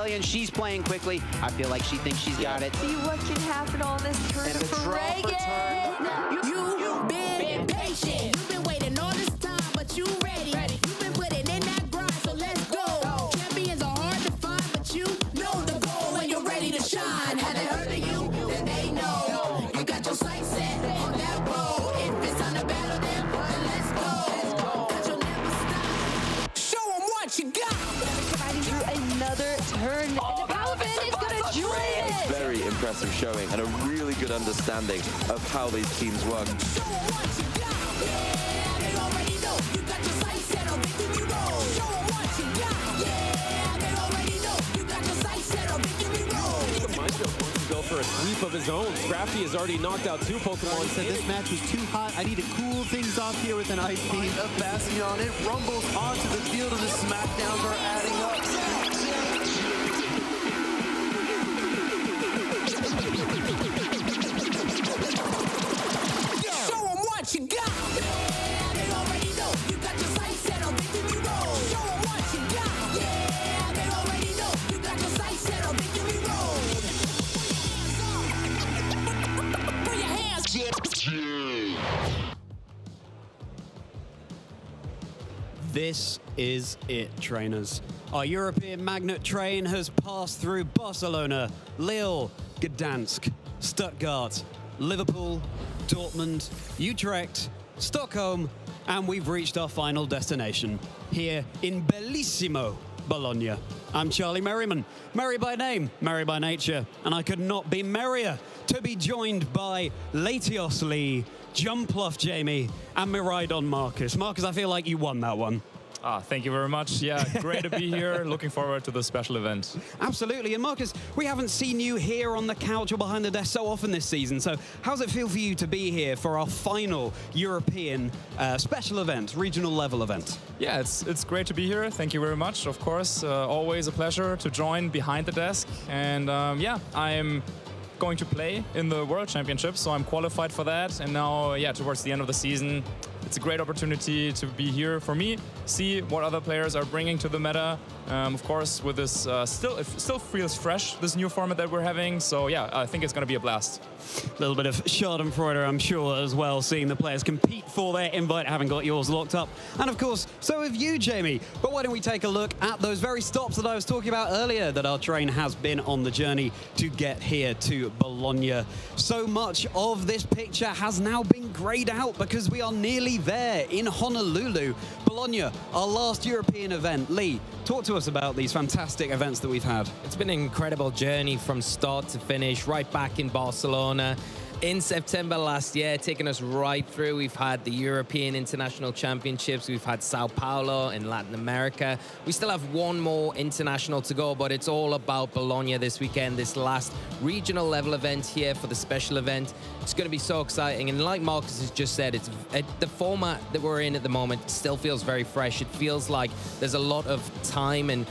Australian. She's playing quickly. I feel like she thinks she's got it. See what can happen on this turn And the for draw for Reagan. You've been patient. You've been waiting all this time, but you ready. You've been putting in that grind, so let's go. Champions are hard to find, but you know the goal when you're ready to shine. Have they heard of you? Then they know. You got your sights set on that road. If it's on the battle, then let's go. 'Cause you'll never stop. Show them what you got. Riding through another turn. And the Palvin is going to join it. Very impressive showing and a really good understanding of how these teams work. Show 'em what you got. Yeah, they already know. You got your sights set on victory road. Show 'em what you got. Yeah, they already know. You got your sights set on victory road. Maestro wants to go for a sweep of his own. Scrafty has already knocked out 2 Pokemon. He said this match was too hot. I need to cool things off here with an ice beam. Up Bastion, it rumbles onto the field, and the smackdowns are adding up. Show 'em what you got. Yeah, they already know. You got your sights set on victory road. Show 'em what you got. Yeah, they already know. You got your sights set on victory road. Put your hands up. This is it, trainers. Our European magnet train has passed through Barcelona, Lille, Gdansk, Stuttgart, Liverpool, Dortmund, Utrecht, Stockholm, and we've reached our final destination, here in bellissimo Bologna. I'm Charlie Merriman, merry by name, merry by nature, and I could not be merrier to be joined by Latios Lee, Jumpluff Jamie, and Miraidon Marcus. Marcus, I feel like you won that one. Thank you very much. Yeah, great to be here. Looking forward to the special event. Absolutely. And Marcus, we haven't seen you here on the couch or behind the desk so often this season. So how's it feel for you to be here for our final European special event, regional level event? Yeah, it's great to be here. Thank you very much. Of course, always a pleasure to join behind the desk. And yeah, I'm going to play in the World Championships, so I'm qualified for that. And now, yeah, towards the end of the season, it's a great opportunity to be here for me, see what other players are bringing to the meta. Of course, with this, it still feels fresh, this new format that we're having. So yeah, I think it's going to be a blast. A little bit of schadenfreude, I'm sure, as well, seeing the players compete for their invite, having got yours locked up. And of course, so have you, Jamie. But why don't we take a look at those very stops that I was talking about earlier that our train has been on the journey to get here to Bologna. So much of this picture has now been grayed out because we are nearly there in Honolulu. Bologna, our last European event. Lee, talk to us about these fantastic events that we've had. It's been an incredible journey from start to finish, right back in Barcelona in September last year, taking us right through. We've had the European International Championships. We've had Sao Paulo in Latin America. We still have one more international to go, but it's all about Bologna this weekend, this last regional level event here for the special event. It's going to be so exciting. And like Marcus has just said, the format that we're in at the moment still feels very fresh. It feels like there's a lot of time and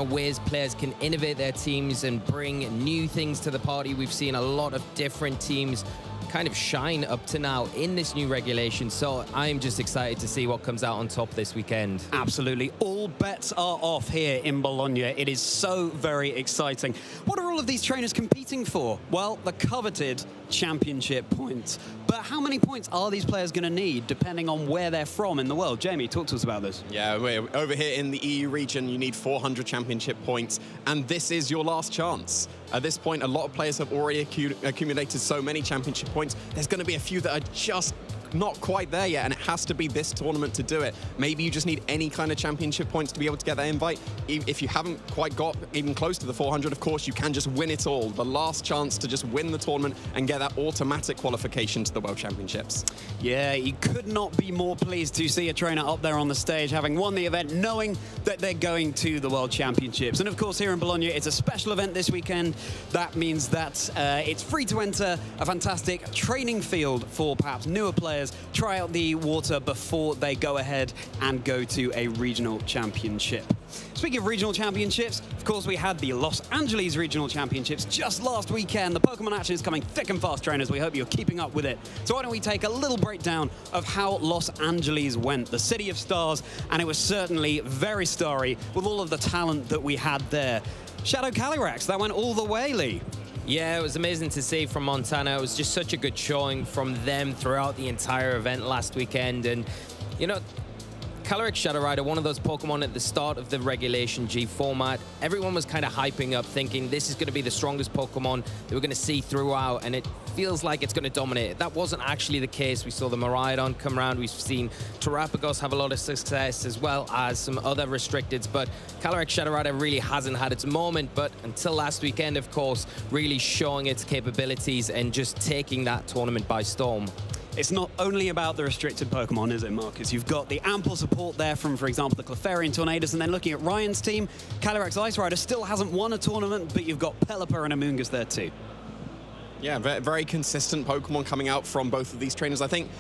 ways players can innovate their teams and bring new things to the party. We've seen a lot of different teams kind of shine up to now in this new regulation. So I'm just excited to see what comes out on top this weekend. Absolutely. All bets are off here in Bologna. It is so very exciting. What are all of these trainers competing for? Well, the coveted championship points. But how many points are these players going to need depending on where they're from in the world? Jamie, talk to us about this. Yeah, we're over here in the EU region, you need 400 championship points, and this is your last chance. At this point, a lot of players have already accumulated so many championship points. There's going to be a few that are just not quite there yet, and it has to be this tournament to do it. Maybe you just need any kind of championship points to be able to get that invite. If you haven't quite got even close to the 400, of course, you can just win it all. The last chance to just win the tournament and get that automatic qualification to the World Championships. Yeah, you could not be more pleased to see a trainer up there on the stage, having won the event, knowing that they're going to the World Championships. And of course, here in Bologna, it's a special event this weekend. That means that it's free to enter, a fantastic training field for perhaps newer players, try out the water before they go ahead and go to a regional championship. Speaking of regional championships, of course, we had the Los Angeles Regional Championships just last weekend. The Pokemon action is coming thick and fast, trainers. We hope you're keeping up with it. So why don't we take a little breakdown of how Los Angeles went, the city of stars, and it was certainly very starry with all of the talent that we had there. Shadow Calyrex, that went all the way, Lee. Yeah, it was amazing to see from Montana. It was just such a good showing from them throughout the entire event last weekend. And, you know, Calyrex Shadow Rider, one of those Pokemon at the start of the Regulation G format, everyone was kind of hyping up, thinking this is going to be the strongest Pokemon that we're going to see throughout, and it feels like it's going to dominate. That wasn't actually the case. We saw the Miraidon come around. We've seen Terapagos have a lot of success, as well as some other restricteds, but Calyrex Shadow Rider really hasn't had its moment, but until last weekend, of course, really showing its capabilities and just taking that tournament by storm. It's not only about the restricted Pokemon, is it, Marcus? You've got the ample support there from, for example, the Clefairy Tornadus, and then looking at Ryan's team, Calyrex Ice Rider still hasn't won a tournament, but you've got Pelipper and Amoonguss there too. Yeah, very consistent Pokemon coming out from both of these trainers. I think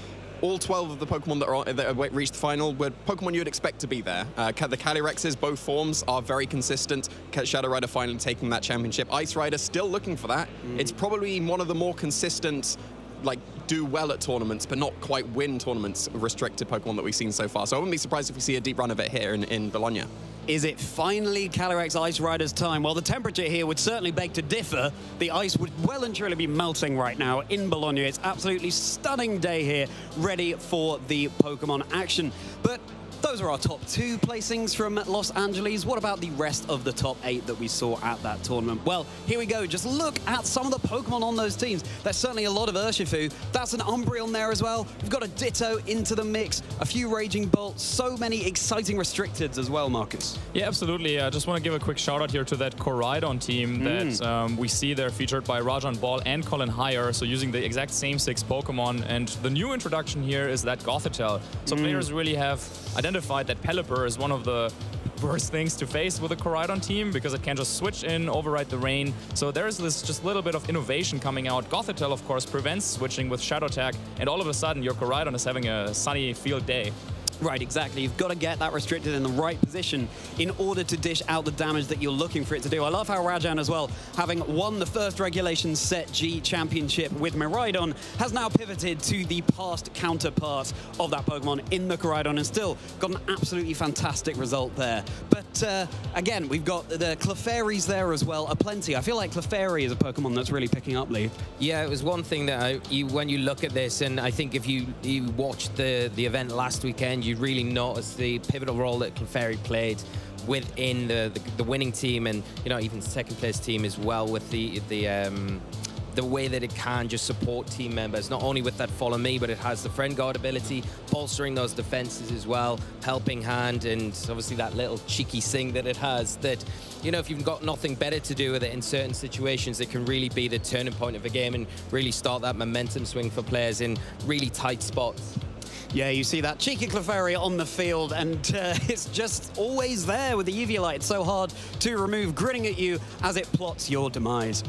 all 12 of the Pokemon that have reached the final were Pokemon you'd expect to be there. The Calyrexes, both forms, are very consistent. Shadow Rider finally taking that championship. Ice Rider still looking for that. It's probably one of the more consistent, like, do well at tournaments, but not quite win tournaments, restricted Pokemon that we've seen so far. So I wouldn't be surprised if we see a deep run of it here in Bologna. Is it finally Calyrex Ice Rider's time? Well, the temperature here would certainly beg to differ. The ice would well and truly be melting right now in Bologna. It's absolutely stunning day here, ready for the Pokemon action. But those are our top 2 placings from Los Angeles. What about the rest of the top 8 that we saw at that tournament? Well, here we go. Just look at some of the Pokemon on those teams. There's certainly a lot of Urshifu. That's an Umbreon there as well. We've got a Ditto into the mix, a few Raging Bolts, so many exciting restricteds as well, Marcus. Yeah, absolutely. I just want to give a quick shout out here to that Koraidon team that we see there featured by Rajan Ball and Colin Heyer, so using the exact same 6 Pokemon. And the new introduction here is that Gothitelle. So players really have identified that Pelipper is one of the worst things to face with a Koraidon team because it can just switch in, override the rain. So there's this just little bit of innovation coming out. Gothitelle, of course, prevents switching with Shadow Tag, and all of a sudden your Koraidon is having a sunny field day. Right, exactly. You've got to get that restricted in the right position in order to dish out the damage that you're looking for it to do. I love how Rajan as well, having won the first Regulation Set G championship with Miraidon, has now pivoted to the past counterpart of that Pokemon in the Koraidon and still got an absolutely fantastic result there. But again, we've got the Clefairies there as well, aplenty. I feel like Clefairy is a Pokemon that's really picking up, Lee. Yeah, it was one thing that when you look at this, and I think if you watched the event last weekend, you really notice the pivotal role that Clefairy played within the winning team, and even second place team as well, with the way that it can just support team members, not only with that follow me, but it has the friend guard ability, bolstering those defenses as well, helping hand, and obviously that little cheeky sing that it has that, if you've got nothing better to do with it in certain situations, it can really be the turning point of a game and really start that momentum swing for players in really tight spots. Yeah, you see that cheeky Clefairy on the field, and it's just always there with the Eviolite. It's so hard to remove, grinning at you as it plots your demise.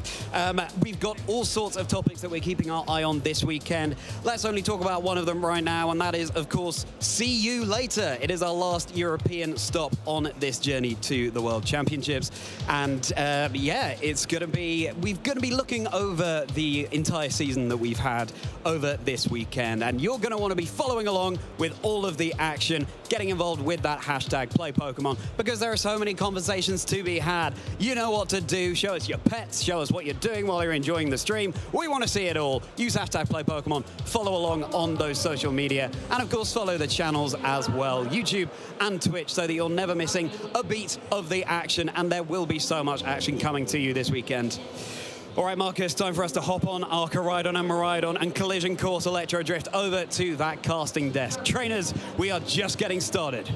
We've got all sorts of topics that we're keeping our eye on this weekend. Let's only talk about one of them right now, and that is, of course, See You Later. It is our last European stop on this journey to the World Championships. And yeah, we're going to be looking over the entire season that we've had over this weekend, and you're going to want to be following along with all of the action, getting involved with that hashtag Play Pokemon, because there are so many conversations to be had. You know what to do. Show us your pets, show us what you're doing while you're enjoying the stream. We want to see it all. Use hashtag Play Pokemon, follow along on those social media, and of course follow the channels as well, YouTube and Twitch, so that you're never missing a beat of the action, and there will be so much action coming to you this weekend. All right, Marcus, time for us to hop on our Koraidon and Miraidon and Collision Course Electro Drift over to that casting desk. Trainers, we are just getting started.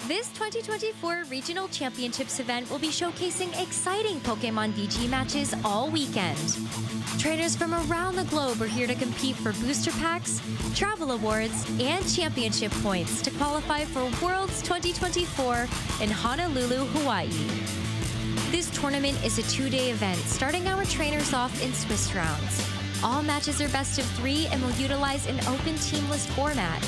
This 2024 Regional Championships event will be showcasing exciting Pokemon VG matches all weekend. Trainers from around the globe are here to compete for booster packs, travel awards, and championship points to qualify for Worlds 2024 in Honolulu, Hawaii. This tournament is a 2-day event, starting our trainers off in Swiss rounds. All matches are best of 3 and will utilize an open team list format.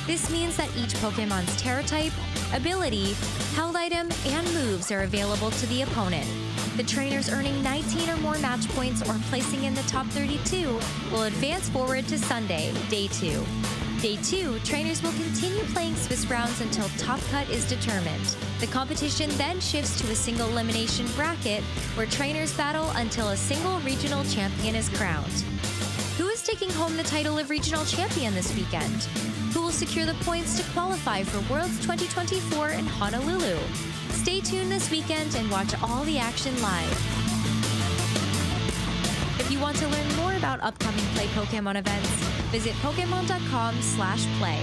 This means that each Pokemon's Terra type, ability, held item, and moves are available to the opponent. The trainers earning 19 or more match points or placing in the top 32 will advance forward to Sunday, Day 2. Day 2, trainers will continue playing Swiss rounds until top cut is determined. The competition then shifts to a single elimination bracket where trainers battle until a single regional champion is crowned. Who is taking home the title of regional champion this weekend? Who will secure the points to qualify for Worlds 2024 in Honolulu? Stay tuned this weekend and watch all the action live. If you want to learn more about upcoming Play Pokemon events, visit pokemon.com/play.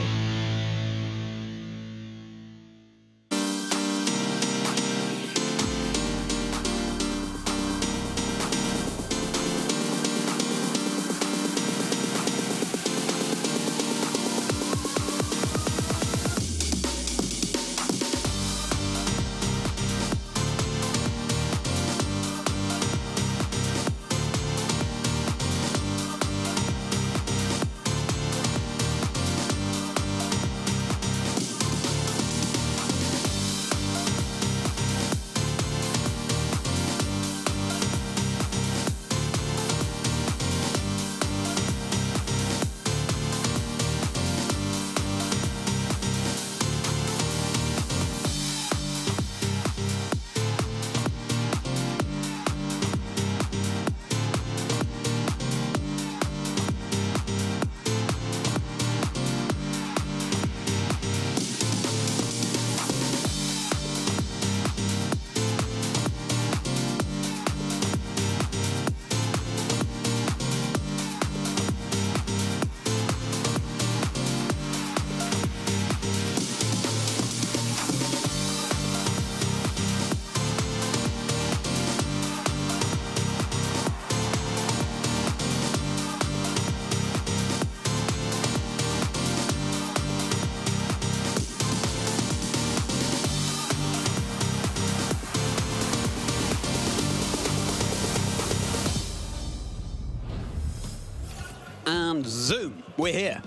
And zoom, we're here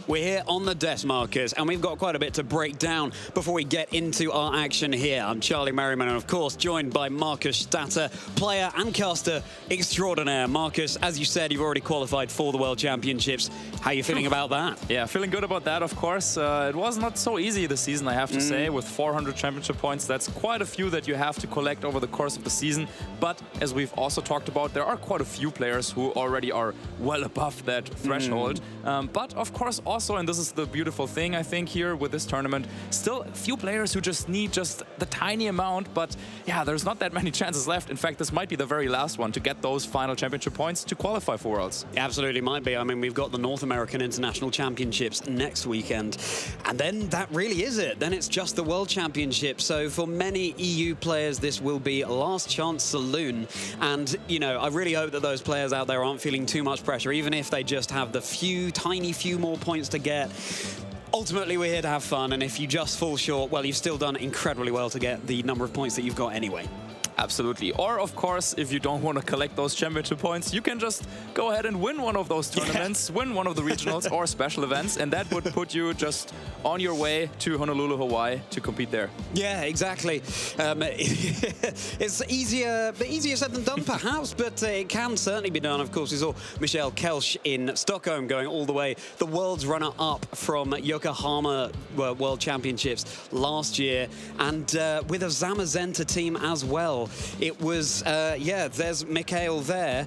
on the desk markers, and we've got quite a bit to break down before we get into our action here. I'm Charlie Merriman, and of course joined by Marcus Statter, player and caster extraordinaire. Marcus, as you said, you've already qualified for the World Championships. How are you feeling about that? Yeah, feeling good about that, of course. It was not so easy this season, I have to say, with 400 championship points. That's quite a few that you have to collect over the course of the season. But as we've also talked about, there are quite a few players who already are well above that threshold. But of course also, and this is the beautiful thing I think here with this tournament, still a few players who just need just the tiny amount, but yeah, there's not that many chances left. In fact, this might be the very last one to get those final championship points to qualify for Worlds. Absolutely might be. I mean, we've got the North American International Championships next weekend, and then that really is it. Then it's just the World Championship. So for many EU players, this will be a last chance saloon. And, you know, I really hope that those players out there aren't feeling too much pressure, even if they just have the tiny few more points to get. Ultimately, we're here to have fun, and if you just fall short, well, you've still done incredibly well to get the number of points that you've got anyway. Absolutely. Or, of course, if you don't want to collect those championship points, you can just go ahead and win one of those tournaments, win one of the regionals or special events, and that would put you just on your way to Honolulu, Hawaii to compete there. Yeah, exactly. It's easier said than done, perhaps, but it can certainly be done. Of course, we saw Michelle Kelsch in Stockholm going all the way, the world's runner-up from Yokohama World Championships last year, and with a Zamazenta team as well. It was, yeah, there's Mikhail there.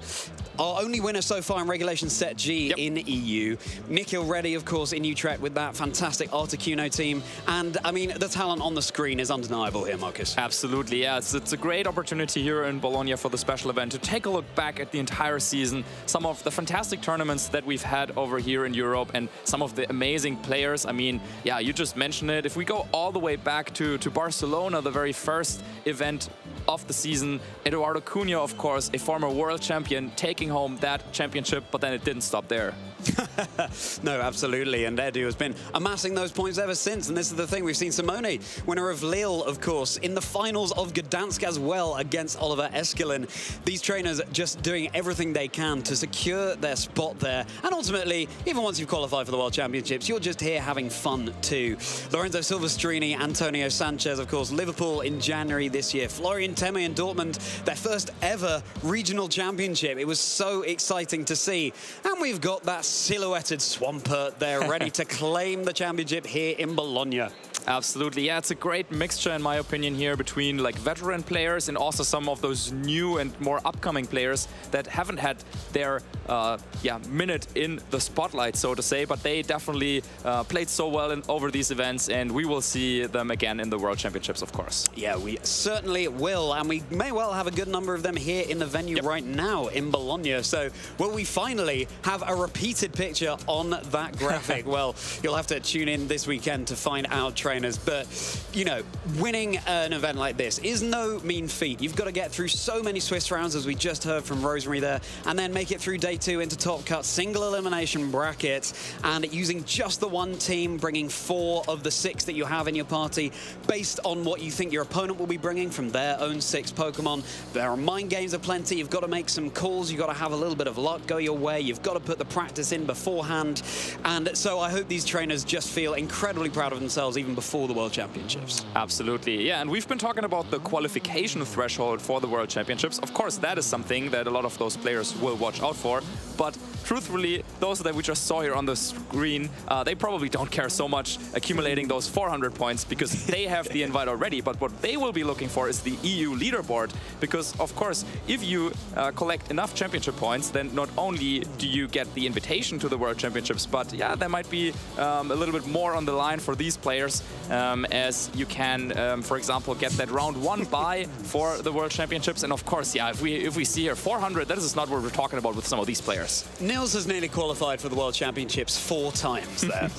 Our only winner so far in Regulation Set G in EU. Mikhail Reddy, of course, in Utrecht with that fantastic Articuno team. And, I mean, the talent on the screen is undeniable here, Marcus. Absolutely, yeah. It's a great opportunity here in Bologna for the special event to take a look back at the entire season, some of the fantastic tournaments that we've had over here in Europe, and some of the amazing players. I mean, yeah, you just mentioned it. If we go all the way back to Barcelona, the very first event of the season. Eduardo Cunha, of course, a former world champion, taking home that championship, but then it didn't stop there. No, absolutely. And Edu has been amassing those points ever since. And this is the thing. We've seen Simone, winner of Lille, of course, in the finals of Gdansk as well against Oliver Eskelin. These trainers just doing everything they can to secure their spot there. And ultimately, even once you've qualified for the World Championships, you're just here having fun too. Lorenzo Silvestrini, Antonio Sanchez, of course, Liverpool in January this year. Florian Temme in Dortmund, their first ever regional championship. It was so exciting to see. And we've got that silhouetted Swampert there ready to claim the championship here in Bologna. Absolutely, yeah, it's a great mixture in my opinion here between like veteran players and also some of those new and more upcoming players that haven't had their minute in the spotlight, so to say, but they definitely played so well over these events, and we will see them again in the World Championships, of course. Yeah, we certainly will, and we may well have a good number of them here in the venue right now in Bologna. So will we finally have a repeated picture on that graphic? Well, you'll have to tune in this weekend to find out, trainers. But, you know, winning an event like this is no mean feat. You've got to get through so many Swiss rounds, as we just heard from Rosemary there, and then make it through day 2 into Top Cut, single elimination bracket, and using just the one team, bringing 4 of the 6 that you have in your party based on what you think your opponent will be bringing from their own 6 Pokemon. There are mind games aplenty. You've got to make some calls. You've got to have a little bit of luck go your way. You've got to put the practice in beforehand. And so I hope these trainers just feel incredibly proud of themselves even before the World Championships. Absolutely, yeah, and we've been talking about the qualification threshold for the World Championships. Of course, that is something that a lot of those players will watch out for, but truthfully, those that we just saw here on the screen, they probably don't care so much accumulating those 400 points because they have the invite already, but what they will be looking for is the EU leaderboard, because of course, if you collect enough championship points, then not only do you get the invitation to the World Championships, but yeah, there might be a little bit more on the line for these players, as you can, for example, get that round 1 bye for the World Championships. And of course, yeah, if we see here 400, that is not what we're talking about with some of these players. Nils has nearly qualified for the World Championships 4 times there.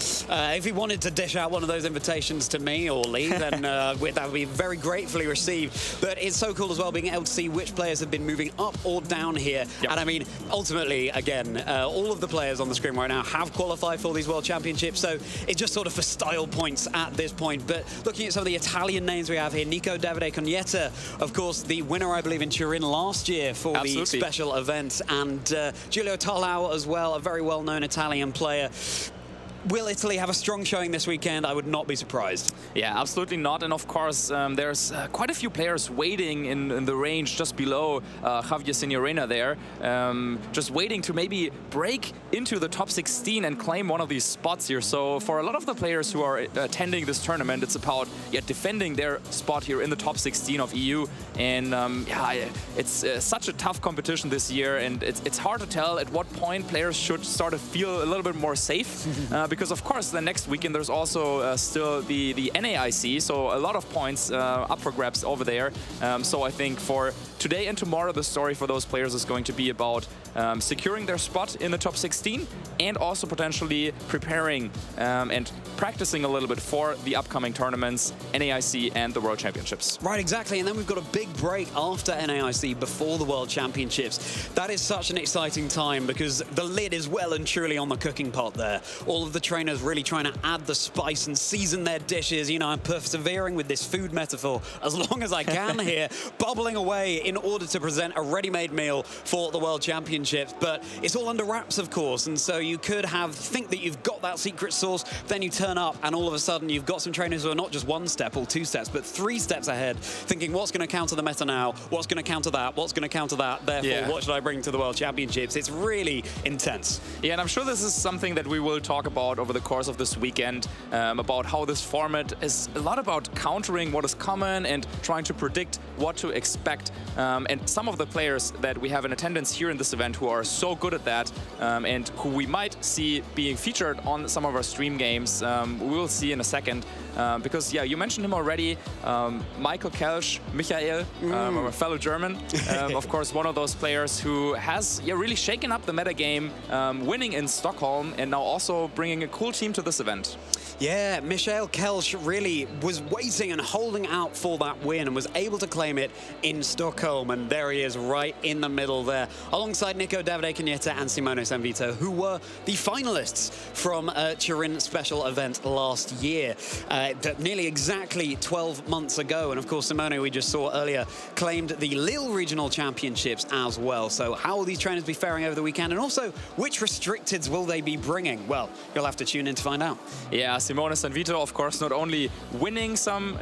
If he wanted to dish out one of those invitations to me or Lee, then that would be very gratefully received. But it's so cool as well being able to see which players have been moving up or down here. Yep. And I mean, ultimately, again, all of the players on the screen right now have qualified for these World Championships, so it's just sort of for style points at this point. But looking at some of the Italian names we have here, Nico Davide Cognetta, of course, the winner, I believe, in Turin last year for the special event, and Giulio Tarlau as well, a very well-known Italian player. Will Italy have a strong showing this weekend? I would not be surprised. Yeah, absolutely not. And of course, there's quite a few players waiting in the range just below Javier Signorina there, just waiting to maybe break into the top 16 and claim one of these spots here. So for a lot of the players who are attending this tournament, it's about defending their spot here in the top 16 of EU. And yeah, it's such a tough competition this year, and it's hard to tell at what point players should start to feel a little bit more safe. Because of course the next weekend there's also still the NAIC, so a lot of points up for grabs over there. So I think for today and tomorrow the story for those players is going to be about securing their spot in the top 16 and also potentially preparing and practicing a little bit for the upcoming tournaments, NAIC and the World Championships. Right, exactly, and then we've got a big break after NAIC before the World Championships. That is such an exciting time because the lid is well and truly on the cooking pot there. All of the trainers really trying to add the spice and season their dishes. You know, I'm persevering with this food metaphor as long as I can here, bubbling away in order to present a ready-made meal for the World Championships. But it's all under wraps, of course, and so you could think that you've got that secret sauce, then you turn up and all of a sudden you've got some trainers who are not just 1 step or 2 steps, but 3 steps ahead, thinking what's going to counter the meta now, what's going to counter that, what's going to counter that, therefore what should I bring to the World Championships? It's really intense. Yeah, and I'm sure this is something that we will talk about over the course of this weekend, about how this format is a lot about countering what is common and trying to predict what to expect. And some of the players that we have in attendance here in this event who are so good at that, and who we might see being featured on some of our stream games, we will see in a second. Because, yeah, you mentioned him already, Michael Kelsch, Michael, our fellow German, of course, one of those players who has really shaken up the meta game, winning in Stockholm and now also bringing a cool team to this event. Yeah, Michael Kelsch really was waiting and holding out for that win and was able to claim it in Stockholm. And there he is right in the middle there, alongside Nico Davide Cagnetta and Simone Sanvito, who were the finalists from Turin Special Event last year, nearly exactly 12 months ago. And of course, Simone, we just saw earlier, claimed the Lille Regional Championships as well. So how will these trainers be faring over the weekend? And also, which restricteds will they be bringing? Well, you'll have to tune in to find out. Yeah, Simone Sanvito, of course, not only winning some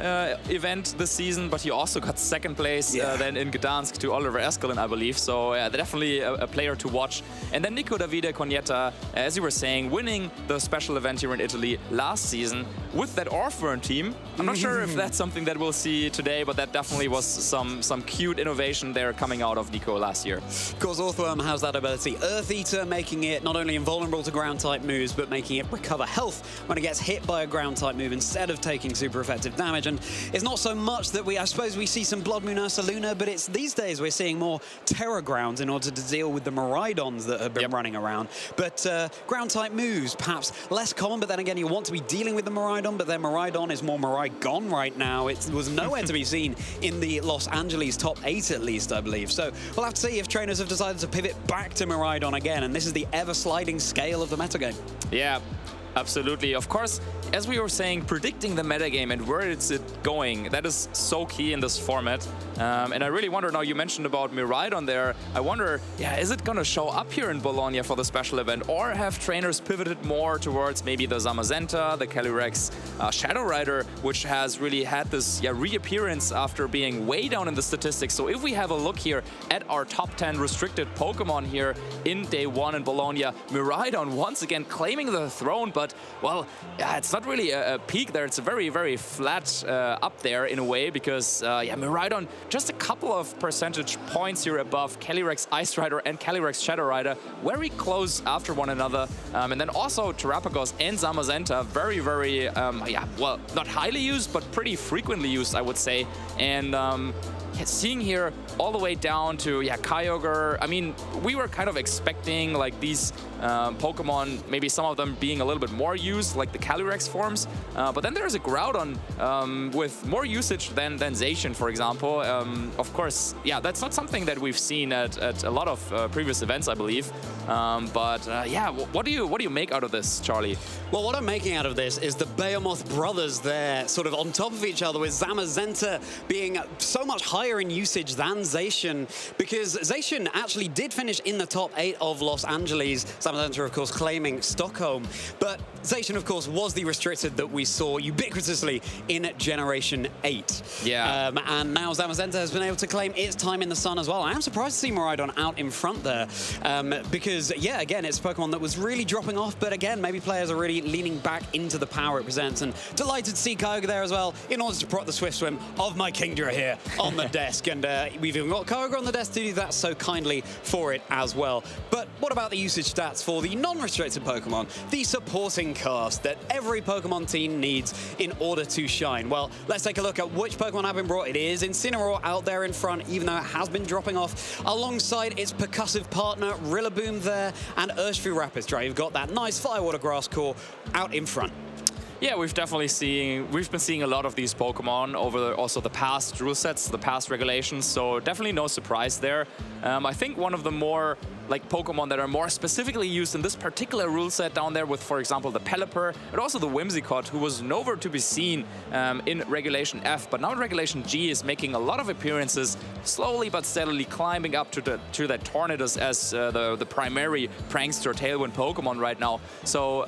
event this season, but he also got second place then in Gdansk to Oliver Eskelin, I believe. So definitely a player to watch. And then Nico Davide Cagnetta, as you were saying, winning the special event here in Italy last season with that Orthworm team. I'm not sure if that's something that we'll see today, but that definitely was some cute innovation there coming out of Nico last year. Of course, Orthworm has that ability. Earth Eater, making it not only invulnerable to ground-type moves, but making it recover health when it gets hit by a ground-type move instead of taking super effective damage. And it's not so much that I suppose we see some Blood Moon Ursa Luna, but it's these days we're seeing more Terra Grounds in order to deal with the Miraidons that have been running around. But ground-type moves, perhaps less common, but then again, you want to be dealing with the Miraidon, but their Miraidon is more Miraidon right now. It was nowhere to be seen in the Los Angeles top 8, at least, I believe. So we'll have to see if trainers have decided to pivot back to Miraidon again, and this is the ever-sliding scale of the metagame. Yeah, absolutely. Of course, as we were saying, predicting the metagame and where it's going, that is so key in this format. And I really wonder, now you mentioned about Miraidon there, I wonder, is it going to show up here in Bologna for the special event, or have trainers pivoted more towards maybe the Zamazenta, the Calyrex Shadow Rider, which has really had this reappearance after being way down in the statistics. So if we have a look here at our top 10 restricted Pokemon here in day 1 in Bologna, Miraidon once again claiming the throne, but, well, it's not really a peak there. It's a very, very flat up there in a way, because, Miraidon just a couple of percentage points here above Calyrex Ice Rider and Calyrex Shadow Rider, very close after one another. And then also Terapagos and Zamazenta, very, very, well, not highly used, but pretty frequently used, I would say. And seeing here all the way down to Kyogre. I mean, we were kind of expecting like these Pokemon, maybe some of them being a little bit more used, like the Calyrex forms. But then there's a Groudon with more usage than Zacian, for example. Of course, that's not something that we've seen at a lot of previous events, I believe. What do you make out of this, Charlie? Well, what I'm making out of this is the Behemoth brothers there, sort of on top of each other, with Zamazenta being so much higher in usage than Zacian, because Zacian actually did finish in the top 8 of Los Angeles. Zamazenta, of course, claiming Stockholm. But Zacian, of course, was the restricted that we saw ubiquitously in Generation 8. Yeah. And now Zamazenta has been able to claim its time in the sun as well. I am surprised to see Miraidon out in front there, because, again, it's a Pokemon that was really dropping off, but again, maybe players are really leaning back into the power it presents, and delighted to see Kyogre there as well, in order to proc the Swift Swim of my Kingdra here on the desk. And we've even got Kyogre on the desk to do that so kindly for it as well. But what about the usage stats for the non-restricted Pokemon, the supporting cast that every Pokemon team needs in order to shine? Well, let's take a look at which Pokemon have been brought. It is Incineroar out there in front, even though it has been dropping off, alongside its percussive partner Rillaboom there, and Urshifu Rapid Strike. You've got that nice Firewater Grass core out in front. Yeah, we've been seeing a lot of these Pokemon over also the past rule sets, the past regulations, so definitely no surprise there. I think one of the more like Pokemon that are more specifically used in this particular rule set down there with, for example, the Pelipper, and also the Whimsicott, who was nowhere to be seen in Regulation F, but now in Regulation G is making a lot of appearances, slowly but steadily climbing up to that Tornadus as the primary Prankster Tailwind Pokemon right now. So,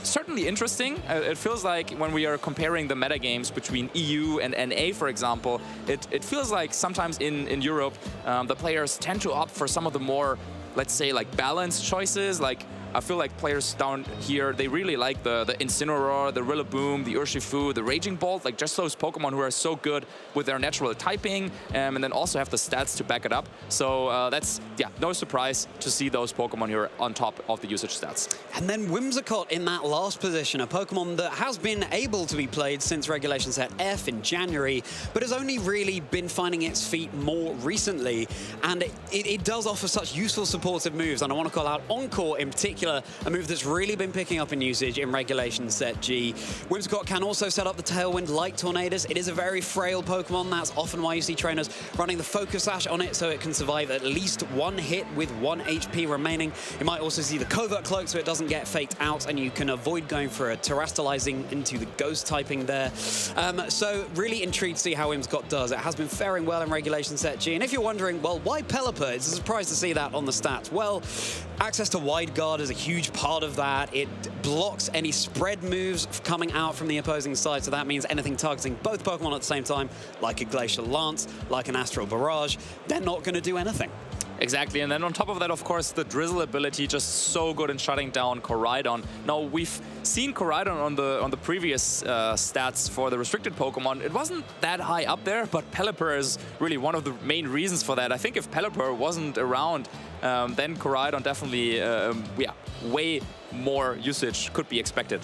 certainly interesting. It feels like when we are comparing the metagames between EU and NA, for example, it feels like sometimes in Europe, the players tend to opt for some of the more, let's say, like balanced choices. Like, I feel like players down here, they really like the Incineroar, the Rillaboom, the Urshifu, the Raging Bolt, like just those Pokemon who are so good with their natural typing, and then also have the stats to back it up. So that's, no surprise to see those Pokemon here on top of the usage stats. And then Whimsicott in that last position, a Pokemon that has been able to be played since Regulation Set F in January, but has only really been finding its feet more recently. And it does offer such useful supportive moves, and I want to call out Encore in particular, particular, a move that's really been picking up in usage in Regulation Set G. Whimsicott can also set up the Tailwind like Tornadus. It is a very frail Pokemon. That's often why you see trainers running the Focus Sash on it, so it can survive at least one hit with 1 HP remaining. You might also see the Covert Cloak, so it doesn't get faked out, and you can avoid going for a Terastallizing into the Ghost typing there. So really intrigued to see how Whimsicott does. It has been faring well in Regulation Set G, and if you're wondering, well, why Pelipper? It's a surprise to see that on the stats. Well, access to Wide Guard is a huge part of that. It blocks any spread moves coming out from the opposing side, so that means anything targeting both Pokemon at the same time, like a Glacial Lance, like an Astral Barrage, they're not going to do anything. Exactly, and then on top of that, of course, the Drizzle ability just so good in shutting down Koraidon. Now, we've seen Koraidon on the previous stats for the restricted Pokemon. It wasn't that high up there, but Pelipper is really one of the main reasons for that. I think if Pelipper wasn't around, then Koraidon definitely, way more usage could be expected.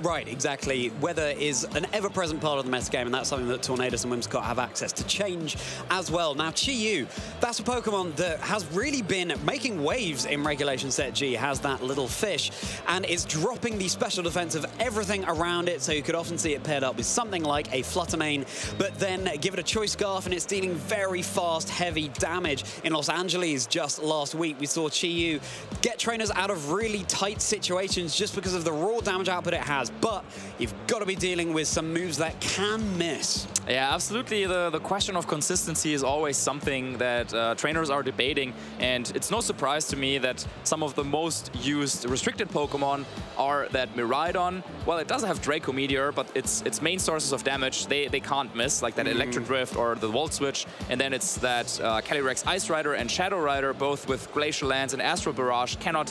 Right, exactly. Weather is an ever-present part of the metagame, and that's something that Tornadus and Whimsicott have access to change as well. Now, Chi-Yu, that's a Pokemon that has really been making waves in Regulation Set G, has that little fish, and it's dropping the special defense of everything around it, so you could often see it paired up with something like a Fluttermane, but then give it a Choice Scarf, and it's dealing very fast, heavy damage. In Los Angeles just last week, we saw Chi-Yu get trainers out of really tight situations just because of the raw damage output it has. But you've got to be dealing with some moves that can miss. Yeah, absolutely. The question of consistency is always something that trainers are debating, and it's no surprise to me that some of the most used restricted Pokemon are that Miraidon. Well, it doesn't have Draco Meteor, but its main sources of damage, they can't miss, like that Electric Drift or the Volt Switch, and then it's that Calyrex Ice Rider and Shadow Rider, both with Glacial Lance and Astral Barrage, cannot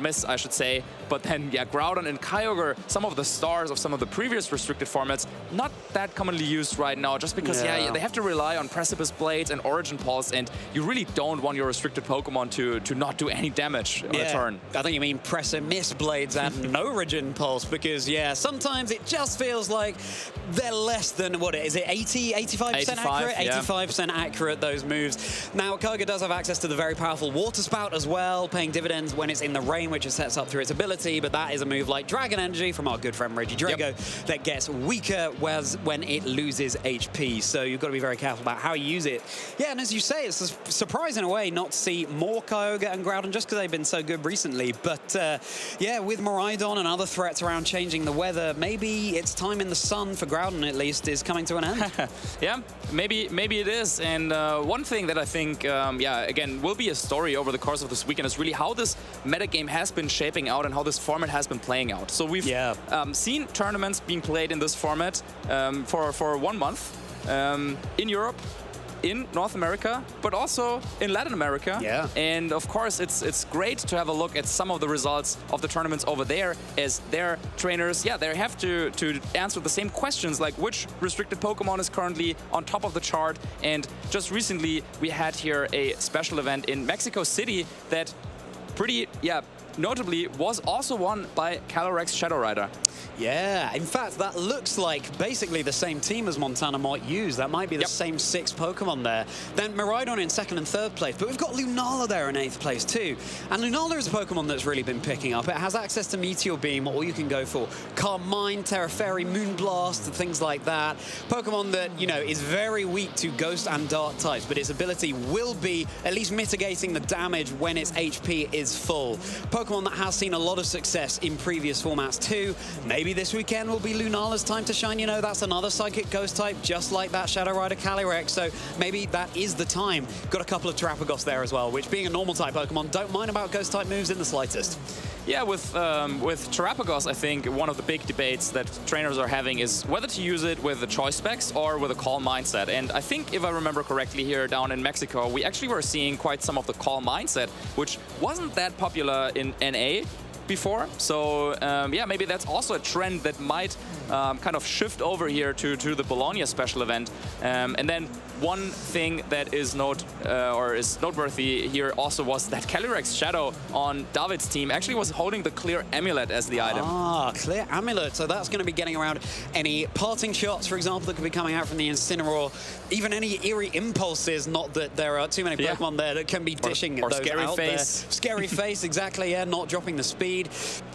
miss, I should say. But then, yeah, Groudon and Kyogre, some of the stars of some of the previous restricted formats, not that commonly used right now, just because, they have to rely on Precipice Blades and Origin Pulse, and you really don't want your restricted Pokemon to not do any damage on a turn. I think you mean Precipice Blades and Origin Pulse, because, sometimes it just feels like they're less than, what is it, 85% accurate? 85% accurate, those moves. Now, Kyogre does have access to the very powerful Water Spout as well, paying dividends when it's in the rain, which it sets up through its ability, but that is a move like Dragon Energy from our good friend Reggie Drago that gets weaker when it loses HP. So you've got to be very careful about how you use it. Yeah, and as you say, it's a surprise in a way not to see more Kyogre and Groudon just because they've been so good recently. But with Miraidon and other threats around changing the weather, maybe it's time in the sun for Groudon at least is coming to an end. Yeah, maybe it is. And one thing that I think, again, will be a story over the course of this weekend is really how this metagame has been shaping out and how this format has been playing out. So we've seen tournaments being played in this format for 1 month in Europe, in North America, but also in Latin America. Yeah. And of course, it's great to have a look at some of the results of the tournaments over there, as their trainers, they have to answer the same questions, like which restricted Pokemon is currently on top of the chart. And just recently, we had here a special event in Mexico City that notably was also won by Calyrex Shadow Rider. Yeah, in fact, that looks like basically the same team as Montana might use. That might be the same 6 Pokemon there. Then Miraidon in 2nd and 3rd place, but we've got Lunala there in 8th place too. And Lunala is a Pokemon that's really been picking up. It has access to Meteor Beam, or you can go for Carmine, Terra Fairy, Moonblast, and things like that. Pokemon that, is very weak to Ghost and Dark types, but its ability will be at least mitigating the damage when its HP is full. Pokemon that has seen a lot of success in previous formats too. Maybe this weekend will be Lunala's time to shine. That's another Psychic Ghost type, just like that Shadow Rider Calyrex. So maybe that is the time. Got a couple of Terrapagos there as well, which being a normal type Pokemon, don't mind about Ghost type moves in the slightest. Yeah, with Terrapagos, I think one of the big debates that trainers are having is whether to use it with the choice specs or with a Calm Mindset. And I think, if I remember correctly, here down in Mexico, we actually were seeing quite some of the Calm Mindset, which wasn't that popular in NA before. So maybe that's also a trend that might kind of shift over here to the Bologna Special Event. And then one thing that is noteworthy here also was that Calyrex Shadow on David's team actually was holding the clear amulet as the item. Ah, clear amulet. So that's going to be getting around any parting shots, for example, that could be coming out from the Incineroar. Even any eerie impulses, not that there are too many Pokemon there that can be dishing or those scary out face. there. Scary face, exactly, yeah, not dropping the speed.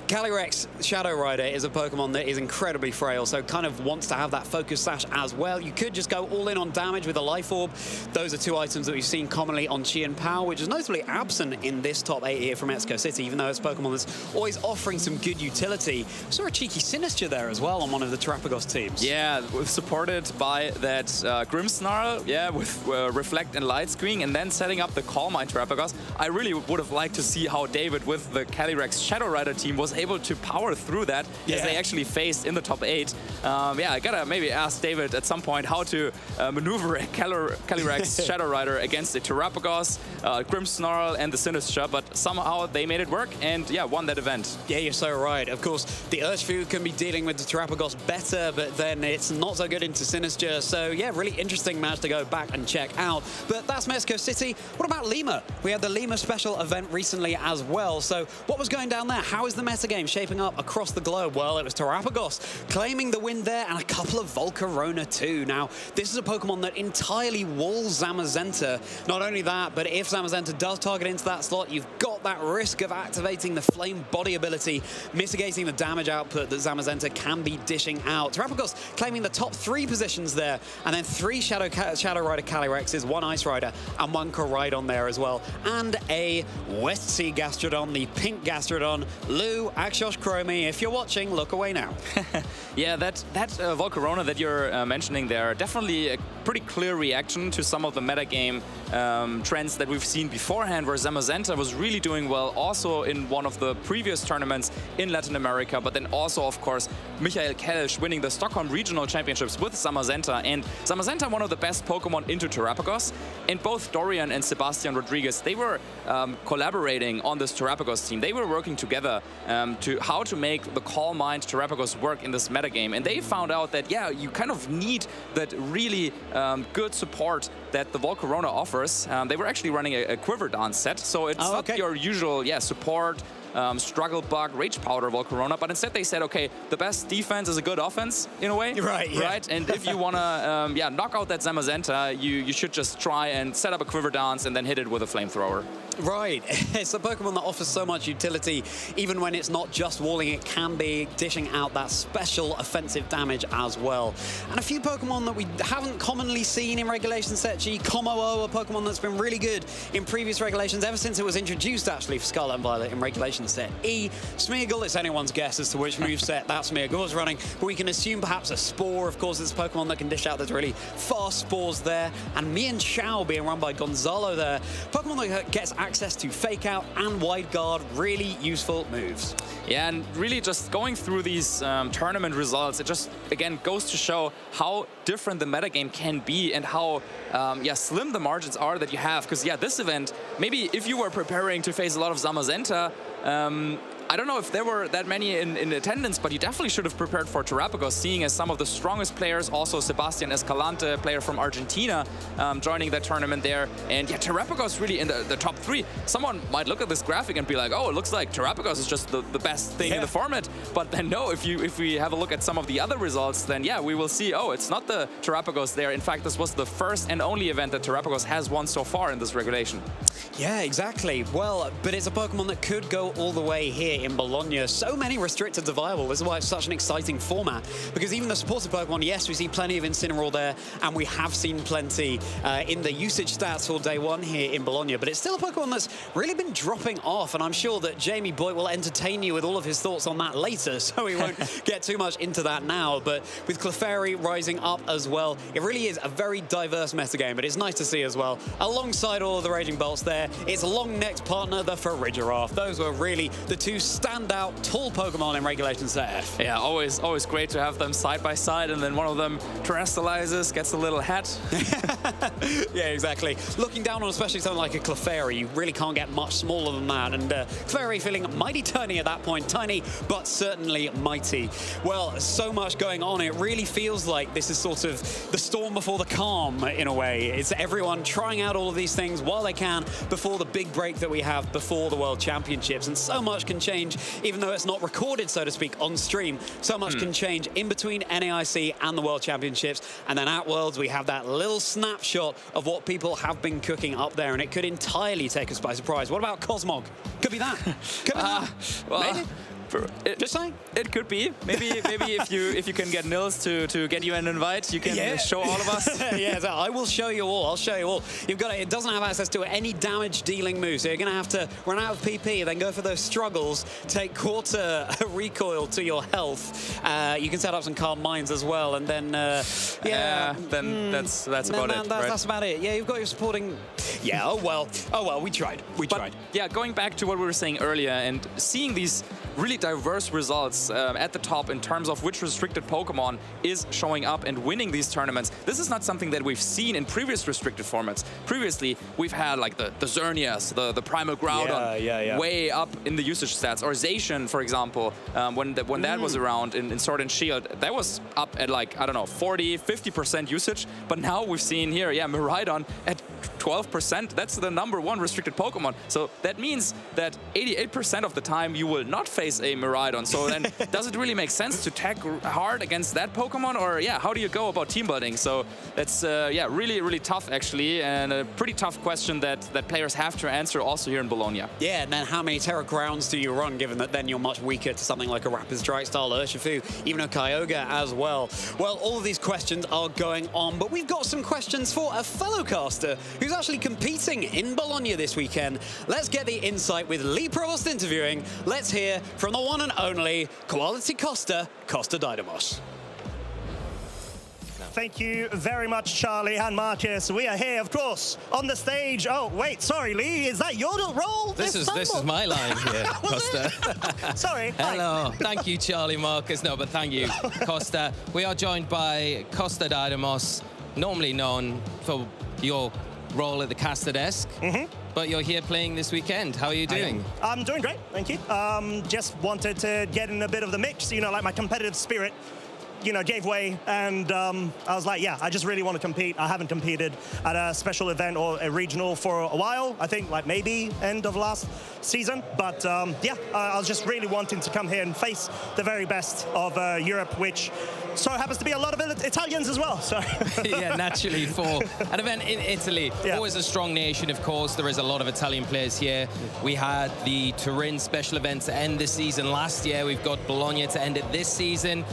Calyrex Shadow Rider is a Pokemon that is incredibly frail, so kind of wants to have that Focus Sash as well. You could just go all in on damage with a Life Orb. Those are two items that we've seen commonly on Chi and Pow, which is notably absent in this top 8 here from Mexico City, even though it's a Pokemon that's always offering some good utility. We saw a cheeky Sinistcha there as well on one of the Terrapagos teams. Yeah, supported by that Grimmsnarl, yeah, with Reflect and Light Screen, and then setting up the Calm Mind Terrapagos. I really would have liked to see how David with the Calyrex Shadow Rider team was able to power through that as they actually faced in the top 8. Yeah, I gotta maybe ask David at some point how to maneuver a Calyrex Shadow Rider against the Terrapagos, Grimmsnarl, and the Sinistcha, but somehow they made it work and, yeah, won that event. Yeah, you're so right. Of course, the Urshifu can be dealing with the Terrapagos better, but then it's not so good into Sinistcha. So, yeah, really interesting match to go back and check out. But that's Mexico City. What about Lima? We had the Lima Special Event recently as well. So, what was going down there? How is the metagame shaping up across the globe? Well, it was Terrapagos claiming the win there and a couple of Volcarona too. Now, this is a Pokemon that entirely walls Zamazenta. Not only that, but if Zamazenta does target into that slot, you've got that risk of activating the Flame Body ability, mitigating the damage output that Zamazenta can be dishing out. Terrapagos claiming the top 3 positions there, and then 3 Shadow Rider Calyrexes, 1 Ice Rider, and 1 Koraidon there as well. And a West Sea Gastrodon, the pink Gastrodon. Lou, Axos Chromie, if you're watching, look away now. Yeah, that Volcarona that you're mentioning there, definitely a pretty clear reaction to some of the metagame trends that we've seen beforehand, where Zamazenta was really doing well also in one of the previous tournaments in Latin America, but then also, of course, Michael Kelsch winning the Stockholm Regional Championships with Zamazenta. And Zamazenta, one of the best Pokemon into Terrapagos, and both Dorian and Sebastian Rodriguez, they were collaborating on this Terrapagos team. They were working together to how to make the Calm Mind Terrapagos work in this metagame. And they found out that, yeah, you kind of need that really good support that the Volcarona offers. They were actually running a Quiver Dance set, so it's not your usual support, Struggle Bug, Rage Powder Volcarona, but instead they said, okay, the best defense is a good offense, in a way. Right, yeah. Right? And if you want to knock out that Zamazenta, you should just try and set up a Quiver Dance and then hit it with a Flamethrower. Right. It's a Pokemon that offers so much utility. Even when it's not just walling, it can be dishing out that special offensive damage as well. And a few Pokemon that we haven't commonly seen in Regulation Set G. Kommo-o, a Pokemon that's been really good in previous regulations, ever since it was introduced, actually, for Scarlet and Violet in Regulation Set E. Smeargle, it's anyone's guess as to which moveset that Smeargle is running, but we can assume perhaps a Spore. Of course, it's a Pokemon that can dish out those really fast Spores there. And Mian Chao being run by Gonzalo there. Pokemon that gets access to Fake Out and Wide Guard, really useful moves. Yeah, and really just going through these tournament results, it just, again, goes to show how different the metagame can be and how slim the margins are that you have. Because, yeah, this event, maybe if you were preparing to face a lot of Zamazenta, I don't know if there were that many in attendance, but you definitely should have prepared for Terrapagos, seeing as some of the strongest players, also Sebastian Escalante, a player from Argentina, joining that tournament there. And yeah, Terrapagos really in the top 3. Someone might look at this graphic and be like, oh, it looks like Terrapagos is just the best thing in the format. But then no, if we have a look at some of the other results, then yeah, we will see, oh, it's not the Terrapagos there. In fact, this was the first and only event that Terrapagos has won so far in this regulation. Yeah, exactly. Well, but it's a Pokemon that could go all the way here in Bologna. So many restricted to viable. This is why it's such an exciting format. Because even the supported Pokemon, yes, we see plenty of Incineroar there, and we have seen plenty in the usage stats for day 1 here in Bologna. But it's still a Pokemon that's really been dropping off, and I'm sure that Jamie Boyd will entertain you with all of his thoughts on that later, so we won't get too much into that now. But with Clefairy rising up as well, it really is a very diverse metagame, but it's nice to see as well. Alongside all of the Raging Bolts there, its long-necked partner, the Farigiraf. Those were really the two standout tall Pokemon in Regulation Set F. Yeah, always great to have them side by side, and then one of them terrestrializes, gets a little hat. Yeah, exactly. Looking down on especially something like a Clefairy, you really can't get much smaller than that, and Clefairy feeling mighty tiny at that point. Tiny, but certainly mighty. Well, so much going on. It really feels like this is sort of the storm before the calm, in a way. It's everyone trying out all of these things while they can before the big break that we have before the World Championships. And so much can change, even though it's not recorded, so to speak, on stream. So much can change in between NAIC and the World Championships. And then at Worlds, we have that little snapshot of what people have been cooking up there, and it could entirely take us by surprise. What about Cosmog? Could be that. Could be that. Well, maybe. Just saying. It could be. Maybe if you can get Nils to get you an invite, you can show all of us. Yeah, so I will show you all. I'll show you all. You've got it doesn't have access to any damage-dealing moves, so you're going to have to run out of PP, then go for those struggles, take quarter recoil to your health. You can set up some calm minds as well, and then that's about it. That's about it. Yeah, you've got your supporting. Yeah. Oh well. We tried. Tried. Yeah, going back to what we were saying earlier and seeing these really diverse results at the top in terms of which restricted Pokemon is showing up and winning these tournaments. This is not something that we've seen in previous restricted formats. Previously, we've had like the Xerneas, the Primal Groudon way up in the usage stats. Or Zacian, for example, when that was around in Sword and Shield, that was up at like, I don't know, 40, 50% usage. But now we've seen here, Miraidon at 12%. That's the #1 restricted Pokemon. So that means that 88% of the time you will not face a Miraidon. So then does it really make sense to tag hard against that Pokemon? Or how do you go about team building? So that's really, really tough actually, and a pretty tough question that players have to answer also here in Bologna. Yeah, and then how many Terra Grounds do you run, given that then you're much weaker to something like a Rapid Strike style Urshifu, even a Kyogre as well? Well, all of these questions are going on, but we've got some questions for a fellow caster who's actually competing in Bologna this weekend. Let's get the insight with Lee Provost interviewing. Let's hear from the one and only Quality Costa Dynamos. Thank you very much, Charlie and Marcus. We are here, of course, on the stage. Oh, wait, sorry, Lee, is that your role? This is my line here, Costa. Sorry. Hello. Thank you, Charlie, Marcus. No, but thank you, Costa. We are joined by Costa Dynamos, normally known for your role at the caster desk. But you're here playing this weekend. How are you doing? I'm doing great, thank you. Just wanted to get in a bit of the mix, like my competitive spirit, gave way, and I was like, I just really want to compete. I haven't competed at a special event or a regional for a while. I think like maybe end of last season, but I was just really wanting to come here and face the very best of Europe, which so happens to be a lot of Italians as well. So yeah, naturally for an event in Italy, always a strong nation. Of course, there is a lot of Italian players here. We had the Turin special event to end this season last year. We've got Bologna to end it this season.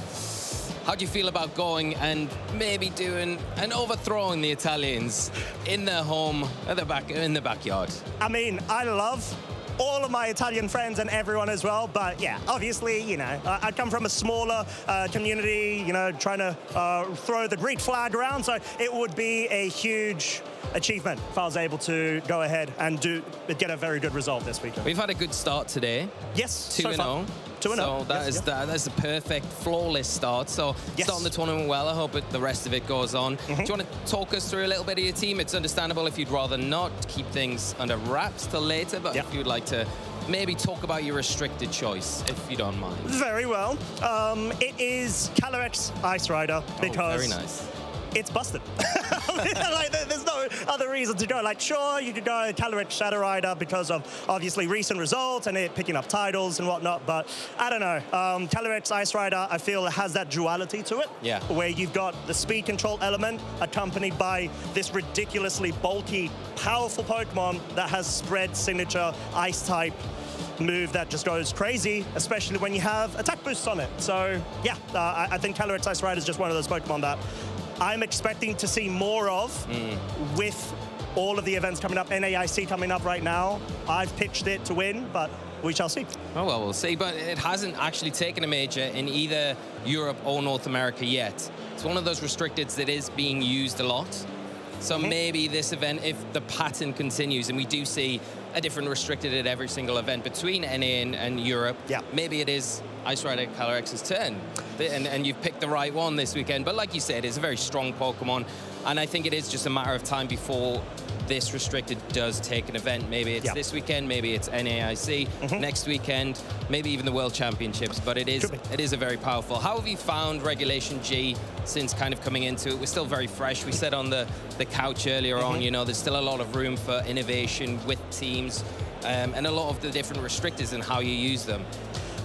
How do you feel about going and maybe doing and overthrowing the Italians in their home in the backyard? I mean, I love all of my Italian friends and everyone as well, but obviously, I come from a smaller community, trying to throw the Greek flag around, so it would be a huge achievement if I was able to go ahead and get a very good result this weekend. We've had a good start today. Yes, 2-0. So that's a perfect, flawless start. So starting the tournament well. I hope the rest of it goes on. Do you want to talk us through a little bit of your team? It's understandable if you'd rather not keep things under wraps till later, but if you'd like to maybe talk about your restricted choice, if you don't mind. Very well. It is Calyrex Ice Rider because very nice. It's busted. There's no other reason to go. Like, sure, you could go Calyrex Shadow Rider because of obviously recent results and it picking up titles and whatnot, but I don't know. Calyrex Ice Rider, I feel, has that duality to it, where you've got the speed control element accompanied by this ridiculously bulky, powerful Pokemon that has spread signature Ice type move that just goes crazy, especially when you have attack boosts on it. So I think Calyrex Ice Rider is just one of those Pokemon that I'm expecting to see more of with all of the events coming up. NAIC coming up right now. I've pitched it to win, but we shall see. Oh, well, we'll see. But it hasn't actually taken a major in either Europe or North America yet. It's one of those restricteds that is being used a lot. So maybe this event, if the pattern continues and we do see a different restricted at every single event between NA and Europe. Yeah. Maybe it is Ice Rider Calyrex's turn, and you've picked the right one this weekend. But like you said, it's a very strong Pokemon, and I think it is just a matter of time before this restricted does take an event. Maybe it's this weekend, maybe it's NAIC next weekend, maybe even the World Championships, but it is a very powerful. How have you found Regulation G since kind of coming into it? We're still very fresh. We said on the couch earlier on, you know, there's still a lot of room for innovation with teams and a lot of the different restrictors and how you use them.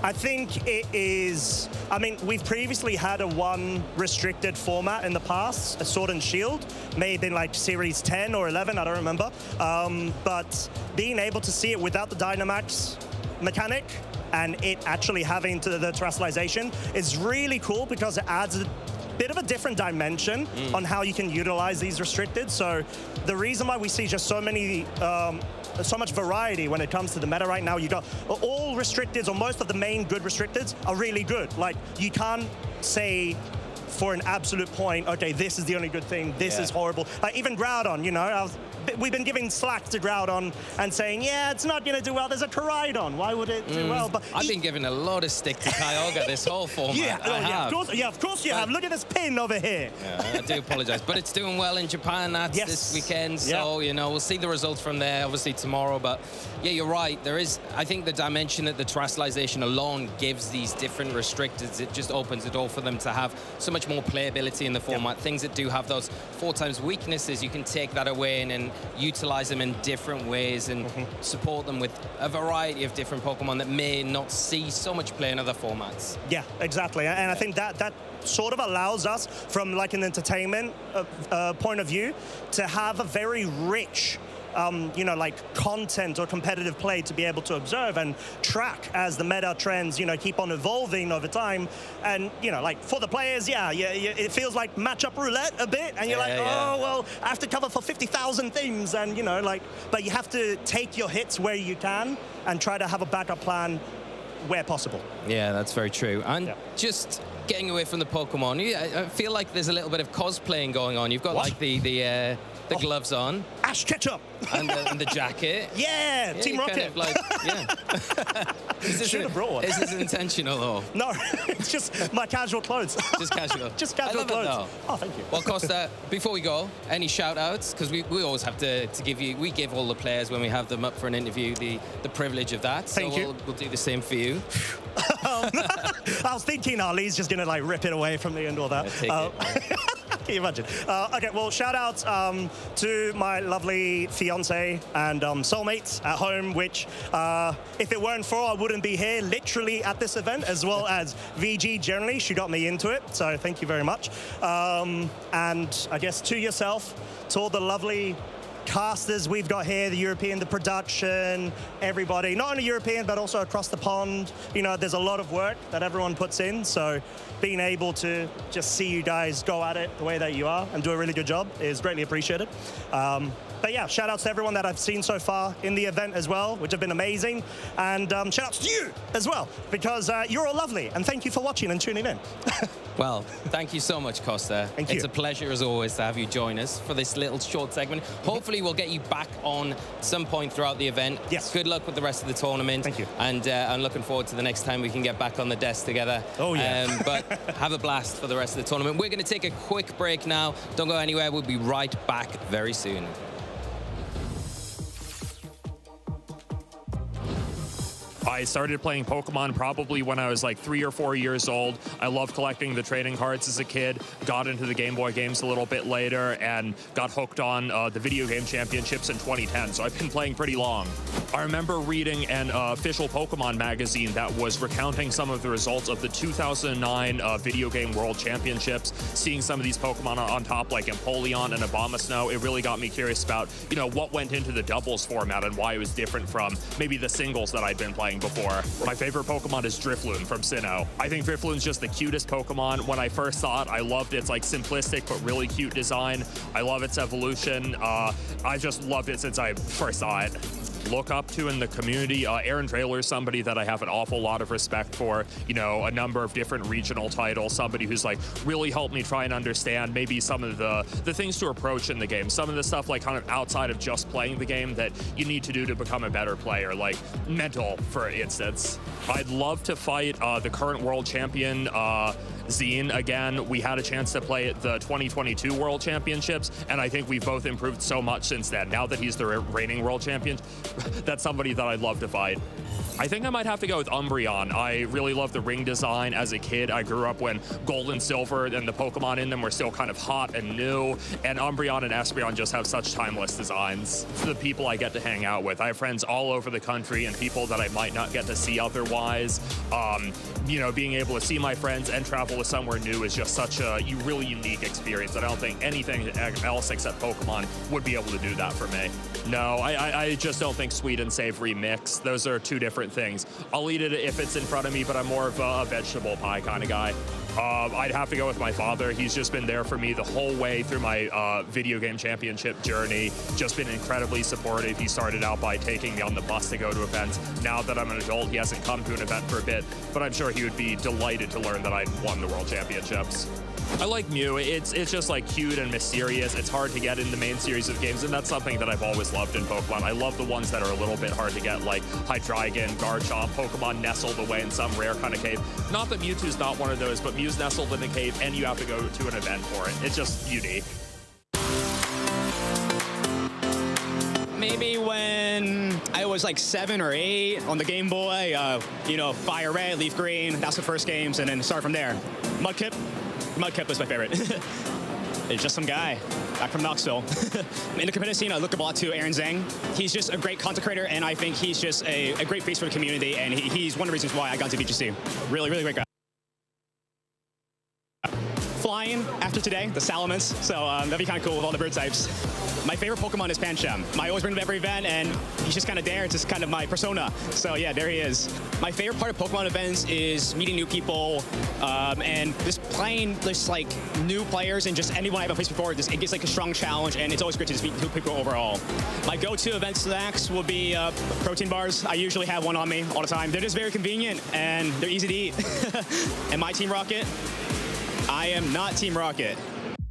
I think it is, I mean, we've previously had a one restricted format in the past, a Sword and Shield, may have been like Series 10 or 11, I don't remember. But being able to see it without the Dynamax mechanic and it actually having the terrestrialization is really cool because it adds a bit of a different dimension on how you can utilize these restricted. So the reason why we see just so many so much variety when it comes to the meta right now. You got all restricteds, or most of the main good restricteds are really good. Like, you can't say for an absolute point, okay, this is the only good thing, this is horrible. Like, even Groudon, you know, we've been giving slack to Groudon and saying, yeah, it's not going to do well. There's a Koraidon. Why would it do well? But I've been giving a lot of stick to Kyogre this whole format. Of course you have. Look at this pin over here. Yeah, I do apologize. But it's doing well in Japan. That's this weekend. So, you know, we'll see the results from there, obviously, tomorrow. But, yeah, you're right. There is, I think the dimension that the terrestrialization alone gives these different restricteds, it just opens the door for them to have so much more playability in the format. Things that do have those 4 times weaknesses, you can take that away and utilize them in different ways and support them with a variety of different Pokemon that may not see so much play in other formats. Yeah, exactly. And I think that sort of allows us, from like an entertainment point of view, to have a very rich you know, like content or competitive play to be able to observe and track as the meta trends, you know, keep on evolving over time. And, you know, like for the players, it feels like matchup roulette a bit. And you're oh, well, I have to cover for 50,000 things. And, you know, like, but you have to take your hits where you can and try to have a backup plan where possible. Yeah, that's very true. And just getting away from the Pokemon, I feel like there's a little bit of cosplaying going on. You've got like the gloves on. Ash Ketchup. And the jacket. Yeah, Team Rocket. Kind of like, Should have brought one. Is this intentional or? No, it's just my casual clothes. Just casual. Just casual clothes. Oh, thank you. Well, Costa, before we go, any shout-outs? Because we always have to give you, we give all the players when we have them up for an interview the privilege of that. Thank you. We'll do the same for you. I was thinking Lee's just going to like rip it away from me and all that. Can you imagine? Okay, well, shout out to my lovely fiance and soulmates at home, which if it weren't for, I wouldn't be here literally at this event, as well as VG generally. She got me into it, so thank you very much. And I guess to yourself, to all the lovely casters we've got here, the European, the production, everybody, not only European, but also across the pond. You know, there's a lot of work that everyone puts in, so being able to just see you guys go at it the way that you are and do a really good job is greatly appreciated. But yeah, shout outs to everyone that I've seen so far in the event as well, which have been amazing. And shout outs to you as well, because you're all lovely. And thank you for watching and tuning in. Well, thank you so much, Costa. Thank you. It's a pleasure, as always, to have you join us for this little short segment. Hopefully, we'll get you back on some point throughout the event. Yes. Good luck with the rest of the tournament. Thank you. And I'm looking forward to the next time we can get back on the desk together. Oh, yeah. But have a blast for the rest of the tournament. We're going to take a quick break now. Don't go anywhere. We'll be right back very soon. I started playing Pokemon probably when I was like 3 or 4 years old. I loved collecting the trading cards as a kid, got into the Game Boy games a little bit later, and got hooked on the video game championships in 2010, so I've been playing pretty long. I remember reading an official Pokemon magazine that was recounting some of the results of the 2009 Video Game World Championships, seeing some of these Pokemon on top like Empoleon and Abomasnow. It really got me curious about, you know, what went into the doubles format and why it was different from maybe the singles that I'd been playing before. My favorite Pokemon is Drifloon from Sinnoh. I think Drifloon's just the cutest Pokemon. When I first saw it, I loved its like simplistic but really cute design. I love its evolution. I just loved it since I first saw it. look up to in the community. Aaron Traylor is somebody that I have an awful lot of respect for. You know, a number of different regional titles, somebody who's like really helped me try and understand maybe some of the things to approach in the game, some of the stuff like kind of outside of just playing the game that you need to do to become a better player, like mental, for instance. I'd love to fight the current world champion, Zine, again. We had a chance to play at the 2022 World Championships, and I think we've both improved so much since then. Now that he's the reigning world champion, that's somebody that I'd love to fight. I think I might have to go with Umbreon. I really love the ring design as a kid. I grew up when Gold and Silver and the Pokemon in them were still kind of hot and new, and Umbreon and Espeon just have such timeless designs. For the people I get to hang out with, I have friends all over the country and people that I might not get to see otherwise. You know, being able to see my friends and travel to somewhere new is just such a really unique experience. I don't think anything else except Pokemon would be able to do that for me. No, I just don't think sweet and savory mix. Those are two different things. I'll eat it if it's in front of me, but I'm more of a vegetable pie kind of guy. I'd have to go with my father. He's just been there for me the whole way through my video game championship journey. Just been incredibly supportive. He started out by taking me on the bus to go to events. Now that I'm an adult, he hasn't come to an event for a bit, but I'm sure he would be delighted to learn that I won the World Championships. I like Mew. It's just like cute and mysterious. It's hard to get in the main series of games, and that's something that I've always loved in Pokemon. I love the ones that are a little bit hard to get, like Hydreigon, Garchomp, Pokemon nestled away in some rare kind of cave. Not that Mewtwo's not one of those, but Mew's nestled in a cave, and you have to go to an event for it. It's just unique. Maybe when I was like 7 or 8 on the Game Boy, you know, Fire Red, Leaf Green, that's the first games, and then start from there. Mudkip was my favorite. It's just some guy back from Knoxville. In the competitive scene, I look up a lot to Aaron Zhang. He's just a great content creator, and I think he's just a great face for the community, and he's one of the reasons why I got into VGC. Really, really great guy. Flying after today, the Salamence, so that'd be kind of cool with all the bird types. My favorite Pokemon is Pancham. I always bring him to every event, and he's just kind of there. It's just kind of my persona. So yeah, there he is. My favorite part of Pokemon events is meeting new people, and just playing just like new players and just anyone I haven't faced before. It gets like a strong challenge, and it's always great to just meet new people overall. My go-to event snacks will be protein bars. I usually have one on me all the time. They're just very convenient, and they're easy to eat. And my Team Rocket? I am not Team Rocket.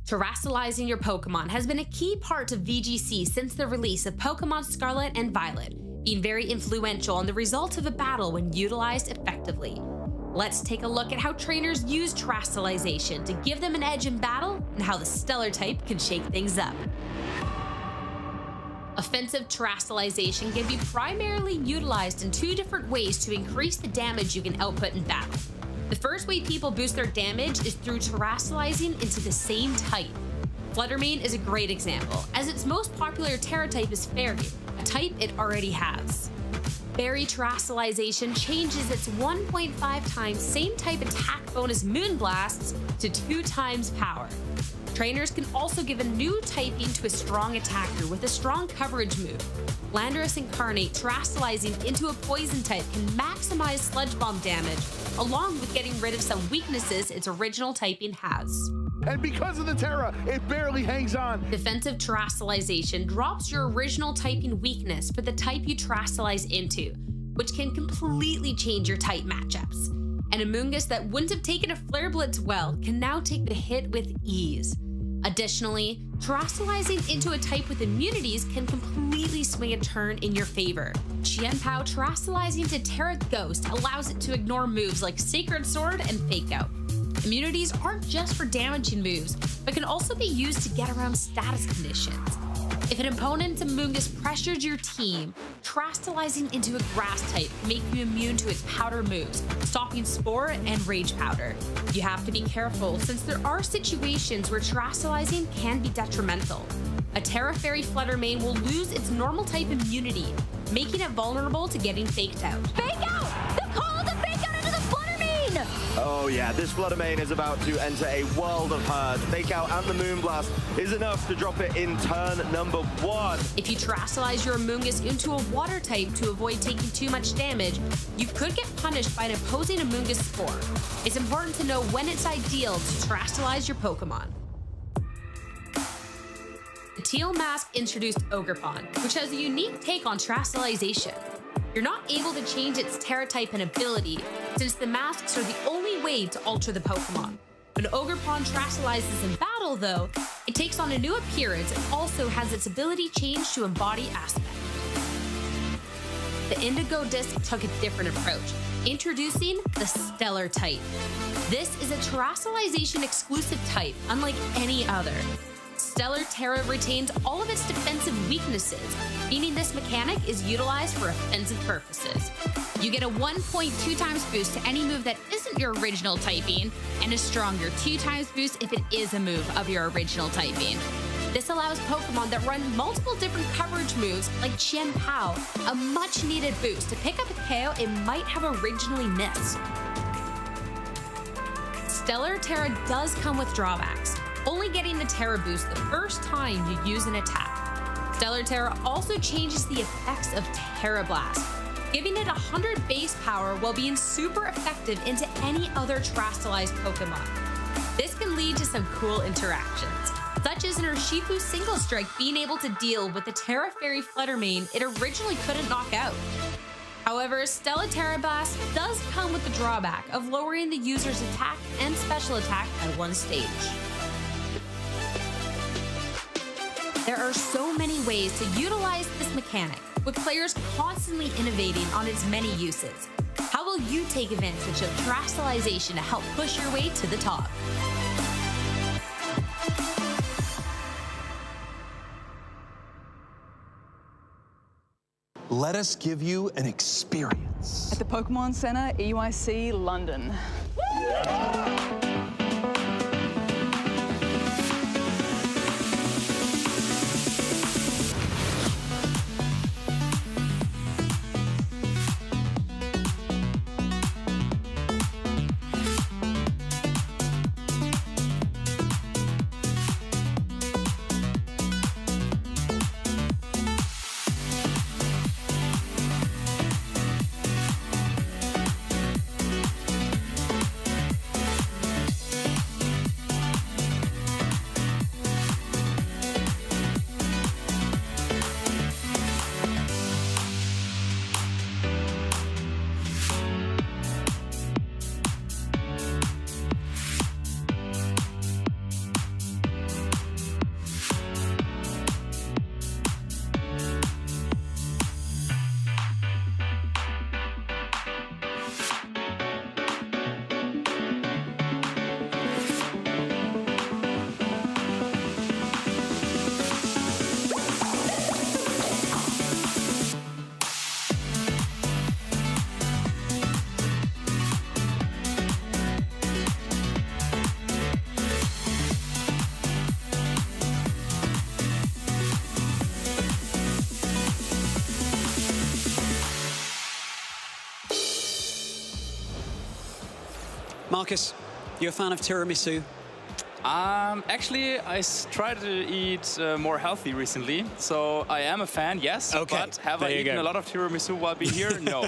Terrestrializing your Pokemon has been a key part of VGC since the release of Pokemon Scarlet and Violet, being very influential on the result of a battle when utilized effectively. Let's take a look at how trainers use terrestrialization to give them an edge in battle and how the Stellar type can shake things up. Offensive terrestrialization can be primarily utilized in 2 different ways to increase the damage you can output in battle. The first way people boost their damage is through terrestrializing into the same type. Fluttermane is a great example, as its most popular Terra type is Fairy, a type it already has. Fairy terrestrialization changes its 1.5 times same type attack bonus Moonblasts to 2 times power. Trainers can also give a new typing to a strong attacker with a strong coverage move. Landorus Incarnate terrestrializing into a poison type can maximize Sludge Bomb damage, along with getting rid of some weaknesses its original typing has. And because of the Terra, it barely hangs on. Defensive terrestrialization drops your original typing weakness for the type you terrestrialize into, which can completely change your type matchups. An Amoonguss that wouldn't have taken a Flare Blitz well can now take the hit with ease. Additionally, terrestrializing into a type with immunities can completely swing a turn in your favor. Qianpao terrestrializing to Terra Ghost allows it to ignore moves like Sacred Sword and Fake Out. Immunities aren't just for damaging moves, but can also be used to get around status conditions. If an opponent's Amoonguss pressures your team, terrestrializing into a grass type can make you immune to its powder moves, stopping Spore and Rage Powder. You have to be careful since there are situations where terrestrializing can be detrimental. A Terra Fairy Fluttermane will lose its normal type immunity, making it vulnerable to getting faked out. Fake out! The call to fake out into the Fluttermane! Oh yeah, this Fluttermane is about to enter a world of hurt. Fake Out and the Moonblast is enough to drop it in turn number 1. If you terrestrialize your Amoonguss into a water type to avoid taking too much damage, you could get punished by an opposing Amoonguss Spore. It's important to know when it's ideal to terrestrialize your Pokemon. The teal mask introduced Ogerpon, which has a unique take on terastallization. You're not able to change its Terra type and ability, since the masks are the only way to alter the Pokemon. When Ogerpon terastallizes in battle, though, it takes on a new appearance and also has its ability changed to embody aspect. The Indigo Disc took a different approach, introducing the Stellar type. This is a terastallization exclusive type, unlike any other. Stellar Terra retains all of its defensive weaknesses, meaning this mechanic is utilized for offensive purposes. You get a 1.2 times boost to any move that isn't your original typing, and a stronger 2 times boost if it is a move of your original typing. This allows Pokemon that run multiple different coverage moves, like Chien Pao, a much needed boost to pick up a KO it might have originally missed. Stellar Terra does come with drawbacks, only getting the Terra boost the first time you use an attack. Stellar Terra also changes the effects of Terra Blast, giving it 100 base power while being super effective into any other terastallized Pokemon. This can lead to some cool interactions, such as an Urshifu single strike being able to deal with the Terra Fairy Flutter Mane it originally couldn't knock out. However, Stellar Terra Blast does come with the drawback of lowering the user's attack and special attack at one stage. There are so many ways to utilize this mechanic, with players constantly innovating on its many uses. How will you take advantage of terastallization to help push your way to the top? Let us give you an experience. At the Pokémon Center, EYC London. Marcus, you a fan of tiramisu? Actually, I tried to eat more healthy recently, so I am a fan, yes. Okay, but have I eaten a lot of tiramisu while being here? No.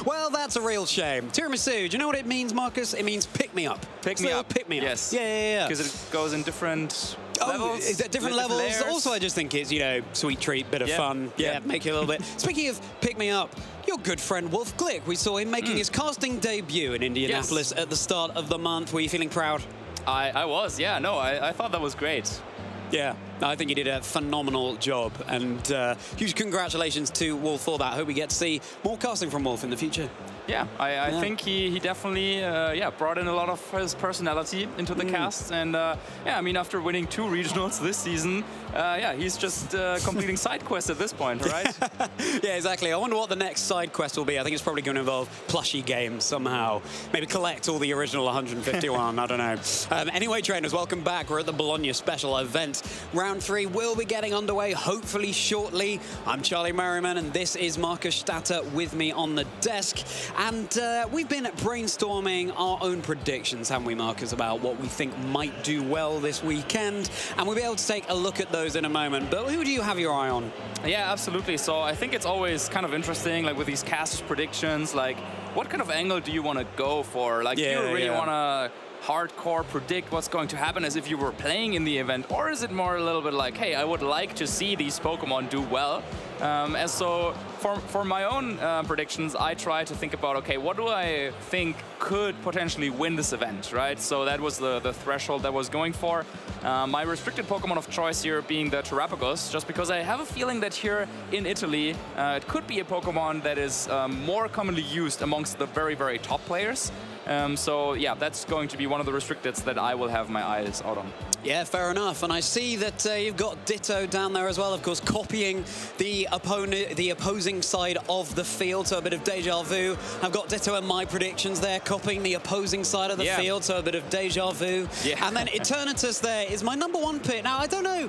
Well, that's a real shame. Tiramisu, do you know what it means, Marcus? It means pick me up. Pick me up. Pick me up. Yes. Yeah. Because it goes in different levels. Is that different levels? Layers. Also, I just think it's, you know, sweet treat, bit of fun. Yeah, make you a little bit. Speaking of pick me up, your good friend Wolf Glick, we saw him making his casting debut in Indianapolis at the start of the month. Were you feeling proud? I was, yeah. No, I thought that was great. Yeah, I think he did a phenomenal job, and huge congratulations to Wolf for that. I hope we get to see more casting from Wolf in the future. Yeah, I think he definitely brought in a lot of his personality into the cast, and yeah, I mean, after winning 2 regionals this season, yeah, he's just completing side quests at this point, right? Yeah, exactly. I wonder what the next side quest will be. I think it's probably going to involve plushie games somehow. Maybe collect all the original 151, I don't know. Anyway, trainers, welcome back. We're at the Bologna Special Event. Round 3 will be getting underway, hopefully shortly. I'm Charlie Merriman, and this is Marcus Statter with me on the desk. And we've been brainstorming our own predictions, haven't we, Marcus, about what we think might do well this weekend. And we'll be able to take a look at those in a moment. But who do you have your eye on? Yeah, absolutely. So I think it's always kind of interesting, like with these casters' predictions, like what kind of angle do you want to go for? Like, do you really want to hardcore predict what's going to happen as if you were playing in the event, or is it more a little bit like, hey, I would like to see these Pokemon do well? And so for my own predictions, I try to think about, okay, what do I think could potentially win this event, right? So that was the threshold that I was going for. My restricted Pokemon of choice here being the Terapagos, just because I have a feeling that here in Italy, it could be a Pokemon that is more commonly used amongst the very, very top players. So yeah, that's going to be one of the restricteds that I will have my eyes out on. Yeah, fair enough. And I see that you've got Ditto down there as well, of course, copying the opposing side of the field, so a bit of deja vu. I've got Ditto in my predictions there, copying the opposing side of the field, so a bit of deja vu. Yeah. And then Eternatus there is my #1 pick. Now, I don't know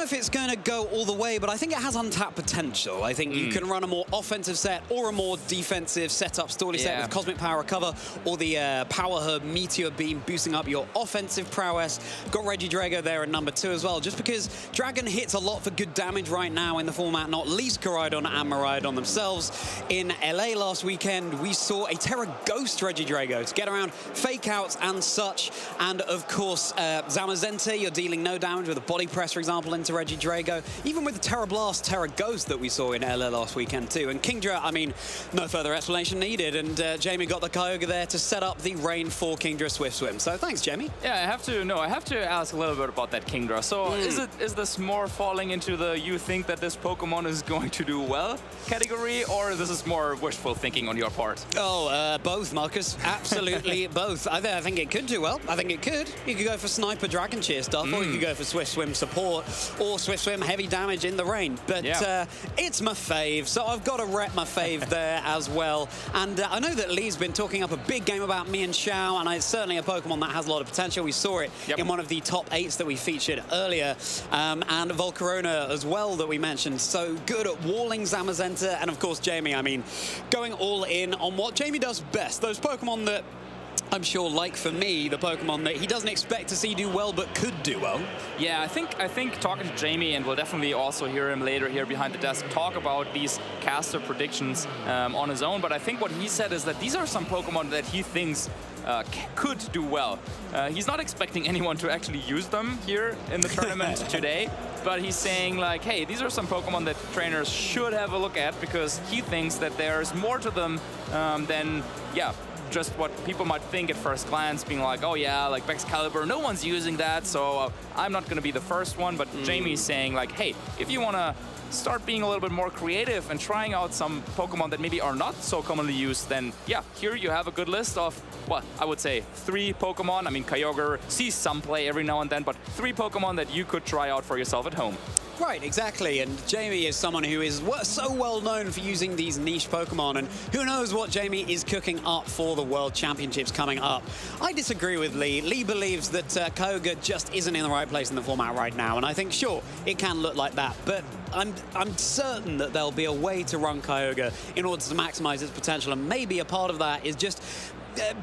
if it's going to go all the way, but I think it has untapped potential. I think you can run a more offensive set or a more defensive setup Stally set with Cosmic Power Recover or the Power Herb Meteor Beam boosting up your offensive prowess. Got Regidrago there at #2 as well, just because Dragon hits a lot for good damage right now in the format, not least Koraidon and Miraidon themselves. In LA last weekend, we saw a Terra Ghost Regidrago to get around fake outs and such. And of course, Zamazenta, you're dealing no damage with a body press, for example, into Regidrago. Even with the Terra Blast, Terra Ghost that we saw in LA last weekend too. And Kingdra, I mean, no further explanation needed. And Jamie got the Kyogre there to set up the Rain for Kingdra Swift Swim. So thanks, Jamie. Yeah, I have to ask a little bit about that Kingdra. So is this more falling into the you think that this Pokemon is going to do well category, or this is more wishful thinking on your part? Oh, both, Marcus. Absolutely both. I think it could do well. I think it could. You could go for Sniper Dragon Cheer stuff, or you could go for Swift Swim support, or Swift Swim heavy damage in the rain. But it's my fave, so I've got to rep my fave there as well. And I know that Lee's been talking up a big game about me and Xiao, and it's certainly a Pokemon that has a lot of potential. We saw it in one of the top 8s that we featured earlier, and Volcarona as well that we mentioned. So good at walling Zamazenta, and of course Jamie, I mean, going all in on what Jamie does best. Those Pokemon that I'm sure, like for me, the Pokemon that he doesn't expect to see do well, but could do well. Yeah, I think talking to Jamie, and we'll definitely also hear him later here behind the desk, talk about these caster predictions on his own. But I think what he said is that these are some Pokemon that he thinks could do well. He's not expecting anyone to actually use them here in the tournament today, but he's saying like, hey, these are some Pokemon that trainers should have a look at, because he thinks that there's more to them than, just what people might think at first glance, being like, oh yeah, like Excalibur, no one's using that, so I'm not going to be the first one. But Jamie's saying like, hey, if you want to start being a little bit more creative and trying out some Pokemon that maybe are not so commonly used, then yeah, here you have a good list of, what, I would say 3 Pokemon. I mean, Kyogre sees some play every now and then, but 3 Pokemon that you could try out for yourself at home. Right, exactly. And Jamie is someone who is so well known for using these niche Pokemon, and who knows what Jamie is cooking up for the World Championships coming up. I disagree with Lee. Lee believes that Kyogre just isn't in the right place in the format right now, and I think, sure, it can look like that, but I'm certain that there'll be a way to run Kyogre in order to maximize its potential, and maybe a part of that is just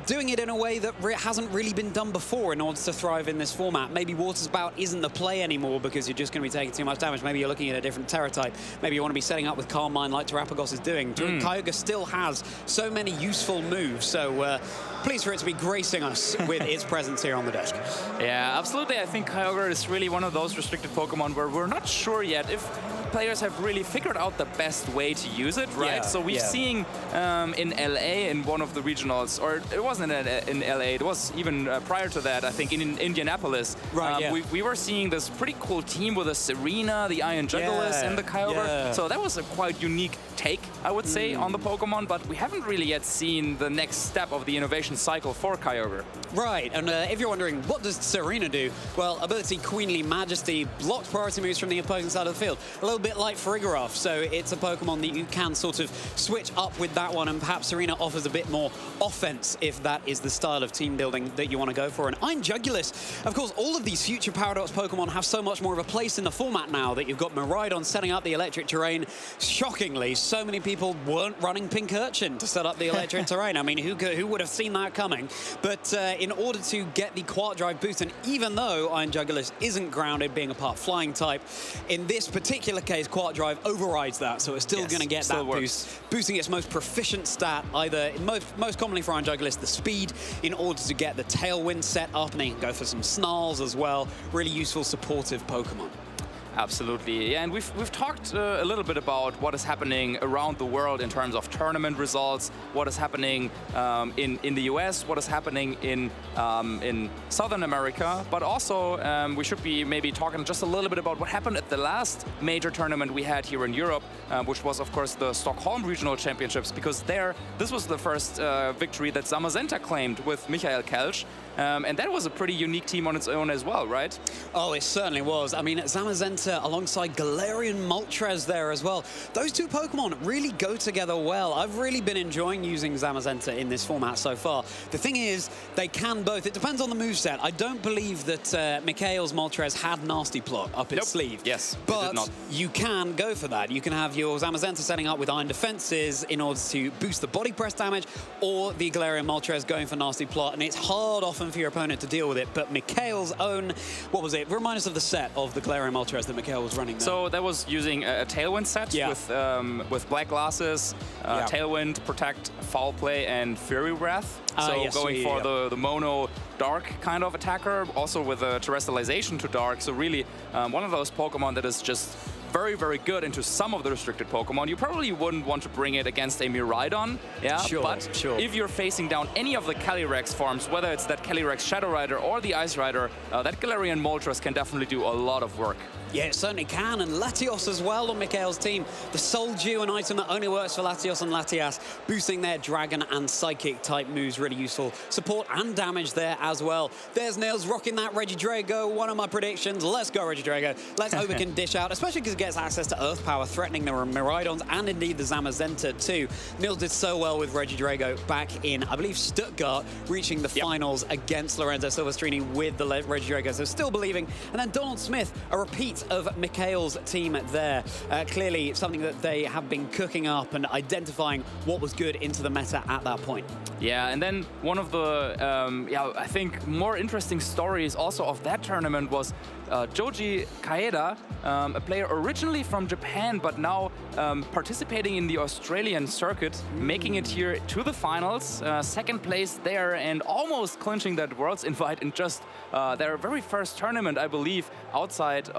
doing it in a way that hasn't really been done before in order to thrive in this format. Maybe Water Spout isn't the play anymore because you're just going to be taking too much damage. Maybe you're looking at a different Terra type. Maybe you want to be setting up with Calm Mind like Terapagos is doing. Kyogre still has so many useful moves, so pleased for it to be gracing us with its presence here on the desk. Yeah, absolutely. I think Kyogre is really one of those restricted Pokemon where we're not sure yet if players have really figured out the best way to use it, right? So we've seen in LA in one of the regionals, or it wasn't in LA, it was even prior to that, I think in Indianapolis. Right, we were seeing this pretty cool team with a Serena, the Iron Juggleress, and the Kyogre. So that was a quite unique take, I would say, on the Pokemon, but we haven't really yet seen the next step of the innovation cycle for Kyogre. Right, and if you're wondering, what does Serena do? Well, ability Queenly Majesty blocks priority moves from the opposing side of the field. A little bit like Farigiraf, so it's a Pokemon that you can sort of switch up with that one, and perhaps Serena offers a bit more offense if that is the style of team building that you want to go for. And Iron Jugulis, of course, all of these future Paradox Pokemon have so much more of a place in the format now that you've got Miraidon setting up the electric terrain. Shockingly, so many people weren't running Pink Urchin to set up the electric terrain. I mean, who would have seen that coming? But in order to get the Quark Drive boost, and even though Iron Jugulis isn't grounded, being a part flying type, in this particular case, Mickey's Quark Drive overrides that, so it's still going to get that boost, boosting its most proficient stat, either most commonly for Iron Jugglist, the speed, in order to get the Tailwind set up, and they can go for some snarls as well. Really useful, supportive Pokemon. Absolutely, yeah, and we've talked a little bit about what is happening around the world in terms of tournament results, what is happening in the US, what is happening in Southern America, but also we should be maybe talking just a little bit about what happened at the last major tournament we had here in Europe, which was of course the Stockholm Regional Championships, because this was the first victory that Zamazenta claimed with Michael Kelch. And that was a pretty unique team on its own as well, right? Oh, it certainly was. I mean, Zamazenta alongside Galarian Moltres there as well. Those two Pokemon really go together well. I've really been enjoying using Zamazenta in this format so far. The thing is, they can both. It depends on the moveset. I don't believe that Mikhail's Moltres had Nasty Plot up its sleeve. Yes, but you can go for that. You can have your Zamazenta setting up with Iron Defenses in order to boost the body press damage, or the Galarian Moltres going for Nasty Plot, and it's hard often for your opponent to deal with it. But Mikhail's own, what was it? Remind us of the set of the Galarian Moltres that Mikhail was running there. So that was using a Tailwind set with Black Glasses, Tailwind, Protect, Foul Play, and Fury Wrath. So going for the mono dark kind of attacker, also with a terrestrialization to dark. So really one of those Pokemon that is just very, very good into some of the restricted Pokemon. You probably wouldn't want to bring it against a Miraidon, but if you're facing down any of the Calyrex forms, whether it's that Calyrex Shadow Rider or the Ice Rider, that Galarian Moltres can definitely do a lot of work. Yeah, it certainly can, and Latios as well on Mikhail's team. The Soul Dew, an item that only works for Latios and Latias, boosting their Dragon and Psychic type moves, really useful. Support and damage there as well. There's Nils rocking that Regidrago, one of my predictions. Let's go, Regidrago. Let's hope we can dish out, especially because it gets access to Earth Power, threatening the Miraidons and indeed the Zamazenta too. Nils did so well with Regidrago back in, I believe, Stuttgart, reaching the finals against Lorenzo Silvestrini with the Regidrago, so still believing. And then Donald Smith, a repeat of Mikhail's team there. Clearly something that they have been cooking up and identifying what was good into the meta at that point. Yeah, and then one of the, I think more interesting stories also of that tournament was Joji Kaeda, a player originally from Japan, but now participating in the Australian circuit, making it here to the finals, second place there, and almost clinching that Worlds invite in just their very first tournament, I believe, outside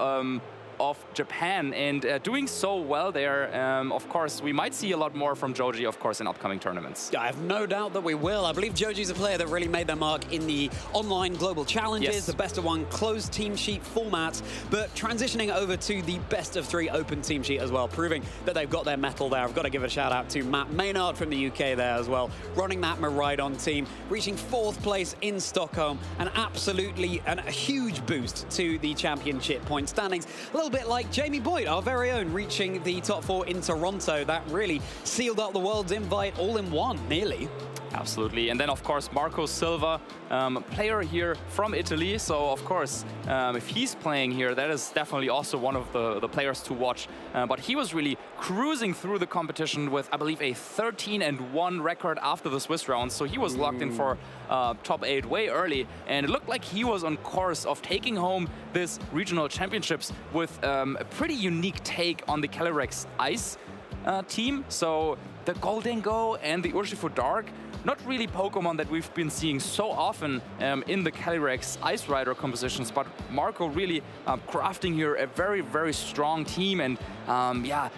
of Japan, and doing so well there. Of course, we might see a lot more from Joji, of course, in upcoming tournaments. I have no doubt that we will. I believe Joji's a player that really made their mark in the online global challenges, the best of one closed team sheet format, but transitioning over to the best of 3 open team sheet as well, proving that they've got their mettle there. I've got to give a shout out to Matt Maynard from the UK there as well, running that Miraidon team, reaching 4th place in Stockholm, and absolutely a huge boost to the championship point standings. A little bit like Jamie Boyd, our very own, reaching the top 4 in Toronto. That really sealed up the World's invite all in one, nearly. Absolutely. And then, of course, Marco Silva, player here from Italy. So, of course, if he's playing here, that is definitely also one of the players to watch. But he was really cruising through the competition with, I believe, a 13-1 record after the Swiss round. So he was locked in for top 8 way early. And it looked like he was on course of taking home this regional championships with a pretty unique take on the Calyrex Ice team. So the Goldingo and the Urshifu Dark, not really Pokemon that we've been seeing so often in the Calyrex Ice Rider compositions, but Marco really crafting here a very, very strong team, and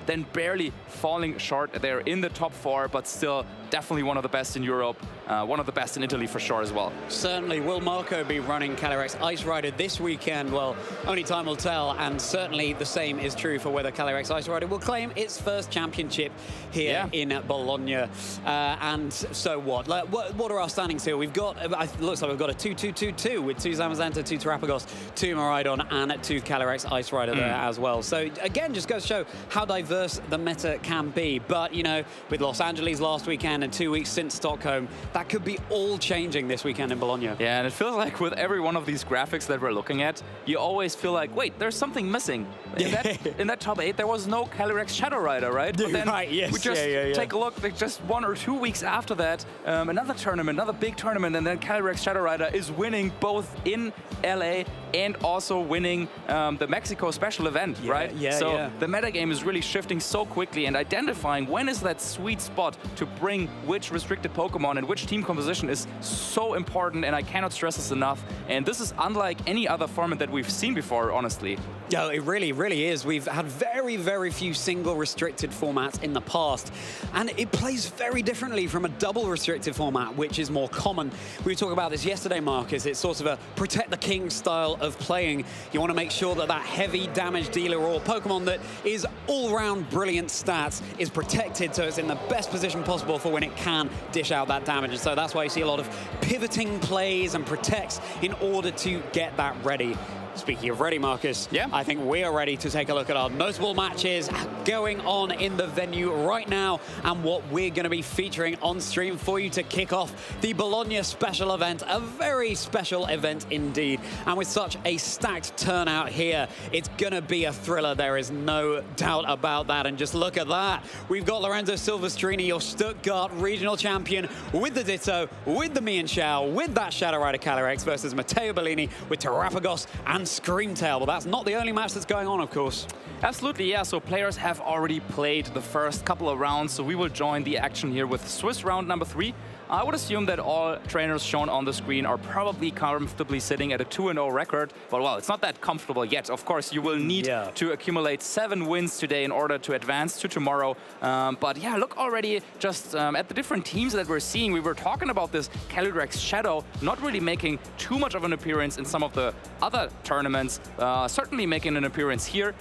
then barely falling short there in the top 4, but still definitely one of the best in Europe, one of the best in Italy for sure as well. Certainly. Will Marco be running Calyrex Ice Rider this weekend? Well, only time will tell, and certainly the same is true for whether Calyrex Ice Rider will claim its first championship here in Bologna. And so what? What are our standings here? We've got, it looks like we've got a 2-2-2-2 with 2 Zamazenta, 2 Terrapagos, 2 Miraidon, and 2 Calyrex Ice Rider there as well. So again, just goes to show how diverse the meta can be. But, you know, with Los Angeles last weekend and 2 weeks since Stockholm, that could be all changing this weekend in Bologna. Yeah, and it feels like with every one of these graphics that we're looking at, you always feel like, wait, there's something missing. In that top 8, there was no Calyrex Shadow Rider, right? But then we just take a look, like just 1 or 2 weeks after that, another tournament, another big tournament, and then Calyrex Shadow Rider is winning both in LA and also winning the Mexico special event, right? So the metagame is really shifting so quickly, and identifying when is that sweet spot to bring which restricted Pokemon and which team composition is so important, and I cannot stress this enough. And this is unlike any other format that we've seen before, honestly. Yeah, it really, really is. We've had very, very few single restricted formats in the past, and it plays very differently from a double restricted format, which is more common. We were talking about this yesterday, Marcus. It's sort of a protect the king style of playing. You want to make sure that that heavy damage dealer or Pokemon that is all-round brilliant stats is protected, so it's in the best position possible for when it can dish out that damage. And so that's why you see a lot of pivoting plays and protects in order to get that ready. Speaking of ready, Marcus, I think we are ready to take a look at our notable matches going on in the venue right now and what we're going to be featuring on stream for you to kick off the Bologna Special Event, a very special event indeed. And with such a stacked turnout here, it's going to be a thriller. There is no doubt about that. And just look at that. We've got Lorenzo Silvestrini, your Stuttgart regional champion, with the Ditto, with the Mienshao, with that Shadow Rider Calyrex versus Matteo Bellini with Terrapagos and Screamtail. Well, that's not the only match that's going on, of course. Absolutely, yeah. So players have already played the first couple of rounds, so we will join the action here with Swiss round number 3. I would assume that all trainers shown on the screen are probably comfortably sitting at a 2-0 record, but well, it's not that comfortable yet. Of course, you will need to accumulate 7 wins today in order to advance to tomorrow. But yeah, look already just at the different teams that we're seeing. We were talking about this Calyrex Shadow not really making too much of an appearance in some of the other tournaments, certainly making an appearance here.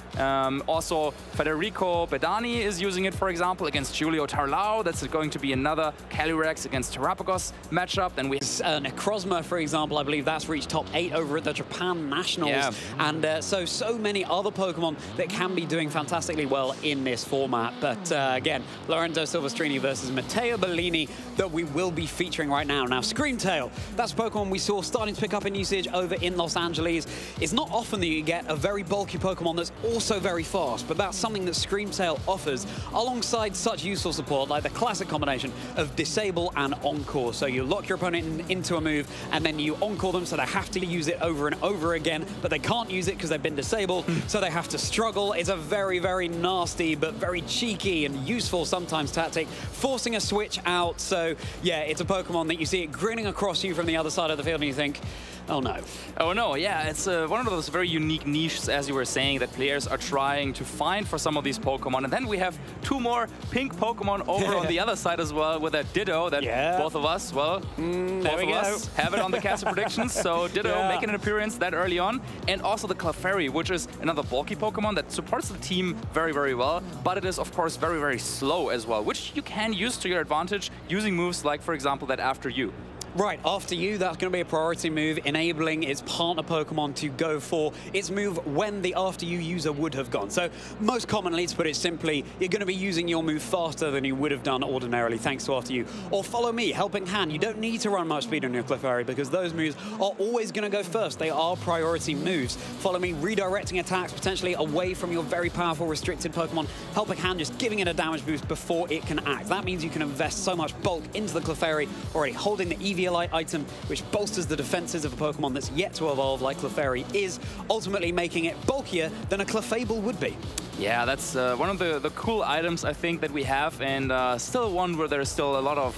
Also, Federico Bedani is using it, for example, against Giulio Tarlau. That's going to be another Calyrex against Terrapagos matchup. Then we Necrozma, for example, I believe that's reached top 8 over at the Japan Nationals. And so many other Pokemon that can be doing fantastically well in this format. But again, Lorenzo Silvestrini versus Matteo Bellini that we will be featuring right now. Now, Screamtail, that's a Pokemon we saw starting to pick up in usage over in Los Angeles. It's not often that you get a very bulky Pokemon that's also very fast, but that's something that Screamtail offers alongside such useful support like the classic combination of Disable and Encore. So you lock your opponent into a move and then you Encore them, so they have to use it over and over again, but they can't use it because they've been disabled, so they have to struggle. It's a very, very nasty but very cheeky and useful sometimes tactic, forcing a switch out. So yeah, it's a Pokemon that you see it grinning across you from the other side of the field and you think, oh no. Oh no, yeah, it's one of those very unique niches, as you were saying, that players are trying to find for some of these Pokemon. And then we have 2 more pink Pokemon over on the other side as well, with a Ditto that both of us, well, both of us have it on the caster predictions. So Ditto making an appearance that early on. And also the Clefairy, which is another bulky Pokemon that supports the team very, very well. But it is, of course, very, very slow as well, which you can use to your advantage using moves like, for example, that After You. Right, After You, that's going to be a priority move, enabling its partner Pokemon to go for its move when the After You user would have gone. So most commonly, to put it simply, you're going to be using your move faster than you would have done ordinarily thanks to After You. Or Follow Me, Helping Hand. You don't need to run much speed on your Clefairy because those moves are always going to go first. They are priority moves. Follow Me, redirecting attacks potentially away from your very powerful restricted Pokemon. Helping Hand, just giving it a damage boost before it can act. That means you can invest so much bulk into the Clefairy, already holding the EV item, which bolsters the defenses of a Pokemon that's yet to evolve like Clefairy is, ultimately making it bulkier than a Clefable would be. Yeah, that's one of the cool items I think that we have, and still one where there's still a lot of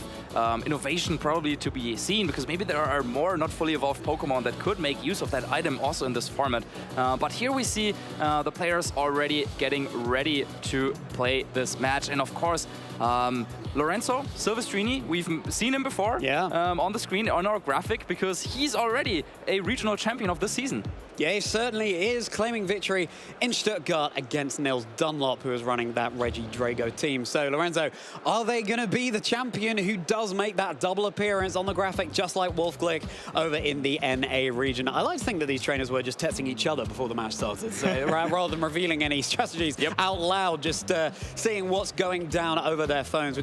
innovation probably to be seen, because maybe there are more not fully evolved Pokemon that could make use of that item also in this format. But here we see the players already getting ready to play this match. And of course, Lorenzo Silvestrini, we've seen him before on the screen on our graphic, because he's already a regional champion of this season. Yeah, he certainly is, claiming victory in Stuttgart against Nils Dunlop, who is running that Reggie Drago team. So, Lorenzo, are they going to be the champion who does make that double appearance on the graphic, just like Wolf Glick over in the NA region? I like to think that these trainers were just testing each other before the match started, so rather than revealing any strategies out loud, just seeing what's going down over their phones.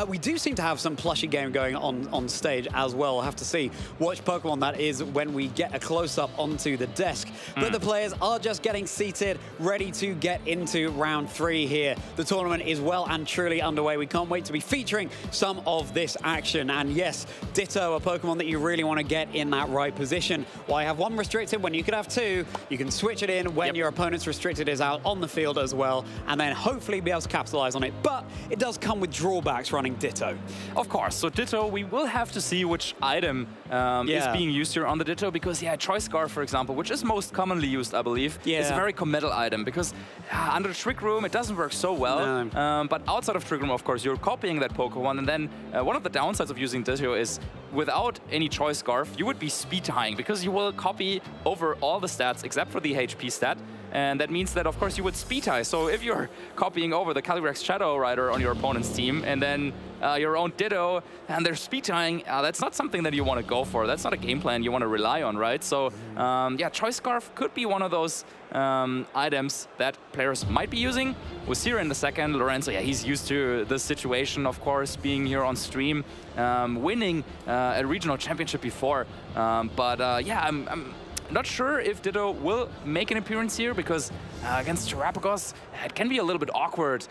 We do seem to have some plushie game going on stage as well. We'll have to see which Pokemon that is when we get a close-up onto the desk. But the players are just getting seated, ready to get into round 3 here. The tournament is well and truly underway. We can't wait to be featuring some of this action. And yes, Ditto, a Pokemon that you really want to get in that right position. Why have one restricted when you could have 2? You can switch it in when your opponent's restricted is out on the field as well, and then hopefully be able to capitalize on it. But it does come with drawbacks running Ditto. Of course. So Ditto, we will have to see which item is being used here on the Ditto, because Choice Scarf, for example, which is most commonly used, I believe, is a very committal item, because under Trick Room it doesn't work so well. But outside of Trick Room, of course, you're copying that Pokemon, and then one of the downsides of using Ditto is without any Choice Scarf, you would be speed tying, because you will copy over all the stats except for the HP stat. And that means that, of course, you would speed tie. So if you're copying over the Calyrex Shadow Rider on your opponent's team, and then your own Ditto, and they're speed tying, that's not something that you want to go for. That's not a game plan you want to rely on, right? So, yeah, Choice Scarf could be one of those items that players might be using. We'll see here in a second. Lorenzo, he's used to this situation, of course, being here on stream, winning a regional championship before. Yeah, I'm not sure if Ditto will make an appearance here, because against Terrapagos, it can be a little bit awkward,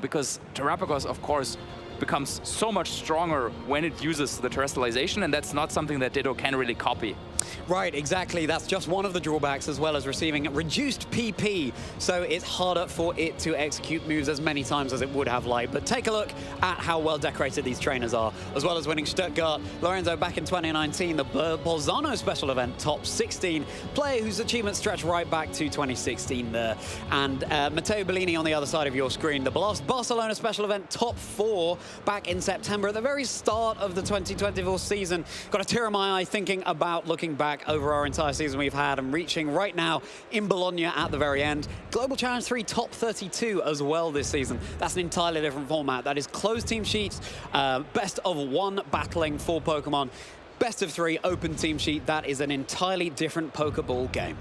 because Terrapagos, of course, becomes so much stronger when it uses the terrestrialization, and that's not something that Ditto can really copy. Right, exactly. That's just one of the drawbacks, as well as receiving reduced PP. So it's harder for it to execute moves as many times as it would have liked. But take a look at how well decorated these trainers are, as well as winning Stuttgart. Lorenzo back in 2019, the Bologna Special Event, top 16 player whose achievements stretch right back to 2016 there. And Matteo Bellini on the other side of your screen, the Barcelona Special Event, top 4 back in September at the very start of the 2024 season. Got a tear in my eye thinking about looking back over our entire season we've had and reaching right now in Bologna at the very end. Global Challenge 3 top 32 as well this season. That's an entirely different format. That is closed team sheets, best of 1 battling 4 Pokemon, best of 3 open team sheet. That is an entirely different Pokeball game.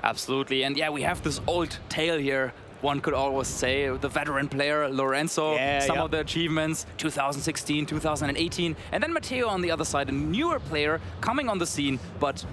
Absolutely, and yeah, we have this old tale here. One could always say the veteran player, Lorenzo, some of the achievements, 2016, 2018. And then Matteo on the other side, a newer player coming on the scene, but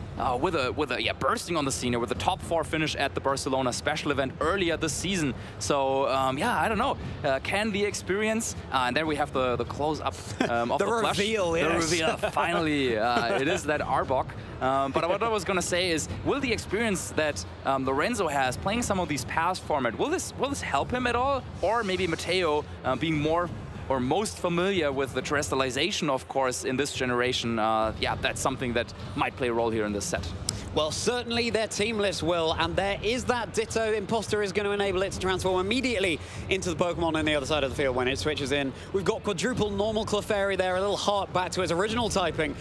bursting on the scene with a top 4 finish at the Barcelona Special Event earlier this season. So, yeah, I don't know. Can the experience, and then we have the close-up of the reveal, flush. The reveal, finally. It is that Arbok. But what I was going to say is, will the experience that Lorenzo has playing some of these past format, will this help him at all? Or maybe Matteo being more or most familiar with the terrestrialization, of course, in this generation, yeah, that's something that might play a role here in this set. Well, certainly their team list will, and there is that Ditto. Imposter is going to enable it to transform immediately into the Pokemon on the other side of the field when it switches in. We've got quadruple normal Clefairy there, a little heart back to its original typing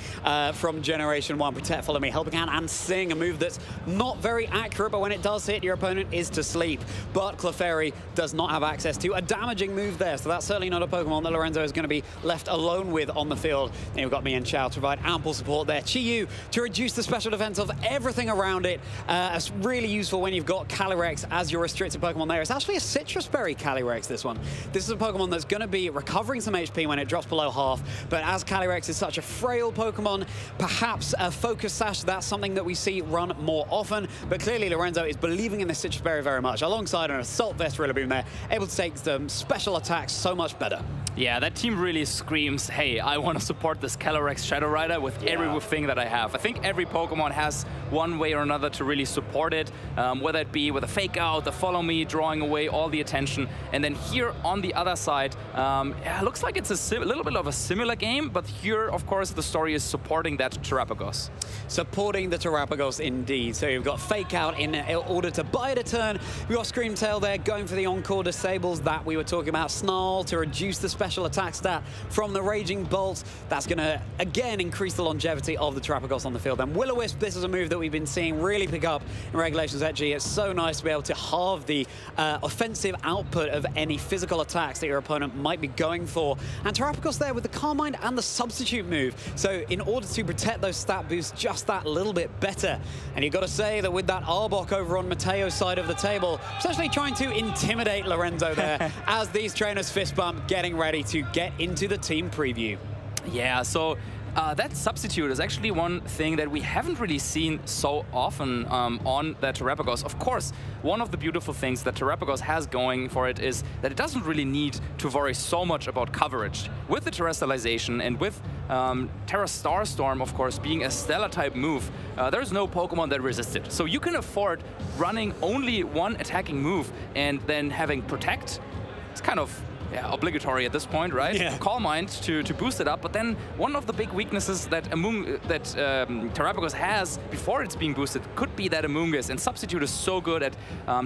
from Generation 1. Protect, Follow Me, Helping Hand, and Sing, a move that's not very accurate, but when it does hit, your opponent is to sleep. But Clefairy does not have access to a damaging move there, so that's certainly not a Pokemon that Lorenzo is going to be left alone with on the field. And you've got me and Chao to provide ample support there. Chi-Yu to reduce the special defense of everything around it. It's really useful when you've got Calyrex as your restricted Pokemon there. It's actually a Citrus Berry Calyrex, this one. This is a Pokemon that's going to be recovering some HP when it drops below half, but as Calyrex is such a frail Pokemon, perhaps a Focus Sash, that's something that we see run more often, but clearly Lorenzo is believing in the Citrus Berry very much, alongside an Assault Vest Rillaboom there, able to take the special attacks so much better. Yeah, that team really screams, hey, I want to support this Calyrex Shadow Rider with everything that I have. I think every Pokemon has one way or another to really support it, whether it be with a Fake Out, the Follow Me, drawing away all the attention. And then here on the other side, yeah, it looks like it's a little bit of a similar game, but here, of course, the story is supporting that Terrapagos. Supporting the Terrapagos indeed. So you've got Fake Out in order to buy it a turn. We've got Scream Tail there going for the Encore Disables that we were talking about. Snarl to reduce the special attack stat from the Raging Bolt. That's going to, again, increase the longevity of the Terrapagos on the field. And Will-O-Wisp, this is a move that we've been seeing really pick up in Regulations Edgy. It's so nice to be able to halve the offensive output of any physical attacks that your opponent might be going for. And Terrapagos there with the Carmine and the Substitute move. So in order to protect those stat boosts just that little bit better. And you've got to say that with that Arbok over on Matteo's side of the table, essentially trying to intimidate Lorenzo there as these trainers fist bump, getting ready ready to get into the team preview. Yeah, so that substitute is actually one thing that we haven't really seen so often on the Terrapagos. Of course, one of the beautiful things that Terrapagos has going for it is that it doesn't really need to worry so much about coverage. With the terrestrialization and with Terra Starstorm, of course, being a Stellar type move, there's no Pokemon that resists it. So you can afford running only one attacking move and then having Protect. It's kind of obligatory at this point, right? Yeah. Calm Mind to boost it up, but then one of the big weaknesses that Terrapagos has before it's being boosted could be that Amoonguss, and Substitute is so good at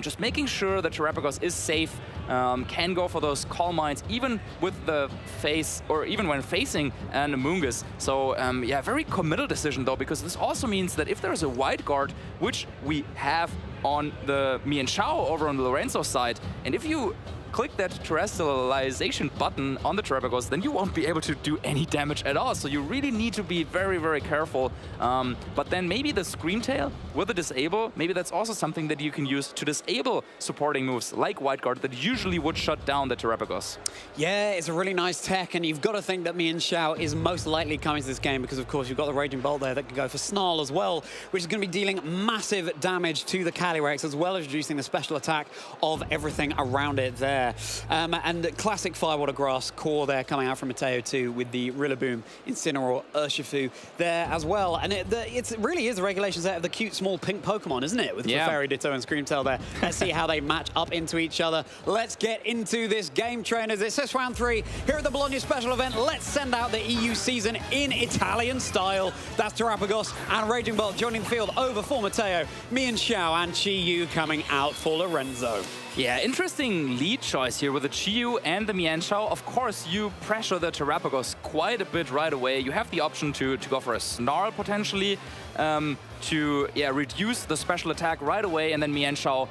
just making sure that Terrapagos is safe, can go for those Calm Minds even with the face, or even when facing an Amoonguss. So yeah, very committal decision though, because this also means that if there's a Wide Guard, which we have on the Mienshao over on the Lorenzo side, and if you click that terrestrialization button on the Terrapagos, then you won't be able to do any damage at all. So you really need to be very, very careful. But then maybe the Scream Tail with the disable, maybe that's also something that you can use to disable supporting moves like Wide Guard that usually would shut down the Terrapagos. Yeah, it's a really nice tech, and you've got to think that Mienshao is most likely coming to this game because, of course, you've got the Raging Bolt there that can go for Snarl as well, which is going to be dealing massive damage to the Calyrex, as well as reducing the special attack of everything around it there. And classic Firewater Grass core there coming out from Mateo too, with the Rillaboom, Incineroar, Urshifu there as well. And it really is the regulation set of the cute small pink Pokemon, isn't it? With Clefairy, Ditto and Screamtail there. Let's see how they match up into each other. Let's get into this game, trainers. It's this round 3 here at the Bologna Special Event. Let's send out the EU season in Italian style. That's Terrapagos and Raging Bolt joining the field over for Mateo, Mienshao and Chi-Yu coming out for Lorenzo. Yeah, interesting lead choice here with the Chi-Yu and the Mienshao. Of course, you pressure the Terrapagos quite a bit right away. You have the option to go for a Snarl potentially, to reduce the special attack right away, and then Mienshao.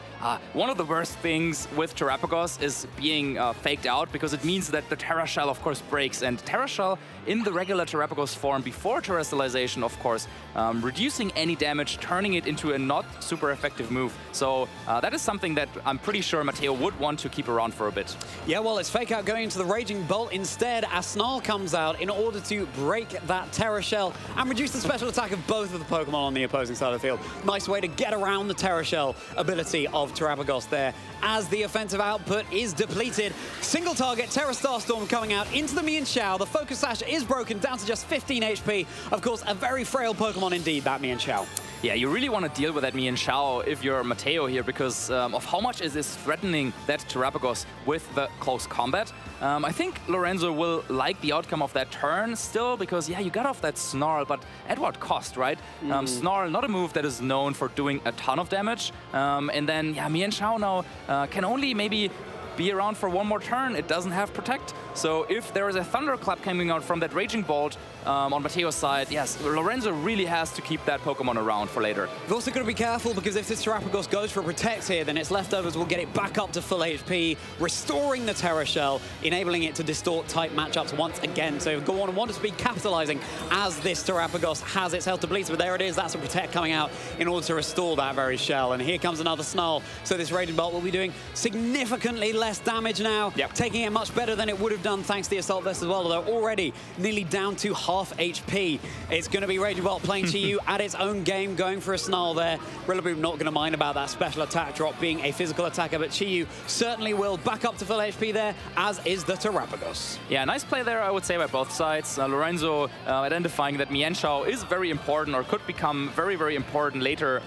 One of the worst things with Terrapagos is being faked out, because it means that the Terra Shell, of course, breaks. And Terra Shell in the regular Terrapagos form before terrestrialization, of course, reducing any damage, turning it into a not super effective move. So that is something that I'm pretty sure Mateo would want to keep around for a bit. Yeah, well, it's fake out going into the Raging Bolt instead as Snarl comes out in order to break that Terra Shell and reduce the special attack of both of the Pokemon on the opposing side of the field. Nice way to get around the Terra Shell ability of Terrapagos there as the offensive output is depleted. Single target, Terra Starstorm coming out into the Mienshao. The Focus Sash is broken down to just 15 HP. Of course, a very frail Pokemon indeed, that Mienshao. Yeah, you really want to deal with that Mienshao if you're Mateo here, because of how much is this threatening that Terrapagos with the close combat. I think Lorenzo will like the outcome of that turn still, because, yeah, you got off that Snarl, but at what cost, right? Snarl, not a move that is known for doing a ton of damage. And then, yeah, Mienshao now can only maybe be around for one more turn. It doesn't have Protect. So if there is a Thunderclap coming out from that Raging Bolt on Mateo's side, yes, Lorenzo really has to keep that Pokemon around for later. You've also got to be careful, because if this Terrapagos goes for a Protect here, then its leftovers will get it back up to full HP, restoring the Terra Shell, enabling it to distort type matchups once again. So go on and want to be capitalizing as this Terrapagos has its health depleted. But there it is, that's a Protect coming out in order to restore that very shell. And here comes another Snarl. So this Raging Bolt will be doing significantly less damage now, taking it much better than it would have done thanks to the Assault Vest as well, although already nearly down to half HP. It's going to be Raging Bolt playing Chi-Yu at its own game, going for a Snarl there. Rillaboom not going to mind about that special attack drop being a physical attacker, but Chi-Yu certainly will back up to full HP there, as is the Terrapagos. Yeah, nice play there, I would say, by both sides. Lorenzo identifying that Mienshao is very important, or could become very, very important later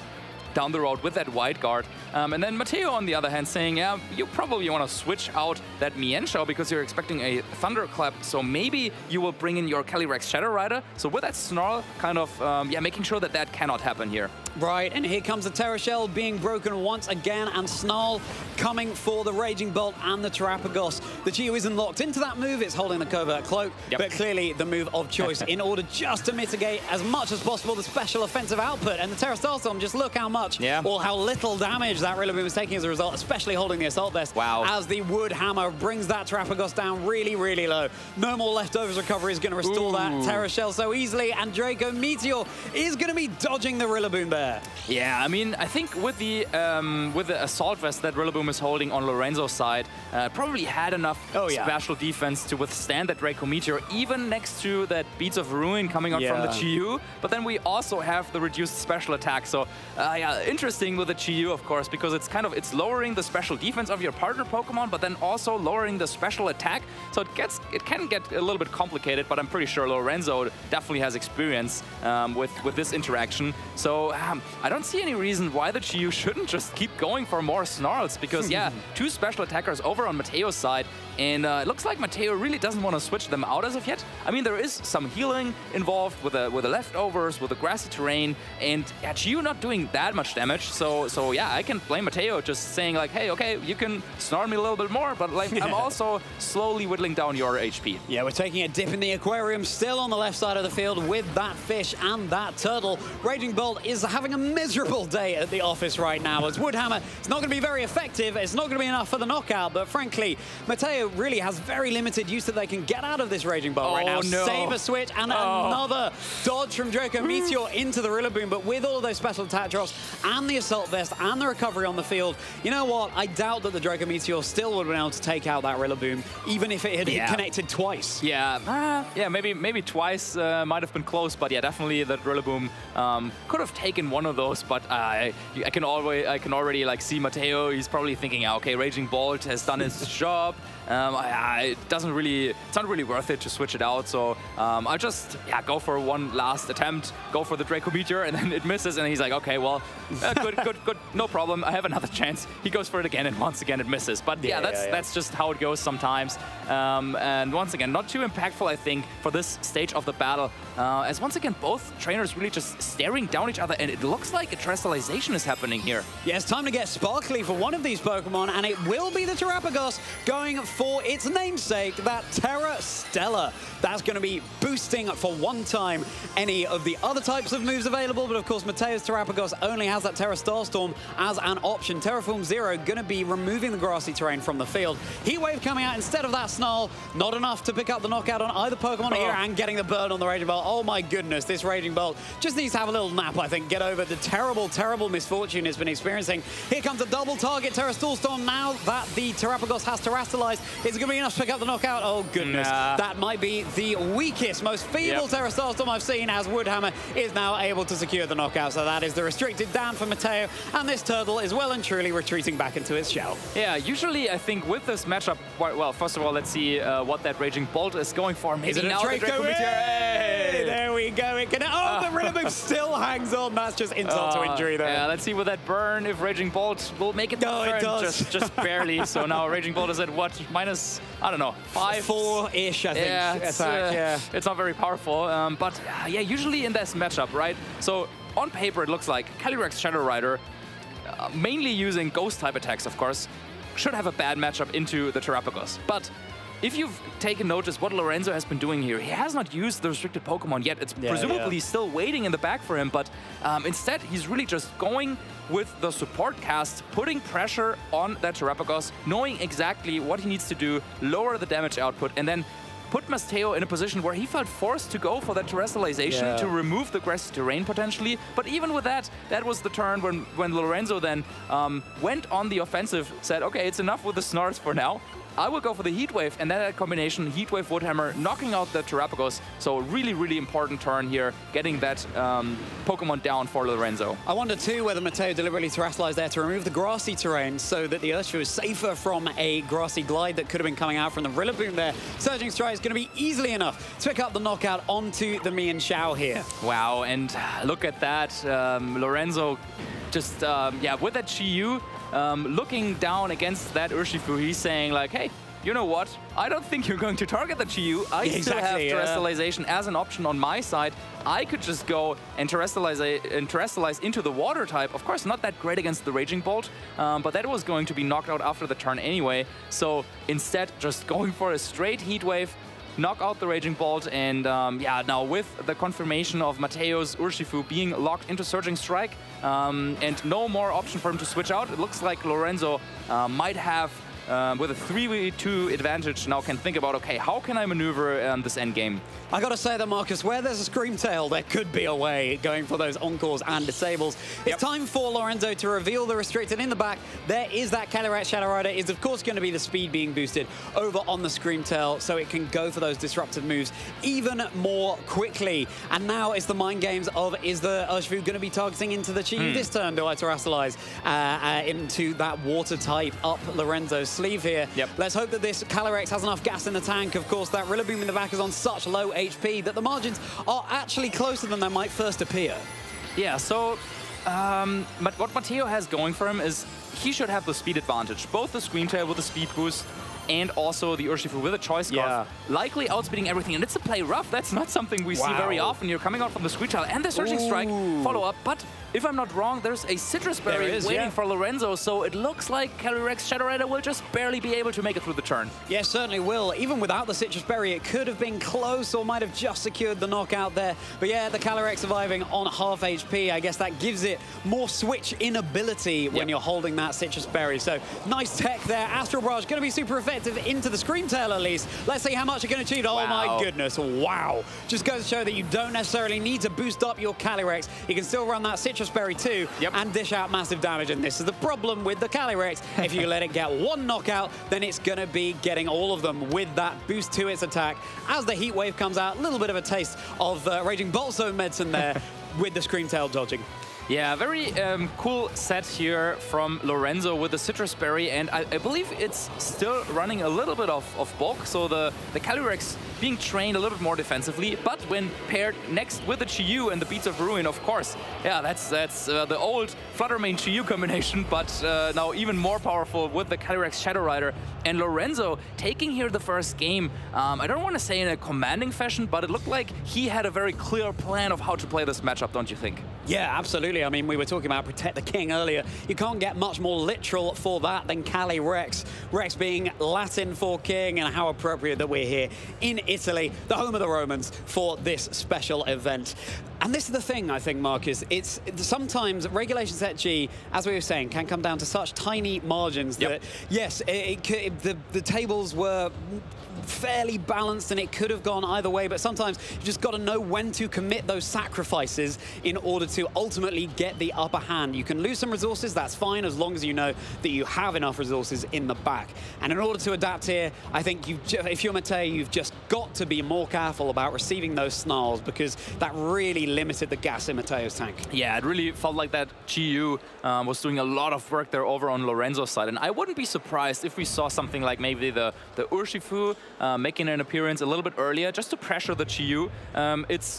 down the road with that Wide Guard. And then Mateo, on the other hand, saying, yeah, you probably want to switch out that Mienshao because you're expecting a Thunderclap, so maybe you will bring in your Calyrex Shadow Rider. So with that Snarl, kind of, making sure that that cannot happen here. Right, and here comes the Terra Shell being broken once again, and Snarl coming for the Raging Bolt and the Terrapagos. The Chi-Yu isn't locked into that move, it's holding the Covert Cloak, but clearly the move of choice in order just to mitigate as much as possible the special offensive output. And the Terra Starstorm, just look how much much or how little damage that Rillaboom is taking as a result, especially holding the Assault Vest. Wow. As the Wood Hammer brings that Terrapagos down really, really low. No more leftovers recovery is going to restore that Terra Shell so easily, and Draco Meteor is going to be dodging the Rillaboom there. Yeah, I mean, I think with the Assault Vest that Rillaboom is holding on Lorenzo's side, probably had enough special defense to withstand that Draco Meteor, even next to that Beats of Ruin coming out from the Chi-Yu. But then we also have the reduced special attack. So, yeah, interesting with the Chi-Yu, of course, because it's lowering the special defense of your partner Pokemon, but then also lowering the special attack. So it can get a little bit complicated, but I'm pretty sure Lorenzo definitely has experience with this interaction. So I don't see any reason why the Chi-Yu shouldn't just keep going for more Snarls, because yeah, 2 special attackers over on Mateo's side, and it looks like Mateo really doesn't want to switch them out as of yet. I mean, there is some healing involved with the leftovers, with the grassy terrain, and yeah, Chi-Yu not doing that much damage. So yeah, I can blame Mateo just saying like, hey, okay, you can snarl me a little bit more, but like I'm also slowly whittling down your HP. Yeah, we're taking a dip in the aquarium, still on the left side of the field with that fish and that turtle. Raging Bolt is having a miserable day at the office right now, as Woodhammer, it's not going to be very effective, it's not going to be enough for the knockout, but frankly, Mateo really has very limited use that they can get out of this Raging Bolt right now. No. Saber switch and another dodge from Draco Meteor into the Rillaboom, but with all of those special attack drops and the Assault Vest and the recovery on the field, you know what? I doubt that the Draco Meteor still would have been able to take out that Rillaboom, even if it had connected twice. Yeah, yeah, maybe twice might have been close, but yeah, definitely that Rillaboom could have taken one of those. But I can already like see Mateo. He's probably thinking, okay, Raging Bolt has done his job. It's not really worth it to switch it out. So I'll just go for one last attempt, go for the Draco Meteor, and then it misses, and he's like, okay, well, good, no problem. I have another chance. He goes for it again, and once again it misses. But yeah, that's just how it goes sometimes. And once again, not too impactful, I think, for this stage of the battle. As once again, both trainers really just staring down each other, and it looks like a terrestrialization is happening here. Yeah, it's time to get sparkly for one of these Pokemon, and it will be the Terrapagos going for its namesake, that Terra Stella. That's going to be boosting for one time any of the other types of moves available, but of course Mateo's Terrapagos only has that Terra Starstorm as an option. Terraform Zero going to be removing the grassy terrain from the field. Heat Wave coming out instead of that Snarl, not enough to pick up the knockout on either Pokemon here, and getting the burn on the Raging Bolt. Oh my goodness, this Raging Bolt just needs to have a little nap, I think, get over the terrible misfortune it's been experiencing. Here comes a double target Terra Starstorm now that the Terrapagos has terrestrialized. Is it going to be enough to pick up the knockout? Oh goodness, that might be the weakest, most feeble Terra Starstorm I've seen, as Woodhammer is now able to secure the knockout. So that is the restricted down for Mateo, and this turtle is well and truly retreating back into its shell. Yeah, usually I think with this matchup, well, first of all, let's see what that Raging Bolt is going for. Maybe is it now the Draco Meteor? Hey, there we go. The Rillaboom still hangs on. That's just insult to injury there. Yeah, let's see with that burn if Raging Bolt will make it. No, it does. Just barely. So now Raging Bolt is at what? Minus, I don't know, 4-ish, I think. Yeah, it's not very powerful. But yeah, usually in this matchup, right? So on paper, it looks like Calyrex Shadow Rider, mainly using Ghost-type attacks, of course, should have a bad matchup into the Terrapagos. But if you've taken notice what Lorenzo has been doing here, he has not used the restricted Pokemon yet. It's presumably still waiting in the back for him, but instead he's really just going with the support cast, putting pressure on that Terrapagos, knowing exactly what he needs to do, lower the damage output, and then put Mateo in a position where he felt forced to go for that terrestrialization to remove the grassy terrain potentially. But even with that, that was the turn when Lorenzo then went on the offensive, said, okay, it's enough with the Snarls for now. I will go for the Heat Wave, and then that combination, Heat Wave, Woodhammer, knocking out the Terrapagos. So really important turn here, getting that Pokemon down for Lorenzo. I wonder too whether Mateo deliberately terrestrialized there to remove the grassy terrain so that the Urshifu is safer from a grassy glide that could have been coming out from the Rillaboom there. Surging Strike is going to be easily enough to pick up the knockout onto the Mian Xiao here. Wow, and look at that. Lorenzo just, with that Chi-Yu, looking down against that Urshifu, he's saying like, hey, you know what? I don't think you're going to target the Chi-Yu. I still have terrestrialization as an option on my side. I could just go and terrestrialize into the water type. Of course, not that great against the Raging Bolt, but that was going to be knocked out after the turn anyway. So instead, just going for a straight Heat Wave, knock out the Raging Bolt, and yeah, now with the confirmation of Mateo's Urshifu being locked into Surging Strike, and no more option for him to switch out, it looks like Lorenzo might have, with a 3v2 advantage, now can think about, okay, how can I maneuver this end game? I gotta say that, Marcus, where there's a Screamtail, there could be a way going for those encores and disables. It's time for Lorenzo to reveal the restricted in the back. There is that Calyrex Shadow Rider. Is of course going to be the speed being boosted over on the Screamtail, so it can go for those disruptive moves even more quickly. And now it's the mind games of, is the Urshifu going to be targeting into the Chi this turn? Do I terrestrialize into that water type up Lorenzo's sleeve here? Let's hope that this Calyrex has enough gas in the tank. Of course, that Rillaboom in the back is on such low HP that the margins are actually closer than they might first appear. Yeah, so but what Mateo has going for him is he should have the speed advantage. Both the Screamtail with the speed boost and also the Urshifu with a Choice Scarf, likely outspeeding everything. And it's a play rough. That's not something we see very often. You're coming out from the Screamtail and the Surging Strike follow-up. But if I'm not wrong, there's a Citrus Berry waiting for Lorenzo, so it looks like Calyrex Shadow Rider will just barely be able to make it through the turn. Yeah, certainly will. Even without the Citrus Berry, it could have been close or might have just secured the knockout there. But yeah, the Calyrex surviving on half HP, I guess that gives it more switch inability when you're holding that Citrus Berry. So nice tech there. Astral Barrage going to be super effective into the Screamtail at least. Let's see how much you're going to achieve. Oh my goodness, wow. Just goes to show that you don't necessarily need to boost up your Calyrex. You can still run that Citrus Berry too and dish out massive damage. And this is the problem with the Calyrex. If you let it get one knockout, then it's going to be getting all of them with that boost to its attack. As the Heat Wave comes out, a little bit of a taste of Raging Bolt Zone medicine there with the Screamtail dodging. Yeah, very cool set here from Lorenzo with the Citrus Berry, and I believe it's still running a little bit of bulk, so the Calyrex being trained a little bit more defensively, but when paired next with the Chi-Yu and the Beats of Ruin, of course, yeah, that's the old Fluttermane Chi-Yu combination, but now even more powerful with the Calyrex Shadow Rider. And Lorenzo taking here the first game, I don't want to say in a commanding fashion, but it looked like he had a very clear plan of how to play this matchup, don't you think? Yeah, absolutely. I mean, we were talking about Protect the King earlier. You can't get much more literal for that than Calyrex. Rex being Latin for king, and how appropriate that we're here in Italy, the home of the Romans, for this special event. And this is the thing, I think, Marcus. It's sometimes Regulation Set G, as we were saying, can come down to such tiny margins that, yes, the tables were fairly balanced and it could have gone either way, but sometimes you just got to know when to commit those sacrifices in order to ultimately get the upper hand. You can lose some resources, that's fine, as long as you know that you have enough resources in the back. And in order to adapt here, I think if you're Mateo, you've just got to be more careful about receiving those snarls, because that really limited the gas in Mateo's tank. Yeah, it really felt like that Chi-Yu was doing a lot of work there over on Lorenzo's side, and I wouldn't be surprised if we saw something like maybe the Urshifu making an appearance a little bit earlier, just to pressure the Chi-Yu.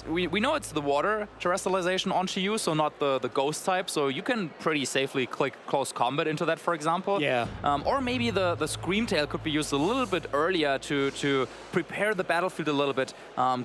We know it's the water terrestrialization on Chi-Yu, so not the ghost type, so you can pretty safely click close combat into that, for example. Yeah. Or maybe the Screamtail could be used a little bit earlier to prepare the battlefield a little bit,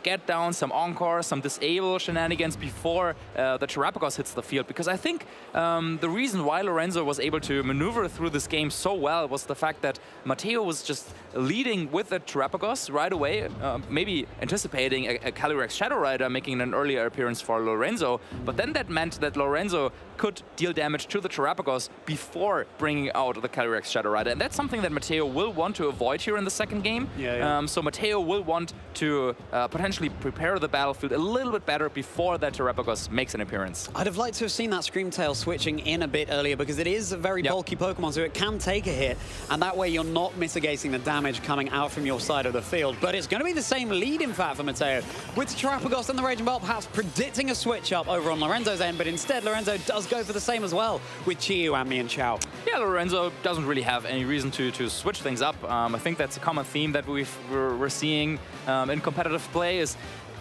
get down some Encore, some disable shenanigans before the Terrapagos hits the field, because I think the reason why Lorenzo was able to maneuver through this game so well was the fact that Mateo was just leading with the Terrapagos right away, maybe anticipating a Calyrex Shadow Rider making an earlier appearance for Lorenzo, but then that meant that Lorenzo could deal damage to the Terrapagos before bringing out the Calyrex Shadow Rider, and that's something that Mateo will want to avoid here in the second game. So Mateo will want to potentially prepare the battlefield a little bit better before that Terrapagos makes an appearance. I'd have liked to have seen that Screamtail switching in a bit earlier, because it is a very bulky Pokemon, so it can take a hit, and that way you're not mitigating the damage coming out from your side of the field. But it's going to be the same lead, in fact, for Mateo, with Terrapagos and the Raging Bolt perhaps predicting a switch up over on Lorenzo's end, but instead Lorenzo does go for the same as well with Chi-Yu and Mian Chao. Yeah, Lorenzo doesn't really have any reason to switch things up. I think that's a common theme that we're seeing in competitive play is,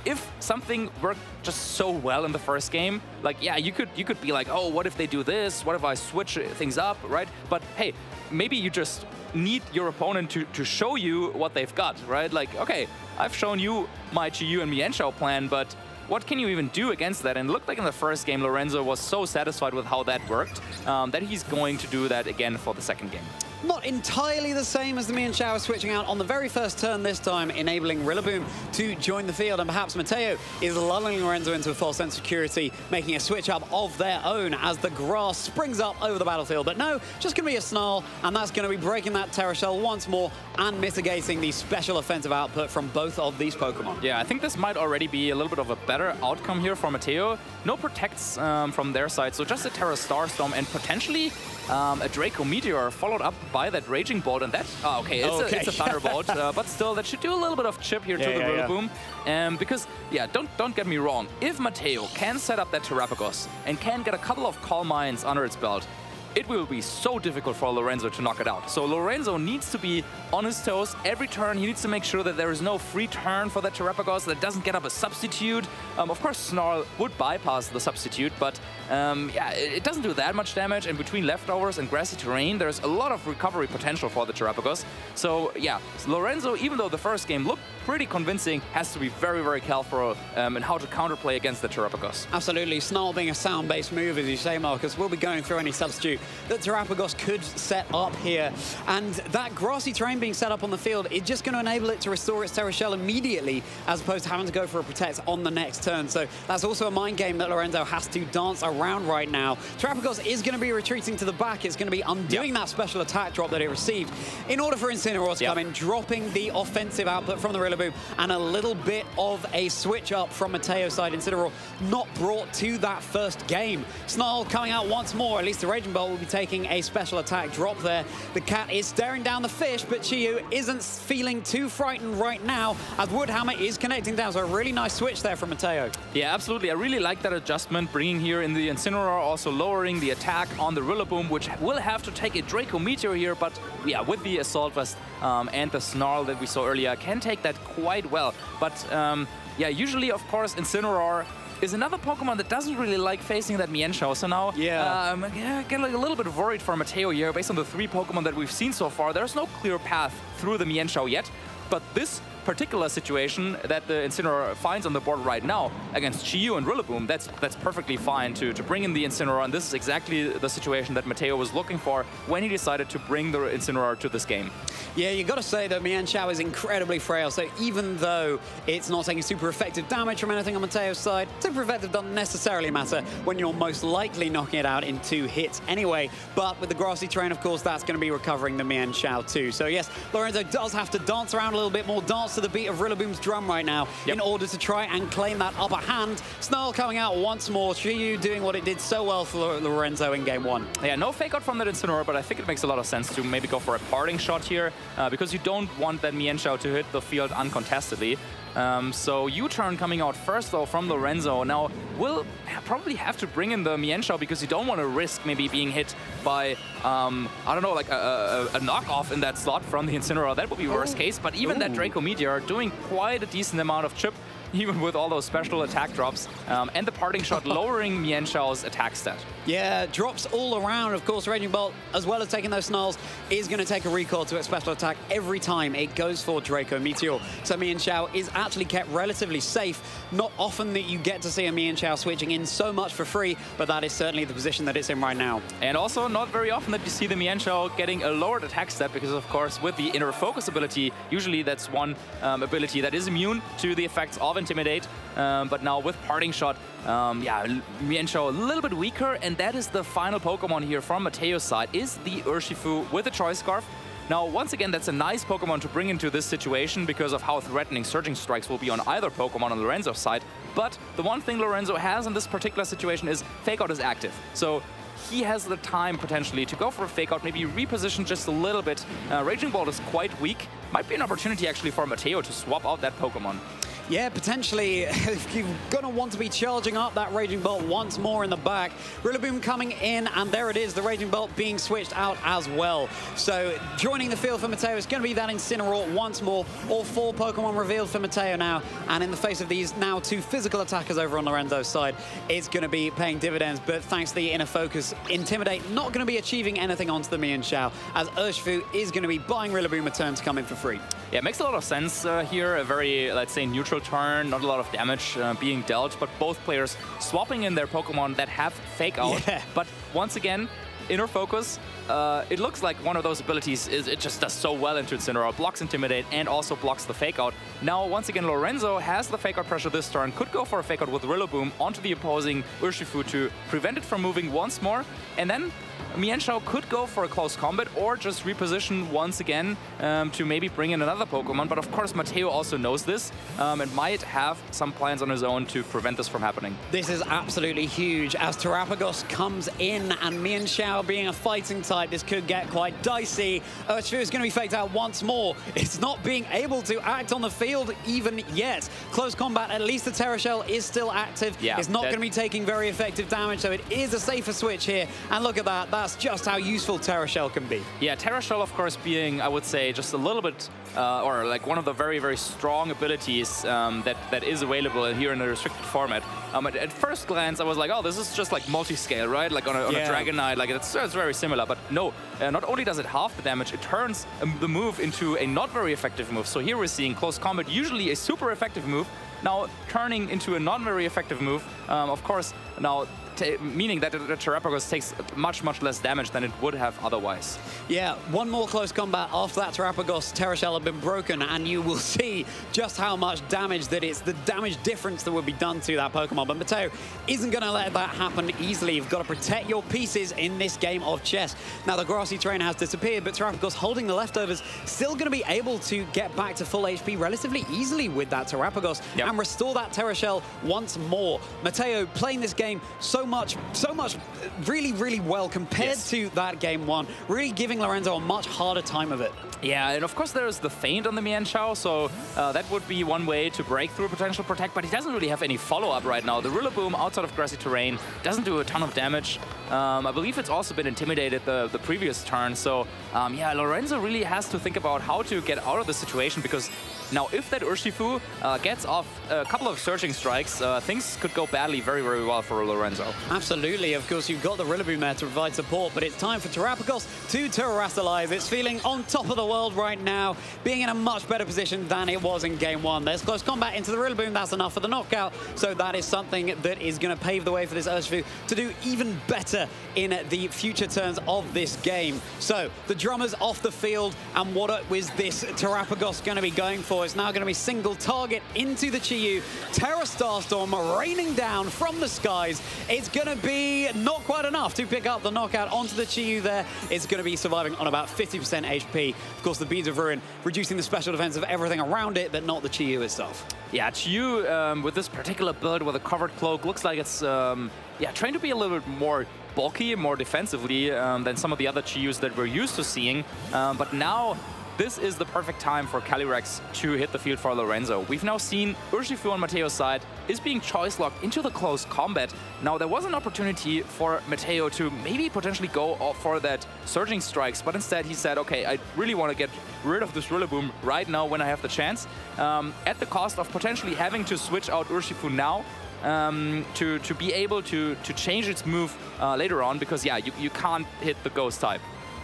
if something worked just so well in the first game, like, yeah, you could be like, oh, what if they do this? What if I switch things up, right? But hey, maybe you just need your opponent to show you what they've got, right? Like, okay, I've shown you my Chi-Yu and Mian Chao plan, but what can you even do against that? And it looked like in the first game, Lorenzo was so satisfied with how that worked that he's going to do that again for the second game. not entirely the same as the Mian Xiao switching out on the very first turn this time, enabling Rillaboom to join the field. And perhaps Mateo is lulling Lorenzo into a false sense of security, making a switch up of their own as the grass springs up over the battlefield. But no, just going to be a Snarl, and that's going to be breaking that Terra Shell once more and mitigating the special offensive output from both of these Pokemon. Yeah, I think this might already be a little bit of a better outcome here for Mateo. No protects from their side, so just a Terra Starstorm and potentially a Draco Meteor followed up by that Raging Bolt, and that, it's a Thunderbolt, but still that should do a little bit of chip here to the Rillaboom. Because, don't get me wrong, if Mateo can set up that Terrapagos and can get a couple of Calm Minds under its belt, it will be so difficult for Lorenzo to knock it out. So Lorenzo needs to be on his toes every turn. He needs to make sure that there is no free turn for that Terrapagos, that doesn't get up a substitute. Of course, Snarl would bypass the substitute, but it doesn't do that much damage. And between leftovers and grassy terrain, there's a lot of recovery potential for the Terrapagos. So Lorenzo, even though the first game looked pretty convincing, has to be very, very careful in how to counterplay against the Terrapagos. Absolutely. Snarl being a sound-based move, as you say, Marcus, will be going through any substitute that Terrapagos could set up here. And that grassy terrain being set up on the field is just going to enable it to restore its Terra Shell immediately, as opposed to having to go for a Protect on the next turn. So that's also a mind game that Lorenzo has to dance around right now. Terrapagos is going to be retreating to the back. It's going to be undoing that special attack drop that it received in order for Incineroar to come in, dropping the offensive output from the Rillaboom, and a little bit of a switch up from Mateo's side. Incineroar not brought to that first game. Snarl coming out once more. At least the Raging Bolt will be taking a special attack drop there. The cat is staring down the fish, but Chiyu isn't feeling too frightened right now, as Woodhammer is connecting down. So a really nice switch there from Mateo. Yeah, absolutely. I really like that adjustment, bringing here in the Incineroar, also lowering the attack on the Rillaboom, which will have to take a Draco Meteor here, but with the Assault Vest and the Snarl that we saw earlier, can take that quite well. But usually, of course, Incineroar is another Pokemon that doesn't really like facing that Mienshao. So now, get like a little bit worried for Mateo here. Based on the 3 Pokemon that we've seen so far, there's no clear path through the Mienshao yet. But this particular situation that the Incineroar finds on the board right now against Chiyu and Rillaboom, that's perfectly fine to bring in the Incineroar, and this is exactly the situation that Mateo was looking for when he decided to bring the Incineroar to this game. Yeah, you got to say that Mienshao is incredibly frail, so even though it's not taking super effective damage from anything on Mateo's side, super effective doesn't necessarily matter when you're most likely knocking it out in 2 hits anyway. But with the grassy terrain, of course, that's going to be recovering the Mienshao too. So yes, Lorenzo does have to dance around a little bit more, dance to the beat of Rillaboom's drum right now in order to try and claim that upper hand. Snarl coming out once more. Chiyu doing what it did so well for Lorenzo in game 1. Yeah, no fake out from that Incineroar, but I think it makes a lot of sense to maybe go for a parting shot here, because you don't want that Mienshao to hit the field uncontestedly. So U-turn coming out first, though, from Lorenzo. Now, we'll probably have to bring in the Mienshao because you don't want to risk maybe being hit by, I don't know, like a knockoff in that slot from the Incineroar. That would be worst case, but even that Draco Meteor doing quite a decent amount of chip, even with all those special attack drops, and the parting shot lowering Mienshao's attack stat. Yeah, drops all around. Of course, Raging Bolt, as well as taking those Snarls, is going to take a recoil to its special attack every time it goes for Draco Meteor. So Mienshao is actually kept relatively safe. Not often that you get to see a Mienshao switching in so much for free, but that is certainly the position that it's in right now. And also not very often that you see the Mienshao getting a lowered attack stat, because of course with the Inner Focus ability, usually that's one ability that is immune to the effects of Intimidate. But now with Parting Shot, Mienshao a little bit weaker, and that is the final Pokemon here from Mateo's side, is the Urshifu with the Choice Scarf. Now, once again, that's a nice Pokemon to bring into this situation because of how threatening Surging Strikes will be on either Pokemon on Lorenzo's side. But the one thing Lorenzo has in this particular situation is Fake Out is active. So he has the time potentially to go for a Fake Out, maybe reposition just a little bit. Raging Bolt is quite weak. Might be an opportunity actually for Mateo to swap out that Pokemon. Yeah, potentially, if you're going to want to be charging up that Raging Bolt once more in the back. Rillaboom coming in, and there it is, the Raging Bolt being switched out as well. So joining the field for Mateo is going to be that Incineroar once more. All 4 Pokemon revealed for Mateo now, and in the face of these now 2 physical attackers over on Lorenzo's side, it's going to be paying dividends. But thanks to the Inner Focus, Intimidate not going to be achieving anything onto the Mienshao, as Urshifu is going to be buying Rillaboom a turn to come in for free. Yeah, it makes a lot of sense here. A very, let's say, neutral turn, not a lot of damage being dealt, but both players swapping in their Pokemon that have Fake Out. Yeah. But once again, Inner Focus it looks like one of those abilities is it just does so well into Incineroar, blocks Intimidate, and also blocks the Fake Out. Now, once again, Lorenzo has the Fake Out pressure this turn, could go for a Fake Out with Rillaboom onto the opposing Urshifu to prevent it from moving once more, and then Mienshao could go for a close combat or just reposition once again to maybe bring in another Pokemon. But of course, Mateo also knows this and might have some plans on his own to prevent this from happening. This is absolutely huge. As Terapagos comes in and Mienshao being a fighting type, this could get quite dicey. Urshifu is going to be faked out once more. It's not being able to act on the field even yet. Close combat, at least the Terra Shell is still active. Yeah, it's not going to be taking very effective damage, so it is a safer switch here. And look at that. That's just how useful Terra Shell can be. Yeah, Terra Shell, of course, being, I would say, just a little bit, or like one of the very, very strong abilities that is available here in a restricted format. At first glance, I was like, oh, this is just like multi-scale, right? Like on a Dragonite, like it's very similar. But no, not only does it half the damage, it turns the move into a not very effective move. So here we're seeing close combat, usually a super effective move, now turning into a not very effective move. Of course, now meaning that the Terapagos takes much, much less damage than it would have otherwise. Yeah, one more close combat after that Terapagos Terra Shell had been broken, and you will see just how much damage that it's the damage difference that would be done to that Pokemon. But Mateo isn't going to let that happen easily. You've got to protect your pieces in this game of chess. Now, the grassy terrain has disappeared, but Terapagos holding the leftovers, still going to be able to get back to full HP relatively easily with that Terapagos and restore that Terra Shell once more. Mateo playing this game so much really, really well compared to that game one, really giving Lorenzo a much harder time of it. Yeah, and of course there's the feint on the Mienshao, so that would be one way to break through a potential protect, but he doesn't really have any follow-up right now. The Rillaboom outside of grassy terrain doesn't do a ton of damage. I believe it's also been intimidated the previous turn, so yeah, Lorenzo really has to think about how to get out of the situation, because now if that Urshifu gets off a couple of Surging Strikes, things could go badly very, very well for Lorenzo. Absolutely, of course you've got the Rillaboom there to provide support, but it's time for Terapagos to Terrastalize. It's feeling on top of the world right now, being in a much better position than it was in game one. There's close combat into the Rillaboom, that's enough for the knockout, so that is something that is going to pave the way for this Urshifu to do even better in the future turns of this game. So, the Drummers off the field, and what was this Terapagos going to be going for? It's now going to be single target into the Chi-Yu. Terra Starstorm raining down from the skies. It's going to be not quite enough to pick up the knockout onto the Chi-Yu there. It's going to be surviving on about 50% HP. Of course, the Beads of Ruin reducing the special defense of everything around it, but not the Chi-Yu itself. Yeah, Chi-Yu with this particular build with a covered cloak looks like it's trying to be a little bit more bulky, more defensively than some of the other Chi-Yus that we're used to seeing. But now this is the perfect time for Calyrex to hit the field for Lorenzo. We've now seen Urshifu on Mateo's side is being choice locked into the close combat. Now, there was an opportunity for Mateo to maybe potentially go for that Surging Strikes, but instead he said, okay, I really want to get rid of this Rillaboom right now when I have the chance, at the cost of potentially having to switch out Urshifu now to be able to change its move later on, because yeah, you can't hit the Ghost type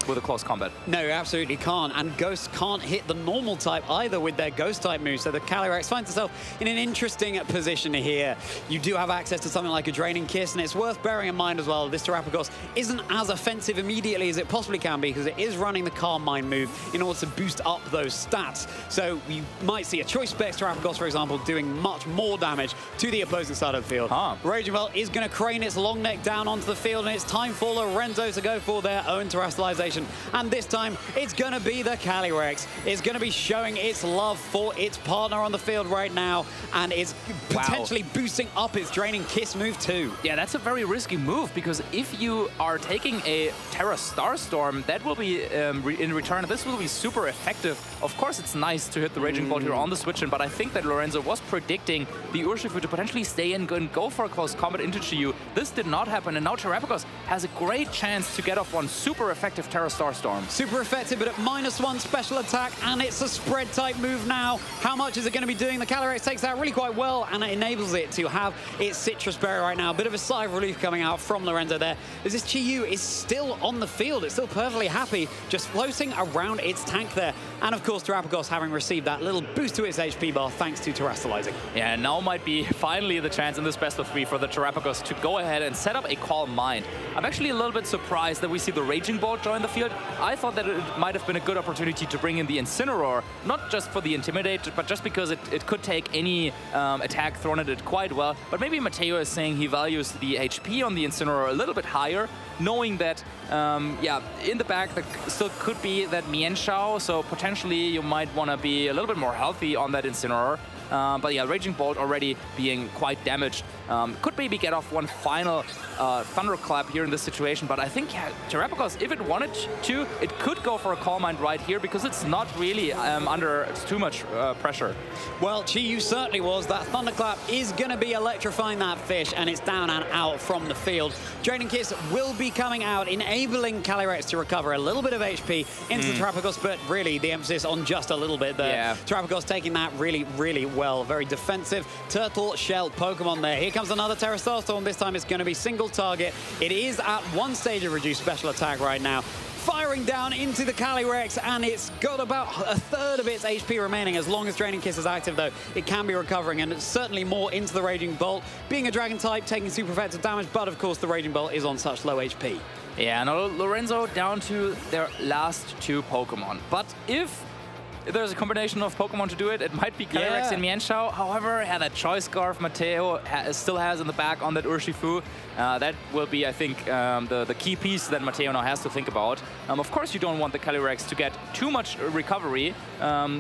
with a close combat. No, you absolutely can't. And Ghosts can't hit the normal type either with their Ghost type moves. So the Calyrex finds itself in an interesting position here. You do have access to something like a Draining Kiss, and it's worth bearing in mind as well, this Terapagos isn't as offensive immediately as it possibly can be, because it is running the Calm Mind move in order to boost up those stats. So you might see a Choice Specs Terapagos, for example, doing much more damage to the opposing side of the field. Raging Bell is going to crane its long neck down onto the field, and it's time for Lorenzo to go for their own Terastallization. And this time, it's going to be the Calyrex. It's going to be showing its love for its partner on the field right now, and it's potentially boosting up its Draining Kiss move too. Yeah, that's a very risky move, because if you are taking a Terra Starstorm, that will be, in return, this will be super effective. Of course, it's nice to hit the Raging Bolt here on the switch-in, but I think that Lorenzo was predicting the Urshifu to potentially stay in and go for a close combat into Chi-Yu. This did not happen, and now Terapagos has a great chance to get off one super effective Terra Starstorm. Super effective, but at -1 special attack, and it's a spread type move now. How much is it going to be doing? The Calyrex takes that really quite well, and it enables it to have its Citrus Berry right now. A bit of a sigh of relief coming out from Lorenzo there, as this Chi-Yu is still on the field. It's still perfectly happy, just floating around its tank there. And of course, Terapagos having received that little boost to its HP bar thanks to Terastallizing. Yeah, now might be finally the chance in this best of 3 for the Terapagos to go ahead and set up a Calm Mind. I'm actually a little bit surprised that we see the Raging Bolt join the field, I thought that it might have been a good opportunity to bring in the Incineroar, not just for the Intimidate, but just because it could take any attack thrown at it quite well. But maybe Matteo is saying he values the HP on the Incineroar a little bit higher, knowing that, yeah, in the back there still could be that Mienshao, so potentially you might want to be a little bit more healthy on that Incineroar. But yeah, Raging Bolt already being quite damaged. Could maybe get off one final Thunderclap here in this situation, but I think yeah, Terrapagos, if it wanted to, it could go for a Calm Mind right here because it's not really under too much pressure. Well, Chi-Yu certainly was. That Thunderclap is going to be electrifying that fish, and it's down and out from the field. Draining Kiss will be coming out, enabling Calyrex to recover a little bit of HP into the Terrapagos, but really the emphasis on just a little bit there. Yeah. Terrapagos taking that really, really well. Very defensive turtle shell Pokemon there. Here comes another Terra Starstorm. This time it's going to be single target. It is at one stage of reduced special attack right now. Firing down into the Calyrex, and it's got about a third of its HP remaining. As long as Draining Kiss is active, though, it can be recovering, and certainly more into the Raging Bolt. Being a Dragon type, taking super effective damage, but of course the Raging Bolt is on such low HP. Yeah, now Lorenzo down to their last two Pokemon. But if there's a combination of Pokemon to do it, it might be Calyrex and Mienshao. However, yeah, that Choice Scarf Matteo still has in the back on that Urshifu. That will be, I think, the key piece that Matteo now has to think about. Of course, you don't want the Calyrex to get too much recovery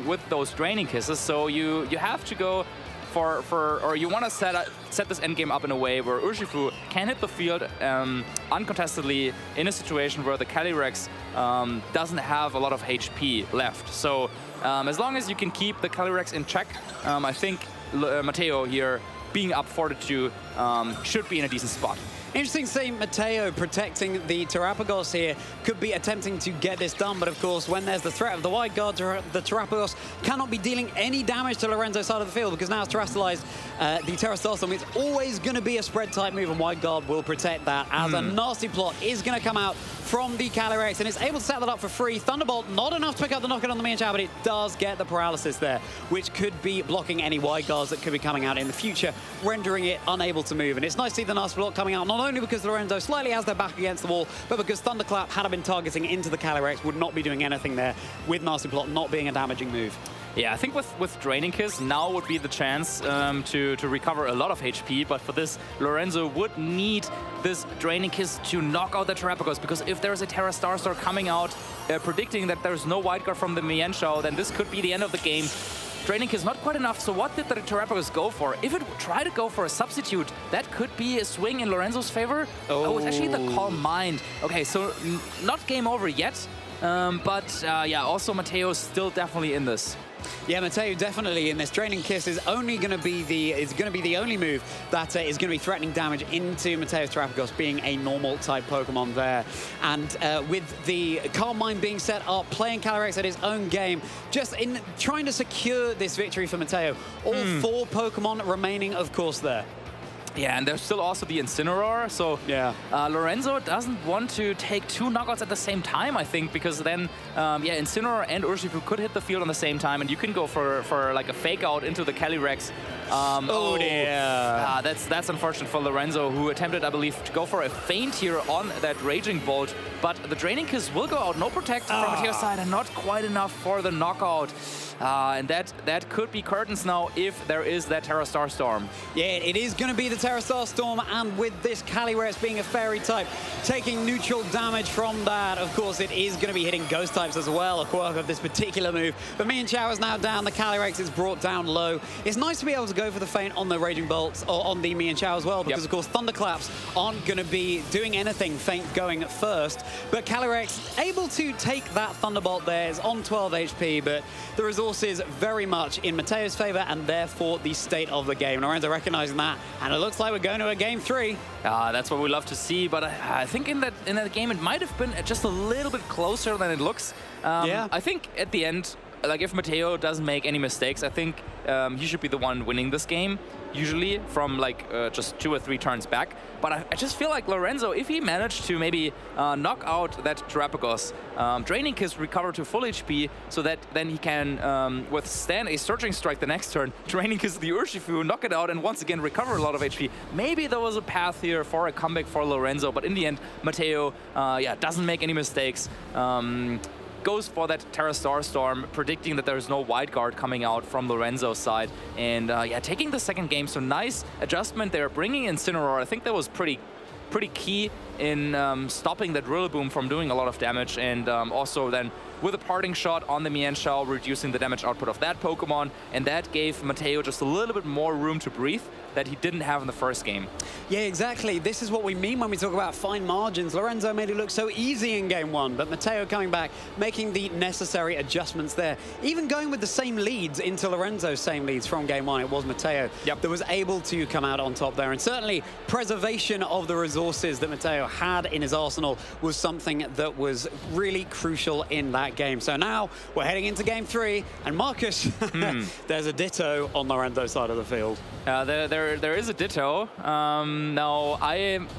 with those Draining Kisses, so you have to go or you want to set this endgame up in a way where Urshifu can hit the field uncontestedly in a situation where the Calyrex doesn't have a lot of HP left. So as long as you can keep the Calyrex in check, I think Matteo here, being up 4-2, should be in a decent spot. Interesting to see Matteo protecting the Terrapagos here. Could be attempting to get this done, but of course, when there's the threat of the Wide Guard, the Terrapagos cannot be dealing any damage to Lorenzo's side of the field because now it's terrestrialized the Terra Starstorm. It's always going to be a spread type move, and Wide Guard will protect that as a nasty plot is going to come out from the Calyrex, and it's able to set that up for free. Thunderbolt, not enough to pick up the knockout on the Mienshao, but it does get the paralysis there, which could be blocking any Wide Guards that could be coming out in the future, rendering it unable to move. And it's nice to see the nasty plot coming out, not only because Lorenzo slightly has their back against the wall, but because Thunderclap, had been targeting into the Calyrex, would not be doing anything there, with Nasty Plot not being a damaging move. Yeah, I think with Draining Kiss, now would be the chance to recover a lot of HP, but for this, Lorenzo would need this Draining Kiss to knock out the Terrapagos, because if there's a Terra Starstorm coming out, predicting that there's no Wide Guard from the Mienshao, then this could be the end of the game. Draining Kiss not quite enough, so what did the Terrapagos go for? If it tried to go for a substitute, that could be a swing in Lorenzo's favor. Oh, it's actually the Calm Mind. Okay, so not game over yet, but yeah, also Matteo's still definitely in this. Yeah, Matteo definitely in this. Draining Kiss is only going to be the only move that is going to be threatening damage into Matteo's Terrapagos, being a normal type Pokemon there. And with the Calm Mind being set up, playing Calyrex at his own game, just in trying to secure this victory for Matteo. All 4 Pokemon remaining, of course, there. Yeah, and there's still also the Incineroar, so yeah, Lorenzo doesn't want to take 2 knockouts at the same time, I think, because then, yeah, Incineroar and Urshifu could hit the field on the same time, and you can go for like a fake out into the Calyrex. Oh dear. That's unfortunate for Lorenzo, who attempted, I believe, to go for a feint here on that Raging Bolt, but the Draining Kiss will go out, no protect from Matteo's side, and not quite enough for the knockout. And that could be curtains now if there is that Terra Starstorm. Yeah, it is going to be the Terra Starstorm, and with this Calyrex being a fairy type, taking neutral damage from that, of course, it is going to be hitting ghost types as well, a quirk of this particular move. But Mienshao is now down, the Calyrex is brought down low. It's nice to be able to go for the feint on the Raging Bolts, or on the Mienshao as well, because of course Thunderclaps aren't going to be doing anything feint going first. But Calyrex able to take that Thunderbolt there, is on 12 HP, but the resources very much in Matteo's favor, and therefore the state of the game. Lorenzo recognizing that, and it looks like we're going to a game 3. That's what we love to see, but I think in that game it might have been just a little bit closer than it looks. Yeah. I think at the end, like if Mateo doesn't make any mistakes, I think he should be the one winning this game, usually from like just 2 or 3 turns back. But I just feel like Lorenzo, if he managed to maybe knock out that Terapagos, draining his recover to full HP, so that then he can withstand a Surging Strike the next turn, draining his the Urshifu, knock it out, and once again recover a lot of HP. Maybe there was a path here for a comeback for Lorenzo, but in the end, Mateo, yeah, doesn't make any mistakes. Goes for that Terra Starstorm, predicting that there is no wide guard coming out from Lorenzo's side, and yeah, taking the second game. So nice adjustment there, bringing in Incineroar. I think that was pretty key in stopping that Rillaboom from doing a lot of damage, and also then with a parting shot on the Mienshao, reducing the damage output of that Pokemon, and that gave Mateo just a little bit more room to breathe that he didn't have in the first game. Yeah, exactly. This is what we mean when we talk about fine margins. Lorenzo made it look so easy in game 1, but Mateo coming back, making the necessary adjustments there. Even going with the same leads into Lorenzo's same leads from game 1, it was Mateo that was able to come out on top there. And certainly preservation of the resources that Mateo had in his arsenal was something that was really crucial in that game. So now we're heading into game 3, and Marcus, there's a ditto on Lorenzo's side of the field. There is a ditto. Now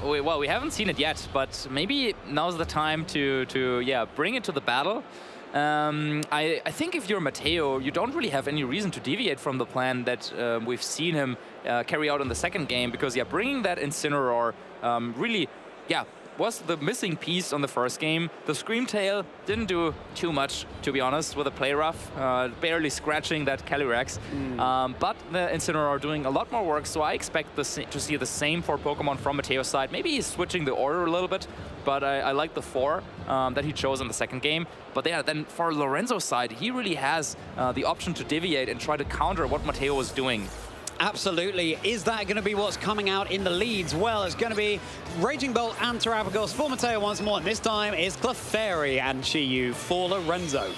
we haven't seen it yet, but maybe now's the time to yeah, bring it to the battle. I think if you're Mateo, you don't really have any reason to deviate from the plan that we've seen him carry out in the second game, because yeah, bringing that Incineroar really, yeah, was the missing piece on the first game. The Screamtail didn't do too much, to be honest, with a play rough, barely scratching that Calyrex. But the Incineroar doing a lot more work, so I expect to see the same for Pokemon from Mateo's side. Maybe he's switching the order a little bit, but I like the 4 that he chose in the second game. But yeah, then for Lorenzo's side, he really has the option to deviate and try to counter what Mateo was doing. Absolutely. Is that going to be what's coming out in the leads? Well, it's going to be Raging Bolt and Terapagos for Mateo once more, and this time it's Clefairy and Chi-Yu for Lorenzo.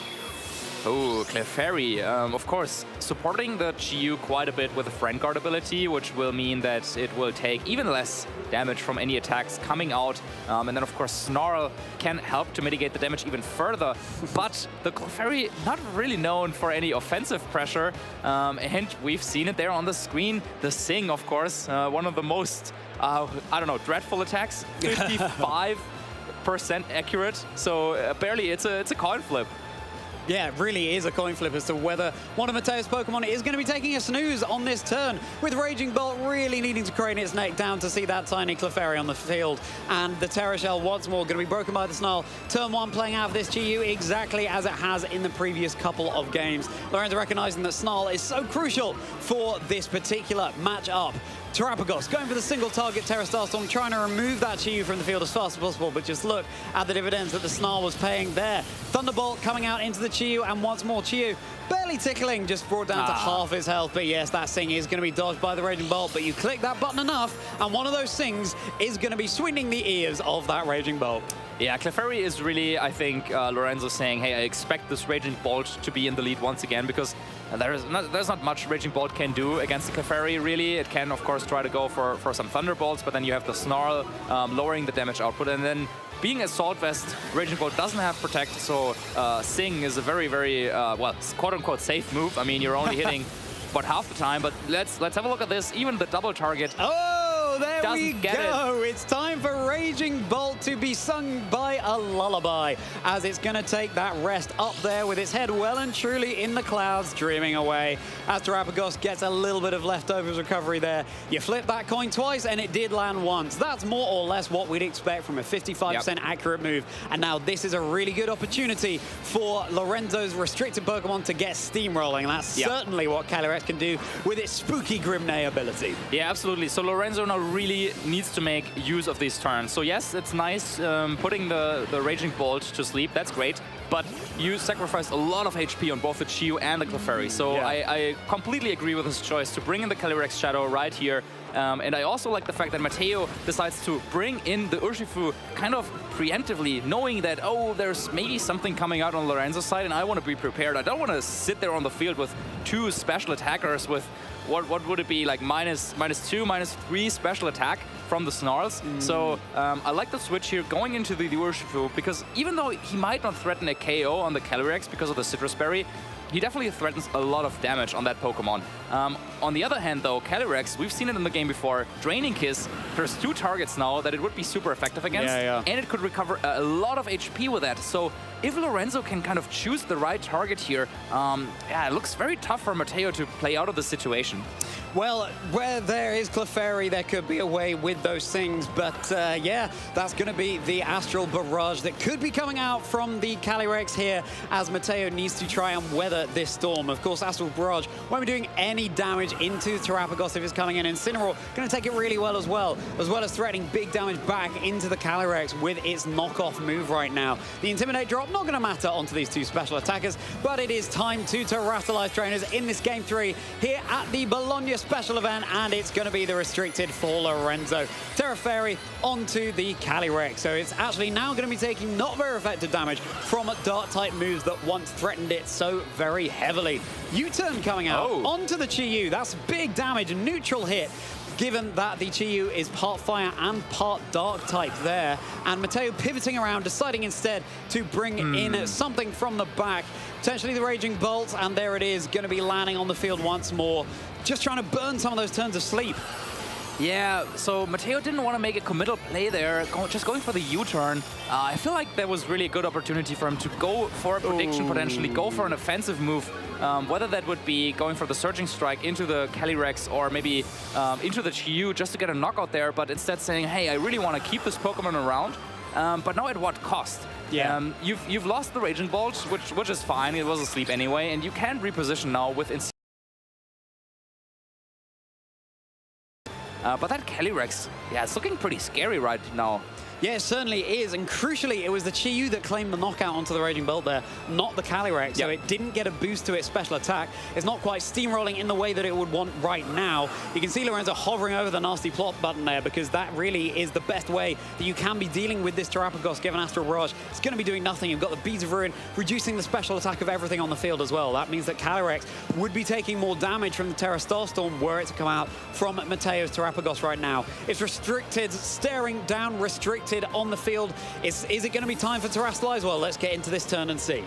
Oh, Clefairy, of course, supporting the Chi-Yu quite a bit with the Friend Guard ability, which will mean that it will take even less damage from any attacks coming out. And then, of course, Snarl can help to mitigate the damage even further. But the Clefairy, not really known for any offensive pressure. And we've seen it there on the screen. The Sing, of course, one of the most, I don't know, dreadful attacks. 55% accurate. So barely, it's a coin flip. Yeah, it really is a coin flip as to whether one of Mateo's Pokemon is going to be taking a snooze on this turn, with Raging Bolt really needing to crane its neck down to see that tiny Clefairy on the field. And the Terra Shell once more going to be broken by the Snarl. Turn 1 playing out of this Chi-Yu exactly as it has in the previous couple of games. Lorenzo recognizing that Snarl is so crucial for this particular matchup. Terapagos going for the single target Terra Starstorm, trying to remove that Chi-Yu from the field as fast as possible, but just look at the dividends that the Snarl was paying there. Thunderbolt coming out into the Chi-Yu, and once more Chi-Yu barely tickling, just brought down to half his health. But yes, that Sing is going to be dodged by the Raging Bolt, but you click that button enough, and one of those Sings is going to be swinging the ears of that Raging Bolt. Yeah, Clefairy is really, I think, Lorenzo saying, hey, I expect this Raging Bolt to be in the lead once again, because there's not much Raging Bolt can do against the Clefairy, really. It can, of course, try to go for some Thunderbolts, but then you have the Snarl lowering the damage output, and then being Assault Vest, Raging Bolt doesn't have Protect, so Sing is a very, very, well, quote-unquote safe move. I mean, you're only hitting about half the time, but let's have a look at this. Even the double target. Oh, there we go. It's time for Raging Bolt to be sung by a lullaby, as it's going to take that rest up there with its head well and truly in the clouds, dreaming away. As Terapagos gets a little bit of leftovers recovery there. You flip that coin twice, and it did land once. That's more or less what we'd expect from a 55% accurate move. And now this is a really good opportunity for Lorenzo's restricted Pokemon to get steamrolling. That's certainly what Calyrex can do with its spooky Grimnay ability. Yeah, absolutely. So Lorenzo now really needs to make use of these turns. So yes, it's nice putting the Raging Bolt to sleep. That's great. But you sacrificed a lot of HP on both the Chi-Yu and the Clefairy. So I completely agree with his choice to bring in the Calyrex Shadow right here. And I also like the fact that Mateo decides to bring in the Urshifu kind of preemptively, knowing that, oh, there's maybe something coming out on Lorenzo's side, and I want to be prepared. I don't want to sit there on the field with 2 special attackers with, what would it be, like -2, -3 special attack from the Snarls. So I like the switch here going into the Urshifu, because even though he might not threaten a KO on the Calyrex because of the Citrus Berry, he definitely threatens a lot of damage on that Pokemon. On the other hand, though, Calyrex, we've seen it in the game before, Draining Kiss, there's 2 targets now that it would be super effective against, and it could recover a lot of HP with that. So if Lorenzo can kind of choose the right target here, yeah, it looks very tough for Mateo to play out of the situation. Well, where there is Clefairy, there could be a way with those things, but yeah, that's going to be the Astral Barrage that could be coming out from the Calyrex here as Mateo needs to try and weather this storm. Of course, Astral Barrage won't be doing any damage into Terrapagos if it's coming in. Incineroar going to take it really well as threatening big damage back into the Calyrex with its knockoff move right now. The Intimidate drop not going to matter onto these 2 special attackers, but it is time to Terrastalize trainers in this Game 3 here at the Bologna Special Event, and it's going to be the restricted for Lorenzo. Terra Fairy onto the Calyrex, so it's actually now going to be taking not very effective damage from Dark-type moves that once threatened it so very heavily. U-turn coming out onto the Chi-Yu. That's big damage, a neutral hit, given that the Chi-Yu is part fire and part dark type there. And Mateo pivoting around, deciding instead to bring in something from the back, potentially the Raging Bolt, and there it is, going to be landing on the field once more, just trying to burn some of those turns of sleep. Yeah, so Mateo didn't want to make a committal play there, just going for the U-turn. I feel like that was really a good opportunity for him to go for a prediction, potentially go for an offensive move, whether that would be going for the Surging Strike into the Calyrex or maybe into the Chi-Yu just to get a knockout there, but instead saying, hey, I really want to keep this Pokemon around, but now at what cost? Yeah. You've lost the Raging Bolt, which is fine, it was asleep anyway, and you can reposition now with but that Calyrex, yeah, it's looking pretty scary right now. Yeah, it certainly is, and crucially, it was the Chi-Yu that claimed the knockout onto the Raging Bolt there, not the Calyrex, so it didn't get a boost to its special attack. It's not quite steamrolling in the way that it would want right now. You can see Lorenzo hovering over the Nasty Plot button there, because that really is the best way that you can be dealing with this Terrapagos, given Astral Barrage. It's going to be doing nothing. You've got the Beads of Ruin, reducing the special attack of everything on the field as well. That means that Calyrex would be taking more damage from the Terra Starstorm were it to come out from Mateo's Terrapagos right now. It's restricted, staring down, restricted on the field. Is it going to be time for Terrastalize? Well, let's get into this turn and see.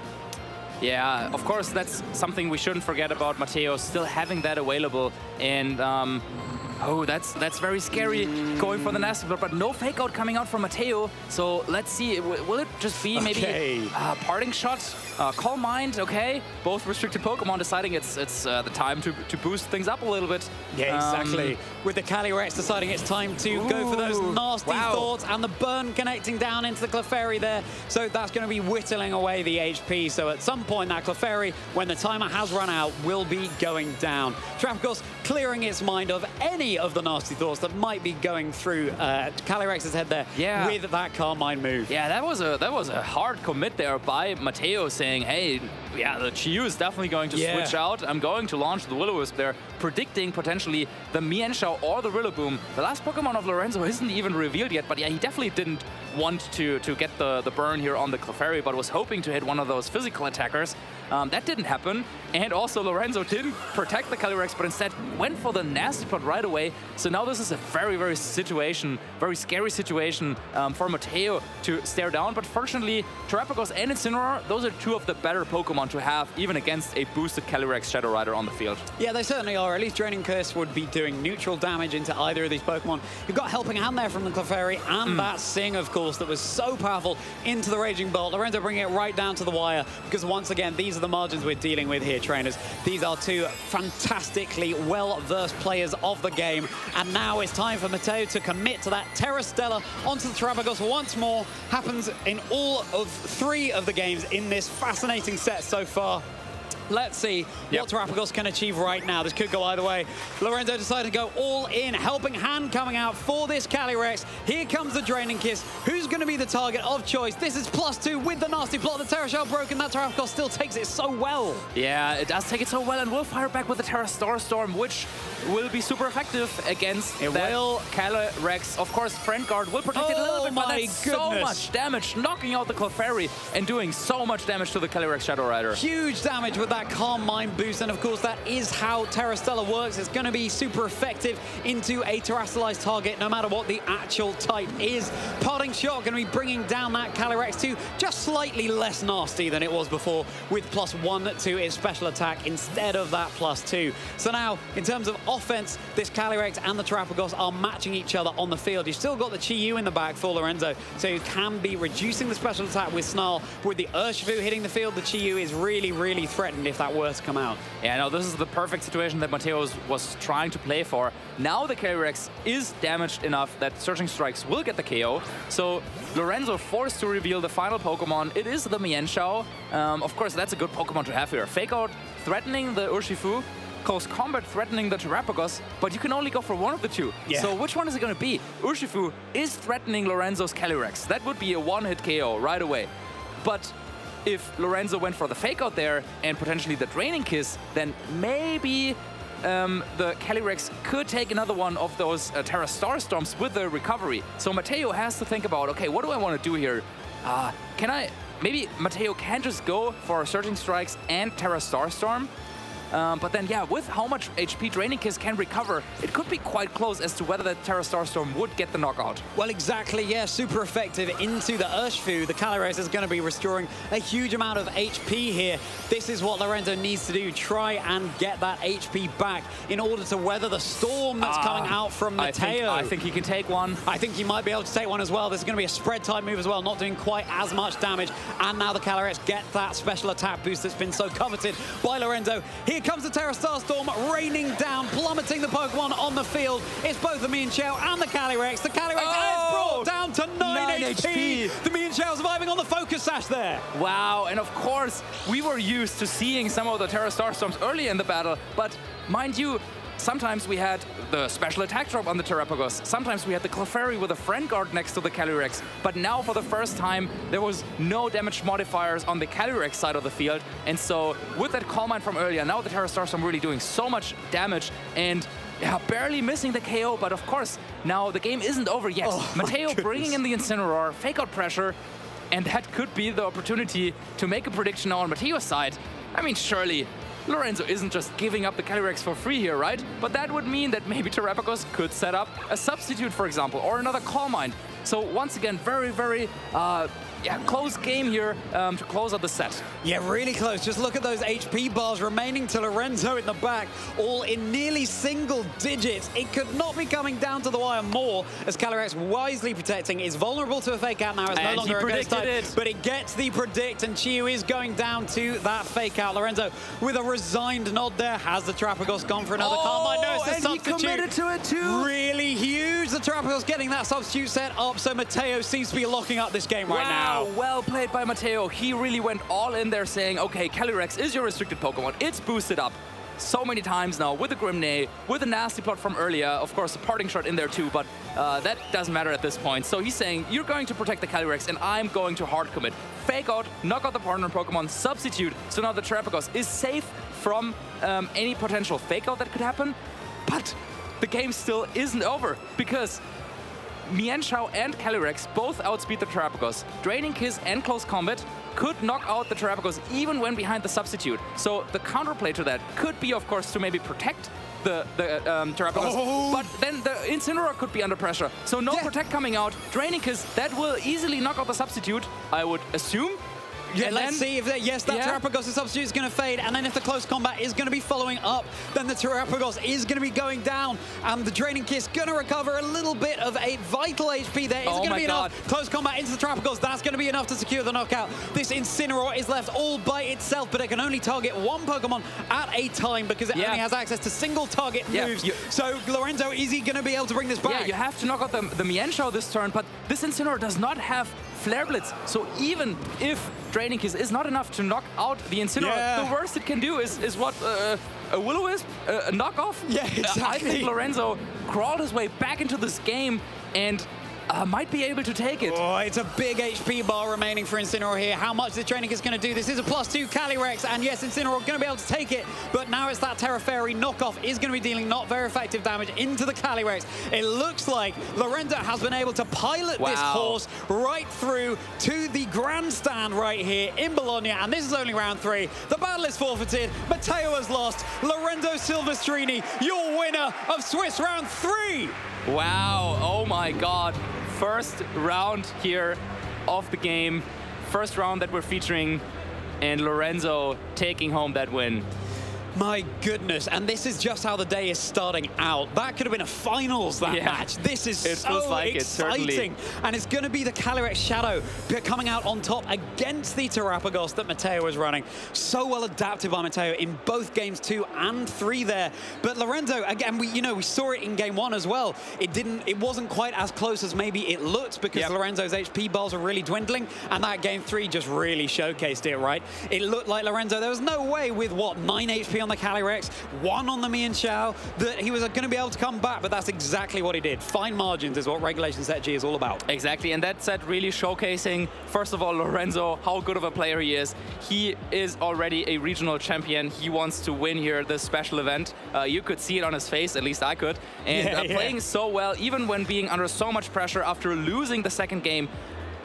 Yeah, of course, that's something we shouldn't forget about Mateo, still having that available. And oh, that's very scary, going for the Nasty Plot, but no fake out coming out from Mateo. So let's see, will it just be maybe Parting Shot, Calm Mind, okay? Both restricted Pokemon deciding it's the time to boost things up a little bit. Yeah, exactly. With the Calyrex deciding it's time to go for those nasty thoughts, and the burn connecting down into the Clefairy there. So that's going to be whittling away the HP. So at some point, that Clefairy, when the timer has run out, will be going down. Terrapagos clearing its mind of any of the nasty thoughts that might be going through Calyrex's head there with that Calm Mind move. Yeah, that was a hard commit there by Mateo, saying, hey, yeah, the Chi-Yu is definitely going to switch out. I'm going to launch the Will-O-Wisp there, predicting potentially the Mienshao or the Rillaboom. The last Pokemon of Lorenzo isn't even revealed yet, but yeah, he definitely didn't want to get the burn here on the Clefairy, but was hoping to hit one of those physical attackers. That didn't happen, and also Lorenzo didn't protect the Calyrex, but instead went for the Nasty Plot right away. So now this is a very, very scary situation for Mateo to stare down. But fortunately, Terrapagos and Incineroar, those are two of the better Pokemon to have, even against a boosted Calyrex Shadow Rider on the field. Yeah, they certainly are. At least Draining Curse would be doing neutral damage into either of these Pokemon. You've got Helping Hand there from the Clefairy, and that Sing, of course, that was so powerful into the Raging Bolt. Lorenzo bringing it right down to the wire, because once again, these are the margins we're dealing with here, trainers. These are two fantastically well-versed players of the game, and now it's time for Mateo to commit to that Terra Stella onto the Terrapagos once more. Happens in all of 3 of the games in this fascinating set so far. Let's see what Terrapagos can achieve right now. This could go either way. Lorenzo decided to go all in. Helping Hand coming out for this Calyrex. Here comes the Draining Kiss. Who's going to be the target of choice? This is +2 with the Nasty Plot. The Terra Shell broken. That Terrapagos still takes it so well. Yeah, it does take it so well, and will fire back with the Terra Starstorm, which will be super effective against Calyrex. Of course, Friend Guard will protect it a little bit, but that's so much damage, knocking out the Clefairy and doing so much damage to the Calyrex Shadow Rider. Huge damage with that that Calm Mind boost, and of course that is how Terrastella works. It's going to be super effective into a terrestrialized target no matter what the actual type is. Parting Shot going to be bringing down that Calyrex to just slightly less nasty than it was before, with +1 to its special attack instead of that +2. So now, in terms of offense, this Calyrex and the Terrapagos are matching each other on the field. You've still got the Chi-Yu in the back for Lorenzo, so you can be reducing the special attack with Snarl. With the Urshifu hitting the field, the Chi-Yu is really, really threatened if that were to come out. Yeah, no, this is the perfect situation that Mateo was trying to play for. Now the Calyrex is damaged enough that Searching Strikes will get the KO. So Lorenzo forced to reveal the final Pokemon. It is the Mienshao. Of course, that's a good Pokemon to have here. Fake Out threatening the Urshifu, Close Combat threatening the Terrapagos, but you can only go for one of the two. Yeah. So which one is it going to be? Urshifu is threatening Lorenzo's Calyrex. That would be a one-hit KO right away. But if Lorenzo went for the Fake Out there and potentially the Draining Kiss, then maybe the Calyrex could take another one of those Terra Starstorms with the recovery. So Mateo has to think about, okay, what do I want to do here? Maybe Mateo can just go for Searching Strikes and Terra Starstorm. But then, yeah, with how much HP Draining Kiss can recover, it could be quite close as to whether the Terra Starstorm would get the knockout. Well, exactly, yeah, super effective into the Urshifu. The Calyrex is going to be restoring a huge amount of HP here. This is what Lorenzo needs to do, try and get that HP back in order to weather the storm that's coming out from Mateo. I think he can take one. I think he might be able to take one as well. There's going to be a spread type move as well, not doing quite as much damage. And now the Calyrex get that special attack boost that's been so coveted by Lorenzo. Here comes the Terra Starstorm raining down, plummeting the Pokemon on the field. It's both the Mienshao and the Calyrex. The Calyrex is brought down to 9 HP. The Mienshao surviving on the Focus Sash there. Wow, and of course, we were used to seeing some of the Terra Starstorms early in the battle, but mind you, sometimes we had the special attack drop on the Terrapagos. Sometimes we had the Clefairy with a Friend Guard next to the Calyrex. But now, for the first time, there was no damage modifiers on the Calyrex side of the field. And so, with that Calm Mind from earlier, now the Terra Starstorm really doing so much damage and barely missing the KO. But of course, now the game isn't over yet. Mateo bringing in the Incineroar, Fake Out pressure, and that could be the opportunity to make a prediction now on Mateo's side. I mean, surely Lorenzo isn't just giving up the Calyrex for free here, right? But that would mean that maybe Terrapagos could set up a substitute, for example, or another Calm Mind. So once again, very, very close game here to close out the set. Yeah, really close. Just look at those HP bars remaining to Lorenzo in the back, all in nearly single digits. It could not be coming down to the wire more, as Calyrex wisely protecting is vulnerable to a Fake Out now. It's no longer a ghost type, but it gets the Predict, and Chi-Yu is going down to that Fake Out. Lorenzo with a resigned nod there. Has the Terrapagos gone for another Calm Mind? No, it's the substitute. He committed to it too. Really huge. The Terrapagos getting that substitute set up, so Mateo seems to be locking up this game right now. Well played by Mateo. He really went all in there saying, okay, Calyrex is your restricted Pokemon. It's boosted up so many times now with the Grimnay, with the Nasty Plot from earlier. Of course, a Parting Shot in there too, but that doesn't matter at this point. So he's saying, you're going to protect the Calyrex and I'm going to hard commit. Fake Out, knock out the partner Pokemon, substitute. So now the Terrapagos is safe from any potential Fake Out that could happen. But the game still isn't over, because Mienshao and Calyrex both outspeed the Terrapagos. Draining Kiss and Close Combat could knock out the Terrapagos even when behind the substitute. So the counterplay to that could be, of course, to maybe protect the Terrapagos, but then the Incineroar could be under pressure. So no Protect coming out. Draining Kiss, that will easily knock out the substitute, I would assume. Yeah, let's see if that, yes, that Terrapagos substitute is going to fade, and then if the Close Combat is going to be following up, then the Terrapagos is going to be going down, and the Draining Kiss going to recover a little bit of a vital HP there. Is going to be enough. Close Combat into the Terrapagos, that's going to be enough to secure the knockout. This Incineroar is left all by itself, but it can only target one Pokemon at a time because it only has access to single target moves. So Lorenzo, is he going to be able to bring this back? Yeah, you have to knock out the Mienshao this turn, but this Incineroar does not have Flare Blitz. So even if Draining Kiss is not enough to knock out the Incineroar, the worst it can do is what? A Will-O-Wisp? A knockoff? Yeah, exactly. I think Lorenzo crawled his way back into this game, and might be able to take it. Oh, it's a big HP bar remaining for Incineroar here. How much the training is going to do? This is a +2 Calyrex, and yes, Incineroar going to be able to take it, but now it's that Terra Fairy knockoff is going to be dealing not very effective damage into the Calyrex. It looks like Lorenzo has been able to pilot this horse right through to the grandstand right here in Bologna, and this is only round 3. The battle is forfeited. Matteo has lost. Lorenzo Silvestrini, your winner of Swiss round 3. Wow, oh my God. First round here of the game. First round that we're featuring, and Lorenzo taking home that win. My goodness, and this is just how the day is starting out. That could have been a finals, that match. This is so exciting. And it's going to be the Calyrex Shadow coming out on top against the Terrapagos that Matteo is running. So well adapted by Matteo in both games 2 and 3 there. But Lorenzo, again, we saw it in game 1 as well. It wasn't quite as close as maybe it looked because Lorenzo's HP bars were really dwindling, and that game 3 just really showcased it, right? It looked like Lorenzo, there was no way with, 9 HP on the Calyrex, 1 on the Mian Xiao, that he was going to be able to come back, but that's exactly what he did. Fine margins is what Regulation Set G is all about. Exactly, and that set really showcasing, first of all, Lorenzo, how good of a player he is. He is already a regional champion. He wants to win here this special event. You could see it on his face, at least I could. And playing so well, even when being under so much pressure after losing the second game,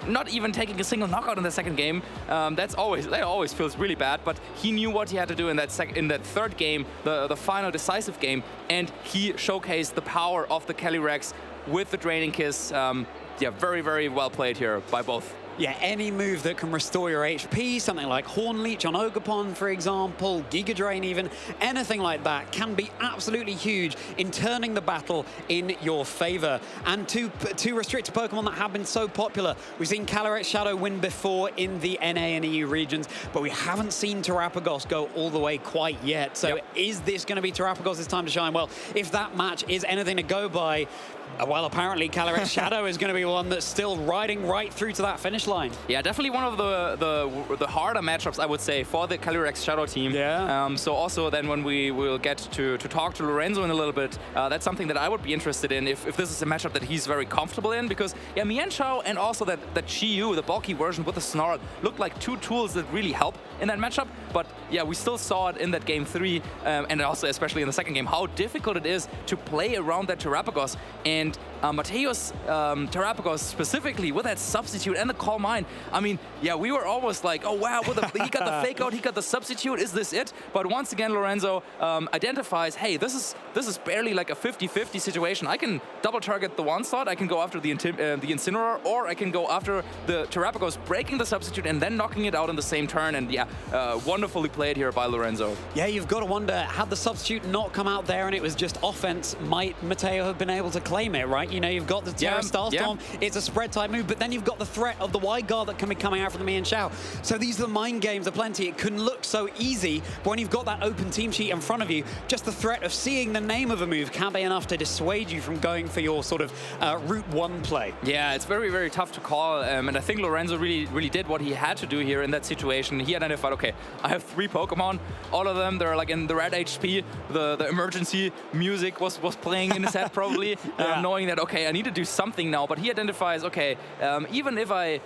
not even taking a single knockout in the second game. That always feels really bad, but he knew what he had to do in that third game, the final decisive game, and he showcased the power of the Calyrex with the Draining Kiss. Yeah, very, very well played here by both. Yeah, any move that can restore your HP, something like Horn Leech on Ogerpon, for example, Giga Drain even, anything like that can be absolutely huge in turning the battle in your favor. And two restricted Pokemon that have been so popular. We've seen Calyrex Shadow win before in the NA and EU regions, but we haven't seen Terrapagos go all the way quite yet. So is this going to be Terrapagos' time to shine? Well, if that match is anything to go by, well, apparently Calyrex Shadow is going to be one that's still riding right through to that finish line. Yeah, definitely one of the harder matchups, I would say, for the Calyrex Shadow team. Yeah. So also then when we will get to talk to Lorenzo in a little bit, that's something that I would be interested in if this is a matchup that he's very comfortable in, because yeah, Mian Xiao and also that Chi-Yu, the bulky version with the Snarl, look like 2 tools that really help in that matchup. But yeah, we still saw it in that game 3, and also especially in the second game, how difficult it is to play around that Terrapagos. And Mateo's Terrapagos specifically with that substitute and the Calm Mind. I mean, yeah, we were almost like, oh wow, he got the fake out, he got the substitute, is this it? But once again, Lorenzo identifies, hey, this is barely like a 50-50 situation. I can double target the one slot, I can go after the Incineroar, or I can go after the Terrapagos, breaking the substitute and then knocking it out in the same turn. And yeah, wonderfully played here by Lorenzo. Yeah, you've got to wonder, had the substitute not come out there and it was just offense, might Mateo have been able to claim it, right? You know, you've got the Terra Starstorm, it's a spread type move, but then you've got the threat of the wide guard that can be coming out from the Mian Xiao. So these are the mind games aplenty. It can look so easy, but when you've got that open team sheet in front of you, just the threat of seeing the name of a move can be enough to dissuade you from going for your sort of Route 1 play. Yeah, it's very, very tough to call, and I think Lorenzo really did what he had to do here in that situation. He identified, okay, I have 3 Pokemon, all of them, they're like in the red HP, the emergency music was playing in his head probably, knowing that, okay, I need to do something now, but he identifies, okay, even if I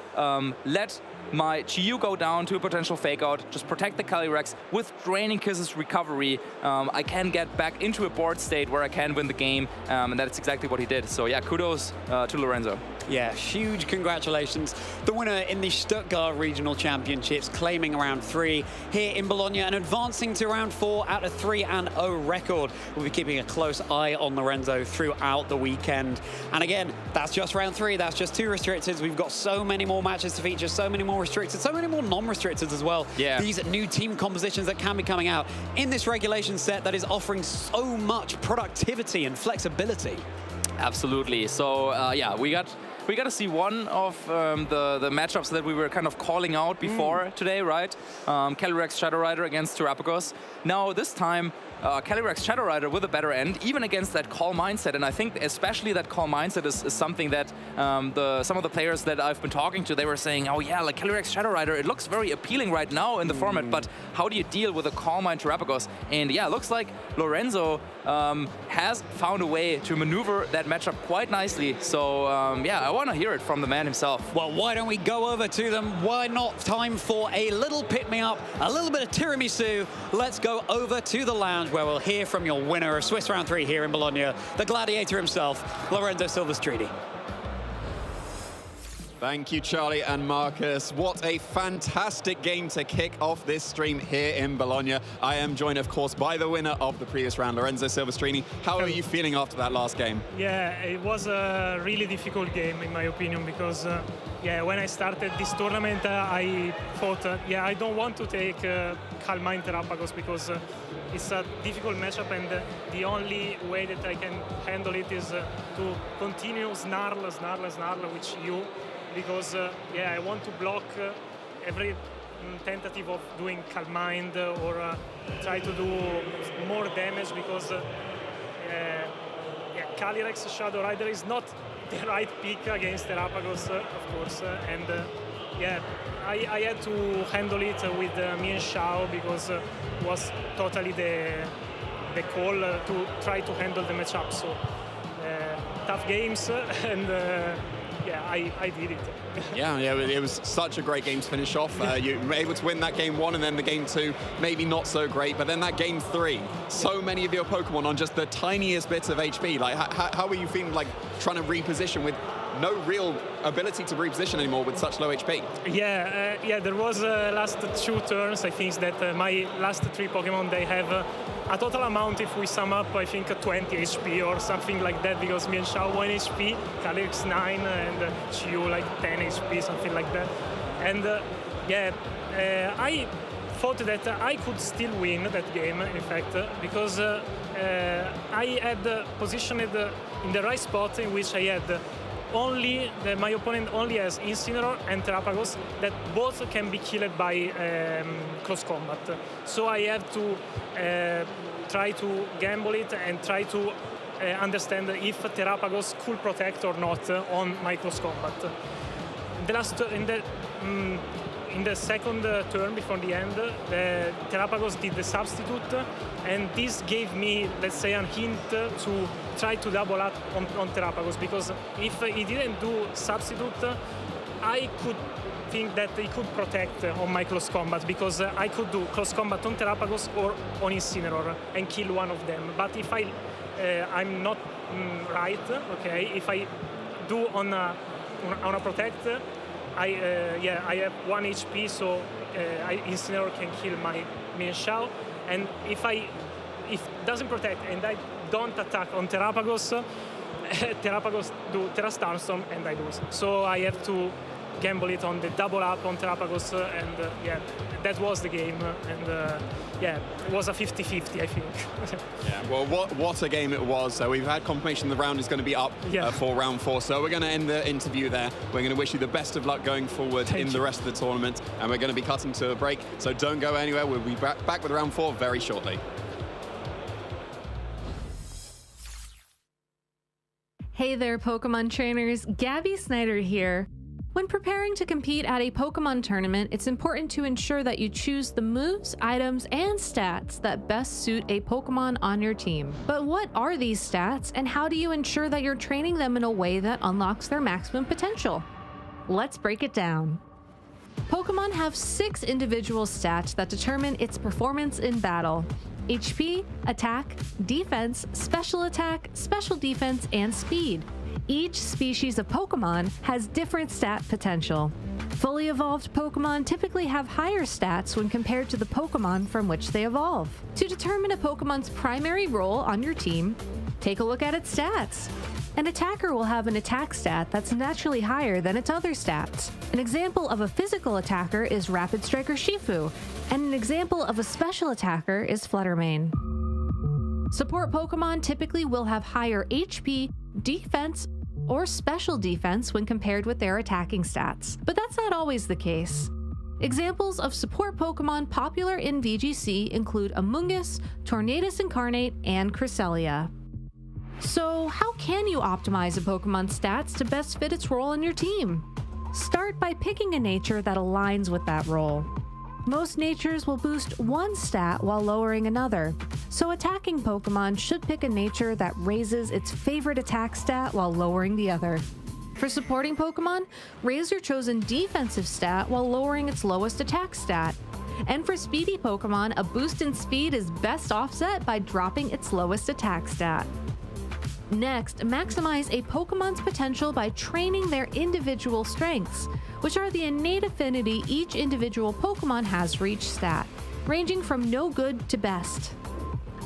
let my Chi-Yu go down to a potential fake out, just protect the Calyrex with Draining Kiss's recovery, I can get back into a board state where I can win the game, and that's exactly what he did. So yeah, kudos to Lorenzo. Yeah, huge congratulations. The winner in the Stuttgart Regional Championships, claiming round 3 here in Bologna and advancing to round 4 out of 3-0 record. We'll be keeping a close eye on Lorenzo throughout the weekend. And again, that's just round 3. That's just 2 restricted. We've got so many more matches to feature, so many more restricted, so many more non-restricted as well. Yeah. These new team compositions that can be coming out in this regulation set that is offering so much productivity and flexibility. Absolutely. So yeah, we got to see one of the matchups that we were kind of calling out before today, right? Calyrex Shadow Rider against Terrapagos. Now this time, Calyrex Shadow Rider with a better end, even against that Calm Mindset. And I think especially that Calm Mindset is something that some of the players that I've been talking to, they were saying, oh yeah, like Calyrex Shadow Rider, it looks very appealing right now in the format, but how do you deal with a Calm Mind Terrapagos? And yeah, it looks like Lorenzo has found a way to maneuver that matchup quite nicely. So yeah, want to hear it from the man himself. Well, why don't we go over to them? Why not? Time for a little pick-me-up, a little bit of tiramisu. Let's go over to the lounge where we'll hear from your winner of Swiss Round 3 here in Bologna, the gladiator himself, Lorenzo Silvestrini. Thank you, Charlie and Marcus. What a fantastic game to kick off this stream here in Bologna. I am joined, of course, by the winner of the previous round, Lorenzo Silvestrini. How are you feeling after that last game? Yeah, it was a really difficult game, in my opinion, because yeah, when I started this tournament, I thought, yeah, I don't want to take Calma Terapagos because it's a difficult matchup, and the only way that I can handle it is to continue snarl with you. Because yeah, I want to block every tentative of doing Calm Mind or try to do more damage, because yeah, Calyrex Shadow Rider is not the right pick against Terapagos, of course, and yeah, I had to handle it with Mian Shao because it was totally the call to try to handle the matchup. So tough games and. Yeah, I did it. yeah, it was such a great game to finish off. You were able to win that game 1, and then the game 2, maybe not so great, but then that game 3, so many of your Pokemon on just the tiniest bit of HP. Like, how were you feeling like trying to reposition with no real ability to reposition anymore with such low HP? Yeah, yeah, there was last 2 turns. I think that my last 3 Pokemon, they have a total amount, if we sum up, I think 20 HP or something like that, because Mian Shao 1 HP, Calyrex 9, and Chiu like 10 HP, something like that. And yeah, I thought that I could still win that game, in fact, because I had positioned in the right spot in which I had only my opponent only has Incineroar and Terapagos that both can be killed by close combat. So I have to try to gamble it and try to understand if Terapagos could protect or not on my close combat. In the second turn before the end, Terapagos did the substitute, and this gave me, let's say, a hint to try to double up on Terapagos, because if he didn't do substitute, I could think that he could protect on my close combat, because I could do close combat on Terapagos or on Incineroar and kill one of them. But if I'm not right, okay, if I do on a protect, I have 1 HP, so Incineroar can kill my Mian Shao, and if doesn't protect and I don't attack on Terapagos, Terapagos do Terra Starstorm and I lose. So I have to gamble it on the double up on Terapagos, and yeah, that was the game, and yeah, it was a 50-50, I think. Yeah, well, what a game it was. So we've had confirmation the round is going to be up for round 4, so we're going to end the interview there. We're going to wish you the best of luck going forward in the rest of the tournament, and we're going to be cutting to a break, so don't go anywhere. We'll be back with round 4 very shortly. Hey there, Pokemon trainers, Gabby Snyder here. When preparing to compete at a Pokemon tournament, it's important to ensure that you choose the moves, items, and stats that best suit a Pokemon on your team. But what are these stats, and how do you ensure that you're training them in a way that unlocks their maximum potential? Let's break it down. Pokemon have 6 individual stats that determine its performance in battle: HP, attack, defense, special defense, and speed. Each species of Pokemon has different stat potential. Fully evolved Pokemon typically have higher stats when compared to the Pokemon from which they evolve. To determine a Pokemon's primary role on your team, take a look at its stats. An attacker will have an attack stat that's naturally higher than its other stats. An example of a physical attacker is Rapid Striker Shifu, and an example of a special attacker is Fluttermane. Support Pokemon typically will have higher HP, defense, or special defense when compared with their attacking stats, but that's not always the case. Examples of support Pokemon popular in VGC include Amoonguss, Tornadus Incarnate, and Cresselia. So how can you optimize a Pokemon's stats to best fit its role in your team? Start by picking a nature that aligns with that role. Most natures will boost one stat while lowering another, so attacking Pokemon should pick a nature that raises its favorite attack stat while lowering the other. For supporting Pokemon, raise your chosen defensive stat while lowering its lowest attack stat. And for speedy Pokemon, a boost in speed is best offset by dropping its lowest attack stat. Next, maximize a Pokemon's potential by training their individual strengths, which are the innate affinity each individual Pokemon has for each stat, ranging from no good to best.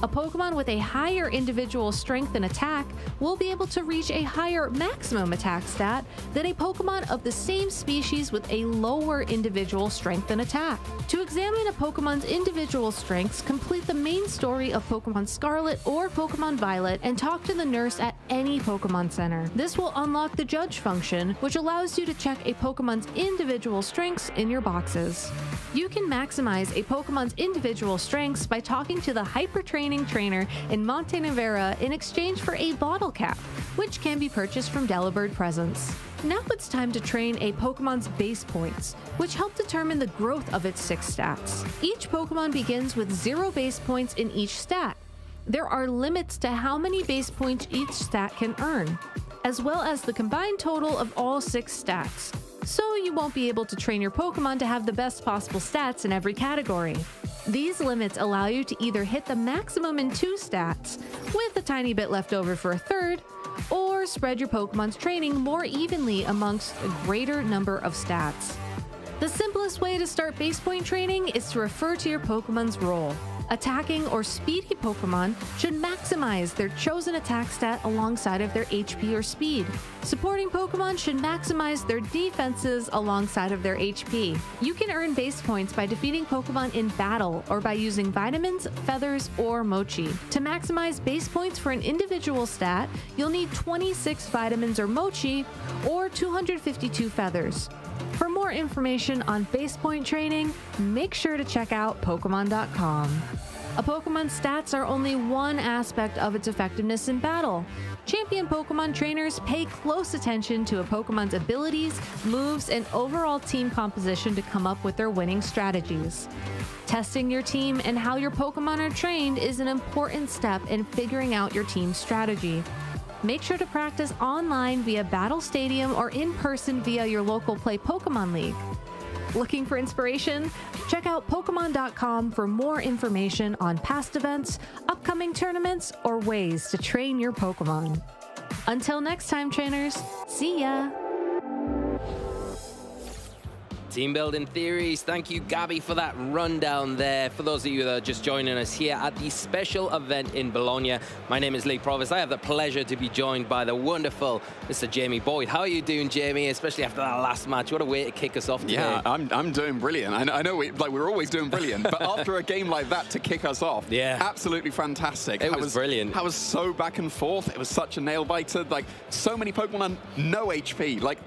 A Pokemon with a higher individual strength and attack will be able to reach a higher maximum attack stat than a Pokemon of the same species with a lower individual strength and attack. To examine a Pokemon's individual strengths, complete the main story of Pokemon Scarlet or Pokemon Violet and talk to the nurse at any Pokemon Center. This will unlock the Judge function, which allows you to check a Pokemon's individual strengths in your boxes. You can maximize a Pokemon's individual strengths by talking to the Hyper Training trainer in Montenevera in exchange for a bottle cap, which can be purchased from Delibird Presents. Now it's time to train a Pokemon's base points, which help determine the growth of its 6 stats. Each Pokemon begins with 0 base points in each stat. There are limits to how many base points each stat can earn, as well as the combined total of all 6 stats. So you won't be able to train your Pokemon to have the best possible stats in every category. These limits allow you to either hit the maximum in 2 stats, with a tiny bit left over for a third, or spread your Pokemon's training more evenly amongst a greater number of stats. The simplest way to start base point training is to refer to your Pokemon's role. Attacking or speedy Pokemon should maximize their chosen attack stat alongside of their HP or speed. Supporting Pokemon should maximize their defenses alongside of their HP. You can earn base points by defeating Pokemon in battle or by using vitamins, feathers, or mochi. To maximize base points for an individual stat, you'll need 26 vitamins or mochi or 252 feathers. For more information on base point training, make sure to check out Pokemon.com. A Pokemon's stats are only one aspect of its effectiveness in battle. Champion Pokemon trainers pay close attention to a Pokemon's abilities, moves, and overall team composition to come up with their winning strategies. Testing your team and how your Pokemon are trained is an important step in figuring out your team's strategy. Make sure to practice online via Battle Stadium or in person via your local Play Pokemon League. Looking for inspiration? Check out Pokemon.com for more information on past events, upcoming tournaments, or ways to train your Pokemon. Until next time, trainers, see ya! Team building theories. Thank you, Gabby, for that rundown there. For those of you that are just joining us here at the special event in Bologna, my name is Lee Provost. I have the pleasure to be joined by the wonderful Mr. Jamie Boyd. How are you doing, Jamie? Especially after that last match. What a way to kick us off today. Yeah, I'm doing brilliant. I know we're always doing brilliant, but after a game like that to kick us off, yeah, absolutely fantastic. It was brilliant. I was so back and forth. It was such a nail biter. Like so many Pokemon on no HP. Like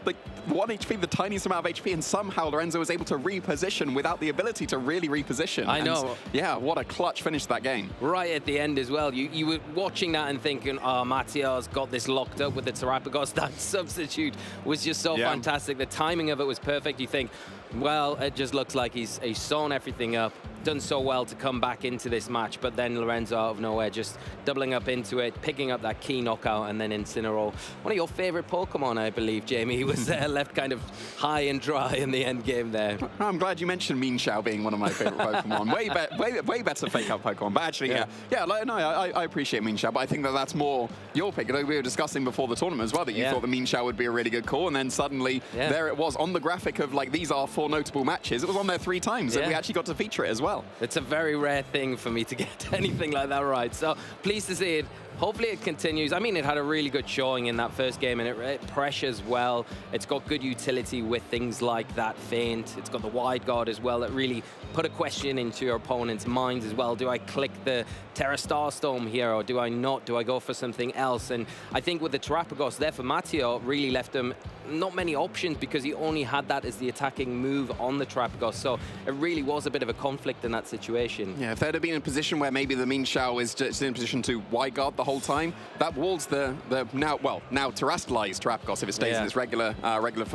1 HP, the tiniest amount of HP, and somehow Lorenzo was able to reposition without the ability to really reposition. I know. And, yeah, what a clutch finish to that game. Right at the end as well. You were watching that and thinking, oh, Mattia's got this locked up with the Terapagos. That substitute was just so fantastic. The timing of it was perfect. You think, well, it just looks like he's sewn everything up, done so well to come back into this match, but then Lorenzo out of nowhere just doubling up into it, picking up that key knockout, and then Incineroar. One of your favorite Pokemon, I believe, Jamie. He was left kind of high and dry in the end game there. I'm glad you mentioned Mean Xiao being one of my favorite Pokemon. way better fake-out Pokemon, but actually, I appreciate Mean Xiao, but I think that that's more your pick. We were discussing before the tournament as well that you thought the Mean Xiao would be a really good call, and then suddenly there it was on the graphic of like, these are 4 notable matches. It was on there 3 times, and we actually got to feature it as well. It's a very rare thing for me to get anything like that right. So pleased to see it. Hopefully it continues. I mean, it had a really good showing in that first game, and it pressures well. It's got good utility with things like that feint. It's got the wide guard as well that really put a question into your opponent's minds as well. Do I click the Terra Starstorm here, or do I not? Do I go for something else? And I think with the Terapagos there for Matteo, really left him not many options because he only had that as the attacking move on the Terapagos. So it really was a bit of a conflict in that situation. Yeah, if they'd have been in a position where maybe the Mean Xiao is just in a position to wide guard the whole time, that walls the now terrestrialized Terapagos. If it stays in its regular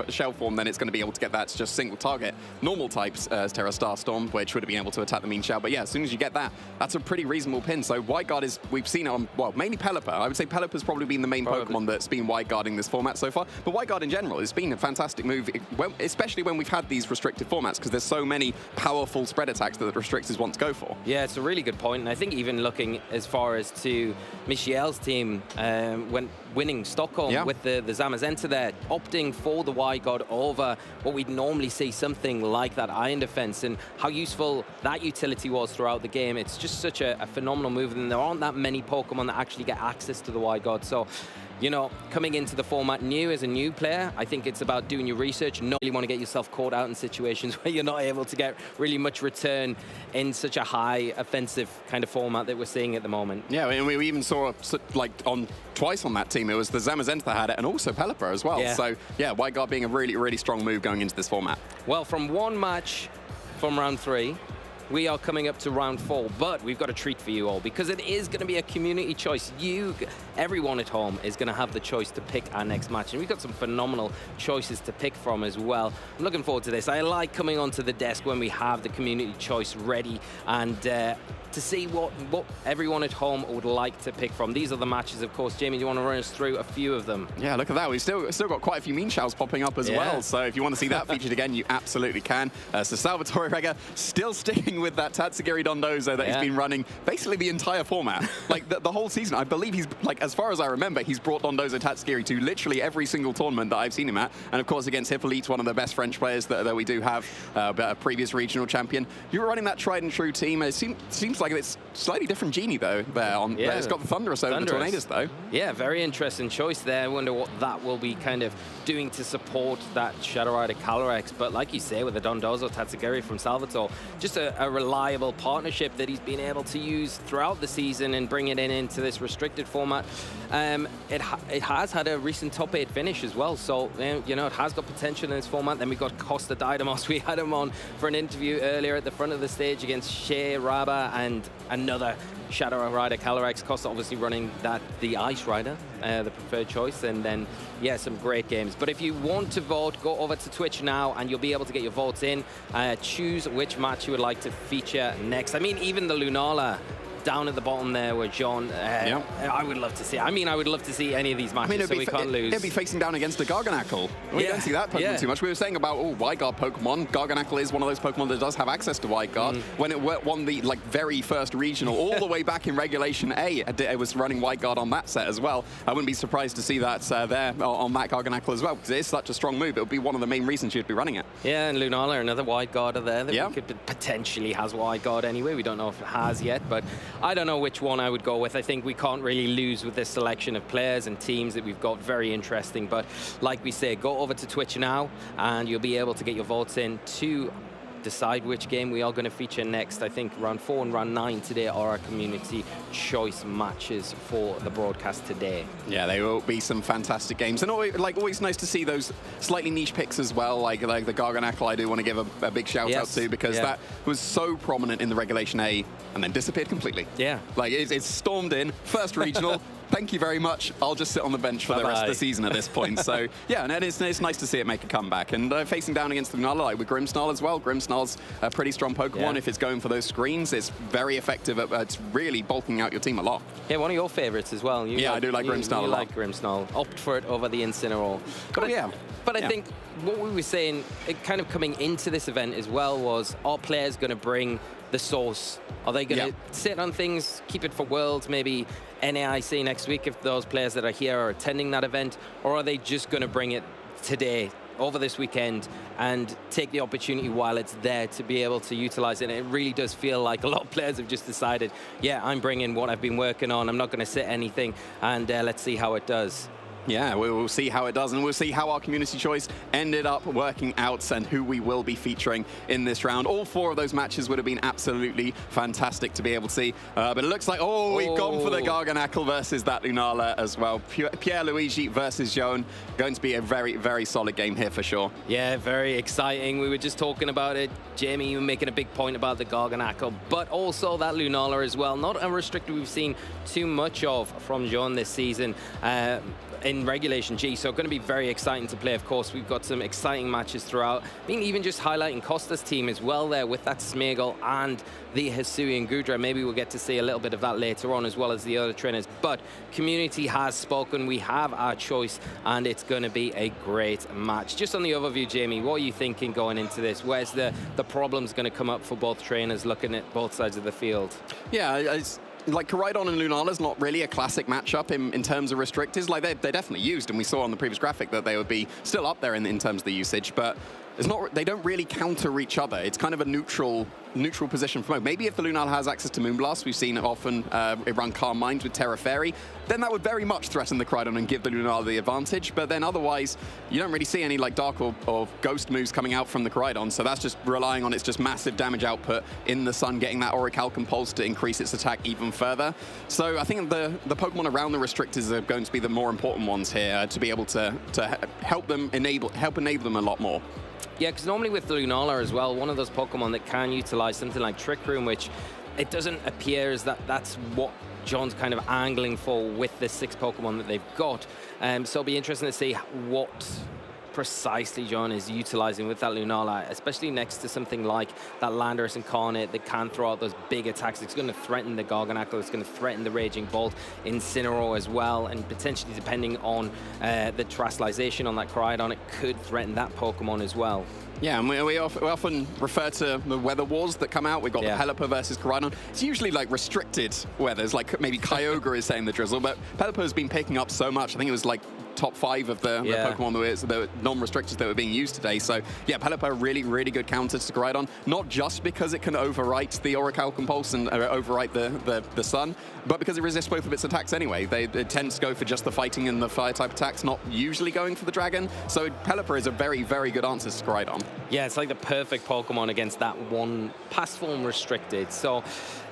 shell form, then it's going to be able to get that just single target. Normal types as Terra Starstorm, which would have been able to attack the Mean Xiao. But yeah, as soon as you get that, that's a pretty reasonable pin. So wide guard is, we've seen it on, well, mainly Pelipper. I would say Pelipper's probably been the main Pokemon that's been wide guarding this format so far. But wide guard in general general, it's been a fantastic move, especially when we've had these restricted formats, because there's so many powerful spread attacks that the restrictors want to go for. Yeah, it's a really good point, and I think even looking as far as to Michiel's team when winning Stockholm with the Zamazenta there, opting for the wide guard over what we'd normally see something like that Iron Defense, and how useful that utility was throughout the game. It's just such a phenomenal move, and there aren't that many Pokemon that actually get access to the wide guard. So, you know, coming into the format new as a new player, I think it's about doing your research. Not really want to get yourself caught out in situations where you're not able to get really much return in such a high offensive kind of format that we're seeing at the moment. Yeah, and we even saw, like, twice on that team, it was the Zamazenta that had it, and also Pelipper as well. Yeah. So, yeah, wide guard being a really, really strong move going into this format. Well, from one match from round 3, we are coming up to round 4, but we've got a treat for you all, because it is going to be a community choice. Everyone at home is going to have the choice to pick our next match, and we've got some phenomenal choices to pick from as well. I'm looking forward to this. I like coming onto the desk when we have the community choice ready, and to see what everyone at home would like to pick from. These are the matches, of course. Jamie, do you want to run us through a few of them? Yeah, look at that. We've still got quite a few mean shows popping up as well. So if you want to see that featured again, you absolutely can. So Salvatore Rega still sticking with that Tatsugiri Dondozo that he's been running basically the entire format. Like the whole season. I believe he's, like, as far as I remember, he's brought Dondozo Tatsugiri to literally every single tournament that I've seen him at. And of course, against Hippolyte, one of the best French players that we do have, a previous regional champion. You were running that tried and true team. It seems like it's slightly different Genie, though, there. It's got the Thunderous over the Tornadus, though. Yeah, very interesting choice there. I wonder what that will be kind of doing to support that Shadow Rider Calyrex. But like you say, with the Dondozo Tatsugiri from Salvatore, just a reliable partnership that he's been able to use throughout the season and bring it into this restricted format. It has had a recent top 8 finish as well, so you know, it has got potential in this format. Then we've got Costa Didamos. We had him on for an interview earlier at the front of the stage against Shea Raba and another Shadow Rider Calyrex. Costa obviously running the Ice Rider, the preferred choice, and then some great games. But if you want to vote, go over to Twitch now and you'll be able to get your votes in. Choose which match you would like to feature next. I mean, even the Lunala down at the bottom there where John, I would love to see. I mean, I would love to see any of these matches, so we can't lose. It'd be facing down against a Garganackle. We don't see that Pokemon too much. We were saying about, wide guard Pokemon. Garganackle is one of those Pokemon that does have access to wide guard. When it won the very first regional, all the way back in Regulation A, it was running wide guard on that set as well. I wouldn't be surprised to see that there on that Garganackle as well, because it is such a strong move. It would be one of the main reasons you'd be running it. Yeah, and Lunala, another wide guarder there that we could potentially has wide guard anyway. We don't know if it has yet, but I don't know which one I would go with. I think we can't really lose with this selection of players and teams that we've got. Very interesting. But like we say, go over to Twitch now and you'll be able to get your votes in to decide which game we are going to feature next. I think round 4 and round 9 today are our community choice matches for the broadcast today. Yeah, they will be some fantastic games, and always nice to see those slightly niche picks as well, like the Garganackle. I do want to give a big shout out to, because that was so prominent in the Regulation A and then disappeared completely. Yeah, like it's stormed in first regional. Thank you very much. I'll just sit on the bench for the rest of the season at this point. So, yeah, and it's nice to see it make a comeback. And facing down against the Lunala, like with Grimmsnarl as well. Grimmsnarl's a pretty strong Pokemon. If it's going for those screens, it's very effective. It's really bulking out your team a lot. Yeah, one of your favorites as well. I do like Grimmsnarl a lot. You like Grimmsnarl. Opt for it over the Incineroar. But I think what we were saying, kind of coming into this event as well, was, are players going to bring the source? Are they going to sit on things, keep it for Worlds, maybe NAIC next week if those players that are here are attending that event? Or are they just going to bring it today, over this weekend, and take the opportunity while it's there to be able to utilize it? And it really does feel like a lot of players have just decided, I'm bringing what I've been working on. I'm not going to sit anything, and let's see how it does. Yeah, we'll see how it does, and we'll see how our community choice ended up working out and who we will be featuring in this round. All 4 of those matches would have been absolutely fantastic to be able to see. But it looks like, we've gone for the Garganackle versus that Lunala as well. Pierluigi versus Joan. Going to be a very, very solid game here for sure. Yeah, very exciting. We were just talking about it. Jamie, you were making a big point about the Garganackle, but also that Lunala as well. Not a restrictor we've seen too much of from Joan this season. in Regulation G, so going to be very exciting to play. Of course, we've got some exciting matches throughout. I mean, even just highlighting Costa's team as well there with that Smeagol and the Hisui and Gudra. Maybe we'll get to see a little bit of that later on, as well as the other trainers. But community has spoken. We have our choice, and it's going to be a great match. Just on the overview, Jamie, what are you thinking going into this? Where's the problems going to come up for both trainers looking at both sides of the field? Yeah, like Koraidon and Lunala is not really a classic matchup in terms of restrictors. Like they're definitely used, and we saw on the previous graphic that they would be still up there in terms of the usage, but it's not. They don't really counter each other. It's kind of a neutral position for both. Maybe if the Lunala has access to Moonblast, we've seen it often run Calm Mind with Terra Fairy, then that would very much threaten the Koraidon and give the Lunala the advantage. But then otherwise, you don't really see any like Dark or Ghost moves coming out from the Koraidon, so that's just relying on its just massive damage output in the sun, getting that Orichalcum Pulse to increase its attack even further. So I think the Pokemon around the restrictors are going to be the more important ones here to be able to help enable them a lot more. Yeah, because normally with Lunala as well, one of those Pokemon that can utilize something like Trick Room, which it doesn't appear as that's what John's kind of angling for with the 6 Pokemon that they've got. So it'll be interesting to see what precisely John is utilizing with that Lunala, especially next to something like that Landorus Incarnate that can throw out those big attacks. It's going to threaten the Garganacl, it's going to threaten the Raging Bolt, Incineroar as well, and potentially depending on the Terastallization on that Koraidon, it could threaten that Pokemon as well. Yeah, and we often refer to the weather wars that come out. We've got the Pelipper versus Koraidon. It's usually like restricted weathers, like maybe Kyogre is saying the drizzle, but Pelipper has been picking up so much. I think it was like top 5 of the Pokemon that were non-restrictors that were being used today. So yeah, Pelipper really, really good counter to Koraidon, not just because it can overwrite the Orichalcum Pulse and overwrite the Sun, but because it resists both of its attacks anyway. They tend to go for just the fighting and the fire type attacks, not usually going for the dragon. So Pelipper is a very, very good answer to Koraidon. Yeah, it's like the perfect Pokemon against that one past form restricted. So,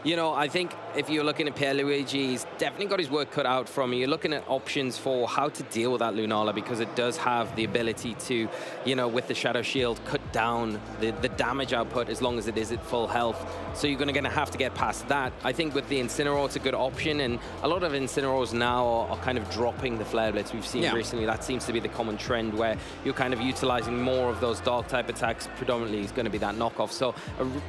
you know, I think if you're looking at Pierluigi, he's definitely got his work cut out from you. You're looking at options for how to deal with that Lunala, because it does have the ability to, you know, with the Shadow Shield, cut down the damage output as long as it is at full health. So you're going to have to get past that. I think with the Incineroar, it's a good option, and a lot of Incineroars now are kind of dropping the Flare Blitz. We've seen recently that seems to be the common trend, where you're kind of utilizing more of those Dark type attacks. Predominantly is going to be that knockoff. So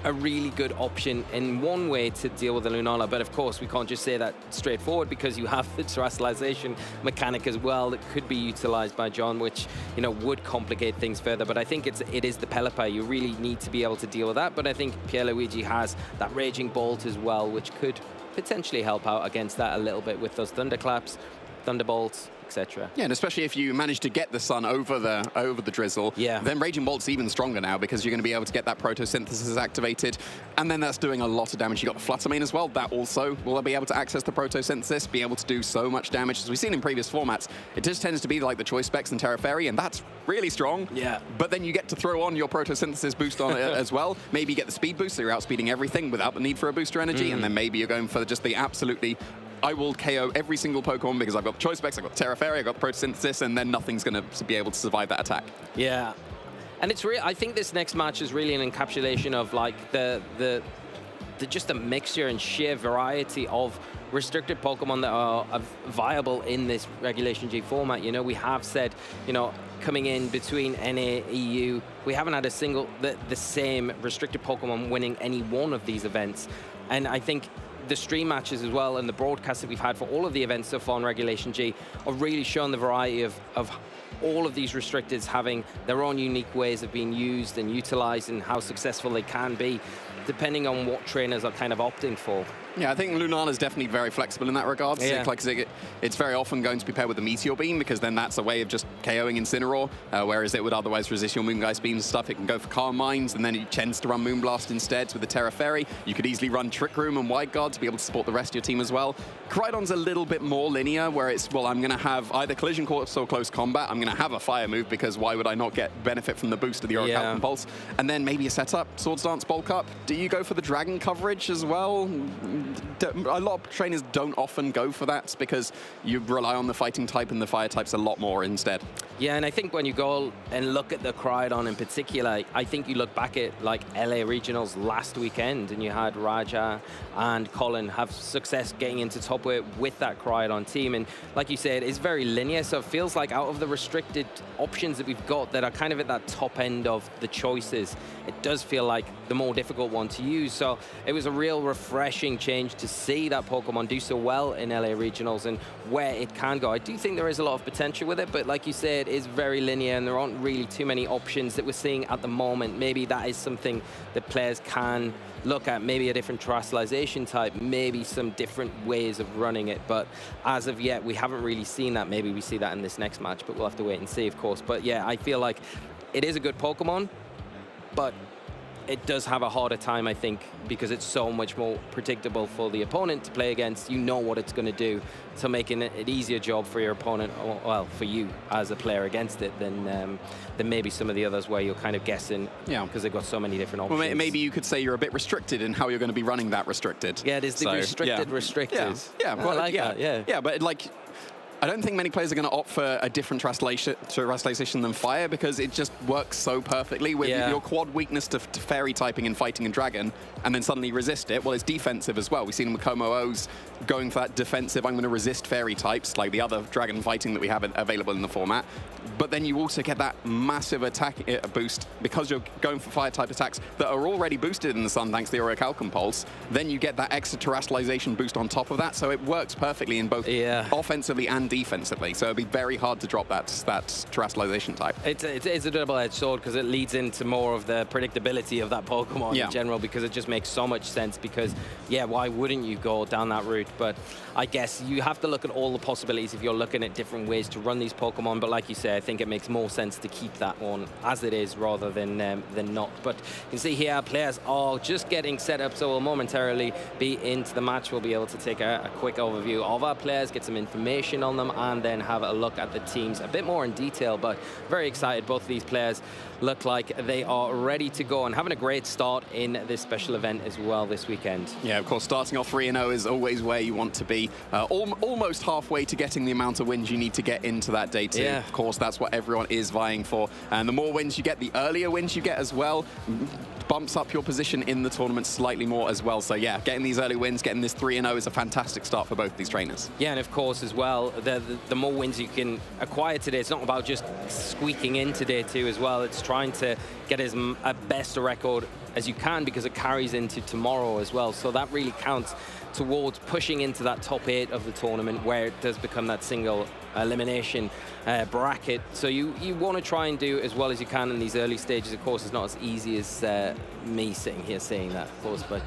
a really good option in one way to deal with the Lunala, but of course we can't just say that straightforward, because you have the Terastallization mechanic as well that could be utilized by John, which, you know, would complicate things further. But I think it is the Pelipper. You really need to be able to deal with that, but I think Pierluigi has that Raging Bolt as well, which could potentially help out against that a little bit with those Thunderclaps, Thunderbolts, etc. Yeah, and especially if you manage to get the Sun over the drizzle, then Raging Bolt's even stronger now, because you're going to be able to get that Protosynthesis activated, and then that's doing a lot of damage. You got the Flutter Mane as well. That also will be able to access the Protosynthesis, be able to do so much damage. As we've seen in previous formats, it just tends to be like the Choice Specs and Terra Fairy, and that's really strong. Yeah. But then you get to throw on your Protosynthesis boost on it as well. Maybe you get the speed boost, so you're outspeeding everything without the need for a booster energy, and then maybe you're going for just the absolutely, I will KO every single Pokemon because I've got the Choice Specs, I've got Terra Fairy, I've got the Protosynthesis, and then nothing's going to be able to survive that attack. Yeah. And it's really, I think this next match is really an encapsulation of like the just a mixture and sheer variety of restricted Pokemon that are viable in this Regulation G format. You know, we have said, you know, coming in between NA, EU, we haven't had a single, the same restricted Pokemon winning any one of these events. And I think the stream matches as well and the broadcasts that we've had for all of the events so far in Regulation G have really shown the variety of all of these restrictors having their own unique ways of being used and utilized, and how successful they can be, depending on what trainers are kind of opting for. Yeah, I think Lunala is definitely very flexible in that regard. Yeah. It's very often going to be paired with the Meteor Beam, because then that's a way of just KOing Incineroar, whereas it would otherwise resist your Moongeist Beams and stuff. It can go for Calm Minds, and then it tends to run Moonblast instead with the Terra Fairy. You could easily run Trick Room and Wide Guard to be able to support the rest of your team as well. Koraidon's a little bit more linear, where it's, well, I'm going to have either Collision Course or Close Combat. I'm going to have a Fire move, because why would I not get benefit from the boost of the Orichalcum Pulse? And then maybe a setup, Swords Dance, Bulk Up. you go for the dragon coverage as well? A lot of trainers don't often go for that because you rely on the fighting type and the fire types a lot more instead. Yeah, and I think when you go and look at the Cryodan in particular, I think you look back at like LA Regionals last weekend and you had Raja and Colin have success getting into top weight with that Cryodan team. And like you said, it's very linear, so it feels like out of the restricted options that we've got that are kind of at that top end of the choices, it does feel like the more difficult one to use. So it was a real refreshing change to see that Pokemon do so well in LA Regionals and where it can go. I do think there is a lot of potential with it, but like you said, it's very linear and there aren't really too many options that we're seeing at the moment. Maybe that is something that players can look at, maybe a different terrestrialization type, maybe some different ways of running it. But as of yet, we haven't really seen that. Maybe we see that in this next match, but we'll have to wait and see, of course. But yeah, I feel like it is a good Pokemon, but it does have a harder time, I think, because it's so much more predictable for the opponent to play against. You know what it's going to do, so making it an easier job for your opponent, or, well, for you as a player against it, than maybe some of the others where you're kind of guessing, because they've got so many different options. Well, maybe you could say you're a bit restricted in how you're going to be running that restricted. Yeah, it is the restricted restrictors. Yeah, I like that, yeah. Yeah, but like, I don't think many players are going to opt for a different terrestrialization than fire because it just works so perfectly with your quad weakness to fairy typing and fighting and dragon, and then suddenly resist it. Well, it's defensive as well. We've seen Makomo O's going for that defensive, I'm going to resist fairy types, like the other dragon fighting that we have available in the format. But then you also get that massive attack boost because you're going for fire type attacks that are already boosted in the sun thanks to the Orichalcum Pulse. Then you get that extra terrestrialization boost on top of that, so it works perfectly in both offensively and defensively. So it'd be very hard to drop that terrestrialization type. It's a double-edged sword because it leads into more of the predictability of that Pokemon in general, because it just makes so much sense because, why wouldn't you go down that route? But I guess you have to look at all the possibilities if you're looking at different ways to run these Pokemon. But like you say, I think it makes more sense to keep that one as it is rather than not. But you can see here, players are just getting set up, so we'll momentarily be into the match. We'll be able to take a quick overview of our players, get some information on them, and then have a look at the teams a bit more in detail. But very excited. Both of these players look like they are ready to go and having a great start in this special event as well this weekend. Yeah, of course, starting off 3-0 is always where you want to be. Almost halfway to getting the amount of wins you need to get into that day 2. Of course, that's what everyone is vying for. And the more wins you get, the earlier wins you get as well, bumps up your position in the tournament slightly more as well. So yeah, getting these early wins, getting this 3-0 is a fantastic start for both these trainers. Yeah, and of course as well, the more wins you can acquire today, it's not about just squeaking into day 2 as well. It's trying to get as best a record as you can because it carries into tomorrow as well. So that really counts towards pushing into that top 8 of the tournament where it does become that single elimination bracket. So you want to try and do as well as you can in these early stages. Of course, it's not as easy as me sitting here saying that, of course, but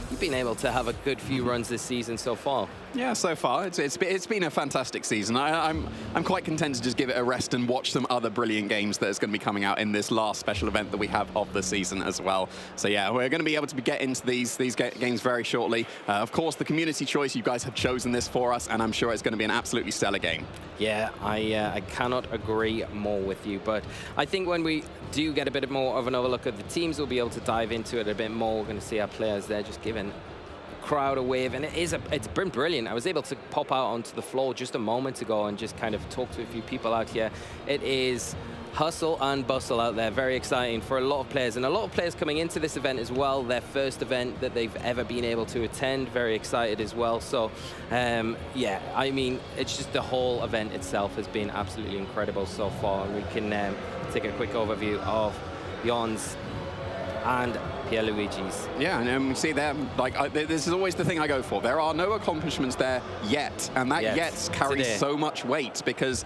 you've been able to have a good few runs this season so far. Yeah, so far it's been a fantastic season. I'm quite content to just give it a rest and watch some other brilliant games that is going to be coming out in this last special event that we have of the season as well. So yeah, we're going to be able to get into these games very shortly. Of course, the community choice, you guys have chosen this for us, and I'm sure it's going to be an absolutely stellar game. Yeah, I cannot agree more with you, but I think when we do get a bit more of an overlook at the teams, we'll be able to dive into it a bit more. We're going to see our players there just giving the crowd a wave, and it's been brilliant. I was able to pop out onto the floor just a moment ago and just kind of talk to a few people out here. It is hustle and bustle out there. Very exciting for a lot of players, and a lot of players coming into this event as well, their first event that they've ever been able to attend. Very excited as well. So yeah, I mean, it's just the whole event itself has been absolutely incredible so far, and we can take a quick overview of Jon's and Pierluigi's. Yeah, and we see there, like, this is always the thing I go for. There are no accomplishments there yet, and that yet carries so much weight because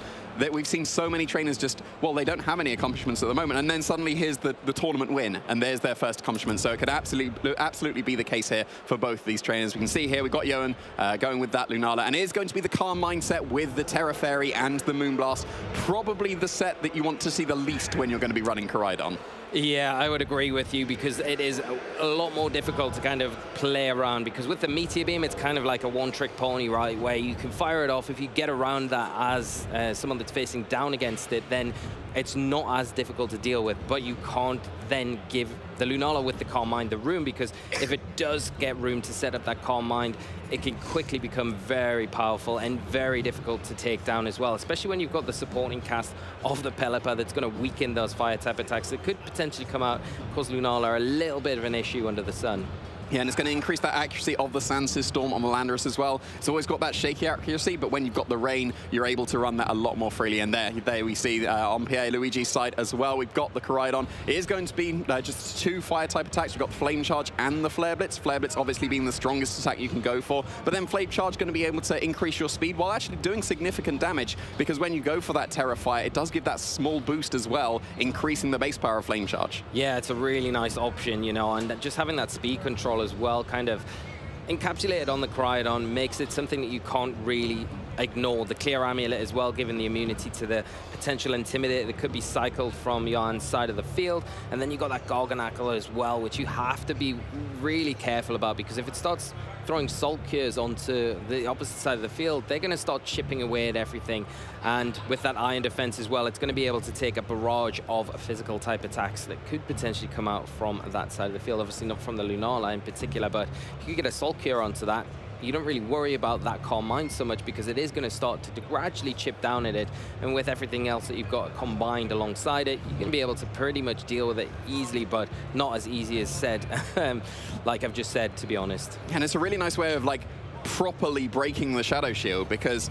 we've seen so many trainers just, well, they don't have any accomplishments at the moment, and then suddenly here's the tournament win, and there's their first accomplishment. So it could absolutely be the case here for both these trainers. We can see here we've got Johan going with that Lunala, and it is going to be the Calm mindset with the Terra Fairy and the Moonblast. Probably the set that you want to see the least when you're going to be running Koraidon. Yeah, I would agree with you because it is a lot more difficult to kind of play around, because with the Meteor Beam, it's kind of like a one-trick pony, right, where you can fire it off. If you get around that as someone that's facing down against it, then it's not as difficult to deal with, but you can't then give the Lunala with the Calm Mind the room, because if it does get room to set up that Calm Mind, it can quickly become very powerful and very difficult to take down as well, especially when you've got the supporting cast of the Pelipper that's going to weaken those fire type attacks that could potentially come out, cause Lunala a little bit of an issue under the sun. Yeah, and it's going to increase that accuracy of the Sandstorm Storm on the Landorus as well. It's always got that shaky accuracy, but when you've got the rain, you're able to run that a lot more freely. And there we see on Pierluigi's side as well, we've got the Koraidon. It is going to be just 2 fire-type attacks. We've got Flame Charge and the Flare Blitz. Flare Blitz obviously being the strongest attack you can go for, but then Flame Charge going to be able to increase your speed while actually doing significant damage, because when you go for that Terra Fire, it does give that small boost as well, increasing the base power of Flame Charge. Yeah, it's a really nice option, you know, and just having that speed control as well, kind of encapsulated on the Koraidon, makes it something that you can't really ignore. The Clear Amulet as well, given the immunity to the potential Intimidator that could be cycled from Jan's side of the field. And then you got that Garganackle as well, which you have to be really careful about, because if it starts throwing Salt Cures onto the opposite side of the field, they're going to start chipping away at everything. And with that Iron Defense as well, it's going to be able to take a barrage of physical type attacks that could potentially come out from that side of the field. Obviously not from the Lunala in particular, but if you get a Salt Cure onto that, you don't really worry about that Calm Mind so much, because it is going to start to gradually chip down at it. And with everything else that you've got combined alongside it, you're going to be able to pretty much deal with it easily, but not as easy as said, like I've just said, to be honest. And it's a really nice way of like properly breaking the Shadow Shield, because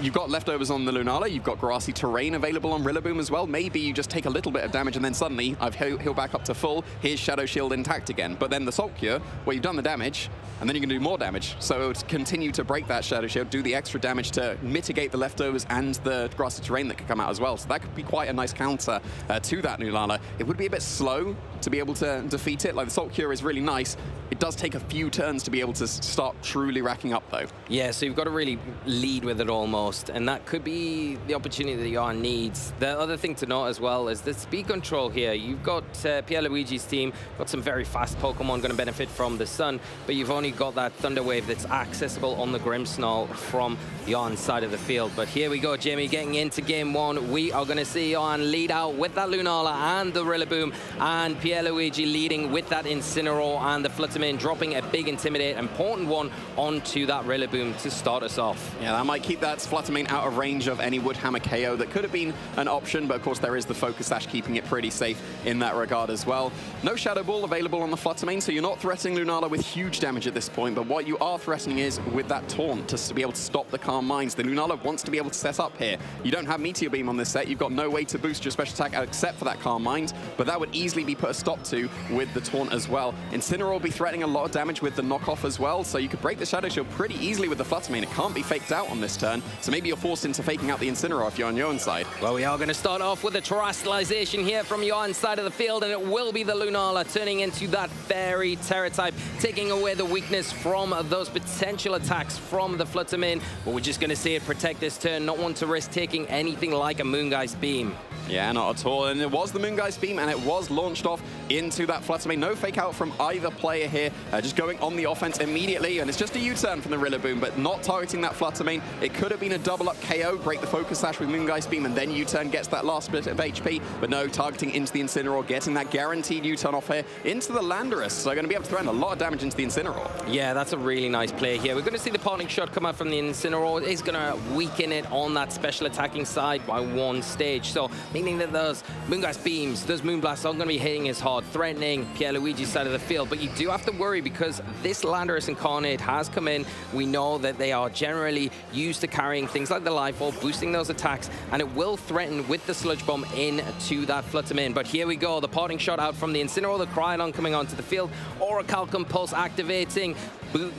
you've got leftovers on the Lunala, you've got grassy terrain available on Rillaboom as well. Maybe you just take a little bit of damage and then suddenly I've healed back up to full, here's Shadow Shield intact again. But then the Salt Cure, well, you've done the damage, and then you can do more damage. So it would continue to break that Shadow Shield, do the extra damage to mitigate the leftovers and the grassy terrain that could come out as well. So that could be quite a nice counter to that Lunala. It would be a bit slow to be able to defeat it. Like, the Salt Cure is really nice. It does take a few turns to be able to start truly racking up, though. Yeah, so you've got to really lead with it almost, and that could be the opportunity that Jan needs. The other thing to note as well is the speed control here. You've got Pierluigi's team, got some very fast Pokemon going to benefit from the sun, but you've only got that Thunder Wave that's accessible on the Grimmsnarl from Jan's side of the field. But here we go, Jimmy, getting into game 1. We are going to see Jan lead out with that Lunala and the Rillaboom, and Pierluigi leading with that Incineroar and the Fluttermane, dropping a big Intimidate, important one, onto that Rillaboom to start us off. Yeah, that might keep that Fluttermane out of range of any Woodhammer KO. That could have been an option, but of course there is the Focus Sash keeping it pretty safe in that regard as well. No Shadow Ball available on the Fluttermane, so you're not threatening Lunala with huge damage at this point, but what you are threatening is with that Taunt to be able to stop the Calm Minds. The Lunala wants to be able to set up here. You don't have Meteor Beam on this set, you've got no way to boost your special attack except for that Calm Mind, but that would easily be put a stop to with the Taunt as well. Incineroar will be threatening a lot of damage with the knockoff as well, so you could break the Shadow Shield pretty easily with the Fluttermane. It can't be faked out on this turn, so maybe you're forced into faking out the Incineroar if you're on your own side. Well, we are going to start off with a Terrestrialization here from Jan's side of the field, and it will be the Lunala turning into that Fairy Terra type, taking away the weakness from those potential attacks from the Fluttermane. But we're just going to see it protect this turn, not want to risk taking anything like a Moongeist Beam. Yeah, not at all. And it was the Moongeist Beam, and it was launched off into that Fluttermane. No fake out from either player here. Just going on the offense immediately, and it's just a U-turn from the Rillaboom, but not targeting that Fluttermane. It could have been a double-up KO, break the Focus Sash with Moongeist Beam, and then U-turn gets that last bit of HP. But no, targeting into the Incineroar, getting that guaranteed U-turn off here into the Landorus. So going to be able to threaten a lot of damage into the Incineroar. Yeah, that's a really nice play here. We're going to see the Parting Shot come out from the Incineroar. It's going to weaken it on that special attacking side by 1 stage. So meaning that those Moongeist Beams, those Moonblasts are going to be hitting as hard, threatening Pierluigi's side of the field. But you do have to worry, because this Landorus Incarnate has come in. We know that they are generally used to carrying things like the Life Orb, boosting those attacks, and it will threaten with the Sludge Bomb into that Fluttermane. But here we go, the Parting Shot out from the Incineroar, the Koraidon coming onto the field, Orichalcum Pulse activating.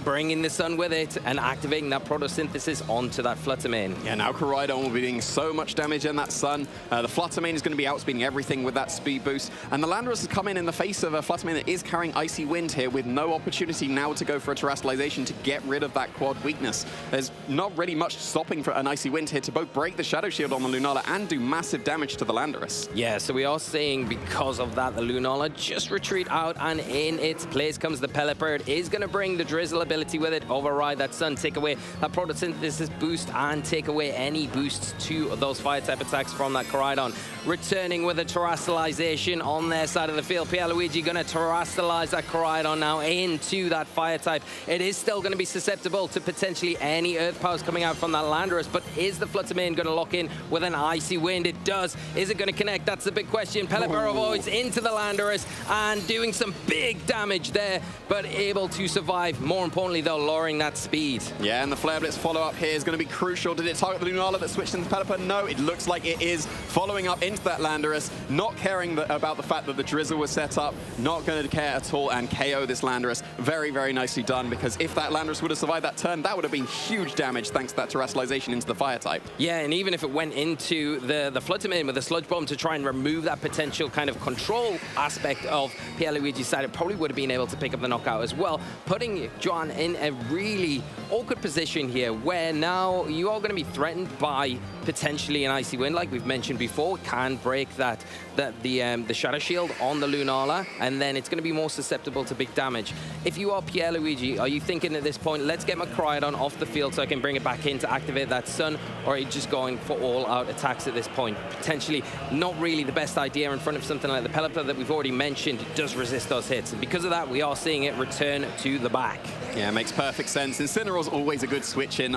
bringing the sun with it and activating that photosynthesis onto that Fluttermane. Yeah, now Koraidon will be doing so much damage in that sun. The Fluttermane is going to be outspeeding everything with that speed boost. And the Landorus has come in the face of a Fluttermane that is carrying Icy Wind here with no opportunity now to go for a Terastallization to get rid of that quad weakness. There's not really much stopping for an Icy Wind here to both break the Shadow Shield on the Lunala and do massive damage to the Landorus. Yeah, so we are seeing because of that, the Lunala just retreat out, and in its place comes the Pelipper. It is going to bring the Drizzle ability with it, override that sun, take away that photosynthesis boost, and take away any boosts to those fire-type attacks from that Koraidon. Returning with a Terastallization on their side of the field. Pierluigi going to Terastallize that Koraidon now into that fire-type. It is still going to be susceptible to potentially any Earth powers coming out from that Landorus, but is the Fluttermane going to lock in with an Icy Wind? It does. Is it going to connect? That's the big question. Pelipper avoids into the Landorus and doing some big damage there, but able to survive. More importantly, though, lowering that speed. Yeah, and the Flare Blitz follow-up here is going to be crucial. Did it target the Lunala that switched into Pelipper? No, it looks like it is. Following up into that Landorus, not caring about the fact that the Drizzle was set up, not going to care at all, and KO this Landorus. Very, very nicely done, because if that Landorus would have survived that turn, that would have been huge damage thanks to that Terastallization into the fire type. Yeah, and even if it went into the Fluttermane with a Sludge Bomb to try and remove that potential kind of control aspect of Pierluigi's side, it probably would have been able to pick up the knockout as well, putting Joan in a really awkward position here where now you are going to be threatened by potentially an Icy Wind, like we've mentioned before. Can break the Shadow Shield on the Lunala, and then it's going to be more susceptible to big damage. If you are Pierluigi, are you thinking at this point, let's get my Koraidon off the field so I can bring it back in to activate that sun, or are you just going for all-out attacks at this point? Potentially not really the best idea in front of something like the Pelipper that we've already mentioned. It does resist those hits, and because of that, we are seeing it return to the back. Yeah, it makes perfect sense. Incineroar's always a good switch in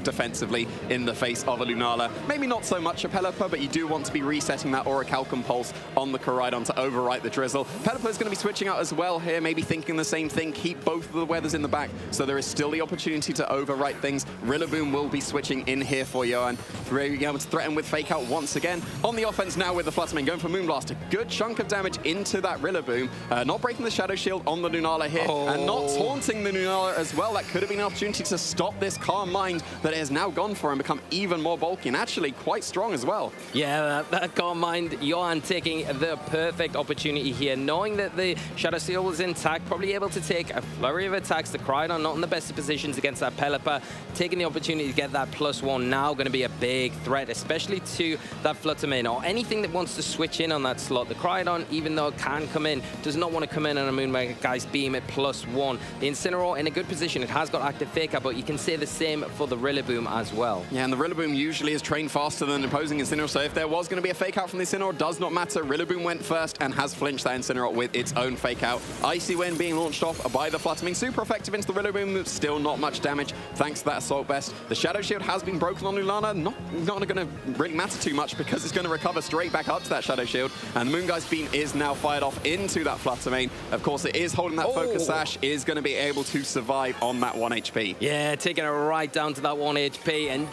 defensively in the face of a Lunala. Maybe not so much a Pelipper, but you do want to be resetting that Orichalcum Pulse on the Koraidon to overwrite the Drizzle. Pelipper's going to be switching out as well here, maybe thinking the same thing, keep both of the weathers in the back, so there is still the opportunity to overwrite things. Rillaboom will be switching in here for Johan, being able to threaten with Fake Out once again. On the offense now with the Fluttermane, going for Moonblast, a good chunk of damage into that Rillaboom, not breaking the Shadow Shield on the Lunala here, and not taunting the Lunala as well. That could have been an opportunity to stop this Calm Mind that has now gone for and become even more bulky, and actually quite strong as well. Yeah, that Calm Mind, Johan taking the perfect opportunity here, knowing that the Shadow Shield was intact, probably able to take a flurry of attacks. The Koraidon not in the best of positions against that Pelipper, taking the opportunity to get that +1 now going to be a big threat, especially to that Fluttermane or anything that wants to switch in on that slot. The Koraidon, even though it can come in, does not want to come in on a Moonmega Geist Beam at +1. The Incineroar in a good position. It has got active Fake Out, but you can say the same for the Rillaboom as well. Yeah, and the Rillaboom usually is trained faster than opposing Incineroar, so if there was going to be a Fake Out from the Incineroar, does not matter. Rillaboom went first and has flinched that Incineroar with its own Fake Out. Icy Wind being launched off by the Fluttermane, super effective into the Rillaboom, still not much damage thanks to that Assault Vest. The Shadow Shield has been broken on Lunala, not going to really matter too much because it's going to recover straight back up to that Shadow Shield, and the Moongeist Beam is now fired off into that Fluttermane. Of course, it is holding that Focus Sash, is going to be able to survive on that 1 HP. Yeah, taking it right down to that 1 HP, and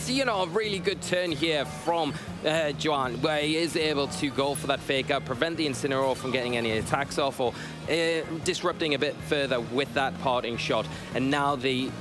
you know, a really good turn here from Joan, where he is able to go for that Fake Out, prevent the Incineroar from getting any attacks off, or disrupting a bit further with that parting shot. And now the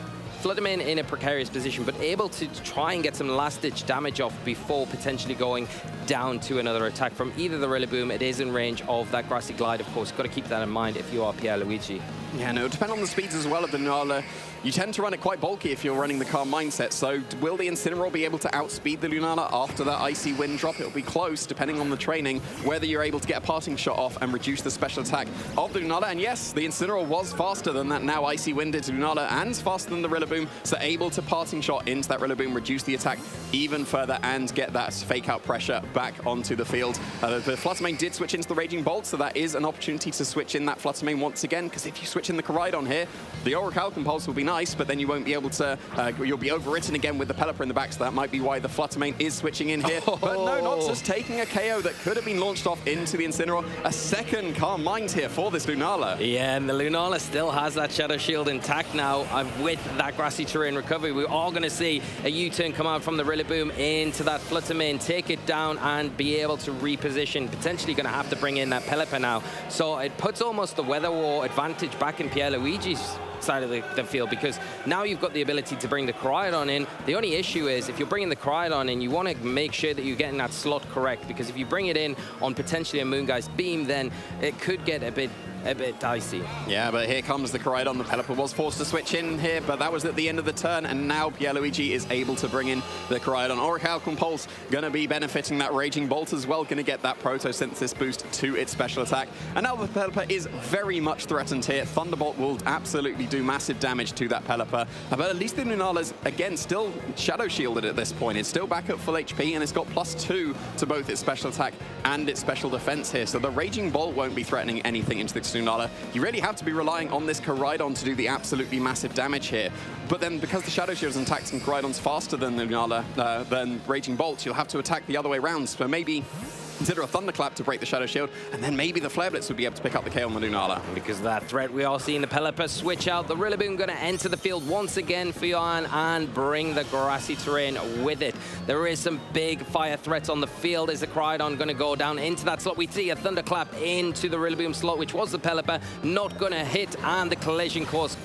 Fluttermane in a precarious position, but able to try and get some last-ditch damage off before potentially going down to another attack from either the Rillaboom. It is in range of that Grassy Glide, of course. You've got to keep that in mind if you are Pierluigi. Yeah, no, depending on the speeds as well of the Lunala, you tend to run it quite bulky if you're running the Calm Mindset. So will the Incineroar be able to outspeed the Lunala after that Icy Wind drop? It'll be close, depending on the training, whether you're able to get a parting shot off and reduce the special attack of the Lunala. And yes, the Incineroar was faster than that now Icy Winded Lunala and faster than the Rillaboom, so able to parting shot into that Rillaboom, reduce the attack even further and get that Fake Out pressure back onto the field. The Fluttermane did switch into the Raging Bolt, so that is an opportunity to switch in that Fluttermane once again, because if you switch in the Koraidon here, the Orichalcum Pulse will be nice, but then you won't be able to, you'll be overwritten again with the Pelipper in the back, so that might be why the Fluttermane is switching in here. But no, not just taking a KO that could have been launched off into the Incineroar. A second Calm Mind here for this Lunala. Yeah, and the Lunala still has that Shadow Shield intact now, with that Grassy Terrain recovery. We are going to see a U-turn come out from the Rillaboom into that Fluttermane, take it down and be able to reposition. Potentially going to have to bring in that Pelipper now. So it puts almost the Weather War advantage back back in Pierluigi's side of the field, because now you've got the ability to bring the Koraidon in. The only issue is if you're bringing the Koraidon in, you want to make sure that you're getting that slot correct, because if you bring it in on potentially a Moongeist beam, then it could get a bit dicey. Yeah, but here comes the Koraidon. The Pelipper was forced to switch in here, but that was at the end of the turn, and now Pierluigi is able to bring in the Koraidon. Orichalcum Pulse going to be benefiting that Raging Bolt as well, going to get that Protosynthesis boost to its special attack. And now the Pelipper is very much threatened here. Thunderbolt will absolutely do massive damage to that Pelipper, but at least the Lunala's, again, still Shadow Shielded at this point. It's still back at full HP, and it's got +2 to both its special attack and its special defense here, so the Raging Bolt won't be threatening anything into the Lunala. You really have to be relying on this Koraidon to do the absolutely massive damage here. But then, because the Shadow Shields and attacks and Koraidon's faster than Lunala, than Raging Bolts, you'll have to attack the other way around. So maybe consider a Thunderclap to break the Shadow Shield, and then maybe the Flare Blitz would be able to pick up the KO on the Lunala. Because of that threat, we are seeing the Pelipper switch out. The Rillaboom going to enter the field once again for Johan and bring the grassy terrain with it. There is some big fire threats on the field. Is the Koraidon going to go down into that slot? We see a Thunderclap into the Rillaboom slot, which was the Pelipper, not going to hit, and the collision course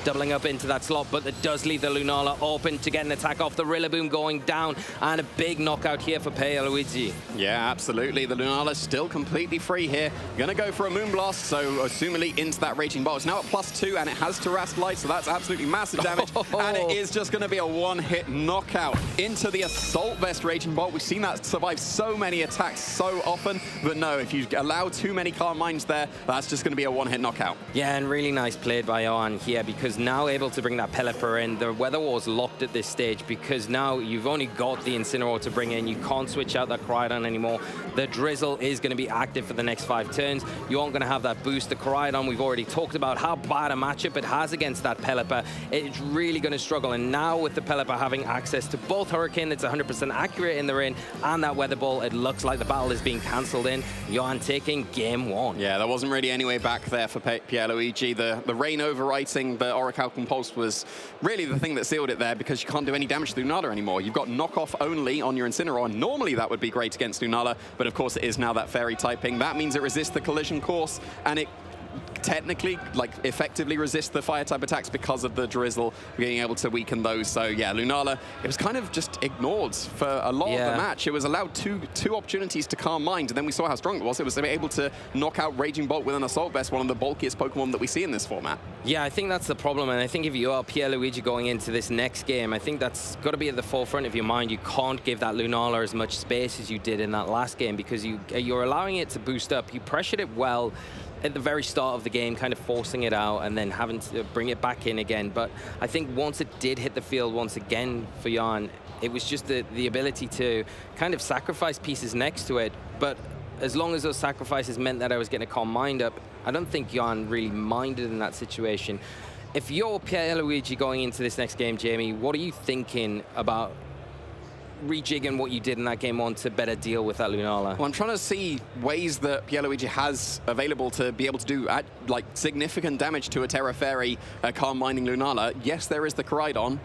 doubling up into that slot, but it does leave the Lunala open to get an attack off. The Rillaboom going down, and a big knockout here for Pierluigi. Yeah, absolutely. The Lunala's still completely free here. Gonna go for a Moonblast, so assumably into that Raging Bolt. It's now at +2, and it has Terraslight, so that's absolutely massive damage. And it is just gonna be a one-hit knockout into the Assault Vest Raging Bolt. We've seen that survive so many attacks so often, but no, if you allow too many Calm Minds there, that's just gonna be a one-hit knockout. Yeah, and really nice played by Johan here, because now able to bring that Pelipper in. The Weather War's locked at this stage, because now you've only got the Incineroar to bring in. You can't switch out that Koraidon anymore. The Drizzle is going to be active for the next 5 turns. You aren't going to have that boost. The Koraidon, we've already talked about how bad a matchup it has against that Pelipper. It's really going to struggle, and now with the Pelipper having access to both Hurricane, that's 100% accurate in the rain, and that Weather Ball, it looks like the battle is being cancelled in. Johan taking game 1. Yeah, there wasn't really any way back there for Pierluigi. The rain overwriting the Orichalcum Pulse was really the thing that sealed it there, because you can't do any damage to Lunala anymore. You've got knockoff only on your Incineroar. Normally that would be great against Lunala, but of course it is now that Fairy typing. That means it resists the collision course, and it technically, like, effectively resist the fire type attacks because of the Drizzle being able to weaken those. So yeah, Lunala, it was kind of just ignored for a lot of the match. It was allowed two opportunities to Calm Mind, and then we saw how strong it was. It was able to knock out Raging Bolt with an Assault Vest, one of the bulkiest Pokemon that we see in this format. Yeah, I think that's the problem, and I think if you are Pierluigi going into this next game, I think that's got to be at the forefront of your mind. You can't give that Lunala as much space as you did in that last game, because you're allowing it to boost up. You pressured it well at the very start of the game, kind of forcing it out and then having to bring it back in again. But I think once it did hit the field once again for Johan, it was just the ability to kind of sacrifice pieces next to it. But as long as those sacrifices meant that I was getting a Calm Mind up, I don't think Johan really minded in that situation. If you're Pierluigi going into this next game, Jamie, what are you thinking about rejigging what you did in that game 1 to better deal with that Lunala? Well, I'm trying to see ways that Pierluigi has available to be able to do like significant damage to a Terra Fairy Calm Minding Lunala. Yes, there is the Koraidon.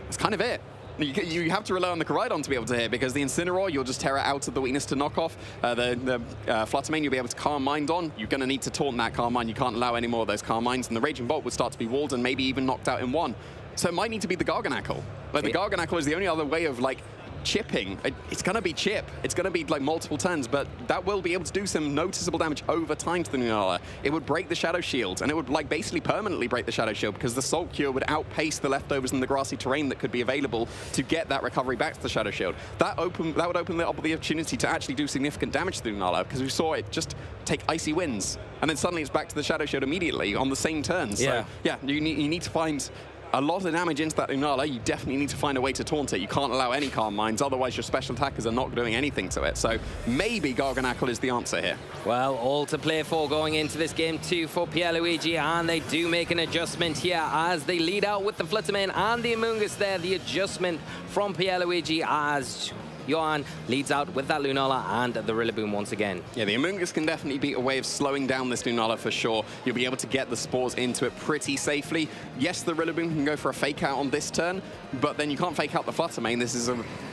That's kind of it. You have to rely on the Koraidon to be able to hit, because the Incineroar, you'll just tear it out of the weakness to knock off. The Fluttermane, you'll be able to Calm Mind on. You're going to need to taunt that Calm Mind. You can't allow any more of those Calm Minds, and the Raging Bolt would start to be walled and maybe even knocked out in 1. So it might need to be the Garganacl. Like, the Garganacl is the only other way of, like, chipping. It's going to be chip. It's going to be like multiple turns, but that will be able to do some noticeable damage over time to the Lunala. It would break the Shadow Shield, and it would like basically permanently break the Shadow Shield, because the Salt Cure would outpace the leftovers in the grassy terrain that could be available to get that recovery back to the Shadow Shield. That would open up the opportunity to actually do significant damage to the Lunala, because we saw it just take Icy Winds, and then suddenly it's back to the Shadow Shield immediately on the same turn. So yeah, you need to find a lot of damage into that Lunala. You definitely need to find a way to taunt it. You can't allow any Calm Minds, otherwise your special attackers are not doing anything to it. So maybe Garganacl is the answer here. Well, all to play for going into this game 2 for Pierluigi, and they do make an adjustment here as they lead out with the Fluttermane and the Amoonguss there. The adjustment from Pierluigi as Johan leads out with that Lunala and the Rillaboom once again. Yeah, the Amoonguss can definitely be a way of slowing down this Lunala for sure. You'll be able to get the spores into it pretty safely. Yes, the Rillaboom can go for a fake out on this turn, but then you can't fake out the Fluttermane. This is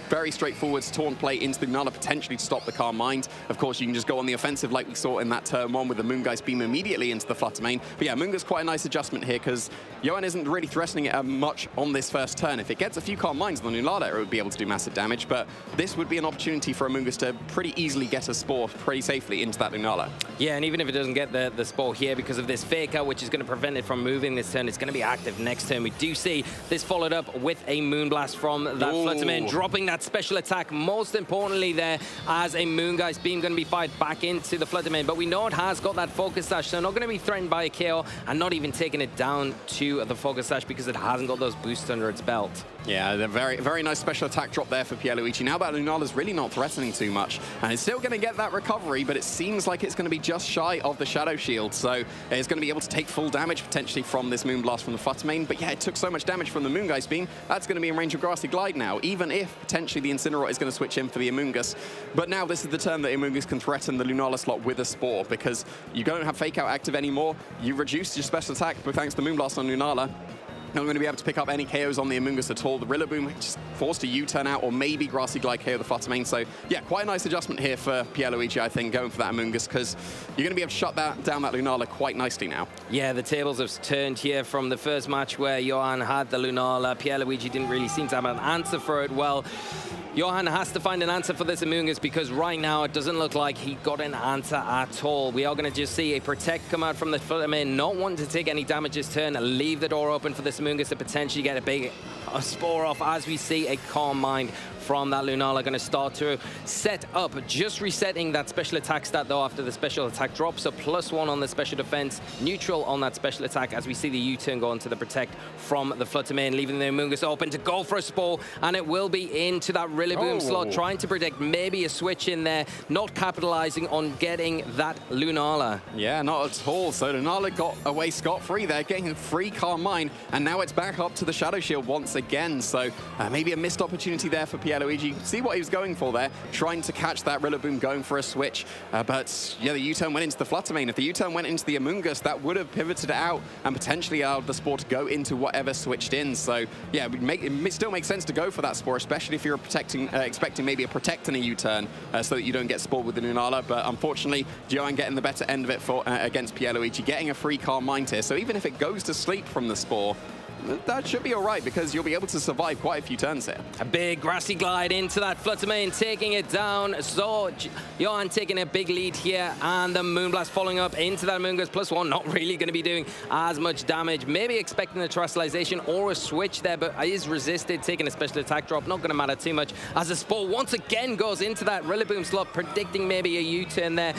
very straightforward taunt play into the Lunala, potentially to stop the Calm Mind. Of course, you can just go on the offensive like we saw in that turn 1 with the Moongeist Beam immediately into the Flutter Mane. But yeah, Moonga's quite a nice adjustment here because Johan isn't really threatening it much on this first turn. If it gets a few Calm Minds on the Lunala, it would be able to do massive damage, but this would be an opportunity for a Moongas to pretty easily get a Spore pretty safely into that Lunala. Yeah, and even if it doesn't get the Spore here because of this Fake Out, which is going to prevent it from moving this turn, it's going to be active next turn. We do see this followed up with a Moonblast from that Fluttermane, dropping that special attack, most importantly there, as a Moongeist Beam going to be fired back into the Fluttermane. But we know it has got that Focus Sash, so not going to be threatened by a KO, and not even taking it down to the Focus Sash because it hasn't got those boosts under its belt. Yeah, the very nice special attack drop there for Pierluigi. Now that Lunala's really not threatening too much, and it's still going to get that recovery, but it seems like it's going to be just shy of the Shadow Shield, so it's going to be able to take full damage potentially from this Moonblast from the Fluttermane. But yeah, it took so much damage from the Moongeist Beam, that's going to be in range of Grassy Glide now, even if potentially the Incineroar is going to switch in for the Amoonguss. But now this is the turn that Amoonguss can threaten the Lunala slot with a Spore, because you don't have Fake Out active anymore, you reduced your special attack, but thanks to the Moonblast on Lunala, not going to be able to pick up any KOs on the Amoonguss at all. The Rillaboom just forced a U-turn out, or maybe Grassy Glide KO the Fluttermane. So yeah, quite a nice adjustment here for Pierluigi, I think, going for that Amoonguss, because you're going to be able to shut down that Lunala quite nicely now. Yeah, the tables have turned here from the first match where Johan had the Lunala. Pierluigi didn't really seem to have an answer for it. Well, Johan has to find an answer for this Amoonguss, because right now it doesn't look like he got an answer at all. We are going to just see a Protect come out from the Fluttermane, not wanting to take any damage this turn, leave the door open for this Amoonguss to potentially get a big Spore off, as we see a Calm Mind from that Lunala going to start to set up. Just resetting that special attack stat though after the special attack drop, so +1 on the special defense, neutral on that special attack, as we see the U-turn go into the Protect from the Fluttermane, leaving the Amoonguss open to go for a Spore, and it will be into that Rillaboom slot, trying to predict maybe a switch in there, not capitalizing on getting that Lunala. Yeah, not at all. So Lunala got away scot-free there, getting a free Calm Mind, and now it's back up to the Shadow Shield once again. So maybe a missed opportunity there for Pierluigi. See what he was going for there, trying to catch that Rillaboom, going for a switch. But yeah, the U-turn went into the Fluttermane. If the U-turn went into the Amoonguss, that would have pivoted out and potentially allowed the Spore to go into whatever switched in. So yeah, it still makes sense to go for that Spore, especially if you're expecting maybe a Protect and a U-turn so that you don't get Spored with the Lunala. But unfortunately, Johan getting the better end of it against Pierluigi, getting a free Calm Mind here. So even if it goes to sleep from the Spore, that should be all right, because you'll be able to survive quite a few turns here. A big Grassy Glide into that Fluttermane, taking it down. So Johan taking a big lead here, and the Moonblast following up into that Moonguss +1, not really going to be doing as much damage. Maybe expecting a Terrestrialization or a switch there, but is resisted, taking a special attack drop, not going to matter too much, as the Spore once again goes into that Rillaboom slot, predicting maybe a U-turn there.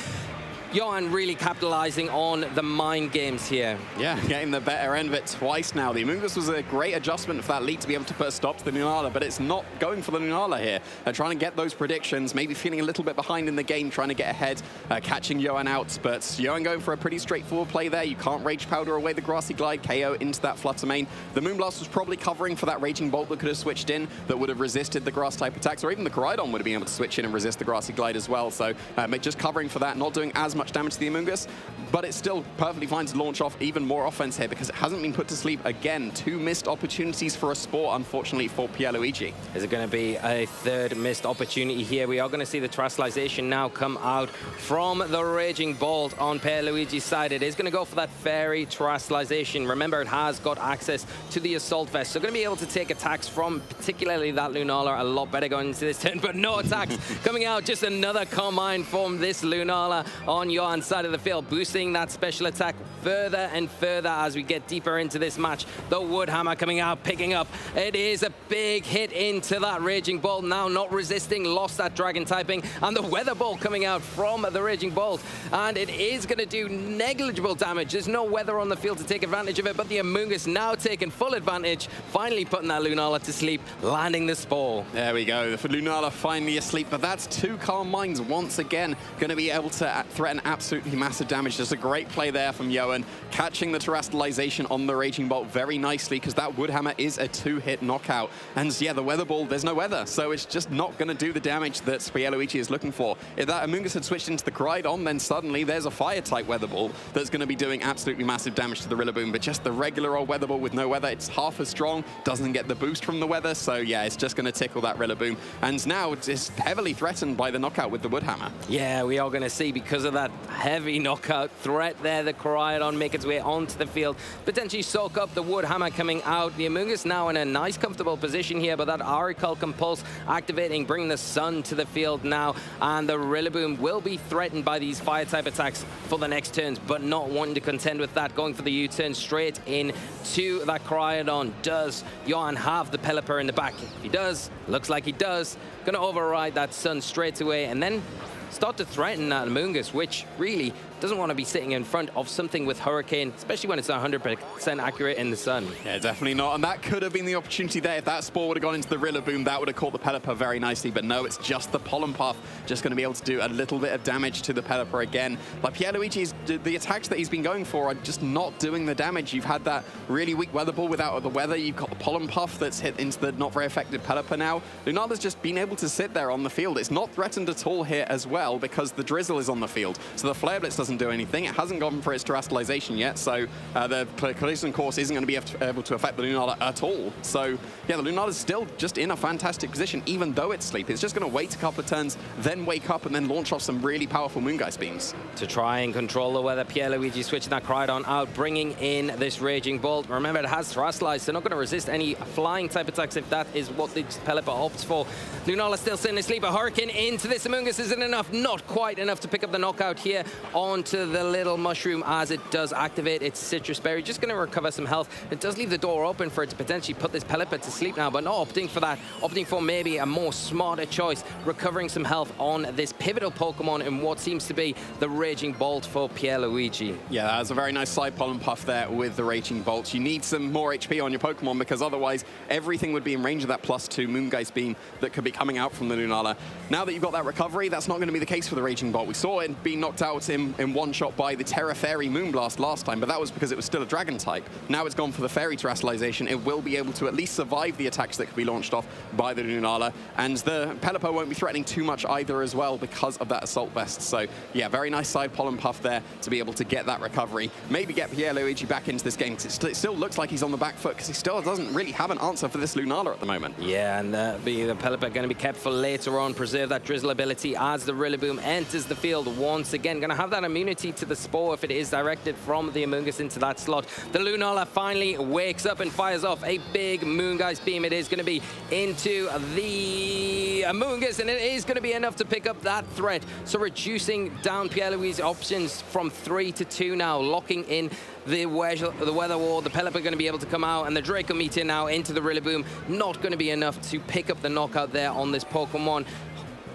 Johan really capitalizing on the mind games here. Yeah, getting the better end of it twice now. The Amoonguss was a great adjustment for that lead to be able to put a stop to the Lunala, but it's not going for the Lunala here. They're trying to get those predictions, maybe feeling a little bit behind in the game, trying to get ahead, catching Johan out. But Johan going for a pretty straightforward play there. You can't Rage Powder away the Grassy Glide, KO into that Fluttermane. The Moonblast was probably covering for that Raging Bolt that could have switched in, that would have resisted the Grass-type attacks, or even the Koraidon would have been able to switch in and resist the Grassy Glide as well. So just covering for that, not doing as much damage to the Amoonguss, but it's still perfectly fine to launch off even more offense here, because it hasn't been put to sleep again. 2 missed opportunities for a Spore, unfortunately, for Pierluigi. Is it going to be a third missed opportunity here? We are going to see the Terrestrialization now come out from the Raging Bolt on Pierluigi's side. It is going to go for that Fairy Terrestrialization. Remember, it has got access to the Assault Vest, so going to be able to take attacks from particularly that Lunala a lot better going into this turn, but no attacks coming out. Just another Calm Mind from this Lunala on Johan's side of the field, boosting that special attack further and further as we get deeper into this match. The Wood Hammer coming out, picking up. It is a big hit into that Raging Bolt, now not resisting, lost that Dragon typing, and the Weather Bolt coming out from the Raging Bolt, and it is going to do negligible damage. There's no weather on the field to take advantage of it, but the Amoonguss now taking full advantage, finally putting that Lunala to sleep, landing the Spore. There we go, the Lunala finally asleep, but that's 2 Calm Minds once again, going to be able to threaten Again, absolutely massive damage. Just a great play there from Johan, catching the terastallization on the Raging Bolt very nicely, because that Woodhammer is a 2-hit knockout. And yeah, the Weather Ball, there's no weather, so it's just not going to do the damage that Pierluigi is looking for. If that Amoonguss had switched into the Koraidon, then suddenly there's a Fire-type Weather Ball that's going to be doing absolutely massive damage to the Rillaboom. But just the regular old Weather Ball with no weather, it's half as strong, doesn't get the boost from the weather, so yeah, it's just going to tickle that Rillaboom. And now it's heavily threatened by the knockout with the Woodhammer. Yeah, we are going to see, because of that heavy knockout threat there, the Koraidon make its way onto the field, potentially soak up the Woodhammer coming out. The Amoonguss now in a nice, comfortable position here, but that Auriculcan Pulse activating, bringing the Sun to the field now, and the Rillaboom will be threatened by these Fire-type attacks for the next turns, but not wanting to contend with that, going for the U-turn straight into that Koraidon. Does Johan have the Pelipper in the back? If he does, looks like he does, going to override that Sun straight away, and then start to threaten that Amoonguss, which really doesn't want to be sitting in front of something with Hurricane, especially when it's 100% accurate in the Sun. Yeah, definitely not. And that could have been the opportunity there. If that Spore would have gone into the Rillaboom, that would have caught the Pelipper very nicely. But no, it's just the Pollen Puff, just going to be able to do a little bit of damage to the Pelipper again. Like Pierluigi's, the attacks that he's been going for are just not doing the damage. You've had that really weak Weather Ball without the weather. You've got the Pollen Puff that's hit into the not very effective Pelipper now. Lunala's just been able to sit there on the field. It's not threatened at all here as well, because the Drizzle is on the field. So the Flare Blitz doesn't do anything. It hasn't gone for its terastallization yet, so the collision course isn't going to be able to affect the Lunala at all. So yeah, the Lunala's still just in a fantastic position, even though it's sleep. It's just going to wait a couple of turns, then wake up, and then launch off some really powerful Moongeist beams. To try and control the weather, Pierluigi switching that Koraidon out, bringing in this Raging Bolt. Remember, it has Terastallize, so not going to resist any flying type attacks if that is what the Pelipper opts for. Lunala still sitting asleep. A Hurricane into this Amoonguss isn't enough, not quite enough to pick up the knockout here onto the little mushroom as it does activate its Citrus Berry. Just going to recover some health. It does leave the door open for it to potentially put this Pelipper to sleep now, but not opting for that. Opting for maybe a more smarter choice, recovering some health on this pivotal Pokemon in what seems to be the Raging Bolt for Pierluigi. Yeah, that was a very nice side Pollen Puff there with the Raging Bolt. You need some more HP on your Pokemon, because otherwise everything would be in range of that +2 Moongeist Beam that could be coming out from the Lunala. Now that you've got that recovery, that's not going to be the case for the Raging Bolt. We saw it being knocked out in one shot by the Terra Fairy Moonblast last time, but that was because it was still a Dragon type. Now it's gone for the Fairy Terastallization. It will be able to at least survive the attacks that could be launched off by the Lunala, and the Pelipper won't be threatening too much either as well because of that Assault Vest. So yeah, very nice side Pollen Puff there to be able to get that recovery. Maybe get Pierluigi back into this game, because it still looks like he's on the back foot, because he still doesn't really have an answer for this Lunala at the moment. Yeah, and the Pelipper going to be kept for later on. Preserve that Drizzle ability as the Rillaboom enters the field once again. Going to have that immunity to the Spore if it is directed from the Amoonguss into that slot. The Lunala finally wakes up and fires off a big Moongeist Beam. It is going to be into the Amoonguss, and it is going to be enough to pick up that threat. So reducing down Pierluigi's options from 3 to 2 now, locking in the Weather Wall. The Pelipper going to be able to come out, and the Draco Meteor now into the Rillaboom. Not going to be enough to pick up the knockout there on this Pokemon.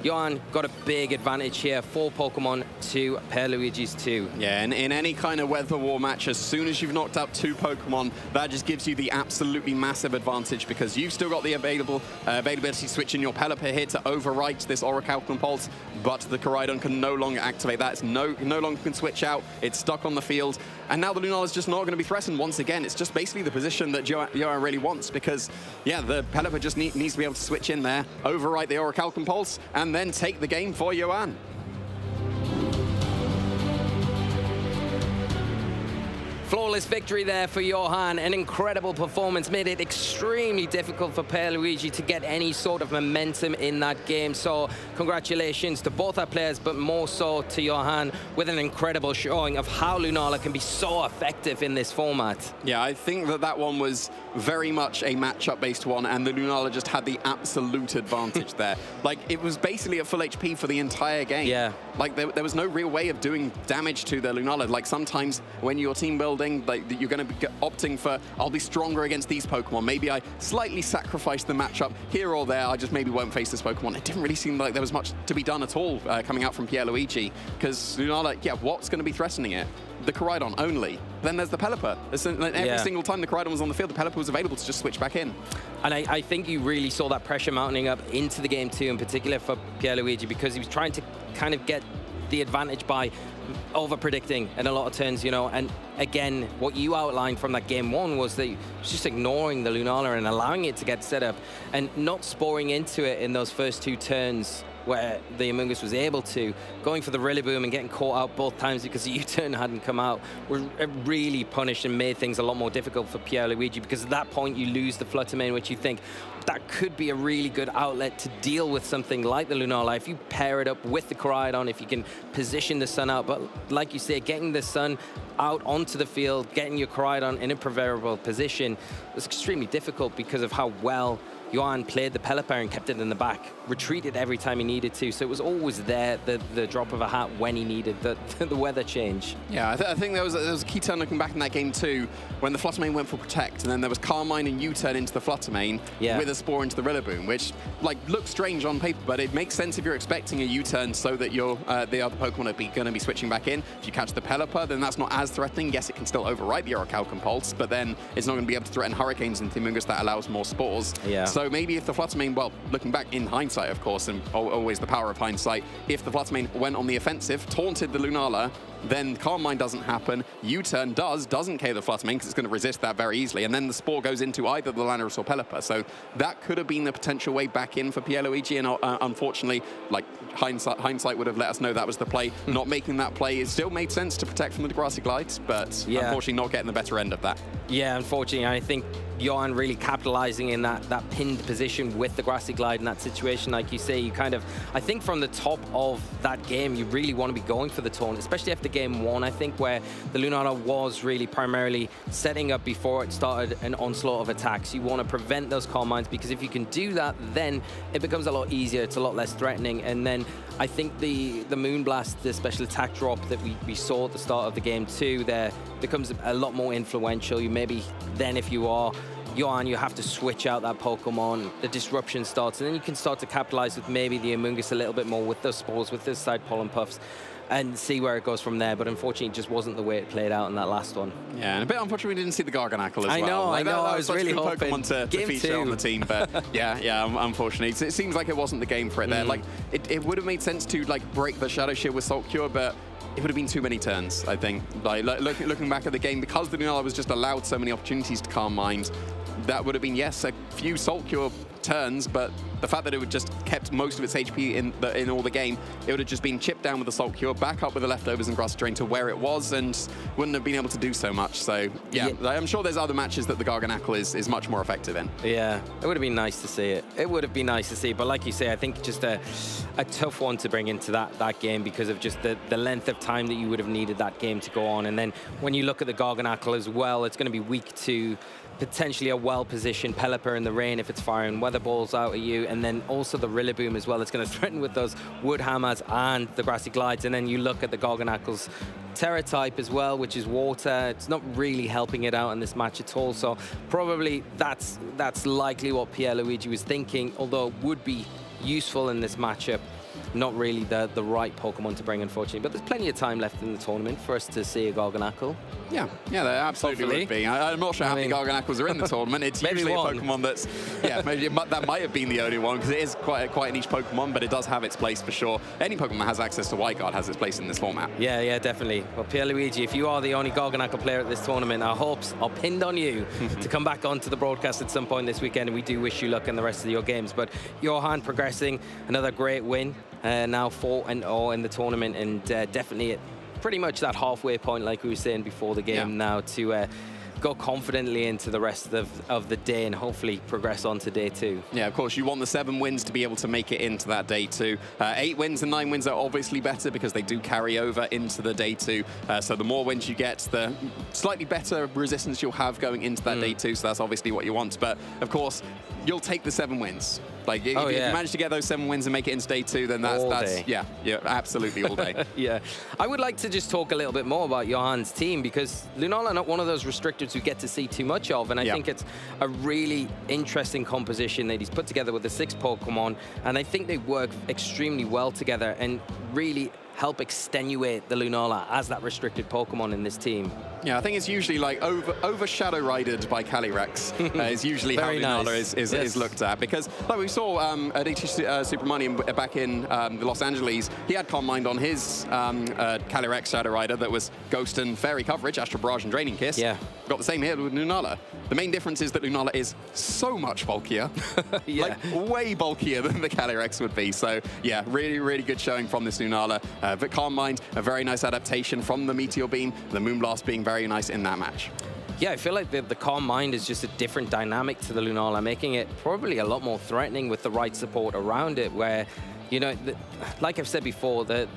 Johan got a big advantage here, 4 Pokemon to Pierluigi's 2. Yeah, and in any kind of Weather War match, as soon as you've knocked out 2 Pokemon, that just gives you the absolutely massive advantage, because you've still got the availability switch in your Pelipper here to overwrite this Auricalcan Pulse, but the Koraidon can no longer activate that. It's no longer can switch out. It's stuck on the field, and now the Lunala's just not going to be threatened once again. It's just basically the position that Johan really wants, because yeah, the Pelipper just needs to be able to switch in there, overwrite the Auricalcan Pulse, and then take the game for Johan. Flawless victory there for Johan. An incredible performance. Made it extremely difficult for Pierluigi to get any sort of momentum in that game. So congratulations to both our players, but more so to Johan, with an incredible showing of how Lunala can be so effective in this format. Yeah, I think that one was very much a matchup-based one, and the Lunala just had the absolute advantage there. Like, it was basically at full HP for the entire game. Yeah. Like, there was no real way of doing damage to the Lunala. Like, sometimes when you're team building, like, you're going to be opting for, I'll be stronger against these Pokemon. Maybe I slightly sacrifice the matchup here or there. I just maybe won't face this Pokemon. It didn't really seem like there was much to be done at all coming out from Pierluigi, because Lunala, yeah, what's going to be threatening it? The Koraidon only. Then there's the Pelipper. Every single time the Koraidon was on the field, the Pelipper was available to just switch back in. And I think you really saw that pressure mounting up into the game too, in particular for Pierluigi, because he was trying to kind of get the advantage by over-predicting in a lot of turns, you know. And again, what you outlined from that game one was that just ignoring the Lunala and allowing it to get set up and not sporing into it in those first 2 turns where the Amoonguss was able to, going for the Rillaboom and getting caught out both times because the U-turn hadn't come out, really punished and made things a lot more difficult for Pierluigi, because at that point you lose the Flutter Mane, which you think that could be a really good outlet to deal with something like the Lunala. If you pair it up with the Koraidon, if you can position the Sun out, but like you say, getting the Sun out onto the field, getting your Koraidon in a preferable position was extremely difficult because of how well Johan played the Pelipper and kept it in the back, retreated every time he needed to, so it was always there, the drop of a hat when he needed the weather change. Yeah, I think there was a key turn looking back in that game too, when the Flutter Mane went for Protect, and then there was Carmine and U-turn into the Flutter Mane with a Spore into the Rillaboom, which like looks strange on paper, but it makes sense if you're expecting a U-turn so that your the other Pokemon are going to be switching back in. If you catch the Pelipper, then that's not as threatening. Yes, it can still override the Orichalcum Pulse, but then it's not going to be able to threaten Hurricanes into Amoonguss that allows more Spores. Yeah. So maybe if the Flutter Mane, well, looking back in hindsight, of course, and always the power of hindsight, if the Flutter Mane went on the offensive, taunted the Lunala, then Carmine doesn't happen, U-turn doesn't KO the Flutter Mane because it's going to resist that very easily, and then the Spore goes into either the Landorus or Pelipper. So that could have been the potential way back in for Pierluigi, and unfortunately, like hindsight would have let us know that was the play. Not making that play, it still made sense to protect from the Degrassi Glides, but unfortunately not getting the better end of that. Yeah, unfortunately, I think Johan really capitalizing in that pinned position with the Grassy Glide in that situation. Like you say, you kind of, I think from the top of that game, you really want to be going for the taunt, especially after game one, I think, where the Lunala was really primarily setting up before it started an onslaught of attacks. You want to prevent those Carmines, because if you can do that, then it becomes a lot easier. It's a lot less threatening. And then I think the Moonblast, the special attack drop that we saw at the start of the game too, there becomes a lot more influential. You maybe then, if you are Johan, you have to switch out that Pokemon, the disruption starts, and then you can start to capitalize with maybe the Amoonguss a little bit more with those Spores, with those side Pollen Puffs, and see where it goes from there. But unfortunately, it just wasn't the way it played out in that last one. Yeah, and a bit unfortunate we didn't see the Garganackle as well. I know. I was really hoping Pokemon to feature on the team, but yeah, unfortunately, it seems like it wasn't the game for it there. Like it would have made sense to like break the Shadow Shield with Salt Cure, but it would have been too many turns, I think. Like looking back at the game, because the Lunala was just allowed so many opportunities to calm minds, that would have been, yes, a few Salt Cure turns, but the fact that it would just kept most of its HP in all the game, it would have just been chipped down with the Salt Cure, back up with the leftovers and Grass Drain to where it was, and wouldn't have been able to do so much. So yeah, I'm sure there's other matches that the Garganackle is much more effective in. Yeah, it would have been nice to see it. It would have been nice to see, but like you say, I think just a tough one to bring into that game because of just the length of time that you would have needed that game to go on. And then when you look at the Garganackle as well, it's going to be weak to potentially a well-positioned Pelipper in the rain if it's firing weather balls out at you, and then also the Rillaboom as well. It's going to threaten with those Wood Hammers and the Grassy Glides, and then you look at the Garganackle's Terra type as well, which is water. It's not really helping it out in this match at all, so probably that's likely what Pierluigi was thinking, although it would be useful in this matchup. Not really the right Pokemon to bring, unfortunately. But there's plenty of time left in the tournament for us to see a Garganackle. Yeah, there absolutely would be. I'm not sure how many Garganackles are in the tournament. It's usually a Pokemon that's, maybe that might have been the only one, because it is quite a niche Pokemon, but it does have its place for sure. Any Pokemon that has access to White Guard has its place in this format. Yeah, definitely. Well, Pierluigi, if you are the only Garganackle player at this tournament, our hopes are pinned on you to come back onto the broadcast at some point this weekend, and we do wish you luck in the rest of your games. But Johan progressing, another great win. Now 4-0 in the tournament, and definitely at pretty much that halfway point, like we were saying before the game, now to go confidently into the rest of the day and hopefully progress on to day 2. Yeah, of course, you want the 7 wins to be able to make it into that day 2. 8 wins and 9 wins are obviously better because they do carry over into the day 2. So the more wins you get, the slightly better resistance you'll have going into that day 2. So that's obviously what you want. But of course, you'll take the 7 wins. Like, if you manage to get those 7 wins and make it into day 2, then that's yeah, absolutely all day. Yeah. I would like to just talk a little bit more about Johan's team, because Lunala are not one of those restrictors who get to see too much of, and I think it's a really interesting composition that he's put together with the 6 Pokemon, and I think they work extremely well together and really help extenuate the Lunala as that restricted Pokemon in this team. Yeah, I think it's usually like over Shadow Rided by Calyrex is usually how Lunala is looked at, because like we saw at Subramanian back in the Los Angeles, he had Calm Mind on his Calyrex Shadow Rider that was Ghost and Fairy coverage, Astral Barrage and Draining Kiss. Yeah. Got the same here with Lunala. The main difference is that Lunala is so much bulkier, like way bulkier than the Calyrex would be. So yeah, really, really good showing from this Lunala. But Calm Mind, a very nice adaptation from the Meteor Beam, the Moonblast being very nice in that match. Yeah, I feel like the Calm Mind is just a different dynamic to the Lunala, making it probably a lot more threatening with the right support around it, where, you know, like I've said before, the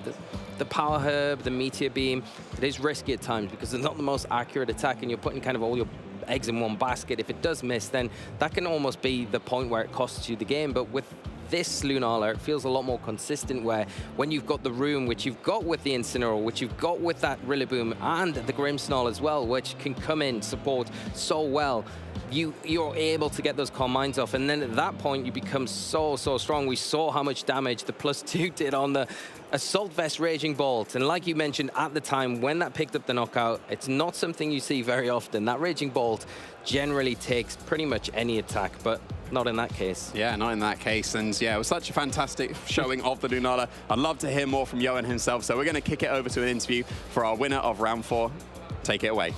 Power Herb, the Meteor Beam, it is risky at times because it's not the most accurate attack, and you're putting kind of all your eggs in one basket. If it does miss, then that can almost be the point where it costs you the game. But with this Lunala, it feels a lot more consistent, where when you've got the room, which you've got with the Incineroar, which you've got with that Rillaboom, and the Grimmsnarl as well, which can come in, support so well, you're able to get those Calm Minds off. And then at that point, you become so strong. We saw how much damage the +2 did on the Assault Vest Raging Bolt. And like you mentioned at the time, when that picked up the knockout, it's not something you see very often. That Raging Bolt generally takes pretty much any attack, but not in that case. Yeah, not in that case. And yeah, it was such a fantastic showing of the Lunala. I'd love to hear more from Johan himself. So we're going to kick it over to an interview for our winner of round 4. Take it away.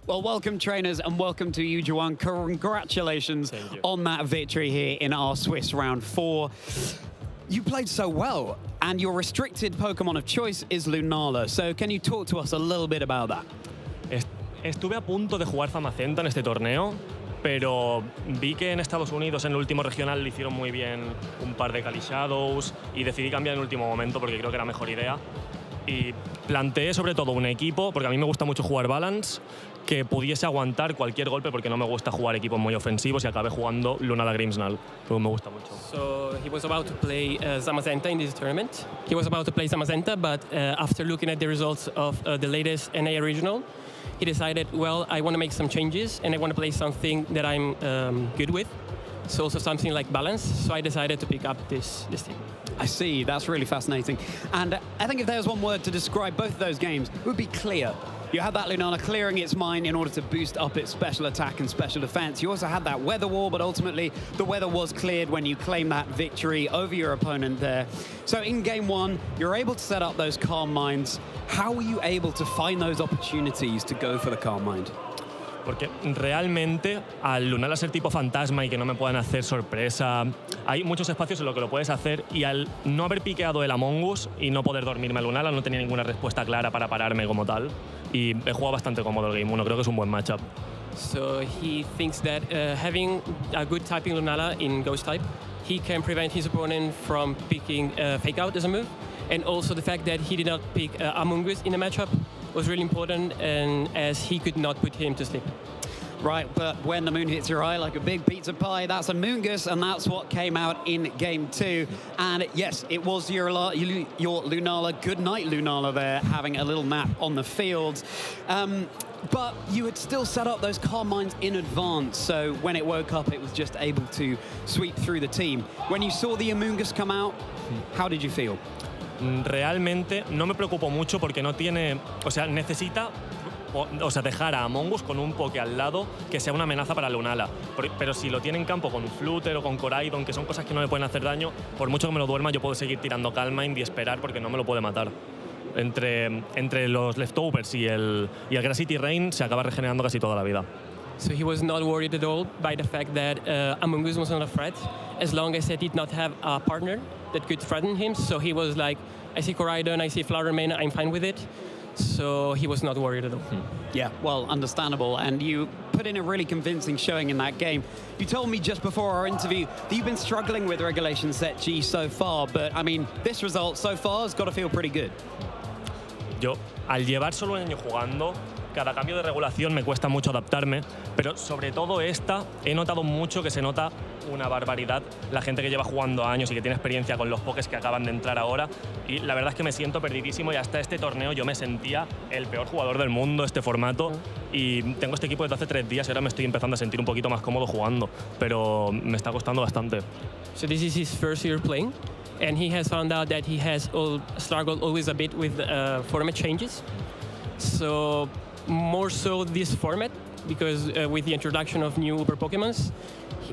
Well, welcome, trainers, and welcome to you, Johan. Congratulations on that victory here in our Swiss round 4. You played so well, and your restricted Pokemon of choice is Lunala. So can you talk to us a little bit about that? Estuve a punto de jugar Zamazenta en este torneo, pero vi que en Estados Unidos, en el último regional, le hicieron muy bien un par de Cali Shadows y decidí cambiar en el último momento porque creo que era mejor idea. Y planteé sobre todo un equipo, porque a mí me gusta mucho jugar Balance, que pudiese aguantar cualquier golpe, porque no me gusta jugar equipos muy ofensivos, y acabé jugando Lunala Grimmsnarl, que me gusta mucho. So he was about to play Zamazenta in this tournament. He was about to play Zamazenta, but after looking at the results of the latest NA regional, he decided, well, I want to make some changes, and I want to play something that I'm good with. So also something like Balance, so I decided to pick up this team. I see, that's really fascinating. And I think if there was one word to describe both of those games, it would be clear. You had that Lunala clearing its mind in order to boost up its special attack and special defense. You also had that weather wall, but ultimately the weather was cleared when you claimed that victory over your opponent there. So in game 1, you're able to set up those Calm Minds. How were you able to find those opportunities to go for the Calm Mind? Porque realmente al Lunala ser tipo fantasma y que no me puedan hacer sorpresa, hay muchos espacios en los que lo puedes hacer, y al no haber piqueado el Among Us y no poder dormirme al Lunala, no tenía ninguna respuesta clara para pararme como tal, y he jugado bastante cómodo el Game 1, creo que es un buen matchup. So he thinks that having a good typing Lunala in Ghost type, he can prevent his opponent from picking Fake Out as a move, and also the fact that he did not pick Among Us in the matchup was really important, and as he could not put him to sleep. Right, but when the moon hits your eye like a big pizza pie, that's a Moongus, and that's what came out in game 2. And yes, it was your Lunala, good night Lunala there, having a little nap on the field. But you had still set up those Calm Minds in advance, so when it woke up, it was just able to sweep through the team. When you saw the Amoonguss come out, how did you feel? Realmente no me preocupo mucho porque no tiene, o sea, necesita dejar a Among Us con un Poké al lado que sea una amenaza para Lunala. Pero si lo tiene en campo con Flutter o con Coraidon, que son cosas que no le pueden hacer daño, por mucho que me lo duerma, yo puedo seguir tirando Calm Mind y esperar porque no me lo puede matar. Entre los Leftovers y el Grassity Rain se acaba regenerando casi toda la vida. So he was not worried at all by the fact that Among Us was not a threat, as long as he did not have a partner that could threaten him. So he was like, I see Coraidon, I see Flower Mane, I'm fine with it. So he was not worried at all. Yeah, well, understandable. And you put in a really convincing showing in that game. You told me just before our interview that you've been struggling with Regulation Set G so far, but I mean, this result so far has got to feel pretty good. Yo, al llevar solo un año jugando, cada cambio de regulación me cuesta mucho adaptarme, pero sobre todo esta, he notado mucho que se nota una barbaridad la gente que lleva jugando años y que tiene experiencia con los pokés que acaban de entrar ahora, y la verdad es que me siento perdidísimo, y hasta este torneo yo me sentía el peor jugador del mundo, este formato, y tengo este equipo desde hace 3 días y ahora me estoy empezando a sentir un poquito más cómodo jugando, pero me está costando bastante. So this is his first year playing, and he has found out that he has struggled always a bit with format changes. So more so this format, because with the introduction of new Uber Pokemons,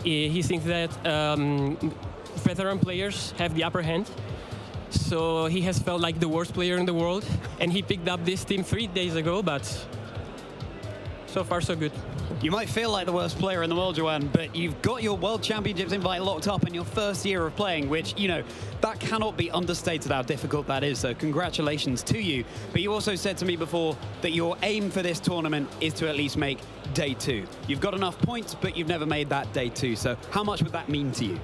he thinks that veteran players have the upper hand. So he has felt like the worst player in the world, and he picked up this team 3 days ago, but so far so good. You might feel like the worst player in the world, Joanne, but you've got your World Championships invite locked up in your first year of playing, which, you know, that cannot be understated how difficult that is, so congratulations to you. But you also said to me before that your aim for this tournament is to at least make day 2. You've got enough points, but you've never made that day 2, so how much would that mean to you?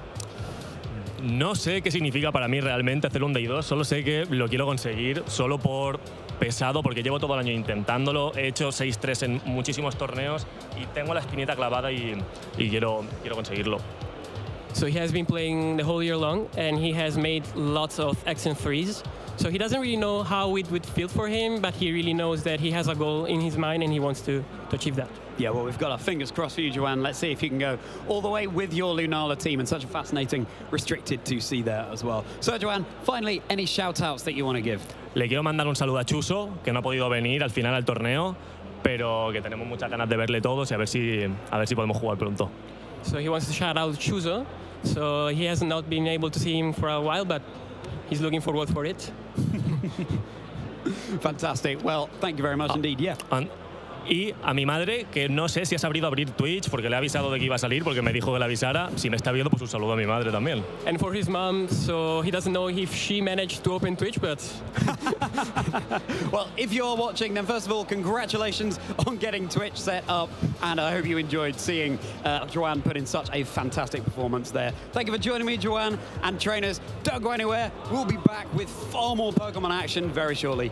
No sé qué significa para mí realmente hacer un Day 2, solo sé que lo quiero conseguir, solo por pesado, porque llevo todo el año intentándolo, he hecho 6-3 en muchísimos torneos y tengo la espinita clavada y quiero conseguirlo. So he has been playing the whole year long, and he has made lots of excellent 3s. So he doesn't really know how it would feel for him, but he really knows that he has a goal in his mind and he wants to achieve that. Yeah, well, we've got our fingers crossed for you, Joanne. Let's see if you can go all the way with your Lunala team, and such a fascinating restricted 2C there as well. So, Joanne, finally, any shout-outs that you want to give? Le quiero mandar un saludo a Chuso, que no ha podido venir al final al torneo, pero que tenemos muchas ganas de verle todos y a ver si podemos jugar pronto. So he wants to shout out Chuzo. So he has not been able to see him for a while, but he's looking forward for it. Fantastic. Well, thank you very much indeed. Yeah. Y a mi madre, que no sé si ha sabido abrir Twitch, porque le he avisado de que iba a salir, porque me dijo que le avisara. Si me está viendo, pues un saludo a mi madre también. And for his mom, so he doesn't know if she managed to open Twitch, but... Well, if you're watching, then first of all, congratulations on getting Twitch set up, and I hope you enjoyed seeing Joanne put in such a fantastic performance there. Thank you for joining me, Joanne, and trainers, don't go anywhere. We'll be back with far more Pokemon action very shortly.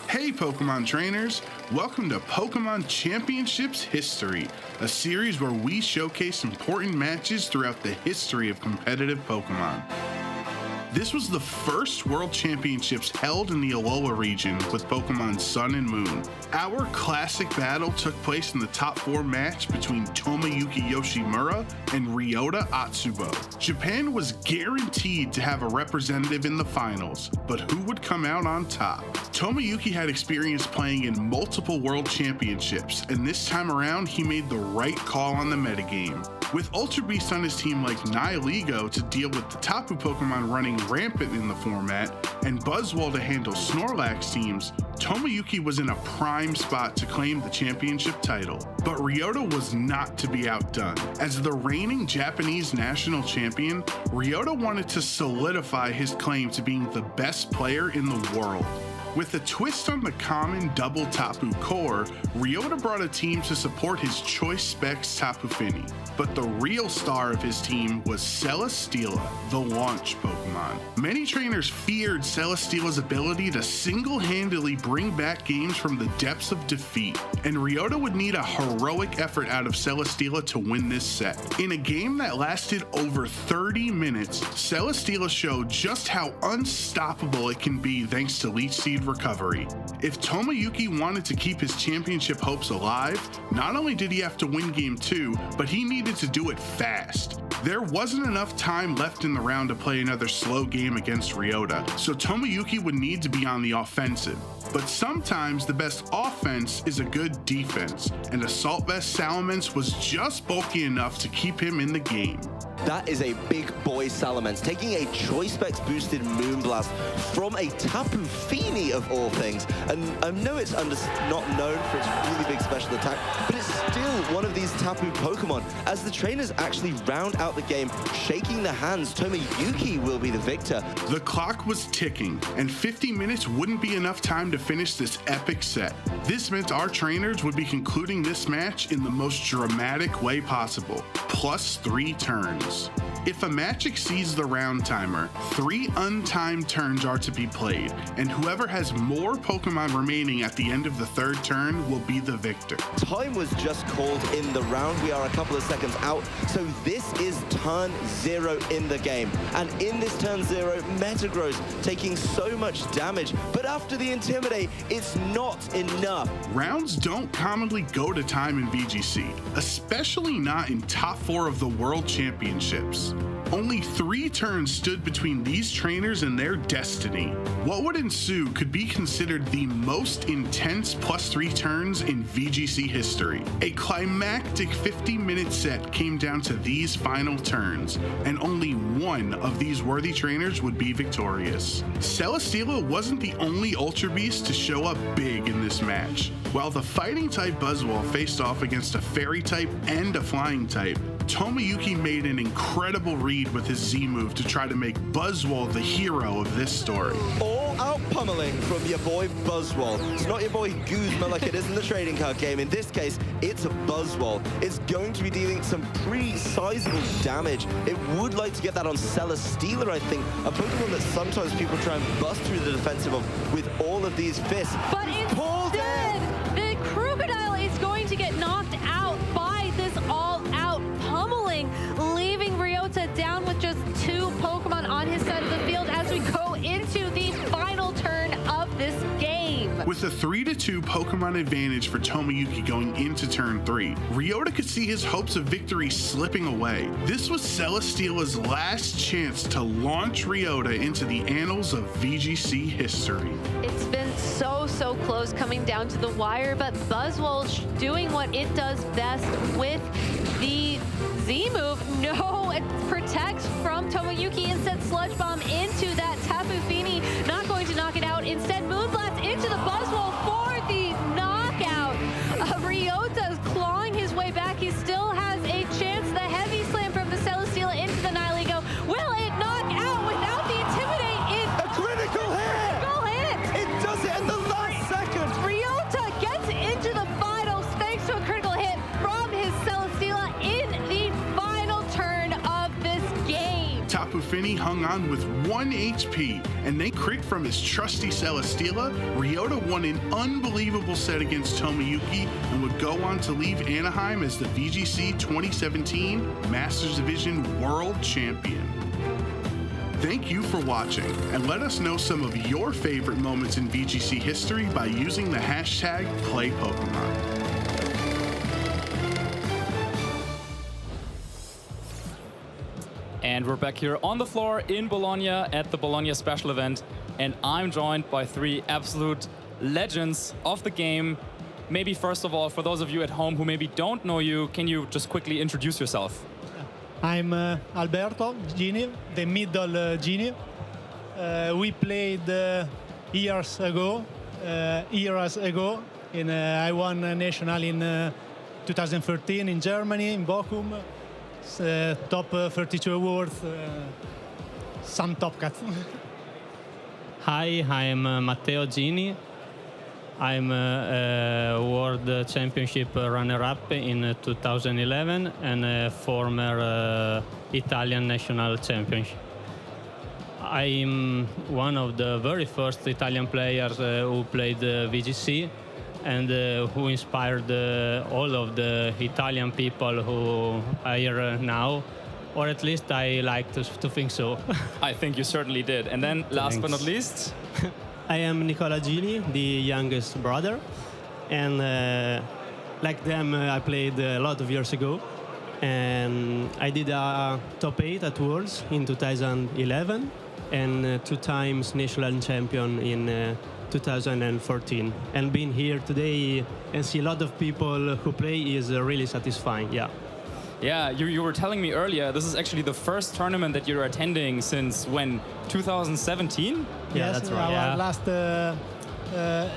Hey Pokemon trainers, welcome to Pokemon Championships History, a series where we showcase important matches throughout the history of competitive Pokemon. This was the first World Championships held in the Alola region with Pokemon Sun and Moon. Our classic battle took place in the top 4 match between Tomoyuki Yoshimura and Ryota Atsubo. Japan was guaranteed to have a representative in the finals, but who would come out on top? Tomoyuki had experience playing in multiple World Championships, and this time around he made the right call on the metagame. With Ultra Beast on his team like Nihilego to deal with the Tapu Pokemon running rampant in the format, and Buzzwole to handle Snorlax teams, Tomoyuki was in a prime spot to claim the championship title. But Ryota was not to be outdone. As the reigning Japanese national champion, Ryota wanted to solidify his claim to being the best player in the world. With a twist on the common double Tapu core, Ryota brought a team to support his choice specs Tapu Fini. But the real star of his team was Celesteela, the launch Pokemon. Many trainers feared Celesteela's ability to single-handedly bring back games from the depths of defeat, and Ryota would need a heroic effort out of Celesteela to win this set. In a game that lasted over 30 minutes, Celesteela showed just how unstoppable it can be thanks to Leech Seed recovery. If Tomoyuki wanted to keep his championship hopes alive, not only did he have to win game 2, but he needed to do it fast. There wasn't enough time left in the round to play another slow game against Ryota, so Tomoyuki would need to be on the offensive. But sometimes the best offense is a good defense, and Assault Vest Salamence was just bulky enough to keep him in the game. That is a big boy Salamence, taking a Choice Specs boosted Moonblast from a Tapu Fini of all things. And I know it's not known for its really big special attack, but it's still one of these Tapu Pokemon. As the trainers actually round out the game, shaking the hands, Tomoyuki will be the victor. The clock was ticking, and 50 minutes wouldn't be enough time to finish this epic set. This meant our trainers would be concluding this match in the most dramatic way possible, plus 3 turns. If a match exceeds the round timer, 3 untimed turns are to be played, and whoever has more Pokemon remaining at the end of the 3rd turn will be the victor. Time was just called in the round. We are a couple of seconds out, so this is turn 0 in the game. And in this turn 0, Metagross taking so much damage, but after the Intimidate, it's not enough. Rounds don't commonly go to time in VGC, especially not in top 4 of the World Championships. Only 3 turns stood between these trainers and their destiny. What would ensue could be considered the most intense +3 turns in VGC history. A climactic 50-minute set came down to these final turns, and only one of these worthy trainers would be victorious. Celesteela wasn't the only Ultra Beast to show up big in this match. While the Fighting-type Buzzwole faced off against a Fairy-type and a Flying-type, Tomoyuki made an incredible read with his Z move to try to make Buzzwole the hero of this story. All-out pummeling from your boy Buzzwole. It's not your boy Guzma like it is in the trading card game. In this case, it's a Buzzwole. It's going to be dealing some pretty sizable damage. It would like to get that on Celesteela, I think, a Pokemon that sometimes people try and bust through the defensive of with all of these fists. But instead, the Crocodile is going to get knocked out by this all-out pummeling, leaving Ryota down with just 2 Pokemon on his side of the field as we go into the final turn of this game. With a 3-2 Pokemon advantage for Tomoyuki going into turn 3, Ryota could see his hopes of victory slipping away. This was Celesteela's last chance to launch Ryota into the annals of VGC history. It's been so close coming down to the wire, but Buzzwole doing what it does best with the Z move. No, it protects from Tomoyuki. Instead, Sludge Bomb into that Tapu Fini. Not going to knock it out. Instead, Moonblast into the Buzzwole for the knockout. Ryota's clawing his way back. He still has a chance. The Heavy Slam from the Celesteela into the Nihilego. Will it knock out without the Intimidate? A critical hit! It does it in the last second! Ryota gets into the finals thanks to a critical hit from his Celesteela in the final turn of this game. Tapu Fini hung on with 1 HP, and then crit from his trusty Celesteela. Ryota won an unbelievable set against Tomoyuki and would go on to leave Anaheim as the VGC 2017 Masters Division World Champion. Thank you for watching, and let us know some of your favorite moments in VGC history by using the hashtag #PlayPokemon. And we're back here on the floor in Bologna at the Bologna Special Event, and I'm joined by 3 absolute legends of the game. Maybe first of all, for those of you at home who maybe don't know you, can you just quickly introduce yourself? I'm Alberto Gini, the middle Gini. We played years ago. I won a national in 2013 in Germany, in Bochum. Top 32 awards, some top cuts. Hi, I'm Matteo Gini. I'm a World Championship runner-up in 2011 and a former Italian national champion. I'm one of the very first Italian players who played VGC and who inspired all of the Italian people who are here now, or at least I like to think so. I think you certainly did. And then last but not least, I am Nicola Gini, the youngest brother, and like them, I played a lot of years ago, and I did a top 8 at Worlds in 2011, and 2 times national champion in 2014. And being here today and see a lot of people who play is really satisfying. Yeah, you were telling me earlier, this is actually the first tournament that you're attending since when? 2017? Yes, that's right. Our last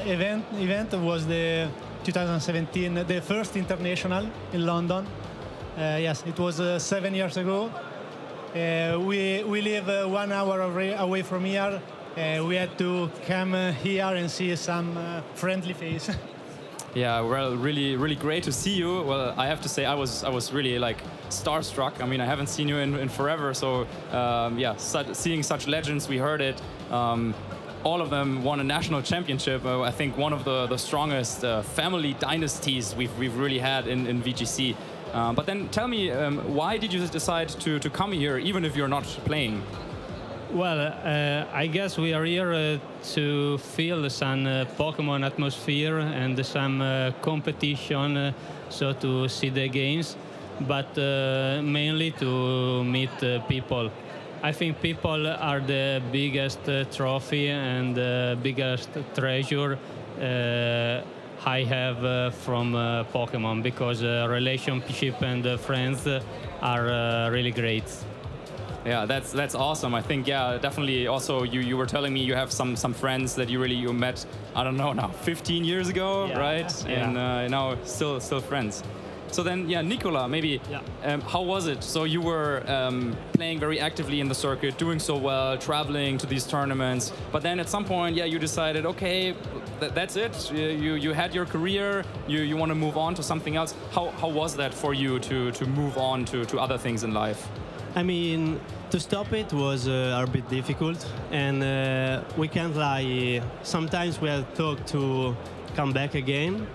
event was the 2017, the first international in London. Yes, it was 7 years ago. We live 1 hour away from here. We had to come here and see some friendly face. Yeah, well, really great to see you. Well, I have to say I was really like starstruck. I mean, I haven't seen you in forever, so yeah, seeing such legends, we heard it. All of them won a national championship. I think one of the strongest family dynasties we've really had in VGC. But then tell me, why did you decide to come here, even if you're not playing? Well, I guess we are here to feel some Pokemon atmosphere and some competition, so to see the games. but mainly to meet people. I think people are the biggest trophy and biggest treasure I have from Pokemon, because relationship and friends are really great. Yeah, that's awesome. I think, yeah, definitely. Also, you were telling me you have some friends that you met, I don't know now, 15 years ago, right? Yeah. And now still friends. So then, yeah, Nicola, maybe, how was it? So you were playing very actively in the circuit, doing so well, traveling to these tournaments, but then at some point, yeah, you decided, okay, that's it. You had your career. You want to move on to something else. How was that for you to move on to other things in life? I mean, to stop it was a bit difficult, and we can't lie. Sometimes we had thought to come back again,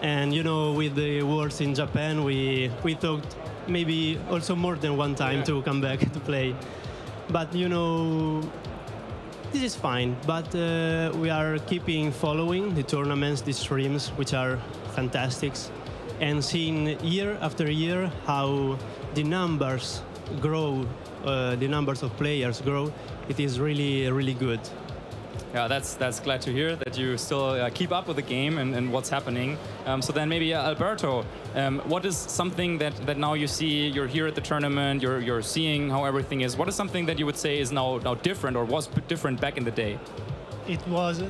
and with the wars in Japan, we thought maybe also more than one time to come back to play. But this is fine. But we are keeping following the tournaments, the streams, which are fantastic, and seeing year after year how the numbers grow, the numbers of players grow. It is really, really good. Yeah, that's glad to hear that you still keep up with the game and what's happening. So then maybe Alberto, what is something that now you see? You're here at the tournament. You're seeing how everything is. What is something that you would say is now different or was different back in the day? It was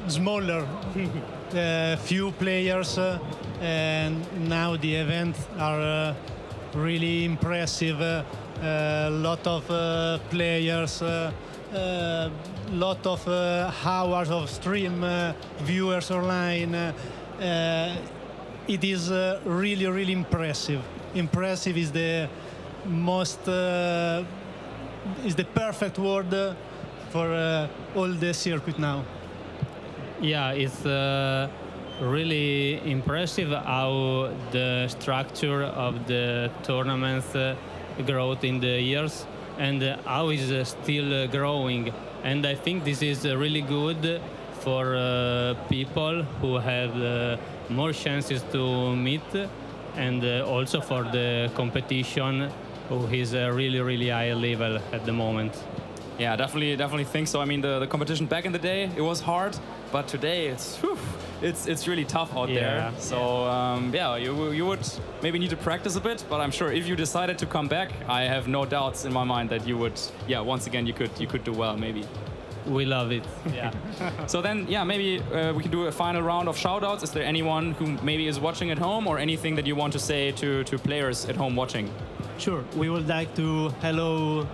smaller, few players, and now the events are really impressive. Lot of players, lot of hours of stream, viewers online. It is really, really impressive. Impressive is the most is the perfect word for all the circuit now. Yeah, it's really impressive how the structure of the tournaments growth in the years, and how is still growing. And I think this is really good for people who have more chances to meet, and also for the competition, who is really, really high level at the moment. Yeah, definitely think so. I mean, the competition back in the day, it was hard, but today it's really tough out there. So yeah, you would maybe need to practice a bit, but I'm sure if you decided to come back, I have no doubts in my mind that you would, yeah, once again you could do well maybe. We love it. Yeah. So then, yeah, maybe we can do a final round of shoutouts. Is there anyone who maybe is watching at home, or anything that you want to say to players at home watching? Sure. We would like to hello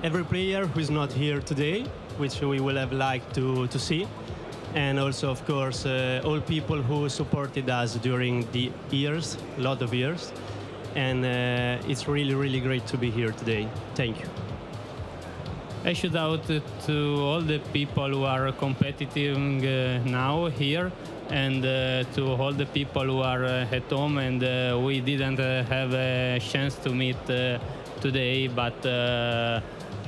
every player who is not here today, which we will have liked to see. And also, of course, all people who supported us during the years, a lot of years. And it's really, really great to be here today. Thank you. I shout out to all the people who are competing now here, and to all the people who are at home, and we didn't have a chance to meet today, but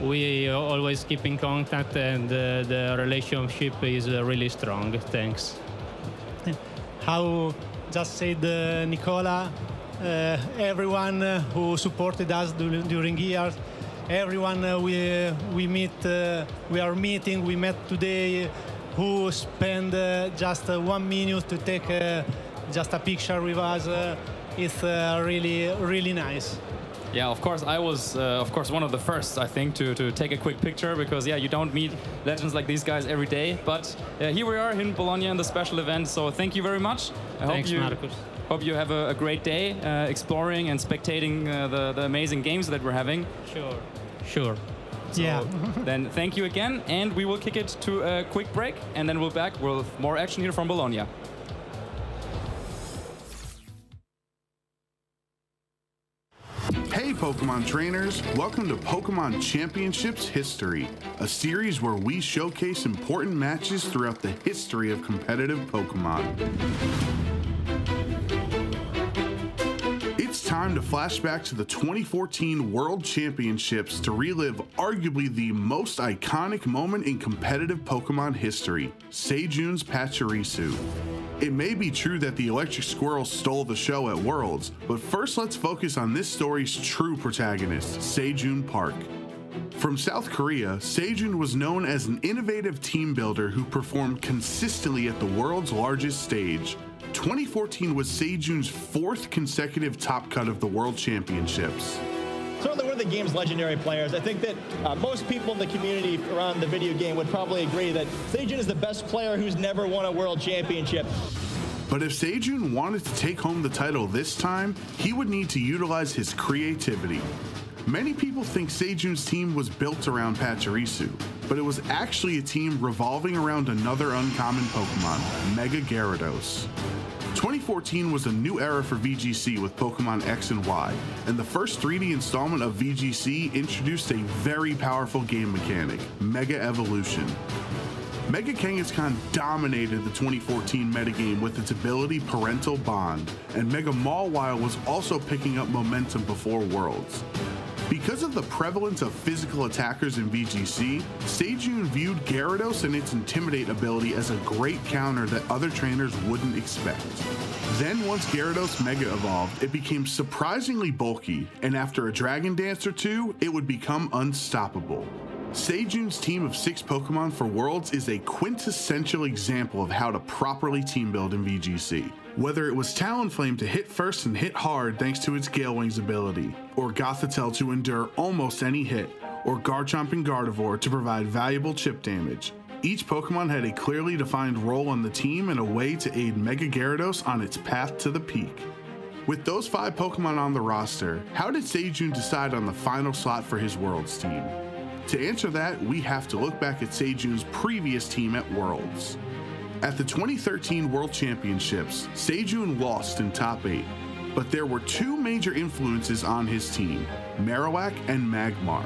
we always keep in contact, and the relationship is really strong. Thanks. How just said Nicola, everyone who supported us during years, everyone we met today, who spent just 1 minute to take just a picture with us. It's really, really nice. Yeah, of course, I was, of course, one of the first, I think, to take a quick picture, because, yeah, you don't meet legends like these guys every day. But here we are in Bologna in the special event, so thank you very much. Thanks, Marcus. Hope you have a great day exploring and spectating the amazing games that we're having. Sure. So yeah. Then thank you again, and we will kick it to a quick break, and then we'll back with more action here from Bologna. Hey Pokemon trainers, welcome to Pokemon Championships History, a series where we showcase important matches throughout the history of competitive Pokemon. It's time time to flash back to the 2014 World Championships to relive arguably the most iconic moment in competitive Pokemon history, Sejun's Pachirisu. It may be true that the Electric Squirrel stole the show at Worlds, but first let's focus on this story's true protagonist, Sejun Park. From South Korea, Sejun was known as an innovative team builder who performed consistently at the world's largest stage. 2014 was Sejun's 4th consecutive top cut of the World Championships. Certainly one of the game's legendary players. I think that most people in the community around the video game would probably agree that Sejun is the best player who's never won a World Championship. But if Sejun wanted to take home the title this time, he would need to utilize his creativity. Many people think Sejun's team was built around Pachirisu, but it was actually a team revolving around another uncommon Pokemon, Mega Gyarados. 2014 was a new era for VGC with Pokemon X and Y, and the first 3D installment of VGC introduced a very powerful game mechanic, Mega Evolution. Mega Kangaskhan dominated the 2014 metagame with its ability Parental Bond, and Mega Mawile was also picking up momentum before Worlds. Because of the prevalence of physical attackers in VGC, Sejun viewed Gyarados and its Intimidate ability as a great counter that other trainers wouldn't expect. Then once Gyarados Mega evolved, it became surprisingly bulky, and after a Dragon Dance or two, it would become unstoppable. Sejun's team of 6 Pokemon for Worlds is a quintessential example of how to properly team build in VGC. Whether it was Talonflame to hit first and hit hard thanks to its Gale Wings ability, or Gothitelle to endure almost any hit, or Garchomp and Gardevoir to provide valuable chip damage, each Pokemon had a clearly defined role on the team and a way to aid Mega Gyarados on its path to the peak. With those 5 Pokemon on the roster, how did Sejun decide on the final slot for his Worlds team? To answer that, we have to look back at Sejun's previous team at Worlds. At the 2013 World Championships, Sejun lost in top 8, but there were 2 major influences on his team, Marowak and Magmar.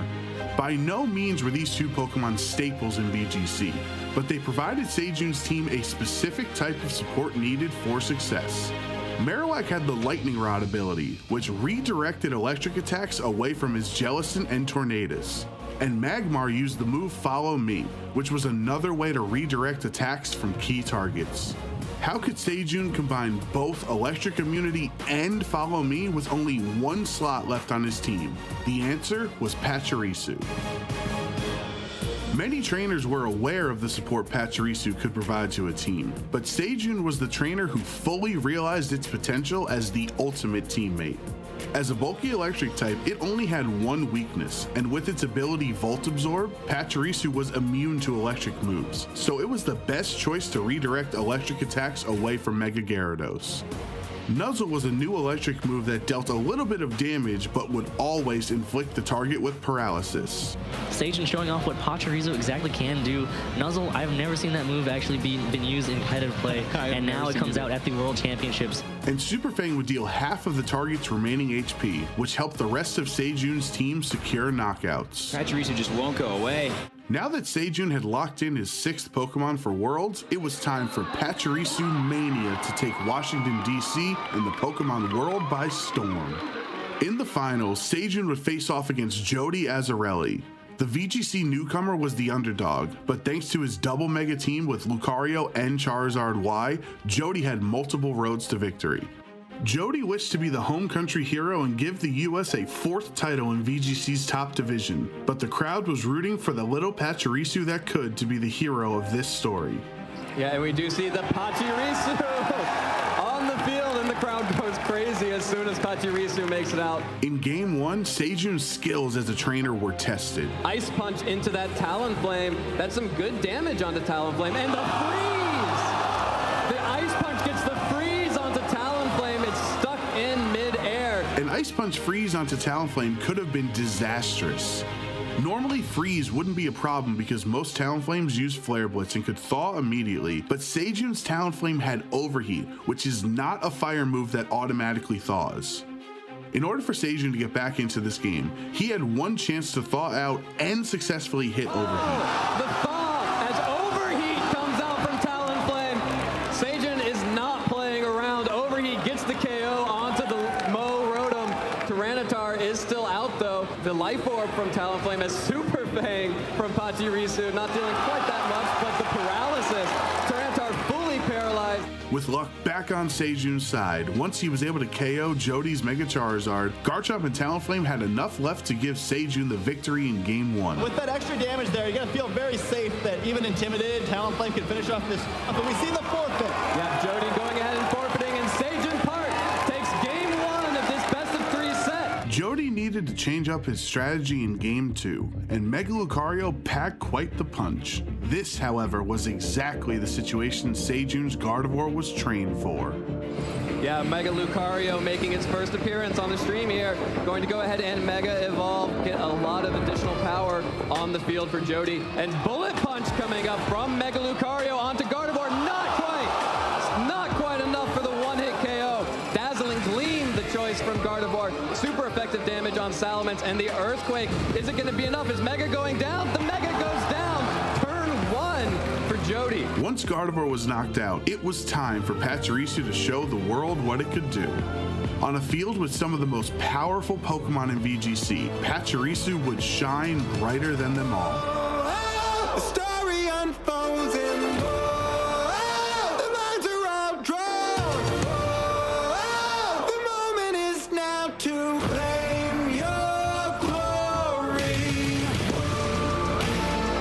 By no means were these 2 Pokemon staples in VGC, but they provided Sejun's team a specific type of support needed for success. Marowak had the Lightning Rod ability, which redirected electric attacks away from his Jellicent and Tornadus. And Magmar used the move Follow Me, which was another way to redirect attacks from key targets. How could Sejun combine both Electric Immunity and Follow Me with only 1 slot left on his team? The answer was Pachirisu. Many trainers were aware of the support Pachirisu could provide to a team, but Sejun was the trainer who fully realized its potential as the ultimate teammate. As a bulky electric type, it only had 1 weakness, and with its ability Volt Absorb, Pachirisu was immune to electric moves, so it was the best choice to redirect electric attacks away from Mega Gyarados. Nuzzle was a new electric move that dealt a little bit of damage, but would always inflict the target with paralysis. Sejun showing off what Pachirisu exactly can do. Nuzzle, I've never seen that move actually been used in competitive play, and now it comes out at the World Championships. And Super Fang would deal half of the target's remaining HP, which helped the rest of Sejun's team secure knockouts. Pachirisu just won't go away. Now that Sejun had locked in his 6th Pokemon for Worlds, it was time for Pachirisu Mania to take Washington, D.C. and the Pokemon world by storm. In the finals, Sejun would face off against Jody Azzarelli. The VGC newcomer was the underdog, but thanks to his double mega team with Lucario and Charizard Y, Jody had multiple roads to victory. Jody wished to be the home country hero and give the US a 4th title in VGC's top division, but the crowd was rooting for the little Pachirisu that could to be the hero of this story. Yeah, and we do see the Pachirisu on the field, and the crowd goes crazy as soon as Pachirisu makes it out. In Game 1, Sejun's skills as a trainer were tested. Ice Punch into that Talonflame. That's some good damage onto Talonflame, and the freeze! The Ice Punch gets the freeze onto Talonflame. It's stuck in mid-air. An Ice Punch freeze onto Talonflame could have been disastrous. Normally, freeze wouldn't be a problem because most Talonflames use Flare Blitz and could thaw immediately, but Sejun's Talonflame had Overheat, which is not a fire move that automatically thaws. In order for Sejun to get back into this game, he had 1 chance to thaw out and successfully hit Overheat. The thaw as Overheat comes out from Talonflame. Sejun is not playing around. Overheat gets the KO onto the Mo Rotom. Life Orb from Talonflame, a Super Fang from Pachirisu, not dealing quite that much, but the paralysis. Tyranitar fully paralyzed. With luck back on Sejun's side, once he was able to KO Jody's Mega Charizard, Garchomp and Talonflame had enough left to give Sejun the victory in Game 1. With that extra damage there, you're going to feel very safe that even intimidated, Talonflame can finish off this. But we see the forfeit. Yeah, Jody going ahead and forfeiting, and Sejun Park takes Game 1 of this best-of-3 set. Jody needed to change up his strategy in Game 2, and Mega Lucario packed quite the punch. This, however, was exactly the situation Sejun's Gardevoir was trained for. Yeah, Mega Lucario making its first appearance on the stream here. Going to go ahead and Mega Evolve, get a lot of additional power on the field for Jody. And Bullet Punch coming up from Mega Lucario onto Gardevoir. Not quite enough for the one-hit KO. Dazzling Gleam, the choice from Gardevoir. Super effective damage on Salamence, and the Earthquake. Is it going to be enough? Is Mega going down? The Mega goes down. Turn 1 for Jody. Once Gardevoir was knocked out, it was time for Pachirisu to show the world what it could do. On a field with some of the most powerful Pokemon in VGC, Pachirisu would shine brighter than them all. The story unfolds in the minds are all drawn. The moment is now to claim your glory.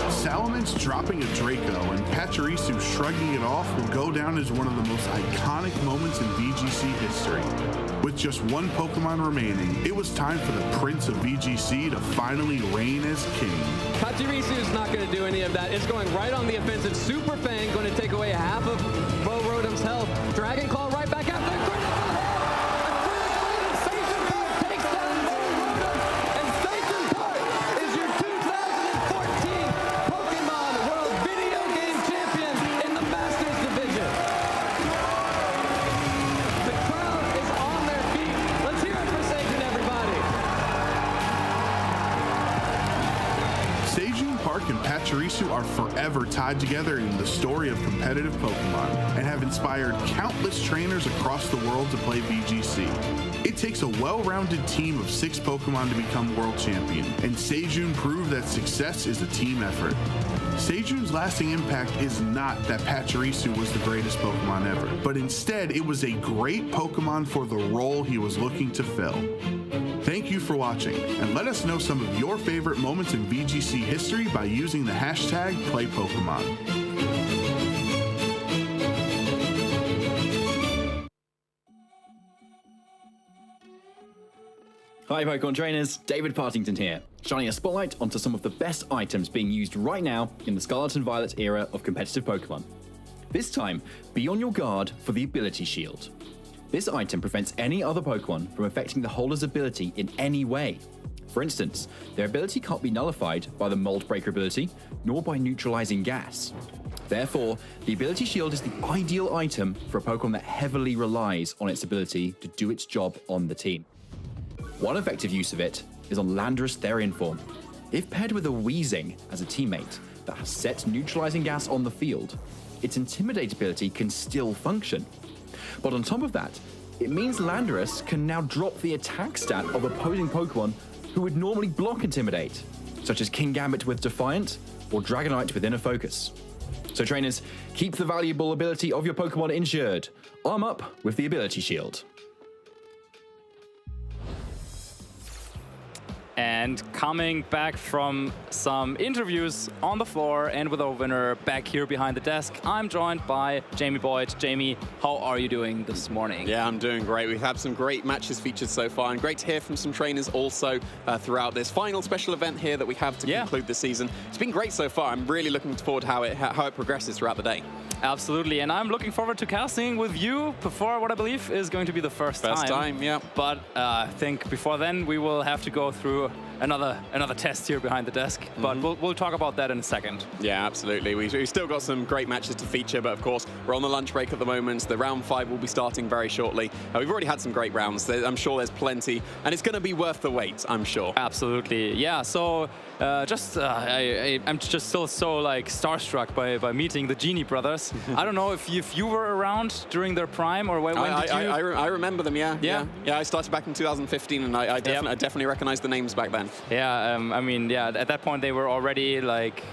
Salamence dropping a Draco and Pachirisu shrugging it off will go down as one of the most iconic moments in VGC history. With just one Pokemon remaining, it was time for the Prince of VGC to finally reign as king. Pachirisu is not going to do any of that. It's going right on the offensive. Super Fang going to take away half of Bo Rotom's health. Dragon Claw right back after the critical hit. Sejun Park takes down Bo Rotom, and Sejun Park is your 2014 Pokemon World Video Game Champion in the Masters Division. The crowd is on their feet. Let's hear it for Sejun, everybody. Sejun Park and Pachirisu are forever tied together in the story of competitive Pokemon and have inspired countless trainers across the world to play VGC. It takes a well-rounded team of 6 Pokemon to become world champion, and Sejun proved that success is a team effort. Sejun's lasting impact is not that Pachirisu was the greatest Pokemon ever, but instead it was a great Pokemon for the role he was looking to fill. Thank you for watching, and let us know some of your favorite moments in VGC history by using the hashtag #PlayPokemon. Hi Pokemon trainers, David Partington here, shining a spotlight onto some of the best items being used right now in the Scarlet and Violet era of competitive Pokemon. This time, be on your guard for the Ability Shield. This item prevents any other Pokemon from affecting the holder's ability in any way. For instance, their ability can't be nullified by the Mold Breaker ability, nor by neutralizing gas. Therefore, the Ability Shield is the ideal item for a Pokemon that heavily relies on its ability to do its job on the team. One effective use of it is on Landorus Therian form. If paired with a Weezing as a teammate that has set neutralizing gas on the field, its Intimidate ability can still function. But on top of that, it means Landorus can now drop the attack stat of opposing Pokemon who would normally block Intimidate, such as Kingambit with Defiant or Dragonite with Inner Focus. So trainers, keep the valuable ability of your Pokemon insured. Arm up with the Ability Shield. And coming back from some interviews on the floor and with our winner back here behind the desk, I'm joined by Jamie Boyd. Jamie, how are you doing this morning? Yeah, I'm doing great. We've had some great matches featured so far, and great to hear from some trainers also throughout this final special event here that we have to conclude the season. It's been great so far. I'm really looking forward to how it progresses throughout the day. Absolutely, and I'm looking forward to casting with you before what I believe is going to be the first time. First time, yeah. But I think before then we will have to go through another test here behind the desk. But we'll talk about that in a second. Yeah, absolutely. We've still got some great matches to feature, but of course we're on the lunch break at the moment. The round 5 will be starting very shortly. We've already had some great rounds. I'm sure there's plenty, and it's going to be worth the wait, I'm sure. Absolutely, yeah. So I'm just still so like starstruck by meeting the Genie brothers. I don't know if you were around during their prime, or when did you? I remember them. Yeah. I started back in 2015, and I definitely recognized the names back then. Yeah, I mean, yeah, at that point they were already like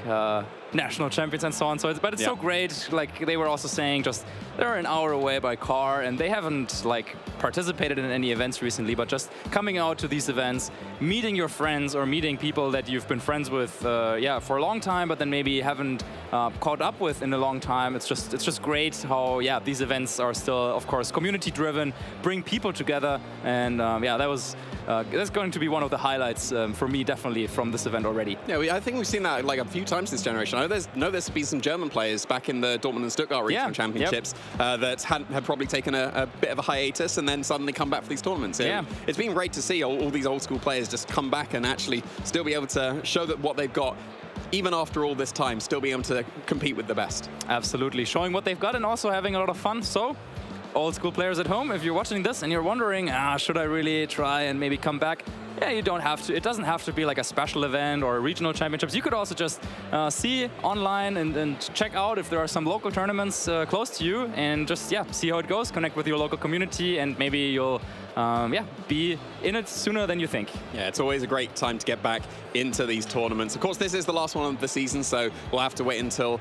national champions and so on. So but it's so great. Like they were also saying, just they're an hour away by car, and they haven't like participated in any events recently, but just coming out to these events, meeting your friends or meeting people that you've been friends with, for a long time, but then maybe haven't caught up with in a long time. It's just great how these events are still, of course, community driven, bring people together, and that's going to be one of the highlights for me, definitely, from this event already. Yeah, I think we've seen that like a few times this generation. I know there's been some German players back in the Dortmund and Stuttgart regional championships that had probably taken a bit of a hiatus and then suddenly come back for these tournaments. It's been great to see all these old school players just come back and actually still be able to show that what they've got, even after all this time, still be able to compete with the best. Absolutely, showing what they've got and also having a lot of fun. So, old school players at home, if you're watching this and you're wondering, should I really try and maybe come back? Yeah, you don't have to. It doesn't have to be like a special event or regional championships. You could also just see online and check out if there are some local tournaments close to you, and just see how it goes. Connect with your local community, and maybe you'll be in it sooner than you think. Yeah, it's always a great time to get back into these tournaments. Of course, this is the last one of the season, so we'll have to wait until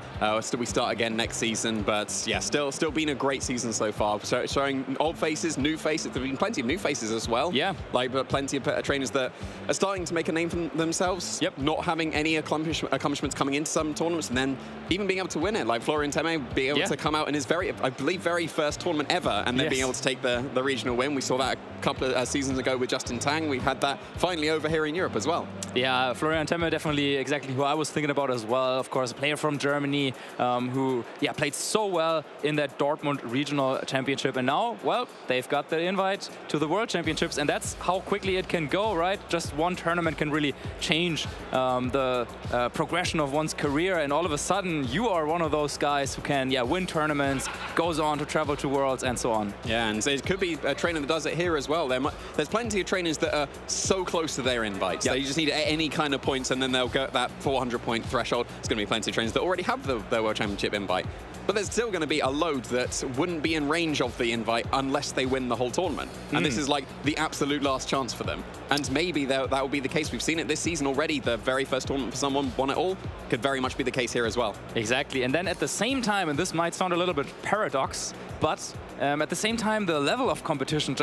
we start again next season. But yeah, still been a great season so far. So showing old faces, new faces. There've been plenty of new faces as well. Yeah, like but plenty of trainers that are starting to make a name for themselves. Yep. Not having any accomplishments coming into some tournaments, and then even being able to win it. Like Florian Temme being able to come out in his very first tournament ever, and then being able to take the regional win. We saw that a couple of seasons ago with Justin Tang. We've had that finally over here in Europe as well. Yeah, Florian Temme definitely exactly who I was thinking about as well. Of course, a player from Germany who played so well in that Dortmund regional championship, and now, well, they've got the invite to the World Championships, and that's how quickly it can go, right? Just one tournament can really change the progression of one's career, and all of a sudden you are one of those guys who can win tournaments, goes on to travel to Worlds and so on. Yeah, and so it could be a trainer that does it here as well. There's plenty of trainers that are so close to their invites. They just need any kind of points, and then they'll get that 400-point threshold. There's going to be plenty of trainers that already have their World Championship invite. But there's still going to be a load that wouldn't be in range of the invite unless they win the whole tournament. And this is like the absolute last chance for them. And maybe that will be the case. We've seen it this season already. The very first tournament for someone won it all. Could very much be the case here as well. Exactly. And then at the same time, and this might sound a little bit paradox, but at the same time, the level of competition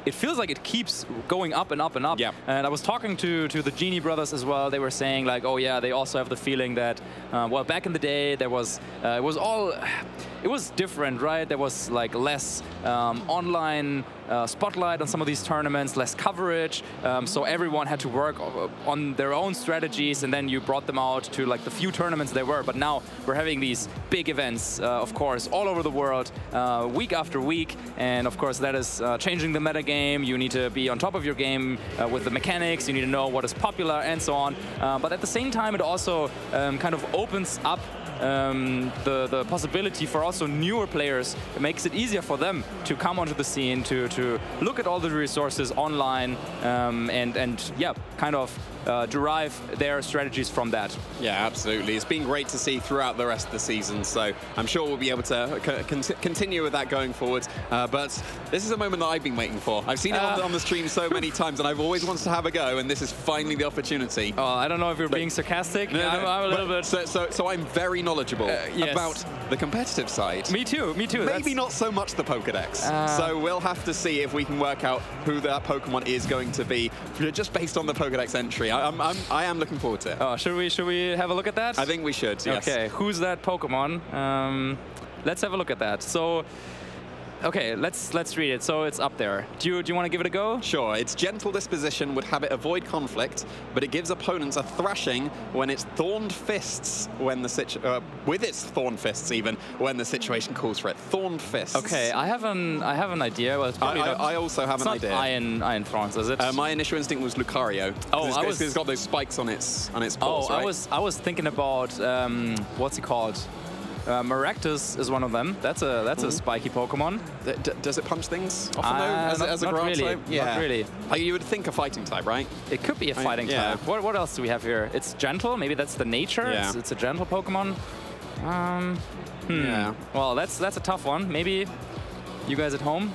it feels like it keeps going up and up and up. Yeah. And I was talking to the Genie brothers as well. They were saying like, oh yeah, they also have the feeling that, well, back in the day, it was different, right? There was like less online spotlight on some of these tournaments, less coverage. So everyone had to work on their own strategies, and then you brought them out to like the few tournaments there were. But now we're having these big events, of course, all over the world, week after week. And of course, that is changing the meta game. You need to be on top of your game with the mechanics. You need to know what is popular and so on. But at the same time, it also kind of opens up the possibility for also newer players. It makes it easier for them to come onto the scene, to look at all the resources online, and kind of derive their strategies from that. Yeah, absolutely. It's been great to see throughout the rest of the season, so I'm sure we'll be able to continue with that going forward. But this is a moment that I've been waiting for. I've seen it on the stream so many times, and I've always wanted to have a go, and this is finally the opportunity. Oh, I don't know if you're being sarcastic. No, I'm a little bit. So I'm very knowledgeable about the competitive side. Me too. Maybe not so much the Pokedex. So we'll have to see if we can work out who that Pokemon is going to be, just based on the Pokedex entry. I am looking forward to it. Oh, should we have a look at that? I think we should, yes. Okay, who's that Pokemon? Let's have a look at that. So, okay, let's read it. So it's up there. Do you want to give it a go? Sure. Its gentle disposition would have it avoid conflict, but it gives opponents a thrashing when its thorned fists, with its thorn fists even, when the situation calls for it. Thorned fists. Okay, I have an idea. Well, I also have an idea. It's not iron thorns, is it? My initial instinct was Lucario. Oh, it's got those spikes on its paws, right? I was thinking about what's it called? Maractus is one of them. That's a spiky Pokemon. Does it punch things often though, as a ground type? Yeah. Not really. You would think a fighting type, right? It could be a fighting type. What else do we have here? It's gentle. Maybe that's the nature. Yeah. It's a gentle Pokemon. Yeah. Well, that's a tough one. Maybe you guys at home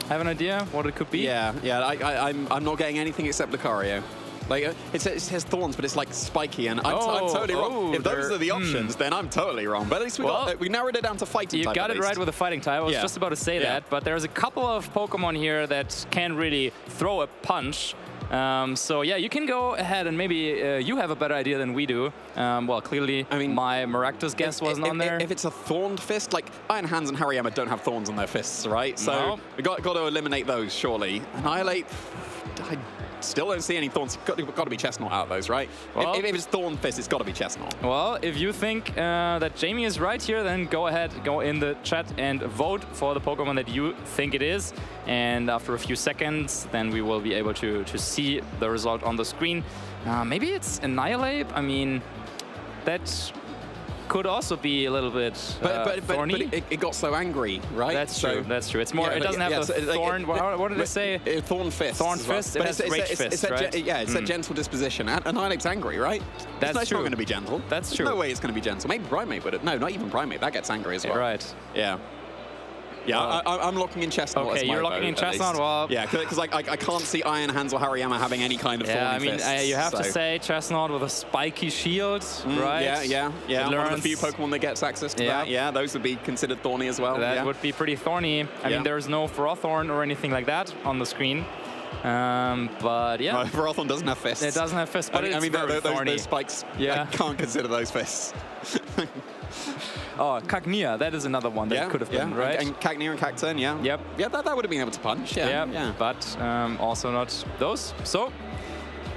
have an idea what it could be? Yeah. I'm not getting anything except Lucario. Like, it says thorns, but it's like spiky, and I'm totally wrong. If those are the options, then I'm totally wrong. But at least we narrowed it down to fighting type. You got it right with the fighting type. I was just about to say that, but there's a couple of Pokemon here that can really throw a punch. So yeah, you can go ahead and maybe you have a better idea than we do. Well, clearly, I mean, my Maractus guess wasn't on there. If it's a thorned fist, like Iron Hands and Hariyama don't have thorns on their fists, right? So we got to eliminate those, surely. Annihilate, I still don't see any thorns. Got to be Chestnut out of those, right? Well, if it's Thorn Fist, it's got to be Chestnut. Well, if you think that Jamie is right here, then go ahead, go in the chat and vote for the Pokemon that you think it is. And after a few seconds, then we will be able to see the result on the screen. Maybe it's Annihilate. I mean, that could also be a little bit thorny. But it got so angry, right? That's true. That's true. It's more. It doesn't have the thorn. What did it say? Thorn fist. Thorn fist. It has Rage Fist, right? It's a gentle disposition. Annihilate's angry, right? That's it's not going to be gentle. That's true. There's no way it's going to be gentle. Maybe Primate would. No, not even Primate. That gets angry as well. Right. Yeah. Yeah, I'm locking in Chestnut. Okay, you're locking in Chestnut. Well, yeah, because I can't see Iron Hands or Hariyama having any kind of thorny fists, you have to say Chestnut with a spiky shield, right? Yeah. One of the few Pokemon that gets access to that. Yeah, those would be considered thorny as well. That would be pretty thorny. I mean, there's no Ferrothorn or anything like that on the screen. But yeah, Ferrothorn doesn't have fists. It doesn't have fists, but it's very thorny. Those spikes. Yeah, I can't consider those fists. Oh, Cagnia, that is another one that could have been, right? And Cagnia and Cacturn, yeah. Yep. Yeah, that would have been able to punch, yeah. But also not those. So,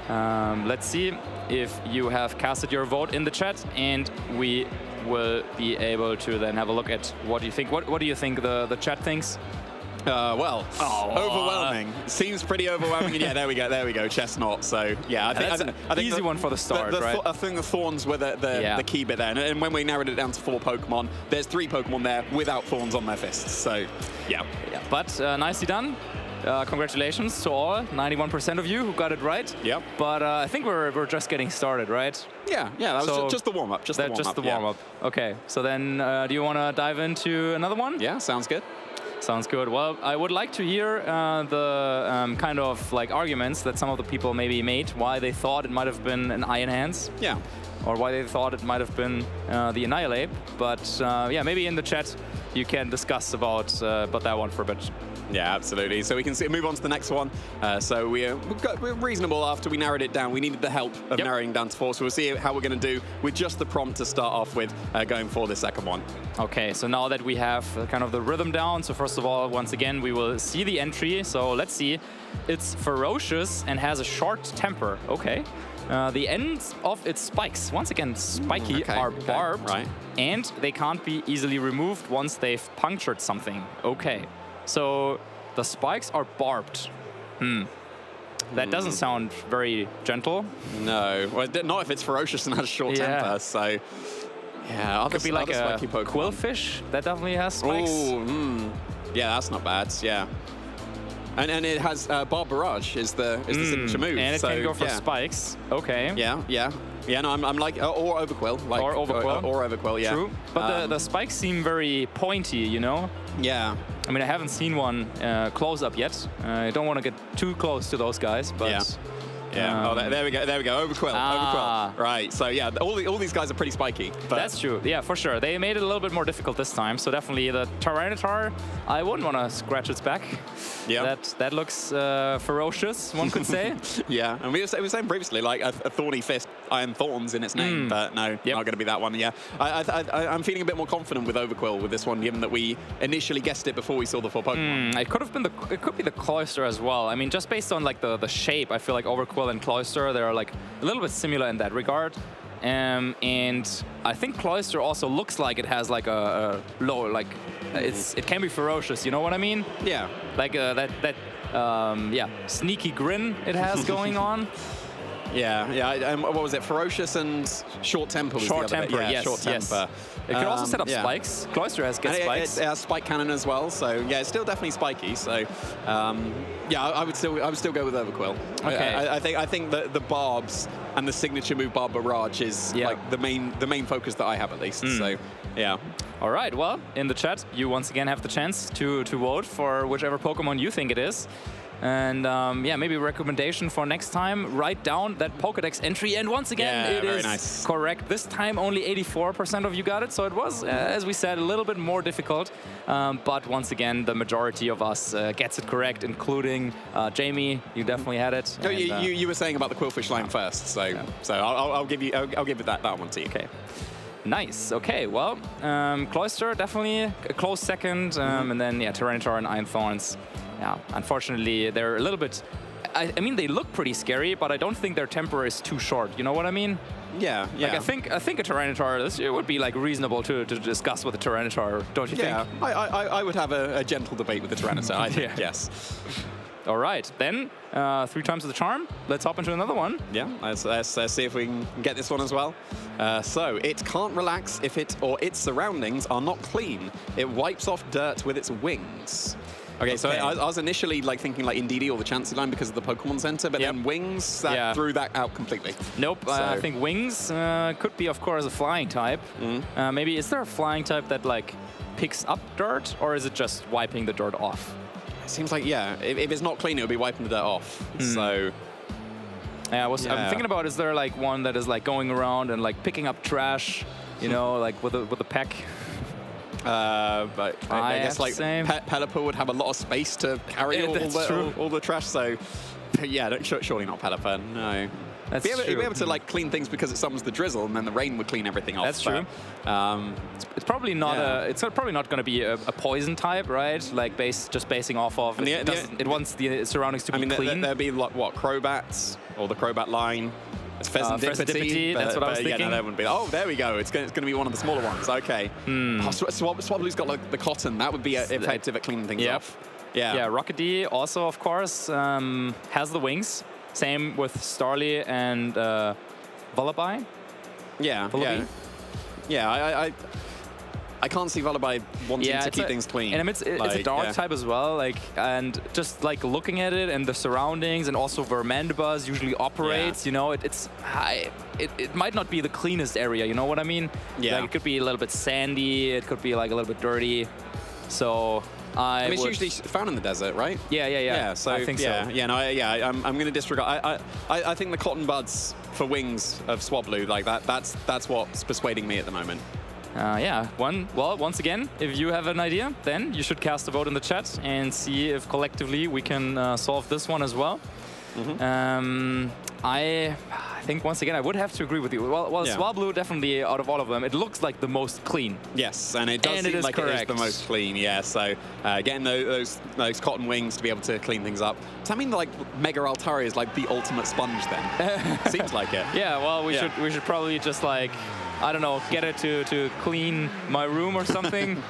let's see if you have casted your vote in the chat, and we will be able to then have a look at what you think. What do you think the chat thinks? Overwhelming. Seems pretty overwhelming. And yeah, there we go, Chestnut. So yeah, I think easy one for the start, right? I think the thorns were the key bit there. And when we narrowed it down to 4 Pokemon, there's 3 Pokemon there without thorns on their fists. So yeah. But nicely done. Congratulations to all, 91% of you who got it right. Yep. But I think we're just getting started, right? Yeah, that was just the warm-up. Just the warm-up. Okay, so then do you want to dive into another one? Yeah, sounds good. Sounds good. Well, I would like to hear the kind of like arguments that some of the people maybe made, why they thought it might have been an Iron Hands. Yeah. Or why they thought it might have been the Annihilate. But yeah, maybe in the chat you can discuss about that one for a bit. Yeah, absolutely. So we can move on to the next one. So we're reasonable after we narrowed it down. We needed the help of narrowing down to 4. So we'll see how we're going to do with just the prompt to start off with going for the second one. Okay, so now that we have kind of the rhythm down, so first of all, once again, we will see the entry. So let's see. It's ferocious and has a short temper. Okay. The ends of its spikes, once again spiky, are barbed, and they can't be easily removed once they've punctured something. Okay. So the spikes are barbed. That doesn't sound very gentle. No, well, not if it's ferocious and has short temper. So yeah, could be like a quillfish that definitely has spikes. Yeah, that's not bad. Yeah, and it has Barb Barrage is the signature move, and it can go for spikes. Okay. Yeah. No, I'm like or Overquill, like or Overquill. Yeah. True, but the spikes seem very pointy, you know. Yeah. I mean, I haven't seen one close up yet. I don't want to get too close to those guys, but. Yeah. There we go. Overquill. Overquill. Right. So yeah, all these guys are pretty spiky. But that's true. Yeah, for sure. They made it a little bit more difficult this time. So definitely the Tyranitar, I wouldn't want to scratch its back. Yeah. That looks ferocious, one could say. Yeah. And we were saying previously, like a thorny fist, iron thorns in its name, but no, not going to be that one. Yeah. I'm feeling a bit more confident with Overquill with this one, given that we initially guessed it before we saw the 4 Pokemon. It could be the Cloyster as well. I mean, just based on like the shape, I feel like Overquill and Cloyster, they're like a little bit similar in that regard. And I think Cloyster also looks like it has like a low, like it can be ferocious. You know what I mean? Yeah. Like that sneaky grin it has going on. Yeah. What was it? Ferocious and short temper was short the other temper, bit. Yeah, yes, short temper. It could also set up spikes. Cloyster has spikes. It has spike cannon as well, so yeah, it's still definitely spiky. So yeah, I would still go with Overquill. Okay. I think that the barbs and the signature move Barb Barrage is like the main focus that I have at least. So yeah. All right. Well, in the chat, you once again have the chance to vote for whichever Pokemon you think it is. And yeah, maybe a recommendation for next time, write down that Pokédex entry. And once again, it is correct. This time only 84% of you got it. So it was, as we said, a little bit more difficult. But once again, the majority of us gets it correct, including Jamie. You definitely had it. No, you were saying about the Quillfish line first. So I'll give it that one to you. Okay. Nice. Okay. Well, Cloyster definitely a close second, and then Tyranitar and Iron Thorns. Yeah. Unfortunately, they're a little bit. I mean, they look pretty scary, but I don't think their temper is too short. You know what I mean? Yeah. Like, I think a Tyranitar. This would be like reasonable to discuss with a Tyranitar, don't you think? Yeah. I would have a gentle debate with the Tyranitar. I think. Yes. All right, then 3 times the charm. Let's hop into another one. Yeah, let's see if we can get this one as well. So it can't relax if it or its surroundings are not clean. It wipes off dirt with its wings. Okay, so I was initially like thinking like Indeedee or the Chansey line because of the Pokemon Center, but then Wings threw that out completely. Nope, I think Wings could be, of course, a flying type. Maybe is there a flying type that like picks up dirt, or is it just wiping the dirt off? Seems like, if it's not clean, it would be wiping the dirt off. So, I'm thinking about, is there like one that is like going around and like picking up trash, you know, like with a pack? But I guess like Pelipper would have a lot of space to carry all the trash. So, yeah, surely not Pelipper. No. That's true. You'd be able to like clean things because it summons the drizzle, and then the rain would clean everything off. That's true. It's probably not it's probably not going to be a poison type, right? Like just basing off of. It wants the surroundings to be clean. There'd be like what, Crobats or the Crobat line. It's Pheasantipity. That's what I was thinking. Yeah, no, that wouldn't be. Oh, there we go. It's going to be one of the smaller ones. Okay. Swablu's got like the cotton. That would be effective at cleaning things off. Yeah. Rocketee also, of course, has the wings. Same with Starly and Vullaby. I can't see Vullaby wanting to keep things clean. And it's a dark type as well, like, and just like looking at it and the surroundings, and also where Mandibuzz usually operates, you know, it might not be the cleanest area, you know what I mean? Yeah. Like, it could be a little bit sandy, it could be like a little bit dirty. So I mean, it's usually found in the desert, right? Yeah. So I think so. I'm going to disregard. I think the cotton buds for wings of Swablu, like that's what's persuading me at the moment. Well, once again, if you have an idea, then you should cast a vote in the chat and see if collectively we can solve this one as well. I think, once again, I would have to agree with you. Well, Swablu, definitely, out of all of them, it looks like the most clean. Yes, and it does seem like it is the most clean, yeah. So getting those cotton wings to be able to clean things up. Does that mean like Mega Altaria is like the ultimate sponge then? Seems like it. Yeah, well, we should probably just like, I don't know, get it to clean my room or something.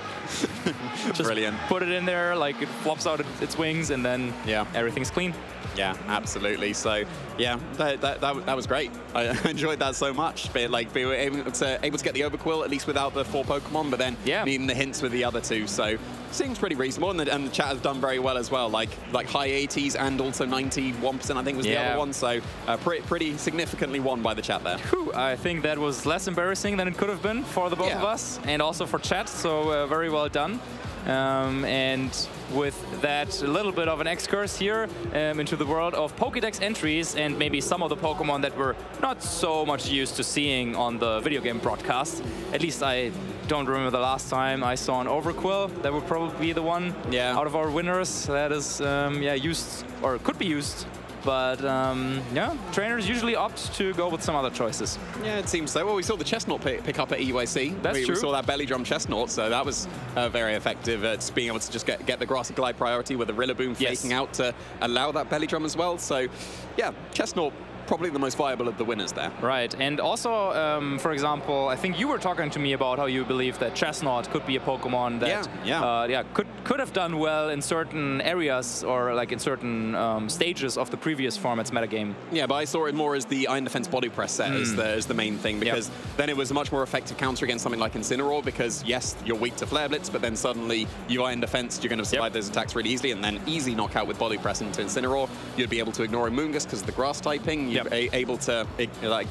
Just Brilliant. Put it in there, like it flops out its wings, and then everything's clean. Yeah, absolutely. So yeah, that was great. I enjoyed that so much. But like, we were able to get the Overquill at least without the 4 Pokemon, but then needing the hints with the other 2. So seems pretty reasonable, and the chat has done very well as well. Like high 80s and also 91%, I think was the other one. So pretty significantly won by the chat there. Whew, I think that was less embarrassing than it could have been for the both of us, and also for chat. So very well done. And with that, a little bit of an excursus here into the world of Pokédex entries and maybe some of the Pokemon that we're not so much used to seeing on the video game broadcast. At least I don't remember the last time I saw an Overquill. That would probably be the one out of our winners that is used or could be used. But trainers usually opt to go with some other choices. Yeah, it seems so. Well, we saw the Chestnut pick up at EUIC. That's true. We saw that Belly Drum Chestnut, so that was very effective at being able to just get the Grassy Glide priority with the Rillaboom faking out to allow that Belly Drum as well. So, yeah, Chestnut probably the most viable of the winners there. Right, and also, for example, I think you were talking to me about how you believe that Chestnut could be a Pokemon that could have done well in certain areas or like in certain stages of the previous format's metagame. Yeah, but I saw it more as the Iron Defense body press set as the main thing, because then it was a much more effective counter against something like Incineroar, because yes, you're weak to Flare Blitz, but then suddenly you Iron Defense, you're going to survive those attacks really easily, and then easy knockout with body press into Incineroar. You'd be able to ignore Amoonguss because of the grass typing. You'd be able to ignore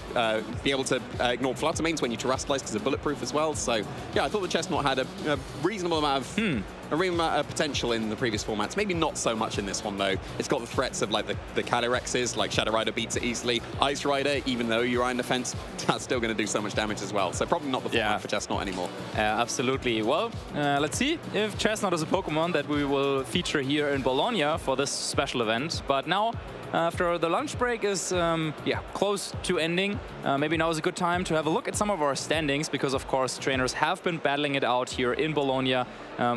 Fluttermanes when you Terrastallize because of bulletproof as well. So yeah, I thought the Chestnut had a reasonable amount of potential in the previous formats. Maybe not so much in this one though. It's got the threats of like the Calyrexes, like Shadow Rider beats it easily. Ice Rider, even though you're Iron Defense, that's still going to do so much damage as well. So probably not the format for Chestnut anymore. Absolutely. Well, let's see if Chestnut is a Pokemon that we will feature here in Bologna for this special event. But now, after the lunch break is close to ending, maybe now is a good time to have a look at some of our standings, because of course trainers have been battling it out here in Bologna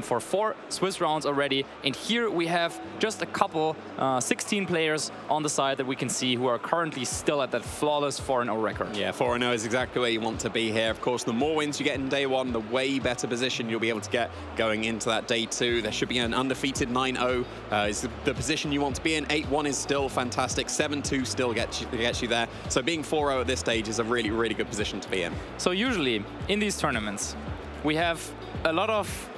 for 4 Swiss rounds already. And here we have just a couple, 16 players on the side that we can see who are currently still at that flawless 4-0 record. Yeah, 4-0 is exactly where you want to be here. Of course, the more wins you get in day 1, the way better position you'll be able to get going into that day 2. There should be an undefeated 9-0 is the position you want to be in. 8-1 is still fantastic. 7-2 still gets you there. So being 4-0 at this stage is a really, really good position to be in. So usually in these tournaments, we have a lot of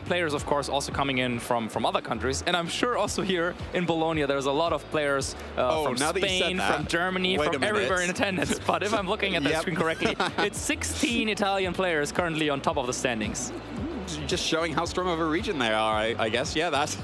players, of course, also coming in from other countries. And I'm sure also here in Bologna, there's a lot of players from Spain, from Germany, from everywhere in attendance. But if I'm looking at the screen correctly, it's 16 Italian players currently on top of the standings. Just showing how strong of a region they are, I guess. Yeah, that's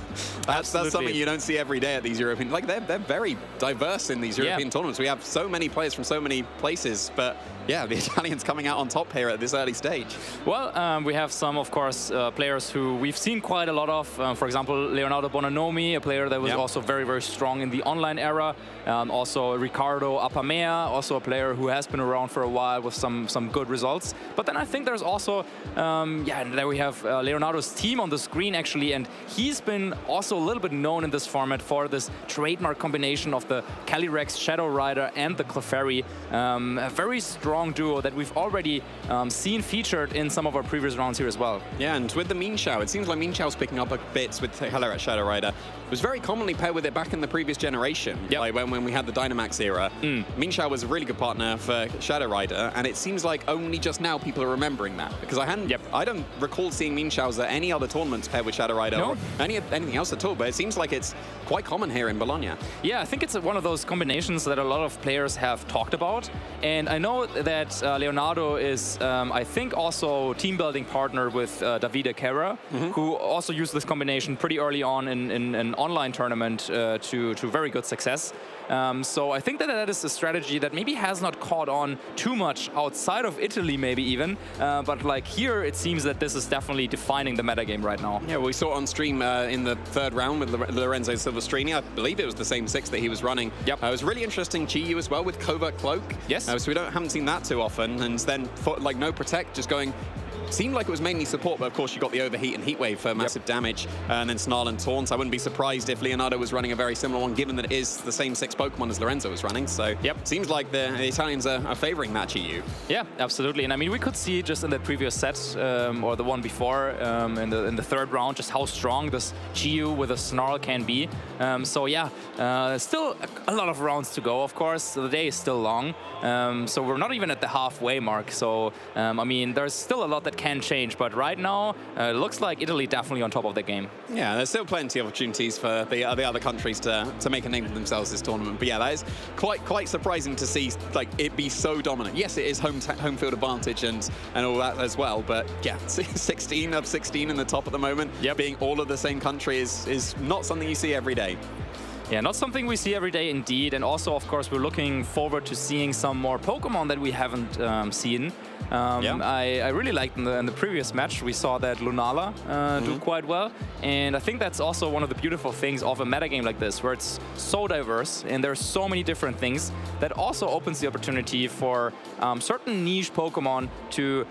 something you don't see every day at these European. Like they're very diverse in these European tournaments. We have so many players from so many places, but yeah, the Italians coming out on top here at this early stage. Well, we have some, of course, players who we've seen quite a lot of. For example, Leonardo Bonanomi, a player that was also very, very strong in the online era. Also Ricardo Apamea, also a player who has been around for a while with some good results. But then I think there's also, and there we have Leonardo's team on the screen actually, and he's been also a little bit known in this format for this trademark combination of the Calyrex Shadow Rider and the Clefairy. A very strong duo that we've already seen featured in some of our previous rounds here as well. Yeah, and with the Meanshao, it seems like Meanshao picking up a bit with Calyrex Shadow Rider. It was very commonly paired with it back in the previous generation, like when we had the Dynamax era. Meanshao was a really good partner for Shadow Rider, and it seems like only just now people are remembering that, because I don't recall seeing Meanshaos at any other tournaments paired with Shadow Rider or anything else at all, but it seems like it's quite common here in Bologna. Yeah, I think it's one of those combinations that a lot of players have talked about, and I know that Leonardo is, I think, also team building partner with Davide Kerra, who also used this combination pretty early on in an online tournament to very good success. So I think that is a strategy that maybe has not caught on too much outside of Italy, maybe even. But like here, it seems that this is definitely defining the metagame right now. Yeah, we saw it on stream in the 3rd round with Lorenzo Silvestrini. I believe it was the same 6 that he was running. It was really interesting Chi-Yu as well with Covert Cloak. Yes. So we haven't seen that too often. And then for, like no Protect, just going. Seemed like it was mainly support, but of course you got the Overheat and Heat Wave for massive damage, and then Snarl and Taunt. I wouldn't be surprised if Leonardo was running a very similar one, given that it is the same 6 Pokemon as Lorenzo was running. So seems like the Italians are favoring that Chi-Yu. Yeah, absolutely. And I mean, we could see just in the previous set, or the one before, in the 3rd round, just how strong this Chi-Yu with a Snarl can be. So yeah, still a lot of rounds to go, of course. The day is still long. So we're not even at the halfway mark. So, I mean, there's still a lot that can change, but right now it looks like Italy definitely on top of the game. Yeah, there's still plenty of opportunities for the other countries to make a name for themselves this tournament. But yeah, that is quite surprising to see like it be so dominant. Yes, it is home field advantage and all that as well, but yeah, 16 of 16 in the top at the moment. Being all of the same country is not something you see every day. Yeah, not something we see every day indeed. And also, of course, we're looking forward to seeing some more Pokemon that we haven't seen. I really liked in the previous match, we saw that Lunala do quite well. And I think that's also one of the beautiful things of a metagame like this, where it's so diverse and there's so many different things that also opens the opportunity for certain niche Pokemon to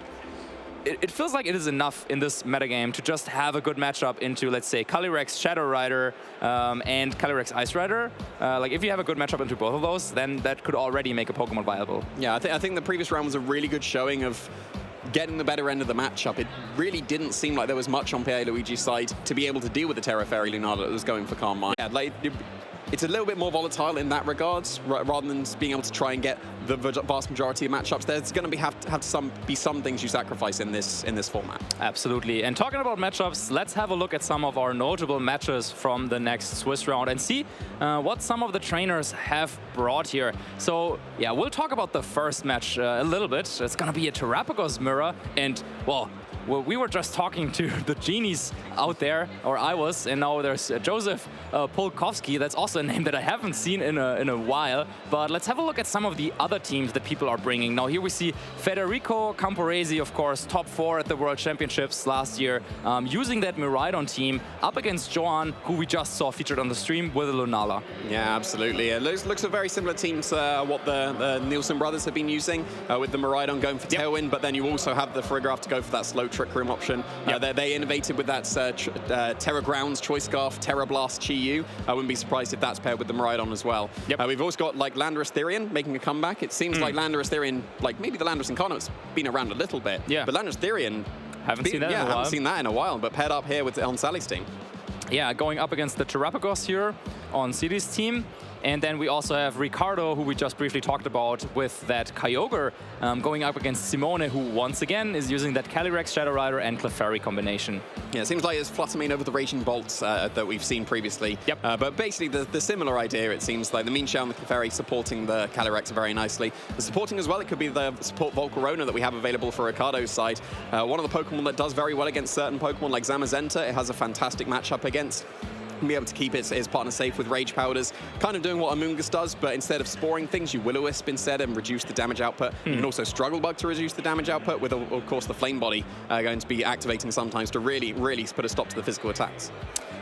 it feels like it is enough in this metagame to just have a good matchup into, let's say, Calyrex Shadow Rider and Calyrex Ice Rider. Like, if you have a good matchup into both of those, then that could already make a Pokemon viable. Yeah, I think the previous round was a really good showing of getting the better end of the matchup. It really didn't seem like there was much on Pierre Luigi's side to be able to deal with the Terra Fairy Lunala that was going for Calm Mind. Yeah, like, it's a little bit more volatile in that regard, rather than being able to try and get the vast majority of matchups. There's going to have to be some things you sacrifice in this format. Absolutely. And talking about matchups, let's have a look at some of our notable matches from the next Swiss round and see what some of the trainers have brought here. So yeah, we'll talk about the first match a little bit. It's going to be a Terrapagos mirror, and well, we were just talking to the genies out there, or I was, and now there's Joseph Polkowski. That's also a name that I haven't seen in a while. But let's have a look at some of the other teams that people are bringing. Now here we see Federico Camporesi, of course, top 4 at the World Championships last year, using that Miraidon team up against Johan, who we just saw featured on the stream with a Lunala. Yeah, absolutely. It looks a very similar team to what the Nielsen brothers have been using, with the Miraidon going for Tailwind, but then you also have the Farigiraf to go for that slow Trick Room option. They innovated with that Terra Grounds, Choice Scarf, Terra Blast, Chi-Yu. I wouldn't be surprised if that's paired with the Miraidon as well. We've also got like Landorus Therian making a comeback. It seems like Landorus Therian, like maybe the Landorus Incarnate's been around a little bit. Yeah. But Landorus Therian, haven't seen that in a while, but paired up here with on Sally's team. Yeah, going up against the Terrapagos here on City's team. And then we also have Ricardo, who we just briefly talked about, with that Kyogre going up against Simone, who once again is using that Calyrex Shadow Rider and Clefairy combination. Yeah, it seems like it's Fluttermane over the Raging Bolts that we've seen previously. But basically the similar idea, it seems like the Mean Shell and the Clefairy supporting the Calyrex very nicely. The supporting as well, it could be the support Volcarona that we have available for Ricardo's side. One of the Pokemon that does very well against certain Pokemon like Zamazenta, it has a fantastic matchup against. Be able to keep his partner safe with Rage Powders, kind of doing what Amoonguss does, but instead of sporing things, you Will-O-Wisp instead and reduce the damage output. You can also Struggle Bug to reduce the damage output, with, of course, the Flame Body going to be activating sometimes to really put a stop to the physical attacks.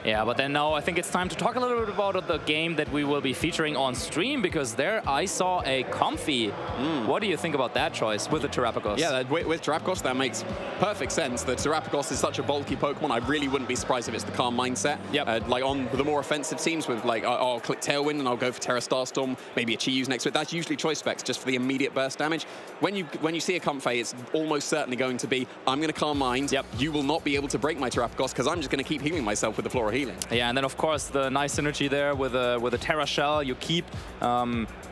Yeah, but then now I think it's time to talk a little bit about the game that we will be featuring on stream, because there I saw a Comfey. What do you think about that choice with the Terrapagos? Yeah, with Terrapagos, that makes perfect sense. The Terrapagos is such a bulky Pokemon, I really wouldn't be surprised if it's the Calm Mindset. Like on the more offensive teams with like, I'll click Tailwind and I'll go for Terra Starstorm, maybe a Chi-Yu's next to it. That's usually choice specs just for the immediate burst damage. When you see a Comfey, it's almost certainly going to be, I'm going to Calm Mind, you will not be able to break my Terrapagos because I'm just going to keep healing myself with the Flora Healing. Yeah, and then of course the nice synergy there with a Terra Shell. You keep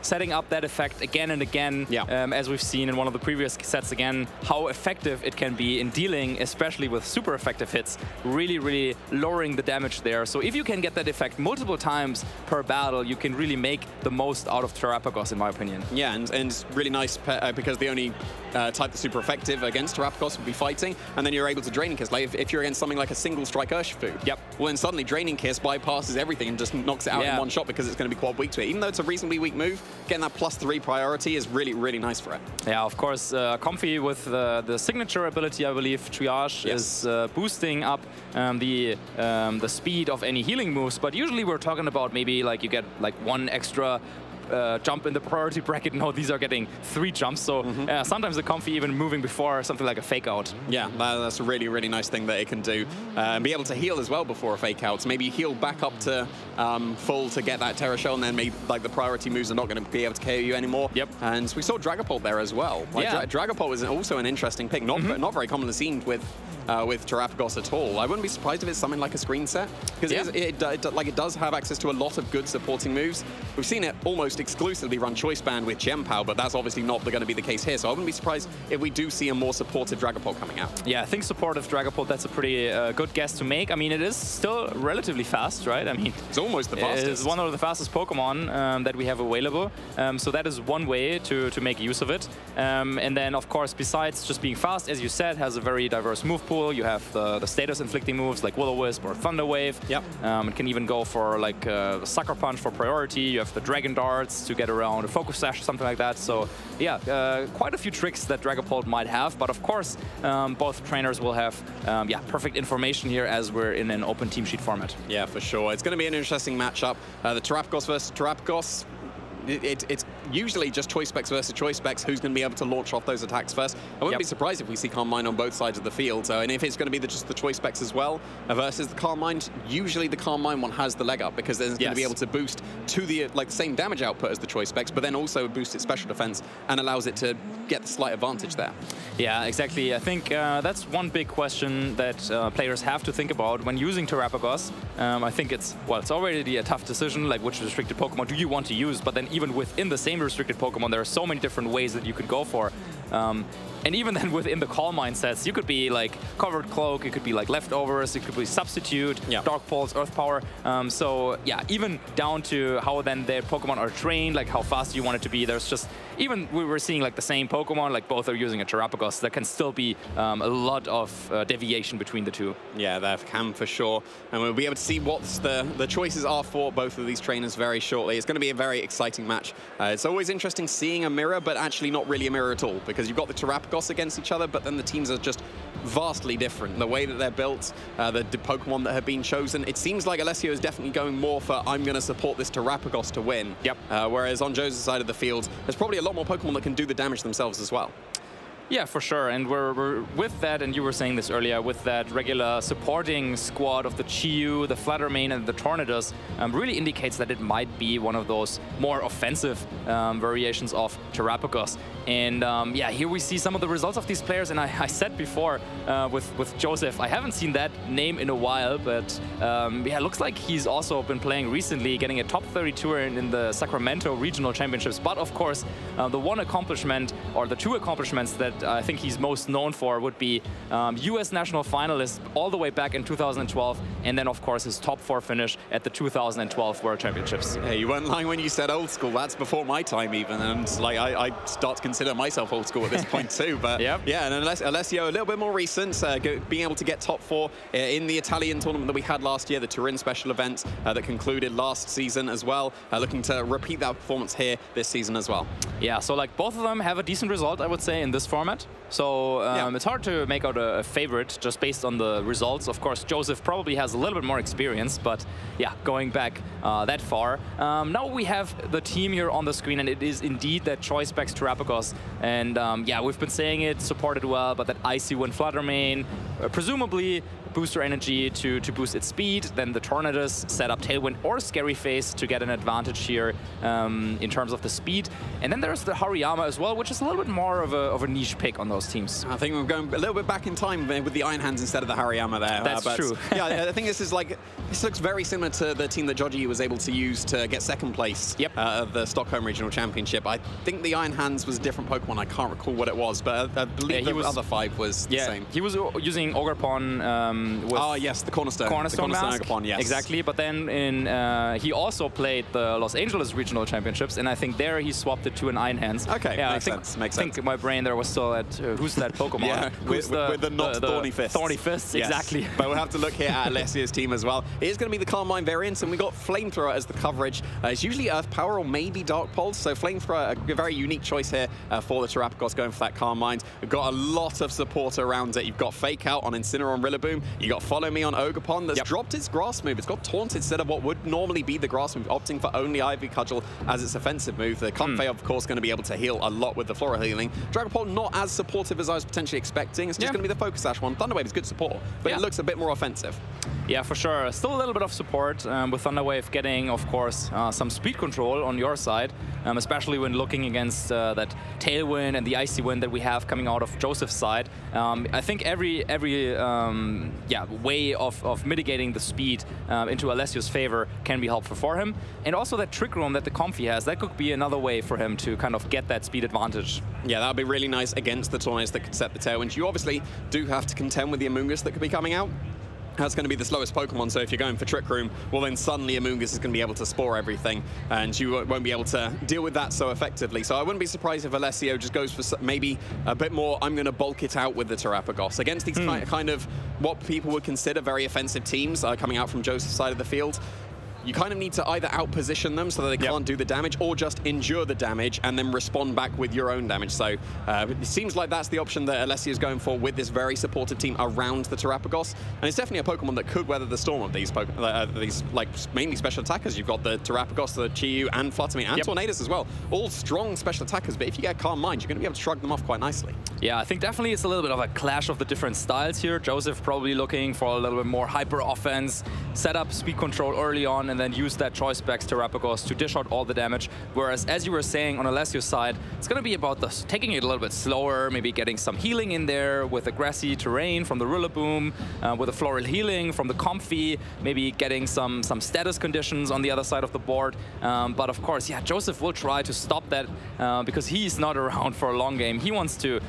setting up that effect again and again, as we've seen in one of the previous sets again, how effective it can be in dealing, especially with super effective hits, really lowering the damage there. So if you can get that effect multiple times per battle, you can really make the most out of Terrapagos, in my opinion. Yeah, and really nice because the only type that's super effective against Terrapagos would be fighting, and then you're able to Draining Kiss. Like if you're against something like a single strike Urshifu, well then suddenly Draining Kiss bypasses everything and just knocks it out in one shot because it's going to be quad weak to it. Even though it's a reasonably weak move, getting that +3 priority is really nice for it. Yeah, of course, Comfey with the signature ability, I believe, Triage is boosting up the speed of any healing moves, but usually we're talking about maybe like you get like 1 extra jump in the priority bracket. No, these are getting 3 jumps, so sometimes the Comfey even moving before something like a fake out. Yeah, that's a really nice thing that it can do. And be able to heal as well before a fake out. So maybe heal back up to full to get that Terra Shell, and then maybe like the priority moves are not going to be able to KO you anymore. And we saw Dragapult there as well. Like, Dragapult is also an interesting pick, not very commonly seen with Terrapagos at all. I wouldn't be surprised if it's something like a screen set, because it does have access to a lot of good supporting moves. We've seen it almost exclusively run Choice Band with Gem Power, but that's obviously not going to be the case here. So I wouldn't be surprised if we do see a more supportive Dragapult coming out. Yeah, I think supportive Dragapult, that's a pretty good guess to make. I mean, it is still relatively fast, right? I mean, it's almost the fastest. It's one of the fastest Pokemon that we have available. So that is one way to make use of it. And then, of course, besides just being fast, as you said, has a very diverse move pool. You have the status inflicting moves like Will-O-Wisp or Thunder Wave. It can even go for like Sucker Punch for priority. You have the Dragon Darts to get around a Focus Sash, something like that. So yeah, quite a few tricks that Dragapult might have, but of course both trainers will have perfect information here as we're in an open team sheet format. Yeah, for sure. It's going to be an interesting matchup. The Terrapagos versus Terrapagos. it's usually just Choice Specs versus Choice Specs who's going to be able to launch off those attacks first. I wouldn't be surprised if we see Carmine on both sides of the field. And if it's going to be just the Choice Specs as well versus the Carmine, usually the Carmine one has the leg up because then it's going to be able to boost to the same damage output as the Choice Specs, but then also boost its special defense and allows it to get the slight advantage there. Yeah, exactly. I think that's one big question that players have to think about when using Terrapagos. I think it's already a tough decision, like which restricted Pokemon do you want to use, but then even within the same restricted Pokemon, there are so many different ways that you could go for. And even then within the Calm Mind sets, you could be like Covered Cloak, it could be like Leftovers, it could be Substitute, Dark Pulse, Earth Power. So yeah, even down to how then their Pokemon are trained, like how fast you want it to be. There's just, even we were seeing like the same Pokemon, like both are using a Terrapagos, there can still be a lot of deviation between the two. Yeah, there can for sure. And we'll be able to see what the choices are for both of these trainers very shortly. It's going to be a very exciting match. It's always interesting seeing a mirror, but actually not really a mirror at all, because you've got the Terrapagos against each other, but then the teams are just vastly different. The way that they're built, the Pokemon that have been chosen, it seems like Alessio is definitely going more for, I'm going to support this Terrapagos to win. Yep. Whereas on Joe's side of the field, there's probably a lot more Pokemon that can do the damage themselves as well. Yeah, for sure. And we're with that, and you were saying this earlier, with that regular supporting squad of the Chi-Yu, the Flattermane, and the Tornadus, really indicates that it might be one of those more offensive variations of Terrapagos. And yeah, here we see some of the results of these players. And I said before with Joseph, I haven't seen that name in a while, but yeah, looks like he's also been playing recently, getting a top 32 in the Sacramento Regional Championships. But of course, the one accomplishment, or the two accomplishments that I think he's most known for would be US national finalist all the way back in 2012, and then of course his top 4 finish at the 2012 World Championships. Yeah, you weren't lying when you said old school. That's before my time even, and like I start to consider myself old school at this point too. But yeah, and Alessio a little bit more recent, being able to get top 4 in the Italian tournament that we had last year, the Turin Special Event that concluded last season as well. Looking to repeat that performance here this season as well. Yeah, so like both of them have a decent result, I would say, in this format. So it's hard to make out a favorite just based on the results. Of course, Joseph probably has a little bit more experience, but yeah, going back that far. Now we have the team here on the screen, and it is indeed that Choice Specs Terrapagos. And yeah, we've been saying it, supported well, but that Icy Wind Fluttermane, presumably booster energy to boost its speed. Then the Tornadus set up Tailwind or Scary Face to get an advantage here in terms of the speed. And then there's the Hariyama as well, which is a little bit more of a niche pick on those teams. I think we're going a little bit back in time with the Iron Hands instead of the Hariyama there. That's true. Yeah, I think this looks very similar to the team that Joji was able to use to get second place of the Stockholm Regional Championship. I think the Iron Hands was a different Pokemon. I can't recall what it was, but I believe the other 5 was the same. He was using Ogerpon with yes, the Cornerstone mask. Ogerpon, yes. Exactly, but then he also played the Los Angeles Regional Championships, and I think there he swapped it to an Iron Hands. Okay, yeah, makes sense. I think my brain there was still at who's that Pokemon? Yeah, with the not Thorny Fists. Thorny Fists, yes. exactly. But we'll have to look here at Alessio's team as well. It is going to be the Calm Mind variants, and we got Flamethrower as the coverage. It's usually Earth Power or maybe Dark Pulse, so Flamethrower, a very unique choice here for the Terrapagos going for that Calm Mind. We've got a lot of support around it. You've got Fake Out on Incineroar Rillaboom. You've got Follow Me on Ogerpon that's dropped its Grass move. It's got Taunt instead of what would normally be the Grass move, opting for only Ivy Cudgel as its offensive move. The Comfey, of course, going to be able to heal a lot with the Floral Healing. Dragapult not as supportive as I was potentially expecting. It's just going to be the Focus Sash one. Thunderwave is good support, but it looks a bit more offensive. Yeah, for sure. Still a little bit of support with Thunderwave getting, of course, some speed control on your side, especially when looking against that Tailwind and the Icy Wind that we have coming out of Joseph's side. I think every way of mitigating the speed into Alessio's favor can be helpful for him. And also that Trick Room that the Comfey has, that could be another way for him to kind of get that speed advantage. Yeah, that would be really nice against the Tornadus that could set the Tailwind. You obviously do have to contend with the Amoonguss that could be coming out. That's going to be the slowest Pokemon, so if you're going for Trick Room, well then suddenly Amoonguss is going to be able to spore everything, and you won't be able to deal with that so effectively. So I wouldn't be surprised if Alessio just goes for maybe a bit more, I'm going to bulk it out with the Terrapagos. Against these kind of what people would consider very offensive teams coming out from Joseph's side of the field, you kind of need to either outposition them so that they can't do the damage, or just endure the damage and then respond back with your own damage. So it seems like that's the option that Alessio is going for with this very supportive team around the Terapagos. And it's definitely a Pokemon that could weather the storm of these like mainly special attackers. You've got the Terapagos, the Chi-Yu, and Fluttermane, and Tornadus as well. All strong special attackers, but if you get Calm Mind, you're going to be able to shrug them off quite nicely. Yeah, I think definitely it's a little bit of a clash of the different styles here. Joseph probably looking for a little bit more hyper offense, set up speed control early on, and then use that Choice Specs Terapagos to dish out all the damage. Whereas, as you were saying, on Alessio's side, it's going to be about taking it a little bit slower, maybe getting some healing in there with a grassy terrain from the Rillaboom, with a floral healing from the Comfy, maybe getting some status conditions on the other side of the board. But of course, yeah, Joseph will try to stop that because he's not around for a long game. He wants to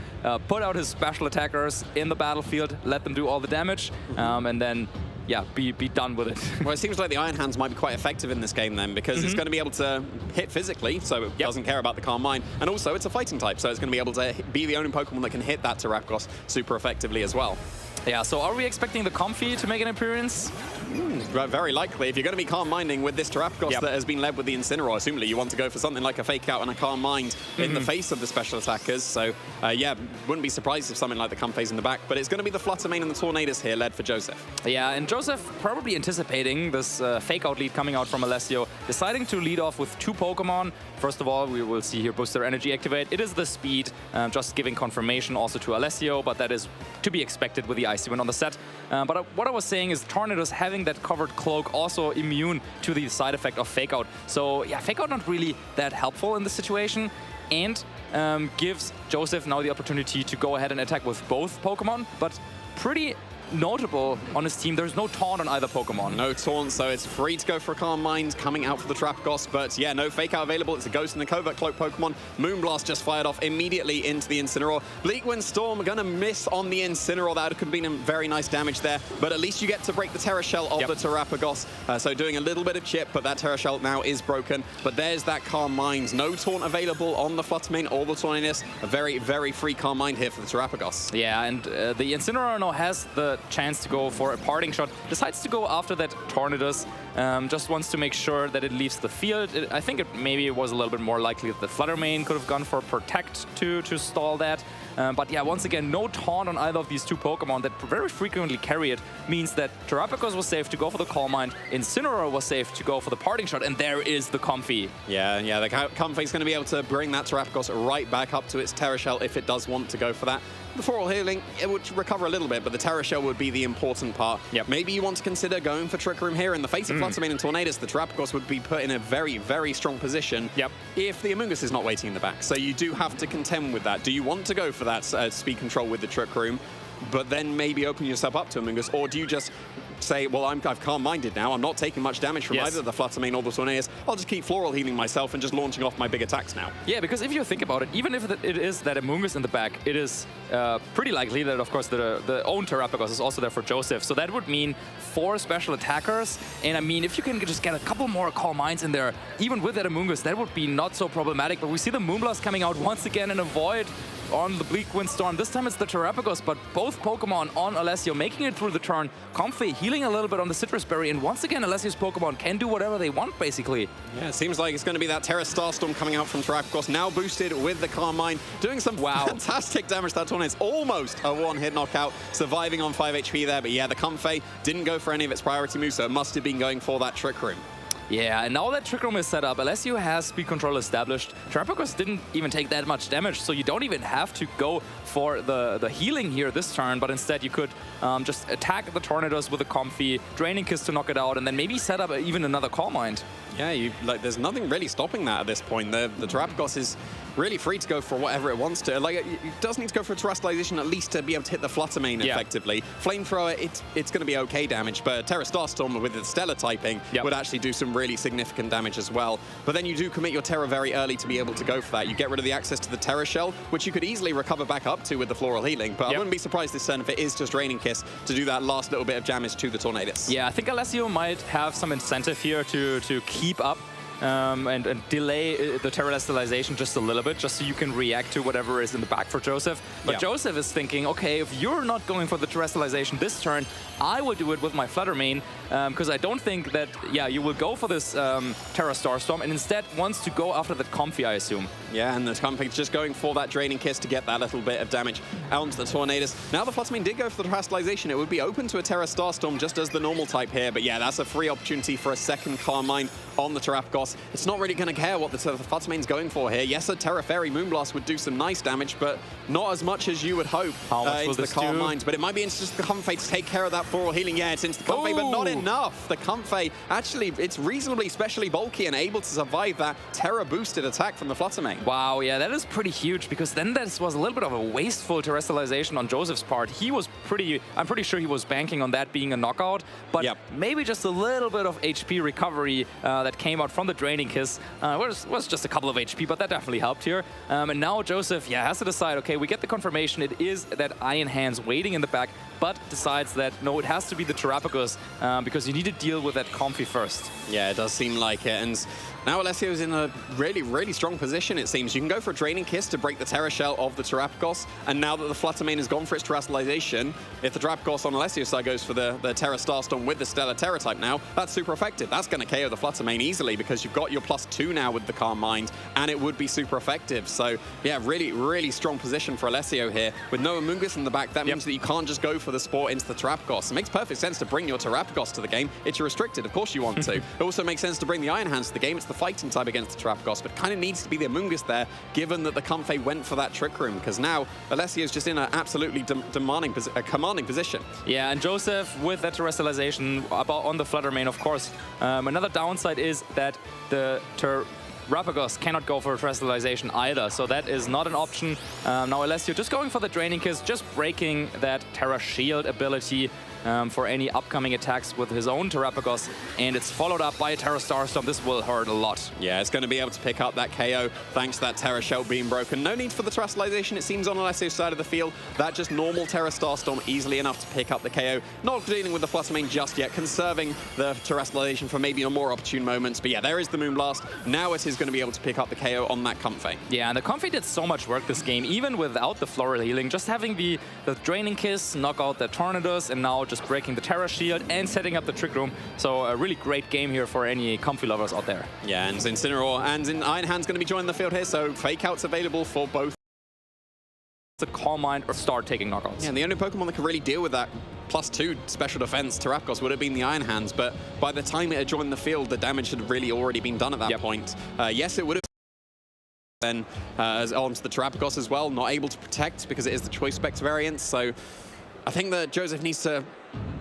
put out his special attackers in the battlefield, let them do all the damage, and then yeah, be done with it. Well, it seems like the Iron Hands might be quite effective in this game then, because it's going to be able to hit physically, so it doesn't care about the Calm Mind, and also it's a fighting type, so it's going to be able to be the only Pokemon that can hit that Terapagos super effectively as well. Yeah, so are we expecting the Comfy to make an appearance? Very likely. If you're going to be Calm Minding with this Terapagos that has been led with the Incineroar, assumably you want to go for something like a Fake Out and a Calm Mind in the face of the special attackers. So, yeah, wouldn't be surprised if something like the Comfey's in the back, but it's going to be the Fluttermane and the Tornadus here led for Joseph. Yeah, and Joseph probably anticipating this Fake Out lead coming out from Alessio, deciding to lead off with 2 Pokemon. First of all, we will see here Booster Energy activate. It is the speed, just giving confirmation also to Alessio, but that is to be expected with the Icy Wind on the set. But what I was saying is Tornadus having that covered cloak also immune to the side effect of Fake Out. So yeah, Fake Out not really that helpful in this situation, and gives Joseph now the opportunity to go ahead and attack with both Pokemon, but pretty notable on his team, there's no taunt on either Pokemon. No taunt, so it's free to go for a Calm Mind coming out for the Terapagos, but yeah, no Fake Out available. It's a Ghost and a Covert Cloak Pokemon. Moonblast just fired off immediately into the Incineroar. Bleak Wind Storm going to miss on the Incineroar. That could have been very nice damage there, but at least you get to break the Terra Shell of the Terapagos. So doing a little bit of chip, but that Terra Shell now is broken. But there's that Calm Mind. No taunt available on the Fluttermane or the Tornadus. A very, very free Calm Mind here for the Terapagos. Yeah, and the Incineroar now has the chance to go for a parting shot, decides to go after that Tornadus, just wants to make sure that it leaves the field. I think maybe it was a little bit more likely that the Fluttermane could have gone for Protect to stall that. But yeah, once again, no taunt on either of these 2 Pokemon that very frequently carry it, means that Terapagos was safe to go for the Calm Mind, Incineroar was safe to go for the parting shot, and there is the Comfy. Yeah, the Comfy's going to be able to bring that Terapagos right back up to its Terra Shell if it does want to go for that. The Floral Healing, it would recover a little bit, but the Terra Shell would be the important part. Maybe you want to consider going for Trick Room here. In the face of Fluttermane and Tornadus, the Terapagos would be put in a very, very strong position if the Amoonguss is not waiting in the back. So you do have to contend with that. Do you want to go for that speed control with the Trick Room, but then maybe open yourself up to Amoonguss, or do you just say, well, I've calm-minded now, I'm not taking much damage from either the Fluttermane or the Tornadus, I'll just keep Floral Healing myself and just launching off my big attacks now. Yeah, because if you think about it, even if it is that Amoonguss in the back, it is pretty likely that, of course, the own Terapagos is also there for Joseph. So that would mean 4 special attackers, and I mean, if you can just get a couple more Calm Minds in there, even with that Amoonguss, that would be not so problematic. But we see the Moonblast coming out once again in a Void on the Bleak Wind Storm. This time it's the Terapagos, but both Pokemon on Alessio making it through the turn. Comfy healing a little bit on the Citrus Berry, and once again Alessio's Pokemon can do whatever they want, basically. Yeah, it seems like it's going to be that Terra Starstorm coming out from Terapagos, now boosted with the Calm Mind, doing some fantastic damage to that Tornadus. Almost a one-hit knockout, surviving on 5 HP there, but yeah, the Comfey didn't go for any of its priority moves, so it must have been going for that Trick Room. Yeah, and now that Trick Room is set up, Alessio has speed control established. Terapagos didn't even take that much damage, so you don't even have to go for the healing here this turn, but instead you could just attack the Tornadus with a Comfy, Draining Kiss to knock it out, and then maybe set up even another Calm Mind. Yeah, there's nothing really stopping that at this point. The Terapagos is really free to go for whatever it wants to. Like, it does need to go for a Terastallization at least to be able to hit the Fluttermane effectively. Flamethrower, it's going to be okay damage, but Terra Starstorm with the Stellar typing would actually do some really significant damage as well. But then you do commit your Terra very early to be able to go for that. You get rid of the access to the Terra Shell, which you could easily recover back up to with the Floral Healing, but I wouldn't be surprised this turn if it is just Draining Kiss to do that last little bit of damage to the Tornadus. Yeah, I think Alessio might have some incentive here to keep up and delay the terrestrialization just a little bit, just so you can react to whatever is in the back for Joseph. But Joseph is thinking, okay, if you're not going for the terrestrialization this turn, I will do it with my Flutter Mane, because I don't think that, you will go for this Terra Starstorm, and instead wants to go after that Comfy, I assume. Yeah, and the Comfy's just going for that Draining Kiss to get that little bit of damage out onto the Tornadus. Now the Flutter Mane did go for the terrestrialization. It would be open to a Terra Starstorm just as the normal type here, but yeah, that's a free opportunity for a second Carmine on the Terrapagos. It's not really going to care what the Flutter Mane's going for here. Yes, a Terra Fairy Moonblast would do some nice damage, but not as much as you would hope into the Carmines. But it might be into just the Comfey to take care of that floral healing. Yeah, it's into the Comfey, but not enough. The Comfey, actually, it's reasonably specially bulky and able to survive that Terra-boosted attack from the Flutter Mane. Wow, yeah, that is pretty huge, because then this was a little bit of a wasteful terrestrialization on Joseph's part. He was I'm pretty sure he was banking on that being a knockout, but maybe just a little bit of HP recovery that came out from the Draining Kiss was just a couple of HP, but that definitely helped here. And now Joseph, has to decide, okay, we get the confirmation it is that Iron Hands waiting in the back, but decides that, no, it has to be the Terrapagos, because you need to deal with that Comfy first. Yeah, it does seem like it, and now Alessio's in a really, really strong position, it seems. You can go for a Draining Kiss to break the Terra Shell of the Terrapagos, and now that the Flutter Mane has gone for its terrestrialization, if the Terrapagos on Alessio's side goes for the Terra Starstorm with the Stellar Terra type now, that's super effective. That's going to KO the Flutter Mane easily, because you've got your +2 now with the Carmine, and it would be super effective. So, yeah, really, really strong position for Alessio here. With no Amoonguss in the back, that means that you can't just go for the Sport into the Terrapagos. It makes perfect sense to bring your Terrapagos to the game. It's restricted, of course you want to. It also makes sense to bring the Iron Hands to the game. It's the fighting type against the Terrapagos, but kind of needs to be the Amoonguss there, given that the Comfey went for that Trick Room, because now Alessio's just in an absolutely commanding position. Yeah, and Joseph with that terrestrialization on the Flutter Mane, of course. Another downside is that the Terrapagos cannot go for terrestrialization either, so that is not an option. Now Alessio just going for the Draining Kiss, just breaking that Terra Shield ability for any upcoming attacks with his own Terrapagos, and it's followed up by a Terra Starstorm. This will hurt a lot. Yeah, it's going to be able to pick up that KO thanks to that Terra Shell being broken. No need for the terrestrialization, it seems, on Alessio's side of the field. That just normal Terra Starstorm easily enough to pick up the KO. Not dealing with the Flutter Mane just yet, conserving the terrestrialization for maybe more opportune moments. But yeah, there is the Moonblast. Now it is going to be able to pick up the KO on that Comfey. Yeah, and the Comfey did so much work this game, even without the Floral Healing. Just having the Draining Kiss, knock out the Tornadus, and now just breaking the Terra Shield and setting up the Trick Room. So a really great game here for any Comfy lovers out there. Yeah, and Incineroar and Iron Hand's going to be joining the field here, so Fake Out's available for both. The Carmine or start taking knockouts. Yeah, and the only Pokemon that could really deal with that +2 special defense Terrapagos would have been the Iron Hands, but by the time it had joined the field, the damage had really already been done at that point. Yes, it would have then onto the Terrapagos as well, not able to protect because it is the Choice Specs variant, so I think that Joseph needs to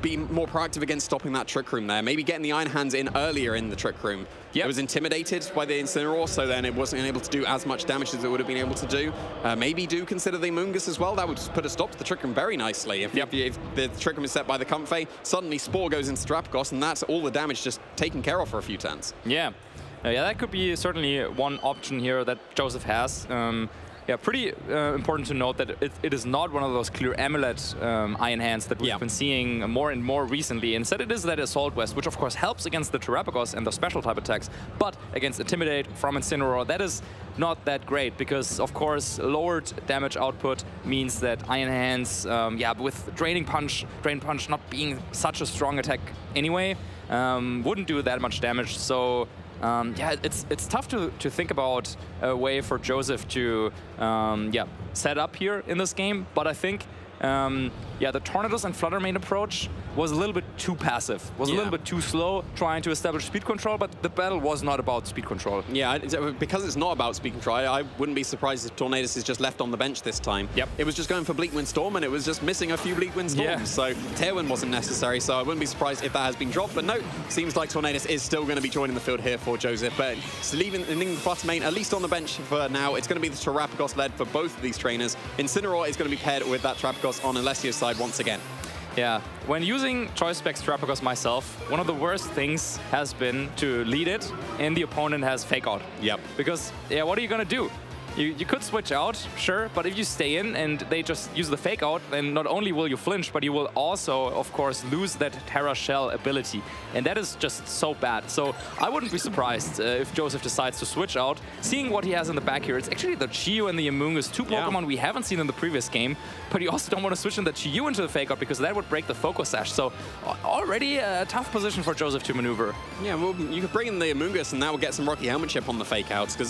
be more proactive against stopping that Trick Room there. Maybe getting the Iron Hands in earlier in the Trick Room. It was intimidated by the Incineroar, so then it wasn't able to do as much damage as it would have been able to do. Maybe do consider the Amoonguss as well. That would put a stop to the Trick Room very nicely. If the Trick Room is set by the Comfey, suddenly Spore goes into Terrapagos, and that's all the damage just taken care of for a few turns. Yeah, that could be certainly one option here that Joseph has. Yeah, pretty important to note that it is not one of those clear Amulet Iron Hands that we've been seeing more and more recently. Instead, it is that Assault Vest, which of course helps against the Terrapagos and the special type attacks, but against Intimidate from Incineroar, that is not that great because, of course, lowered damage output means that Iron Hands, with Drain Punch not being such a strong attack anyway, wouldn't do that much damage. So it's tough to think about a way for Joseph to set up here in this game, but I think the Tornadus and Flutter Mane approach was a little bit too passive, was a little bit too slow, trying to establish speed control, but the battle was not about speed control. Yeah, because it's not about speed control, I wouldn't be surprised if Tornadus is just left on the bench this time. It was just going for Bleak Wind Storm, and it was just missing a few Bleak Wind Storms, so Tailwind wasn't necessary, so I wouldn't be surprised if that has been dropped, but no, seems like Tornadus is still going to be joining the field here for Joseph, but leaving the Flutter Mane at least on the bench for now. It's going to be the Terrapagos led for both of these trainers. Incineroar is going to be paired with that Terrapagos on Alessio's side once again. Yeah, when using Choice Specs Terrapagos myself, one of the worst things has been to lead it and the opponent has Fake Out. Yep. Because, what are you going to do? You could switch out, sure, but if you stay in and they just use the fake out, then not only will you flinch, but you will also, of course, lose that Terra Shell ability. And that is just so bad. So I wouldn't be surprised if Joseph decides to switch out. Seeing what he has in the back here, it's actually the Chi-Yu and the Amoonguss, two Pokemon we haven't seen in the previous game, but you also don't want to switch in the Chi-Yu into the fake out because that would break the Focus Sash. So already a tough position for Joseph to maneuver. Yeah, well, you could bring in the Amoonguss and that will get some Rocky Helmet chip on the fake outs, because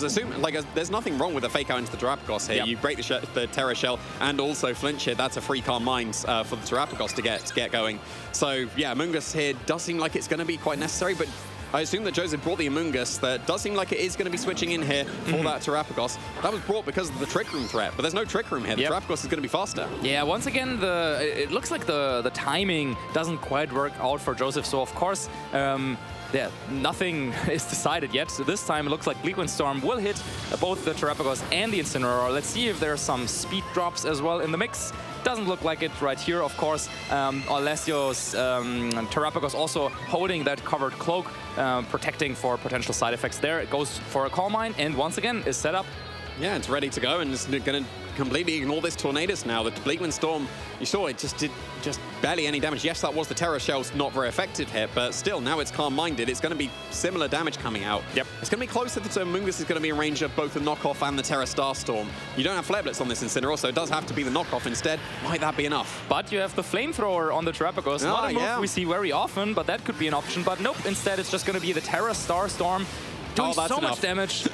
there's nothing wrong with a fake out into the Terrapagos here. You break the Terra Shell and also flinch it. That's a free Calm Mind for the Terrapagos to get going. So yeah, Amoonguss here does seem like it's going to be quite necessary, but I assume that Joseph brought the Amoonguss. That does seem like it is going to be switching in here for that Terrapagos. That was brought because of the Trick Room threat, but there's no Trick Room here. The Terrapagos is going to be faster. Yeah, once again, it looks like the timing doesn't quite work out for Joseph. So of course, yeah, nothing is decided yet. So this time it looks like Bleak Wind Storm will hit both the Terrapagos and the Incineroar. Let's see if there's some speed drops as well in the mix. Doesn't look like it right here, of course. Alessio's Terrapagos also holding that covered cloak, protecting for potential side effects there. It goes for a Calm Mind and once again is set up. Yeah, it's ready to go and it's going to completely ignore this Tornadus now. The Bleak Wind Storm, you saw it just did barely any damage. Yes, that was the Terra Shell's not very effective hit, but still, now it's Calm-Minded. It's going to be similar damage coming out. Yep. It's going to be closer to Amoonguss is going to be in range of both the knockoff and the Terra Starstorm. You don't have Flare Blitz on this Incineroar, so it does have to be the knockoff instead. Might that be enough? But you have the Flamethrower on the Terrapagos. Not a move we see very often, but that could be an option. But nope, instead it's just going to be the Terra Starstorm doing so much damage.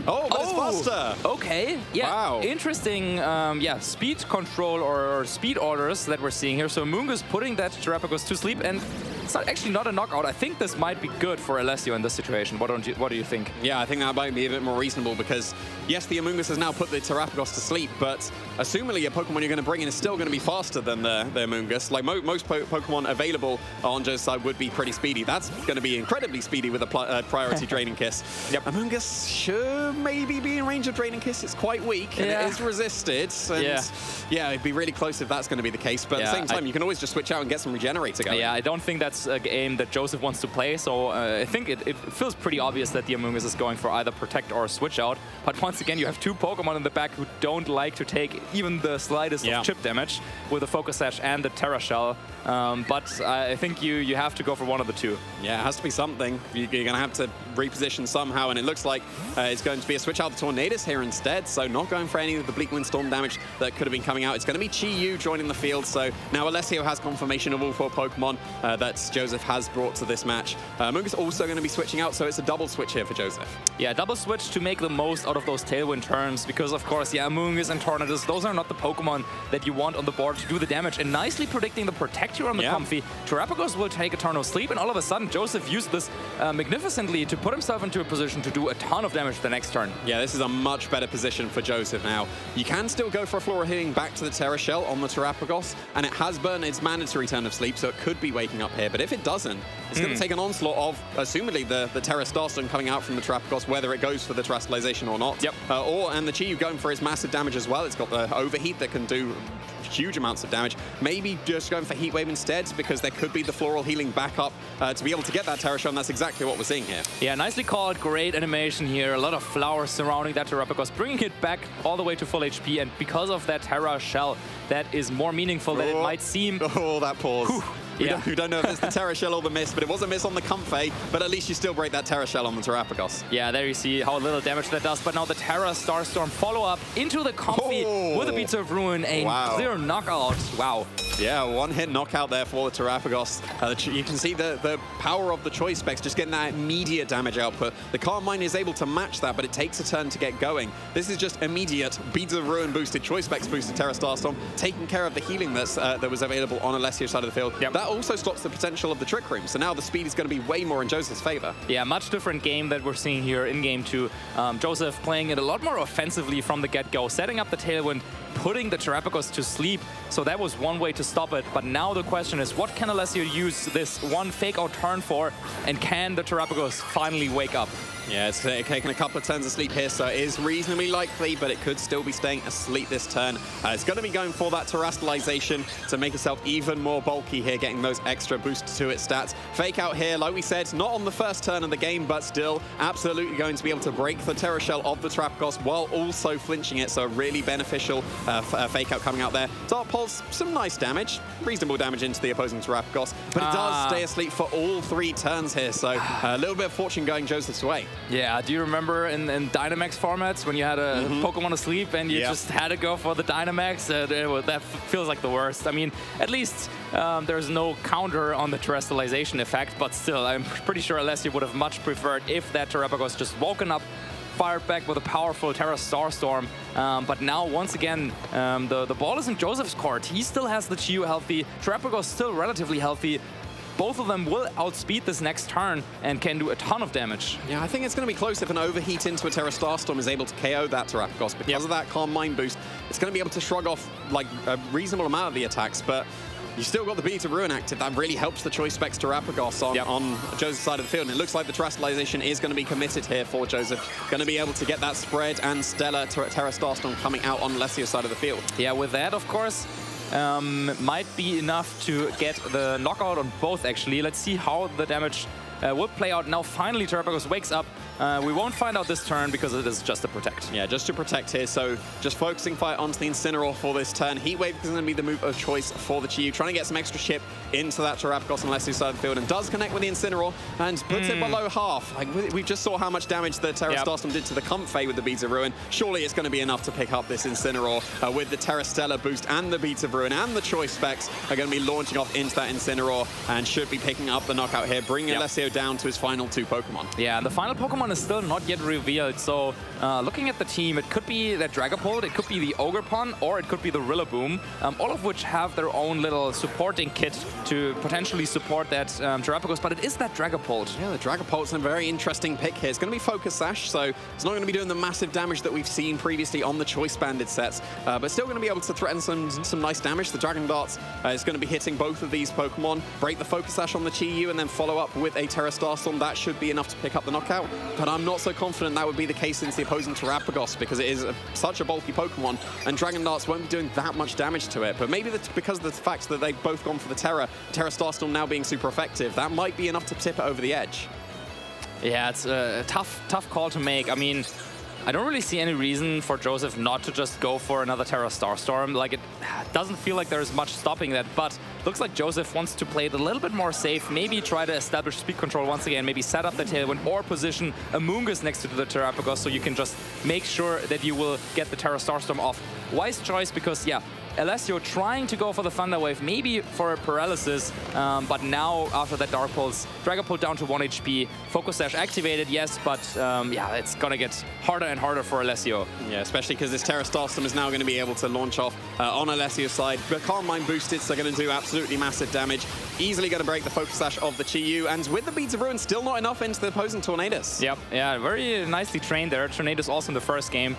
Oh, but it's faster. Okay. Yeah. Wow. Interesting. Yeah, speed control or speed orders that we're seeing here. So Amoonguss putting that Terrapagos to sleep, and it's actually not a knockout. I think this might be good for Alessio in this situation. What do you think? Yeah, I think that might be a bit more reasonable because, yes, the Amoonguss has now put the Terrapagos to sleep, but assumingly a Pokemon you're going to bring in is still going to be faster than the Amoonguss. Like most Pokemon available on Joe's side would be pretty speedy. That's going to be incredibly speedy with a priority Draining Kiss. Yep. Amoonguss should maybe be in range of Draining Kiss. It's quite weak and it is resisted. And yeah, it'd be really close if that's going to be the case. But at the same time, you can always just switch out and get some Regenerator going. Yeah, I don't think that's a game that Joseph wants to play. So I think it feels pretty obvious that the Amoonguss is going for either Protect or Switch out. But once again, you have two Pokemon in the back who don't like to take even the slightest of chip damage with the Focus Sash and the Terra Shell. But I think you have to go for one of the two. Yeah, it has to be something. You're going to have to reposition somehow, and it looks like it's going to be a switch out the Tornadus here instead, so not going for any of the Bleak Wind Storm damage that could have been coming out. It's going to be Chi-Yu joining the field, so now Alessio has confirmation of all four Pokemon that Joseph has brought to this match. Amoonguss also going to be switching out, so it's a double switch here for Joseph. Yeah, double switch to make the most out of those Tailwind turns, because of course, yeah, Amoonguss and Tornadus, those are not the Pokemon that you want on the board to do the damage, and nicely predicting the Protect here on the Comfy. Terrapagos will take a turn of sleep, and all of a sudden, Joseph used this magnificently to put himself into a position to do a ton of damage the next turn. Yeah, this is a much better position for Joseph now. You can still go for a Floral Healing back to the Terra Shell on the Terrapagos, and it has burned its mandatory turn of sleep, so it could be waking up here. But if it doesn't, it's going to take an onslaught of, assumedly, the Terra Starstorm coming out from the Terrapagos, whether it goes for the Terastallization or not. Yep. And the Chi-Yu going for his massive damage as well. It's got the Overheat that can do huge amounts of damage. Maybe just going for Heat Wave instead, because there could be the Floral Healing backup to be able to get that Terra Shell, and that's exactly what we're seeing here. Yeah, nicely called. Great animation here. A lot of flowers surrounding that Terrapagos, bringing it back all the way to full HP, and because of that Terra Shell, that is more meaningful than it might seem. Oh, that pause. Whew. We don't know if it's the Terra Shell or the miss, but it was a miss on the Comfey, but at least you still break that Terra Shell on the Terrapagos. Yeah, there you see how little damage that does, but now the Terra Starstorm follow-up into the Comfey with a Beats of Ruin, a clear knockout. Wow. Yeah, one-hit knockout there for the Terrapagos. You can see the power of the choice specs, just getting that immediate damage output. The Calm Mind is able to match that, but it takes a turn to get going. This is just immediate Beads of Ruin boosted, choice specs boosted Terra Starstorm, taking care of the healing that was available on Alessio's side of the field. Yep. That also stops the potential of the Trick Room, so now the speed is going to be way more in Joseph's favor. Yeah, much different game that we're seeing here in Game 2. Joseph playing it a lot more offensively from the get-go, setting up the Tailwind, putting the Terrapagos to sleep, so that was one way to stop it. But now the question is, what can Alessio use this one fake-out turn for, and can the Terrapagos finally wake up? Yeah, it's taking a couple of turns of sleep here, so it is reasonably likely, but it could still be staying asleep this turn. It's going to be going for that Terastallization to make itself even more bulky here, getting getting those extra boosts to its stats. Fake out here, like we said, not on the first turn of the game, but still absolutely going to be able to break the Terra Shell of the Terrapagos while also flinching it, so really beneficial fake out coming out there. Dark Pulse, some nice damage, reasonable damage into the opposing Terrapagos, but it does stay asleep for all 3 turns here, so a little bit of fortune going Joseph's way. Yeah, do you remember in Dynamax formats when you had a Pokemon asleep and you just had to go for the Dynamax? That feels like the worst. I mean, at least there's no counter on the terrestrialization effect, but still, I'm pretty sure Alessio would have much preferred if that Terrapagos just woken up, fired back with a powerful Terra Starstorm. But now, once again, the ball is in Joseph's court. He still has the Chi-Yu healthy. Terrapagos still relatively healthy. Both of them will outspeed this next turn and can do a ton of damage. Yeah, I think it's going to be close if an overheat into a Terra Starstorm is able to KO that Terrapagos. Because of that Calm Mind boost, it's going to be able to shrug off like a reasonable amount of the attacks, but you still got the Beads of Ruin active. That really helps the Choice Specs Terrapagos on Joseph's side of the field. And it looks like the Terrestrialization is going to be committed here for Joseph. Going to be able to get that spread and Stellar Terra Starstorm coming out on Alessio's side of the field. Yeah, with that, of course, might be enough to get the knockout on both, actually. Let's see how the damage will play out. Now, finally, Terrapagos wakes up. We won't find out this turn because it is just to protect. Yeah, just to protect here. So just focusing fire onto the Incineroar for this turn. Heat Wave is going to be the move of choice for the Chi-Yu. Trying to get some extra chip into that Terrapagos on Alessio's side of the field, and does connect with the Incineroar and puts it below half. Like, we just saw how much damage the Terra Starstorm did to the Comfey with the Beads of Ruin. Surely it's going to be enough to pick up this Incineroar with the Terra Stellar boost, and the Beads of Ruin and the Choice Specs are going to be launching off into that Incineroar and should be picking up the knockout here, bringing Alessio down to his final 2 Pokemon. Yeah, the final Pokemon is still not yet revealed, so looking at the team, it could be that Dragapult, it could be the Ogerpon, or it could be the Rillaboom, all of which have their own little supporting kit to potentially support that Terrapagos, but it is that Dragapult. Yeah, the Dragapult's a very interesting pick here. It's going to be Focus Sash, so it's not going to be doing the massive damage that we've seen previously on the Choice Banded sets, but still going to be able to threaten some nice damage. The Dragon Darts is going to be hitting both of these Pokemon, break the Focus Sash on the Chi-Yu, and then follow up with a Terra Starstorm. That should be enough to pick up the knockout, but I'm not so confident that would be the case against the opposing Terrapagos, because it is such a bulky Pokemon, and Dragon Darts won't be doing that much damage to it. But maybe because of the fact that they've both gone for the Terra Starstorm now being super effective, that might be enough to tip it over the edge. Yeah, it's a tough call to make. I mean, I don't really see any reason for Joseph not to just go for another Terra Starstorm. Like, it doesn't feel like there's much stopping that, but looks like Joseph wants to play it a little bit more safe, maybe try to establish speed control once again, maybe set up the Tailwind or position a Moongus next to the Terrapagos so you can just make sure that you will get the Terra Starstorm off. Wise choice, because, yeah, Alessio trying to go for the Thunder Wave, maybe for a paralysis, but now after that Dark Pulse, Dragapult down to 1 HP, Focus Sash activated, yes, but yeah, it's gonna get harder and harder for Alessio. Yeah, especially because this Terra Starstorm is now going to be able to launch off on Alessio's side. But Calm Mind boosted, so going to do absolutely massive damage. Easily going to break the Focus Sash of the Chi-Yu, and with the Beads of Ruin, still not enough into the opposing Tornadus. Yep, yeah, very nicely trained there. Tornadus also in the first game,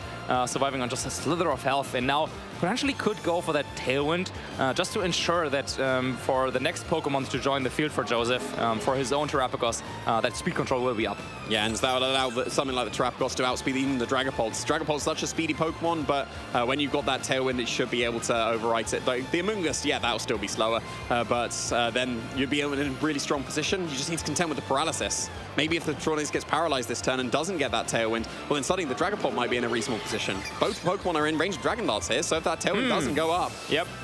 surviving on just a slither of health, and now potentially could go for that Tailwind, just to ensure that for the next Pokemon to join the field for Joseph, for his own Terrapagos, that speed control will be up. Yeah, and that would allow something like the Terrapagos to outspeed even the Dragapults. Dragapult's such a speedy Pokemon, but when you've got that Tailwind, it should be able to overwrite it. Like, the Amoonguss, yeah, that'll still be slower, but then you'd be in a really strong position. You just need to contend with the paralysis. Maybe if the Tornadus gets paralyzed this turn and doesn't get that Tailwind, well, then suddenly the Dragapult might be in a reasonable position. Both Pokemon are in range of Dragon Darts here, so if that Tailwind doesn't go up,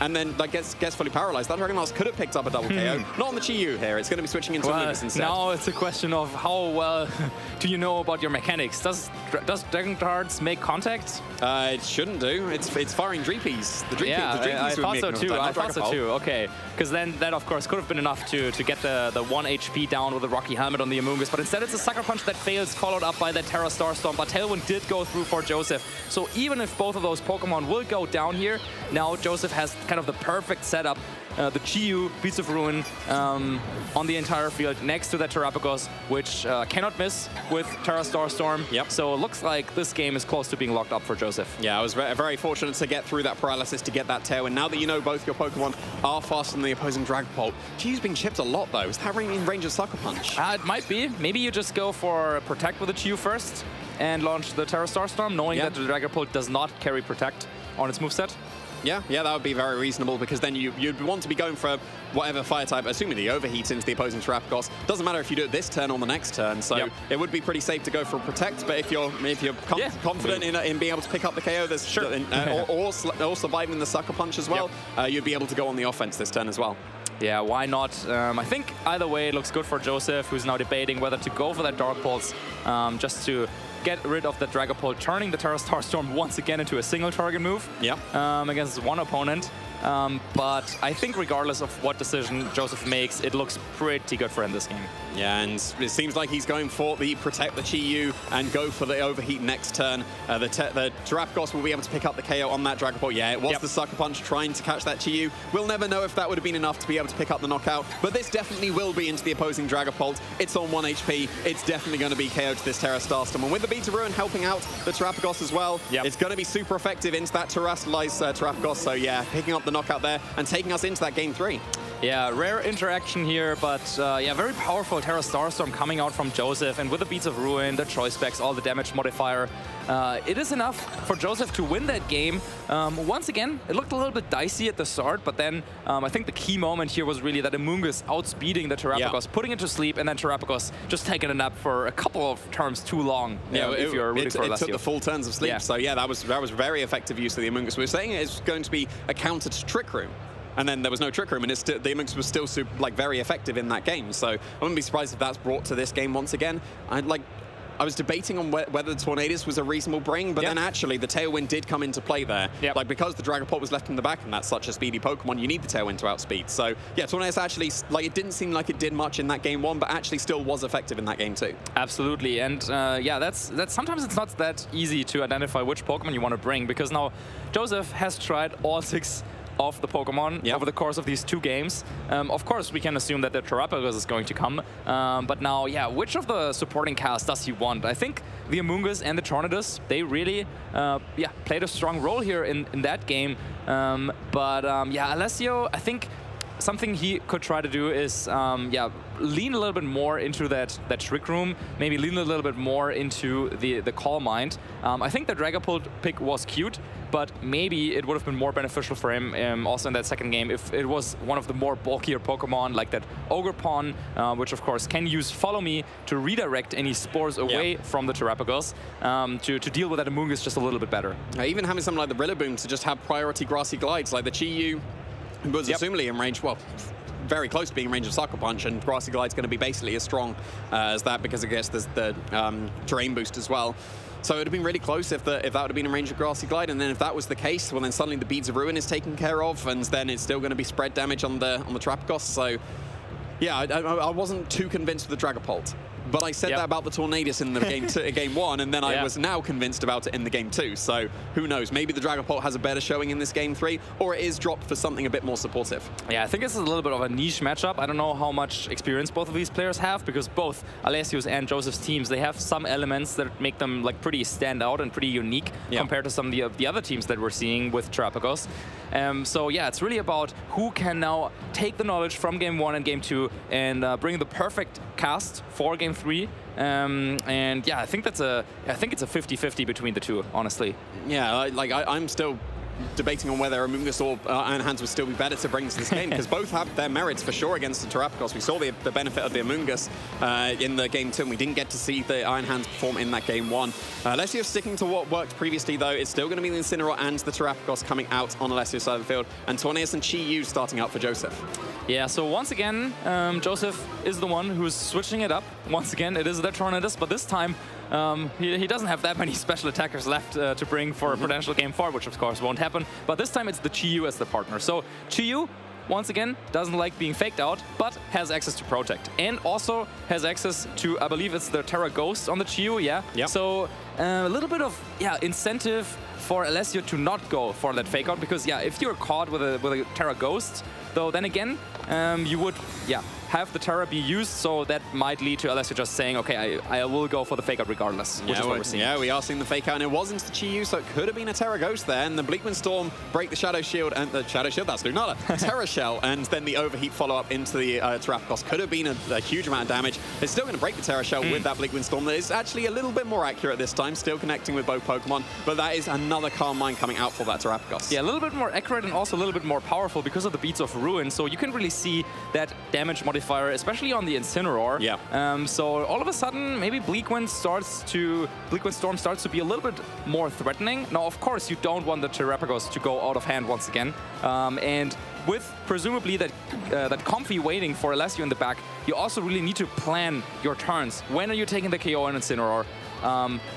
and then like gets fully paralyzed, that Dragon Darts could have picked up a double KO. Not on the Chi-Yu here. It's going to be switching into Amoonguss instead. Now it's a question of how well do you know about your mechanics. Does Dragon Darts make contact? It shouldn't do. It's firing Dreepies. The Dreepies I thought so too. I thought so too. Okay, because then that of course could have been enough to get the 1 HP down with the Rocky Helmet on the Amoonguss, but instead it's a Sucker Punch that fails, followed up by that Terra Starstorm. But Tailwind did go through for Joseph. So even if both of those Pokemon will go down here, now Joseph has kind of the perfect setup. The Chi-Yu, Beads of Ruin on the entire field next to that Terrapagos, which cannot miss with Terra Starstorm. Yep. So it looks like this game is close to being locked up for Joseph. Yeah, I was very fortunate to get through that paralysis to get that Tailwind. Now that you know both your Pokemon are faster than the opposing Dragapult, Chi-Yu's being chipped a lot though. Is that in range of Sucker Punch? It might be. Maybe you just go for Protect with the Chi-Yu first and launch the Terra Starstorm, knowing that the Dragapult does not carry Protect on its moveset. Yeah, that would be very reasonable, because then you'd want to be going for whatever fire type, assuming the overheat into the opposing Terrapagos. Doesn't matter if you do it this turn or the next turn, so it would be pretty safe to go for a Protect, but if you're confident in being able to pick up the KO or surviving the Sucker Punch as well, you'd be able to go on the offense this turn as well. Yeah, why not? I think either way it looks good for Joseph, who's now debating whether to go for that Dark Pulse just to get rid of the Dragapult, turning the Terra Starstorm once again into a single target move against one opponent. But I think regardless of what decision Joseph makes, it looks pretty good for him this game. Yeah, and it seems like he's going for the Protect the Chi-Yu and go for the Overheat next turn. The Terrapagos will be able to pick up the KO on that Dragapult. Yeah, it was the Sucker Punch trying to catch that Chi-Yu. We'll never know if that would have been enough to be able to pick up the knockout, but this definitely will be into the opposing Dragapult. It's on 1 HP. It's definitely going to be KO to this Terra Starstorm. And with the Beat of Ruin helping out the Terrapagos as well, it's going to be super effective into that Terrastalized Terrapagos. So yeah, picking up the knockout there and taking us into that game 3. Yeah, rare interaction here, but yeah, very powerful Terra Starstorm coming out from Joseph, and with the Beats of Ruin, the choice specs, all the damage modifier, it is enough for Joseph to win that game. Once again, it looked a little bit dicey at the start, but then I think the key moment here was really that Amoonguss outspeeding the Terrapagos, putting it to sleep, and then Terrapagos just taking a nap for a couple of turns too long. If you're rooting for Alessio. It took the full turns of sleep, so yeah, that was very effective use of the Amoonguss. We were saying it's going to be a counter to Trick Room. And then there was no Trick Room, and the Amoonguss was still very effective in that game. So I wouldn't be surprised if that's brought to this game once again. I was debating on whether the Tornadus was a reasonable bring, but then actually the Tailwind did come into play there. Like, because the Dragapult was left in the back, and that's such a speedy Pokemon, you need the Tailwind to outspeed. So yeah, Tornadus actually, it didn't seem like it did much in that game 1, but actually still was effective in that game 2. Absolutely, and yeah, that's sometimes it's not that easy to identify which Pokemon you want to bring, because now Joseph has tried all 6 of the Pokemon over the course of these 2 games. Of course, we can assume that the Terrapagos is going to come, but now, yeah, which of the supporting cast does he want? I think the Amoonguss and the Tornadus, they really, played a strong role here in that game. Yeah, Alessio, I think something he could try to do is, lean a little bit more into that Trick Room, maybe lean a little bit more into the Calm Mind. I think the Dragapult pick was cute, but maybe it would have been more beneficial for him also in that second game if it was one of the more bulkier Pokemon, like that Ogerpon, which of course can use Follow Me to redirect any spores away from the Terrapagos to deal with that Amoonguss just a little bit better. Even having something like the Rillaboom to just have priority Grassy Glides, like the Chi-Yu was assumably in range, well, very close to being in range of Sucker Punch, and Grassy Glide's going to be basically as strong as that, because I guess there's the terrain boost as well. So it would have been really close if that would have been in range of Grassy Glide, and then if that was the case, well then suddenly the Beads of Ruin is taken care of, and then it's still going to be spread damage on the Terrapagos. So yeah, I wasn't too convinced with the Dragapult. But I said that about the Tornadus in the game 1, and then I was now convinced about it in the game 2. So who knows? Maybe the Dragapult has a better showing in this game 3, or it is dropped for something a bit more supportive. Yeah, I think this is a little bit of a niche matchup. I don't know how much experience both of these players have, because both Alessio's and Joseph's teams, they have some elements that make them like pretty stand out and pretty unique compared to some of the other teams that we're seeing with Terrapagos. So yeah, it's really about who can now take the knowledge from game 1 and game 2 and bring the perfect cast for game 3. And yeah, I think it's a 50-50 between the two, honestly. Yeah, I'm still debating on whether Amoonguss or Iron Hands would still be better to bring to this game, because both have their merits for sure against the Terrapagos. We saw the benefit of the Amoonguss in the game 2, and we didn't get to see the Iron Hands perform in that game 1. Alessio sticking to what worked previously, though. It's still going to be the Incineroar and the Terrapagos coming out on Alessio's side of the field, and Tornadus and Chi-Yu starting out for Joseph. Yeah, so once again, Joseph is the one who's switching it up. Once again, it is the Tornadus, but this time he doesn't have that many special attackers left to bring for a potential game 4, which of course won't happen. But this time it's the Chi-Yu as the partner. So Chi-Yu, once again, doesn't like being faked out, but has access to Protect. And also has access to, I believe it's the Terra Ghost on the Chi-Yu, So a little bit of incentive for Alessio to not go for that fake out, because if you're caught with a Terra Ghost, though then again, you would have the Terra be used, so that might lead to Alessio just saying, okay, I will go for the fake out regardless, which is what we're seeing. Yeah, we are seeing the fake out, and it was into the Chi-Yu, so it could have been a Terra Ghost there, and the Bleakwind Storm break the Shadow Shield, and the Shadow Shield, that's Lunala, Terra Shell, and then the overheat follow-up into the Terrapagos could have been a huge amount of damage. It's still going to break the Terra Shell with that Bleakwind Storm that is actually a little bit more accurate this time, still connecting with both Pokemon, but that is another Calm Mind coming out for that Terrapagos. Yeah, a little bit more accurate and also a little bit more powerful because of the Beats of Ruin, so you can really see that damage modifier, especially on the Incineroar. Yeah. So all of a sudden, maybe Bleakwind Storm starts to be a little bit more threatening. Now, of course, you don't want the Terrapagos to go out of hand once again. And with presumably that Comfy waiting for Alessio in the back, you also really need to plan your turns. When are you taking the KO on Incineroar?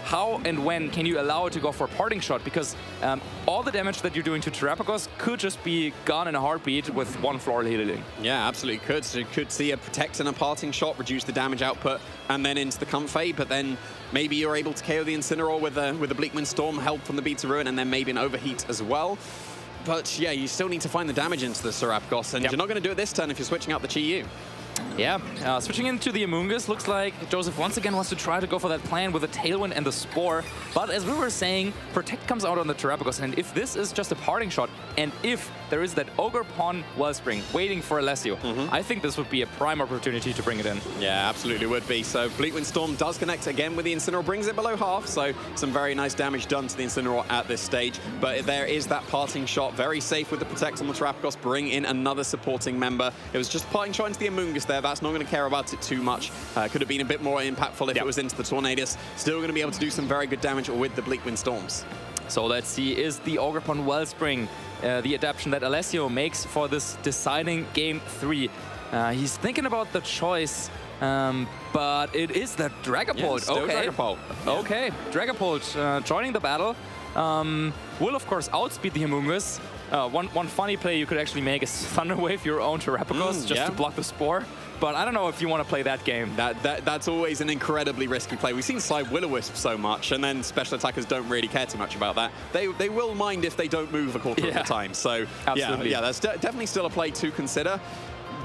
How and when can you allow it to go for a parting shot? Because all the damage that you're doing to Terrapagos could just be gone in a heartbeat with one floral healing. Yeah, absolutely could. So you could see a Protect and a Parting Shot, reduce the damage output, and then into the Comfey, but then maybe you're able to KO the Incineroar with a Bleakwind Storm, help from the Beats of Ruin, and then maybe an Overheat as well. But yeah, you still need to find the damage into the Terrapagos, and you're not going to do it this turn if you're switching out the Chi-Yu. Yeah, switching into the Amoonguss, looks like Joseph once again wants to try to go for that plan with the Tailwind and the Spore. But as we were saying, Protect comes out on the Terrapagos, and if this is just a parting shot, and if there is that Ogre Pond Wellspring waiting for Alessio, I think this would be a prime opportunity to bring it in. Yeah, absolutely would be. So Bleakwind Storm does connect again with the Incineroar, brings it below half, so some very nice damage done to the Incineroar at this stage. But there is that parting shot, very safe with the Protect on the Terrapagos, bring in another supporting member. It was just a parting shot into the Amoonguss there. That's not going to care about it too much. Could have been a bit more impactful if it was into the Tornadus. Still going to be able to do some very good damage with the Bleakwind Storms. So let's see, is the Ogre Pond Wellspring the adaptation that Alessio makes for this deciding Game 3? He's thinking about the choice, but it is the Dragapult. Yeah, Dragapult. Okay, Dragapult joining the battle. Will, of course, outspeed the Amoonguss. One funny play you could actually make is Thunder Wave your own Terrapagos just to block the Spore. But I don't know if you want to play that game. That's always an incredibly risky play. We've seen Slide Will-O-Wisp so much, and then special attackers don't really care too much about that. They will mind if they don't move a quarter of the time. So absolutely. Yeah, that's definitely still a play to consider.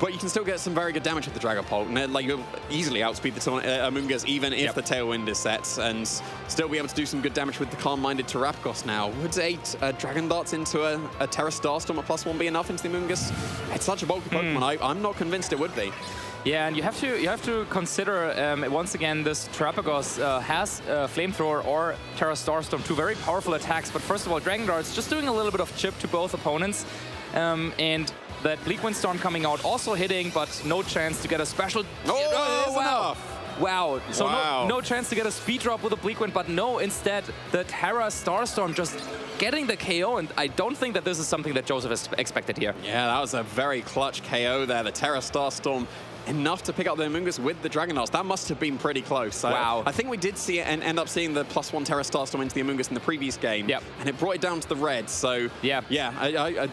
But you can still get some very good damage with the Dragapult, and like you'll easily outspeed the Amoonguss even if the Tailwind is set, and still be able to do some good damage with the Calm-Minded Terrapagos now. Would 8 Dragon Darts into a Terra Starstorm at +1 be enough into the Amoonguss? It's such a bulky Pokemon. I'm not convinced it would be. Yeah, and you have to consider once again this Terrapagos has Flamethrower or Terra Starstorm, two very powerful attacks. But first of all, Dragon Dart's just doing a little bit of chip to both opponents, and that Bleakwind Storm coming out also hitting, but no chance to get a special. Wow! Wow. So no chance to get a speed drop with a Bleakwind, but no, instead the Terra Starstorm just getting the KO, and I don't think that this is something that Joseph has expected here. Yeah, that was a very clutch KO there. The Terra Starstorm enough to pick up the Amoonguss with the Dragon Darts. That must have been pretty close. Wow. I think we did see it and end up seeing the +1 Terra Starstorm into the Amoonguss in the previous game. Yep. And it brought it down to the red. So yeah,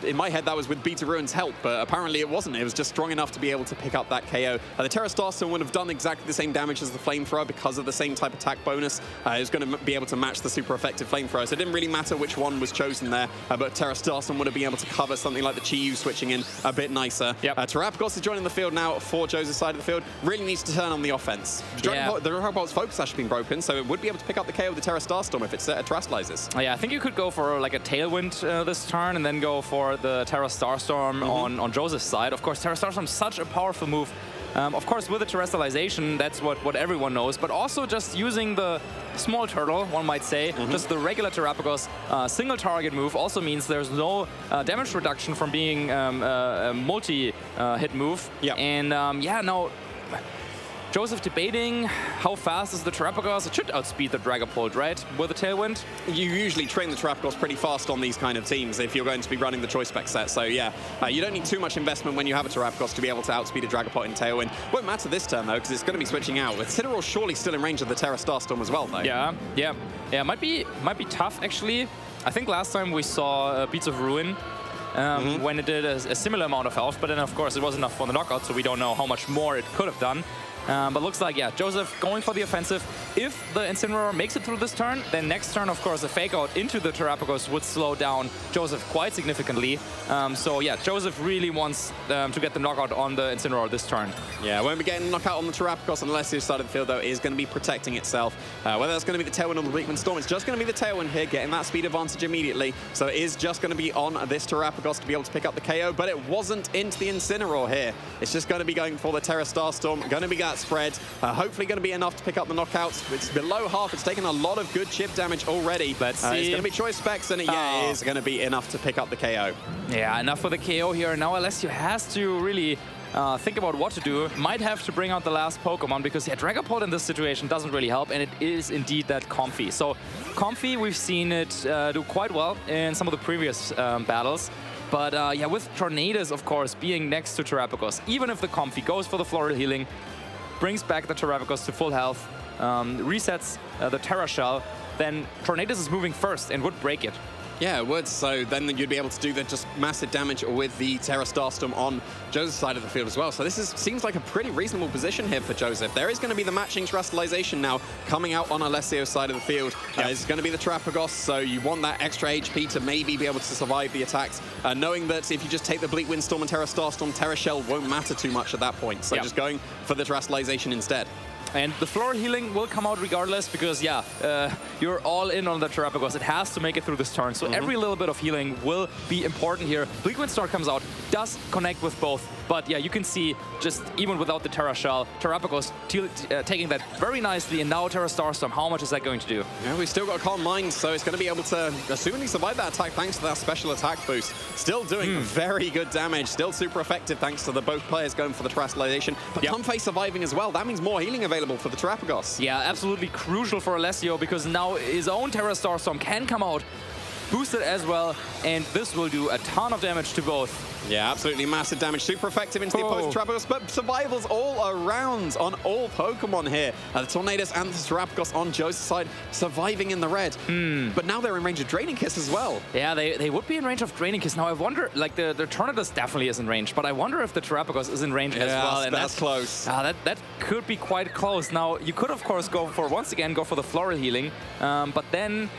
in my head that was with Beats of Ruin's help, but apparently it wasn't. It was just strong enough to be able to pick up that KO. The Terra Starstorm would have done exactly the same damage as the Flamethrower because of the same type attack bonus. It was going to be able to match the super effective Flamethrower. So it didn't really matter which one was chosen there, but Terra Starstorm would have been able to cover something like the Chi-Yu switching in a bit nicer. Terrapagos is joining the field now for Joseph's side of the field. Really needs to turn on the offense. The Dragapult's focus has been broken, so it would be able to pick up the KO with the Terra Starstorm if it terrestrializes. Yeah, I think you could go for like a Tailwind this turn and then go for the Terra Starstorm on Joseph's side. Of course, Terra Starstorm is such a powerful move. Of course, with the terrestrialization, that's what everyone knows, but also just using the small turtle, one might say, just the regular Terrapagos single target move also means there's no damage reduction from being a multi-hit move. And now Joseph debating how fast is the Terrapagos. It should outspeed the Dragapult, right? With a Tailwind? You usually train the Terrapagos pretty fast on these kind of teams if you're going to be running the Choice Spec set. So yeah, you don't need too much investment when you have a Terrapagos to be able to outspeed a Dragapult in Tailwind. Won't matter this turn though, because it's going to be switching out. With Incineroar surely still in range of the Terra Starstorm as well though. Yeah, might be tough actually. I think last time we saw Beats of Ruin when it did a similar amount of health, but then of course it was enough for the knockout, so we don't know how much more it could have done. But looks like, yeah, Joseph going for the offensive. If the Incineroar makes it through this turn, then next turn, of course, a fake out into the Terapagos would slow down Joseph quite significantly. So yeah, Joseph really wants to get the knockout on the Incineroar this turn. Yeah, won't be getting a knockout on the Terapagos unless his side of the field, though, is going to be protecting itself. Whether that's going to be the Tailwind or the Bleakwind Storm, it's just going to be the Tailwind here, getting that speed advantage immediately. So it is just going to be on this Terapagos to be able to pick up the KO, but it wasn't into the Incineroar here. It's just going to be going for the Terra Starstorm, going to be that spread. Hopefully going to be enough to pick up the knockouts. It's below half. It's taken a lot of good chip damage already. Let's see. It's going to be choice specs, and it is going to be enough to pick up the KO. Yeah, enough for the KO here. Now Alessio has to really think about what to do. Might have to bring out the last Pokemon because, yeah, Dragapult in this situation doesn't really help, and it is indeed that Comfey. So Comfey, we've seen it do quite well in some of the previous battles. But yeah, with Tornadus, of course, being next to Terapagos, even if the Comfey goes for the Floral Healing, brings back the Terapagos to full health, resets the Terra Shell, then Tornadus is moving first and would break it. Yeah, it would. So then you'd be able to do the just massive damage with the Terra Starstorm on Joseph's side of the field as well. So this seems like a pretty reasonable position here for Joseph. There is going to be the matching Terastallization now coming out on Alessio's side of the field. It's going to be the Terapagos, so you want that extra HP to maybe be able to survive the attacks, knowing that if you just take the Bleakwind Storm and Terra Starstorm, Terra Shell won't matter too much at that point. So just going for the Terastallization instead. And the Floral Healing will come out regardless because, yeah, you're all in on the Terapagos. It has to make it through this turn. So every little bit of healing will be important here. Bleakwind Star comes out, does connect with both. But yeah, you can see just even without the Terra Shell, Terapagos taking that very nicely. And now Terra Starstorm, how much is that going to do? Yeah, we've still got a Calm Mind, so it's going to be able to, assuming he survived that attack thanks to that special attack boost, still doing very good damage, still super effective thanks to the both players going for the Terastallization. But Comfey surviving as well. That means more healing available for the Terapagos. Yeah, absolutely crucial for Alessio because now his own Terra Starstorm can come out, boosted as well, and this will do a ton of damage to both. Yeah, absolutely massive damage. Super effective into the opposing Terapagos, but survivals all around on all Pokemon here. The Tornadus and the Terapagos on Joseph's side surviving in the red. But now they're in range of Draining Kiss as well. Yeah, they would be in range of Draining Kiss. Now I wonder, like the Tornadus definitely is in range, but I wonder if the Terapagos is in range as well. And that's close. That could be quite close. Now you could of course go for the Floral Healing, but then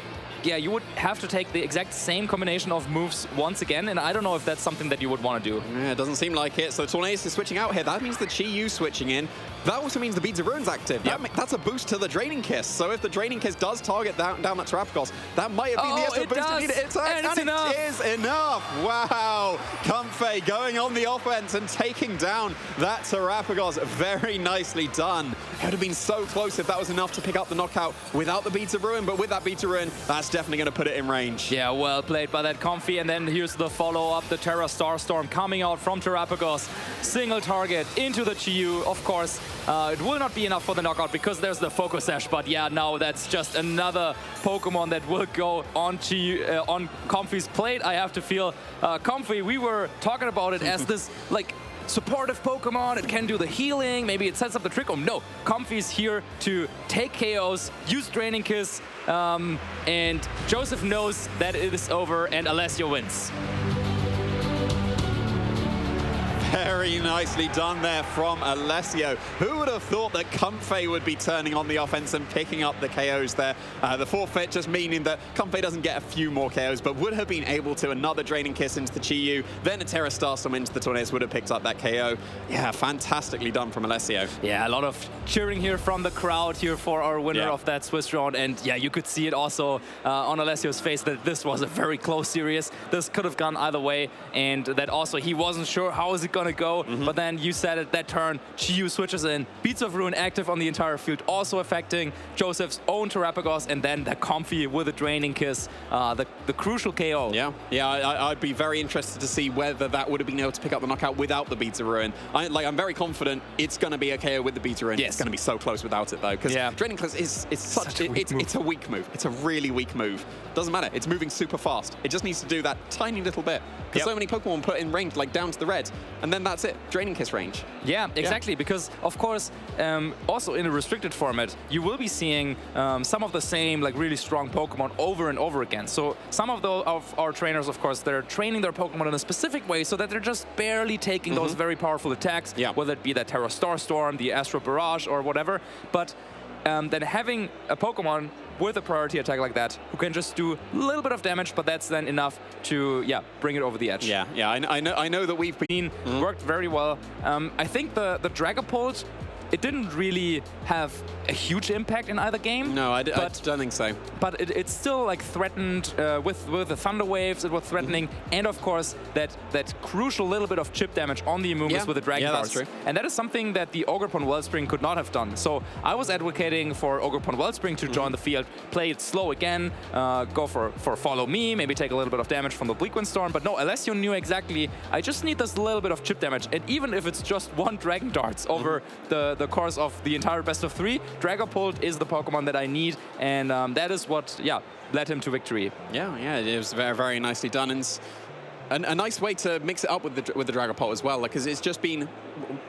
yeah, you would have to take the exact same combination of moves once again, and I don't know if that's something that you would want to do. Yeah, it doesn't seem like it. So Tornadus is switching out here. That means the Chi-Yu switching in. That also means the Beads of Ruin's active. That's a boost to the Draining Kiss. So if the Draining Kiss does target down that Terapagos, that might have been the extra boost needed. And it is enough. Wow. Comfey going on the offense and taking down that Terapagos. Very nicely done. It would have been so close if that was enough to pick up the knockout without the Beads of Ruin, but with that Beads of Ruin, that's definitely going to put it in range. Yeah, well played by that Comfey. And then here's the follow-up, the Terra Starstorm coming out from Terapagos. Single target into the Chi-Yu, of course. It will not be enough for the knockout because there's the Focus Sash, but yeah, now that's just another Pokemon that will go on on Comfey's plate. I have to feel Comfey, we were talking about it as this like supportive Pokemon. It can do the healing, maybe it sets up the Trick Room. No, Comfey's here to take KOs, use Draining Kiss, and Joseph knows that it is over and Alessio wins. Very nicely done there from Alessio. Who would have thought that Comfey would be turning on the offense and picking up the KOs there? The forfeit just meaning that Comfey doesn't get a few more KOs, but would have been able to. Another Draining Kiss into the Chi-Yu, then a Terra Starstorm into the Tornadus would have picked up that KO. Yeah, fantastically done from Alessio. Yeah, a lot of cheering here from the crowd here for our winner of that Swiss round. And yeah, you could see it also on Alessio's face that this was a very close series. This could have gone either way, and that also he wasn't sure how is it going to go, but then you said it, that turn, Chi-Yu switches in, Beads of Ruin active on the entire field, also affecting Joseph's own Terapagos, and then the Comfey with a Draining Kiss, the crucial KO. Yeah, I'd be very interested to see whether that would have been able to pick up the knockout without the Beads of Ruin. I'm very confident it's going to be a KO with the Beads of Ruin. It's going to be so close without it though, because Draining Kiss is such it's a weak move. It's a really weak move. Doesn't matter, it's moving super fast. It just needs to do that tiny little bit. Because so many Pokemon put in range, like down to the red, and and then that's it, Draining Kiss range. Yeah, exactly, because of course, also in a restricted format, you will be seeing some of the same like really strong Pokemon over and over again. So some of our trainers, of course, they're training their Pokemon in a specific way so that they're just barely taking those very powerful attacks, whether it be that Terra Starstorm, the Astro Barrage, or whatever. But then having a Pokemon with a priority attack like that, who can just do a little bit of damage, but that's then enough to bring it over the edge. I know that we've been worked very well. I think the Dragapult, it didn't really have a huge impact in either game. No, I don't think so. But it's still like threatened with the Thunder Waves. It was threatening, and of course that crucial little bit of chip damage on the Amoonguss with the Dragon that's Darts. true. And that is something that the Ogerpon Wellspring could not have done. So I was advocating for Ogerpon Wellspring to join the field, play it slow again, go for Follow Me, maybe take a little bit of damage from the Bleakwind Storm. But no, Alessio knew exactly, I just need this little bit of chip damage. And even if it's just one Dragon Darts over the course of the entire best of 3, Dragapult is the Pokemon that I need, and that is what led him to victory. Yeah, it was very, very nicely done, and a nice way to mix it up with the Dragapult as well, because it's just been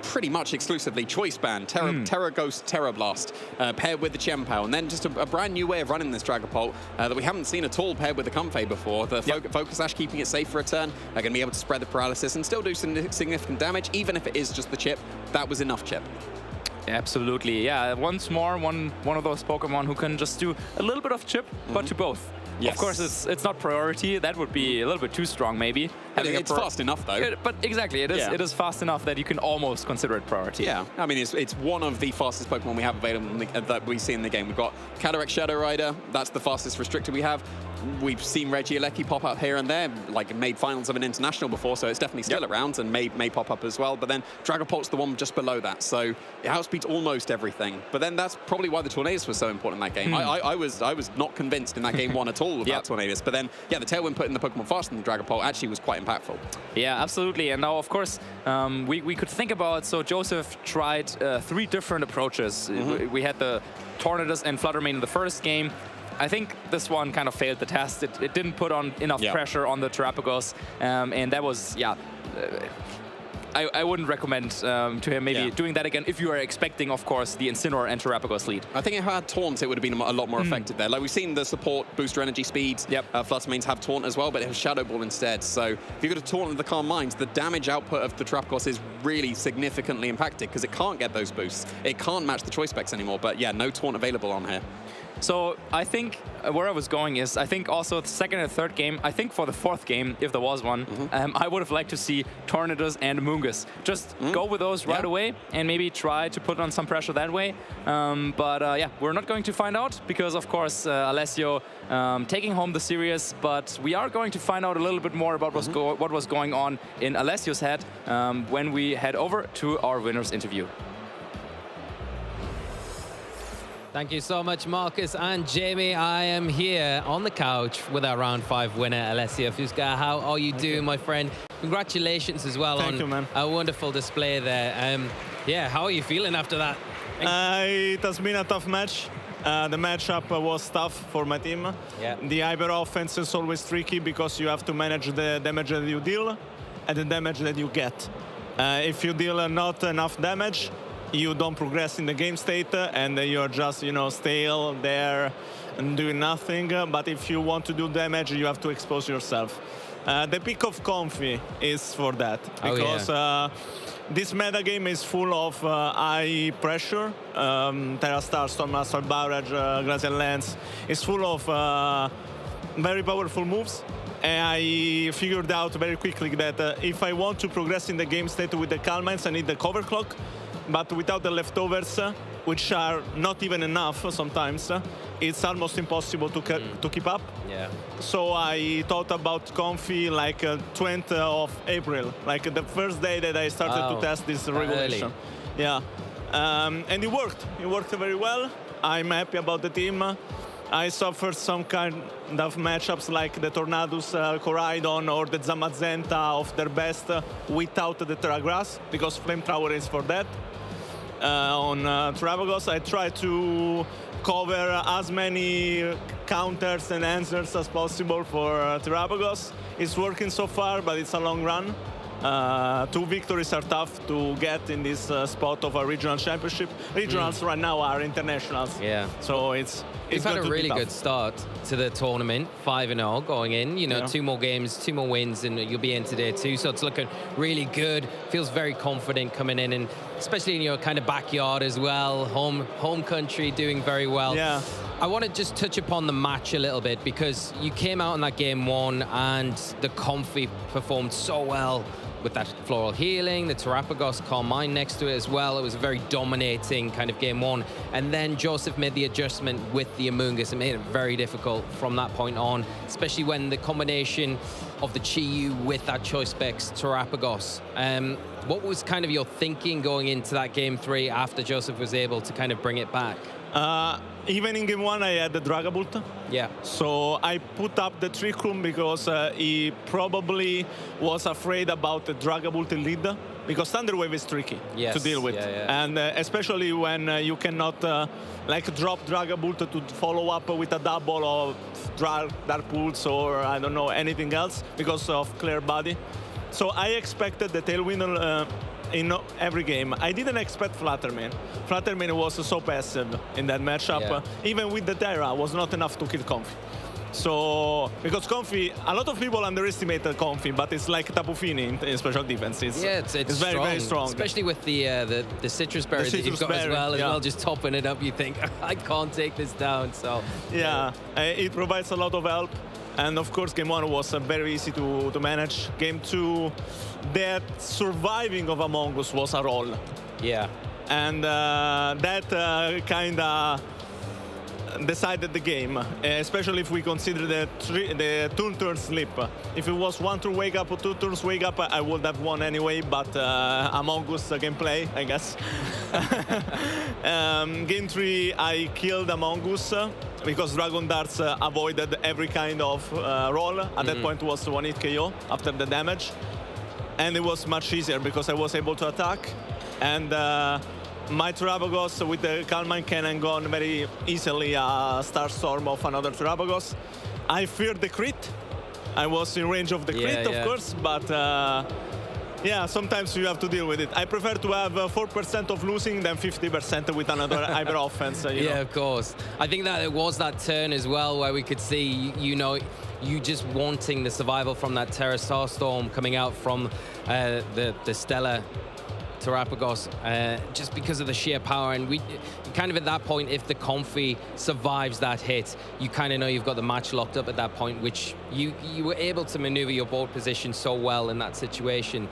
pretty much exclusively Choice Band, Terra Ghost, Terra Blast, paired with the Chien-Pao, and then just a brand new way of running this Dragapult that we haven't seen at all paired with the Comfey before. The Focus Sash keeping it safe for a turn, are going to be able to spread the paralysis and still do some significant damage, even if it is just the chip. That was enough chip. Absolutely, yeah. Once more, one of those Pokemon who can just do a little bit of chip, but to both. Yes. Of course, it's not priority. That would be a little bit too strong, maybe. It's fast enough, though. But exactly, it is fast enough that you can almost consider it priority. Yeah, I mean, it's one of the fastest Pokemon we have available that we see in the game. We've got Cataracts Shadow Rider. That's the fastest restricted we have. We've seen Regieleki pop up here and there, like made finals of an international before, so it's definitely still around and may pop up as well. But then Dragapult's the one just below that, so it outspeeds almost everything. But then that's probably why the Tornadus was so important in that game. I was not convinced in that game one at all about Tornadus, but then the Tailwind putting the Pokemon faster than the Dragapult actually was quite impactful. Yeah, absolutely. And now, of course, we could think about, so Joseph tried 3 different approaches. We had the Tornadus and Fluttermane in the first game. I think this one kind of failed the test. It didn't put on enough pressure on the Terrapagos, and that was, I wouldn't recommend to him maybe doing that again if you are expecting, of course, the Incineroar and Terrapagos lead. I think if it had Taunt, it would have been a lot more effective there. Like, we've seen the support booster energy speeds. Fluttermanes have Taunt as well, but it was Shadow Ball instead. So if you go to Taunt with the Calm Minds, the damage output of the Terrapagos is really significantly impacted because it can't get those boosts. It can't match the choice specs anymore, but no Taunt available on here. So I think where I was going is, I think also the second and third game, I think for the fourth game, if there was one, I would have liked to see Tornadus and Amoonguss. Just go with those right away and maybe try to put on some pressure that way. But we're not going to find out because, of course, Alessio taking home the series, but we are going to find out a little bit more about what was going on in Alessio's head when we head over to our winner's interview. Thank you so much, Marcus and Jamie. I am here on the couch with our round 5 winner, Alessio Fusca. How are you doing, my friend? Congratulations as well on a wonderful display there. How are you feeling after that? It has been a tough match. The matchup was tough for my team. The Hyper offense is always tricky because you have to manage the damage that you deal and the damage that you get. If you deal not enough damage, you don't progress in the game state and you're just, stale there and doing nothing. But if you want to do damage, you have to expose yourself. The pick of Comfey is for that because this metagame is full of high pressure. Terra Starstorm, Astral Barrage, Glacial Lance is full of very powerful moves. And I figured out very quickly that if I want to progress in the game state with the Calm Minds, I need the Cover Clock. But without the leftovers, which are not even enough sometimes, it's almost impossible to keep up. So I thought about Comfey like 20th of April, like the first day that I started to test this regulation. And it worked. It worked very well. I'm happy about the team. I suffered some kind of matchups like the Tornadus Coraidon or the Zamazenta of their best without the Terragrass, because Flamethrower is for that. On Terrapagos, I try to cover as many counters and answers as possible for Terrapagos. It's working so far, but it's a long run. 2 victories are tough to get in this spot of a regional championship. Regionals right now are internationals. Yeah. So it's You've had a going to be really tough. good start to the tournament, 5-0 going in. You know, Yeah. 2 more games, 2 more wins, and you'll be in today too. So it's looking really good. Feels very confident coming in, and especially in your kind of backyard as well. Home country, doing very well. Yeah. I want to just touch upon the match a little bit, because you came out in that game 1 and the Comfy performed so well with that floral healing, the Terapagos Carmine next to it as well. It was a very dominating kind of game 1. And then Joseph made the adjustment with the Amoonguss and made it very difficult from that point on, especially when the combination of the Chi-Yu with that Choice Specs Terapagos. What was kind of your thinking going into that game 3 after Joseph was able to kind of bring it back? Even in game 1, I had the Dragapult. Yeah. So I put up the Trick Room because he probably was afraid about the Dragapult lead, because Thunder Wave is tricky Yes, to deal with. yeah, yeah. And especially when you cannot like drop Dragapult to follow up with a double of Dark Pulse or I don't know, anything else because of clear body. So I expected the Tailwind in every game. I didn't expect Fluttermane. Fluttermane was so passive in that matchup. Yeah. Even with the Terra, was not enough to kill Comfy. So, because Comfy, a lot of people underestimate Comfy, but it's like Tapu Fini in special defense. It's very, strong, very strong. especially with the citrus berry that you've citrus got as berry, well. yeah. Just topping it up, you think I can't take this down. So yeah, it provides a lot of help. And of course, game 1 was very easy to manage. Game 2, that surviving of Among Us was a role. Yeah. And that kind of decided the game, especially if we consider the turn sleep. If it was 1 turn wake up or 2 turns wake up, I would have won anyway, but Among Us gameplay, I guess. Game 3, I killed Among Us because Dragon Darts avoided every kind of roll. At that point, it was 1-hit KO after the damage. And it was much easier because I was able to attack. And my Terapagos with the Calmine Cannon gone very easily a Starstorm of another Terapagos. I feared the crit. I was in range of the crit, of course, but yeah, sometimes you have to deal with it. I prefer to have 4% of losing than 50% with another Hyper offense. You know? of course. I think that it was that turn as well where we could see, you just wanting the survival from that Terra Starstorm coming out from the Stellar Terapagos, just because of the sheer power. And we kind of at that point, if the Comfy survives that hit, you kind of know you've got the match locked up at that point, which you were able to maneuver your board position so well in that situation.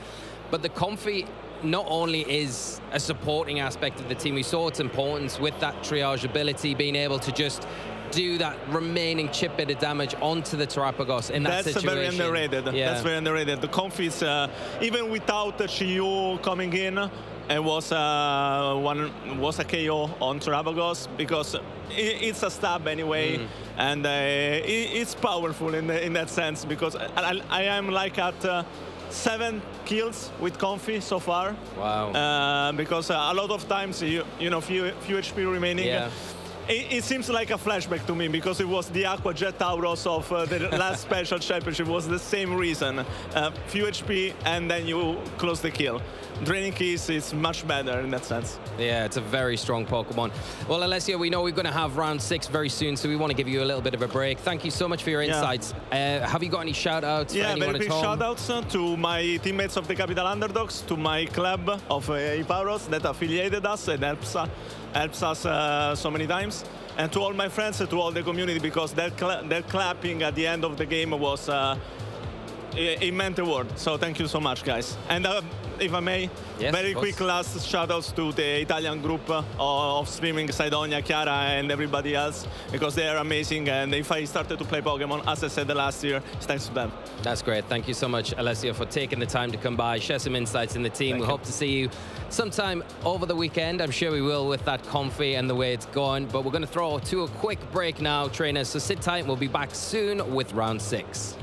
But the Comfy not only is a supporting aspect of the team, we saw its importance with that triage ability, being able to just do that remaining chip bit of damage onto the Terapagos in that situation. That's very underrated. Yeah. That's very underrated. The Comfy is, even without Chi-Yu coming in, it was a KO on Terapagos because it's a stab anyway, and it's powerful in that sense because I am like at 7 kills with Comfy so far. Wow. Because a lot of times, few HP remaining. Yeah. It seems like a flashback to me because it was the Aqua Jet Tauros of the last special championship. Was the same reason. Few HP and then you close the kill. Draining Keys is much better in that sense. Yeah, it's a very strong Pokemon. Well, Alessio, we know we're going to have round 6 very soon, so we want to give you a little bit of a break. Thank you so much for your insights. Have you got any shout-outs for anyone very at big home? shout-outs to my teammates of the Capital Underdogs, to my club of Ipauros that affiliated us and helps us so many times, and to all my friends, to all the community, because that clapping at the end of the game was it meant the world. So thank you so much, guys. And if I may, very quick last shout-outs to the Italian group of streaming, Sidonia, Chiara, and everybody else, because they are amazing. And if I started to play Pokemon, as I said last year, it's thanks to them. That's great. Thank you so much, Alessio, for taking the time to come by, share some insights in the team. We hope to see you sometime over the weekend. I'm sure we will with that Comfy and the way it's going. But we're going to throw to a quick break now, trainers. So sit tight and we'll be back soon with round 6.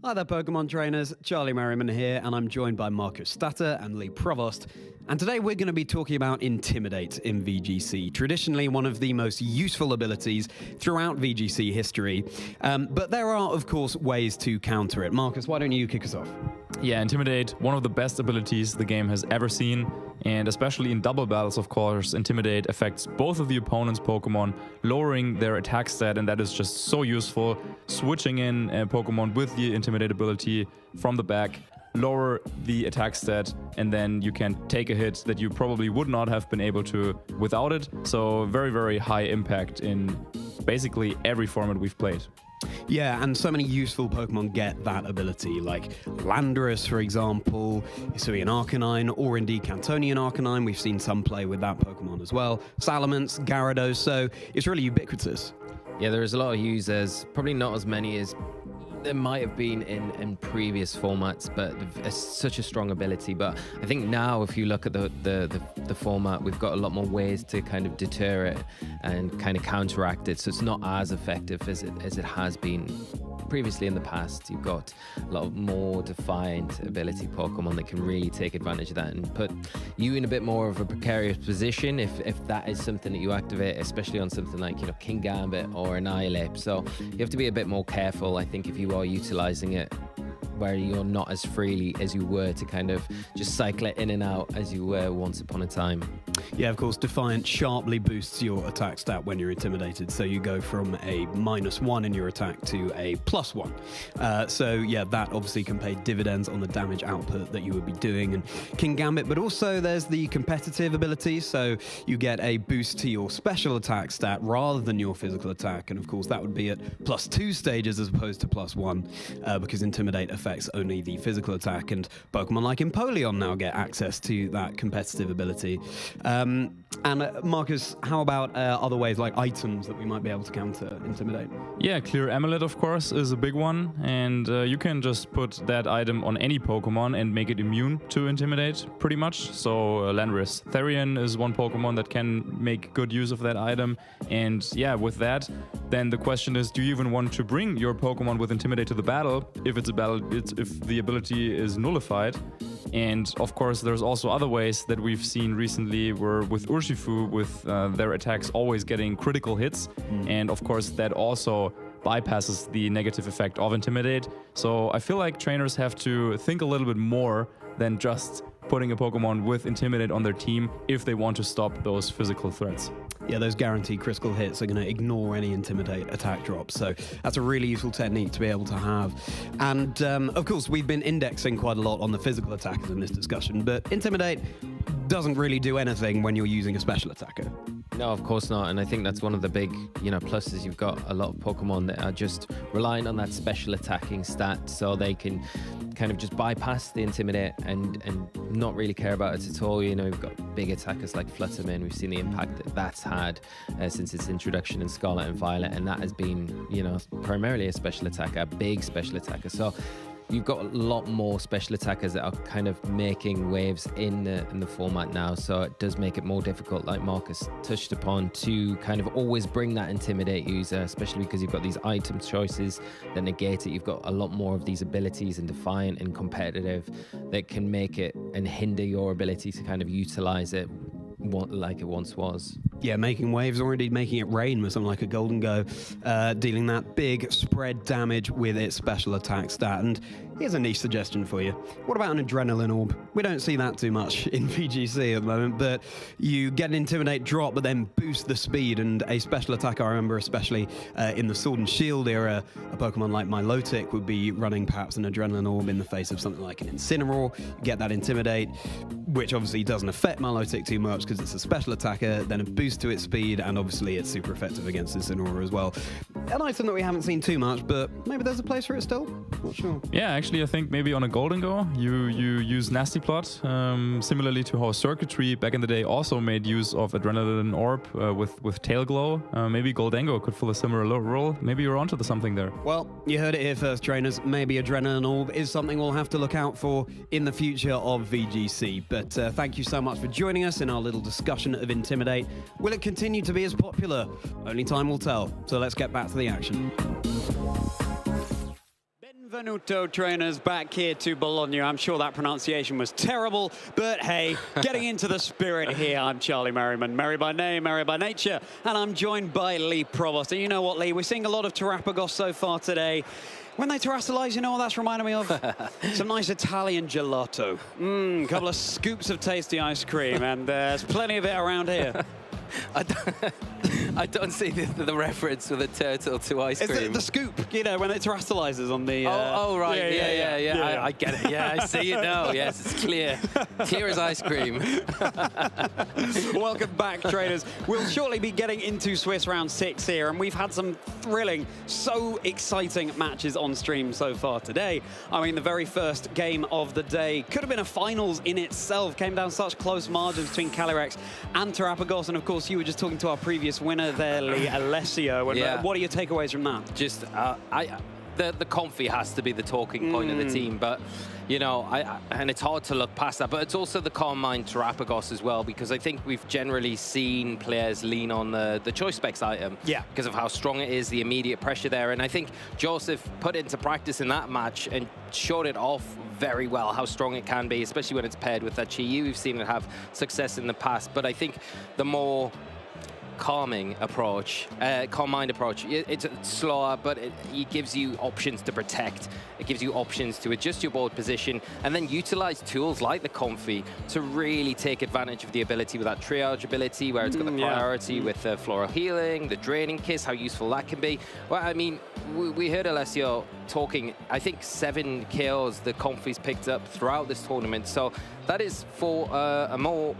Hi there, Pokemon trainers. Charlie Merriman here, and I'm joined by Marcus Statter and Lee Provost. And today we're going to be talking about Intimidate in VGC, traditionally one of the most useful abilities throughout VGC history. But there are, of course, ways to counter it. Marcus, why don't you kick us off? Yeah, Intimidate, one of the best abilities the game has ever seen. And especially in double battles, of course, Intimidate affects both of the opponent's Pokemon, lowering their attack stat, and that is just so useful. Switching in a Pokemon with the Intimidate ability from the back, lower the attack stat, and then you can take a hit that you probably would not have been able to without it. So very, very high impact in basically every format we've played. Yeah, and so many useful Pokemon get that ability, like Landorus, for example, Hisuian Arcanine, or indeed Cantonian Arcanine. We've seen some play with that Pokemon as well. Salamence, Gyarados, so it's really ubiquitous. Yeah, there's a lot of users, probably not as many as there might have been in previous formats, but it's such a strong ability. But I think now, if you look at the format, we've got a lot more ways to kind of deter it and kind of counteract it, so it's not as effective as it has been previously in the past. You've got a lot of more defined ability Pokemon that can really take advantage of that and put you in a bit more of a precarious position if that is something that you activate, especially on something like, you know, King Gambit or Annihilate. So you have to be a bit more careful, I think, if you are utilizing it where you're not as freely as you were to kind of just cycle it in and out as you were once upon a time. Yeah, of course, Defiant sharply boosts your attack stat when you're intimidated, so you go from a -1 in your attack to a +1. So yeah, that obviously can pay dividends on the damage output that you would be doing. And King Gambit, but also there's the competitive ability, so you get a boost to your special attack stat rather than your physical attack, and of course that would be at +2 stages as opposed to +1, because Intimidate affects only the physical attack, and Pokemon like Empoleon now get access to that competitive ability. And Marcus, how about other ways like items that we might be able to counter Intimidate? Yeah, Clear Amulet, of course, is a big one, and you can just put that item on any Pokemon and make it immune to Intimidate, pretty much. So Landorus Therian is one Pokemon that can make good use of that item, and yeah, with that, then the question is, do you even want to bring your Pokemon with Intimidate to the battle if it's a battle, if the ability is nullified? And of course, there's also other ways that we've seen recently, where with Urshifu, with their attacks always getting critical hits, and of course that also bypasses the negative effect of Intimidate. So I feel like trainers have to think a little bit more than just putting a Pokemon with Intimidate on their team if they want to stop those physical threats. Yeah, those guaranteed critical hits are going to ignore any Intimidate attack drops. So that's a really useful technique to be able to have. And of course, we've been indexing quite a lot on the physical attackers in this discussion, but Intimidate doesn't really do anything when you're using a special attacker. No, of course not. And I think that's one of the big, pluses. You've got a lot of Pokemon that are just relying on that special attacking stat, so they can kind of just bypass the Intimidate and not really care about it at all. We've got big attackers like Flutterman. We've seen the impact that that's had since its introduction in Scarlet and Violet, and that has been, primarily a special attacker, a big special attacker. So you've got a lot more special attackers that are kind of making waves in the format now, so it does make it more difficult, like Marcus touched upon, to kind of always bring that Intimidate user, especially because you've got these item choices that negate it. You've got a lot more of these abilities in Defiant and Competitive that can make it and hinder your ability to kind of utilize it like it once was. Yeah, making waves, or indeed making it rain with something like a Golden Go, dealing that big spread damage with its special attack stat. And here's a niche suggestion for you. What about an Adrenaline Orb? We don't see that too much in VGC at the moment, but you get an Intimidate drop, but then boost the speed, and a special attack, I remember especially in the Sword and Shield era, a Pokemon like Milotic would be running perhaps an Adrenaline Orb in the face of something like an Incineroar. You get that Intimidate, which obviously doesn't affect Milotic too much because it's a special attacker, then a boost to its speed, and obviously it's super effective against Incineroar as well. An item that we haven't seen too much, but maybe there's a place for it still? Not sure. Yeah, actually, I think maybe on a Golden Go, you use Nasty Plot, similarly to how Circuitry back in the day also made use of Adrenaline Orb with Tail Glow. Maybe Goldengo could fill a similar role. Maybe you're onto something there. Well, you heard it here first, trainers. Maybe Adrenaline Orb is something we'll have to look out for in the future of VGC. But thank you so much for joining us in our little discussion of Intimidate. Will it continue to be as popular? Only time will tell. So let's get back to the action. Benvenuto, trainers, back here to Bologna. I'm sure that pronunciation was terrible, but hey, getting into the spirit here. I'm Charlie Merriman, merry by name, merry by nature, and I'm joined by Lee Provost. And you know what, Lee, we're seeing a lot of Terrapagos so far today. When they terrestrialize, you know what that's reminding me of? Some nice Italian gelato. A couple of scoops of tasty ice cream, and there's plenty of it around here. I don't see the reference with a turtle to ice cream. It's the scoop, you know, when it terrestrializes on the... oh, right, yeah. I get it. Yeah, I see it now. Yes, it's clear. Clear as ice cream. Welcome back, traders. We'll shortly be getting into Swiss round 6 here, and we've had some thrilling, so exciting matches on stream so far today. I mean, the very first game of the day could have been a finals in itself. Came down such close margins between Calyrex and Terrapagos, and of course, you were just talking to our previous winner there, Lee, Alessio. And what are your takeaways from that? Just, the comfy has to be the talking point of the team, but you know, and it's hard to look past that, but it's also the calm mind Terrapagos as well, because I think we've generally seen players lean on the choice specs item because of how strong it is, the immediate pressure there, and I think Joseph put it into practice in that match and showed it off very well, how strong it can be, especially when it's paired with that Chi-Yu. We've seen it have success in the past, but I think the more calming approach, calm mind approach. It's slower, but it gives you options to protect. It gives you options to adjust your board position and then utilize tools like the Comfy to really take advantage of the ability with that triage ability, where it's got the priority with the floral healing, the draining kiss, how useful that can be. Well, I mean, we heard Alessio talking, I think 7 kills the Comfy's picked up throughout this tournament. So that is for a more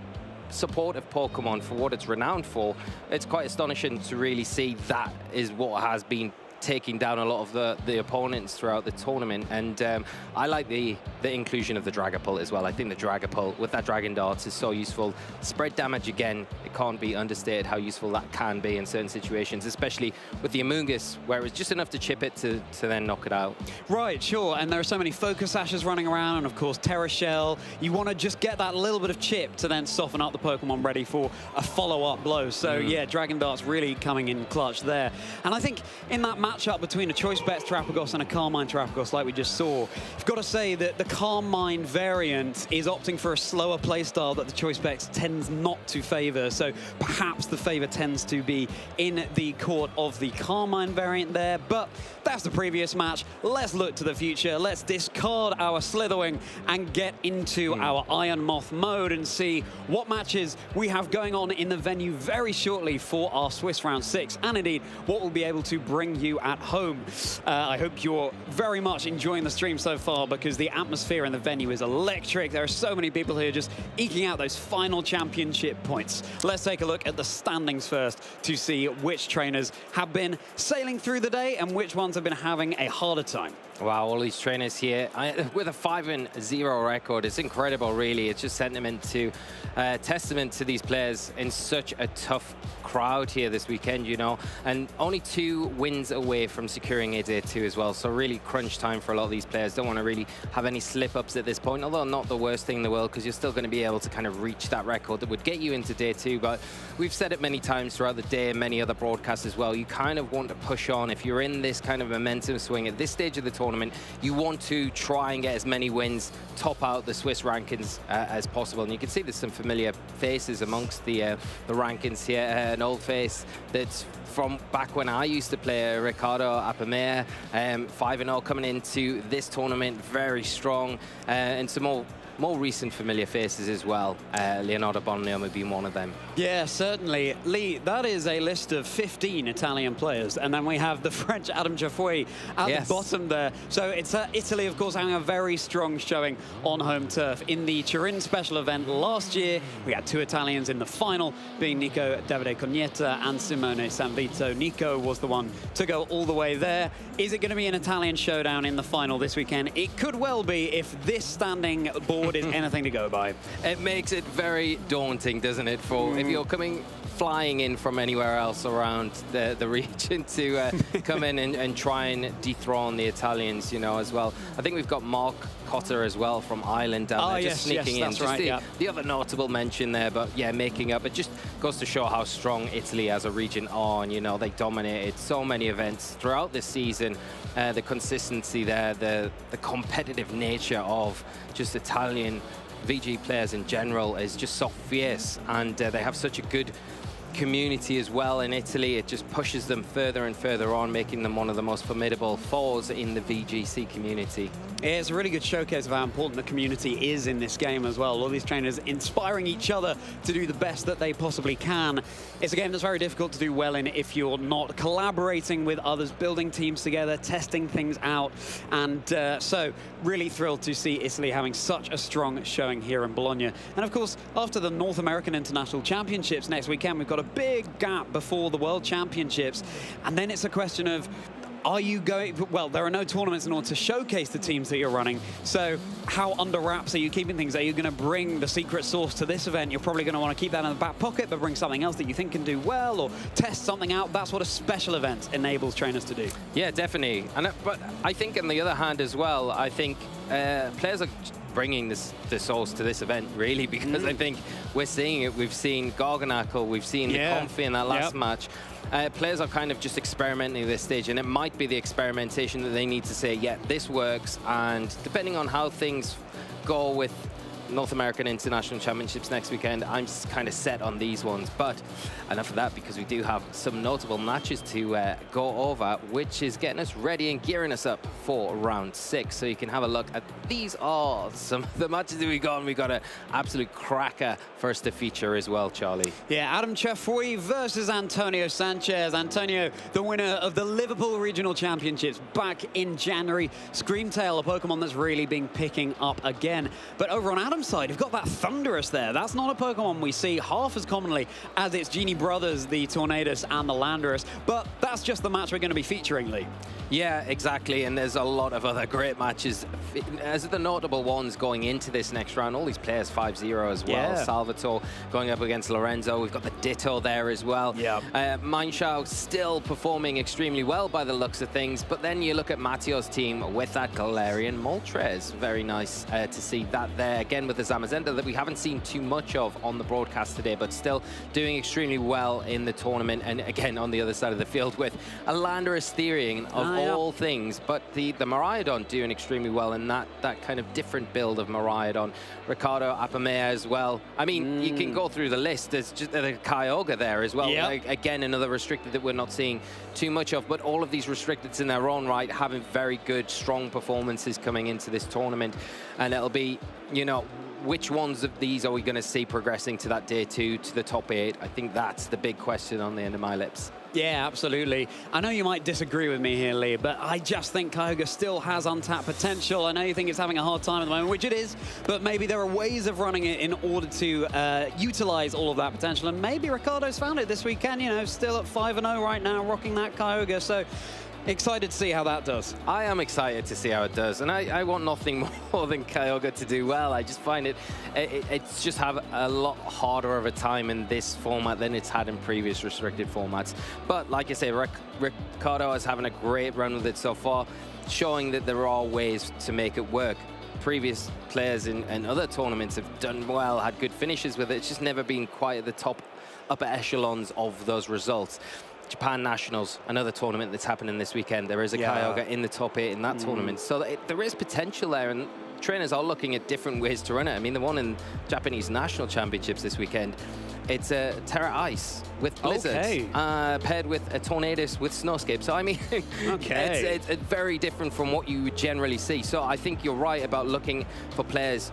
supportive Pokemon for what it's renowned for. It's quite astonishing to really see that is what has been taking down a lot of the opponents throughout the tournament, and I like the inclusion of the Dragapult as well. I think the Dragapult with that Dragon Darts is so useful. Spread damage again, it can't be understated how useful that can be in certain situations, especially with the Amoonguss, where it's just enough to chip it to then knock it out. Right, sure, and there are so many Focus Ashes running around, and of course Terra Shell. You want to just get that little bit of chip to then soften up the Pokemon ready for a follow-up blow. So yeah, Dragon Darts really coming in clutch there. And I think in that matchup between a Choice Bets Terrapagos and a Carmine Terrapagos, like we just saw, you've got to say that the Carmine variant is opting for a slower playstyle that the Choice Bets tends not to favor. So perhaps the favor tends to be in the court of the Carmine variant there. But that's the previous match. Let's look to the future. Let's discard our Slitherwing and get into our Iron Moth mode and see what matches we have going on in the venue very shortly for our Swiss round 6, and indeed what we'll be able to bring you at home. I hope you're very much enjoying the stream so far, because the atmosphere in the venue is electric. There are so many people here just eking out those final championship points. Let's take a look at the standings first to see which trainers have been sailing through the day and which ones have been having a harder time. Wow, all these trainers here with a 5-0 record. It's incredible, really. It's just testament to these players in such a tough crowd here this weekend, you know, and only 2 wins away from securing a day 2 as well. So really crunch time for a lot of these players. Don't want to really have any slip-ups at this point, although not the worst thing in the world, because you're still going to be able to kind of reach that record that would get you into day 2. But we've said it many times throughout the day and many other broadcasts as well. You kind of want to push on. If you're in this kind of momentum swing at this stage of the tournament, you want to try and get as many wins, top out the Swiss rankings as possible. And you can see there's some familiar faces amongst the rankings here. An old face that's from back when I used to play, Ricardo Apamea, 5-0 coming into this tournament, very strong, and some more recent familiar faces as well. Leonardo Bonnioma being one of them. Yeah, certainly. Lee, that is a list of 15 Italian players, and then we have the French Adam Jaffoy at the bottom there. So it's Italy, of course, having a very strong showing on home turf. In the Turin Special Event last year, we had 2 Italians in the final, being Nico Davide Cognetta and Simone Sanvito. Nico was the one to go all the way there. Is it going to be an Italian showdown in the final this weekend? It could well be, if this standing board is anything to go by. It makes it very daunting, doesn't it? For if you're coming flying in from anywhere else around the region to come in and try and dethrone the Italians, you know, as well. I think we've got Mark Cotter as well from Ireland down there, just sneaking in. Just the other notable mention there, but yeah, making up. It just goes to show how strong Italy as a region are, and you know, they dominated so many events throughout this season. The consistency there, the competitive nature of just Italian VG players in general is just so fierce, and they have such a good community as well in Italy. It just pushes them further and further on, making them one of the most formidable foes in the VGC community. It's a really good showcase of how important the community is in this game as well. All these trainers inspiring each other to do the best that they possibly can. It's a game that's very difficult to do well in if you're not collaborating with others, building teams together, testing things out. And so really thrilled to see Italy having such a strong showing here in Bologna. And of course, after the North American International Championships next weekend, we've got a big gap before the World Championships. And then it's a question of, are you going, well, there are no tournaments in order to showcase the teams that you're running. So how under wraps are you keeping things? Are you going to bring the secret sauce to this event? You're probably going to want to keep that in the back pocket, but bring something else that you think can do well, or test something out. That's what a special event enables trainers to do. Yeah, definitely. And but I think on the other hand as well, I think players are bringing the sauce to this event, really, because I think we're seeing it. We've seen Garganacle, we've seen the Comfy in that last match. Players are kind of just experimenting at this stage, and it might be the experimentation that they need to say, yeah, this works, and depending on how things go with North American International Championships next weekend, I'm kind of set on these ones. But enough of that, because we do have some notable matches to go over, which is getting us ready and gearing us up for round 6. So you can have a look at these are some of the matches that we've got, and we've got an absolute cracker first to feature as well, Charlie. Yeah, Adam Chafoy versus Antonio Sanchez. Antonio, the winner of the Liverpool Regional Championships back in January. Screamtail, a Pokemon that's really been picking up again. But over on Adam's side, you've got that Thunderous there. That's not a Pokemon we see half as commonly as its Genie brothers, the Tornadus and the Landorus. But that's just the match we're going to be featuring, Lee. Yeah, exactly, and there's a lot of other great matches. As the notable ones going into this next round, all these players 5-0 as well. Yeah. Salvatore going up against Lorenzo. We've got the Ditto there as well. Yeah. Mindshao still performing extremely well by the looks of things, but then you look at Matteo's team with that Galarian Moltres. Very nice to see that there. Again with the Zamazenta that we haven't seen too much of on the broadcast today, but still doing extremely well in the tournament. And again, on the other side of the field with a Landorus Therian of all things, but the Miraidon doing extremely well in that kind of different build of Miraidon. Ricardo Apamea as well. I mean, you can go through the list. There's just the Kyogre there as well. Like, again, another restricted that we're not seeing too much of, but all of these restricteds in their own right having very good, strong performances coming into this tournament. And it'll be, you know, which ones of these are we going to see progressing to that day 2, to the top 8? I think that's the big question on the end of my lips. Yeah, absolutely. I know you might disagree with me here, Lee, but I just think Kyogre still has untapped potential. I know you think it's having a hard time at the moment, which it is, but maybe there are ways of running it in order to utilize all of that potential. And maybe Ricardo's found it this weekend, you know, still at 5-0 right now, rocking that Kyogre. So excited to see how that does. I am excited to see how it does, and I want nothing more than Kyogre to do well. I just find it's just have a lot harder of a time in this format than it's had in previous restricted formats. But like I say, Ricardo is having a great run with it so far, showing that there are ways to make it work. Previous players in other tournaments have done well, had good finishes with it. It's just never been quite at the top upper echelons of those results. Japan Nationals, another tournament that's happening this weekend. There is a Kyogre in the top 8 in that tournament. So there is potential there, and trainers are looking at different ways to run it. I mean, the one in Japanese National Championships this weekend, it's a Terra Ice with Blizzard, paired with a Tornadus with Snowscape. So, I mean, it's very different from what you would generally see. So I think you're right about looking for players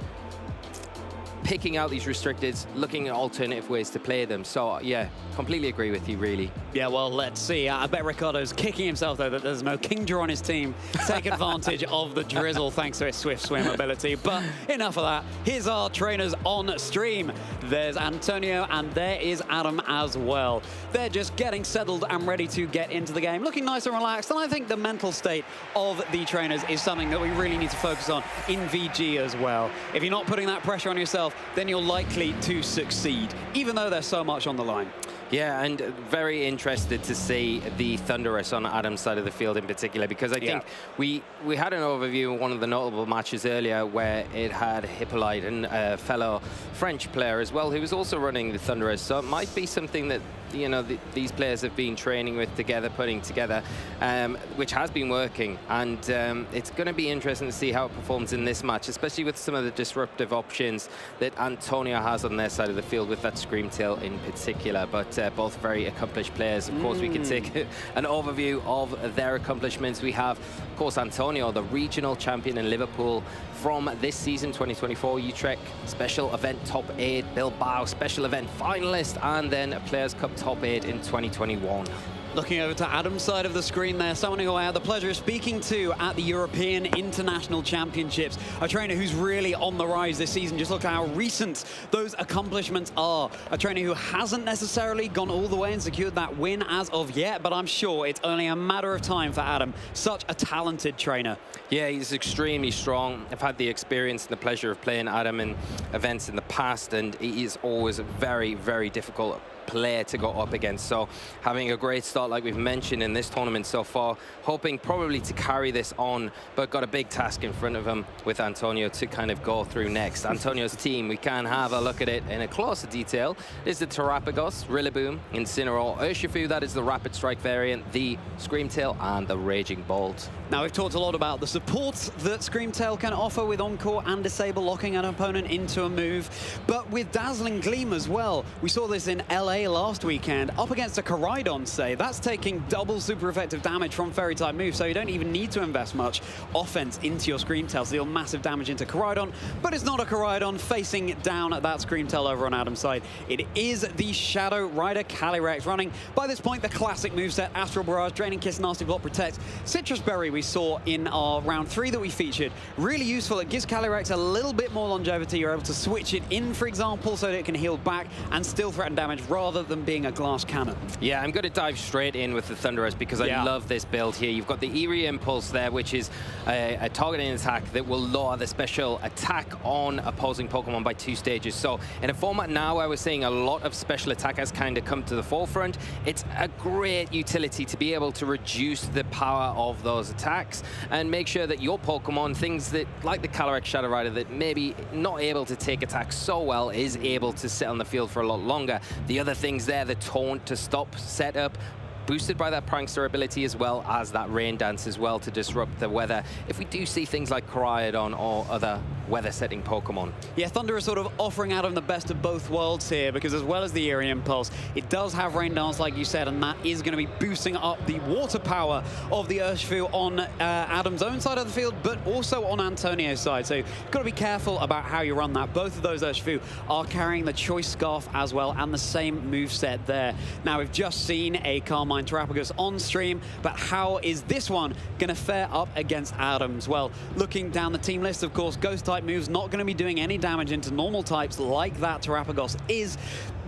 picking out these restricteds, looking at alternative ways to play them. So, yeah, completely agree with you, really. Yeah, well, let's see. I bet Ricardo's kicking himself, though, that there's no Kingdra on his team. Take advantage of the drizzle thanks to his swift swim ability. But enough of that. Here's our trainers on stream. There's Antonio, and there is Adam as well. They're just getting settled and ready to get into the game, looking nice and relaxed. And I think the mental state of the trainers is something that we really need to focus on in VG as well. If you're not putting that pressure on yourself, then you're likely to succeed, even though there's so much on the line. Yeah, and very interested to see the Thunderous on Adam's side of the field in particular, because I think we had an overview of one of the notable matches earlier where it had Hippolyte and a fellow French player as well who was also running the Thunderous. So it might be something that these players have been training with together, putting together, which has been working. And it's going to be interesting to see how it performs in this match, especially with some of the disruptive options that Antonio has on their side of the field with that Screamtail in particular. But both very accomplished players. Of course, we can take an overview of their accomplishments. We have, of course, Antonio, the regional champion in Liverpool from this season, 2024 Utrecht Special Event Top 8, Bilbao Special Event finalist, and then a Players' Cup Top 8 in 2021. Looking over to Adam's side of the screen there, someone who I had the pleasure of speaking to at the European International Championships, a trainer who's really on the rise this season. Just look at how recent those accomplishments are. A trainer who hasn't necessarily gone all the way and secured that win as of yet, but I'm sure it's only a matter of time for Adam. Such a talented trainer. Yeah, he's extremely strong. I've had the experience and the pleasure of playing Adam in events in the past, and he is always a very, very difficult player to go up against. So having a great start like we've mentioned in this tournament so far, hoping probably to carry this on, but got a big task in front of him with Antonio to kind of go through next. Antonio's team, we can have a look at it in a closer detail. Is the Terrapagos, Rillaboom, Incineroar, Urshifu, that is the Rapid Strike variant, the Screamtail, and the Raging Bolt. Now, we've talked a lot about the support that Screamtail can offer with Encore and Disable, locking an opponent into a move, but with Dazzling Gleam as well. We saw this in LA last weekend, up against a Koraidon, say. That's taking double super effective damage from Fairy-type moves, so you don't even need to invest much offense into your Screamtail, so deal massive damage into Koraidon, but it's not a Koraidon facing down at that Screamtail over on Adam's side. It is the Shadow Rider Calyrex, running, by this point, the classic moveset, Astral Barrage, Draining Kiss, Nasty Block, Protect. Citrus Berry we saw in our round 3 that we featured. Really useful. It gives Calyrex a little bit more longevity. You're able to switch it in, for example, so that it can heal back and still threaten damage rather than being a glass cannon. Yeah, I'm going to dive straight in with the Thunderous because I love this build here. You've got the Eerie Impulse there, which is a targeting attack that will lower the special attack on opposing Pokemon by 2 stages. So in a format now where we're seeing a lot of special attackers kind of come to the forefront, it's a great utility to be able to reduce the power of those attacks and make sure that your Pokemon, things that like the Calyrex Shadow Rider that maybe not able to take attacks so well, is able to sit on the field for a lot longer. The other things there, the Taunt to stop setup, boosted by that Prankster ability as well as that Rain Dance as well to disrupt the weather if we do see things like Koraidon or other weather-setting Pokemon. Yeah, Thunder is sort of offering Adam the best of both worlds here, because as well as the Eerie Impulse, it does have Rain Dance, like you said, and that is going to be boosting up the water power of the Urshifu on Adam's own side of the field, but also on Antonio's side. So you've got to be careful about how you run that. Both of those Urshifu are carrying the Choice Scarf as well, and the same moveset there. Now, we've just seen a Carmine Terrapagos on stream, but how is this one going to fare up against Adam's? Well, looking down the team list, of course, Ghost-type moves not going to be doing any damage into normal types like that Terrapagos is.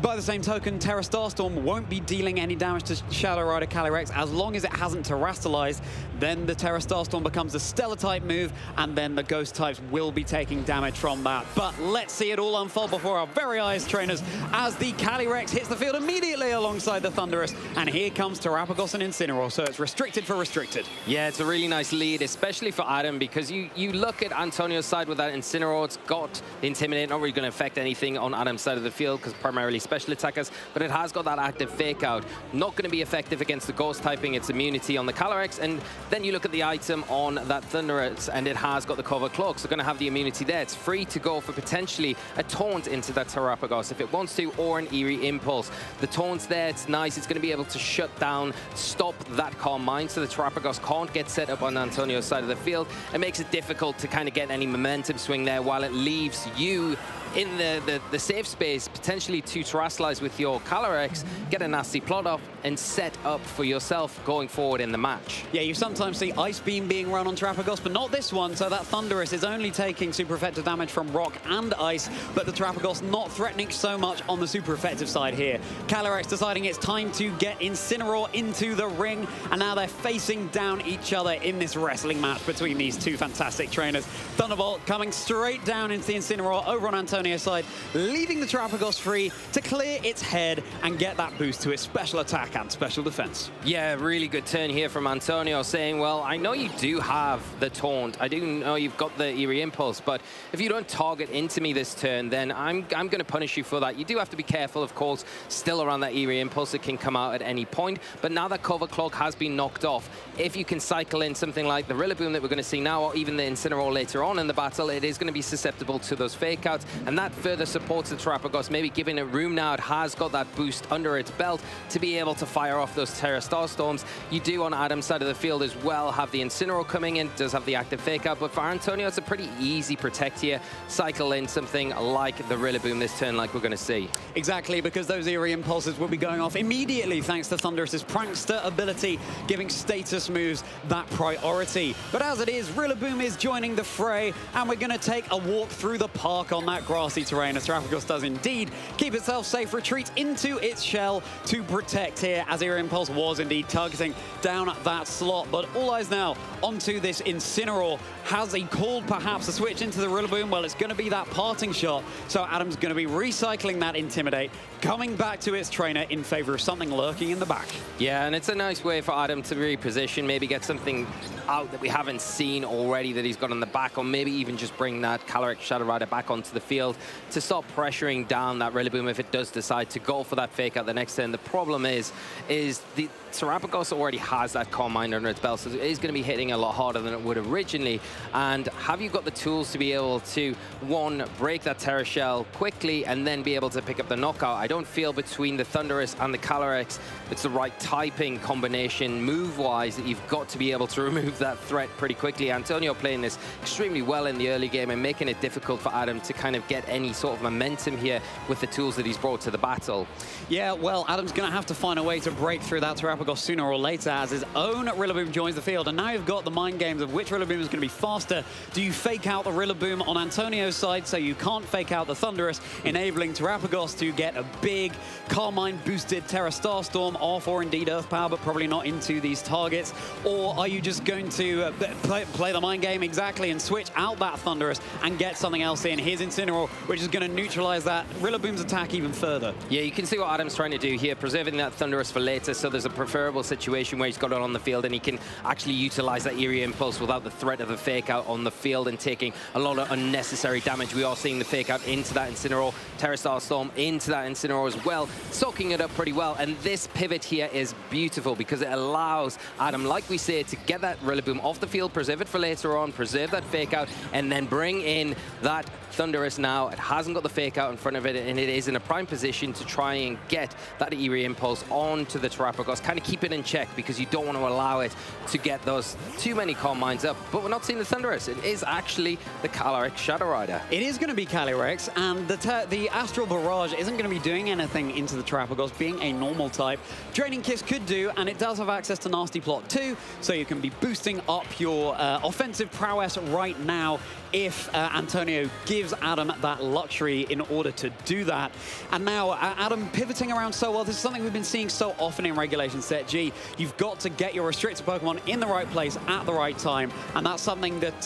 By the same token, Terra Starstorm won't be dealing any damage to Shadow Rider Calyrex as long as it hasn't terastallized. Then the Terra Starstorm becomes a Stellar-type move, and then the Ghost types will be taking damage from that. But let's see it all unfold before our very eyes, trainers, as the Calyrex hits the field immediately alongside the Thunderous, and here comes Terrapagos and Incineroar, so it's restricted for restricted. Yeah, it's a really nice lead, especially for Adam, because you look at Antonio's side with that Incineroar, it's got the Intimidate, not really going to affect anything on Adam's side of the field, because primarily special attackers, but it has got that active Fake Out. Not going to be effective against the Ghost typing, its immunity on the Calyrex, and then you look at the item on that Thunderous, and it has got the Cover Cloak, so going to have the immunity there. It's free to go for potentially a Taunt into that Terrapagos if it wants to, or an Eerie Impulse. The Taunt's there, it's nice, it's going to be able to shut down, stop that Calm Mind, so the Terrapagos can't get set up on Antonio's side of the field. It makes it difficult to kind of get any momentum swing there, while it leaves you in the safe space, potentially to terastallize with your Calyrex, get a nasty plot off, and set up for yourself going forward in the match. Yeah, you sometimes see Ice Beam being run on Terrapagos, but not this one, so that Thunderous is only taking super effective damage from Rock and Ice, but the Terrapagos not threatening so much on the super effective side here. Calyrex deciding it's time to get Incineroar into the ring, and now they're facing down each other in this wrestling match between these two fantastic trainers. Thunderbolt coming straight down into the Incineroar over on Antonio. Antonio's side, leaving the Terrapagos free to clear its head and get that boost to its special attack and special defense. Yeah, really good turn here from Antonio, saying, well, I know you do have the taunt. I do know you've got the Eerie Impulse, but if you don't target into me this turn, then I'm going to punish you for that. You do have to be careful, of course, still around that Eerie Impulse. It can come out at any point, but now that Cover Cloak has been knocked off, if you can cycle in something like the Rillaboom that we're going to see now, or even the Incineroar later on in the battle, it is going to be susceptible to those fake outs, and that further supports the Terrapagos, maybe giving it room now. It has got that boost under its belt to be able to fire off those Terra Starstorms. You do on Adam's side of the field as well have the Incineroar coming in, does have the active fake out, but for Antonio it's a pretty easy protect here. Cycle in something like the Rillaboom this turn, like we're going to see. Exactly, because those Eerie Impulses will be going off immediately thanks to Thunderous's Prankster ability, giving status moves that priority. But as it is, Rillaboom is joining the fray, and we're going to take a walk through the park on that grassy terrain, as Terrapagos does indeed keep itself safe, retreat into its shell to protect here, as Eerie Impulse was indeed targeting down that slot. But all eyes now onto this Incineroar. Has he called perhaps a switch into the Rillaboom? Well, it's going to be that parting shot, so Adam's going to be recycling that Intimidate, coming back to its trainer in favor of something lurking in the back. Yeah, and it's a nice way for Adam to reposition, maybe get something out that we haven't seen already that he's got on the back, or maybe even just bring that Calyrex Shadow Rider back onto the field to stop pressuring down that Rillaboom if it does decide to go for that fake out the next turn. The problem is the Terrapagos already has that Calm Mind under its belt, so it is going to be hitting a lot harder than it would originally. And have you got the tools to be able to, one, break that Terra Shell quickly and then be able to pick up the knockout? I don't feel between the Thunderous and the Calyrex it's the right typing combination move-wise that you've got to be able to remove that threat pretty quickly. Antonio playing this extremely well in the early game and making it difficult for Adam to kind of get any sort of momentum here with the tools that he's brought to the battle. Yeah, well, Adam's going to have to find a way to break through that Terrapagos sooner or later as his own Rillaboom joins the field. And now you've got the mind games of which Rillaboom is going to be faster. Do you fake out the Rillaboom on Antonio's side so you can't fake out the Thunderous, enabling Terrapagos to get a big Carmine boosted Terra Starstorm off, or indeed Earth Power, but probably not into these targets? Or are you just going to play the mind game exactly and switch out that Thunderous and get something else in? Here's Incineroar, which is going to neutralize that Rillaboom's attack even further. Yeah, you can see what Adam's trying to do here, preserving that Thunderous for later, so there's a preferable situation where he's got it on the field and he can actually utilize that Eerie Impulse without the threat of a fake out on the field and taking a lot of unnecessary damage. We are seeing the fake out into that Incineroar, Terra Starstorm into that Incineroar as well, soaking it up pretty well. And this pivot here is beautiful because it allows Adam, like we say, to get that Rillaboom off the field, preserve it for later on, preserve that fake out, and then bring in that Thunderous now. It hasn't got the fake out in front of it, and it is in a prime position to try and get that Eerie Impulse onto the Terrapagos, kind of keep it in check because you don't want to allow it to get those too many Calm Minds up. But we're not seeing the Thunderous. It is actually the Calyrex Shadow Rider. It is going to be Calyrex, and the Astral Barrage isn't going to be doing anything into the Terrapagos, being a normal type. Draining Kiss could do, and it does have access to Nasty Plot too, so you can be boosting up your offensive prowess right now if Antonio gives Adam that luxury in order to do that. And now Adam pivoting around so well. This is something we've been seeing so often in Regulation Set G. You've got to get your restricted Pokemon in the right place at the right time, and that's something that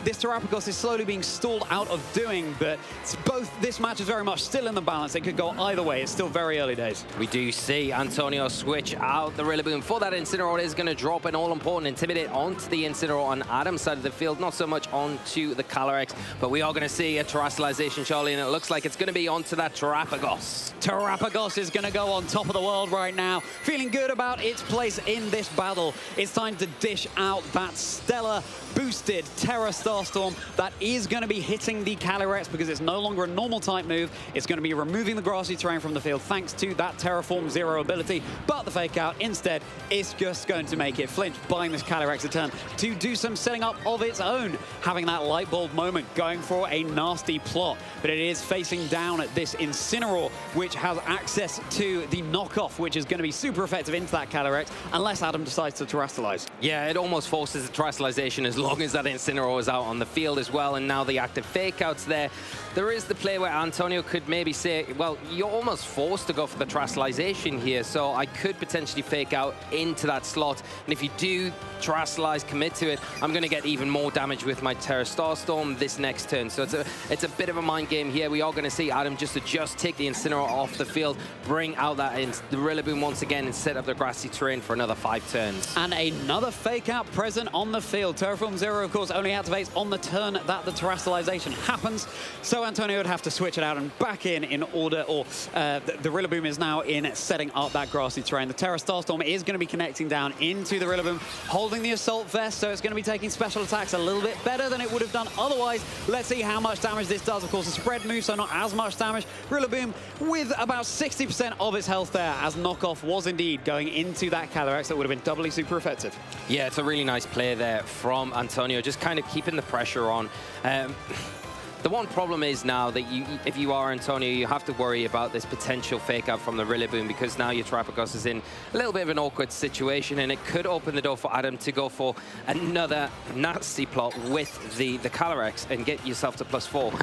this Terrapagos is slowly being stalled out of doing. But this match is very much still in the balance. It could go either way. It's still very early days. We do see Antonio switch out the Rillaboom for that Incineroar. It is going to drop an all-important Intimidate onto the Incineroar on Adam's side of the field, not so much onto the Calyrex, but we are going to see a Terastallization, Charlie, and it looks like it's going to be onto that Terrapagos. Terrapagos is going to go on top of the world right now, feeling good about its place in this battle. It's time to dish out that stellar boosted Terra Starstorm that is going to be hitting the Calyrex because it's no longer a normal type move. It's going to be removing the grassy terrain from the field thanks to that Terraform Zero ability, but the fake out instead is just going to make it flinch, buying this Calyrex a turn to do some setting up of its own, having that light bulb moment, going for a nasty plot. But it is facing down at this Incineroar, which has access to the knockoff, which is going to be super effective into that Calyrex, unless Adam decides to Terastallize. Yeah, it almost forces the Terastallization as long as that Incineroar is out on the field as well, and now the active fake outs there. There is the play where Antonio could maybe say, well, you're almost forced to go for the Terastallization here, so I could potentially fake out into that slot, and if you do Terastallize, commit to it, I'm going to get even more damage with my Terra Starstorm this next turn. So it's a bit of a mind game here. We are going to see Adam just adjust, take the Incineroar off the field, bring out that the Rillaboom once again, and set up the grassy terrain for another 5 turns. And another fake out present on the field. Terraform Zero, of course, only activates on the turn that the terrestrialization happens. So Antonio would have to switch it out and back in order, or the Rillaboom is now in setting up that grassy terrain. The Terra Starstorm is going to be connecting down into the Rillaboom, holding the Assault Vest, so it's going to be taking special attacks a little bit better than it would have done otherwise. Let's see how much damage this does. Of course, a spread move, so not as much damage. Rillaboom with about 60% of its health there, as knockoff was indeed going into that Calyrex that would have been doubly super effective. Yeah, it's a really nice play there from Antonio, just kind of keeping the pressure on. The one problem is now that if you are Antonio, you have to worry about this potential fake out from the Rillaboom, because now your Terrapagos is in a little bit of an awkward situation, and it could open the door for Adam to go for another nasty plot with the Calyrex and get yourself to +4.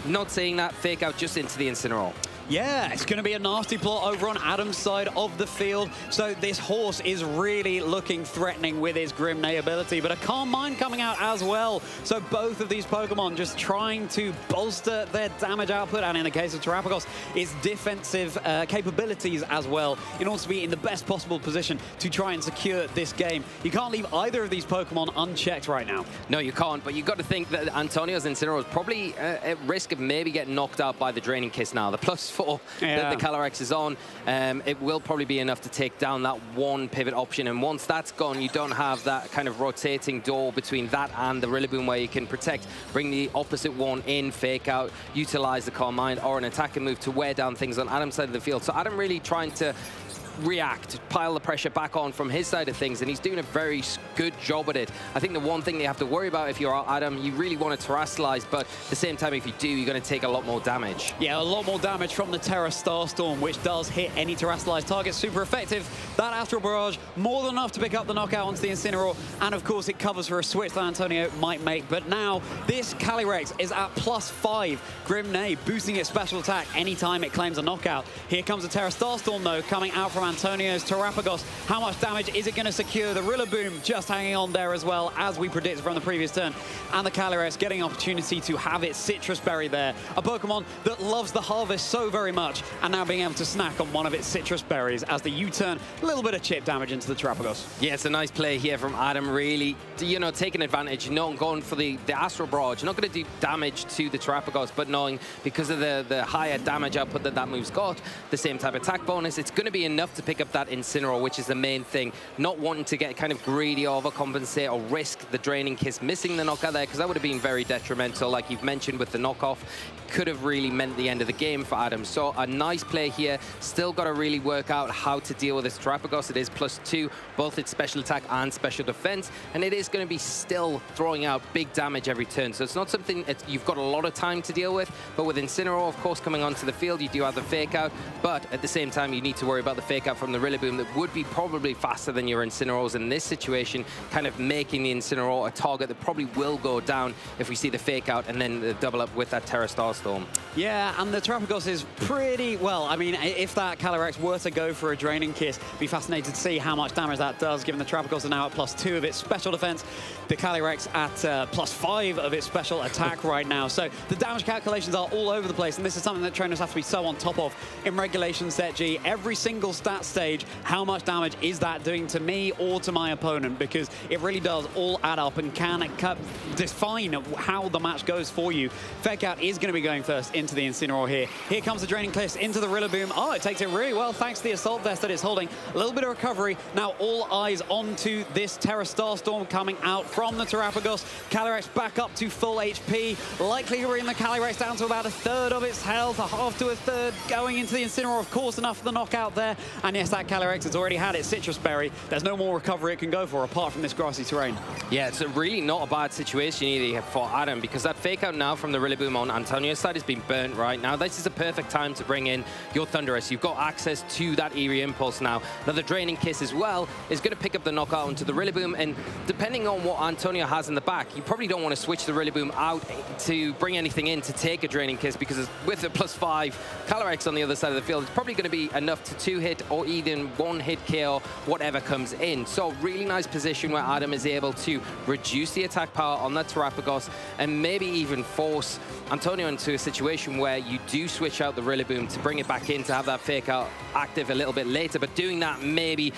Not seeing that fake out just into the Incineroar. Yeah, it's going to be a nasty plot over on Adam's side of the field. So this horse is really looking threatening with his Grim Neigh ability, but a Calm Mind coming out as well. So both of these Pokemon just trying to bolster their damage output, and in the case of Terrapagos, its defensive capabilities as well, in order to be in the best possible position to try and secure this game. You can't leave either of these Pokemon unchecked right now. No, you can't, but you've got to think that Antonio's Incineroar is probably at risk of maybe getting knocked out by the Draining Kiss now. The +4 that the Calyrex is on, it will probably be enough to take down that one pivot option, and once that's gone, you don't have that kind of rotating door between that and the Rillaboom where you can protect, bring the opposite one in, fake out, utilize the Calm Mind or an attack and move to wear down things on Adam's side of the field. So Adam really trying to react, pile the pressure back on from his side of things, and he's doing a very good job at it. I think the one thing they have to worry about if you're Adam, you really want to terrestrialize, but at the same time, if you do, you're going to take a lot more damage. Yeah, a lot more damage from the Terra Starstorm, which does hit any terrestrialized target super effective. That Astral Barrage, more than enough to pick up the knockout onto the Incineroar, and of course it covers for a switch that Antonio might make. But now, this Calyrex is at +5. Grim Neigh boosting its special attack anytime it claims a knockout. Here comes the Terra Starstorm, though, coming out from Antonio's Terrapagos. How much damage is it going to secure? The Rillaboom just hanging on there as well, as we predicted from the previous turn. And the Calyrex getting an opportunity to have its Citrus Berry there. A Pokemon that loves the harvest so very much, and now being able to snack on one of its Citrus Berries as the U-turn, a little bit of chip damage into the Terrapagos. Yeah, it's a nice play here from Adam, really, you know, taking advantage, not going for the Astral Barrage, not going to do damage to the Terrapagos, but knowing because of the higher damage output that move's got, the same type of attack bonus, it's going to be enough to pick up that Incineroar, which is the main thing. Not wanting to get kind of greedy, overcompensate, or risk the Draining Kiss missing the knockout there, because that would have been very detrimental, like you've mentioned with the knockoff. Could have really meant the end of the game for Adam. So a nice play here. Still got to really work out how to deal with this Terrapagos. It is +2, both its special attack and special defense, and it is going to be still throwing out big damage every turn. So it's not something you've got a lot of time to deal with, but with Incineroar, of course, coming onto the field, you do have the fake out, but at the same time, you need to worry about the fake out from the Rillaboom that would be probably faster than your Incineroars in this situation, kind of making the Incineroar a target that probably will go down if we see the fake out and then the double up with that Terra Starstorm. Yeah, and the Terrapagos is pretty, well, I mean, if that Calyrex were to go for a Draining Kiss, be fascinated to see how much damage that does, given the Terrapagos are now at +2 of its special defense, the Calyrex at +5 of its special attack right now. So the damage calculations are all over the place, and this is something that trainers have to be so on top of in Regulation Set G. Every single stat stage, how much damage is that doing to me or to my opponent? Because it really does all add up and can define how the match goes for you. Fake out is going to be going first into the Incineroar here. Here comes the Draining Kiss into the Rillaboom. Oh, it takes it really well thanks to the Assault Vest that it's holding. A little bit of recovery. Now all eyes onto this Terra Starstorm coming out from the Terrapagos. Calyrex back up to full HP. Likely to bring the Calyrex down to about 1/3 of its health, 1/2 to 1/3 going into the Incineroar. Of course, enough for the knockout there. And yes, that Calyrex has already had its Citrus Berry. There's no more recovery it can go for apart from this grassy terrain. Yeah, it's really not a bad situation either for Adam, because that fake out now from the Rillaboom on Antonio's side has been burnt right now. This is a perfect time to bring in your Thunderous. You've got access to that Eerie Impulse now. Now the Draining Kiss as well is going to pick up the knockout onto the Rillaboom, and depending on what Antonio has in the back, you probably don't want to switch the Rillaboom out to bring anything in to take a Draining Kiss, because with a +5 Calyrex on the other side of the field, it's probably going to be enough to 2-hit or even one-hit KO, whatever comes in. So really nice position where Adam is able to reduce the attack power on that Terrapagos and maybe even force Antonio into a situation where you do switch out the Rillaboom to bring it back in to have that fake out active a little bit later, but doing that maybe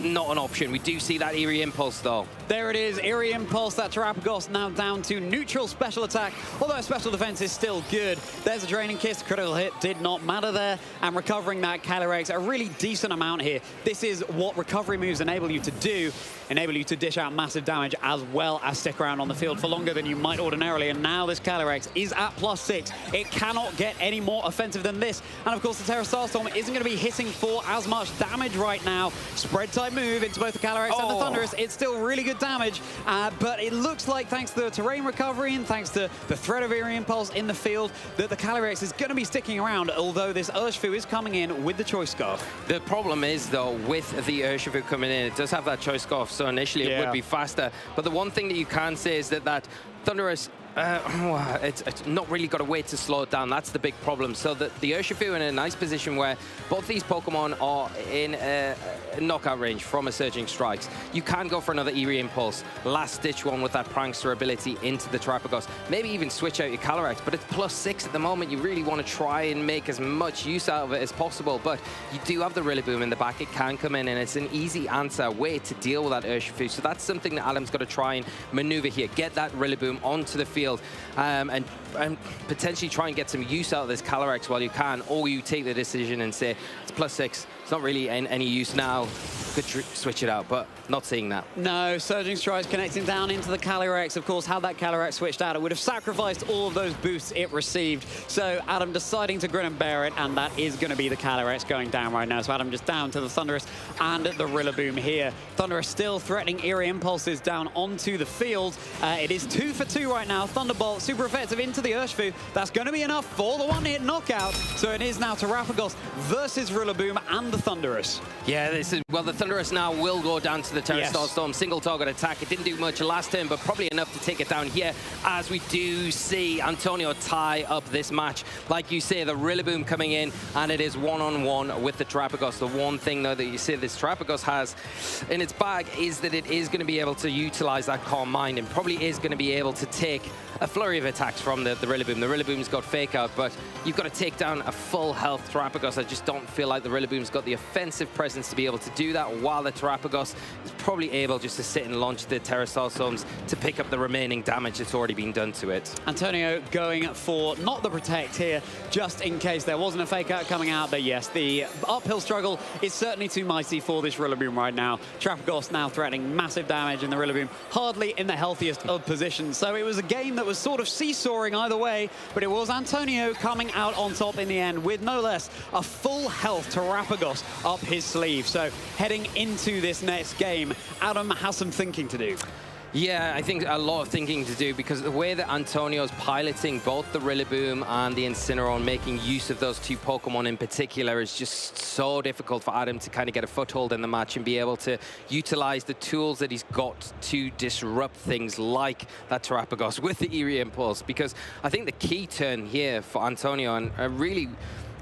not an option. We do see that Eerie Impulse though. There it is, Eerie Impulse. That Terrapagos now down to neutral special attack, although special defense is still good. There's a Draining Kiss, critical hit did not matter there, and recovering that Calyrex a really decent amount here. This is what recovery moves enable you to do, enable you to dish out massive damage as well as stick around on the field for longer than you might ordinarily, and now this Calyrex is at +6. It cannot get any more offensive than this, and of course the Terra Starstorm isn't going to be hitting for as much damage right now. Spread type move into both the Calyrex and the Thunderous. It's still really good damage, but it looks like thanks to the terrain recovery and thanks to the threat of Eerie Impulse in the field that the Calyrex is going to be sticking around, although this Urshifu is coming in with the Choice Scarf. The problem is though, with the Urshifu coming in, it does have that Choice Scarf, so initially it would be faster, but the one thing that you can say is that Thunderous, it's not really got a way to slow it down. That's the big problem. So the Urshifu in a nice position where both these Pokemon are in a knockout range from a Surging Strikes. You can go for another Eerie Impulse, last-ditch one with that Prankster ability into the Terrapagos. Maybe even switch out your Calyrex, but it's +6 at the moment. You really want to try and make as much use out of it as possible, but you do have the Rillaboom in the back. It can come in, and it's an easy answer way to deal with that Urshifu. So that's something that Adam's got to try and maneuver here. Get that Rillaboom onto the field, and potentially try and get some use out of this Calyrex while you can, or you take the decision and say, it's +6, it's not really any use now, could switch it out, but not seeing that. No, Surging Strikes connecting down into the Calyrex. Of course, had that Calyrex switched out, it would have sacrificed all of those boosts it received. So Adam deciding to grin and bear it, and that is going to be the Calyrex going down right now. So Adam just down to the Thunderous and the Rillaboom here. Thunderous still threatening Eerie Impulses down onto the field. It is 2 for 2 right now. Thunderbolt, super effective into the Urshifu. That's going to be enough for the one-hit knockout. So it is now Terrapagos versus Rillaboom and the Thunderous. Yeah, this is, well, the Thunderous now will go down to the Terra Starstorm. Single target attack. It didn't do much last turn, but probably enough to take it down here, as we do see Antonio tie up this match. Like you say, the Rillaboom coming in, and it is one-on-one with the Terrapagos. The one thing, though, that you see this Terrapagos has in its bag is that it is going to be able to utilize that Calm Mind, and probably is going to be able to take a flurry of attacks from the Rillaboom. The Rillaboom's got Fake Out, but you've got to take down a full health Terrapagos. I just don't feel like the Rillaboom's got the offensive presence to be able to do that, while the Terrapagos is probably able just to sit and launch the Terra Starstorms to pick up the remaining damage that's already been done to it. Antonio going for not the Protect here, just in case there wasn't a Fake Out coming out, but yes, the uphill struggle is certainly too mighty for this Rillaboom right now. Terrapagos now threatening massive damage, and the Rillaboom hardly in the healthiest of positions. So it was a game that was sort of seesawing either way, but it was Antonio coming out on top in the end with no less a full health Terrapagos up his sleeve. So heading into this next game, Adam has some thinking to do. Yeah, I think a lot of thinking to do, because the way that Antonio's piloting both the Rillaboom and the Incineroar, making use of those two Pokemon in particular, is just so difficult for Adam to kind of get a foothold in the match and be able to utilize the tools that he's got to disrupt things like that Terrapagos with the Eerie Impulse. Because I think the key turn here for Antonio, and really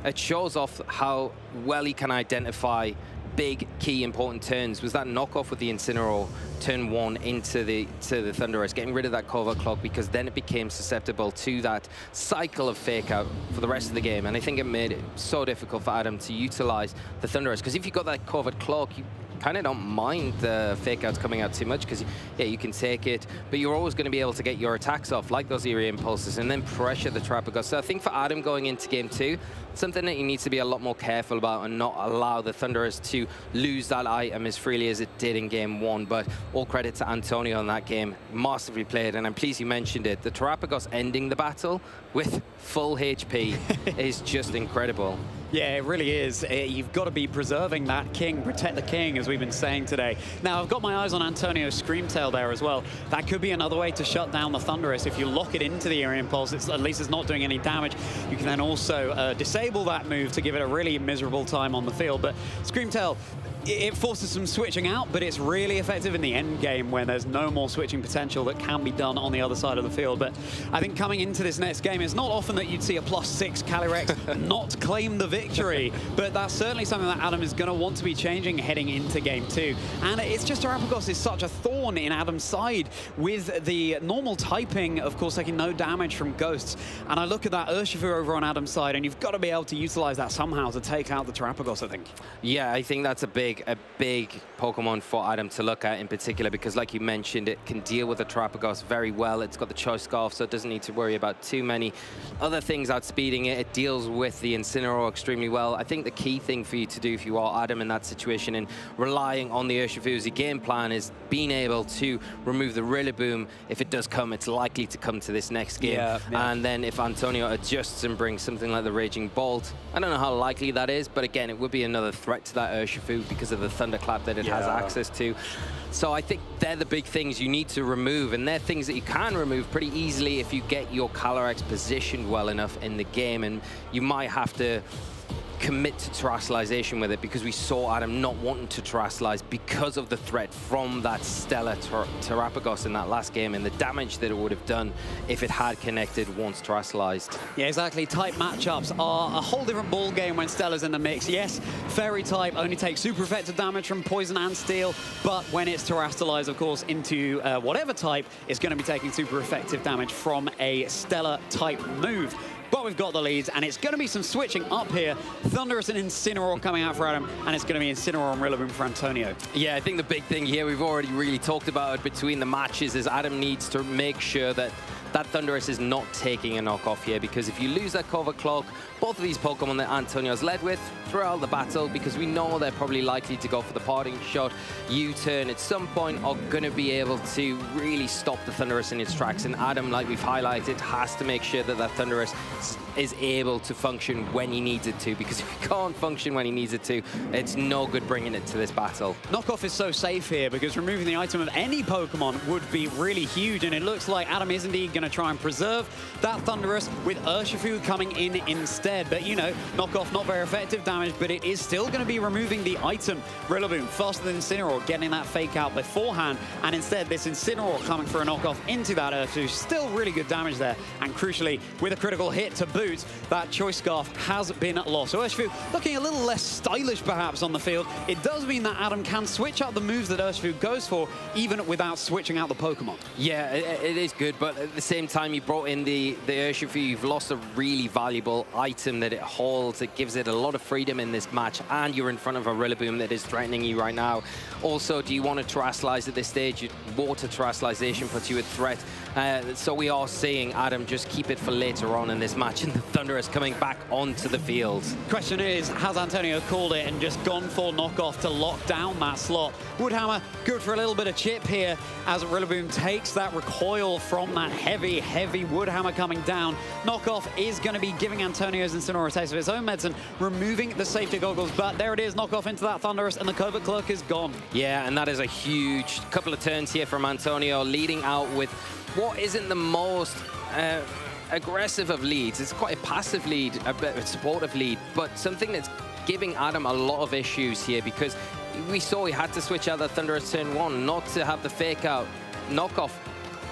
it shows off how well he can identify big, key, important turns, was that knockoff with the Incineroar turn 1 into the Thunderous, getting rid of that Covert Cloak, because then it became susceptible to that cycle of Fake Out for the rest of the game. And I think it made it so difficult for Adam to utilize the Thunderous, because if you got that Covert Cloak, you kind of don't mind the Fake Outs coming out too much, because yeah, you can take it, but you're always going to be able to get your attacks off, like those Eerie Impulses, and then pressure the Terrapagos. So I think for Adam going into game 2, something that he needs to be a lot more careful about, and not allow the Thunderous to lose that item as freely as it did in game 1. But all credit to Antonio in that game, masterfully played, and I'm pleased you mentioned it. The Terrapagos ending the battle with full HP is just incredible. Yeah, it really is. You've got to be preserving that king, protect the king, as we've been saying today. Now, I've got my eyes on Antonio's Screamtail there as well. That could be another way to shut down the Thunderous. If you lock it into the Eerie Impulse, at least it's not doing any damage. You can then also disable that move to give it a really miserable time on the field. But Screamtail, it forces some switching out, but it's really effective in the end game when there's no more switching potential that can be done on the other side of the field. But I think coming into this next game, it's not often that you'd see a +6 Calyrex not claim the victory, but that's certainly something that Adam is going to want to be changing heading into game 2. And it's just Terapagos is such a thorn in Adam's side with the normal typing, of course, taking no damage from Ghosts. And I look at that Urshifu over on Adam's side, and you've got to be able to utilize that somehow to take out the Terapagos, I think. Yeah, I think that's a big Pokemon for Adam to look at in particular, because like you mentioned, it can deal with the Terapagos very well. It's got the Choice Scarf, so it doesn't need to worry about too many other things outspeeding it. It deals with the Incineroar extremely well. I think the key thing for you to do if you are Adam in that situation and relying on the Urshifu as your game plan is being able to remove the Rillaboom. If it does come, it's likely to come to this next game. And then if Antonio adjusts and brings something like the Raging Bolt, I don't know how likely that is, but again, it would be another threat to that Urshifu because of the Thunderclap that it has access to. So I think they're the big things you need to remove, and they're things that you can remove pretty easily if you get your Calyrex positioned well enough in the game, and you might have to commit to terrestrialization with it, because we saw Adam not wanting to terrestrialize because of the threat from that stellar Terapagos in that last game and the damage that it would have done if it had connected once terrestrialized. Yeah, exactly. Type matchups are a whole different ball game when Stella's in the mix. Yes, Fairy type only takes super effective damage from Poison and Steel, but when it's terrestrialized, of course, into whatever type, it's going to be taking super effective damage from a Stella type move. But we've got the leads, and it's going to be some switching up here. Thunderous and Incineroar coming out for Adam, and it's going to be Incineroar and Rillaboom for Antonio. Yeah, I think the big thing here, we've already really talked about it between the matches, is Adam needs to make sure that that Thunderous is not taking a knockoff here, because if you lose that Cover Cloak, both of these Pokemon that Antonio's led with throughout the battle, because we know they're probably likely to go for the parting shot, U-turn at some point, are going to be able to really stop the Thunderous in its tracks. And Adam, like we've highlighted, has to make sure that that Thunderous is able to function when he needs it to, because if he can't function when he needs it to, it's no good bringing it to this battle. Knockoff is so safe here, because removing the item of any Pokemon would be really huge, and it looks like Adam is indeed going to try and preserve that Thunderous with Urshifu coming in instead. But, you know, Knockoff, not very effective damage, but it is still going to be removing the item. Rillaboom, faster than Incineroar, getting that fake out beforehand, and instead this Incineroar coming for a knockoff into that Urshifu. Still really good damage there, and crucially, with a critical hit to boot, that Choice Scarf has been lost. So Urshifu looking a little less stylish perhaps on the field. It does mean that Adam can switch out the moves that Urshifu goes for, even without switching out the Pokemon. Yeah, it is good, but at the same time, you brought in the Urshifu, you've lost a really valuable item that it holds. It gives it a lot of freedom in this match, and you're in front of a Rillaboom that is threatening you right now. Also, do you want to terrestrialize at this stage? Water terrestrialization puts you at threat. So we are seeing Adam just keep it for later on in this match, and the Thunderous coming back onto the field. Question is, has Antonio called it and just gone for knockoff to lock down that slot? Woodhammer good for a little bit of chip here as Rillaboom takes that recoil from that heavy Woodhammer coming down. Knockoff is going to be giving Antonio's Incineroar a taste of his own medicine, removing the safety goggles, but there it is, knockoff into that Thunderous, and the Covert Cloak is gone. Yeah, and that is a huge couple of turns here from Antonio, leading out with what isn't the most aggressive of leads. It's quite a passive lead, a supportive lead, but something that's giving Adam a lot of issues here, because we saw he had to switch out that Thunderous turn 1, not to have the fake out knockoff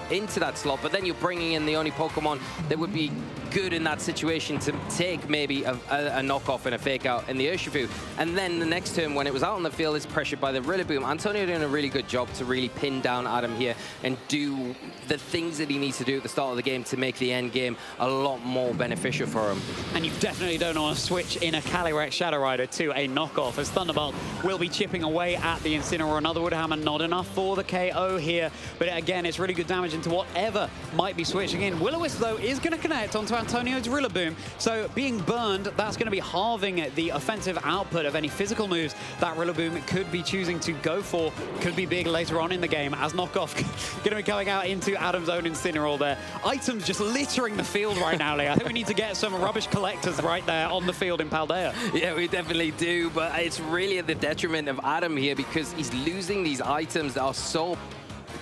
into that slot, but then you're bringing in the only Pokemon that would be good in that situation to take maybe a knockoff and a fake out in the Urshifu. And then the next turn, when it was out on the field, it's pressured by the Rillaboom. Antonio doing a really good job to really pin down Adam here and do the things that he needs to do at the start of the game to make the end game a lot more beneficial for him. And you definitely don't want to switch in a Calyrex Shadow Rider to a knockoff, as Thunderbolt will be chipping away at the Incineroar. Another Woodhammer, not enough for the KO here, but again, it's really good damage into whatever might be switching in. Will-O-Wisp, though, is going to connect onto Antonio's Rillaboom, so being burned, that's going to be halving the offensive output of any physical moves that Rillaboom could be choosing to go for. Could be big later on in the game, as knockoff going to be coming out into Adam's own Incineroar there. Items just littering the field right now, Lee. I think we need to get some rubbish collectors right there on the field in Paldea. Yeah, we definitely do, but it's really at the detriment of Adam here, because he's losing these items that are so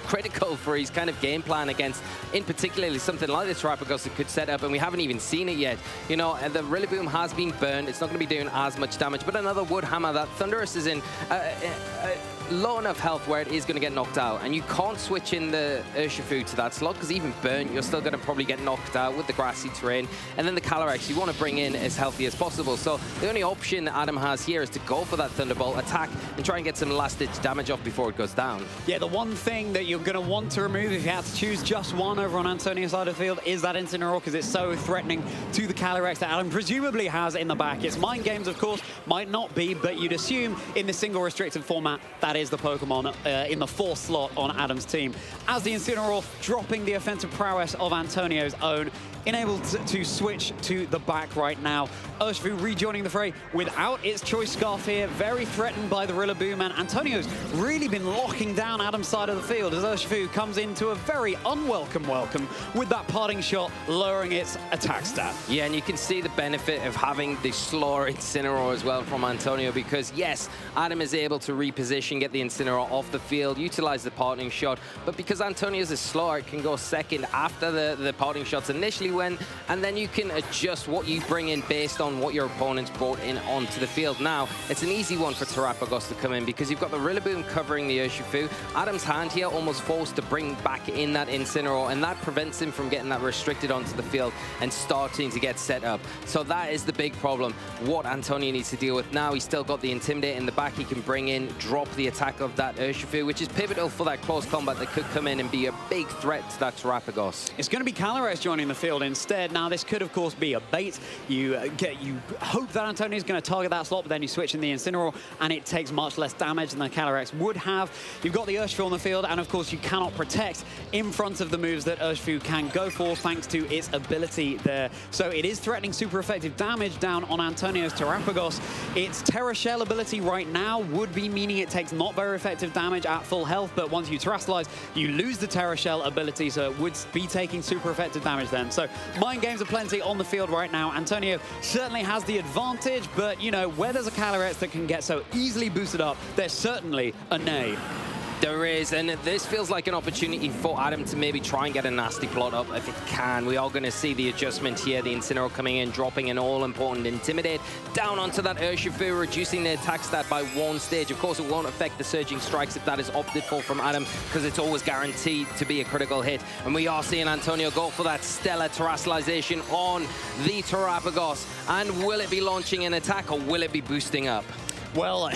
critical for his kind of game plan against, in particularly something like the Terrapagos that could set up, and we haven't even seen it yet. You know, the Rillaboom has been burned. It's not going to be doing as much damage, but another Wood Hammer. That Thunderous is in low enough health where it is going to get knocked out, and you can't switch in the Urshifu to that slot because even burnt, you're still going to probably get knocked out with the grassy terrain. And then the Calyrex you want to bring in as healthy as possible. So the only option that Adam has here is to go for that Thunderbolt attack and try and get some last-ditch damage off before it goes down. Yeah, the one thing that you're going to want to remove if you had to choose just one over on Antonio's side of the field is that Incineroar, because it's so threatening to the Calyrex that Adam presumably has in the back. It's Mind Games, of course, might not be, but you'd assume in the single restricted format, that is the Pokemon in the 4th slot on Adam's team. As the Incineroar dropping the offensive prowess of Antonio's own, enabled to switch to the back right now. Urshifu rejoining the fray without its Choice Scarf here, very threatened by the Rillaboom, and Antonio's really been locking down Adam's side of the field as Urshifu comes into a very unwelcome welcome with that parting shot, lowering its attack stat. Yeah, and you can see the benefit of having the slower Incineroar as well from Antonio, because yes, Adam is able to reposition, get the Incineroar off the field, utilize the parting shot, but because Antonio's is slower, it can go second after the parting shots initially went, and then you can adjust what you bring in based on what your opponent's brought in onto the field. Now, it's an easy one for Terrapagos to come in because you've got the Rillaboom covering the Urshifu. Adam's hand here almost forced to bring back in that Incineroar, and that prevents him from getting that restricted onto the field and starting to get set up. So that is the big problem. What Antonio needs to deal with now, he's still got the Intimidate in the back. He can bring in, drop the attack of that Urshifu, which is pivotal for that close combat that could come in and be a big threat to that Terrapagos. It's going to be Calyrex joining the field instead. Now, this could, of course, be a bait. You hope that Antonio is going to target that slot, but then you switch in the Incineroar, and it takes much less damage than the Calyrex would have. You've got the Urshifu on the field, and of course, you cannot protect in front of the moves that Urshifu can go for, thanks to its ability there. So it is threatening super effective damage down on Antonio's Terrapagos. Its Terra Shell ability right now would be meaning it takes not very effective damage at full health, but once you Terrastallize, you lose the Terra Shell ability, so it would be taking super effective damage then. So Mind Games are plenty on the field right now. Antonio certainly has the advantage, but, you know, where there's a Calyrex that can get so easily boosted up, there's certainly a nay. There is, and this feels like an opportunity for Adam to maybe try and get a nasty plot up if it can. We are going to see the adjustment here, the Incineroar coming in, dropping an all-important Intimidate down onto that Urshifu, reducing the attack stat by 1 stage. Of course, it won't affect the Surging Strikes if that is opted for from Adam, because it's always guaranteed to be a critical hit. And we are seeing Antonio go for that stellar Terrastallization on the Terrapagos. And will it be launching an attack, or will it be boosting up? Well,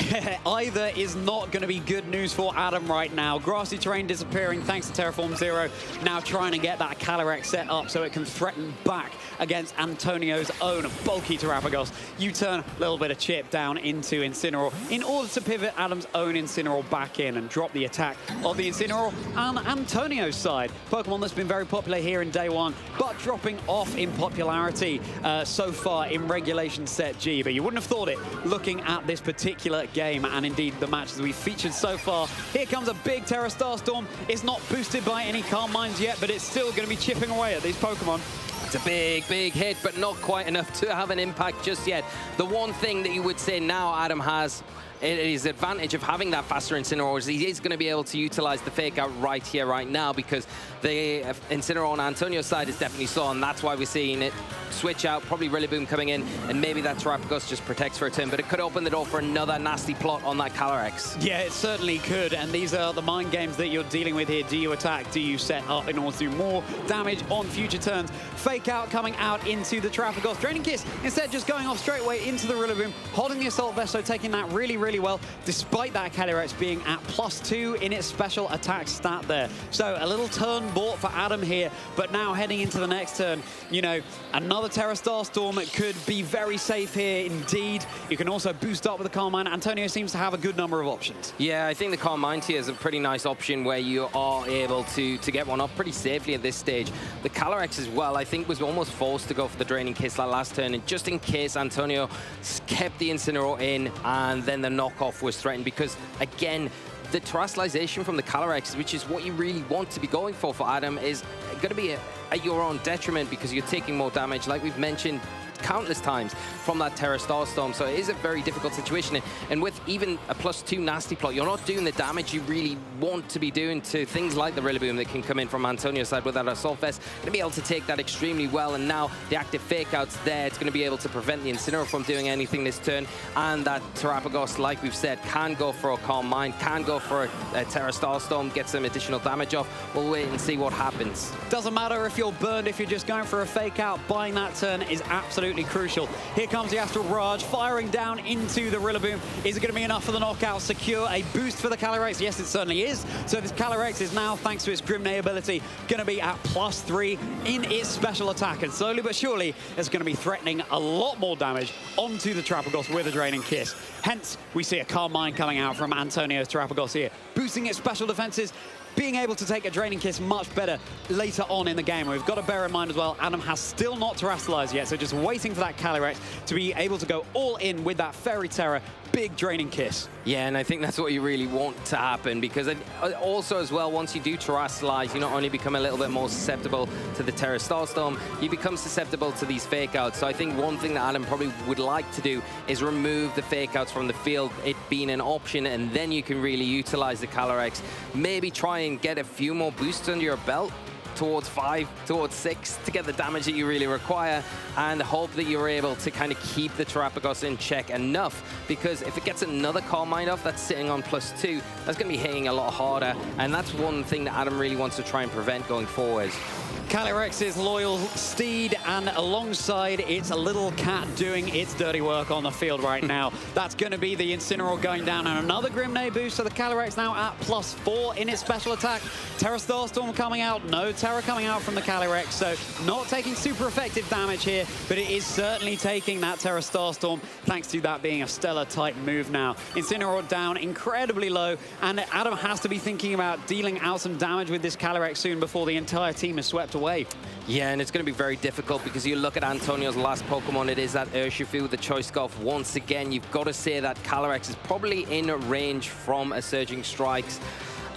either is not going to be good news for Adam right now. Grassy terrain disappearing thanks to Terraform Zero. Now trying to get that Calyrex set up so it can threaten back against Antonio's own bulky Terrapagos. U-turn, a little bit of chip down into Incineroar in order to pivot Adam's own Incineroar back in and drop the attack of the Incineroar on Antonio's side. Pokemon that's been very popular here in Day 1, but dropping off in popularity so far in Regulation Set G. But you wouldn't have thought it looking at this particular game and indeed the matches we've featured so far. Here comes a big Terra Starstorm. It's not boosted by any Calm Minds yet, but it's still going to be chipping away at these Pokemon. It's a big, big hit, but not quite enough to have an impact just yet. The one thing that you would say now Adam has his advantage of having that faster Incineroar is he is going to be able to utilize the Fake Out right here, right now, because the Incineroar on Antonio's side is definitely slow, and that's why we're seeing it switch out, probably Rillaboom coming in, and maybe that Terrapagos just protects for a turn, but it could open the door for another nasty plot on that Calyrex. Yeah, it certainly could, and these are the mind games that you're dealing with here. Do you attack? Do you set up in order to do more damage on future turns? Fake Out coming out into the Terrapagos. Draining Kiss, instead just going off straight away into the Rillaboom, holding the Assault Vest, so taking that really, really well, despite that Calyrex being at +2 in its special attack stat there. So a little turn bought for Adam here, but now heading into the next turn, you know, another Terra Starstorm could be very safe here indeed. You can also boost up with the Calm Mind. Antonio seems to have a good number of options. Yeah, I think the Calm Mind here is a pretty nice option where you are able to get one off pretty safely at this stage. The Calyrex as well, I think, was almost forced to go for the Draining Kiss that last turn, and just in case Antonio kept the Incineroar in and then the knockoff was threatened, because again, the Terrastallization from the Calyrex, which is what you really want to be going for Adam, is going to be at your own detriment because you're taking more damage. Like we've mentioned, countless times from that Terra Starstorm. So it is a very difficult situation. And with even a +2 Nasty Plot, you're not doing the damage you really want to be doing to things like the Rillaboom that can come in from Antonio's side with that Assault Vest. Going to be able to take that extremely well. And now the active Fake Out's there. It's going to be able to prevent the Incineroar from doing anything this turn. And that Terrapagos, like we've said, can go for a Calm Mind, can go for a Terra Starstorm, get some additional damage off. We'll wait and see what happens. Doesn't matter if you're burned, if you're just going for a Fake Out, buying that turn is absolutely crucial. Here comes the Astral Barrage, firing down into the Rillaboom. Is it going to be enough for the knockout? Secure a boost for the Calyrex? Yes, it certainly is. So this Calyrex is now, thanks to its Grimnay ability, going to be at +3 in its special attack. And slowly but surely, it's going to be threatening a lot more damage onto the Terrapagos with a Draining Kiss. Hence, we see a Calm Mind coming out from Antonio's Terrapagos here, boosting its special defenses, being able to take a Draining Kiss much better later on in the game. We've got to bear in mind as well, Adam has still not terrestrialized yet, so just waiting for that Calyrex to be able to go all in with that Fairy Terror, big Draining Kiss. Yeah, and I think that's what you really want to happen, because also as well, once you do terrestrialize, you not only become a little bit more susceptible to the Terra Starstorm, you become susceptible to these Fake Outs. So I think one thing that Adam probably would like to do is remove the Fake Outs from the field, it being an option, and then you can really utilize the Calyrex. Maybe try and get a few more boosts under your belt, towards 5, towards 6, to get the damage that you really require, and hope that you're able to kind of keep the Terrapagos in check enough, because if it gets another Calm Mind off that's sitting on +2, that's going to be hitting a lot harder, and that's one thing that Adam really wants to try and prevent going forward. Calyrex's loyal steed, and alongside its a little cat doing its dirty work on the field right now. That's going to be the Incineroar going down, and another Grimnay boost. So the Calyrex now at +4 in its special attack. Terra Starstorm coming out, no Terra coming out from the Calyrex, so not taking super effective damage here, but it is certainly taking that Terra Starstorm, thanks to that being a Stellar type move now. Incineroar down incredibly low, and Adam has to be thinking about dealing out some damage with this Calyrex soon before the entire team is swept away. Yeah, and it's going to be very difficult, because you look at Antonio's last Pokemon, it is that Urshifu, the Choice Scarf. Once again, you've got to say that Calyrex is probably in range from a Surging Strikes.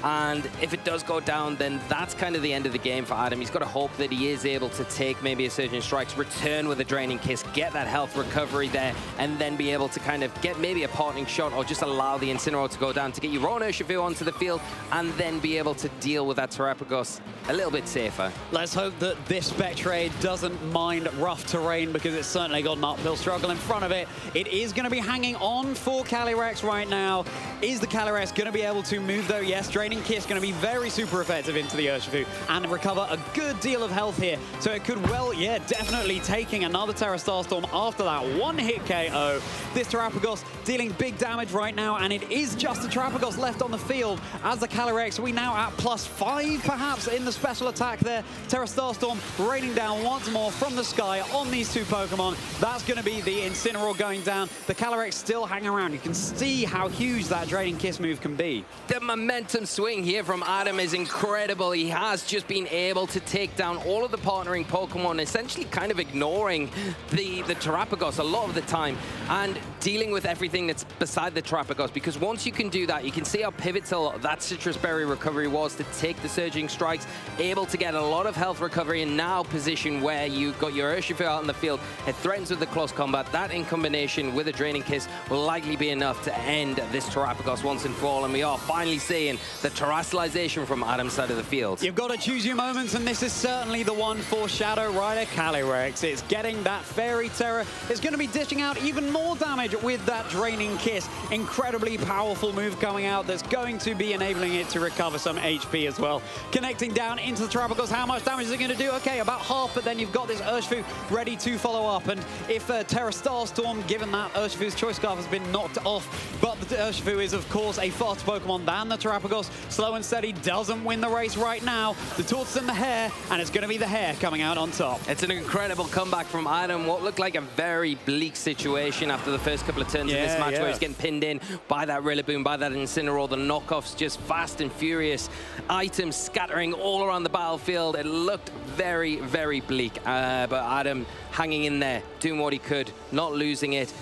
And if it does go down, then that's kind of the end of the game for Adam. He's got to hope that he is able to take maybe a Surging Strikes, return with a Draining Kiss, get that health recovery there, and then be able to kind of get maybe a parting shot, or just allow the Incineroar to go down to get your own Urshifu onto the field, and then be able to deal with that Terrapagos a little bit safer. Let's hope that this Spectre doesn't mind rough terrain, because it's certainly got an uphill struggle in front of it. It is going to be hanging on for Calyrex right now. Is the Calyrex going to be able to move though? Yes, Draining Kiss going to be very super effective into the Urshifu and recover a good deal of health here. So it could well, yeah, definitely taking another Terra Starstorm after that one-hit KO. This Terrapagos dealing big damage right now, and it is just the Terrapagos left on the field as the Calyrex. We now at +5 perhaps in the special attack there. Terra Starstorm raining down once more from the sky on these two Pokemon. That's going to be the Incineroar going down. The Calyrex still hanging around. You can see how huge that Draining Kiss move can be. The momentum swing here from Adam is incredible. He has just been able to take down all of the partnering Pokemon, essentially kind of ignoring the Terrapagos a lot of the time, and dealing with everything that's beside the Terrapagos, because once you can do that, you can see how pivotal that Citrus Berry recovery was to take the Surging Strikes, able to get a lot of health recovery, and now position where you got your Urshifu out in the field. It threatens with the close combat. That in combination with a Draining Kiss will likely be enough to end this Terrapagos once and for all, and we are finally seeing the terrestrialization from Adam's side of the field. You've got to choose your moments, and this is certainly the one for Shadow Rider Calyrex. It's getting that Fairy Terror. It's going to be dishing out even more damage with that Draining Kiss. Incredibly powerful move coming out that's going to be enabling it to recover some HP as well. Connecting down into the Terrapagos. How much damage is it going to do? Okay, about half, but then you've got this Urshifu ready to follow up. And if Terra Starstorm, given that Urshifu's Choice Scarf has been knocked off, but the Urshifu is, of course, a faster Pokemon than the Terrapagos. Slow and steady doesn't win the race right now. The Tortoise and the Hare, and it's going to be the Hare coming out on top. It's an incredible comeback from Adam. What looked like a very bleak situation after the first couple of turns in this match, where he's getting pinned in by that Rillaboom, by that Incineroar. The knockoffs just fast and furious. Items scattering all around the battlefield. It looked very, very bleak. But Adam hanging in there, doing what he could, not losing it,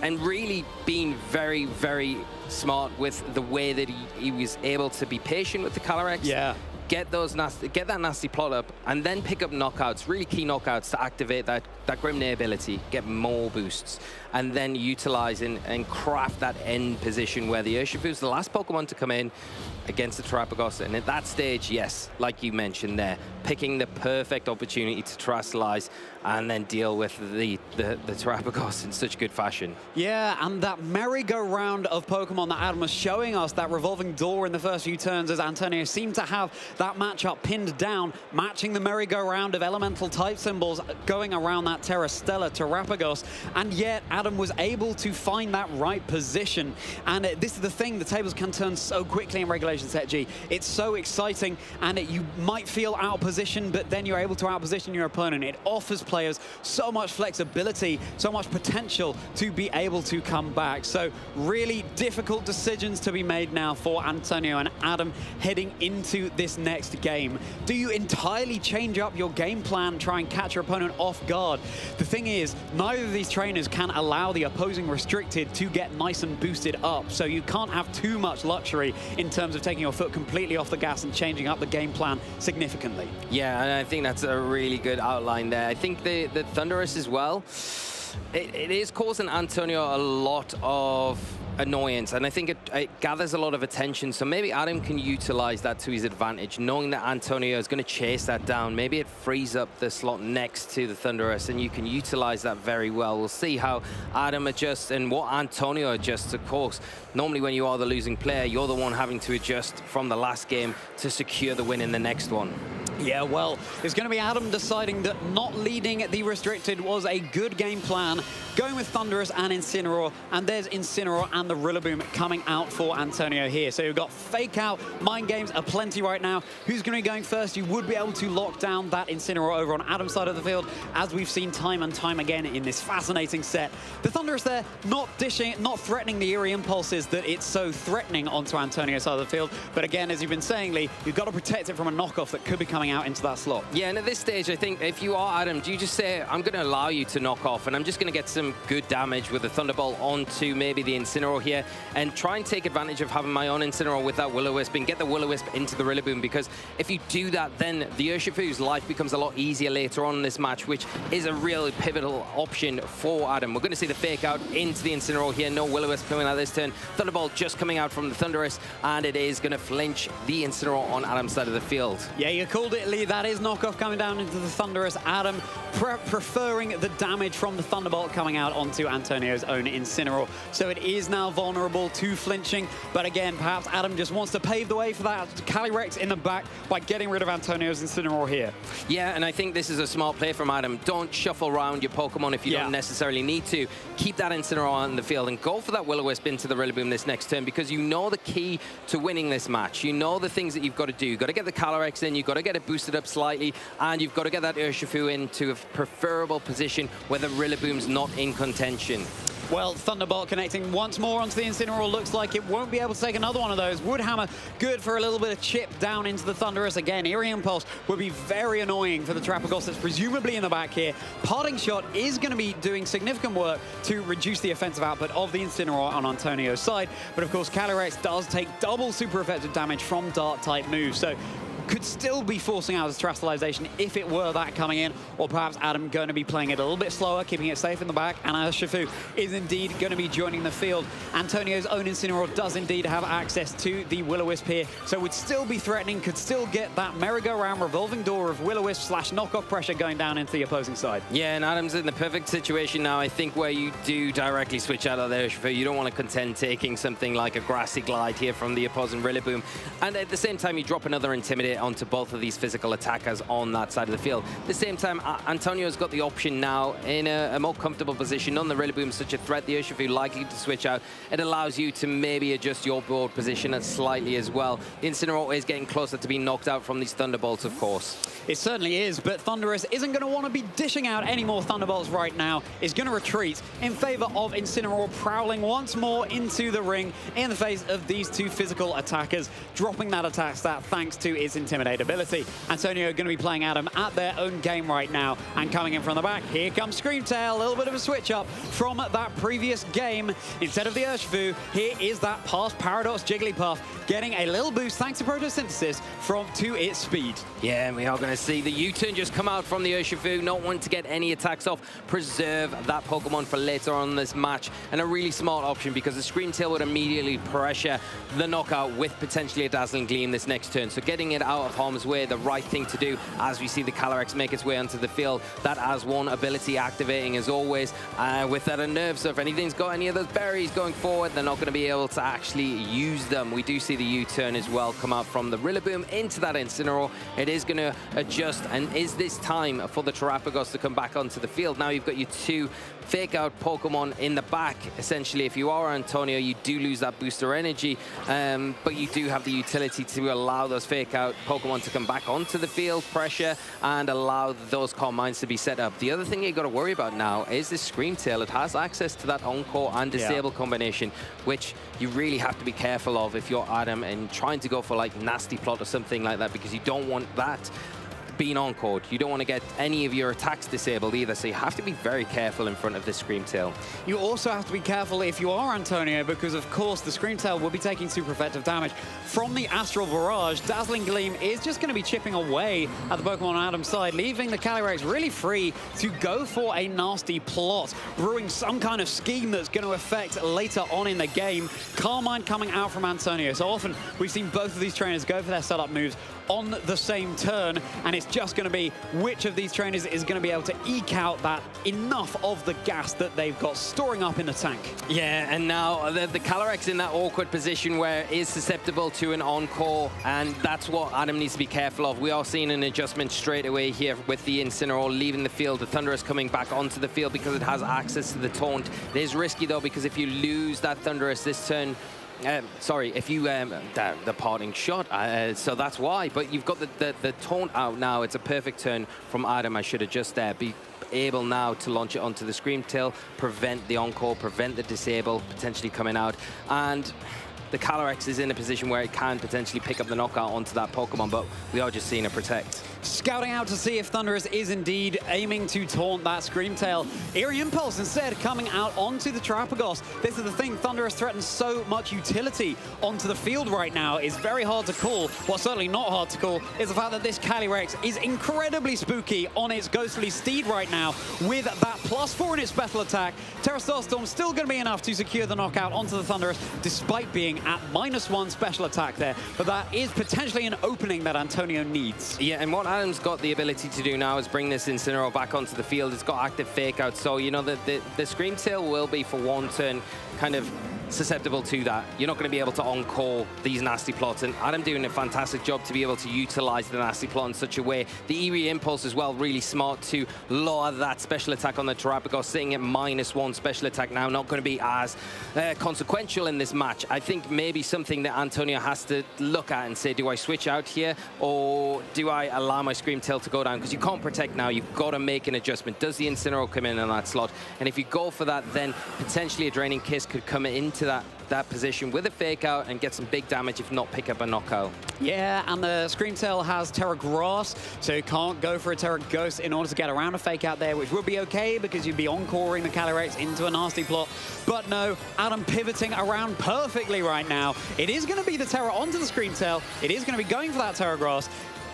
and really being very, very smart with the way that he was able to be patient with the Calyrex. Yeah. get that nasty plot up, and then pick up knockouts, really key knockouts to activate that Grimnir ability, get more boosts, and then utilize and craft that end position where the Urshifu's the last Pokemon to come in against the Terrapagos. And at that stage, yes, like you mentioned there, picking the perfect opportunity to terastallize and then deal with the Terrapagos in such good fashion. Yeah, and that merry-go-round of Pokemon that Adam was showing us, that revolving door in the first few turns, as Antonio seemed to have that matchup pinned down, matching the merry-go-round of elemental type symbols going around that Terrastella Terrapagos, and yet Adam was able to find that right position. And this is the thing, the tables can turn so quickly in Regulation Set G. It's so exciting, and you might feel out of position, but then you're able to out-position your opponent. It offers players so much flexibility, so much potential to be able to come back. So really difficult decisions to be made now for Antonio and Adam heading into this next game. Do you entirely change up your game plan, try and catch your opponent off guard? The thing is, neither of these trainers can allow the opposing restricted to get nice and boosted up, so you can't have too much luxury in terms of taking your foot completely off the gas and changing up the game plan significantly. Yeah, and I think that's a really good outline there. I think the Thundurus as well, it is causing Antonio a lot of annoyance, and I think it gathers a lot of attention, so maybe Adam can utilize that to his advantage, knowing that Antonio is going to chase that down. Maybe it frees up the slot next to the Thundurus, and you can utilize that very well. We'll see how Adam adjusts and what Antonio adjusts, of course. Normally when you are the losing player, you're the one having to adjust from the last game to secure the win in the next one. Yeah, well, it's going to be Adam deciding that not leading the restricted was a good game plan, going with Thundurus and Incineroar, and there's Incineroar and the Rillaboom coming out for Antonio here. So you've got Fake Out, Mind Games aplenty right now. Who's going to be going first? You would be able to lock down that Incineroar over on Adam's side of the field, as we've seen time and time again in this fascinating set. The Thundurus there, not threatening the Eerie Impulses that it's so threatening onto Antonio's side of the field. But again, as you've been saying, Lee, you've got to protect it from a knockoff that could be coming out into that slot. Yeah, and at this stage, I think if you are Adam, do you just say, I'm going to allow you to knock off, and I'm just going to get some good damage with the Thunderbolt onto maybe the Incineroar here, and try and take advantage of having my own Incineroar with that Will-O-Wisp, and get the Will-O-Wisp into the Rillaboom, because if you do that, then the Urshifu's life becomes a lot easier later on in this match, which is a really pivotal option for Adam. We're going to see the Fake Out into the Incineroar here. No Will-O-Wisp coming out this turn. Thunderbolt just coming out from the Thundurus, and it is going to flinch the Incineroar on Adam's side of the field. Yeah, you called it, Lee. That is knockoff coming down into the Thundurus. Adam preferring the damage from the Thunderbolt coming out onto Antonio's own Incineroar. So it is now vulnerable to flinching. But again, perhaps Adam just wants to pave the way for that Calyrex in the back by getting rid of Antonio's Incineroar here. Yeah, and I think this is a smart play from Adam. Don't shuffle around your Pokemon if you don't necessarily need to. Keep that Incineroar on the field and go for that Will-O-Wisp into the Rillaboom this next turn, because you know the key to winning this match. You know the things that you've got to do. You've got to get the Calyrex in, you've got to get it boosted up slightly, and you've got to get that Urshifu into a preferable position where the Rillaboom's not in contention. Well, Thunderbolt connecting once more onto the Incineroar. Looks like it won't be able to take another one of those. Woodhammer, good for a little bit of chip down into the Thundurus. Again, Eerie Impulse would be very annoying for the Terrapagos that's presumably in the back here. Parting Shot is going to be doing significant work to reduce the offensive output of the Incineroar on Antonio's side. But of course, Calyrex does take double super effective damage from Dart-type moves. So could still be forcing out his Terastallization if it were that coming in, or perhaps Adam going to be playing it a little bit slower, keeping it safe in the back, and Urshifu is indeed going to be joining the field. Antonio's own Incineroar does indeed have access to the Will-O-Wisp here, so would still be threatening, could still get that merry-go-round revolving door of Will-O-Wisp slash knockoff pressure going down into the opposing side. Yeah, and Adam's in the perfect situation now, I think, where you do directly switch out of the Urshifu. You don't want to contend taking something like a Grassy Glide here from the opposing Rillaboom, and at the same time you drop another Intimidate onto both of these physical attackers on that side of the field. At the same time, Antonio's got the option now in a more comfortable position. On the Rillaboom, such a threat, the Urshifu likely to switch out. It allows you to maybe adjust your board position slightly as well. The Incineroar is getting closer to being knocked out from these Thunderbolts, of course. It certainly is, but Thundurus isn't going to want to be dishing out any more Thunderbolts right now. Is going to retreat in favor of Incineroar prowling once more into the ring in the face of these two physical attackers, dropping that attack stat thanks to its Intimidate ability. Antonio going to be playing Adam at their own game right now, and coming in from the back, here comes Screamtail, a little bit of a switch up from that previous game. Instead of the Urshifu, here is that past Paradox Jigglypuff, getting a little boost thanks to photosynthesis to its speed. Yeah, and we are going to see the U-turn just come out from the Urshifu, not wanting to get any attacks off, preserve that Pokemon for later on in this match, and a really smart option because the Screamtail would immediately pressure the knockout with potentially a Dazzling Gleam this next turn. So getting it out of harm's way, the right thing to do as we see the Calyrex make its way onto the field. That as one ability activating as always. With that Unnerve, so if anything's got any of those berries going forward, they're not going to be able to actually use them. We do see the U-turn as well come out from the Rillaboom into that Incineroar. It is going to adjust, and is this time for the Terapagos to come back onto the field. Now you've got your two fake-out Pokemon in the back. Essentially, if you are Antonio, you do lose that booster energy, but you do have the utility to allow those fake-out Pokemon to come back onto the field, pressure, and allow those Calm Minds to be set up. The other thing you've got to worry about now is this Screamtail. It has access to that Encore and Disable combination, which you really have to be careful of if you're Adam and trying to go for like Nasty Plot or something like that, because you don't want that being encored. You don't want to get any of your attacks disabled either, so you have to be very careful in front of this Screamtail. You also have to be careful if you are Antonio, because of course the Screamtail will be taking super effective damage from the Astral Barrage. Dazzling Gleam is just going to be chipping away at the Pokemon on Adam's side, leaving the Calyrex really free to go for a Nasty Plot, brewing some kind of scheme that's going to affect later on in the game. Carmine coming out from Antonio. So often we've seen both of these trainers go for their setup moves on the same turn, and it's just going to be which of these trainers is going to be able to eke out that enough of the gas that they've got storing up in the tank. Yeah, and now the Calyrex in that awkward position where it is susceptible to an Encore, and that's what Adam needs to be careful of. We are seeing an adjustment straight away here with the Incineroar leaving the field. The Thundurus coming back onto the field because it has access to the Taunt. It is risky though, because if you lose that Thundurus this turn, sorry, if you the parting shot, so that's why. But you've got the Taunt out now. It's a perfect turn from Adam. I should adjust there. Be able now to launch it onto the Screamtail, prevent the Encore, prevent the Disable potentially coming out, and the Calyrex is in a position where it can potentially pick up the knockout onto that Pokemon, but we are just seeing it protect. Scouting out to see if Thundurus is indeed aiming to taunt that Screamtail. Eerie Impulse instead coming out onto the Terapagos. This is the thing, Thundurus threatens so much utility onto the field right now. It's very hard to call. What's certainly not hard to call is the fact that this Calyrex is incredibly spooky on its ghostly steed right now with that +4 in its special attack. Terra Starstorm still going to be enough to secure the knockout onto the Thundurus despite being at -1 special attack there. But that is potentially an opening that Antonio needs. Yeah, and what Adam's got the ability to do now is bring this Incineroar back onto the field. It's got active fake out, so you know the Screamtail will be for one turn kind of susceptible to that. You're not going to be able to encore these Nasty Plots, and Adam doing a fantastic job to be able to utilize the Nasty Plot in such a way. The Eerie Impulse as well, really smart to lower that special attack on the Terapagos, sitting at -1 special attack now, not going to be as consequential in this match. I think maybe something that Antonio has to look at and say, do I switch out here, or do I allow my Screamtail to go down? Because you can't protect now, you've got to make an adjustment. Does the Incineroar come in on that slot? And if you go for that, then potentially a Draining Kiss could come into that position with a fake out and get some big damage, if not pick up a knockout. Yeah, and the Screamtail has Terra Grass, so you can't go for a Terra Ghost in order to get around a fake out there, which would be okay because you'd be encoring the Calyrex into a Nasty Plot. But no, Adam pivoting around perfectly right now. It is going to be the Terra onto the Screamtail. It is going to be going for that Terra Grass.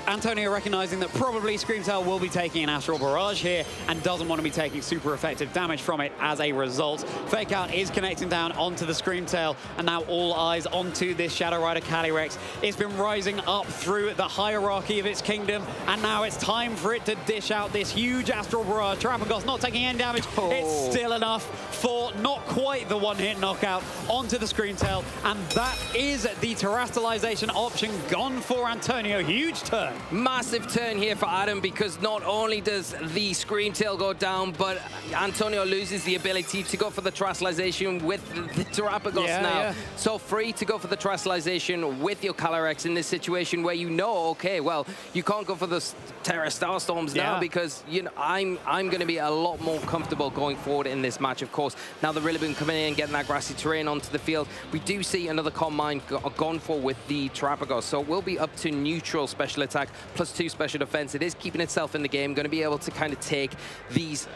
Antonio recognizing that probably Screamtail will be taking an Astral Barrage here and doesn't want to be taking super effective damage from it as a result. Fake Out is connecting down onto the Screamtail, and now all eyes onto this Shadow Rider Calyrex. It's been rising up through the hierarchy of its kingdom, and now it's time for it to dish out this huge Astral Barrage. Terapagos not taking any damage. It's still enough for not quite the one-hit knockout onto the Screamtail, and that is the Terastallization option gone for Antonio. Huge turn. Massive turn here for Adam, because not only does the Screamtail go down, but Antonio loses the ability to go for the Terastallization with the Terapagos now. Yeah. So free to go for the Terastallization with your Calyrex in this situation where you know, okay, well, you can't go for the Terra Starstorms now because you know I'm going to be a lot more comfortable going forward in this match, of course. Now the Rillaboom coming in and getting that grassy terrain onto the field. We do see another Calm Mind gone for with the Terrapagos. So it will be up to neutral special attack plus 2 special defense. It is keeping itself in the game, going to be able to kind of take these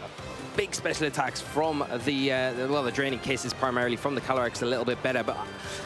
big special attacks from the draining cases, primarily from the Calyrex, a little bit better. But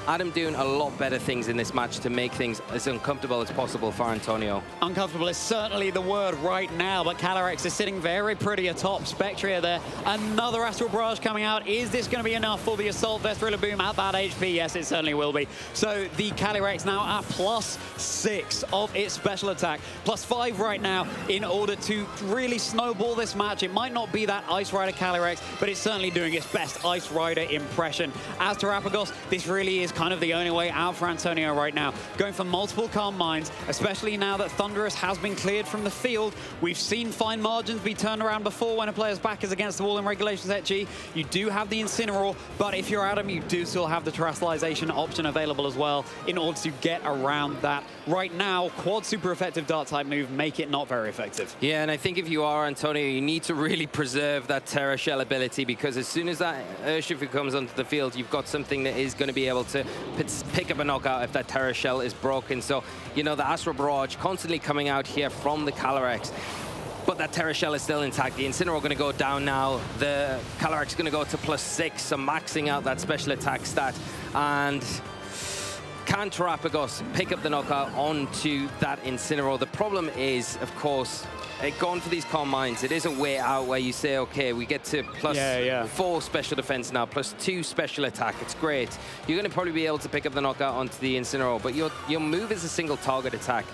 Adam doing a lot better things in this match to make things as uncomfortable as possible for Antonio. Uncomfortable is certainly the word right now, but Calyrex is sitting very pretty atop. Spectria there. Another Astral Barrage coming out. Is this going to be enough for the Assault Vest Rillaboom at that HP? Yes, it certainly will be. So the Calyrex now at +6 of its special attack. +5 right now in order to really snowball this match. It might not be that Ice Rider Calyrex, but it's certainly doing its best Ice Rider impression. As Terrapagos, this really is kind of the only way out for Antonio right now. Going for multiple Calm Minds, especially now that Thunderous has been cleared from the field. We've seen fine margins be turned around before when a player's back is against the wall in Regulation Set G. You do have the Incineroar, but if you're Adam, you do still have the Terastallization option available as well in order to get around that. Right now, quad super effective Dark type move make it not very effective. Yeah, and I think if you are Antonio, you need to really preserve that Terra Shell ability, because as soon as that Urshifu comes onto the field, you've got something that is going to be able to pick up a knockout if that Terra Shell is broken. So, you know, the Astral Barrage constantly coming out here from the Calyrex. But that Terra Shell is still intact. The Incineroar going to go down now. The Calyrex is going to go to +6, so maxing out that special attack stat. And can Terrapagos pick up the knockout onto that Incineroar? The problem is, of course, going for these Calm Minds, it is a way out where you say, okay, we get to +4 special defense now, +2 special attack. It's great. You're going to probably be able to pick up the knockout onto the Incineroar, but your move is a single target attack.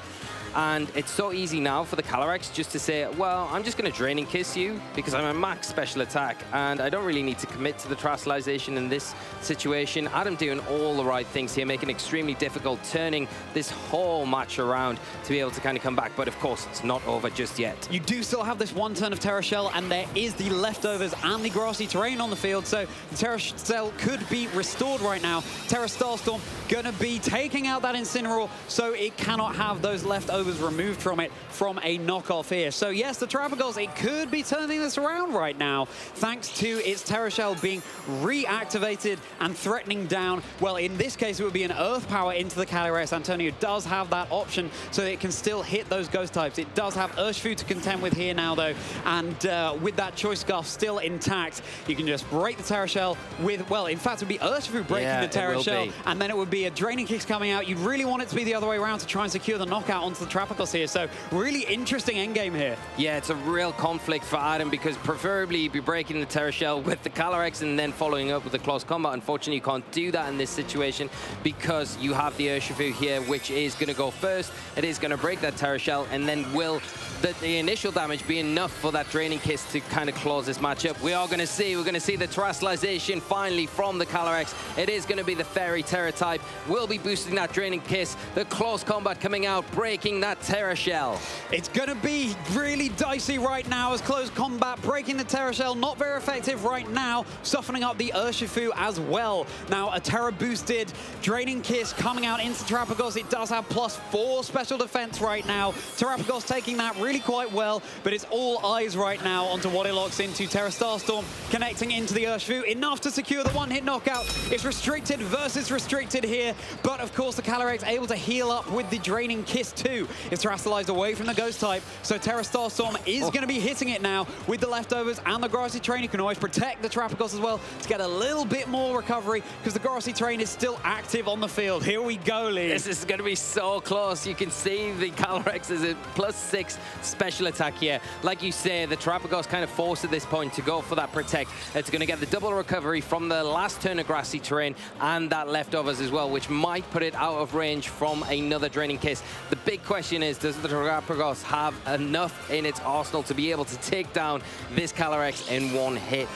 And it's so easy now for the Calyrex just to say, well, I'm just going to Draining Kiss you because I'm a max special attack, and I don't really need to commit to the Terastallization in this situation. Adam doing all the right things here, making it extremely difficult, turning this whole match around to be able to kind of come back. But of course, it's not over just yet. You do still have this one turn of Terra Shell, and there is the leftovers and the grassy terrain on the field, so the Terra Shell could be restored right now. Terra Starstorm going to be taking out that Incineroar, so it cannot have those leftovers removed from it from a knockoff here. So yes, the Terrapagos, it could be turning this around right now, thanks to its Terra Shell being reactivated and threatening down. Well, in this case, it would be an Earth Power into the Calyrex. Antonio does have that option, so it can still hit those Ghost types. It does have Urshifu to contend with here now, though, and with that Choice Scarf still intact, you can just break the Terra Shell with, well, in fact, it would be Urshifu breaking the Terra Shell, and then it would be a Draining Kick coming out. You'd really want it to be the other way around to try and secure the knockout onto the Terrapagos here, so really interesting endgame here. Yeah, it's a real conflict for Adam, because preferably you'd be breaking the Terra Shell with the Calyrex and then following up with the close combat. Unfortunately, you can't do that in this situation because you have the Urshifu here, which is going to go first. It is going to break that Terra Shell, and then will the initial damage be enough for that Draining Kiss to kind of close this matchup? We're going to see the Terastallization finally from the Calyrex. It is going to be the Fairy Terra type. Will be boosting that Draining Kiss. The close combat coming out, breaking that Terra Shell. It's going to be really dicey right now as close combat, breaking the Terra Shell, not very effective right now, softening up the Urshifu as well. Now a Terra boosted Draining Kiss coming out into Terrapagos. It does have +4 special defense right now. Terrapagos taking that really quite well, but it's all eyes right now onto what it locks into. Terra Starstorm connecting into the Urshifu, enough to secure the one-hit knockout. It's restricted versus restricted here, but of course the Calyrex able to heal up with the Draining Kiss too. It's Terastallized away from the Ghost type, so Terra Starstorm is going to be hitting it now with the leftovers and the Grassy Terrain. You can always protect the Terrapagos as well to get a little bit more recovery, because the Grassy Terrain is still active on the field. Here we go, Lee. This is going to be so close. You can see the Calyrex is a +6 special attack here. Like you say, the Terrapagos kind of forced at this point to go for that protect. It's going to get the double recovery from the last turn of Grassy Terrain and that leftovers as well, which might put it out of range from another Draining Kiss. The big question is, does the Terrapagos have enough in its arsenal to be able to take down this Calyrex in one hit?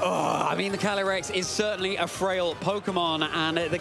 Oh, I mean, the Calyrex is certainly a frail Pokemon, and the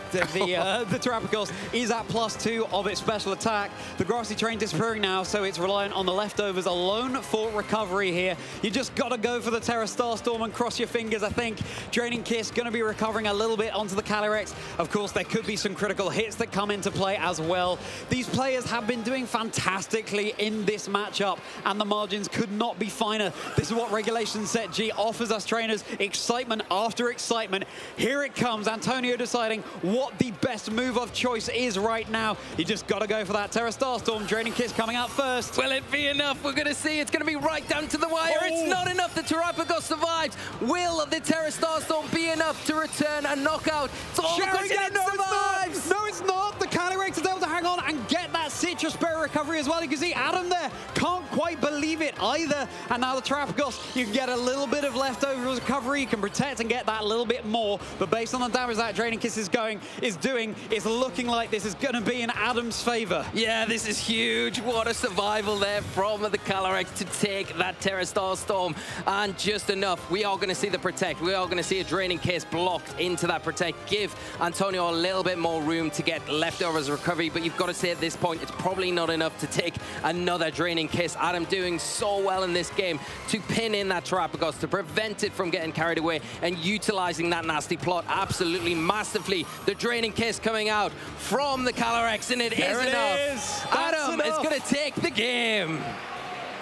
Terrapagos is at +2 of its special attack. The Grassy Terrain disappearing now, so it's reliant on the leftovers alone for recovery here. You just got to go for the Terra Starstorm and cross your fingers, I think. Draining Kiss going to be recovering a little bit onto the Calyrex. Of course, there could be some critical hits that come into play as well. These players have been doing fantastically in this matchup, and the margins could not be finer. This is what Regulation Set G offers us trainers. It excitement after excitement. Here it comes, Antonio deciding what the best move of choice is right now. You just got to go for that Terra Starstorm. Draining Kiss coming out first. Will it be enough? We're going to see. It's going to be right down to the wire. Oh. It's not enough. The Terrapagos survives. Will the Terra Starstorm be enough to return a knockout? It's all the question. It survives. No, it's not. The Calyrex is able to hang on and get that Citrus Berry recovery as well. You can see Adam there can't quite believe it either. And now the Terrapagos, you can get a little bit of leftover recovery. You can protect and get that a little bit more. But based on the damage that Draining Kiss is doing, it's looking like this is going to be in Adam's favor. Yeah, this is huge. What a survival there from the Calyrex to take that Terra Starstorm. And just enough. We are going to see the protect. We are going to see a Draining Kiss blocked into that protect. Give Antonio a little bit more room to get leftovers recovery. But you've got to say at this point, it's probably not enough to take another Draining Kiss. Adam doing so well in this game to pin in that Terrapagos, to prevent it from getting carried away and utilizing that nasty plot absolutely massively. The Draining Kiss coming out from the Calyrex, and it is enough. Adam is going to take the game.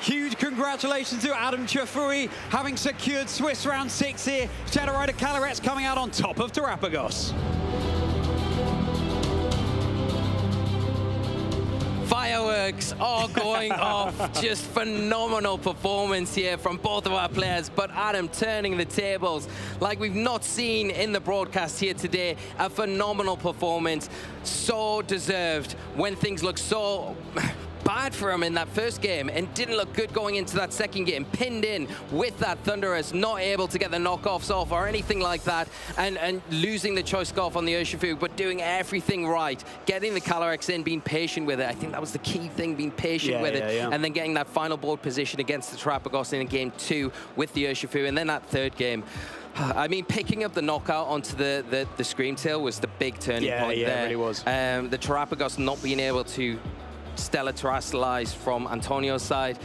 Huge congratulations to Adam Chafui, having secured Swiss round 6 here. Shadow Rider Calyrex coming out on top of Terrapagos. Fireworks are going off. Just phenomenal performance here from both of our players. But Adam turning the tables like we've not seen in the broadcast here today. A phenomenal performance. So deserved when things look so bad for him in that first game and didn't look good going into that second game. Pinned in with that Thunderous, not able to get the knockoffs off or anything like that, and losing the choice scarf on the Urshifu, but doing everything right. Getting the Calyrex in, being patient with it. I think that was the key thing, being patient with it. And then getting that final board position against the Terrapagos in game 2 with the Urshifu. And then that third game, I mean, picking up the knockout onto the Screamtail was the big turning point there. Yeah, it really was. The Terrapagos not being able to stellar terrestrialize from Antonio's side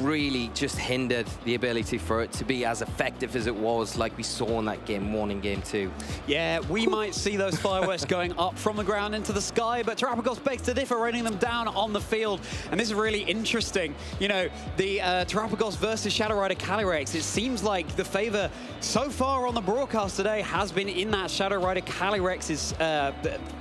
really just hindered the ability for it to be as effective as it was, like we saw in that game 1 and game 2. Yeah, we might see those fireworks going up from the ground into the sky, but Terrapagos begs to differ, raining them down on the field. And this is really interesting. You know, the Terrapagos versus Shadow Rider Calyrex, it seems like the favor so far on the broadcast today has been in that Shadow Rider Calyrex's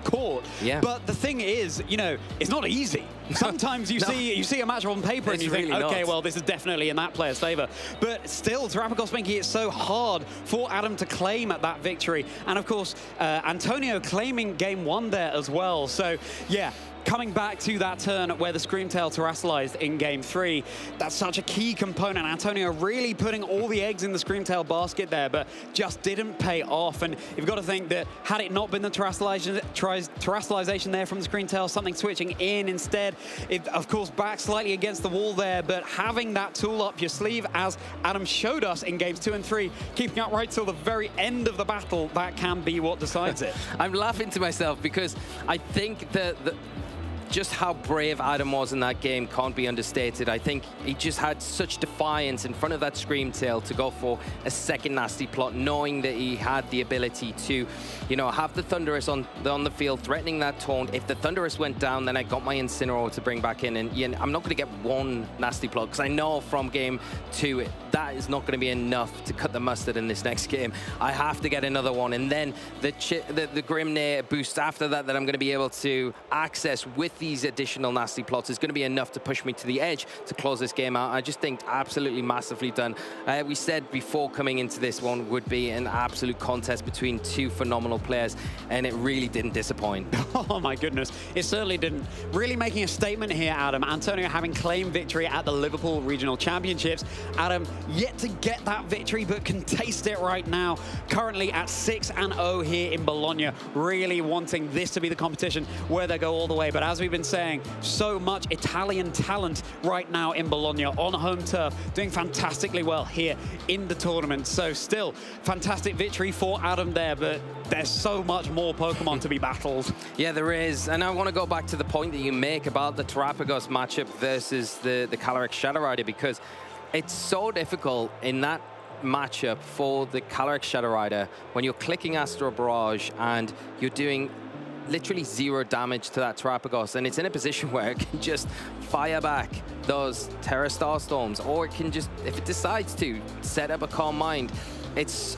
court. Yeah. But the thing is, you know, it's not easy. Sometimes you see a match on paper and you think, okay, well, this is definitely in that player's favor. But still, Terrapagos making it so hard for Adam to claim at that victory. And of course, Antonio claiming game 1 there as well. So yeah, coming back to that turn where the Screamtail terrestrialized in game 3, that's such a key component. Antonio really putting all the eggs in the Screamtail basket there, but just didn't pay off. And you've got to think that had it not been the terrestrialization there from the Screamtail, something switching in instead, it of course back slightly against the wall there, but having that tool up your sleeve, as Adam showed us in games 2 and 3, keeping up right till the very end of the battle, that can be what decides it. I'm laughing to myself because I think that just how brave Adam was in that game can't be understated. I think he just had such defiance in front of that Screamtail to go for a second nasty plot, knowing that he had the ability to, you know, have the Thunderous on the field, threatening that taunt. If the Thunderous went down, then I got my Incineroar to bring back in. And you know, I'm not going to get one nasty plot, because I know from game 2, that is not going to be enough to cut the mustard in this next game. I have to get another one. And then the Grimnir boost after that I'm going to be able to access with these additional nasty plots is going to be enough to push me to the edge to close this game out. I just think absolutely massively done. We said before coming into this one would be an absolute contest between two phenomenal players, and it really didn't disappoint. Oh my goodness, it certainly didn't. Really making a statement here, Adam. Antonio having claimed victory at the Liverpool Regional Championships. Adam yet to get that victory, but can taste it right now. Currently at 6-0 here in Bologna, really wanting this to be the competition where they go all the way. But as we've been saying, so much Italian talent right now in Bologna on home turf, doing fantastically well here in the tournament. So still, fantastic victory for Adam there, but there's so much more Pokemon to be battled. Yeah, there is. And I want to go back to the point that you make about the Terrapagos matchup versus the Calyrex Shadow Rider, because it's so difficult in that matchup for the Calyrex Shadow Rider when you're clicking Astro Barrage and you're doing literally 0 damage to that Terrapagos, and it's in a position where it can just fire back those Terra Starstorms, or it can just, if it decides to, set up a Calm Mind. it's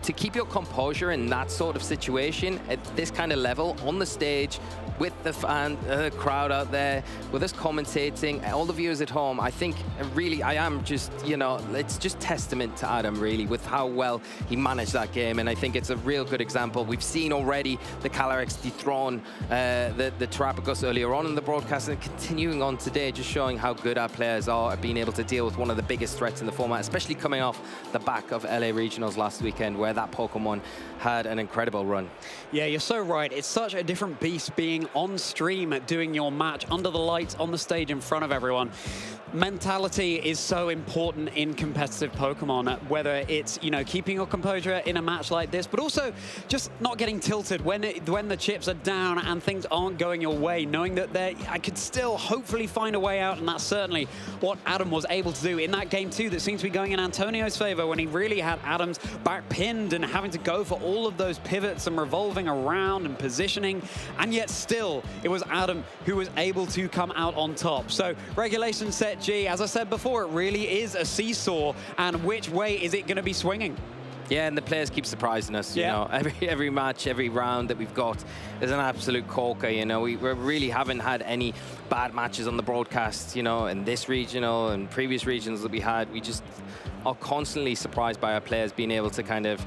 to keep your composure in that sort of situation at this kind of level on the stage with the crowd out there, with us commentating, all the viewers at home. I think really I am just, you know, it's just testament to Adam really with how well he managed that game, and I think it's a real good example. We've seen already the Calyrex dethrone the Terrapagos earlier on in the broadcast, and continuing on today, just showing how good our players are at being able to deal with one of the biggest threats in the format, especially coming off the back of LA Regionals last weekend, where that Pokemon had an incredible run. Yeah, you're so right. It's such a different beast being on stream, doing your match under the lights on the stage in front of everyone. Mentality is so important in competitive Pokemon, whether it's, you know, keeping your composure in a match like this, but also just not getting tilted when the chips are down and things aren't going your way, knowing that I could still hopefully find a way out, and that's certainly what Adam was able to do in that game too, that seems to be going in Antonio's favor when he really had Adam's back pinned and having to go for all of those pivots and revolving around and positioning, and yet still it was Adam who was able to come out on top. So regulation set G, as I said before, it really is a seesaw, and which way is it going to be swinging? Yeah, and the players keep surprising us. You know, every match, every round that we've got is an absolute corker. You know, we really haven't had any bad matches on the broadcast. You know, in this regional and previous regions that we had, we just are constantly surprised by our players being able to kind of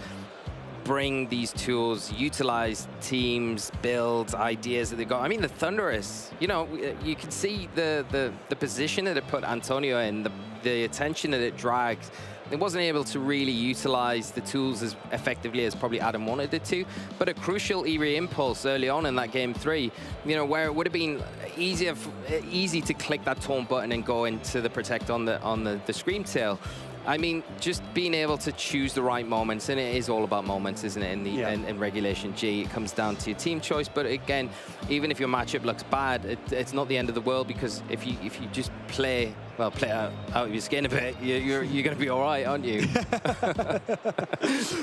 bring these tools, utilize teams, builds, ideas that they got. I mean, the Thunderous, you know, you can see the position that it put Antonio in, the attention that it dragged. It wasn't able to really utilize the tools as effectively as probably Adam wanted it to, but a crucial E-Ray impulse early on in that game 3, you know, where it would have been easy to click that taunt button and go into the protect on the Scream Tail. I mean, just being able to choose the right moments, and it is all about moments, isn't it, in Regulation G. It comes down to your team choice, but again, even if your matchup looks bad, it's not the end of the world, because if you just play out of your skin a bit, you're going to be all right, aren't you?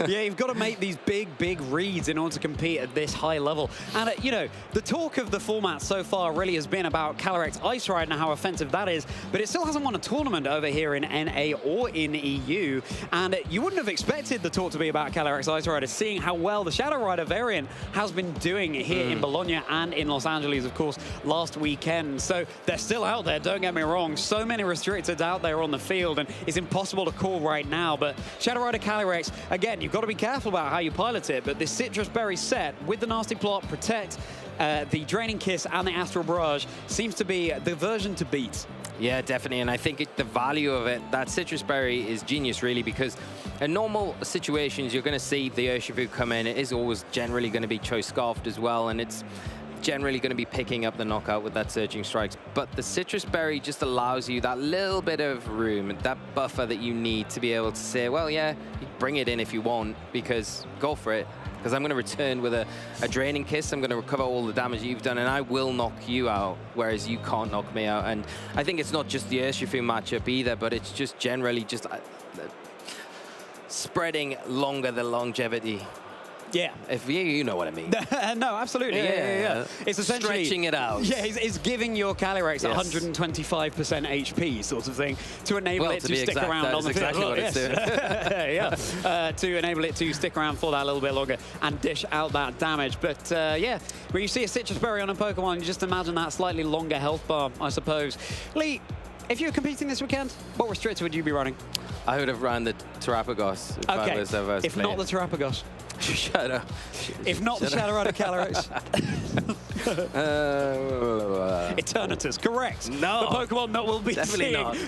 Yeah, you've got to make these big reads in order to compete at this high level. And, you know, the talk of the format so far really has been about Calyrex Ice Ride and how offensive that is, but it still hasn't won a tournament over here in NA or in EU. And you wouldn't have expected the talk to be about Calyrex Ice Rider, seeing how well the Shadow Rider variant has been doing here in Bologna and in Los Angeles, of course, last weekend. So they're still out there, don't get me wrong. So many restricted out there on the field, and it's impossible to call right now. But Shadow Rider Calyrex, again, you've got to be careful about how you pilot it, but this Citrus Berry set with the Nasty Plot, Protect, the Draining Kiss and the Astral Barrage seems to be the version to beat. Yeah, definitely, and I think the value of it, that Citrus Berry is genius, really, because in normal situations, you're going to see the Urshifu come in. It is always generally going to be Choice Scarfed as well, and it's generally going to be picking up the knockout with that Surging Strikes. But the Citrus Berry just allows you that little bit of room, that buffer that you need to be able to say, well, yeah, you bring it in if you want, because go for it. Because I'm going to return with a Draining Kiss. I'm going to recover all the damage you've done, and I will knock you out, whereas you can't knock me out. And I think it's not just the Urshifu matchup either, but it's just generally just spreading longer the longevity. Yeah. If you know what I mean. No, absolutely. Yeah. It's essentially stretching it out. Yeah, it's giving your Calyrex 125% HP sort of thing to enable it to stick around on the field. Exactly what it's doing. Yeah. To enable it to stick around for that a little bit longer and dish out that damage. But yeah, when you see a Citrus Berry on a Pokemon, you just imagine that slightly longer health bar, I suppose. Lee, if you were competing this weekend, what restrictor would you be running? I would have run the Terrapagos if I was ever if not the Terrapagos. Shut up. If not the Shadow Rider Calyrex. Eternatus, correct. No. The Pokemon that will be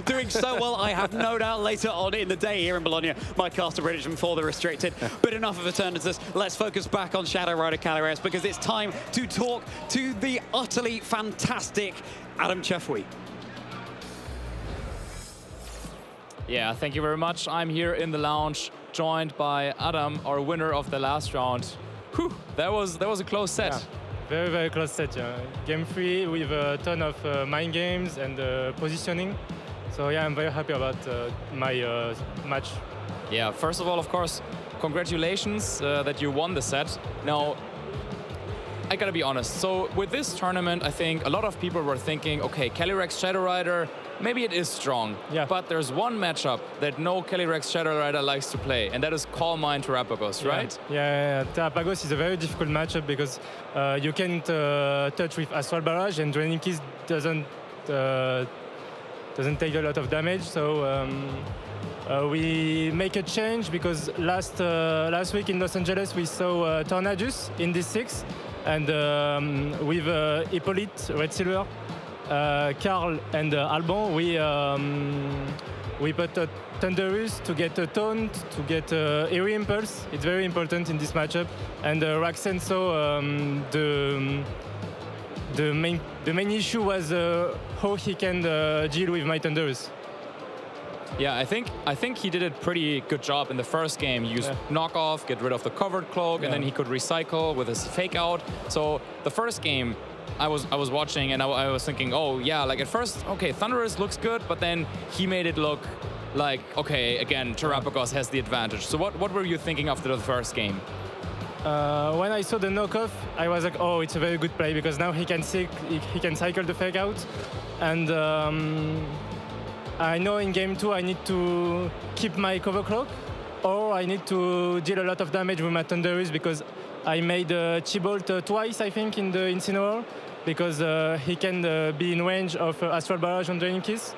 doing so well, I have no doubt, later on in the day here in Bologna, my caster prediction for the restricted. But enough of Eternatus. Let's focus back on Shadow Rider Calyrex, because it's time to talk to the utterly fantastic Adam Chefui. Yeah, thank you very much. I'm here in the lounge, joined by Adam, our winner of the last round. Whew, that was a close set. Yeah, very, very close set. Yeah. Game 3 with a ton of mind games and positioning. So yeah, I'm very happy about my match. Yeah, first of all, of course, congratulations that you won the set. Now, I gotta be honest. So with this tournament, I think a lot of people were thinking, okay, Calyrex Shadow Rider, maybe it is strong. Yeah. But there's one matchup that no Calyrex Shadow Rider likes to play, and that is Calm Mind Terrapagos, right? Yeah. Terrapagos is a very difficult matchup because you can't touch with Astral Barrage, and Draining Kiss doesn't take a lot of damage. So we make a change because last week in Los Angeles we saw Tornadus in this 6, and with Hippolyte, Red Silver, Carl and Alban, we put Thunderous to get a taunt, to get Eerie Impulse. It's very important in this matchup. And Raxenso, the main issue was how he can deal with my Thunderous. Yeah, I think he did a pretty good job in the first game. He used knock off, get rid of the covered cloak, and then he could recycle with his fake out. So the first game, I was watching and I was thinking, oh yeah, like at first, okay, Thunderous looks good, but then he made it look like, okay, again, Terrapagos has the advantage. So what were you thinking after the first game? When I saw the knockoff, I was like, oh, it's a very good play because now he can cycle the fake out, and I know in game 2 I need to keep my cover cloak, or I need to deal a lot of damage with my Thunderous because I made Chibolt twice, I think, in the Incineroar, because he can be in range of Astral Barrage on Draining Kiss.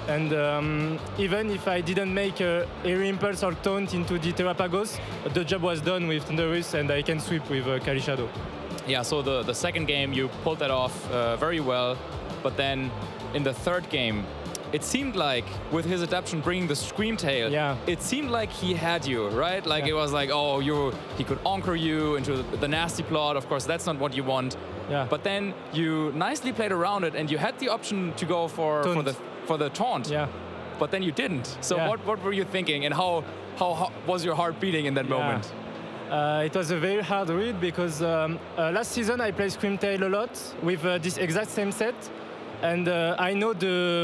And even if I didn't make Eerie Impulse or Taunt into the Terrapagos, the job was done with Thunderous, and I can sweep with Kali Shadow. Yeah, so the second game you pulled that off very well, but then in the third game, it seemed like with his adaptation bringing the Scream Tail, it seemed like he had you, right? Like it was like, oh, he could anchor you into the nasty plot. Of course, that's not what you want. Yeah. But then you nicely played around it, and you had the option to go for the taunt. Yeah. But then you didn't. So what were you thinking, and how was your heart beating in that moment? It was a very hard read because last season I played Scream Tail a lot with this exact same set. And I know the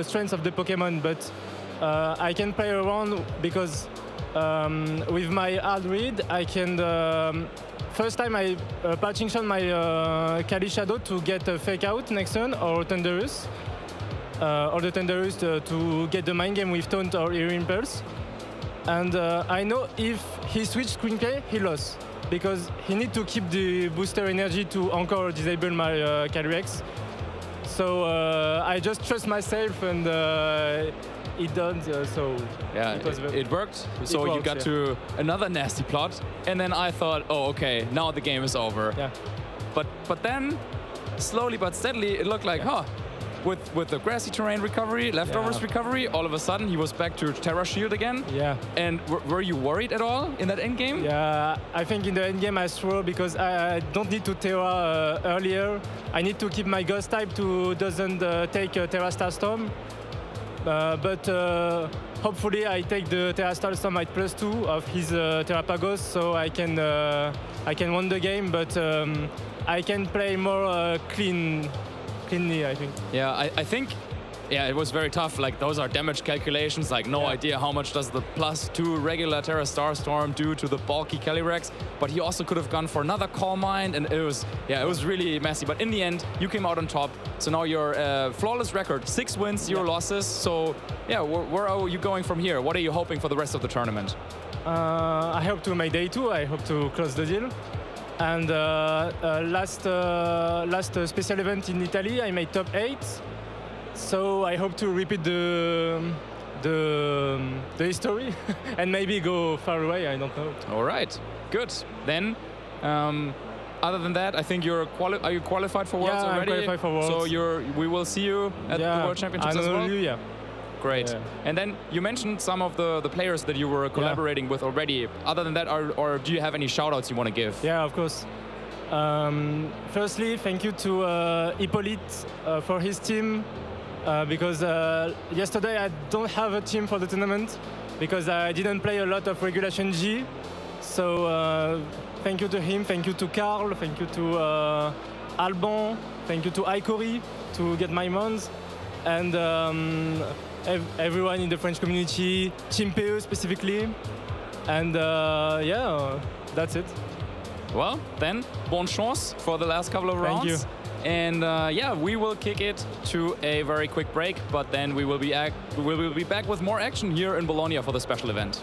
strengths of the Pokemon, but I can play around because with my hard read, I can. First time I patching shot my Kali Shadow to get a fake out next turn or Thunderous, or the Thunderous to get the mind game with Taunt or Eerie Impulse. And I know if he switched Screenplay, he lost, because he needs to keep the booster energy to anchor or disable my Calyrex. So I just trust myself, and it does. So yeah, it worked. So you got to another nasty plot, and then I thought, oh, okay, now the game is over. Yeah. But then, slowly but steadily, it looked like, with the grassy terrain recovery, leftovers recovery, all of a sudden he was back to Terra Shield again. Yeah. And were you worried at all in that endgame? Yeah, I think in the endgame I struggled because I don't need to Terra earlier. I need to keep my Ghost type to doesn't take Terra Starstorm. But hopefully I take the Terra Starstorm at +2 of his Terrapagos, so I can win the game. But I can play more cleanly, I think. Yeah, I think, it was very tough. Like, those are damage calculations. Like, no idea how much does the +2 regular Terra Starstorm do to the bulky Calyrex. But he also could have gone for another Calm Mind, and it was really messy. But in the end, you came out on top. So now you're flawless record, 6 wins, 0 losses. So yeah, where are you going from here? What are you hoping for the rest of the tournament? I hope to make day 2. I hope to close the deal. And last special event in Italy, I made top 8. So I hope to repeat the history and maybe go far away. I don't know. All right, good. Then, other than that, I think are you qualified for Worlds already? I'm qualified for Worlds. So we will see you at the World Championships as well. Yeah. Great. Yeah. And then you mentioned some of the players that you were collaborating with already. Other than that, or do you have any shout-outs you want to give? Yeah, of course. Firstly, thank you to Hippolyte for his team, because yesterday I don't have a team for the tournament because I didn't play a lot of Regulation G. So thank you to him, thank you to Carl, thank you to Alban, thank you to Ikori to get my mons, and everyone in the French community, Team PE specifically, and yeah, that's it. Well, then, bonne chance for the last couple of rounds. Thank you. And yeah, we will kick it to a very quick break, but then we will be back with more action here in Bologna for the special event.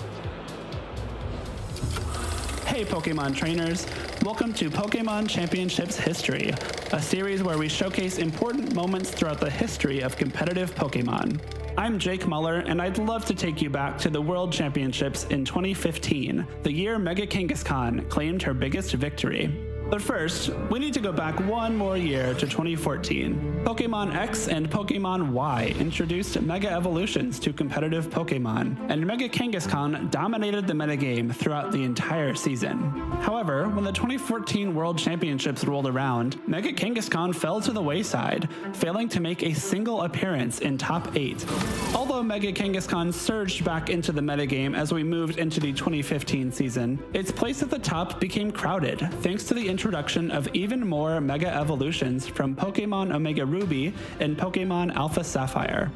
Hey Pokemon trainers, welcome to Pokemon Championships History, a series where we showcase important moments throughout the history of competitive Pokemon. I'm Jake Muller, and I'd love to take you back to the World Championships in 2015, the year Mega Kangaskhan claimed her biggest victory. But first, we need to go back one more year to 2014. Pokemon X and Pokemon Y introduced Mega Evolutions to competitive Pokemon, and Mega Kangaskhan dominated the metagame throughout the entire season. However, when the 2014 World Championships rolled around, Mega Kangaskhan fell to the wayside, failing to make a single appearance in top 8. Although Mega Kangaskhan surged back into the metagame as we moved into the 2015 season, its place at the top became crowded thanks to the introduction of even more Mega Evolutions from Pokemon Omega Ruby and Pokemon Alpha Sapphire.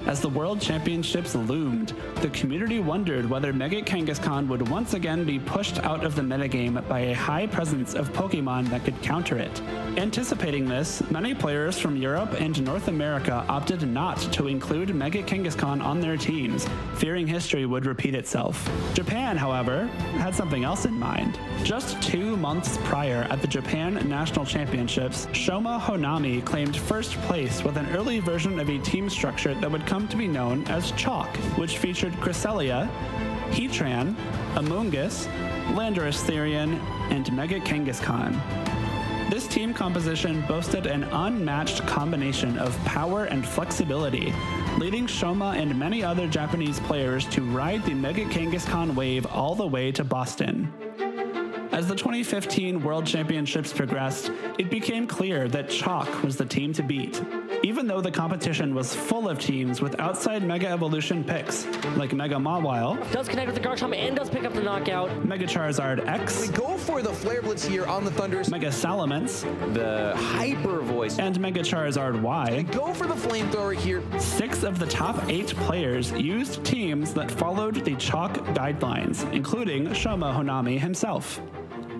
As the World Championships loomed, the community wondered whether Mega Kangaskhan would once again be pushed out of the metagame by a high presence of Pokemon that could counter it. Anticipating this, many players from Europe and North America opted not to include Mega Kangaskhan on their teams, fearing history would repeat itself. Japan, however, had something else in mind. Just 2 months prior at the Japan National Championships, Shoma Honami claimed first place with an early version of a team structure that would come to be known as Chalk, which featured Cresselia, Heatran, Amoonguss, Landorus Therian, and Mega Kangaskhan. This team composition boasted an unmatched combination of power and flexibility, leading Shoma and many other Japanese players to ride the Mega Kangaskhan wave all the way to Boston. As the 2015 World Championships progressed, it became clear that Chalk was the team to beat. Even though the competition was full of teams with outside Mega Evolution picks, like Mega Mawile, does connect with the Garchomp and does pick up the knockout. Mega Charizard X, we go for the Flare Blitz here on the Thunders, Mega Salamence, the Hyper Voice, and Mega Charizard Y. We go for the Flamethrower here. 6 of the top 8 players used teams that followed the Chalk guidelines, including Shoma Honami himself.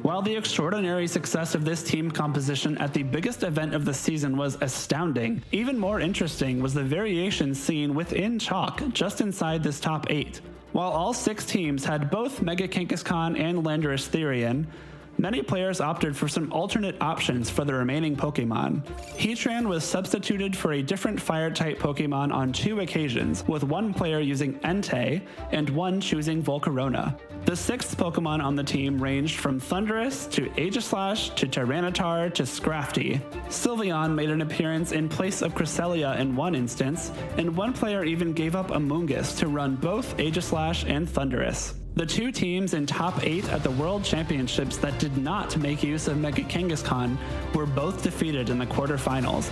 While the extraordinary success of this team composition at the biggest event of the season was astounding, even more interesting was the variation seen within Chalk just inside this top 8. While all 6 teams had both Mega Kangaskhan and Landorus Therian, many players opted for some alternate options for the remaining Pokemon. Heatran was substituted for a different Fire-type Pokemon on 2 occasions, with one player using Entei and one choosing Volcarona. The 6th Pokemon on the team ranged from Thundurus to Aegislash to Tyranitar to Scrafty. Sylveon made an appearance in place of Cresselia in one instance, and one player even gave up Amoonguss to run both Aegislash and Thundurus. The 2 teams in top 8 at the World Championships that did not make use of Mega Kangaskhan were both defeated in the quarterfinals,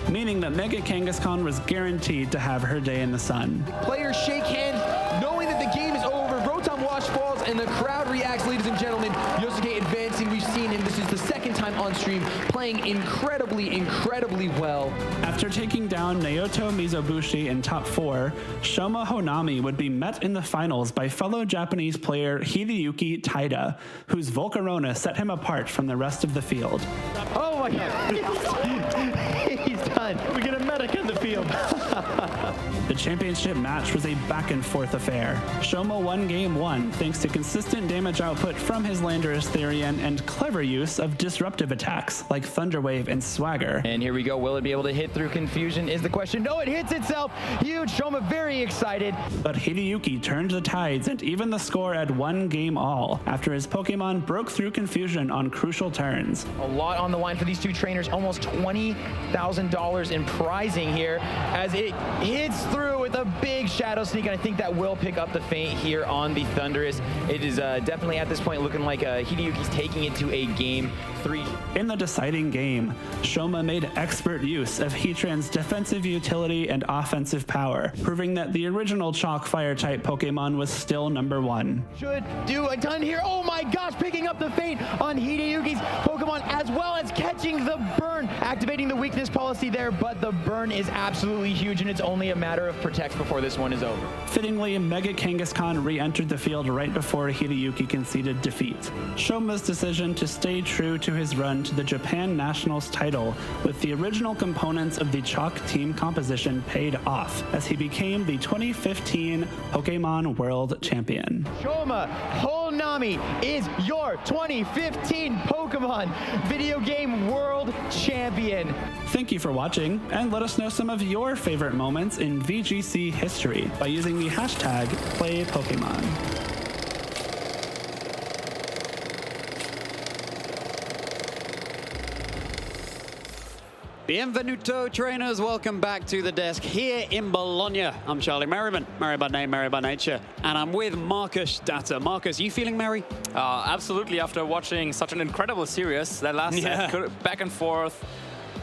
meaning that Mega Kangaskhan was guaranteed to have her day in the sun. Players shake hands, knowing that the game is over. Rotom Wash falls, and the crowd reacts, ladies and gentlemen. Yosuke advancing, we've seen him. This is the 2nd time on stream, playing incredibly well. After taking down Naoto Mizobushi in top 4, Shoma Honami would be met in the finals by fellow Japanese player Hideyuki Taida, whose Volcarona set him apart from the rest of the field. Oh my god! He's done. We get a medic in the field. The championship match was a back-and-forth affair. Shoma won Game 1 thanks to consistent damage output from his Landorus Therian and clever use of disruptive attacks like Thunder Wave and Swagger. And here we go. Will it be able to hit through Confusion is the question. No, it hits itself. Huge. Shoma very excited. But Hideyuki turned the tides and even the score at 1 game all after his Pokemon broke through Confusion on crucial turns. A lot on the line for these 2 trainers. Almost $20,000 in prizing here as it hits through with a big Shadow Sneak, and I think that will pick up the feint here on the Thundurus. It is definitely at this point looking like Hideyuki's taking it to a Game 3. In the deciding game, Shoma made expert use of Heatran's defensive utility and offensive power, proving that the original Chalk Fire-type Pokemon was still #1. Should do a ton here. Oh my gosh, picking up the feint on Hideyuki's Pokemon. Pokemon, as well as catching the burn, activating the weakness policy there, but the burn is absolutely huge, and it's only a matter of protects before this one is over. Fittingly, Mega Kangaskhan re-entered the field right before Hideyuki conceded defeat. Shoma's decision to stay true to his run to the Japan Nationals title with the original components of the Chalk team composition paid off as he became the 2015 Pokémon World Champion. Shoma Honami is your 2015 Pokemon Video Game World Champion. Thank you for watching, and let us know some of your favorite moments in VGC history by using the hashtag #PlayPokemon. Bienvenuto, trainers. Welcome back to the desk here in Bologna. I'm Charlie Merriman, merry by name, merry by nature, and I'm with Marcus Datter. Marcus, you feeling merry? Absolutely, after watching such an incredible series that last set, back and forth,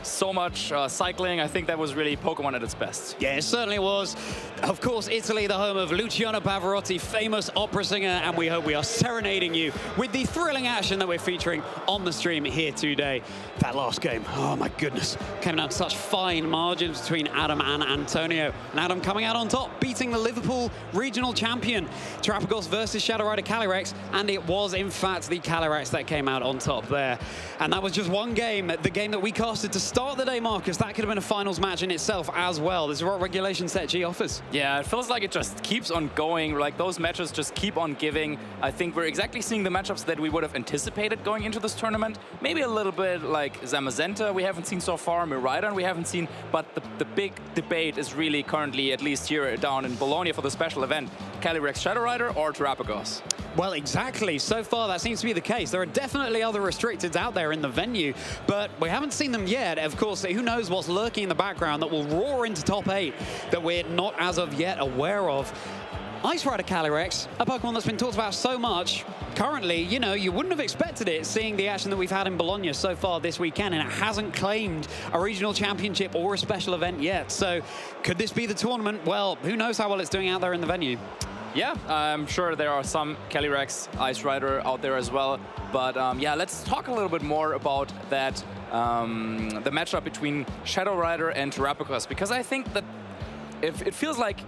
so much cycling. I think that was really Pokemon at its best. Yeah, it certainly was. Of course, Italy, the home of Luciano Pavarotti, famous opera singer, and we hope we are serenading you with the thrilling action that we're featuring on the stream here today. That last game, oh my goodness, came down to such fine margins between Adam and Antonio. And Adam coming out on top, beating the Liverpool regional champion, Terrapagos versus Shadow Rider Calyrex, and it was, in fact, the Calyrex that came out on top there. And that was just one game, the game that we casted to start the day, Marcus. That could have been a finals match in itself as well. This is what Regulation Set G offers. Yeah, it feels like it just keeps on going. Like, those matches just keep on giving. I think we're exactly seeing the matchups that we would have anticipated going into this tournament. Maybe a little bit like Zamazenta we haven't seen so far, Miraidon we haven't seen, but the big debate is really currently, at least here down in Bologna for the special event, Calyrex Shadow Rider or Terrapagos. Well, exactly. So far, that seems to be the case. There are definitely other restricteds out there in the venue, but we haven't seen them yet. Of course, who knows what's lurking in the background that will roar into top 8 that we're not as of yet aware of. Ice Rider Calyrex, a Pokemon that's been talked about so much. Currently, you know, you wouldn't have expected it, seeing the action that we've had in Bologna so far this weekend, and it hasn't claimed a regional championship or a special event yet. So could this be the tournament? Well, who knows how well it's doing out there in the venue. Yeah, I'm sure there are some Calyrex Ice Rider out there as well. But yeah, let's talk a little bit more about that, the matchup between Shadow Rider and Terrapagos, because I think that it feels like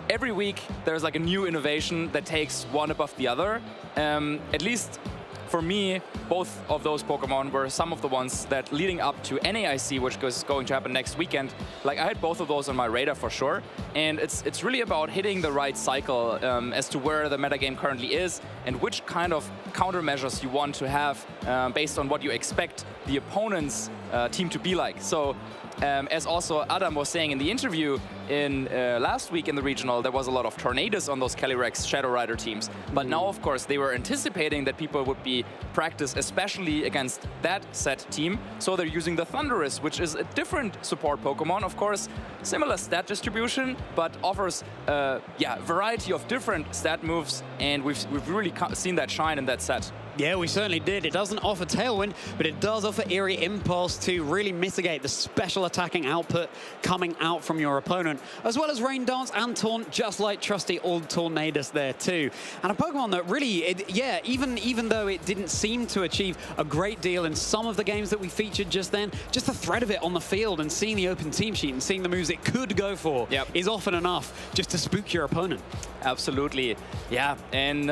every week there's like a new innovation that takes one above the other. At least for me, both of those Pokemon were some of the ones that leading up to NAIC, which is going to happen next weekend, like I had both of those on my radar for sure. And it's really about hitting the right cycle as to where the metagame currently is and which kind of countermeasures you want to have based on what you expect the opponent's team to be like. So as also Adam was saying in the interview in last week in the regional, there was a lot of tornadoes on those Calyrex Shadow Rider teams. But now, of course, they were anticipating that people would be practiced, especially against that set team. So they're using the Thundurus, which is a different support Pokemon. Of course, similar stat distribution, but offers yeah, variety of different stat moves. And we've really seen that shine in that set. Yeah, we certainly did. It doesn't offer Tailwind, but it does offer Eerie Impulse to really mitigate the special attacking output coming out from your opponent, as well as Rain Dance and Taunt, just like trusty old Tornadus there too. And a Pokemon that really, yeah, even though it didn't seem to achieve a great deal in some of the games that we featured just then, just the threat of it on the field and seeing the open team sheet and seeing the moves it could go for is often enough just to spook your opponent. Absolutely, yeah. And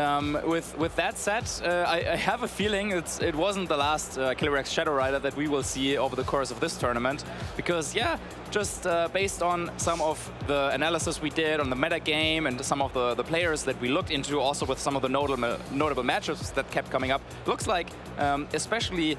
with that set, I have a feeling it wasn't the last Calyrex Shadow Rider that we will see over the course of this tournament, because yeah, just based on some of the analysis we did on the meta game and some of the players that we looked into, also with some of the notable matchups that kept coming up, looks like especially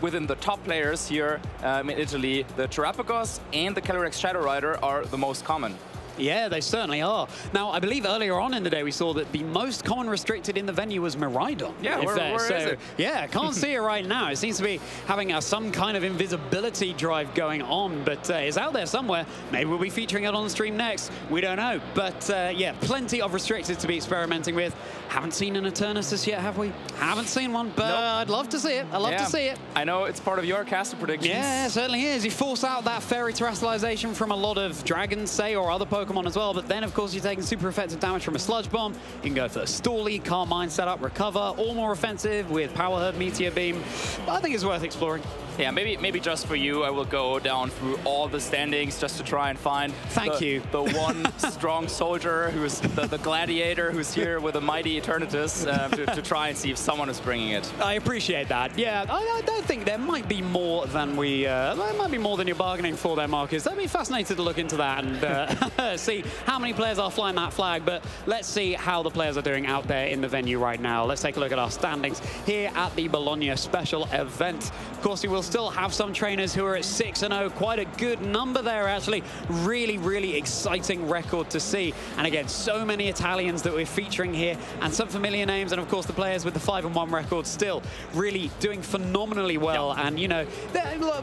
within the top players here in Italy, the Terrapagos and the Calyrex Shadow Rider are the most common. Yeah, they certainly are. Now, I believe earlier on in the day we saw that the most common restricted in the venue was Miraidon. Yeah, where is it? Yeah, can't see it right now. It seems to be having some kind of invisibility drive going on, but it's out there somewhere. Maybe we'll be featuring it on the stream next. We don't know. But yeah, plenty of restricted to be experimenting with. Haven't seen an Eternatus yet, have we? Haven't seen one, but I'd love to see it. I'd love to see it. I know it's part of your caster predictions. Yeah, it certainly is. You force out that fairy terrestrialization from a lot of dragons, say, or other Pokemon Pokemon as well, but then, of course, you're taking super effective damage from a Sludge Bomb. You can go for Stally, Carmine setup, Recover, or more offensive with Power Herb, Meteor Beam. I think it's worth exploring. Yeah, maybe just for you, I will go down through all the standings just to try and find the one strong soldier who's the gladiator who's here with a mighty Eternatus to try and see if someone is bringing it. I appreciate that. Yeah, I don't think there might be more than there might be more than you're bargaining for there, Marcus. I'd be fascinated to look into that and see how many players are flying that flag. But let's see how the players are doing out there in the venue right now. Let's take a look at our standings here at the Bologna Special Event. Of course, we will still have some trainers who are at 6-0. Quite a good number there, actually. Really, really exciting record to see. And again, so many Italians that we're featuring here and some familiar names. And of course, the players with the 5-1 record still really doing phenomenally well. Yep. And, you know,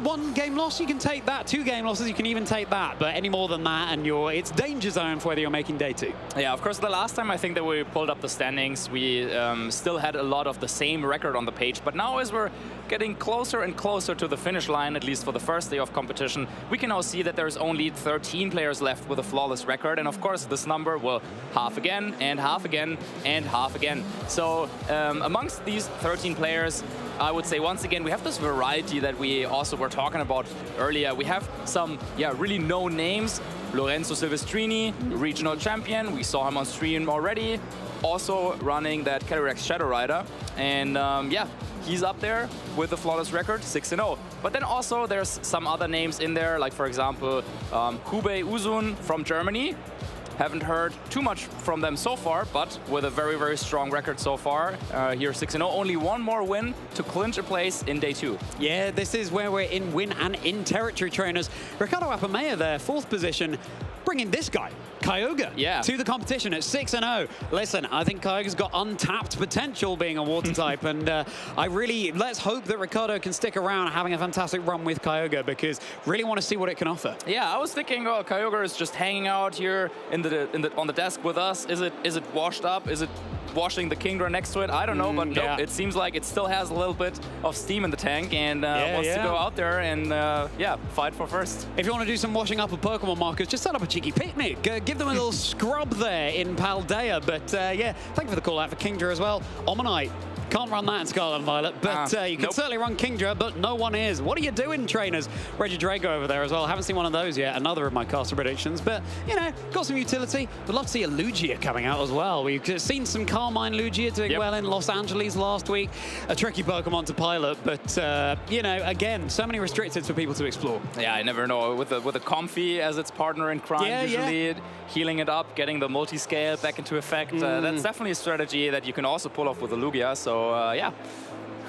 one game loss, you can take that. 2 game losses, you can even take that. But any more than that, and it's danger zone for whether you're making day 2. Yeah, of course, the last time I think that we pulled up the standings, we still had a lot of the same record on the page. But now as we're getting closer and closer to the finish line, at least for the first day of competition, we can now see that there's only 13 players left with a flawless record. And of course, this number will half again, and half again, and half again. So amongst these 13 players, I would say once again, we have this variety that we also were talking about earlier. We have some, really known names. Lorenzo Silvestrini, regional champion. We saw him on stream already. Also running that Calyrex Shadow Rider. And he's up there with a flawless record, 6-0. But then also there's some other names in there, like for example, Hubei Uzun from Germany. Haven't heard too much from them so far, but with a very, very strong record so far. Here 6-0, only one more win to clinch a place in day 2. Yeah, this is where we're in win and in territory trainers. Ricardo Apamea there, 4th position, bringing this guy, Kyogre, to the competition at 6-0. Listen, I think Kyogre's got untapped potential being a water type, and let's hope that Ricardo can stick around having a fantastic run with Kyogre, because really want to see what it can offer. Yeah, I was thinking, oh, Kyogre is just hanging out here on the desk with us. Is it washed up? Is it washing the Kingdra next to it? I don't know, but nope, it seems like it still has a little bit of steam in the tank and wants to go out there and fight for first. If you want to do some washing up of Pokemon, Marcus, just set up a cheeky picnic. Give them a little scrub there in Paldea. But thank you for the call out for Kingdra as well. Omanyte. Can't run that in Scarlet and Violet, but you can certainly run Kingdra, but no one is. What are you doing, trainers? Regidrago over there as well. Haven't seen one of those yet. Another of my caster predictions, but, you know, got some utility. Would love to see a Lugia coming out as well. We've seen some Carmine Lugia doing well in Los Angeles last week. A tricky Pokemon to pilot, but, you know, again, so many restricted for people to explore. Yeah, I never know. With a Comfy as its partner in crime, usually healing it up, getting the multi-scale back into effect. That's definitely a strategy that you can also pull off with a Lugia, so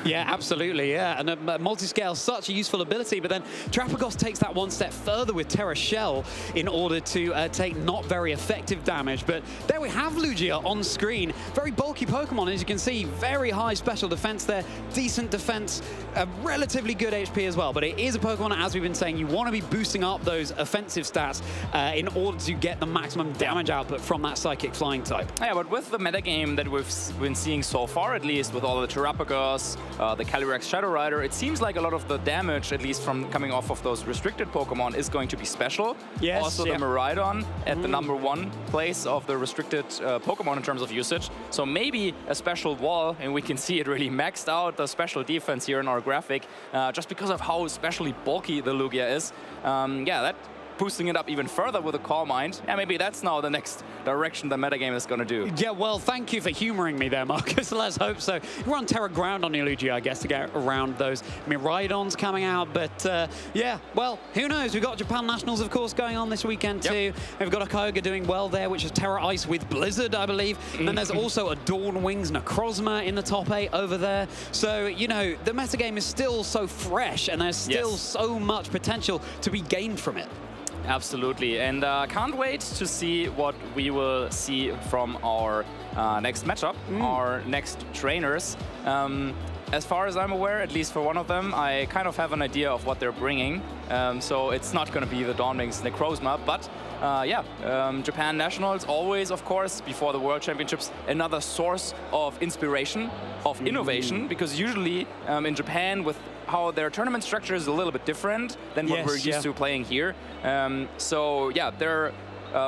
Yeah, absolutely, And a multi-scale, such a useful ability, but then Trapagos takes that one step further with Terra Shell in order to take not very effective damage. But there we have Lugia on screen. Very bulky Pokemon, as you can see. Very high special defense there. Decent defense, relatively good HP as well. But it is a Pokemon, as we've been saying, you want to be boosting up those offensive stats in order to get the maximum damage output from that Psychic Flying type. Yeah, but with the metagame that we've been seeing so far, at least, with all the Terrapagos, the Calyrex Shadow Rider, it seems like a lot of the damage, at least from coming off of those restricted Pokemon, is going to be special. Yes, also the Miraidon at the #1 place of the restricted Pokemon in terms of usage. So maybe a special wall, and we can see it really maxed out the special defense here in our graphic, just because of how especially bulky the Lugia is. That boosting it up even further with a Calm Mind. Yeah, maybe that's now the next direction the metagame is going to do. Yeah, well, thank you for humoring me there, Marcus. Let's hope so. We're on Terra Ground on your Lugia, I guess, to get around those Miraidons coming out. But, yeah, well, who knows? We've got Japan Nationals, of course, going on this weekend, too. We've got a Kyogre doing well there, which is Terra Ice with Blizzard, I believe. And then there's also a Dawn Wings Necrozma in the top 8 over there. So, you know, the metagame is still so fresh, and there's still so much potential to be gained from it. Absolutely, and can't wait to see what we will see from our next matchup, our next trainers. As far as I'm aware, at least for one of them, I kind of have an idea of what they're bringing. So it's not going to be the Dawnwings Necrozma, but Japan Nationals always, of course, before the World Championships, another source of inspiration, of innovation, because usually in Japan, with how their tournament structure is a little bit different than what we're used to playing here. So yeah, they're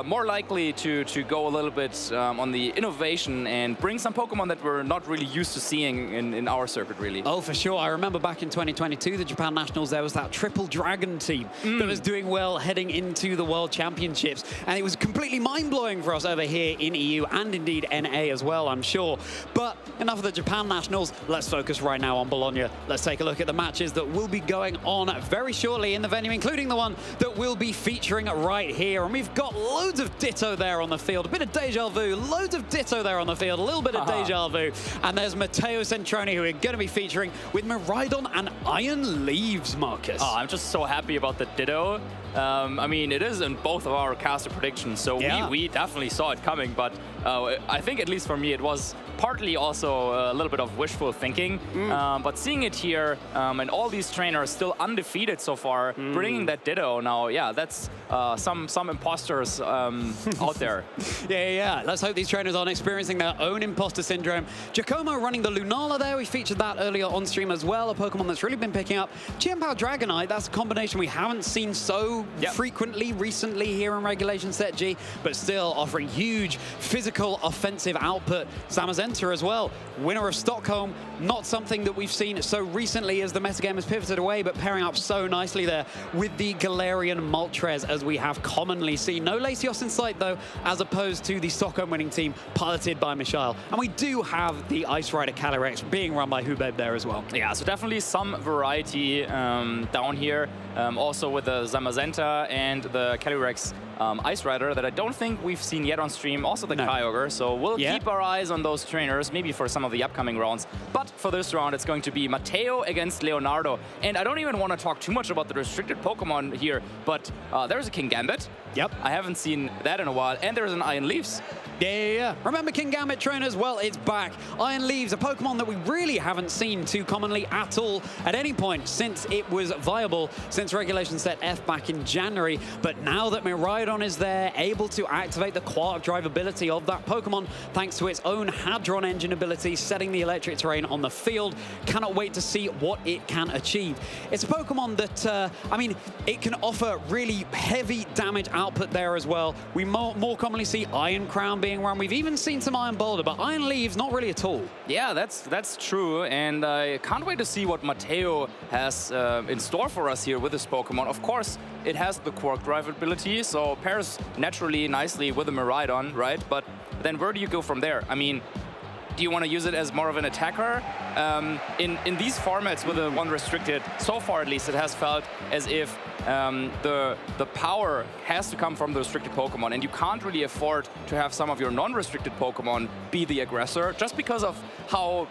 more likely to go a little bit on the innovation and bring some Pokemon that we're not really used to seeing in our circuit, really. Oh, for sure. I remember back in 2022, the Japan Nationals, there was that triple dragon team that was doing well heading into the World Championships. And it was completely mind-blowing for us over here in EU and indeed NA as well, I'm sure. But enough of the Japan Nationals. Let's focus right now on Bologna. Let's take a look at the matches that will be going on very shortly in the venue, including the one that will be featuring right here. And we've got loads of Ditto there on the field, a bit of deja vu, loads of Ditto there on the field, a little bit of deja vu. And there's Matteo Centroni, who are going to be featuring with Miraidon and Iron Leaves, Marcus. Oh, I'm just so happy about the Ditto. I mean, it is in both of our caster predictions, so we definitely saw it coming, but I think, at least for me, it was partly also a little bit of wishful thinking. But seeing it here, and all these trainers still undefeated so far, bringing that Ditto now, yeah, that's some imposters out there. Yeah. Let's hope these trainers aren't experiencing their own imposter syndrome. Giacomo running the Lunala there. We featured that earlier on stream as well, a Pokemon that's really been picking up. Chien-Pao Dragonite, that's a combination we haven't seen so frequently recently here in Regulation Set G, but still offering huge physical offensive output. Zamazenta as well, winner of Stockholm, not something that we've seen so recently as the metagame has pivoted away, but pairing up so nicely there with the Galarian Moltres as we have commonly seen. No Latios in sight though, as opposed to the Stockholm winning team piloted by Michael. And we do have the Ice Rider Calyrex being run by Hubeb there as well. Yeah, so definitely some variety down here. Also with the Zamazenta and the Calyrex Ice Rider that I don't think we've seen yet on stream. Also the Kyogre. So we'll keep our eyes on those trainers, maybe for some of the upcoming rounds. But for this round, it's going to be Matteo against Leonardo. And I don't even want to talk too much about the restricted Pokemon here, but there's a King Gambit. Yep. I haven't seen that in a while. And there's an Iron Leaves. Yeah. Remember King Gambit trainers? Well, it's back. Iron Leaves, a Pokemon that we really haven't seen too commonly at all at any point since it was viable, since Regulation Set F back in January. But now that Miraidon is there, able to activate the Quark Drive ability of that Pokemon, thanks to its own Hadron Engine ability, setting the electric terrain on the field. Cannot wait to see what it can achieve. It's a Pokemon that, I mean, it can offer really heavy damage output there as well. We more commonly see Iron Crown being run. We've even seen some Iron Boulder, but Iron Leaves, not really at all. Yeah, that's true, and I can't wait to see what Matteo has in store for us here with this Pokemon. Of course, it has the Quark Drive ability, so pairs naturally nicely with the Miraidon, right? But then where do you go from there? I mean, do you want to use it as more of an attacker? In these formats with the one restricted, so far at least, it has felt as if the power has to come from the restricted Pokemon, and you can't really afford to have some of your non-restricted Pokemon be the aggressor, just because of how,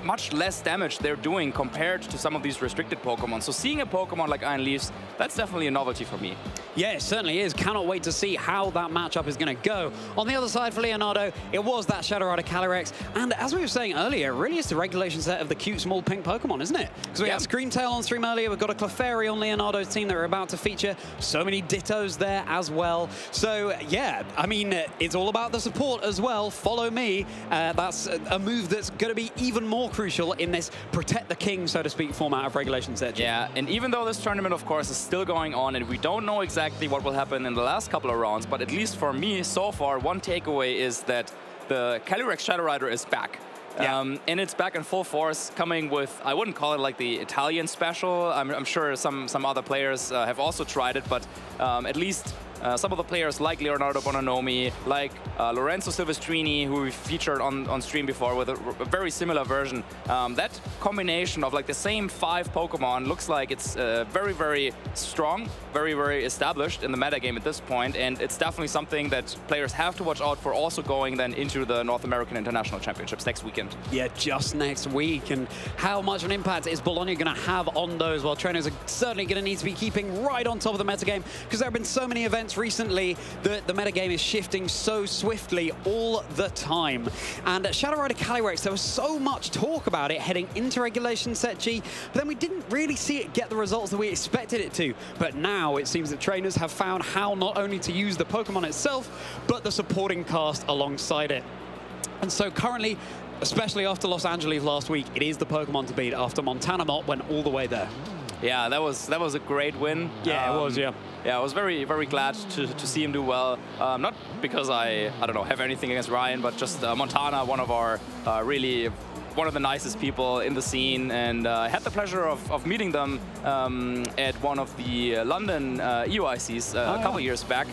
much less damage they're doing compared to some of these restricted Pokemon. So seeing a Pokemon like Iron Leaves, that's definitely a novelty for me. Yeah, it certainly is. Cannot wait to see how that matchup is going to go. On the other side for Leonardo, it was that Shadow Rider Calyrex. And as we were saying earlier, it really is the regulation set of the cute small pink Pokemon, isn't it? Because we had Screamtail on stream earlier. We've got a Clefairy on Leonardo's team that we're about to feature. So many Dittos there as well. So, yeah, I mean, it's all about the support as well. Follow me. That's a move that's going to be even more crucial in this protect the king, so to speak, format of Regulation Set G. Yeah, and even though this tournament, of course, is still going on and we don't know exactly what will happen in the last couple of rounds, but at least for me, so far, one takeaway is that the Calyrex Shadow Rider is back. And it's back in full force, coming with, I wouldn't call it like the Italian special. I'm sure some other players have also tried it, but at least some of the players like Leonardo Bononomi, like Lorenzo Silvestrini, who we featured on stream before with a very similar version. That combination of like the same 5 Pokemon looks like it's very, very strong, very, very established in the metagame at this point, and it's definitely something that players have to watch out for, also going then into the North American International Championships next weekend. Yeah, just next week. And how much of an impact is Bologna going to have on those? Well, trainers are certainly going to need to be keeping right on top of the metagame, because there have been so many events recently that the metagame is shifting so swiftly all the time. And Shadow Rider Calyrex, there was so much talk about it heading into Regulation Set G, but then we didn't really see it get the results that we expected it to. But now it seems that trainers have found how not only to use the Pokemon itself, but the supporting cast alongside it. And so currently, especially after Los Angeles last week, it is the Pokemon to beat after Montana Mott went all the way there. Yeah, that was a great win. Yeah, it was, yeah. Yeah, I was very, very glad to see him do well. Not because I don't know, have anything against Ryan, but just Montana, one of our really one of the nicest people in the scene, and I had the pleasure of meeting them at one of the London EUICs a couple years back,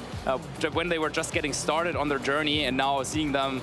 when they were just getting started on their journey, and now seeing them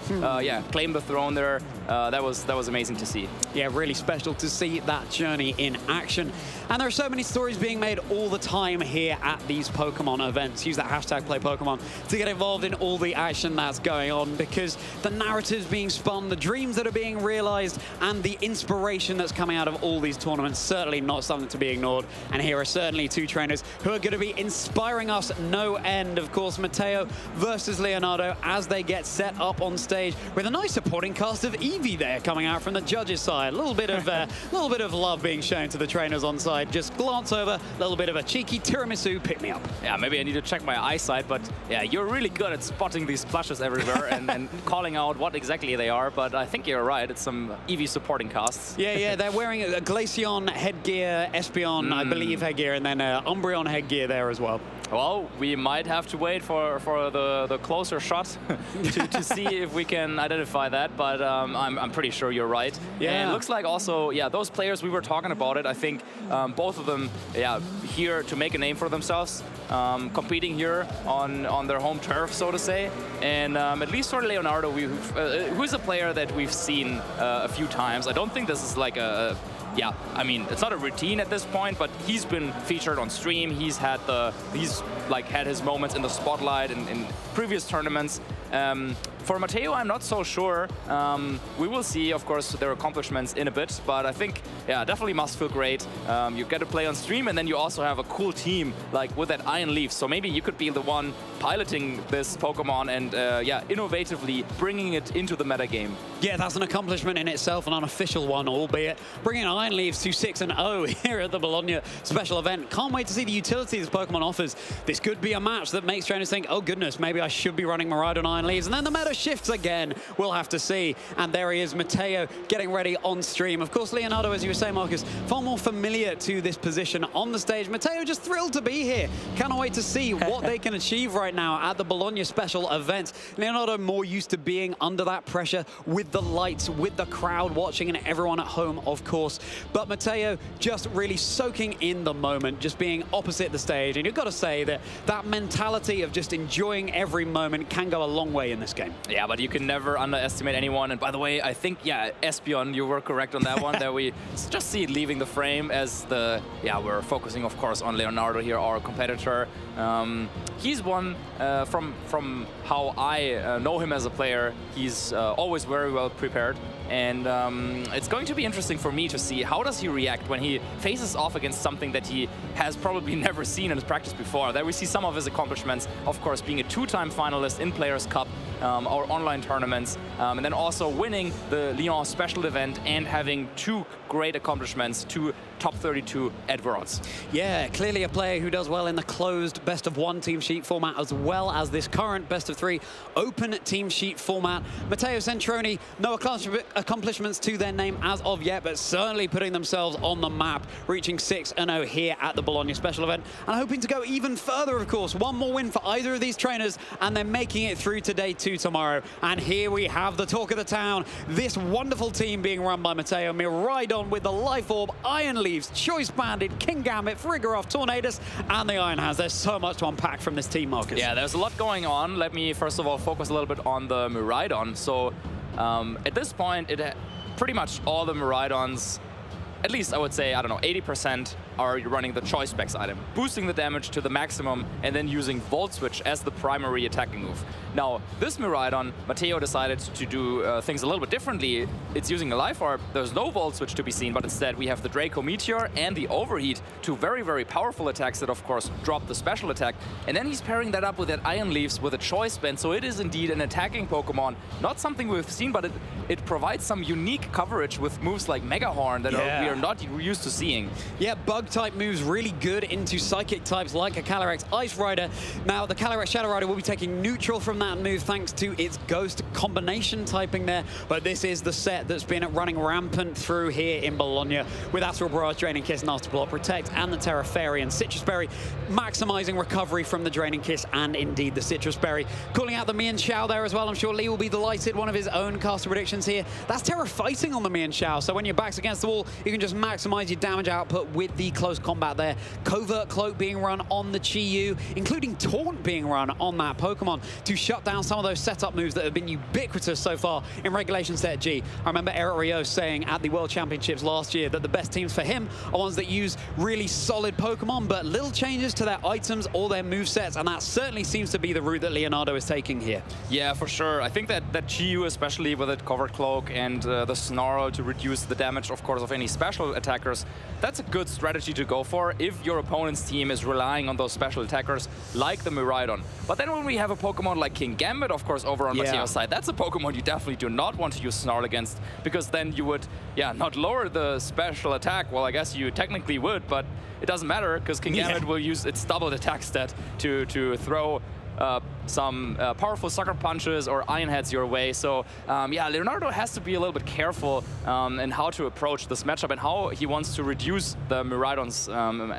claim the throne there, that was amazing to see. Yeah, really special to see that journey in action. And there are so many stories being made all the time here at these Pokemon events. Use that hashtag #PlayPokemon to get involved in all the action that's going on, because the narratives being spun, the dreams that are being realized, and the inspiration that's coming out of all these tournaments, certainly not something to be ignored. And here are certainly two trainers who are going to be inspiring us no end. Of course, Matteo versus Leonardo as they get set up on stage with a nice supporting cast of Eevee there coming out from the judges' side. A little bit of love being shown to the trainers on side. Just glance over, a little bit of a cheeky tiramisu pick-me-up. Yeah, maybe I need to check my eyesight, but yeah, you're really good at spotting these plushes everywhere and calling out what exactly they are, but I think you're right, it's some Eevee supporting casts. Yeah, they're wearing a Glaceon headgear, Espeon, I believe, headgear, and then Umbreon headgear there as well. Well, we might have to wait for the closer shot to see if we can identify that, but I'm pretty sure you're right. Yeah. And it looks like also, yeah, those players we were talking about it, I think both of them, yeah, here to make a name for themselves, competing here on their home turf, so to say. And at least for Leonardo, who's a player that we've seen a few times. I don't think this is like yeah, I mean, it's not a routine at this point, but he's been featured on stream. He's had his moments in the spotlight in previous tournaments. For Matteo, I'm not so sure. We will see, of course, their accomplishments in a bit, but I think, yeah, definitely must feel great. You get to play on stream, and then you also have a cool team, like with that Iron Leaf. So maybe you could be the one piloting this Pokemon and, yeah, innovatively bringing it into the meta game. Yeah, that's an accomplishment in itself, an unofficial one, albeit. Bringing Iron Leafs to 6-0 here at the Bologna Special Event. Can't wait to see the utility this Pokemon offers. This could be a match that makes trainers think, oh goodness, maybe I should be running Miraidon Iron Leaves. And then the meta shifts again. We'll have to see. And there he is, Matteo, getting ready on stream. Of course, Leonardo, as you were saying, Marcus, far more familiar to this position on the stage. Matteo just thrilled to be here. Cannot wait to see what they can achieve right now at the Bologna Special Event. Leonardo more used to being under that pressure with the lights, with the crowd watching, and everyone at home, of course. But Matteo just really soaking in the moment, just being opposite the stage. And you've got to say that that mentality of just enjoying every moment can go a long way in this game. Yeah, but you can never underestimate anyone. And by the way, I think, yeah, Espeon, you were correct on that one, that we just see it leaving the frame as the, yeah, we're focusing, of course, on Leonardo here, our competitor. He's one, from how I know him as a player, he's always very well prepared. And it's going to be interesting for me to see how does he react when he faces off against something that he has probably never seen in his practice before. There we see some of his accomplishments, of course, being a two-time finalist in Players' Cup, our online tournaments, and then also winning the Lyon Special Event and having two great accomplishments, two top 32 at Worlds. Yeah, clearly a player who does well in the closed best-of-1 team sheet format, as well as this current best-of-3 open team sheet format. Matteo Centroni, no accomplishments to their name as of yet, but certainly putting themselves on the map, reaching 6-0 here at the Bologna Special Event, and hoping to go even further, of course. One more win for either of these trainers, and they're making it through to day 2 tomorrow. And here we have the talk of the town, this wonderful team being run by Matteo, Miraidon with the Life Orb, Iron Leaves, Choice Banded, King Gambit, Frigoroth, Tornadus, and the Iron Hands. There's so much to unpack from this team, Marcus. Yeah, there's a lot going on. Let me first of all focus a little bit on the Miraidon. So at this point, pretty much all the Miraidons, at least I would say, I don't know, 80% are running the Choice Specs item, boosting the damage to the maximum and then using Volt Switch as the primary attacking move. Now, this Miraidon, Matteo decided to do things a little bit differently. It's using a Life Orb. There's no Volt Switch to be seen, but instead we have the Draco Meteor and the Overheat, two very, very powerful attacks that, of course, drop the special attack. And then he's pairing that up with that Iron Leaves with a Choice Band, so it is indeed an attacking Pokemon. Not something we've seen, but it provides some unique coverage with moves like Mega Horn that we are not used to seeing. Yeah, bug-type moves really good into psychic types like a Calyrex Ice Rider. Now, the Calyrex Shadow Rider will be taking neutral from that move thanks to its Ghost combination typing there, but this is the set that's been running rampant through here in Bologna with Astral Barrage, Draining Kiss, Nasty Block, Protect, and the Terra Fairy and Citrus Berry, maximizing recovery from the Draining Kiss and indeed the Citrus Berry. Calling out the Mian Xiao there as well. I'm sure Lee will be delighted. One of his own caster predictions here. That's Terra Fighting on the Mian Xiao, so when your back's against the wall, you can just maximize your damage output with the close combat there. Covert Cloak being run on the Chi-Yu, including Taunt being run on that Pokemon to shut down some of those setup moves that have been ubiquitous so far in Regulation Set G. I remember Eric Rio saying at the World Championships last year that the best teams for him are ones that use really solid Pokemon, but little changes to their items or their movesets, and that certainly seems to be the route that Leonardo is taking here. Yeah, for sure. I think that Chi-Yu, especially with its Covert Cloak and the Snarl to reduce the damage, of course, of any special attackers, that's a good strategy to go for if your opponent's team is relying on those special attackers like the Miraidon. But then when we have a Pokemon like King Gambit, of course, over on Matteo's side, that's a Pokemon you definitely do not want to use Snarl against, because then you would, not lower the special attack. Well, I guess you technically would, but it doesn't matter because King Gambit will use its doubled attack stat to throw some powerful sucker punches or iron heads your way. So yeah, Leonardo has to be a little bit careful in how to approach this matchup and how he wants to reduce the Miraidon's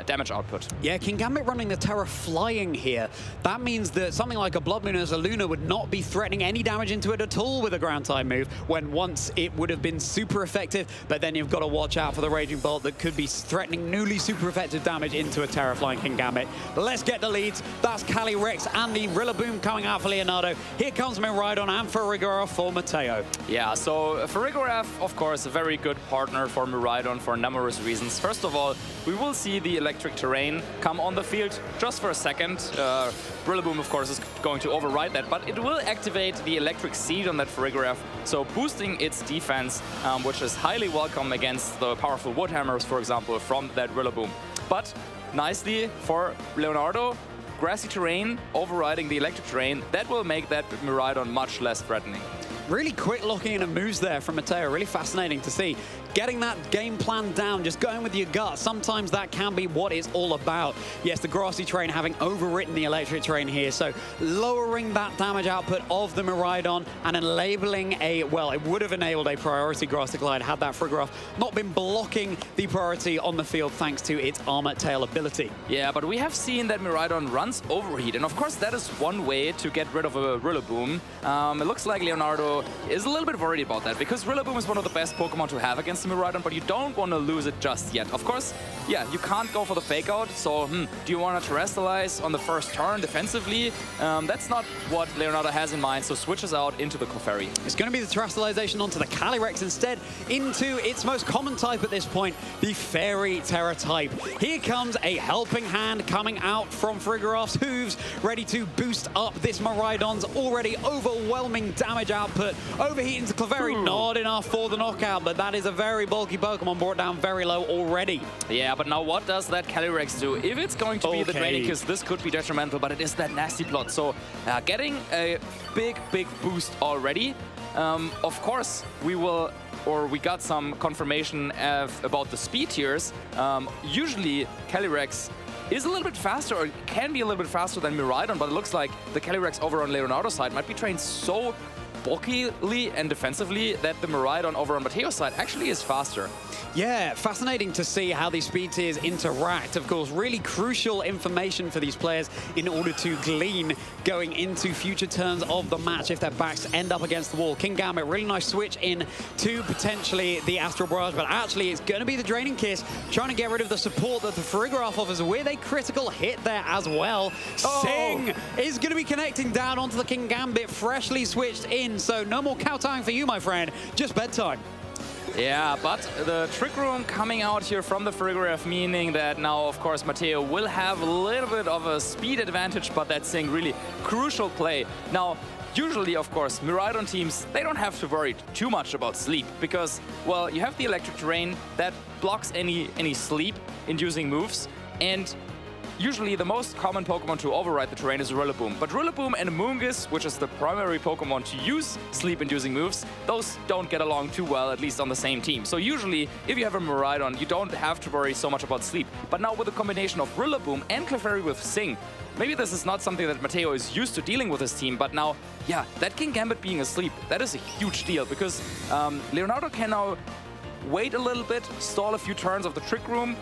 damage output. Yeah, King Gambit running the Terra Flying here. That means that something like a Blood Moon as a Luna would not be threatening any damage into it at all with a ground type move, when once it would have been super effective, but then you've got to watch out for the Raging Bolt that could be threatening newly super effective damage into a Terra Flying King Gambit. But let's get the leads. That's Calyrex and the Rillaboom coming out for Leonardo. Here comes Miraidon and Farigiraf for Matteo. Yeah, so Farigiraf, of course, a very good partner for Miraidon for numerous reasons. First of all, we will see the electric terrain come on the field just for a second. Rillaboom, of course, is going to override that, but it will activate the electric seed on that Farigiraf, so boosting its defense, which is highly welcome against the powerful Wood Hammers, for example, from that Rillaboom. But nicely for Leonardo, grassy terrain overriding the electric terrain, that will make that Miraidon much less threatening. Really quick locking in of moves there from Matteo. Really fascinating to see. Getting that game plan down, just going with your gut. Sometimes that can be what it's all about. Yes, the grassy terrain having overwritten the electric terrain here. So lowering that damage output of the Miraidon and enabling a, well, it would have enabled a priority grass to glide had that Farigiraf not been blocking the priority on the field thanks to its Armor Tail ability. Yeah, but we have seen that Miraidon runs Overheat. And of course, that is one way to get rid of a Rillaboom. It looks like Leonardo is a little bit worried about that because Rillaboom is one of the best Pokemon to have against the Miraidon, but you don't want to lose it just yet. Of course, yeah, you can't go for the fake out, so do you want to Terrestrialize on the first turn defensively? That's not what Leonardo has in mind, so switches out into the Clefairy. It's going to be the Terrestrialization onto the Calyrex instead, into its most common type at this point, the Fairy Terra type. Here comes a helping hand coming out from Farigiraf's hooves, ready to boost up this Miraidon's already overwhelming damage output. Overheating to Clefairy, not enough for the knockout, but that is a very bulky Pokemon brought down very low already. Yeah, but now what does that Calyrex do? If it's going to be the Draining Kiss, this could be detrimental, but it is that Nasty Plot. So getting a big boost already. Of course, we got some confirmation about the speed tiers. Usually, Calyrex is a little bit faster, or can be a little bit faster than Miraidon, but it looks like the Calyrex over on Leonardo's side might be trained so bulkily and defensively that the Miraidon over on Matteo's side actually is faster. Yeah, fascinating to see how these speed tiers interact. Of course, really crucial information for these players in order to glean going into future turns of the match if their backs end up against the wall. King Gambit, really nice switch in to potentially the Astral Barrage, but actually it's going to be the Draining Kiss, trying to get rid of the support that the Farigiraf offers with a critical hit there as well. Sing is going to be connecting down onto the King Gambit, freshly switched in, so no more kowtowing for you, my friend, just bedtime. Yeah, but the Trick Room coming out here from the Farigiraf, meaning that now, of course, Matteo will have a little bit of a speed advantage, but that's saying really crucial play. Now, usually, of course, Miraidon teams, they don't have to worry too much about sleep because, well, you have the electric terrain that blocks any sleep-inducing moves, and usually the most common Pokemon to override the terrain is Rillaboom. But Rillaboom and Amoonguss, which is the primary Pokemon to use sleep-inducing moves, those don't get along too well, at least on the same team. So usually, if you have a Miraidon, you don't have to worry so much about sleep. But now with a combination of Rillaboom and Clefairy with Sing, maybe this is not something that Matteo is used to dealing with his team, but now, yeah, that Kingambit being asleep, that is a huge deal, because Leonardo can now wait a little bit, stall a few turns of the Trick Room,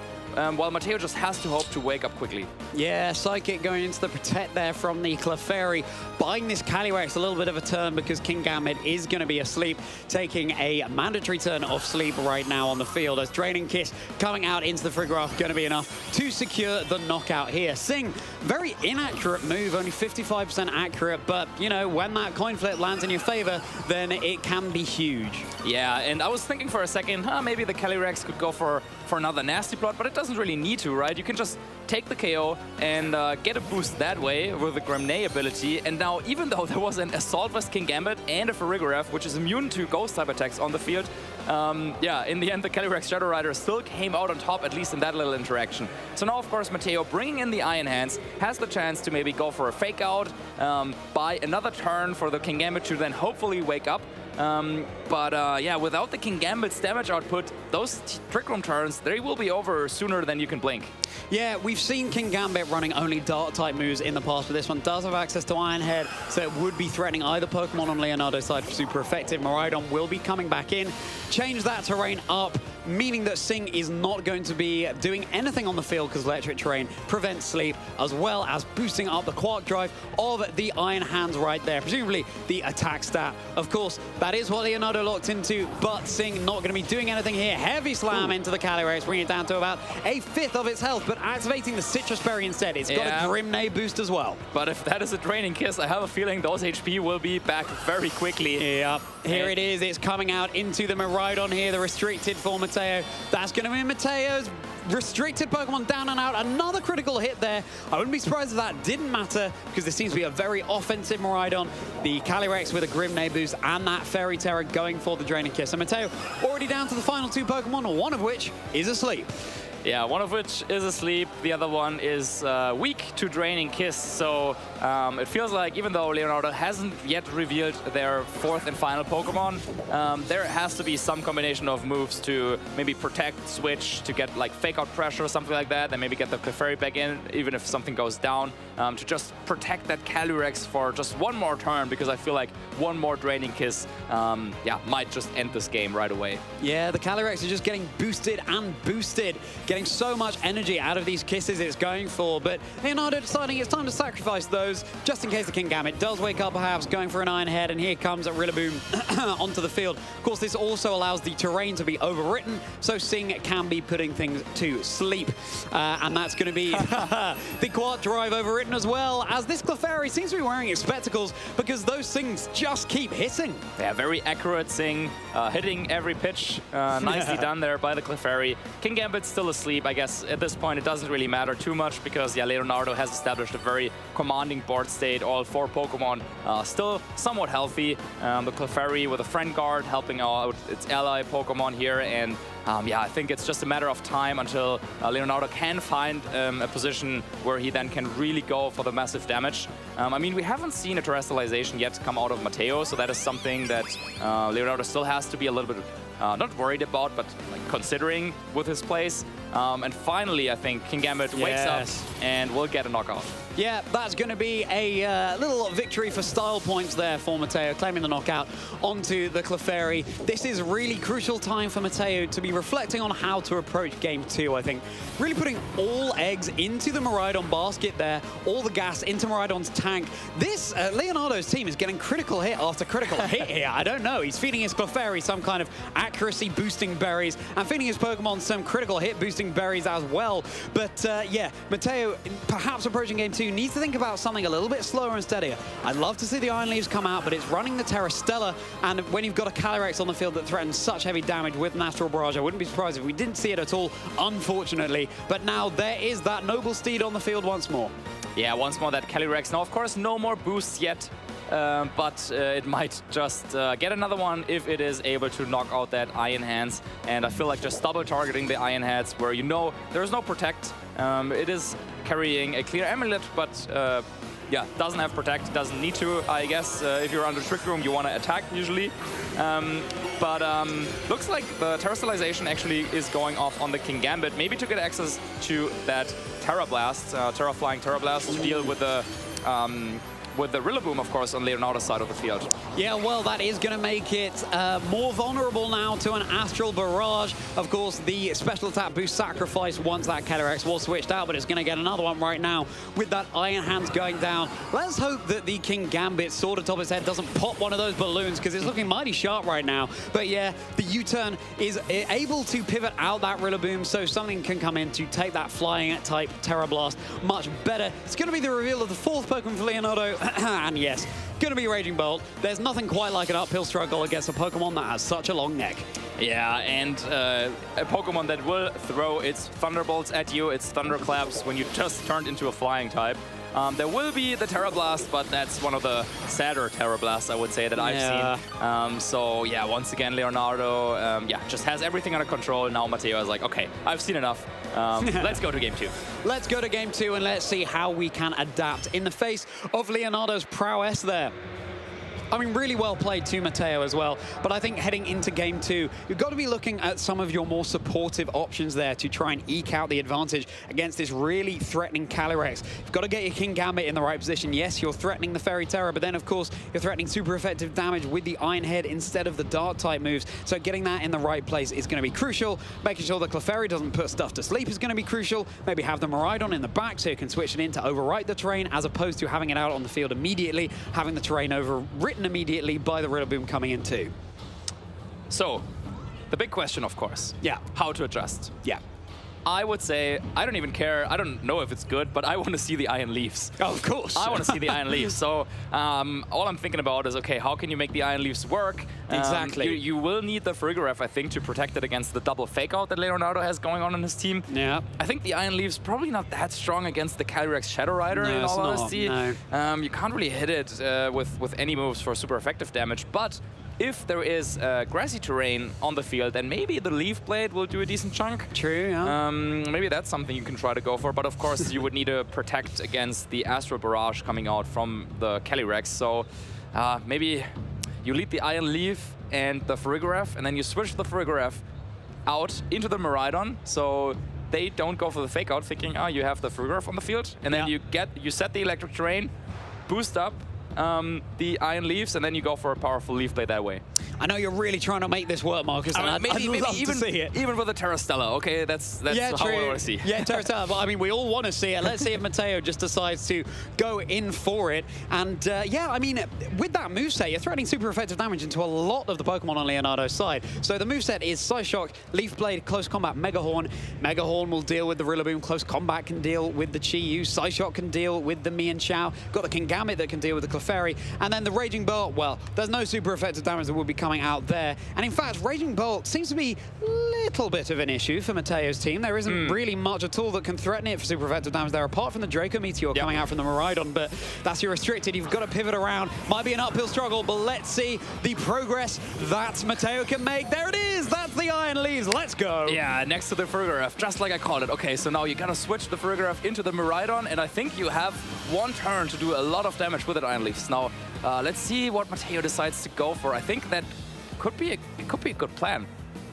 while Matteo just has to hope to wake up quickly. Yeah, Psychic going into the Protect there from the Clefairy, buying this Calyrex a little bit of a turn because Kingambit is going to be asleep, taking a mandatory turn of sleep right now on the field as Draining Kiss coming out into the Frigoraph going to be enough to secure the knockout here. Sing, very inaccurate move, only 55% accurate, but, you know, when that coin flip lands in your favor, then it can be huge. Yeah, and I was thinking for a second, maybe the Calyrex could go for another Nasty Plot, but it doesn't really need to, right? You can just take the KO and get a boost that way with the Grimnay ability. And now, even though there was an Assault Vest Kingambit and a Farigiraf, which is immune to Ghost-type attacks on the field, yeah, in the end, the Calyrex Shadow Rider still came out on top, at least in that little interaction. So now, of course, Matteo, bringing in the Iron Hands, has the chance to maybe go for a Fake Out, buy another turn for the Kingambit to then hopefully wake up. Yeah, without the Kingambit's damage output, those Trick Room turns, they will be over sooner than you can blink. Yeah, we've seen Kingambit running only Dark-type moves in the past, but this one does have access to Iron Head, so it would be threatening either Pokemon on Leonardo's side for super effective. Miraidon will be coming back in, change that terrain up, meaning that Sing is not going to be doing anything on the field because electric terrain prevents sleep, as well as boosting up the Quark Drive of the Iron Hands right there, presumably the attack stat. Of course, that is what Leonardo locked into, but Sing not going to be doing anything here. Heavy Slam into the Calyrex, bringing it down to about a fifth of its health, but activating the Citrus Berry instead. It's got a Grimnay boost as well. But if that is a Draining Kiss, I have a feeling those HP will be back very quickly. Yep, here it is. It's coming out into the Miraidon here, the restricted for Matteo. That's going to be Matteo's restricted Pokemon down and out. Another critical hit there. I wouldn't be surprised if that didn't matter because this seems to be a very offensive Miraidon. The Calyrex with a Grimnay boost and that Fairy Terror going for the Draining Kiss. And Matteo already down to the final two Pokemon, one of which is asleep. Yeah, one of which is asleep, the other one is weak to Draining Kiss. So it feels like even though Leonardo hasn't yet revealed their fourth and final Pokemon, there has to be some combination of moves to maybe protect, switch, to get like Fake Out Pressure or something like that, then maybe get the Clefairy back in, even if something goes down, to just protect that Calyrex for just one more turn, because I feel like one more Draining Kiss, yeah, might just end this game right away. Yeah, the Calyrex are just getting boosted and boosted, getting so much energy out of these kisses it's going for, but Leonardo deciding it's time to sacrifice those just in case the Kingambit does wake up, perhaps going for an Iron Head, and here comes a Rillaboom onto the field. Of course, this also allows the terrain to be overwritten, so Sing can be putting things to sleep, and that's going to be the Quark Drive overwritten as well, as this Clefairy seems to be wearing its spectacles because those Sings just keep hitting. Yeah, very accurate Sing, hitting every pitch. Nicely done there by the Clefairy. Kingambit's still asleep. I guess at this point it doesn't really matter too much because, yeah, Leonardo has established a very commanding board state. All four Pokemon still somewhat healthy. The Clefairy with a Friend Guard helping out its ally Pokemon here, and yeah, I think it's just a matter of time until Leonardo can find a position where he then can really go for the massive damage. I mean, we haven't seen a Terrestrialization yet come out of Matteo, so that is something that Leonardo still has to be a little bit not worried about, but like considering with his plays. And finally, I think Kingambit wakes up and will get a knockout. Yeah, that's going to be a little victory for style points there for Matteo, claiming the knockout onto the Clefairy. This is really crucial time for Matteo to be reflecting on how to approach Game 2, I think. Really putting all eggs into the Miraidon basket there, all the gas into Miraidon's tank. This, Leonardo's team is getting critical hit after critical hit here. I don't know. He's feeding his Clefairy some kind of accuracy boosting berries and feeding his Pokemon some critical hit boosting berries as well. But yeah, Matteo, perhaps approaching Game 2, needs to think about something a little bit slower and steadier. I'd love to see the Iron Leaves come out, but it's running the Terrastella, and when you've got a Calyrex on the field that threatens such heavy damage with Natural Barrage, I wouldn't be surprised if we didn't see it at all, unfortunately. But now there is that Noble Steed on the field once more. Yeah, once more that Calyrex. Now, of course, no more boosts yet but it might just get another one if it is able to knock out that Iron Hands. And I feel like just double targeting the Iron Heads where you know there's no protect. It is carrying a clear amulet, but yeah, doesn't have protect, doesn't need to, I guess. If you're under Trick Room, you want to attack usually. But looks like the Terra Sterilization actually is going off on the King Gambit, maybe to get access to that Terra Blast, Flying Terra Blast, to deal with the Rillaboom, of course, on Leonardo's side of the field. Yeah, well, that is going to make it more vulnerable now to an Astral Barrage. Of course, the special attack boost sacrificed once that Calyrex was switched out, but it's going to get another one right now with that Iron Hands going down. Let's hope that the King Gambit sword atop his head doesn't pop one of those balloons, because it's looking mighty sharp right now. But yeah, the U-turn is able to pivot out that Rillaboom, so something can come in to take that flying type Terra Blast much better. It's going to be the reveal of the fourth Pokemon for Leonardo. And yes, going to be Raging Bolt. There's nothing quite like an uphill struggle against a Pokemon that has such a long neck. Yeah, and a Pokemon that will throw its Thunderbolts at you, its Thunderclaps, when you just turned into a flying type. There will be the Terra Blast, but that's one of the sadder Terra Blasts, I would say, that I've seen. So yeah, once again, Leonardo yeah, just has everything under control. Now Matteo is like, okay, I've seen enough. Let's go to game 2. Let's go to game 2 and let's see how we can adapt in the face of Leonardo's prowess there. I mean, really well played to Matteo as well. But I think heading into game 2, you've got to be looking at some of your more supportive options there to try and eke out the advantage against this really threatening Calyrex. You've got to get your King Gambit in the right position. Yes, you're threatening the Fairy Terror, but then, of course, you're threatening super effective damage with the Iron Head instead of the Dark-type moves. So getting that in the right place is going to be crucial. Making sure the Clefairy doesn't put stuff to sleep is going to be crucial. Maybe have the Miraidon in the back so you can switch it in to overwrite the terrain, as opposed to having it out on the field immediately, having the terrain overwritten immediately by the Rillaboom coming in too. So, the big question, of course. Yeah. How to adjust. Yeah. I would say, I don't even care. I don't know if it's good, but I want to see the Iron Leaves. Oh, of course. I want to see the Iron Leaves. So all I'm thinking about is, okay, how can you make the Iron Leaves work? Exactly. You will need the Frigoraph, I think, to protect it against the double fake out that Leonardo has going on in his team. Yeah. I think the Iron Leaves probably not that strong against the Calyrex Shadow Rider, in all honesty. No. You can't really hit it with any moves for super effective damage, but if there is grassy terrain on the field, then maybe the Leaf Blade will do a decent chunk. True, yeah. Maybe that's something you can try to go for, but of course you would need to protect against the Astral Barrage coming out from the Calyrex. So maybe you lead the Iron Leaf and the Frigoraph, and then you switch the Frigoraph out into the Miraidon, so they don't go for the fake out, thinking, oh, you have the Frigoraph on the field, and then you set the electric terrain, boost up the Iron Leaves, and then you go for a powerful Leaf Blade that way. I know you're really trying to make this work, Marcus. Maybe even with a Terra Stella. Okay, that's yeah, how I want to see. Yeah, Terra Stella. But I mean, we all want to see it. Let's see if Matteo just decides to go in for it. And yeah, I mean, with that moveset, you're threatening super effective damage into a lot of the Pokemon on Leonardo's side. So the moveset is Psyshock, Leaf Blade, Close Combat, Mega Horn. Mega Horn will deal with the Rillaboom. Close Combat can deal with the Chi-Yu. Psyshock can deal with the Mienshao. Got the King Gambit that can deal with the Clefairy. And then the Raging Bolt, well, there's no super effective damage that will be coming out there. And in fact, Raging Bolt seems to be a little bit of an issue for Matteo's team. There isn't really much at all that can threaten it for super effective damage there, apart from the Draco Meteor coming out from the Miraidon, but that's your restricted. You've got to pivot around. Might be an uphill struggle, but let's see the progress that Matteo can make. There it is! That's the Iron Leaves. Let's go! Yeah, next to the Frigoraph, just like I called it. Okay, so now you gotta switch the Frigoraph into the Miraidon, and I think you have one turn to do a lot of damage with the Iron Leaves. Now, let's see what Matteo decides to go for. I think that could be a good plan.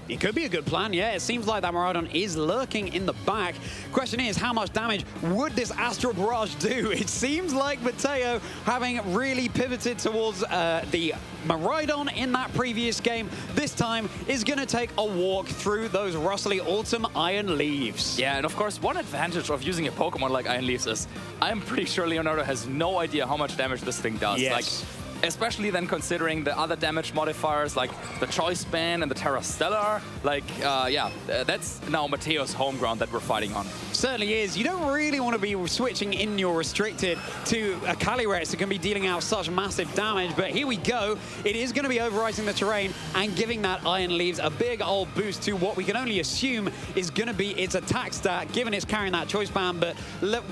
It could be a good plan, yeah. It seems like that Miraidon is lurking in the back. Question is, how much damage would this Astral Barrage do? It seems like Matteo, having really pivoted towards the Miraidon in that previous game, this time is going to take a walk through those rustly autumn Iron Leaves. Yeah, and of course, one advantage of using a Pokemon like Iron Leaves is I'm pretty sure Leonardo has no idea how much damage this thing does. Yes. Like, especially then considering the other damage modifiers like the Choice Band and the Terra Stellar. Like, yeah, that's now Matteo's home ground that we're fighting on. Certainly is. You don't really want to be switching in your restricted to a Calyrex that can be dealing out such massive damage, but here we go. It is going to be overwriting the terrain and giving that Iron Leaves a big old boost to what we can only assume is going to be its attack stat, given it's carrying that choice band, but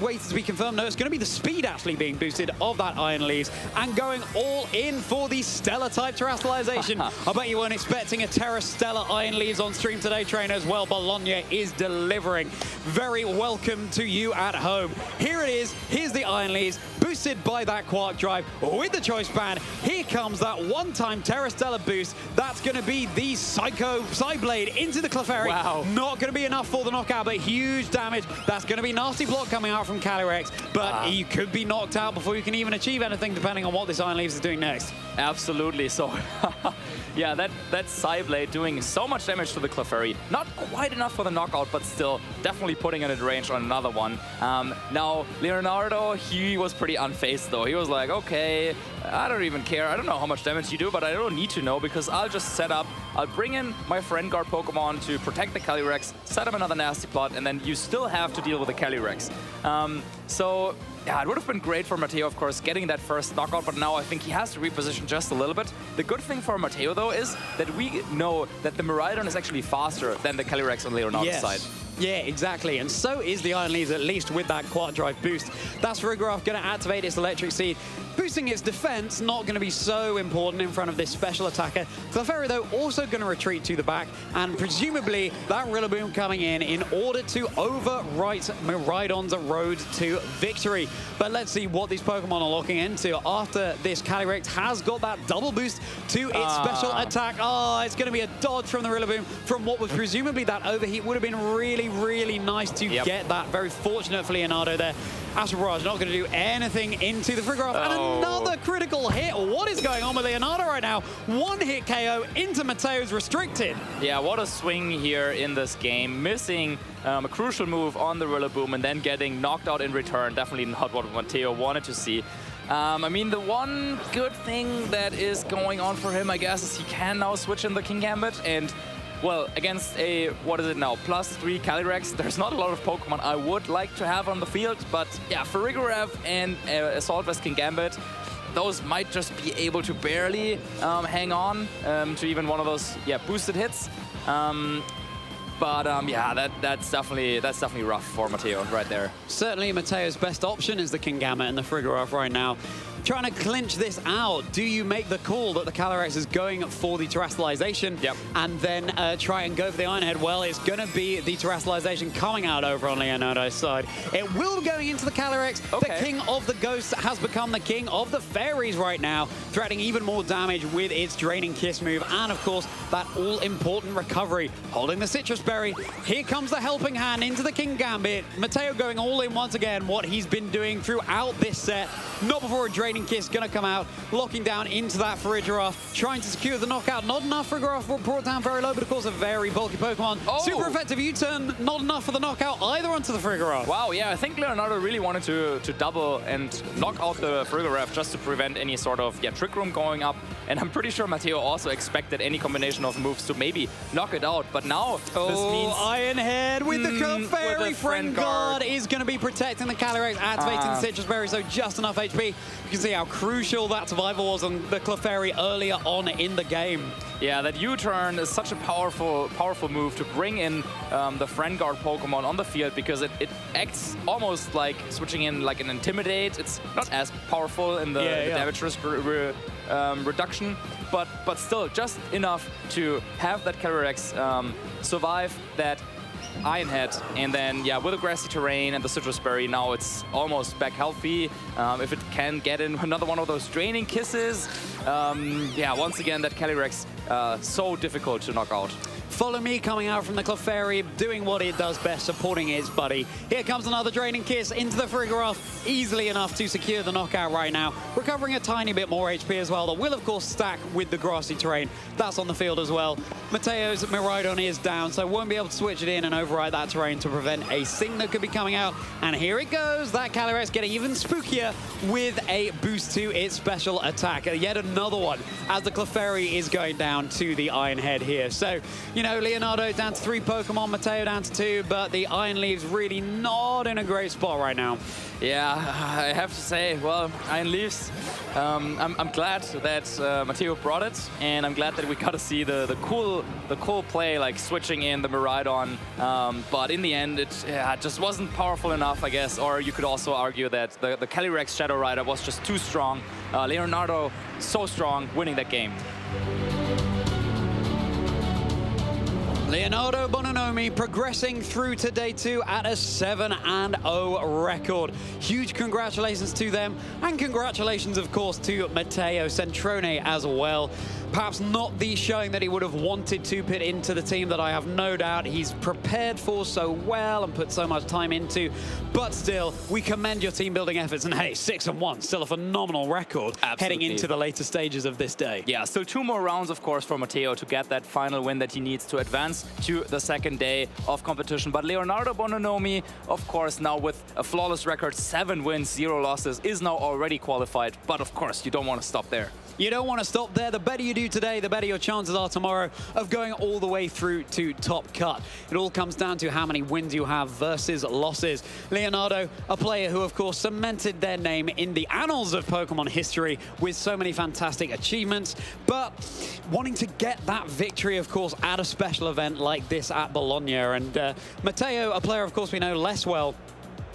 wait to be confirmed. No, it's going to be the speed actually being boosted of that Iron Leaves and going all in for the Stellar type terrestrialization. I bet you weren't expecting a Terra Stellar Iron Leaves on stream today, trainers. Well, Bologna is delivering. Very welcome to you at home. Here it is. Here's the Iron Leaves, boosted by that Quark Drive with the choice band. Here comes that one-time Terra Stellar boost. That's going to be the Psycho Psyblade into the Clefairy. Wow. Not going to be enough for the knockout, but huge damage. That's going to be nasty block coming out from Calyrex, but you could be knocked out before you can even achieve anything, depending on what this Iron Leaves is doing next. Absolutely. So, yeah, that Psyblade doing so much damage to the Clefairy. Not quite enough for the knockout, but still definitely putting it in range on another one. Now, Leonardo, he was pretty unfazed, though. He was like, okay, I don't even care. I don't know how much damage you do, but I don't need to know because I'll just set up. I'll bring in my friend guard Pokemon to protect the Calyrex, set up another nasty plot, and then you still have to deal with the Calyrex. So, yeah, it would have been great for Matteo, of course, getting that first knockout, but now I think he has to reposition just a little bit. The good thing for Matteo, though, is that we know that the Miraidon is actually faster than the Calyrex on Leonardo's side. Yeah, exactly. And so is the Iron Leaves, at least with that Quark Drive boost. That's Rigoroth going to activate its Electric Seed, boosting its defense, not going to be so important in front of this special attacker. Clefairy, though, also going to retreat to the back, and presumably that Rillaboom coming in order to overwrite Miraidon's road to victory. But let's see what these Pokemon are locking into after this Calyrex has got that double boost to its special attack. It's going to be a dodge from the Rillaboom from what was presumably that overheat. Would have been really nice to get that. Very fortunate for Leonardo there. Astral Barrage not going to do anything into the Frigoroth. And another critical hit. What is going on with Leonardo right now? One hit KO into Matteo's restricted. Yeah, what a swing here in this game. Missing a crucial move on the Rillaboom and then getting knocked out in return. Definitely not what Matteo wanted to see. I mean, the one good thing that is going on for him, I guess, is he can now switch in the King Gambit. And well, against a, what is it now, +3 Calyrex, there's not a lot of Pokemon I would like to have on the field, but yeah, for Rigoroth and Assault Vest King Gambit, those might just be able to barely hang on to even one of those boosted hits. But yeah, that's definitely rough for Matteo right there. Certainly Matteo's best option is the King Gambit and the Frigoroth right now. Trying to clinch this out. Do you make the call that the Calyrex is going for the terrestrialization and then try and go for the Iron Head? Well, it's going to be the terrestrialization coming out over on Leonardo's side. It will be going into the Calyrex. The King of the Ghosts has become the King of the Fairies right now, threatening even more damage with its Draining Kiss move. And of course, that all-important recovery, holding the Citrus Berry. Here comes the helping hand into the King Gambit. Matteo going all in once again, what he's been doing throughout this set. Not before a Draining Kiss going to come out, locking down into that Frigoroth, trying to secure the knockout. Not enough. Frigoroth brought down very low, but of course a very bulky Pokemon. Super effective U-turn, not enough for the knockout either onto the Frigoroth. Wow, yeah, I think Leonardo really wanted to double and knock out the Frigoroth just to prevent any sort of Trick Room going up. And I'm pretty sure Matteo also expected any combination of moves to maybe knock it out. But now this means Iron Head with the Clefairy Friend Guard is going to be protecting the Calyrex, activating the Citrus Berry, so just enough HP. You can see how crucial that survival was on the Clefairy earlier on in the game. Yeah, that U-turn is such a powerful move to bring in the Friend Guard Pokemon on the field because it acts almost like switching in like an Intimidate. It's not as powerful in the damage risk reduction, but still just enough to have that Calyrex survive that Iron Head, and then with the grassy terrain and the Citrus Berry, now it's almost back healthy. If it can get in another one of those Draining Kisses, once again that Calyrex so difficult to knock out. Follow Me coming out from the Clefairy, doing what it does best, supporting its buddy. Here comes another Draining Kiss into the Frigoroth, easily enough to secure the knockout right now. Recovering a tiny bit more HP as well, that will of course stack with the grassy terrain. That's on the field as well. Matteo's Miraidon is down, so won't be able to switch it in and override that terrain to prevent a Sing that could be coming out. And here it goes, that Calyrex getting even spookier with a boost to its special attack. Yet another one as the Clefairy is going down. down to the Iron Head here. So, you know, Leonardo down to 3 Pokemon, Matteo down to 2, but the Iron Leafs really not in a great spot right now. Yeah, I have to say, well, Iron Leafs, I'm glad that Matteo brought it, and I'm glad that we got to see the cool play, like switching in the Miraidon, but in the end, it just wasn't powerful enough, I guess, or you could also argue that the Calyrex Shadow Rider was just too strong. Leonardo, so strong, winning that game. Leonardo Bononomi progressing through to day 2 at a 7-0 record. Huge congratulations to them, and congratulations, of course, to Matteo Centrone as well. Perhaps not the showing that he would have wanted to put into the team that I have no doubt he's prepared for so well and put so much time into. But still, we commend your team building efforts. And hey, 6-1, still a phenomenal record. Absolutely. Heading into the later stages of this day. Yeah, still 2 more rounds, of course, for Matteo to get that final win that he needs to advance to the second day of competition. But Leonardo Bononomi, of course, now with a flawless record, 7 wins, 0 losses, is now already qualified. But of course, you don't want to stop there. You don't want to stop there. The better you do today, the better your chances are tomorrow of going all the way through to Top Cut. It all comes down to how many wins you have versus losses. Leonardo, a player who, of course, cemented their name in the annals of Pokemon history with so many fantastic achievements, but wanting to get that victory, of course, at a special event like this at Bologna. And Matteo, a player, of course, we know less well.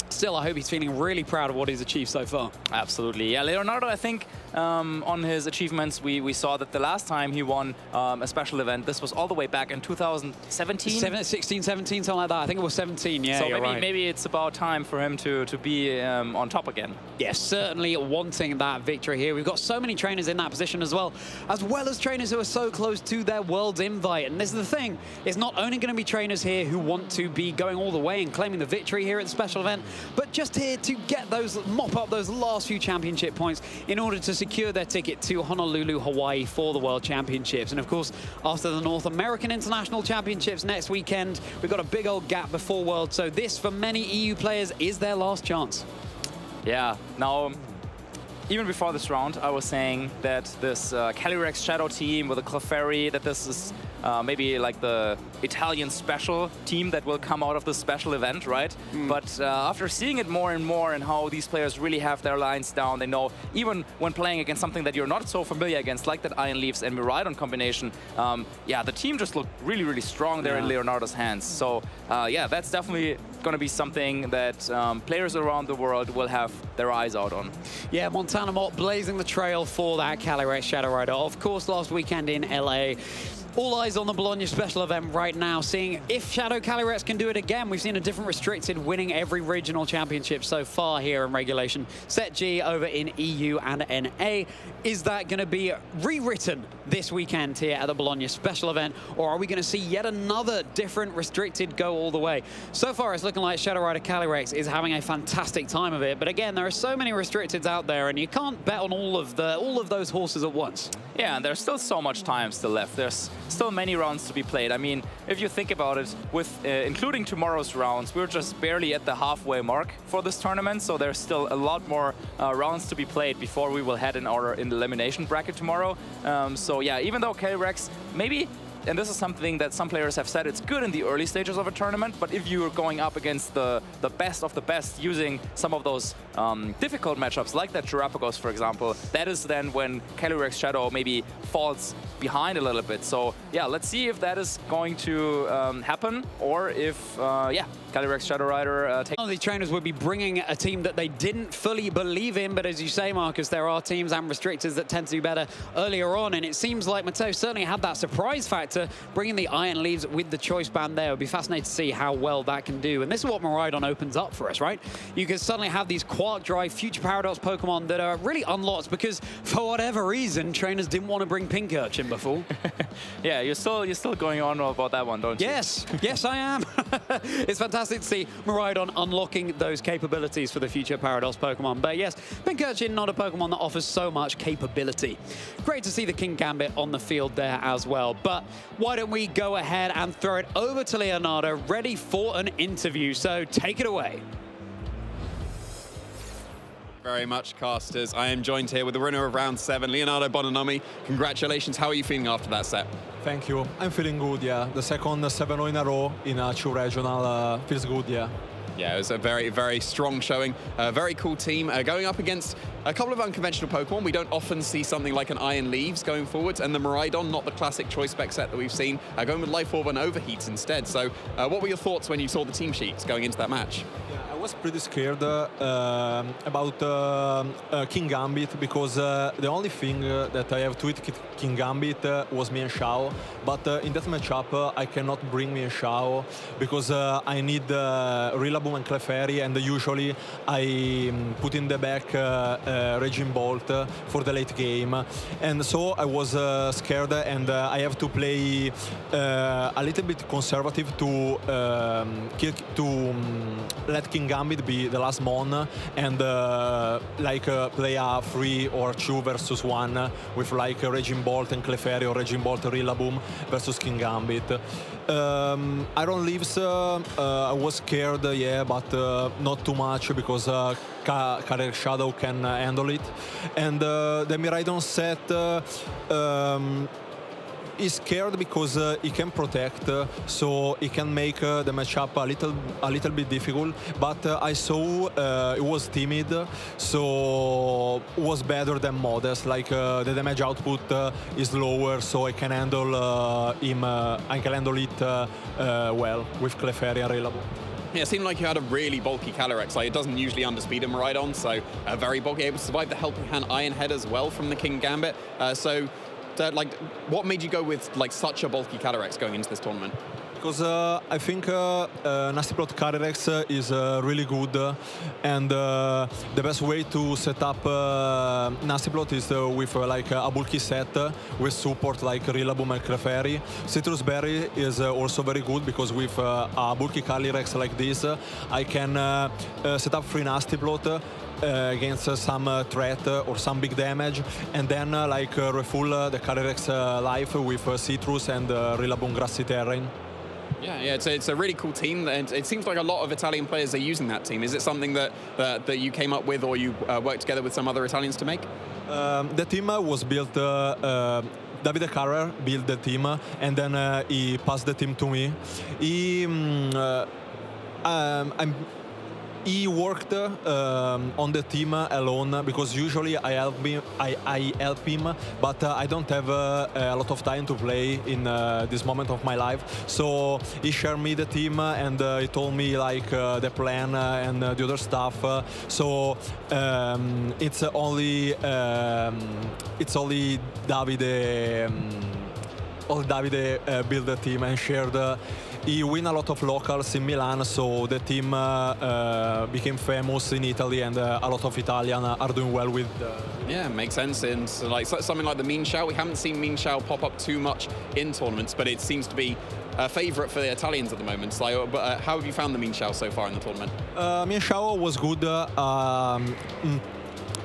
Still, I hope he's feeling really proud of what he's achieved so far. Absolutely. Yeah, Leonardo, I think on his achievements, we saw that the last time he won a special event, this was all the way back in 2017? 16, 17, something like that. I think it was 17, yeah, so you're right. maybe it's about time for him to be on top again. Yes, certainly wanting that victory here. We've got so many trainers in that position as well as trainers who are so close to their World's Invite. And this is the thing, it's not only going to be trainers here who want to be going all the way and claiming the victory here at the special event, but just here to get those, mop up those last few championship points in order to secure their ticket to Honolulu, Hawaii for the World Championships. And of course, after the North American International Championships next weekend, we've got a big old gap before World. So this, for many EU players, is their last chance. Yeah, now, even before this round, I was saying that this Calyrex Shadow team with a Clefairy, that this is maybe like the Italian special team that will come out of the special event, right? But after seeing it more and more and how these players really have their lines down, they know even when playing against something that you're not so familiar against, like that Iron Leafs and Miraidon combination, yeah, the team just looked really, really strong there in Leonardo's hands. So yeah, that's definitely going to be something that players around the world will have their eyes out on. Yeah, Montana Mott blazing the trail for that Calyrex Shadow Rider. Of course, last weekend in LA. All eyes on the Bologna Special Event right now, seeing if Shadow Calyrex can do it again. We've seen a different restricted winning every regional championship so far here in regulation. Set G over in EU and NA. Is that going to be rewritten this weekend here at the Bologna Special Event, or are we going to see yet another different restricted go all the way? So far, it's looking like Shadow Rider Calyrex is having a fantastic time of it, but again, there are so many restricteds out there, and you can't bet on all of those horses at once. Yeah, and there's still so much time still left. There's still many rounds to be played. I mean, if you think about it, with including tomorrow's rounds, we're just barely at the halfway mark for this tournament, so there's still a lot more rounds to be played before we will head in order in the elimination bracket tomorrow. So yeah, even though Calyrex maybe, and this is something that some players have said, it's good in the early stages of a tournament, but if you're going up against the best of the best using some of those difficult matchups, like that Terrapagos, for example, that is then when Calyrex Shadow maybe falls behind a little bit. So yeah, let's see if that is going to happen, or if, yeah, Calyrex Shadow Rider takes... One of the trainers would be bringing a team that they didn't fully believe in, but as you say, Marcus, there are teams and restrictors that tend to do better earlier on, and it seems like Matteo certainly had that surprise factor, bringing the Iron Leaves with the choice band there. It would be fascinating to see how well that can do, and this is what Miraidon opens up for us, right? You can suddenly have these Quark Drive Future Paradox Pokemon that are really unlocked because, for whatever reason, trainers didn't want to bring Pincurchin before. Yeah, you're still going on about that one, don't you? Yes, yes, I am. It's fantastic to see Miraidon unlocking those capabilities for the Future Paradox Pokemon. But yes, Pincurchin, not a Pokemon that offers so much capability. Great to see the King Gambit on the field there as well. But why don't we go ahead and throw it over to Leonardo, ready for an interview. So take it away. very much, casters. I am joined here with the winner of round 7, Leonardo Bononomi. Congratulations. How are you feeling after that set? Thank you. I'm feeling good, yeah. The second 7-0 in a row in a 2 regional feels good, yeah. Yeah, it was a very, very strong showing. A very cool team going up against a couple of unconventional Pokemon. We don't often see something like an Iron Leaves going forwards, and the Miraidon, not the classic choice spec set that we've seen, going with Life Orb and Overheats instead. So what were your thoughts when you saw the team sheets going into that match? I was pretty scared about King Gambit, because the only thing that I have to hit King Gambit was Mian Shao, but in that matchup I cannot bring Mian Shao because I need Rillaboom and Clefairy, and usually I put in the back Raging Bolt for the late game, and so I was scared, and I have to play a little bit conservative to let King Gambit be the last mon, and play a 3 or 2 versus 1 with like Raging Bolt and Clefairy, or Raging Bolt Rillaboom versus King Gambit. Iron Leaves, I was scared, yeah, but not too much, because Carrier Shadow can handle it. And the Miraidon set is scared because he can protect, so he can make the matchup a little bit difficult. But I saw it was timid, so it was better than Modest. Like the damage output is lower, so I can handle him. I can handle it well with Clefairy and Rillaboom. Yeah, it seemed like you had a really bulky Calyrex. Like, it doesn't usually underspeed a Miraidon, so very bulky, able to survive the Helping Hand Iron Head as well from the King Gambit. What made you go with like such a bulky Calyrex going into this tournament? Because I think Nasty Plot Calyrex is really good, and the best way to set up Nasty Plot is with like a bulky set with support like Rillaboom and Clefairy. Citrus Berry is also very good, because with a bulky Calyrex like this, I can set up 3 Nasty Plot against some threat or some big damage, and then refuel the Calyrex life with Citrus and Rillaboom Grassy Terrain. Yeah, it's a really cool team, and it seems like a lot of Italian players are using that team. Is it something that you came up with, or you worked together with some other Italians to make? The team was built. Davide Carrer built the team, and then he passed the team to me. He worked on the team alone, because usually I help him, but I don't have a lot of time to play in this moment of my life. So he shared me the team, and he told me like the plan and the other stuff. So it's only Davide. Davide built the team and shared. He win a lot of locals in Milan, so the team became famous in Italy, and a lot of Italians are doing well with. Yeah, makes sense. And like something like the Mean Shao, we haven't seen Mean Shao pop up too much in tournaments, but it seems to be a favourite for the Italians at the moment. So, how have you found the Mean Shao so far in the tournament? Mean Shao was good.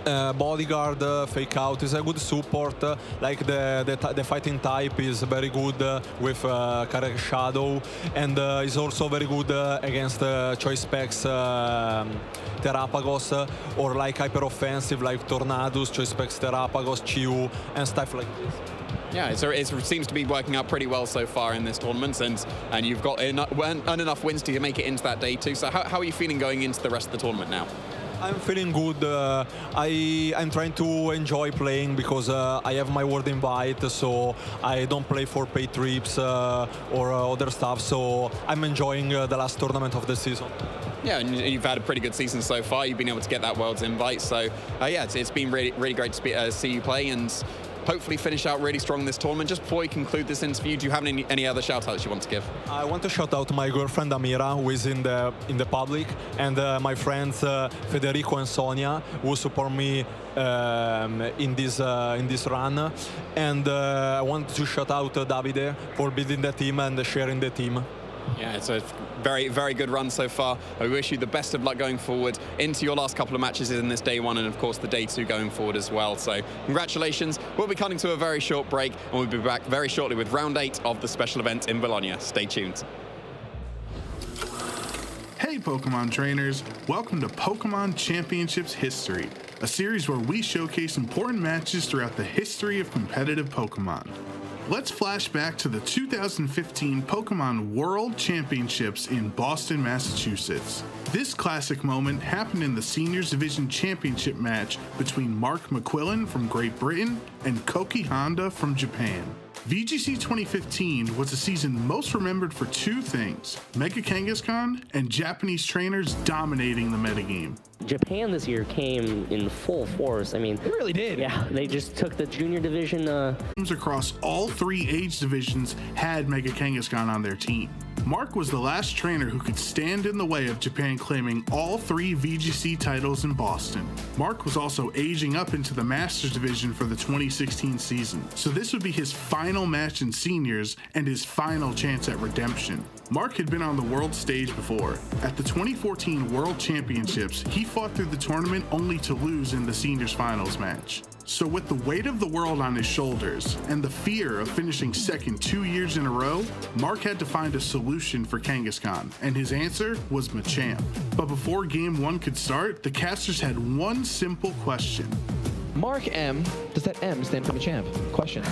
Bodyguard, Fake Out is a good support. Like the fighting type is very good with Carrier Shadow, and is also very good against choice specs Terrapagos, or like hyper offensive like Tornadus, choice specs Terrapagos, Chiu, and stuff like this. Yeah, it seems to be working out pretty well so far in this tournament, and you've got enough wins to make it into that day too. So how are you feeling going into the rest of the tournament now? I'm feeling good. I'm trying to enjoy playing, because I have my world invite, so I don't play for paid trips or other stuff. So I'm enjoying the last tournament of the season. Yeah, and you've had a pretty good season so far. You've been able to get that world's invite. So yeah, it's been really great to see you play, and hopefully finish out really strong this tournament. Just before we conclude this interview, do you have any other shout-outs you want to give? I want to shout out my girlfriend Amira, who is in the public, and my friends Federico and Sonia, who support me in this run. And I want to shout out Davide for building the team and sharing the team. Yeah, it's a very, very good run so far. I wish you the best of luck going forward into your last couple of matches in this day 1, and of course the day 2 going forward as well. So congratulations. We'll be cutting to a very short break, and we'll be back very shortly with round 8 of the special event in Bologna. Stay tuned. Hey Pokemon trainers, welcome to Pokemon Championships History, a series where we showcase important matches throughout the history of competitive Pokemon. Let's flash back to the 2015 Pokemon World Championships in Boston, Massachusetts. This classic moment happened in the Seniors Division Championship match between Mark McQuillan from Great Britain and Koki Honda from Japan. VGC 2015 was a season most remembered for two things: Mega Kangaskhan and Japanese trainers dominating the metagame. Japan this year came in full force. I mean, they really did. Yeah, they just took the junior division. Teams across all three age divisions had Mega Kangaskhan on their team. Mark was the last trainer who could stand in the way of Japan claiming all three VGC titles in Boston. Mark was also aging up into the Masters division for the 2016 season, so this would be his final match in Seniors and his final chance at redemption. Mark had been on the world stage before. At the 2014 World Championships, he fought through the tournament only to lose in the Seniors Finals match. So with the weight of the world on his shoulders and the fear of finishing second 2 years in a row, Mark had to find a solution for Kangaskhan, and his answer was Machamp. But before Game 1 could start, the casters had one simple question. Mark M, does that M stand for Machamp? Question.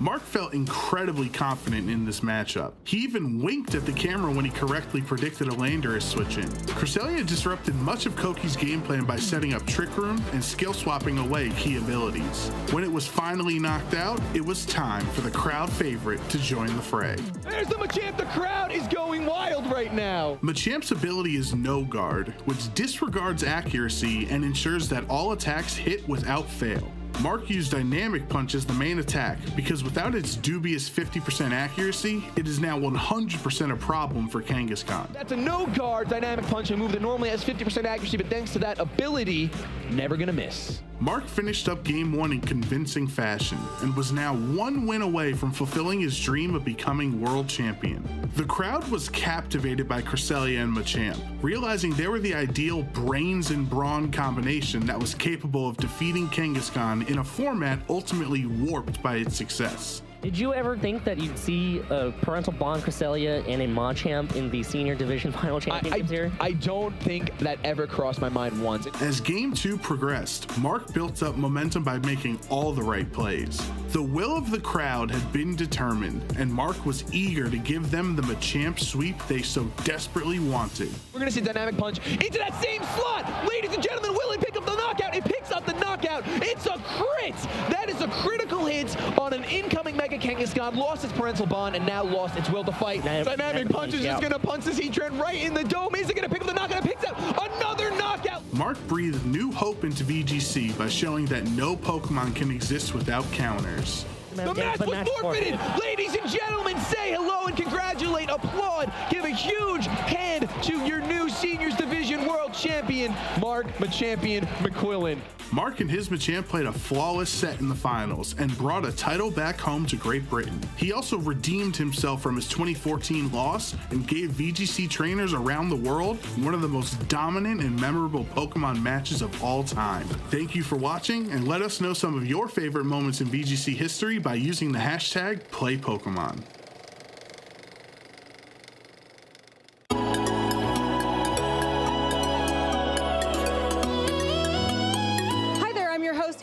Mark felt incredibly confident in this matchup. He even winked at the camera when he correctly predicted a Landorus switch in. Cresselia disrupted much of Koki's game plan by setting up Trick Room and skill swapping away key abilities. When it was finally knocked out, it was time for the crowd favorite to join the fray. There's the Machamp, the crowd is going wild right now. Machamp's ability is No Guard, which disregards accuracy and ensures that all attacks hit without fail. Mark used Dynamic Punch as the main attack because without its dubious 50% accuracy, it is now 100% a problem for Kangaskhan. That's a no-guard Dynamic Punch, a move that normally has 50% accuracy, but thanks to that ability, never gonna miss. Mark finished up Game 1 in convincing fashion and was now one win away from fulfilling his dream of becoming world champion. The crowd was captivated by Cresselia and Machamp, realizing they were the ideal brains and brawn combination that was capable of defeating Kangaskhan in a format ultimately warped by its success. Did you ever think that you'd see a Parental Bond Cresselia and a Machamp in the Senior Division Final Championships here? I don't think that ever crossed my mind once. As Game 2 progressed, Mark built up momentum by making all the right plays. The will of the crowd had been determined, and Mark was eager to give them the Machamp sweep they so desperately wanted. We're gonna see Dynamic Punch into that same slot. Ladies and gentlemen, will it pick up the knockout? It picks up the knockout. It's a crit. That is a critical hit on an incoming Mega Kangaskhan, lost its Parental Bond and now lost its will to fight. Dynamic Punch is just gonna punch this Heatran right in the dome. Is it gonna pick up the knockout? It picks up another knockout. Mark breathed new hope into VGC by showing that no Pokemon can exist without counters. The match was forfeited. Ladies and gentlemen, say hello and congratulate, applaud, give a huge hand to your new Seniors Division World Champion, Mark Machampion McQuillan. Mark and his Machamp played a flawless set in the finals and brought a title back home to Great Britain. He also redeemed himself from his 2014 loss and gave VGC trainers around the world one of the most dominant and memorable Pokemon matches of all time. Thank you for watching, and let us know some of your favorite moments in VGC history by using the hashtag #PlayPokemon.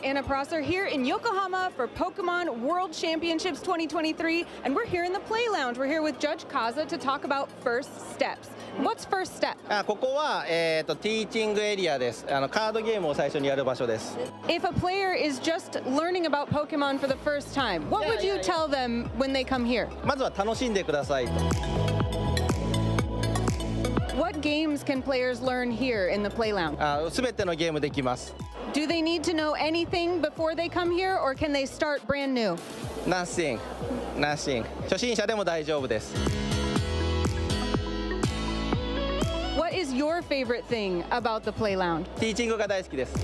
Anna Prosser here in Yokohama for Pokemon World Championships 2023, and we're here in the Play Lounge. We're here with Judge Kaza to talk about first steps. What's first step? ここはティーチングエリアです。カードゲームを最初にやる場所です。If a player is just learning about Pokemon for the first time, what would you tell them when they come here? まずは楽しんでください。What games can players learn here in the Play Lounge? すべてのゲームできます。Do they need to know anything before they come here, or can they start brand new? Nothing. 初心者でも大丈夫です。What is your favorite thing about the Play Lounge? ティーチングが大好きです。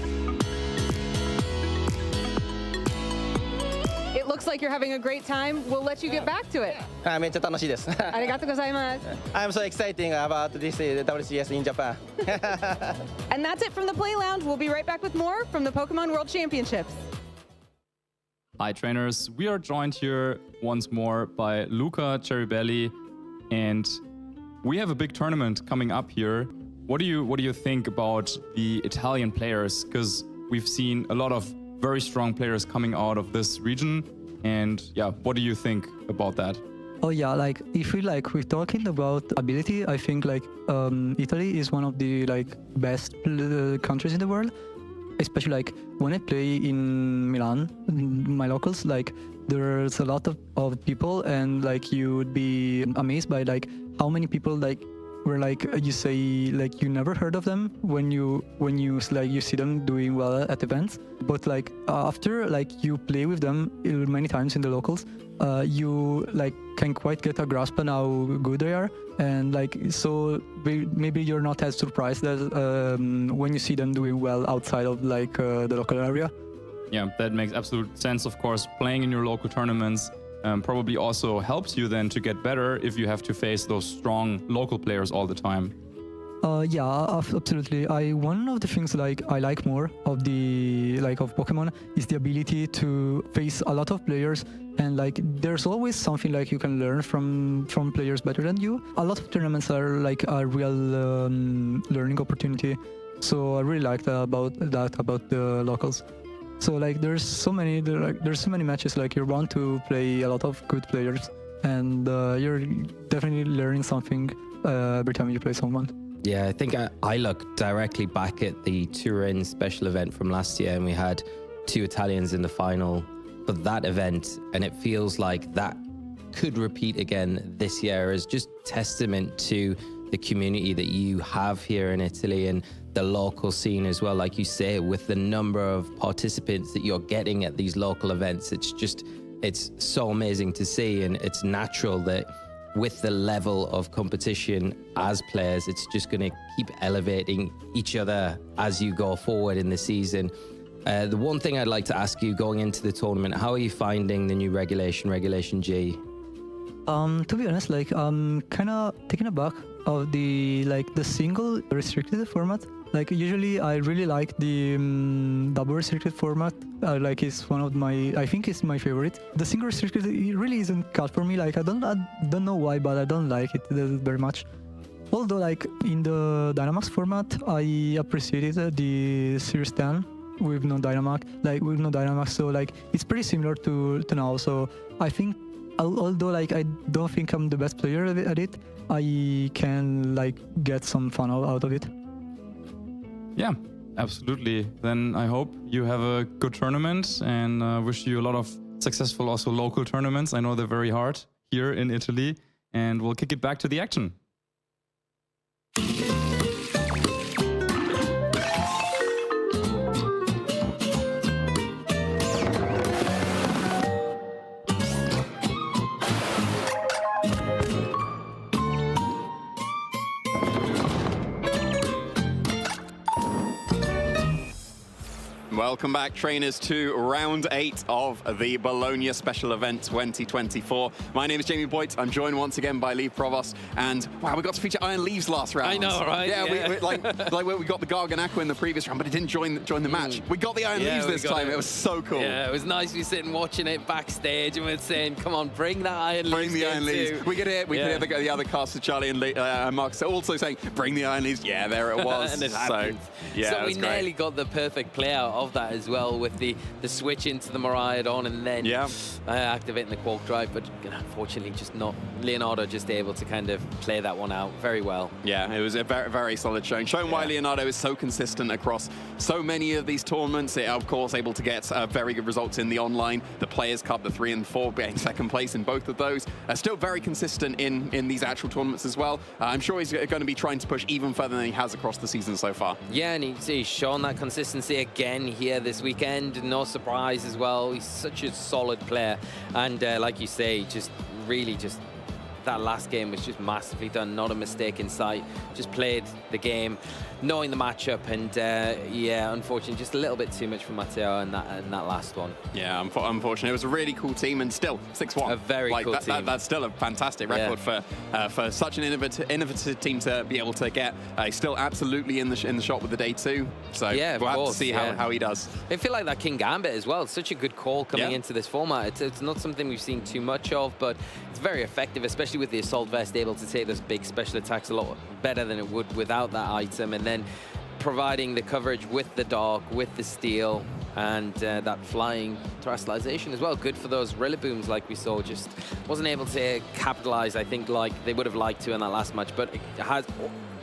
It looks like you're having a great time. We'll let you get back to it. めっちゃ楽しいです。ありがとうございます。I'm so excited about this WCS in Japan. And that's it from the Play Lounge. We'll be right back with more from the Pokemon World Championships. Hi trainers, we are joined here once more by Luca Cherrybelli, and we have a big tournament coming up here What do you think about the Italian players? Because we've seen a lot of very strong players coming out of this region, and yeah, what do you think about that? Oh yeah, like if we're talking about ability, I think like Italy is one of the like best countries in the world. Especially like when I play in Milan, my locals, like there's a lot of people, and like you would be amazed by like how many people like were like you say like you never heard of them when you like you see them doing well at events, but like after like you play with them many times in the locals, you like can quite get a grasp on how good they are, and like so maybe you're not as surprised as when you see them doing well outside of like the local area. Yeah, that makes absolute sense. Of course, playing in your local tournaments probably also helps you then to get better if you have to face those strong local players all the time. Yeah, absolutely. One of the things like I like more of the of Pokemon is the ability to face a lot of players, and like there's always something like you can learn from players better than you. A lot of tournaments are like a real learning opportunity, so I really like about the locals. So like there's so many matches like you're bound to play a lot of good players, and you're definitely learning something every time you play someone. Yeah, I think I look directly back at the Turin special event from last year, and we had 2 Italians in the final for that event, and it feels like that could repeat again this year as just testament to the community that you have here in Italy and the local scene as well. Like you say, with the number of participants that you're getting at these local events, it's so amazing to see, and it's natural that with the level of competition as players, it's just going to keep elevating each other as you go forward in the season. The one thing I'd like to ask you going into the tournament, how are you finding the new Regulation G? To be honest, like I'm kind of taken aback of the single restricted format. Like usually I really like the double restricted format. Like it's one of I think it's my favorite. The single restricted, it really isn't cut for me. Like I don't know why, but I don't like it very much. Although like in the Dynamax format, I appreciated the Series 10 with no Dynamax. So like it's pretty similar to now. So I think although like I don't think I'm the best player at it, I can like get some fun out of it. Yeah, absolutely. Then I hope you have a good tournament, and wish you a lot of successful also local tournaments. I know they're very hard here in Italy, and we'll kick it back to the action. Welcome back, trainers, to round 8 of the Bologna Special Event 2024. My name is Jamie Boyt. I'm joined once again by Lee Provost, and wow, we got to feature Iron Leaves last round. I know, right? Yeah, we got the Gargan Aqua in the previous round, but it didn't join the match. We got the Iron Leaves this time. It was so cool. Yeah, it was nice. We were sitting watching it backstage, and we're saying, "Come on, bring that Iron Leaves." Bring the Iron Leaves. We could hear the other caster, Charlie and Marcus, also saying, "Bring the Iron Leaves." Yeah, there it was. And it happened. Yeah, so we nearly got the perfect play out of that as well, with the switch into the Miraidon and then activating the Quark Drive, but unfortunately just not Leonardo just able to kind of play that one out very well. Yeah, it was a very, very solid showing. Showing why Leonardo is so consistent across so many of these tournaments. It, of course, able to get very good results in the online, the Players Cup, the 3 and 4, being second place in both of those. Still very consistent in these actual tournaments as well. I'm sure he's going to be trying to push even further than he has across the season so far. Yeah, and he's shown that consistency again here this weekend. No surprise as well. He's such a solid player, and like you say, just really just that last game was just massively done. Not a mistake in sight. Just played the game, knowing the matchup, and yeah, unfortunately, just a little bit too much for Matteo in that last one. Yeah, unfortunately, it was a really cool team, and still 6-1. A very cool team. That's still a fantastic record for such an innovative team to be able to get. He's still absolutely in the shot with the day 2. So yeah, we'll have to see how he does. I feel like that King Gambit as well. It's such a good call coming into this format. It's not something we've seen too much of, but it's very effective, especially especially with the Assault Vest, able to take those big special attacks a lot better than it would without that item. And then providing the coverage with the Dark, with the Steel, and that flying terrestrialization as well. Good for those Rillabooms like we saw. Just wasn't able to capitalize, I think, like they would have liked to in that last match. But it has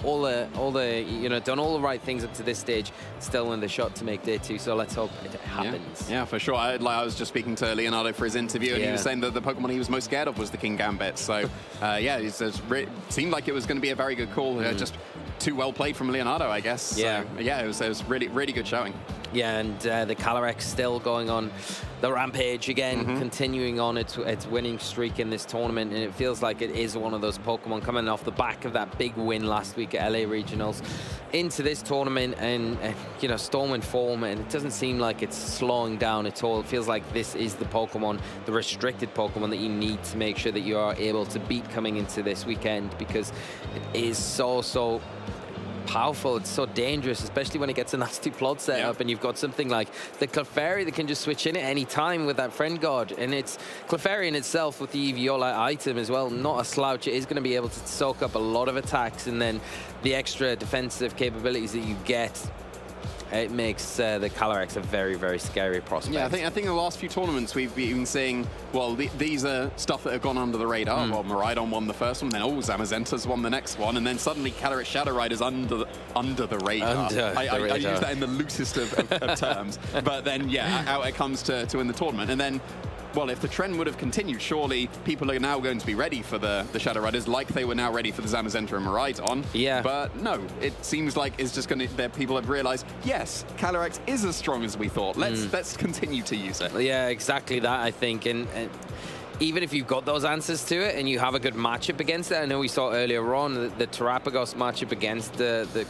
all the you know, done all the right things up to this stage. Still in the shot to make day 2. So let's hope it happens. Yeah, for sure. I was just speaking to Leonardo for his interview, and he was saying that the Pokemon he was most scared of was the King Gambit. So yeah, it seemed like it was going to be a very good call. Just too well played from Leonardo, I guess. Yeah. So, yeah, it was really, really good showing. Yeah, and the Calyrex still going on the rampage again, continuing on its winning streak in this tournament, and it feels like it is one of those Pokemon coming off the back of that big win last week at LA Regionals into this tournament, and you know, storming form, and it doesn't seem like it's slowing down at all. It feels like this is the Pokemon, the restricted Pokemon that you need to make sure that you are able to beat coming into this weekend, because it is so powerful. It's so dangerous, especially when it gets a nasty plot set up and you've got something like the Clefairy that can just switch in at any time with that Friend Guard. And it's Clefairy in itself with the Eeviola item as well, not a slouch. It is going to be able to soak up a lot of attacks, and then the extra defensive capabilities that you get, it makes the Calyrex a very, very scary prospect. Yeah, I think in the last few tournaments we've been seeing, well, these are stuff that have gone under the radar. Well, Miraidon won the first one, then Zamazenta's won the next one, and then suddenly Calyrex Shadow Rider's under the radar. I use that in the loosest of terms. But then, yeah, out it comes to win the tournament. And then, well, if the trend would have continued, surely people are now going to be ready for the Shadow Riders, like they were now ready for the Zamazenta and Miraidon. Yeah. But no, it seems like it's just going to, that people have realized, yes, Calyrex is as strong as we thought. Let's continue to use it. Yeah, exactly that, I think. And even if you've got those answers to it and you have a good matchup against it, I know we saw earlier on the Terapagos matchup against the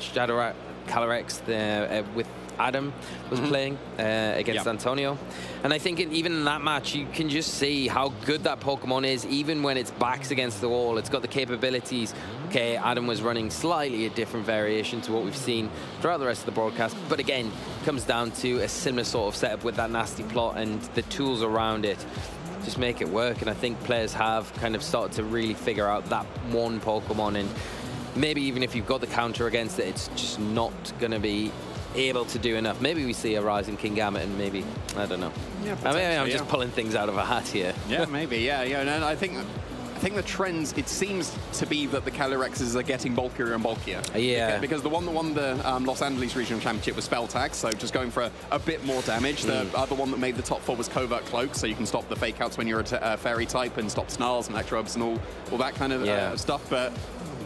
Shadow Calyrex with Adam was playing against Antonio. And I think even in that match, you can just see how good that Pokemon is, even when its back's against the wall. It's got the capabilities. Okay, Adam was running slightly a different variation to what we've seen throughout the rest of the broadcast. But again, comes down to a similar sort of setup with that nasty plot and the tools around it. Just make it work. And I think players have kind of started to really figure out that one Pokemon. And maybe even if you've got the counter against it, it's just not going to be able to do enough. Maybe we see a rise in King Gambit, and maybe, I don't know. Yeah, I mean, I'm just pulling things out of a hat here. Yeah, maybe. Yeah. And I think the trends, it seems to be that the Calyrexes are getting bulkier and bulkier. Yeah. Because the one that won the Los Angeles Regional Championship was Spell Tag, so just going for a bit more damage. The other one that made the top 4 was Covert Cloak, so you can stop the fake outs when you're a fairy type and stop Snarls and Electrobes and all that kind of stuff. But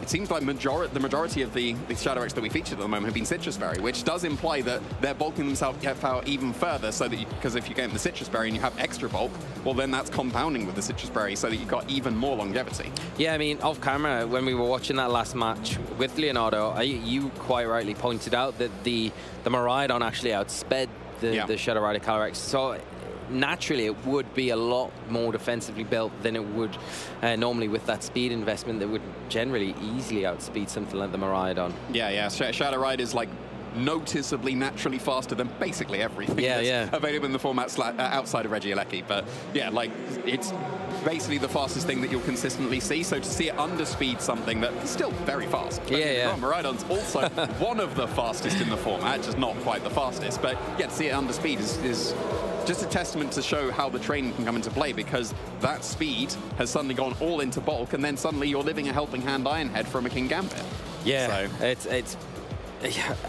it seems like the majority of the Shadow X that we featured at the moment have been Citrus Berry, which does imply that they're bulking themselves out even further, so that because if you get the Citrus Berry and you have extra bulk, well then that's compounding with the Citrus Berry, so that you've got even more longevity. Yeah, I mean, off camera, when we were watching that last match with Leonardo, you quite rightly pointed out that the Miraidon actually outsped the Shadow Rider Calyrex. So naturally it would be a lot more defensively built than it would normally with that speed investment that would generally easily outspeed something like the Miraidon. Yeah. Shadow Rider is like noticeably naturally faster than basically everything that's available in the format outside of Regieleki. But yeah, like it's basically the fastest thing that you'll consistently see. So to see it underspeed something that's still very fast. Miraidon's also one of the fastest in the format, just not quite the fastest. But yeah, to see it underspeed is just a testament to show how the training can come into play, because that speed has suddenly gone all into bulk, and then suddenly you're living a helping hand Ironhead from a King Gambit. Yeah, so it's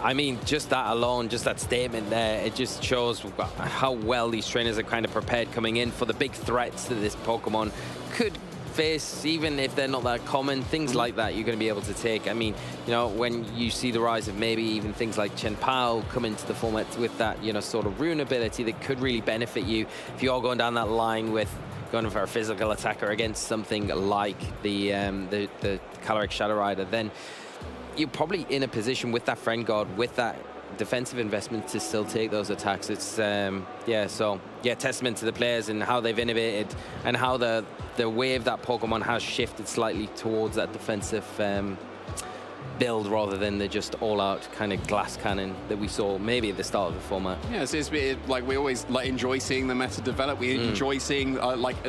I mean, just that alone, just that statement there, it just shows how well these trainers are kind of prepared coming in for the big threats that this Pokemon could face, even if they're not that common. Things like that you're going to be able to take. I mean, you know, when you see the rise of maybe even things like Chen Pao come into the format with that, you know, sort of rune ability that could really benefit you if you're going down that line with going for a physical attacker against something like the Calyrex Shadow Rider, then you're probably in a position with that Friend Guard, with that defensive investment, to still take those attacks. It's testament to the players and how they've innovated and how the way of that Pokemon has shifted slightly towards that defensive build rather than the just all-out kind of glass cannon that we saw maybe at the start of the format. Yeah, it's like we always enjoy seeing the meta develop. We enjoy seeing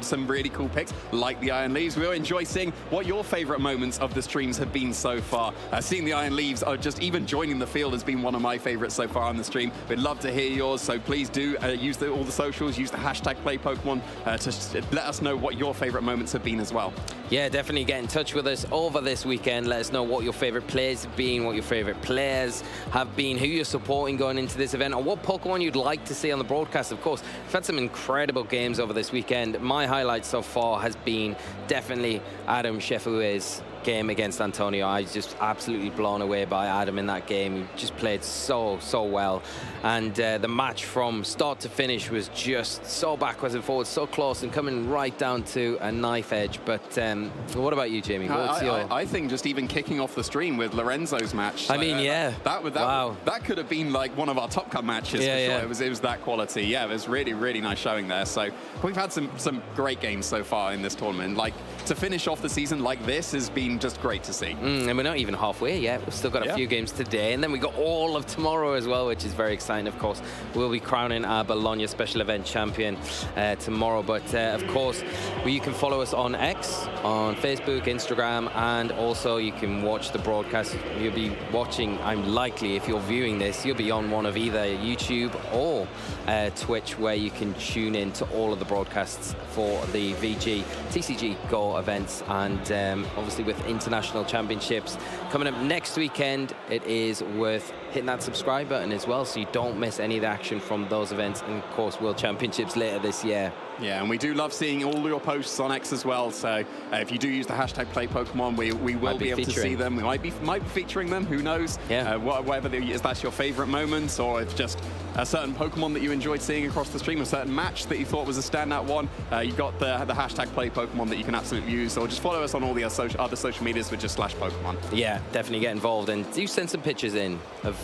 some really cool picks like the Iron Leaves. We enjoy seeing what your favorite moments of the streams have been so far. Seeing the Iron Leaves, just even joining the field has been one of my favorites so far on the stream. We'd love to hear yours, so please do use all the socials, use the hashtag #PlayPokemon to let us know what your favorite moments have been as well. Yeah, definitely get in touch with us over this weekend. Let us know what your favorite players have been, what your favorite players have been, who you're supporting going into this event, or what Pokemon you'd like to see on the broadcast. Of course, we've had some incredible games over this weekend. My highlight so far has been definitely Adam Sheffiu's game against Antonio. I was just absolutely blown away by Adam in that game. He just played so well, and the match from start to finish was just so backwards and forwards, so close, and coming right down to a knife edge. But what about you, Jamie? What's I think just even kicking off the stream with Lorenzo's match. I mean, yeah, that could have been like one of our top cut matches for sure. It was that quality. Yeah, it was really nice showing there. So we've had some great games so far in this tournament. Like, to finish off the season like this has been just great to see. And we're not even halfway yet. We've still got a few games today, and then we got all of tomorrow as well, which is very exciting. Of course, we'll be crowning our Bologna Special Event champion tomorrow. But of course, you can follow us on X, on Facebook, Instagram, and also you can watch the broadcast. You'll be watching, I'm likely, if you're viewing this, you'll be on one of either YouTube or Twitch, where you can tune in to all of the broadcasts for the VG TCG Go events, and obviously with international championships coming up next weekend, it is worth hitting that subscribe button as well, so you don't miss any of the action from those events, and of course World Championships later this year. Yeah, and we do love seeing all your posts on X as well. So if you do use the hashtag #PlayPokemon, we will be able to see them. We might be featuring them. Who knows? Yeah. Whatever if that's your favorite moment, or if just a certain Pokemon that you enjoyed seeing across the stream, a certain match that you thought was a standout one, you've got the hashtag #PlayPokemon that you can absolutely use. Or just follow us on all the other social medias with just /Pokemon. Yeah, definitely get involved, and do send some pictures in of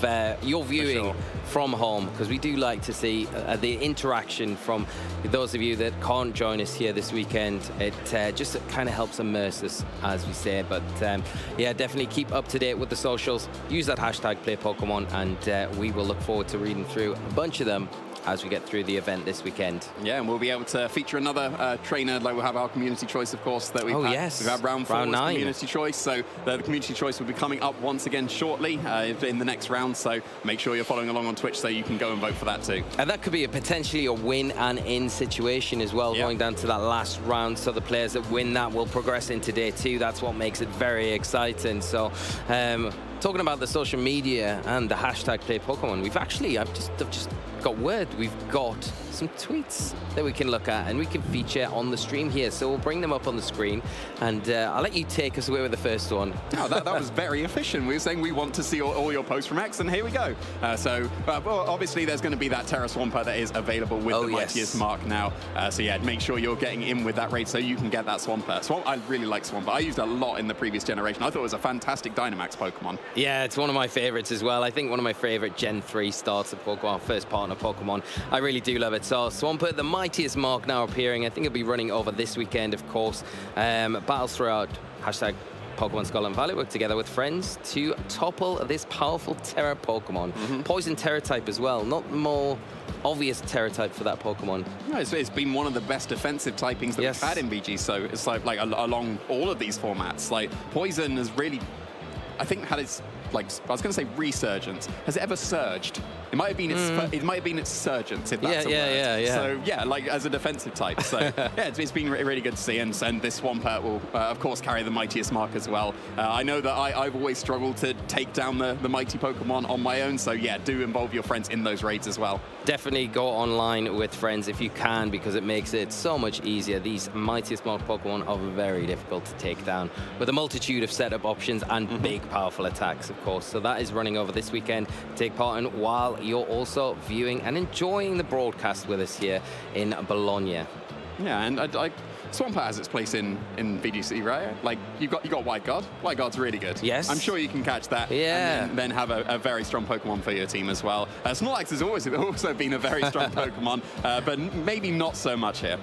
your viewing from home, because we do like to see the interaction from those of you that can't join us here this weekend. It just kind of helps immerse us, as we say. But yeah, definitely keep up to date with the socials. Use that hashtag #PlayPokemon, and we will look forward to reading through a bunch of them as we get through the event this weekend. Yeah, and we'll be able to feature another trainer. Like, we'll have our community choice, of course, that we've had. Yes. We've had round 4 round 9. Community choice, so the community choice will be coming up once again shortly in the next round, so make sure you're following along on Twitch so you can go and vote for that too. And that could be potentially a win and in situation as well, going down to that last round, so the players that win that will progress into day 2. That's what makes it very exciting. So talking about the social media and the hashtag #PlayPokemon, I've just got word. We've got some tweets that we can look at and we can feature on the stream here. So we'll bring them up on the screen, and I'll let you take us away with the first one. Oh, that was very efficient. We were saying we want to see all your posts from X, and here we go. Well, obviously there's going to be that Terra Swampert that is available with the Mightiest Mark now. So yeah, make sure you're getting in with that raid so you can get that Swampert. I really like Swampert. I used it a lot in the previous generation. I thought it was a fantastic Dynamax Pokemon. Yeah, it's one of my favorites as well. I think one of my favorite Gen 3 starter Pokemon, first partner Pokemon. I really do love it. So Swampert, the Mightiest Mark, now appearing. I think it'll be running over this weekend, of course. Battles throughout hashtag Pokemon Skull and Valley work together with friends to topple this powerful Terra Pokemon. Poison Terra type as well, not more obvious Terra type for that Pokemon. No, it's been one of the best defensive typings that we've had in VG, so it's like along all of these formats. Like, Poison has really, I think, had its, like, I was going to say resurgence. Has it ever surged? It might have been its surgence, if that's a word. Yeah. So yeah, like as a defensive type. So yeah, it's been really good to see, and this Swampert will of course carry the Mightiest Mark as well. I know that I've always struggled to take down the mighty Pokemon on my own. So yeah, do involve your friends in those raids as well. Definitely go online with friends if you can, because it makes it so much easier. These Mightiest Mark Pokemon are very difficult to take down with a multitude of setup options and big powerful attacks, of course. So that is running over this weekend. Take part in while you're also viewing and enjoying the broadcast with us here in Bologna. Yeah, and Swampert has its place in VGC, right? Like, you got White Guard. White Guard's really good. Yes. I'm sure you can catch that. Yeah. And then have a very strong Pokemon for your team as well. Snorlax has also been a very strong Pokemon, but maybe not so much here.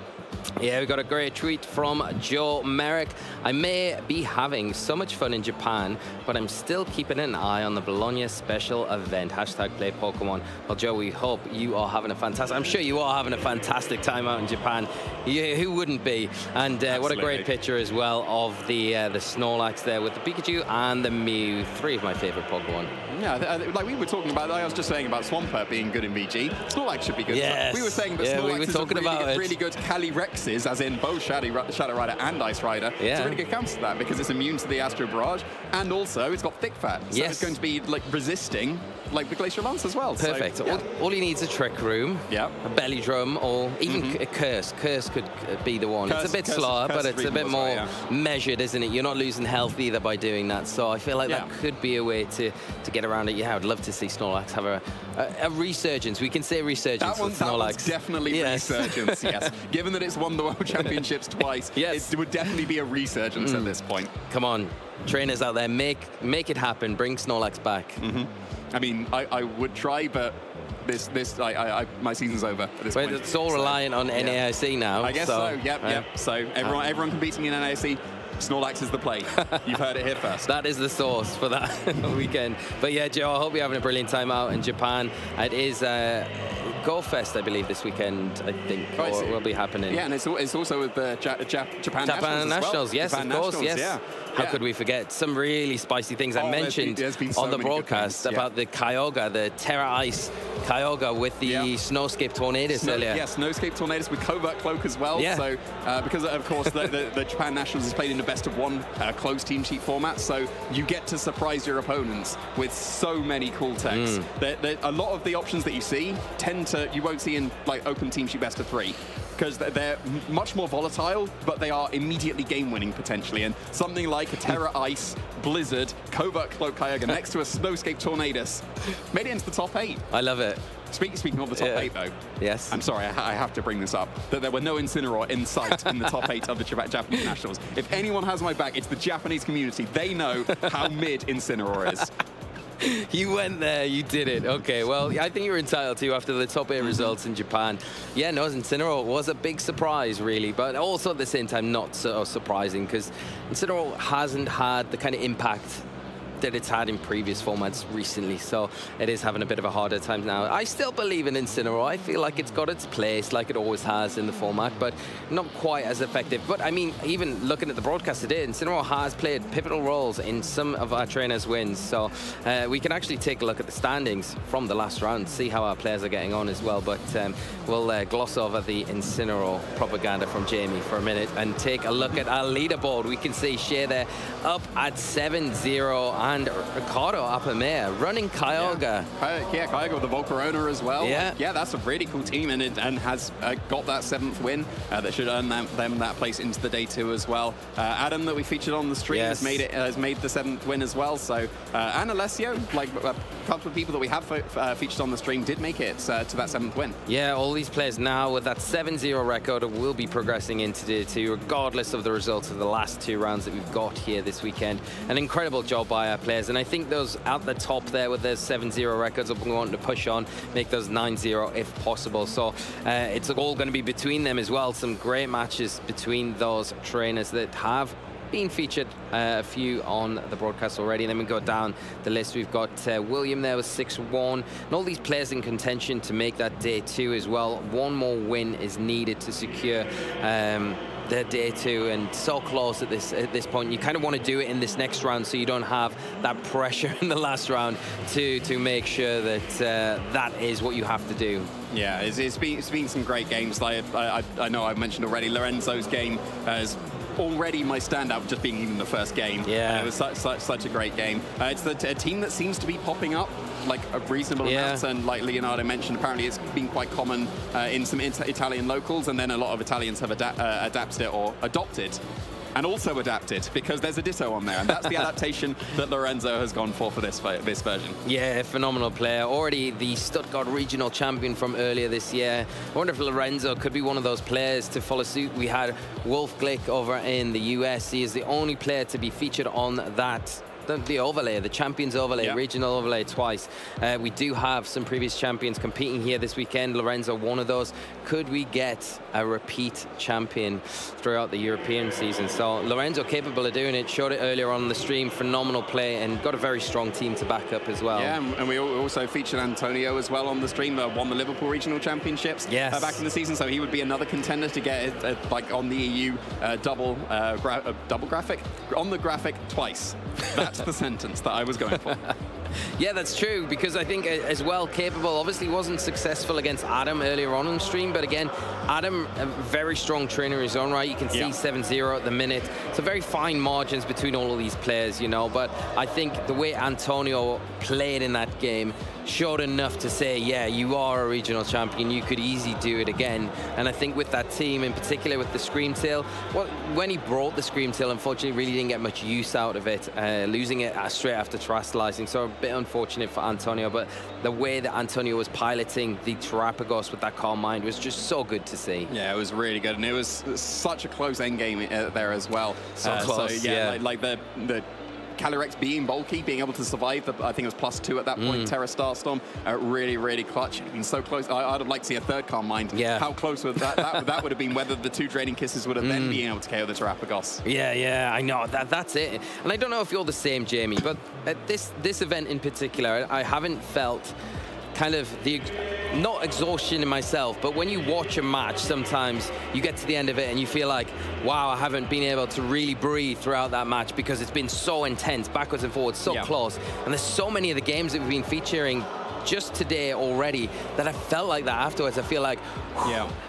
Yeah, we got a great tweet from Joe Merrick. I may be having so much fun in Japan, but I'm still keeping an eye on the Bologna Special Event. Hashtag play Pokemon. Well, Joe, we hope you are having a fantastic... I'm sure you are having a fantastic time out in Japan. Who wouldn't be? And what a great picture as well of the Snorlax there with the Pikachu and the Mew. 3 of my favorite Pokemon. Yeah, like we were talking about, I was just saying about Swampert being good in VG. Snorlax should be good. Yes. We were saying that Snorlax is really good Calyrex, as in both Shadow Rider and Ice Rider. Yeah. It's a really good counter to that because it's immune to the Astro Barrage, and also it's got thick fat, so it's going to be like resisting like the Glacial Lance as well. Perfect. So, yeah. All you need is a Trick Room, a Belly Drum, or even a Curse. Curse could be the one. It's a bit slower, but it's a bit more measured, isn't it? You're not losing health either by doing that, so I feel like that could be a way to get around it. Yeah, I'd love to see Snorlax have a resurgence. We can say resurgence with Snorlax. That one's definitely resurgence, yes. Given that it's won the World Championships twice, it would definitely be a resurgence at this point. Come on, trainers out there, make it happen. Bring Snorlax back. I mean, I would try, but my season's over at this point. It's all reliant on NAIC now. I guess so. Yep. So everyone can beat me in NAIC. Snorlax is the play. You've heard it here first. That is the source for that weekend. But yeah, Joe, I hope you're having a brilliant time out in Japan. It is Golf Fest, I believe, this weekend, I think, will be happening. Yeah, and it's also with the Japan Nationals. Yes, Japan of course, Nationals, yes. How could we forget? Some really spicy things. I mentioned on the broadcast about the Kyogre, the Terra Ice Kyogre with the Snowscape Tornadus earlier. Yeah, Snowscape Tornadus with Covert Cloak as well. Yeah. So, because, of course, the Japan Nationals is played in a best-of-1 closed team sheet format, so you get to surprise your opponents with so many cool techs. A lot of the options that you see you won't see in like open team sheet best-of-3. Because they're much more volatile, but they are immediately game-winning potentially. And something like a Terra Ice, Blizzard, Covert Cloak Kyogre next to a Snowscape Tornadus made it into the top 8. I love it. Speaking of the top 8, though. Yes. I'm sorry, I have to bring this up. That there were no Incineroar in sight in the top 8 of the Japanese Nationals. If anyone has my back, it's the Japanese community. They know how mid Incineroar is. You went there, you did it. Okay, well, I think you're entitled to after the top 8 results in Japan. Yeah, no, Incineroar was a big surprise, really, but also at the same time not so surprising because Incineroar hasn't had the kind of impact that it's had in previous formats recently, so it is having a bit of a harder time now. I still believe in Incineroar. I feel like it's got its place, like it always has in the format, but not quite as effective. But I mean, even looking at the broadcast today, Incineroar has played pivotal roles in some of our trainers' wins, so we can actually take a look at the standings from the last round, see how our players are getting on as well. But we'll gloss over the Incineroar propaganda from Jamie for a minute and take a look at our leaderboard. We can see Shea there up at 7-0, and Ricardo Apamea running Kyogre. Yeah, Kyogre with the Volcarona as well. Yeah, that's a really cool team, and has got that 7th win that should earn them that place into the day 2 as well. Adam, that we featured on the stream, has made the 7th win as well. So and Alessio, like a couple of people that we have featured on the stream, did make it to that 7th win. Yeah, all these players now with that 7-0 record will be progressing into day 2, regardless of the results of the last 2 rounds that we've got here this weekend. An incredible job by our players, and I think those at the top there with their 7-0 records will be wanting to push on, make those 9-0 if possible. So it's all going to be between them as well. Some great matches between those trainers that have been featured a few on the broadcast already. And then we go down the list. We've got William there with 6-1, and all these players in contention to make that day 2 as well. One more win is needed to secure their day 2, and so close at this point. You kind of want to do it in this next round so you don't have that pressure in the last round to make sure that that is what you have to do. Yeah, it's been some great games. I know I've mentioned already, Lorenzo's game is already my standout, just being even the first game. Yeah, it was such a great game. It's a team that seems to be popping up like a reasonable amount, and like Leonardo mentioned, apparently it's been quite common in some Italian locals, and then a lot of Italians have adapted it or adopted. And also adapted, because there's a Ditto on there, and that's the adaptation that Lorenzo has gone for this version. Yeah, phenomenal player. Already the Stuttgart regional champion from earlier this year. I wonder if Lorenzo could be one of those players to follow suit. We had Wolf Glick over in the US. He is the only player to be featured on that the overlay, the champions overlay, regional overlay twice. We do have some previous champions competing here this weekend. Lorenzo, one of those. Could we get a repeat champion throughout the European season? So Lorenzo capable of doing it, showed it earlier on the stream, phenomenal play, and got a very strong team to back up as well. Yeah, and we also featured Antonio as well on the stream, won the Liverpool Regional Championships back in the season, so he would be another contender to get it like on the EU double graphic, on the graphic twice. That's the sentence that I was going for. Yeah, that's true, because I think as well capable, obviously wasn't successful against Adam earlier on the stream, but again, Adam, a very strong trainer in his own right. You can see 7-0 at the minute. So very fine margins between all of these players, you know, but I think the way Antonio played in that game showed enough to say, yeah, you are a regional champion, you could easily do it again. And I think with that team, in particular with the Screamtail, well, when he brought the Screamtail, unfortunately really didn't get much use out of it, losing it straight after terastallizing, so a bit unfortunate for Antonio, but the way that Antonio was piloting the Terapagos with that calm mind was just so good to see. Yeah, it was really good, and it was such a close end game there as well. So close, like the Calyrex being bulky, being able to survive, I think it was +2 at that point, Terra Starstorm, really, really clutch. It'd been so close. I'd have liked to see a third Calm Mind. Yeah. How close would that would have been, whether the 2 Draining Kisses would have then been able to KO the Terapagos. Yeah, I know. That's it. And I don't know if you're the same, Jamie, but at this event in particular, I haven't felt kind of not exhaustion in myself, but when you watch a match, sometimes you get to the end of it and you feel like, wow, I haven't been able to really breathe throughout that match because it's been so intense, backwards and forwards, so close. And there's so many of the games that we've been featuring just today already that I felt like that afterwards. I feel like,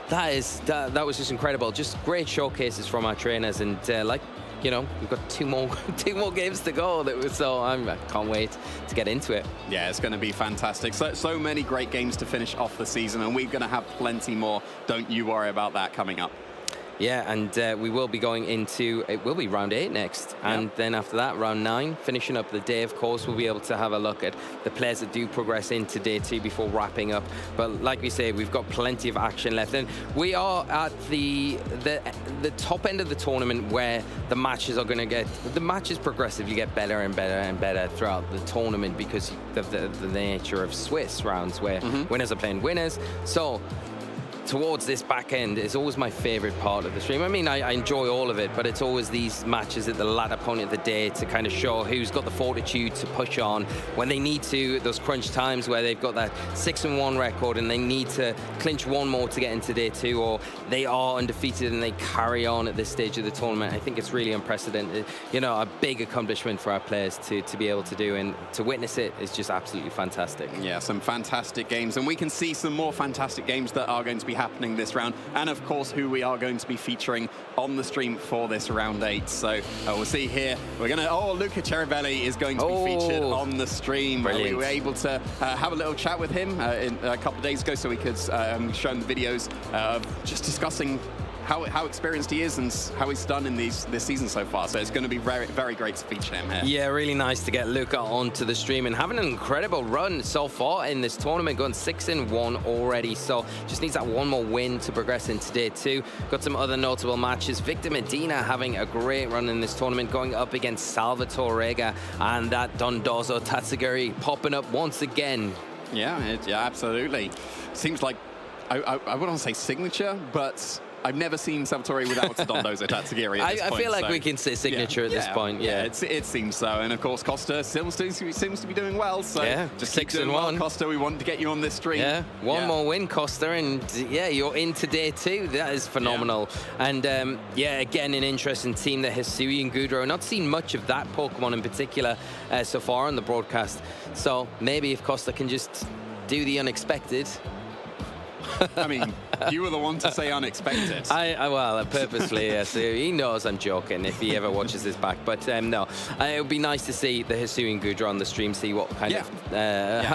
that was just incredible. Just great showcases from our trainers, and like, you know, we've got two more games to go. So I can't wait to get into it. Yeah, it's going to be fantastic. So many great games to finish off the season, and we're going to have plenty more. Don't you worry about that coming up. Yeah, and we will be going into, it will be round 8 next. And then after that, round 9, finishing up the day, of course, we'll be able to have a look at the players that do progress into day 2 before wrapping up. But like we say, we've got plenty of action left. And we are at the top end of the tournament where the matches are going to get, the matches progressively get better and better and better throughout the tournament because of the nature of Swiss rounds where winners are playing winners. So towards this back end is always my favorite part of the stream. I mean, I enjoy all of it, but it's always these matches at the latter point of the day to kind of show who's got the fortitude to push on when they need to, those crunch times where they've got that 6-1 record and they need to clinch one more to get into day 2, or they are undefeated and they carry on at this stage of the tournament. I think it's really unprecedented, you know, a big accomplishment for our players to be able to do, and to witness it is just absolutely fantastic. Yeah, some fantastic games, and we can see some more fantastic games that are going to be happening this round, and of course who we are going to be featuring on the stream for this round 8. So we'll see here, we're gonna, Luca Ceribelli is going to be featured on the stream. We were able to have a little chat with him a couple of days ago, so we could show him the videos just discussing how experienced he is and how he's done in this season so far. So it's going to be very, very great to feature him here. Yeah, really nice to get Luca onto the stream and having an incredible run so far in this tournament, going 6-1 already. So just needs that one more win to progress into day 2. Got some other notable matches. Victor Medina having a great run in this tournament, going up against Salvatore Rega, and that Dondozo Tatsugiri popping up once again. Yeah, absolutely. Seems like, I wouldn't say signature, but I've never seen Salvatore without Dondozo Tatsugiri at this point. I feel like we can say signature at this point. Yeah, it seems so. And of course, Costa still seems to be doing well. So just 6-1. Well, Costa, we want to get you on this stream. Yeah, one more win, Costa, and you're into day 2. That is phenomenal. And again, an interesting team, the Hisuian Goodrow. Not seen much of that Pokemon in particular so far on the broadcast. So maybe if Costa can just do the unexpected. I mean, you were the one to say unexpected. Well, purposely, yes. He knows I'm joking if he ever watches this back. But no, it would be nice to see the Hisuian Goodrow on the stream, see what kind of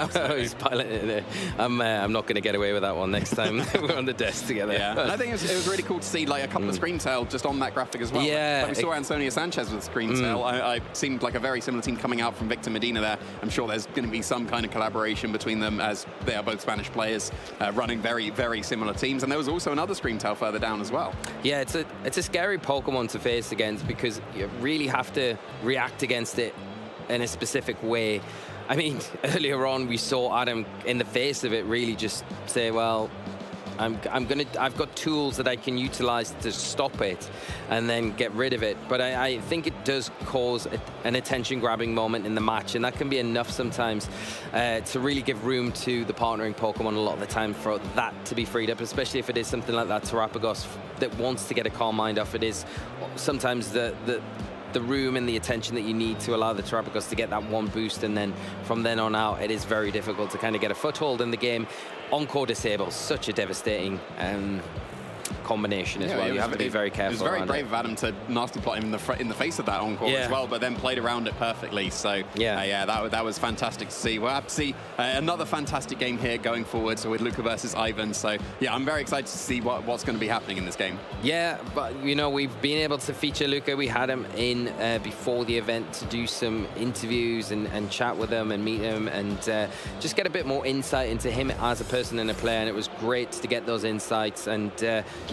how he's piloting it. I'm not going to get away with that one next time we're on the desk together. Yeah, and I think it was really cool to see like a couple of Screamtail just on that graphic as well. Yeah, like we saw Antonio Sanchez with Screamtail. I seemed like a very similar team coming out from Victor Medina there. I'm sure there's going to be some kind of collaboration between them, as they are both Spanish players running very, very similar teams. And there was also another Screamtail further down as well. Yeah, it's a scary Pokemon to face against because you really have to react against it in a specific way. I mean, earlier on we saw Adam in the face of it really just say, well, I've got tools that I can utilize to stop it and then get rid of it. But I think it does cause an attention-grabbing moment in the match, and that can be enough sometimes to really give room to the partnering Pokemon a lot of the time for that to be freed up, especially if it is something like that Terapagos that wants to get a calm mind off. It is sometimes the room and the attention that you need to allow the Terapagos to get that one boost, and then from then on out, it is very difficult to kind of get a foothold in the game. Encore disable, such a devastating combination as well. You have to be very careful. It was very brave of Adam to nasty plot him in the face of that Encore as well, but then played around it perfectly. So that was fantastic to see. We'll have to see another fantastic game here going forward. So with Luca versus Ivan. So yeah, I'm very excited to see what's going to be happening in this game. Yeah, but you know, we've been able to feature Luca. We had him in before the event to do some interviews and chat with him and meet him and just get a bit more insight into him as a person and a player. And it was great to get those insights and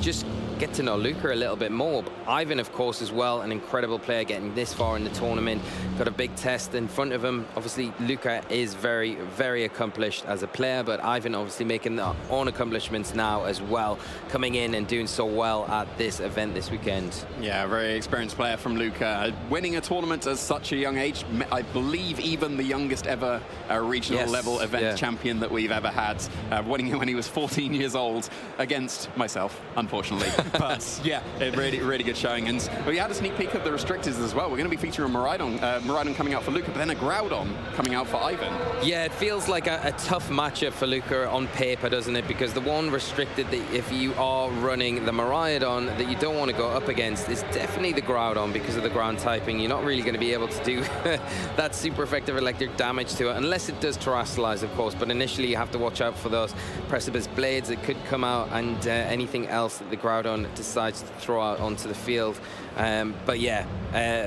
just get to know Luca a little bit more. But Ivan, of course, as well, an incredible player getting this far in the tournament. Got a big test in front of him. Obviously, Luca is very, very accomplished as a player, but Ivan obviously making their own accomplishments now as well, coming in and doing so well at this event this weekend. Yeah, a very experienced player from Luca. Winning a tournament at such a young age, I believe even the youngest ever regional level event champion that we've ever had. Winning it when he was 14 years old against myself, unfortunately. But yeah, really good showing. And we had a sneak peek of the restrictors as well. We're going to be featuring a Miraidon coming out for Luca, but then a Groudon coming out for Ivan. Yeah, it feels like a tough matchup for Luca on paper, doesn't it? Because the one restricted that if you are running the Miraidon that you don't want to go up against is definitely the Groudon because of the ground typing. You're not really going to be able to do that super effective electric damage to it, unless it does terrestrialize, of course. But initially you have to watch out for those Precipice Blades that could come out and anything else that the Groudon decides to throw out onto the field. But yeah,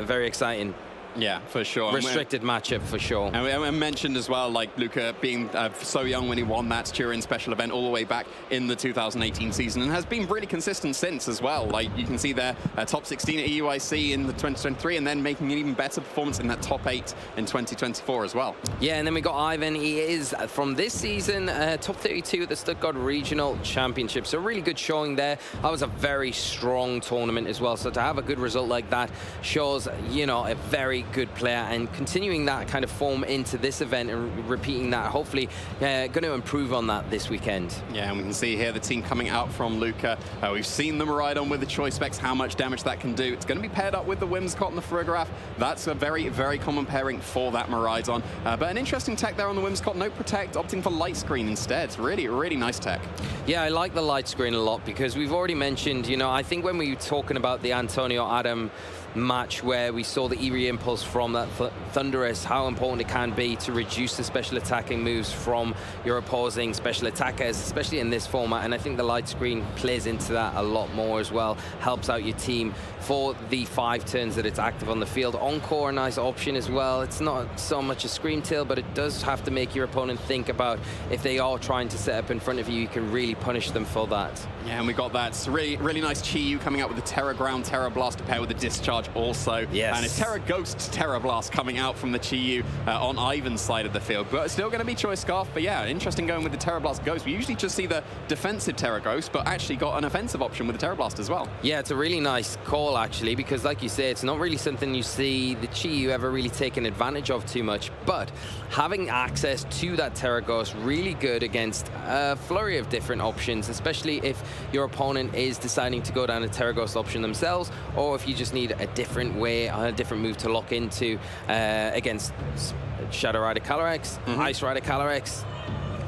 very exciting. Yeah, for sure. Restricted matchup for sure. And we mentioned as well, like Luca being so young when he won that Turin special event all the way back in the 2018 season and has been really consistent since as well. Like you can see there, top 16 at EUIC in the 2023 and then making an even better performance in that top 8 in 2024 as well. Yeah, and then we got Ivan. He is from this season top 32 at the Stuttgart Regional Championship. So really good showing there. That was a very strong tournament as well. So to have a good result like that shows, you know, a very good player, and continuing that kind of form into this event and repeating that, hopefully going to improve on that this weekend. Yeah, and we can see here the team coming out from Luca. We've seen the Miraidon with the Choice Specs, how much damage that can do. It's going to be paired up with the Whimsicott and the Farigiraf. That's a very, very common pairing for that Miraidon. But an interesting tech there on the Whimsicott. No Protect, opting for Light Screen instead. It's really nice tech. Yeah, I like the Light Screen a lot because we've already mentioned, you know, I think when we were talking about the Antonio Adam match where we saw the E Impulse from that Thunderous, how important it can be to reduce the special attacking moves from your opposing special attackers, especially in this format. And I think the Light Screen plays into that a lot more as well, helps out your team for the 5 turns that it's active on the field. Encore, a nice option as well. It's not so much a Scream Tail, but it does have to make your opponent think about if they are trying to set up in front of you, you can really punish them for that. Yeah, and we got that really nice Chi-Yu coming out with the Terra Ground, Terra Blast to pair with the Discharge also. Yes. And a Terra Ghost, Terra Blast coming out from the Chi-Yu on Ivan's side of the field. But it's still going to be Choice Scarf. But yeah, interesting going with the Terra Blast Ghost. We usually just see the defensive Terra Ghost, but actually got an offensive option with the Terra Blast as well. Yeah, it's a really nice call actually, because like you say, it's not really something you see the Chi-Yu ever really taken advantage of too much. But having access to that Terra Ghost, really good against a flurry of different options, especially if your opponent is deciding to go down a Terra Ghost option themselves, or if you just need a different way, a different move to lock into against Shadow Rider Calyrex, Ice Rider Calyrex,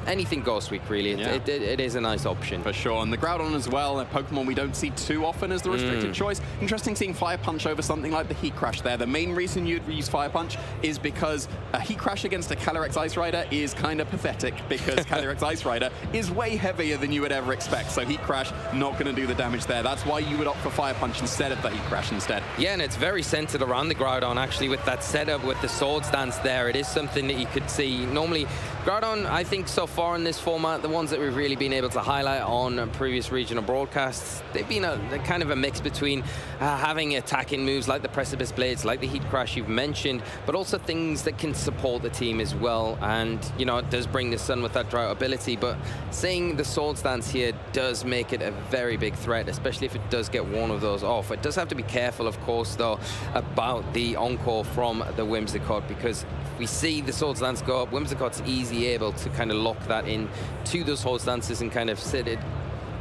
anything Ghost Week really. It is a nice option. For sure. And the Groudon as well, a Pokemon we don't see too often as the restricted choice. Interesting seeing Fire Punch over something like the Heat Crash there. The main reason you'd use Fire Punch is because a Heat Crash against a Calyrex Ice Rider is kind of pathetic because Calyrex Ice Rider is way heavier than you would ever expect. So Heat Crash not going to do the damage there. That's why you would opt for Fire Punch instead of the Heat Crash instead. Yeah, and it's very centered around the Groudon actually with that setup with the Sword Stance there. It is something that you could see. Normally Groudon, I think so far in this format, the ones that we've really been able to highlight on previous regional broadcasts, they've been a kind of a mix between having attacking moves like the Precipice Blades, like the Heat Crash you've mentioned, but also things that can support the team as well. And, you know, it does bring the Sun with that drought ability, but seeing the Swords Dance here does make it a very big threat, especially if it does get one of those off. It does have to be careful, of course, though, about the Encore from the Whimsicott, because if we see the Swords Dance go up, Whimsicott's easy able to kind of lock that in to those Swords Dances and kind of sit it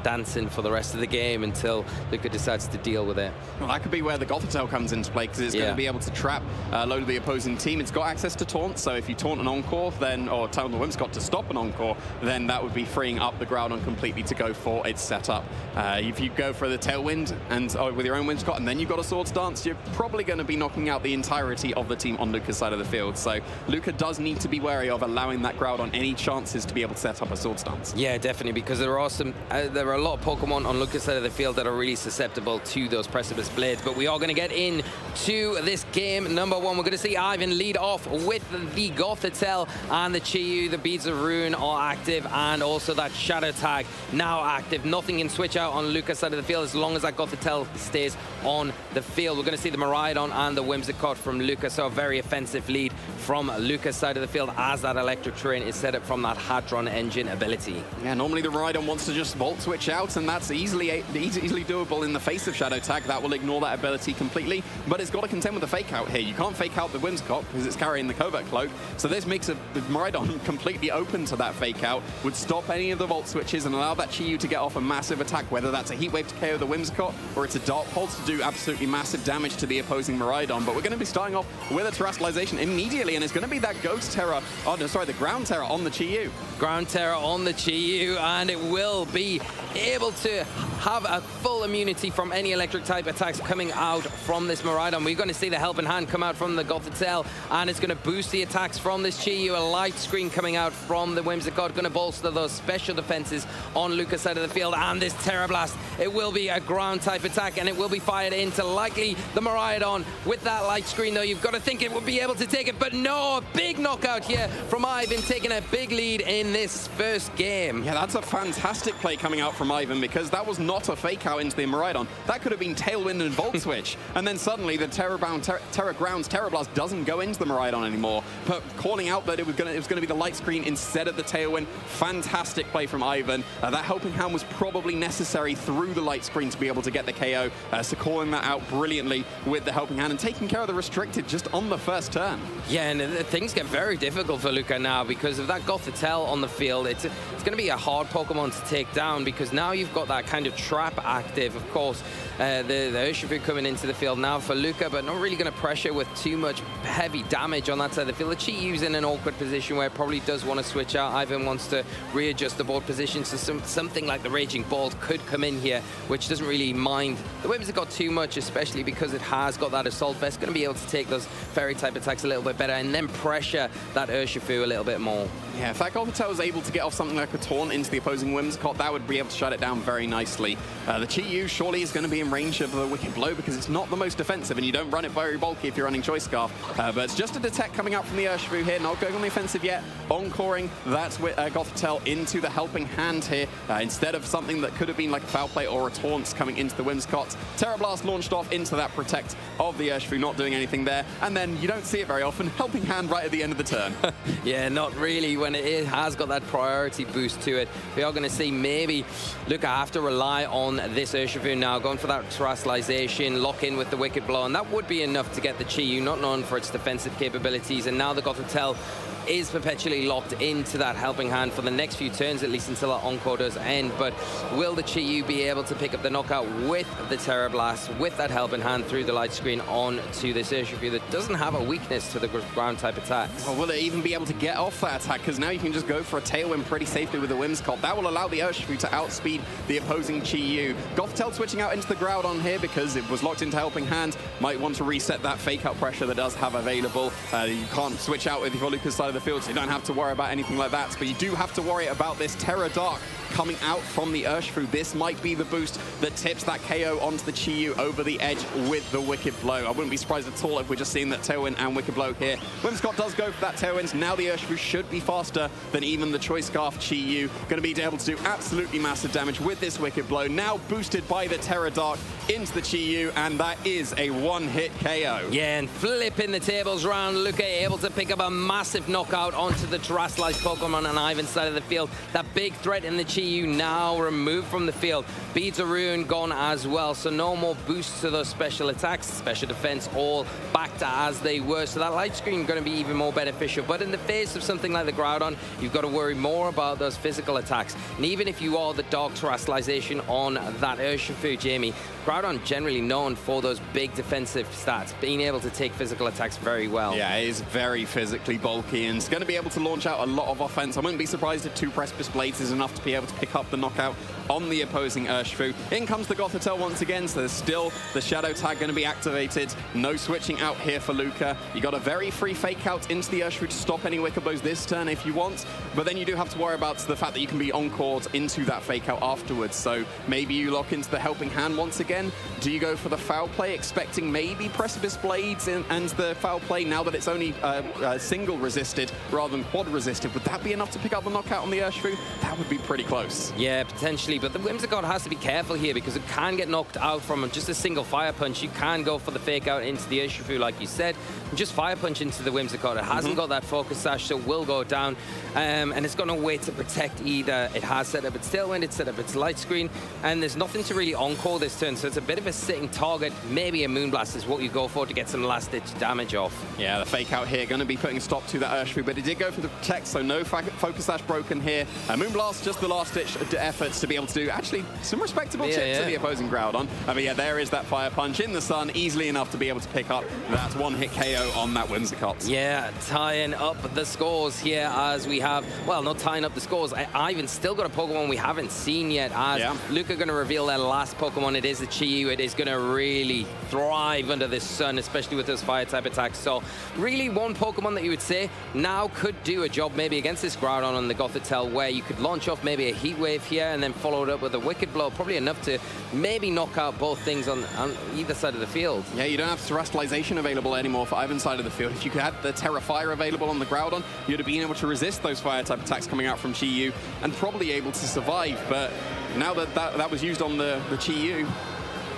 dancing for the rest of the game until Luca decides to deal with it. Well, that could be where the Gothitelle comes into play, because it's going to be able to trap a load of the opposing team. It's got access to taunt, so if you taunt an Encore, then, or tell the Whimsicott to stop an Encore, then that would be freeing up the Groudon completely to go for its setup. If you go for the Tailwind and with your own Whimsicott, and then you've got a Swords Dance, you're probably going to be knocking out the entirety of the team on Luca's side of the field. So Luca does need to be wary of allowing that Groudon any chances to be able to set up a Swords Dance. Yeah, definitely, because there are a lot of Pokemon on Luca's side of the field that are really susceptible to those Precipice Blades. But we are going to get into this game number one. We're going to see Ivan lead off with the Gothitelle and the Chi-Yu. The Beads of Ruin are active, and also that Shadow Tag now active. Nothing can switch out on Luca's side of the field as long as that Gothitelle stays on the field. We're going to see the Miraidon and the Whimsicott from Luca, so a very offensive lead from Luca's side of the field as that Electric Terrain is set up from that Hadron Engine ability. Yeah, normally the Miraidon wants to just Volt Switch out, and that's easily doable in the face of Shadow Tag. That will ignore that ability completely, but it's got to contend with the Fake Out here. You can't Fake Out the Whimsicott because it's carrying the Covert Cloak, so this makes the Miraidon completely open to that Fake Out, would stop any of the Volt Switches and allow that Chi-Yu to get off a massive attack, whether that's a Heat Wave to KO the Whimsicott or it's a Dark Pulse to do absolutely massive damage to the opposing Miraidon. But we're going to be starting off with a Terastallization immediately, and it's going to be that Ghost Terror, the Ground Terror on the Chi-Yu. Ground Terror on the Chi-Yu, and it will be able to have a full immunity from any electric type attacks coming out from this Miraidon. We're going to see the Helping Hand come out from the Gothitelle, and it's going to boost the attacks from this Chi-Yu. A light screen coming out from the Whimsicott, going to bolster those special defenses on Luca's side of the field. And this Terra Blast, it will be a ground type attack, and it will be fired into likely the Miraidon. With that light screen, though, you've got to think it will be able to take it, but no, a big knockout here from Ivan, taking a big lead in this first game. Yeah, that's a fantastic play coming out from Ivan, because that was not a Fake Out into the Miraidon. That could have been Tailwind and Volt Switch, and then suddenly the Terra Grounds Terra Blast doesn't go into the Miraidon anymore, but calling out that it was going to be the light screen instead of the Tailwind. Fantastic play from Ivan. That Helping Hand was probably necessary through the light screen to be able to get the KO, so calling that out brilliantly with the Helping Hand and taking care of the Restricted just on the first turn. Yeah, and things get very difficult for Luca now because of that Gothitelle on the field. It's going to be a hard Pokemon to take down, because now you've got that kind of trap active. Of course, the Urshifu coming into the field now for Luca, but not really going to pressure with too much heavy damage on that side of the field. The Chi-Yu's in an awkward position where it probably does want to switch out. Ivan wants to readjust the board position, so something like the Raging Bolt could come in here, which doesn't really mind the Whimsicott too much, especially because it has got that Assault Vest. Going to be able to take those Fairy type attacks a little bit better and then pressure that Urshifu a little bit more. Yeah, if that Gothitelle was able to get off something like a Taunt into the opposing Whimsicott, that would be able to shut it down very nicely. The Chi-Yu surely is going to be in range of the Wicked Blow, because it's not the most defensive, and you don't run it very bulky if you're running Choice Scarf. But it's just a Detect coming out from the Urshifu here, not going on the offensive yet. Encoring that Gothitelle into the Helping Hand here, instead of something that could have been like a Foul Play or a Taunt coming into the Whimsicott. Terra Blast launched off into that Protect of the Urshifu, not doing anything there. And then you don't see it very often, Helping Hand right at the end of the turn. Yeah, not really when it has got that priority boost to it. We are going to see maybe Luca have to rely on this Urshifu now, going for that Terastallization, lock in with the Wicked Blow, and that would be enough to get the Chi-Yu, not known for its defensive capabilities. And now the Gothitelle is perpetually locked into that Helping Hand for the next few turns, at least until that Encore does end. But will the Chi-Yu be able to pick up the knockout with the Terra Blast, with that Helping Hand through the light screen on to this Urshifu that doesn't have a weakness to the ground type attacks? Well, will it even be able to get off that attack? Because now you can just go for a Tailwind pretty safely with the Whimsicott. That will allow the Urshifu to outspeed the opposing Chi-Yu. Gothitelle switching out into the Groudon here because it was locked into Helping Hand. Might want to reset that Fake Out pressure that does have available. You can't switch out with your Luca's side of the field, so you don't have to worry about anything like that. But you do have to worry about this Terra Dark coming out from the Urshifu. This might be the boost that tips that KO onto the Chi-Yu over the edge with the Wicked Blow. I wouldn't be surprised at all if we're just seeing that Tailwind and Wicked Blow here. Whimsicott does go for that Tailwind. Now the Urshifu should be faster than even the Choice Scarf Chi-Yu. Going to be able to do absolutely massive damage with this Wicked Blow. Now boosted by the Terra Dark into the Chi-Yu, and that is a one-hit KO. Yeah, and flipping the tables around, Luca able to pick up a massive knockout onto the Terrestrialized Pokemon on Ivan's side of the field. That big threat in the Chi-Yu now removed from the field. Beads of Ruin gone as well, so no more boosts to those special attacks, special defense, all back to as they were. So that light screen going to be even more beneficial. But in the face of something like the Groudon, you've got to worry more about those physical attacks. And even if you are the Dark Terrestrialization on that Urshifu, Jamie, Groudon generally known for those big defensive stats, being able to take physical attacks very well. Yeah, it is very physically bulky and it's going to be able to launch out a lot of offense. I wouldn't be surprised if 2 Precipice Blades is enough to be able to pick up the knockout on the opposing Urshifu. In comes the Gothitelle once again, so there's still the Shadow Tag going to be activated. No switching out here for Luca. You got a very free fake out into the Urshifu to stop any Wicked Blows this turn if you want, but then you do have to worry about the fact that you can be encored into that fake out afterwards. So maybe you lock into the Helping Hand once again. Do you go for the Foul Play, expecting maybe Precipice Blades and the Foul Play now that it's only single resisted rather than quad resisted? Would that be enough to pick up the knockout on the Urshifu? That would be pretty close. Yeah, potentially, but the Whimsicott has to be careful here because it can get knocked out from just a single Fire Punch. You can go for the fake out into the Urshifu, like you said, and just Fire Punch into the Whimsicott. It hasn't got that Focus Sash, so will go down, and it's going to wait to protect either. It has set up its Tailwind, it's set up its Light Screen, and there's nothing to really encore this turn, so it's a bit of a sitting target. Maybe a Moonblast is what you go for to get some last-ditch damage off. Yeah, the fake out here going to be putting a stop to that Urshifu, but it did go for the protect, so no Focus Sash broken here. Moonblast, just the last-ditch efforts to be able to do actually some respectable chip to the opposing Groudon. But yeah, there is that Fire Punch in the sun, easily enough to be able to pick up that one-hit KO on that Whimsicott. Yeah, tying up the scores here as we have, well, not tying up the scores. Ivan's still got a Pokemon we haven't seen yet as Luca going to reveal their last Pokemon. It is the Chi-Yu. It is going to really thrive under this sun, especially with those fire-type attacks. So really one Pokemon that you would say now could do a job maybe against this Groudon on the Gothitelle, where you could launch off maybe a Heat Wave here and then follow it up with a Wicked Blow, probably enough to maybe knock out both things on either side of the field. Yeah, you don't have Terrestrialization available anymore for Ivan's side of the field. If you could have the Terra Fire available on the Groudon, you'd have been able to resist those fire-type attacks coming out from Chi-Yu and probably able to survive. But now that was used on the Chi-Yu,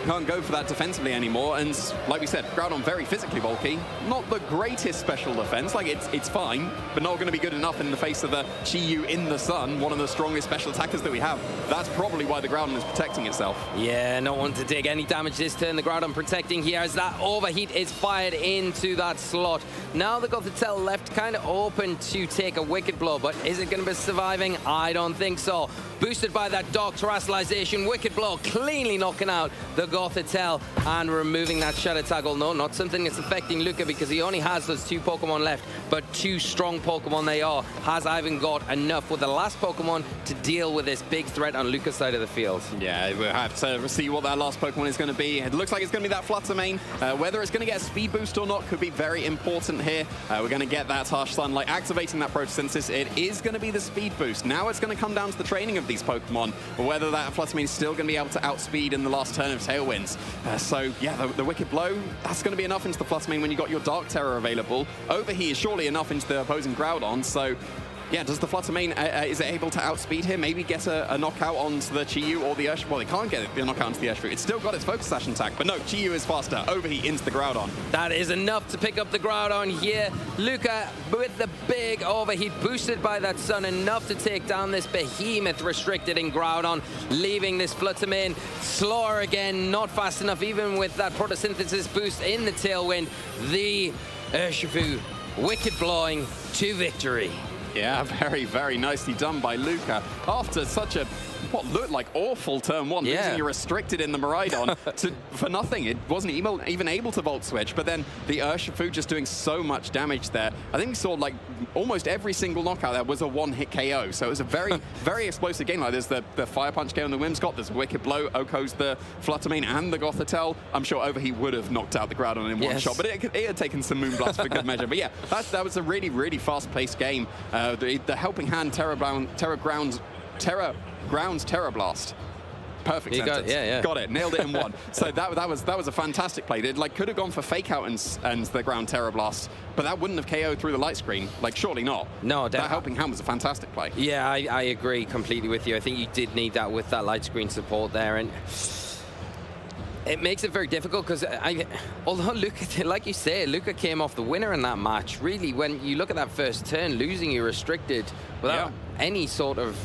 can't go for that defensively anymore, and like we said, Groudon very physically bulky, not the greatest special defense, like it's fine, but not going to be good enough in the face of the Chi-Yu in the sun, one of the strongest special attackers that we have. That's probably why the Groudon is protecting itself. Yeah, not wanting to take any damage this turn. The Groudon protecting here as that Overheat is fired into that slot. Now the Gothitelle left kind of open to take a Wicked Blow, but is it going to be surviving? I don't think so. Boosted by that Dark Terrestrialization, Wicked Blow cleanly knocking out the Gothitelle and removing that Shadow Tag. No, not something that's affecting Luca because he only has those 2 Pokemon left, but 2 strong Pokemon they are. Has Ivan got enough with the last Pokemon to deal with this big threat on Luca's side of the field? Yeah, we'll have to see what that last Pokemon is going to be. It looks like it's going to be that Flutter Mane. Whether it's going to get a speed boost or not could be very important here. We're going to get that Harsh Sunlight activating that Photosynthesis. It is going to be the speed boost. Now it's going to come down to the training of these Pokemon, whether that Flutter Mane is still going to be able to outspeed in the last turn of Tailwinds. So yeah, the Wicked Blow, that's going to be enough into the Flutter Mane when you got your Dark Terror available. Overheat is surely enough into the opposing Groudon, so yeah, does the Flutter Mane, is it able to outspeed here? Maybe get a knockout onto the Chi-Yu or the Urshifu? Well, it can't get a knockout onto the Urshifu. It's still got its Focus Sash attack, but no, Chi-Yu is faster. Overheat into the Groudon. That is enough to pick up the Groudon here. Luca with the big Overheat boosted by that sun, enough to take down this behemoth restricted in Groudon, leaving this Flutter Mane slower again, not fast enough even with that Photosynthesis boost in the Tailwind. The Urshifu Wicked Blowing to victory. Yeah, very, very nicely done by Luca. After such a, what looked like awful turn 1, losing your restricted in the Miraidon for nothing. It wasn't even able to Volt Switch, but then the Urshifu just doing so much damage there. I think we saw like almost every single knockout there was a one-hit KO. So it was a very, very explosive game. Like there's the Fire Punch KO on the Whimsicott, there's Wicked Blow, Oko's the Flutter Mane and the Gothitelle. I'm sure Overheat would have knocked out the Groudon in one shot, but it had taken some Moonblast for good measure. But yeah, that was a really, really fast-paced game. The Helping Hand, Terra ground Terror Blast. Perfect sentence. Got it. Nailed it in one. So that was a fantastic play. It could have gone for Fake Out and the ground Terror Blast, but that wouldn't have KO'd through the light screen. Surely not. No, that helping hand was a fantastic play. Yeah, I agree completely with you. I think you did need that with that light screen support there, and it makes it very difficult because although Luka, like you say, Luka came off the winner in that match. Really, when you look at that first turn, losing you restricted without any sort of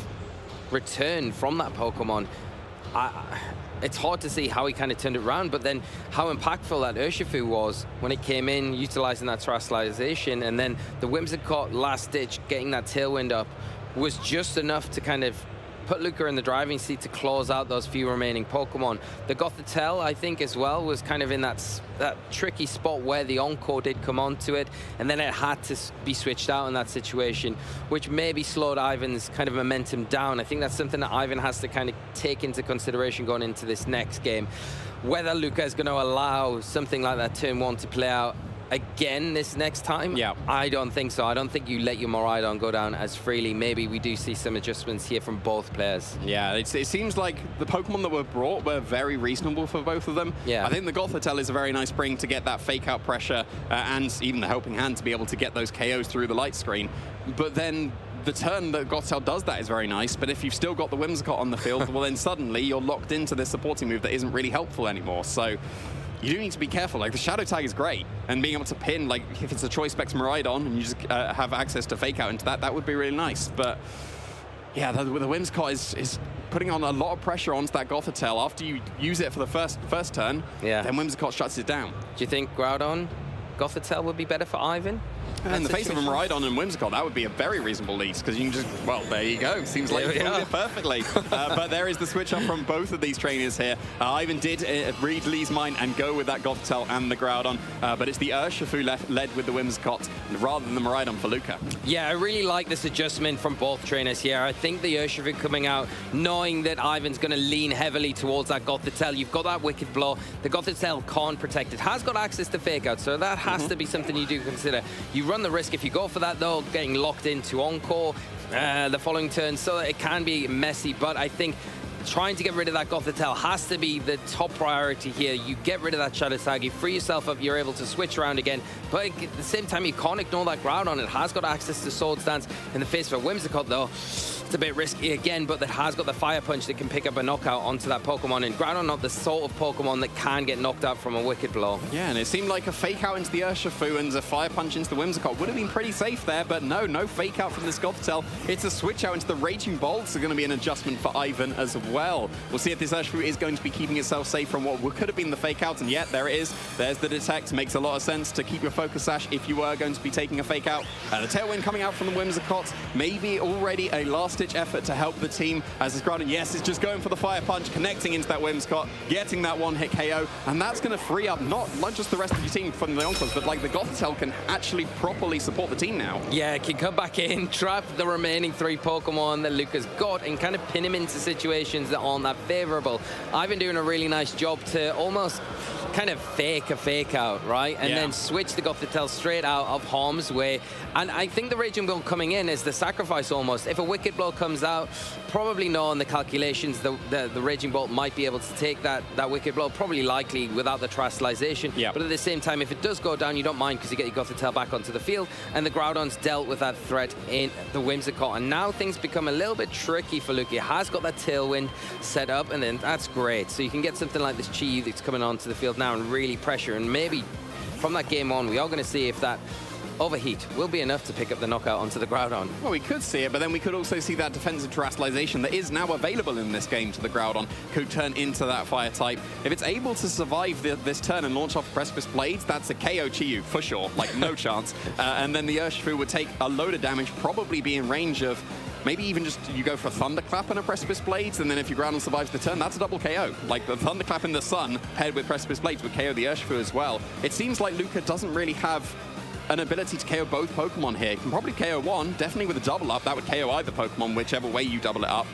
return from that Pokemon. It's hard to see how he kind of turned it around, but then how impactful that Urshifu was when it came in, utilizing that Terastallization, and then the Whimsicott last ditch, getting that Tailwind up, was just enough to kind of put Luka in the driving seat to close out those few remaining Pokemon. The Gothitelle, I think, as well, was kind of in that tricky spot where the Encore did come onto it, and then it had to be switched out in that situation, which maybe slowed Ivan's kind of momentum down. I think that's something that Ivan has to kind of take into consideration going into this next game. Whether Luka is going to allow something like that turn 1 to play out again this next time? I don't think so. I don't think you let your Miraidon go down as freely. Maybe we do see some adjustments here from both players. Yeah, it seems like the Pokemon that were brought were very reasonable for both of them. Yeah. I think the Gothitelle is a very nice bring to get that Fake Out pressure and even the Helping Hand to be able to get those KOs through the light screen. But then the turn that Gothitelle does that is very nice, but if you've still got the Whimsicott on the field, well then suddenly you're locked into this supporting move that isn't really helpful anymore. So you do need to be careful. The Shadow Tag is great, and being able to pin, if it's a Choice Specs Miraidon and you just have access to Fake Out into that would be really nice. But yeah, the Whimsicott is putting on a lot of pressure onto that Gothitelle. After you use it for the first turn, then Whimsicott shuts it down. Do you think Groudon, Gothitelle would be better for Ivan? In the face of a Miraidon and Whimsicott, that would be a very reasonable lead, because you can just, well, there you go. Seems like you pulled it perfectly. But there is the switch up from both of these trainers here. Ivan did read Lee's mind and go with that Gothitelle and the Groudon, but it's the Urshifu led with the Whimsicott rather than the Miraidon for Luka. Yeah, I really like this adjustment from both trainers here. I think the Urshifu coming out, knowing that Ivan's going to lean heavily towards that Gothitelle. You've got that Wicked Blow. The Gothitelle can't protect it. Has got access to Fake Out, so that has to be something you do consider. You run the risk, if you go for that though, getting locked into Encore the following turn, so that it can be messy, but I think trying to get rid of that Gothitelle has to be the top priority here. You get rid of that Shadow Tag, you free yourself up, you're able to switch around again, but at the same time you can't ignore that Groudon. It has got access to Swords Dance. In the face of a Whimsicott though, it's a bit risky again, but that has got the Fire Punch that can pick up a knockout onto that Pokemon, and Groudon not the sort of Pokemon that can get knocked out from a Wicked Blow. Yeah, and it seemed like a Fake Out into the Urshifu and a Fire Punch into the Whimsicott would have been pretty safe there, but no Fake Out from this Gothitelle. It's a switch out into the Raging Bolts. So going to be an adjustment for Ivan as well. We'll see if this Urshifu is going to be keeping itself safe from what could have been the Fake Out, and yet there it is. There's the Detect. Makes a lot of sense to keep your Focus Sash if you were going to be taking a Fake Out. The Tailwind coming out from the Whimsicott, maybe already a last-ditch effort to help the team as this Groudon, yes, is just going for the Fire Punch, connecting into that Whimsicott, getting that one-hit KO, and that's going to free up not just the rest of your team from the Encores, but the Gothitelle can actually properly support the team now. Yeah, it can come back in, trap the remaining 3 Pokemon that Luka's got, and kind of pin him into situations that aren't that favorable. I've been doing a really nice job to almost kind of fake a Fake Out, right? And then switch the Gothitelle straight out of harm's way. And I think the Raging Blow coming in is the sacrifice almost. If a Wicked Blow comes out, probably knowing the calculations, the Raging Bolt might be able to take that Wicked Blow, probably likely without the Terastallization. But at the same time, if it does go down, you don't mind because you get your Gothitelle back onto the field, and the Groudon's dealt with that threat in the Whimsicott. And now things become a little bit tricky for Luka. He has got that Tailwind set up, and then that's great. So you can get something like this Chi that's coming onto the field now and really pressure, and maybe from that game on, we are going to see if that Overheat will be enough to pick up the knockout onto the Groudon. Well, we could see it, but then we could also see that defensive Terastallization that is now available in this game to the Groudon could turn into that Fire type. If it's able to survive this turn and launch off Precipice Blades, that's a KO Chi-Yu for sure, no chance. And then the Urshifu would take a load of damage, probably be in range of maybe even just you go for Thunderclap and a Precipice Blades, and then if your Groudon survives the turn, that's a double KO. The Thunderclap in the sun paired with Precipice Blades would KO the Urshifu as well. It seems like Luka doesn't really have an ability to KO both Pokemon here. He can probably KO one, definitely with a double up. That would KO either Pokemon, whichever way you double it up.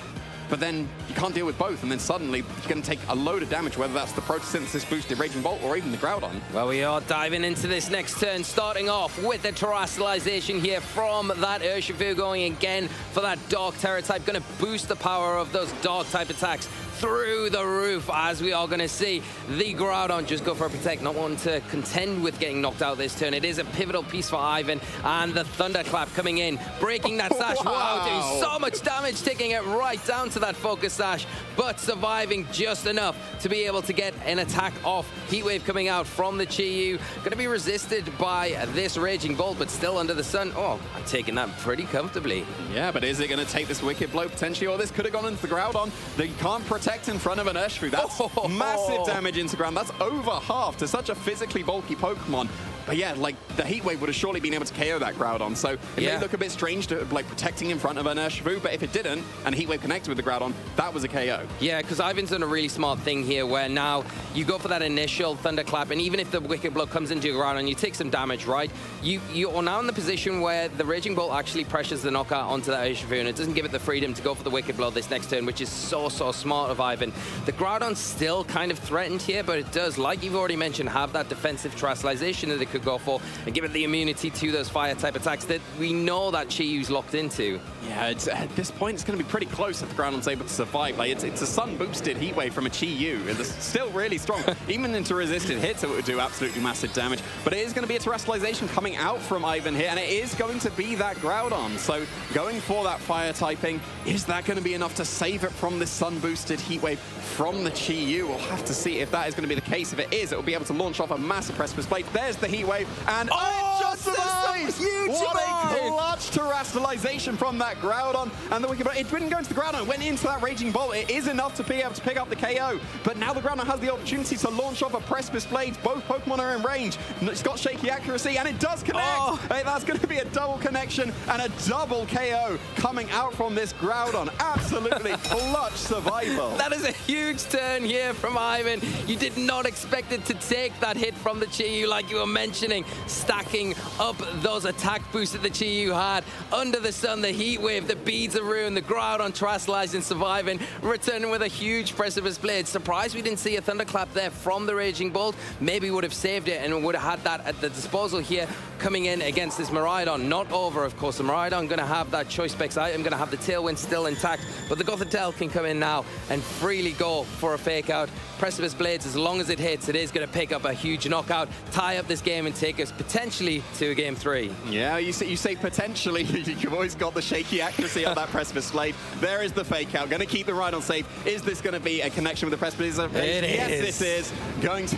but then you can't deal with both, and then suddenly you're going to take a load of damage, whether that's the Photosynthesis boosted Raging Bolt or even the Groudon. Well, we are diving into this next turn, starting off with the Terastallization here from that Urshifu, going again for that Dark Terror type, going to boost the power of those Dark type attacks through the roof, as we are going to see the Groudon just go for a Protect, not wanting to contend with getting knocked out this turn. It is a pivotal piece for Ivan, and the Thunderclap coming in, breaking that sash. Wow, doing so much damage, taking it right down to that focus sash, but surviving just enough to be able to get an attack off. Heatwave coming out from the Chi-Yu, going to be resisted by this Raging Bolt, but still under the sun. Oh, I'm taking that pretty comfortably. Yeah, but is it going to take this Wicked Blow potentially, or this could have gone into the Groudon? They can't protect in front of an Urshifu. That's massive damage into ground. That's over half to such a physically bulky Pokemon. But yeah, like, the Heat Wave would have surely been able to KO that Groudon, so it may look a bit strange to, like, protecting in front of an Urshifu, but if it didn't, and Heat Wave connected with the Groudon, that was a KO. Yeah, because Ivan's done a really smart thing here, where now you go for that initial Thunderclap, and even if the Wicked Blow comes into your Groudon, you take some damage, right? You are now in the position where the Raging Bolt actually pressures the knockout onto that Urshifu, and it doesn't give it the freedom to go for the Wicked Blow this next turn, which is so smart of Ivan. The Groudon's still kind of threatened here, but it does, like you've already mentioned, have that defensive Terastallization that it could go for, and give it the immunity to those fire-type attacks that we know that Chi-Yu's locked into. Yeah, at this point, it's going to be pretty close if the Groudon's able to survive. Like, it's a sun-boosted Heat Wave from a Chi-Yu. It's still really strong. Even into resisted hits, it would do absolutely massive damage. But it is going to be a Terastallization coming out from Ivan here, and it is going to be that Groudon. So going for that fire typing, is that going to be enough to save it from this sun-boosted Heat Wave from the Chi-Yu? We'll have to see if that is going to be the case. If it is, it will be able to launch off a massive Precipice Blade. There's the Heat Wave, and it just survives! Huge What survive! a clutch Terastallization from that Groudon, and the Wicked Blow. It didn't go into the Groudon, it went into that Raging Bolt. It is enough to be able to pick up the KO, but now the Groudon has the opportunity to launch off a Precipice Blade. Both Pokemon are in range. It's got shaky accuracy, and it does connect. Hey, that's going to be a double connection and a double KO coming out from this Groudon. Absolutely clutch survival. That is a huge turn here from Ivan. You did not expect it to take that hit from the Chi-Yu, like you were mentioning, stacking up those attack boosts that the Chi-Yu had. Under the sun, the Heat Wave, the Beads of Ruin, the Groudon Terastallizing, surviving, returning with a huge Precipice Blade. Surprised we didn't see a Thunderclap there from the Raging Bolt. Maybe would have saved it and would have had that at the disposal here, coming in against this Miraidon. Not over, of course. The Miraidon going to have that Choice Specs item, going to have the Tailwind still intact, but the Gothitelle can come in now and freely go for a fake out. Precipice Blades, as long as it hits, it is going to pick up a huge knockout, tie up this game and take us potentially to game 3. Yeah, you say potentially. You've always got the shaky accuracy of that Precipice Blade. There is the fake out. Going to keep the Rhydon safe. Is this going to be a connection with the Precipice? Yes, this is going to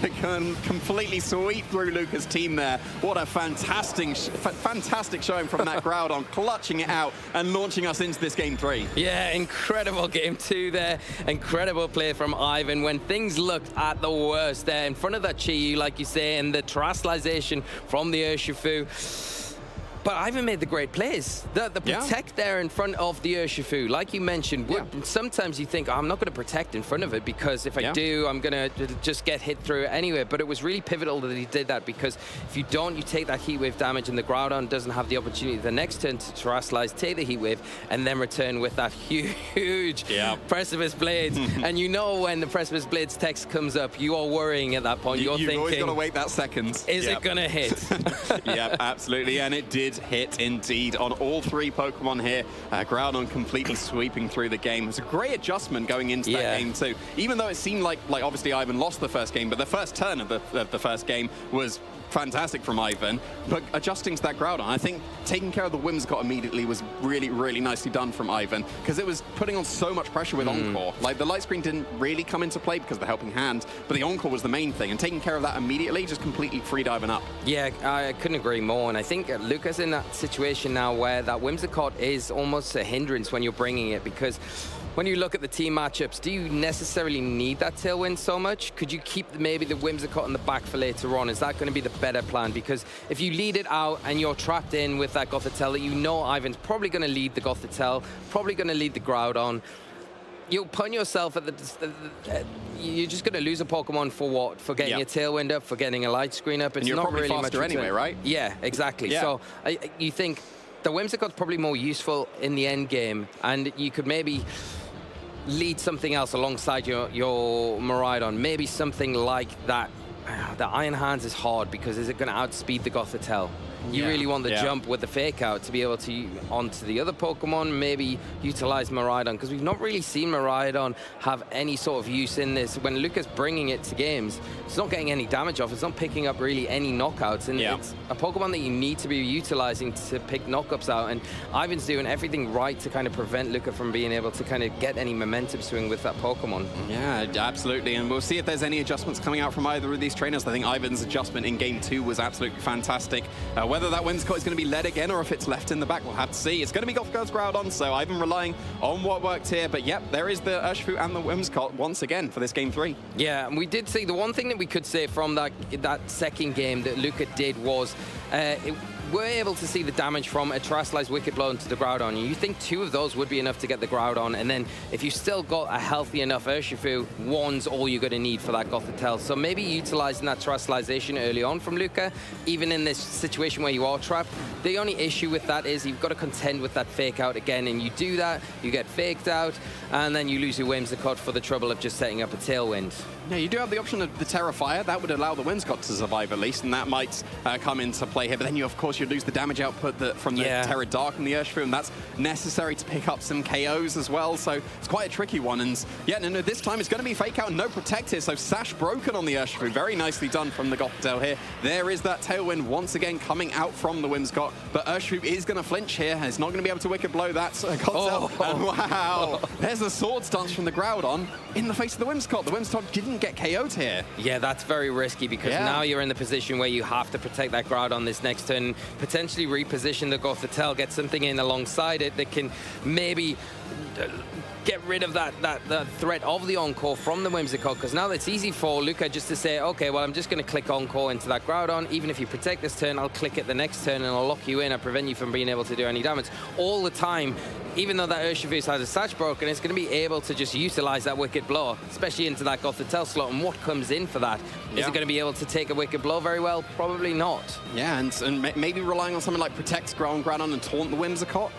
completely sweep through Luca's team there. What a fantastic showing from that Groudon, clutching it out and launching us into this game 3. Yeah, incredible game 2 there. Incredible play from Ivan when things looked at the worst there in front of that Chi-Yu, like you say, and the Terastallization from the Urshifu. But Ivan made the great plays. The protect there in front of the Urshifu, like you mentioned, sometimes you think, oh, I'm not going to protect in front of it because if I do, I'm going to just get hit through it anyway. But it was really pivotal that he did that, because if you don't, you take that Heat Wave damage, and the Groudon doesn't have the opportunity the next turn to Terastallize, take the Heat Wave, and then return with that huge Precipice Blades. And you know when the Precipice Blades text comes up, you are worrying at that point. You're thinking, always got to wait that second. Is it going to hit? Yeah, absolutely. And it did hit indeed on all 3 Pokemon here. Groudon completely sweeping through the game. It's a great adjustment going into that game too. Even though it seemed like obviously Ivan lost the first game, but the first turn of the first game was fantastic from Ivan, but adjusting to that Groudon, I think taking care of the Whimsicott immediately was really, really nicely done from Ivan, because it was putting on so much pressure with Encore. Like, the Light Screen didn't really come into play because of the Helping Hand, but the Encore was the main thing, and taking care of that immediately just completely freed Ivan up. Yeah, I couldn't agree more, and I think Luca's in that situation now where that Whimsicott is almost a hindrance when you're bringing it, because when you look at the team matchups, do you necessarily need that Tailwind so much? Could you keep maybe the Whimsicott in the back for later on? Is that going to be the better plan? Because if you lead it out and you're trapped in with that Gothitelle, you know Ivan's probably going to lead the Gothitelle, probably going to lead the Groudon. You'll put yourself at you're just going to lose a Pokemon for what? For getting your Tailwind up, for getting a Light Screen up. It's you're not probably really faster much anyway, right? Yeah, exactly. Yeah. So you think the Whimsicott's probably more useful in the end game, and you could maybe lead something else alongside your Miraidon. Maybe something like that. The Iron Hands is hard because is it going to outspeed the Gothitelle? You really want the jump with the fake out to be able to onto the other Pokemon, maybe utilize Miraidon, because we've not really seen Miraidon have any sort of use in this. When Luca's bringing it to games, it's not getting any damage off, it's not picking up really any knockouts, and it's a Pokemon that you need to be utilizing to pick knockups out, and Ivan's doing everything right to kind of prevent Luca from being able to kind of get any momentum swing with that Pokemon. Yeah, absolutely, and we'll see if there's any adjustments coming out from either of these trainers. I think Ivan's adjustment in Game 2 was absolutely fantastic. Whether that Whimsicott is going to be led again or if it's left in the back, we'll have to see. It's going to be Gothitell's Groudon, so Ivan relying on what worked here. But yep, there is the Urshifu and the Whimsicott once again for this Game 3. Yeah, and we did see the one thing that we could say from that second game that Luca did was we're able to see the damage from a Terastallized Wicked Blow into the Groudon. You think 2 of those would be enough to get the Groudon, and then if you still got a healthy enough Urshifu, 1's all you're going to need for that Gothitelle. So maybe utilizing that Terastallization early on from Luca, even in this situation where you are trapped. The only issue with that is you've got to contend with that fake out again, and you do that, you get faked out, and then you lose your Whimsicott for the trouble of just setting up a Tailwind. Yeah, you do have the option of the Terra Fire. That would allow the Whimsicott to survive at least, and that might come into play here. But then you, of course, you lose the damage output from the Terra Dark and the Urshifu, and that's necessary to pick up some KOs as well. So it's quite a tricky one. And yeah, no, this time it's going to be fake out and no protect here. So Sash broken on the Urshifu. Very nicely done from the Gothitelle here. There is that Tailwind once again coming out from the Whimsicott, but Urshifu is going to flinch here. It's not going to be able to Wicked Blow that Gothitelle. And wow, there's a Swords Dance from the Groudon in the face of the Whimsicott. The Whimsicott didn't get KO'd here. Yeah, that's very risky because now you're in the position where you have to protect that Groudon this next turn, potentially reposition the Gothitelle, get something in alongside it that can maybe get rid of that threat of the Encore from the Whimsicott, because now it's easy for Luca just to say, okay, well, I'm just going to click Encore into that Groudon. Even if you protect this turn, I'll click it the next turn and I'll lock you in. I'll prevent you from being able to do any damage. All the time, even though that Urshifu has a Sash broken, it's going to be able to just utilize that Wicked Blow, especially into that Gothitelle slot. And what comes in for that? Is it going to be able to take a Wicked Blow very well? Probably not. Yeah, and maybe relying on something like Protect Groudon and Taunt the Whimsicott.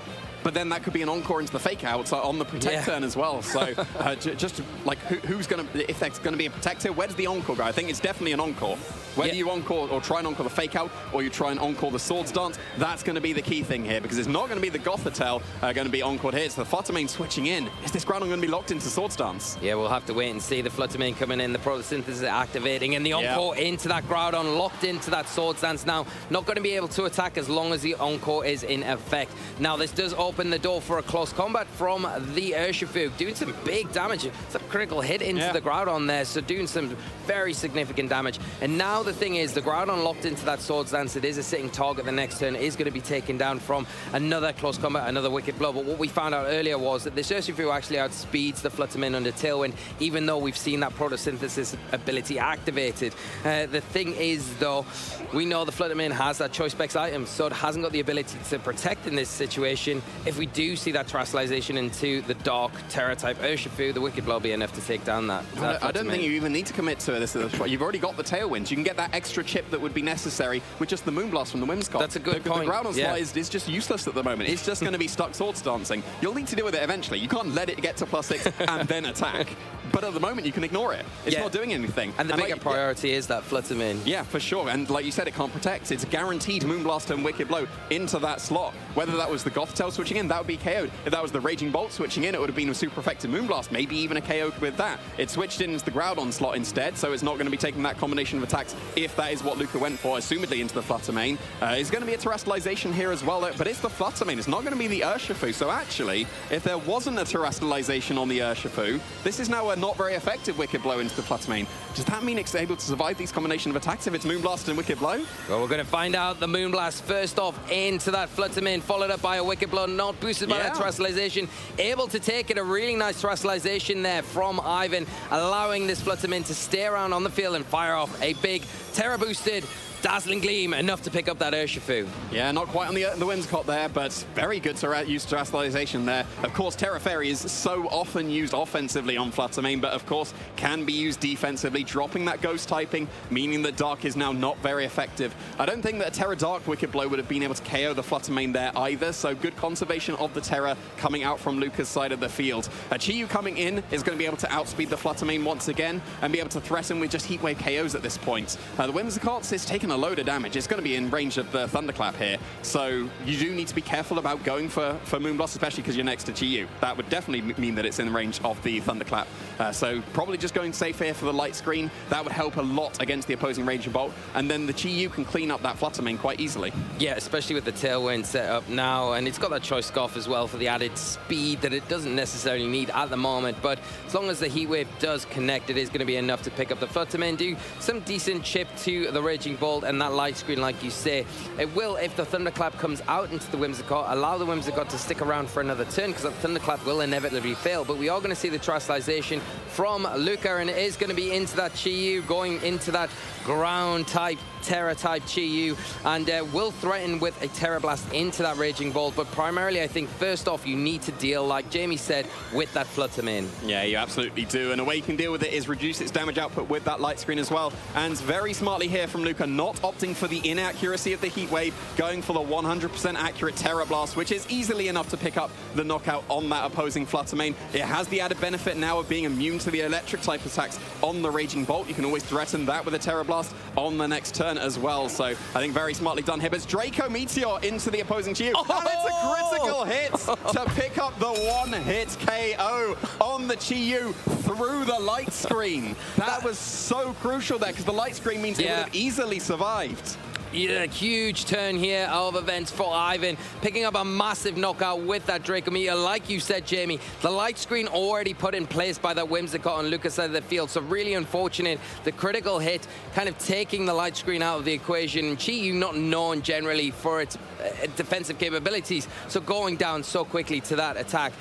But then that could be an Encore into the fake out on the Protect turn as well. So just like who's going to, if there's going to be a Protect here, where does the Encore go? I think it's definitely an Encore. Whether you Encore or try and Encore the fake out or you try and Encore the Swords Dance, that's going to be the key thing here, because it's not going to be the Gothitelle going to be Encored here. It's the Fluttermane switching in. Is this Groudon going to be locked into Swords Dance? Yeah, we'll have to wait and see. The Fluttermane coming in, the Photosynthesis activating, and the Encore into that Groudon, locked into that Swords Dance now. Not going to be able to attack as long as the Encore is in effect. Now, this does open the door for a close combat from the Urshifu, doing some big damage. It's a critical hit into the Groudon there, so doing some very significant damage. And now the thing is, the Groudon locked into that Swords Dance, it is a sitting target. The next turn is going to be taken down from another close combat, another Wicked Blow. But what we found out earlier was that this Urshifu actually outspeeds the Fluttermane under Tailwind, even though we've seen that Photosynthesis ability activated. The thing is, though, we know the Fluttermane has that Choice Specs item, so it hasn't got the ability to protect in this situation. If we do see that Terastallization into the Dark Terra-type Urshifu, the Wicked Blow will be enough to take down that I don't think you even need to commit to this. You've already got the Tailwind. You can get that extra chip that would be necessary with just the Moonblast from the Whimsicott. That's a good point. The Groudon slot is just useless at the moment. It's just going to be stuck Swords Dancing. You'll need to deal with it eventually. You can't let it get to +6 and then attack. But at the moment, you can ignore it. It's not doing anything. And the bigger priority is that Fluttermane. Yeah, for sure. And like you said, it can't protect. It's guaranteed Moonblast and Wicked Blow into that slot. Whether that was the Gothitelle switching in, that would be KO'd. If that was the Raging Bolt switching in, it would have been a super effective Moonblast, maybe even a KO with that. It switched into the Groudon slot instead, so it's not going to be taking that combination of attacks if that is what Luca went for, assumedly into the Fluttermane. It's going to be a Terastallization here as well, but it's the Fluttermane. It's not going to be the Urshifu. So actually, if there wasn't a Terastallization on the Urshifu, this is now a not very effective Wicked Blow into the Fluttermane. Does that mean it's able to survive these combination of attacks if it's Moonblast and Wicked Blow? Well, we're going to find out. The Moonblast first off into that Fluttermane, followed up by a Wicked Blow, not boosted by that Terastallization. Able to take it, a really nice Terastallization there from Ivan, allowing this Fluttermane to stay around on the field and fire off a big Terra-boosted Dazzling Gleam, enough to pick up that Urshifu. Yeah, not quite on the Whimsicott there, but very good to use Terastallization there. Of course, Terra Fairy is so often used offensively on Fluttermane. Main, but of course can be used defensively, dropping that Ghost typing, meaning that Dark is now not very effective. I don't think that a Terra Dark Wicked Blow would have been able to KO the Flutter Main there either, so good conservation of the Terra coming out from Luca's side of the field. Chiyu coming in is going to be able to outspeed the Flutter Main once again and be able to threaten with just Heatwave KOs at this point. The Whimsicots is taking a load of damage. It's going to be in range of the Thunderclap here, so you do need to be careful about going for Moonblast, especially because you're next to Chiyu. That would definitely mean that it's in range of the Thunderclap. So probably just going safe here for the Light Screen. That would help a lot against the opposing Raging Bolt, and then the Chiyu can clean up that Flutter Main quite easily. Yeah, especially with the Tailwind set up now, and it's got that Choice Scarf as well for the added speed that it doesn't necessarily need at the moment, but as long as the Heat Wave does connect, it is going to be enough to pick up the Flutter Main, do some decent chip to the Raging Bolt, and that Light Screen, like you say, it will, if the Thunderclap comes out into the Whimsicott, allow the Whimsicott to stick around for another turn, because that Thunderclap will inevitably fail, but we are going to see the Terastallization from Luca, and it is going to be into that Chiyu, going into that ground type, Terra type Chiyu, and will threaten with a Terra Blast into that Raging Bolt, but primarily I think first off you need to deal, like Jamie said, with that Flutter Main. Yeah, you absolutely do, and a way you can deal with it is reduce its damage output with that Light Screen as well, and very smartly here from Luca, not opting for the inaccuracy of the Heat Wave, going for the 100% accurate Terra Blast, which is easily enough to pick up the knockout on that opposing Flutter Main. It has the added benefit now of being immune to the electric type attacks on the Raging Bolt. You can always threaten that with a Terra Blast on the next turn as well, so I think very smartly done here. But it's Draco Meteor into the opposing Chiyu, and it's a critical hit to pick up the one-hit KO on the Chiyu through the Light Screen. That was so crucial there, because the Light Screen means it would have easily survived. Yeah, huge turn here of events for Ivan, picking up a massive knockout with that Draco Meteor. Like you said, Jamie, the Light Screen already put in place by that Whimsicott on Luca's side of the field, so really unfortunate. The critical hit kind of taking the Light Screen out of the equation. Chiyu not known generally for its defensive capabilities, so going down so quickly to that attack.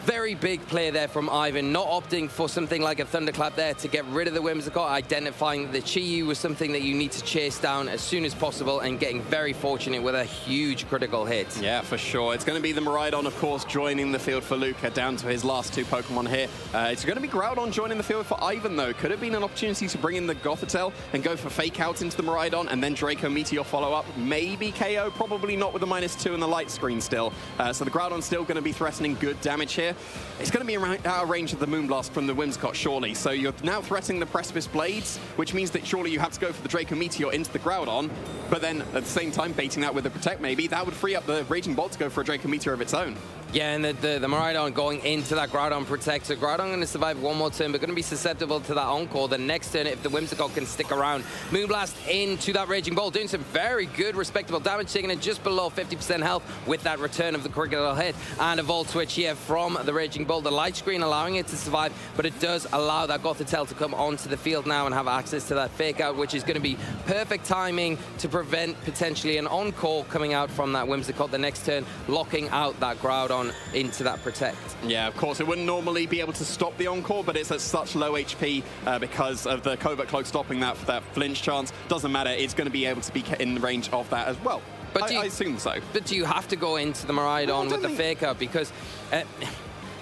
Very big play there from Ivan, not opting for something like a Thunderclap there to get rid of the Whimsicott, identifying that the Chiyu was something that you need to chase down as soon as possible, and getting very fortunate with a huge critical hit. Yeah, for sure. It's going to be the Miraidon, of course, joining the field for Luca, down to his last two Pokemon here. It's going to be Groudon joining the field for Ivan, though. Could have been an opportunity to bring in the Gothitelle and go for Fake Out into the Miraidon, and then Draco Meteor follow up. Maybe KO, probably not with the -2 and the Light Screen still. So the Groudon's still going to be threatening good damage here. It's going to be out of range of the Moonblast from the Whimsicott, surely. So you're now threatening the Precipice Blades, which means that surely you have to go for the Draco Meteor into the Groudon, but then at the same time baiting that with the Protect maybe. That would free up the Raging Bolt to go for a Draco Meteor of its own. Yeah, and the Miraidon going into that Groudon Protect. So Groudon going to survive one more turn, but going to be susceptible to that Encore the next turn if the Whimsicott can stick around. Moonblast into that Raging Bolt, doing some very good, respectable damage, taking it just below 50% health with that return of the critical hit. And a Volt Switch here from the Raging Bolt. The Light Screen allowing it to survive, but it does allow that Gothitelle to come onto the field now and have access to that Fake Out, which is going to be perfect timing to prevent potentially an Encore coming out from that Whimsicott the next turn, locking out that Groudon into that Protect. Yeah, of course, it wouldn't normally be able to stop the Encore, but it's at such low HP because of the Covert Cloak stopping that flinch chance. Doesn't matter, it's going to be able to be in range of that as well. But I assume so. But do you have to go into the Miraidon with the Fake Out? Because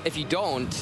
if you don't,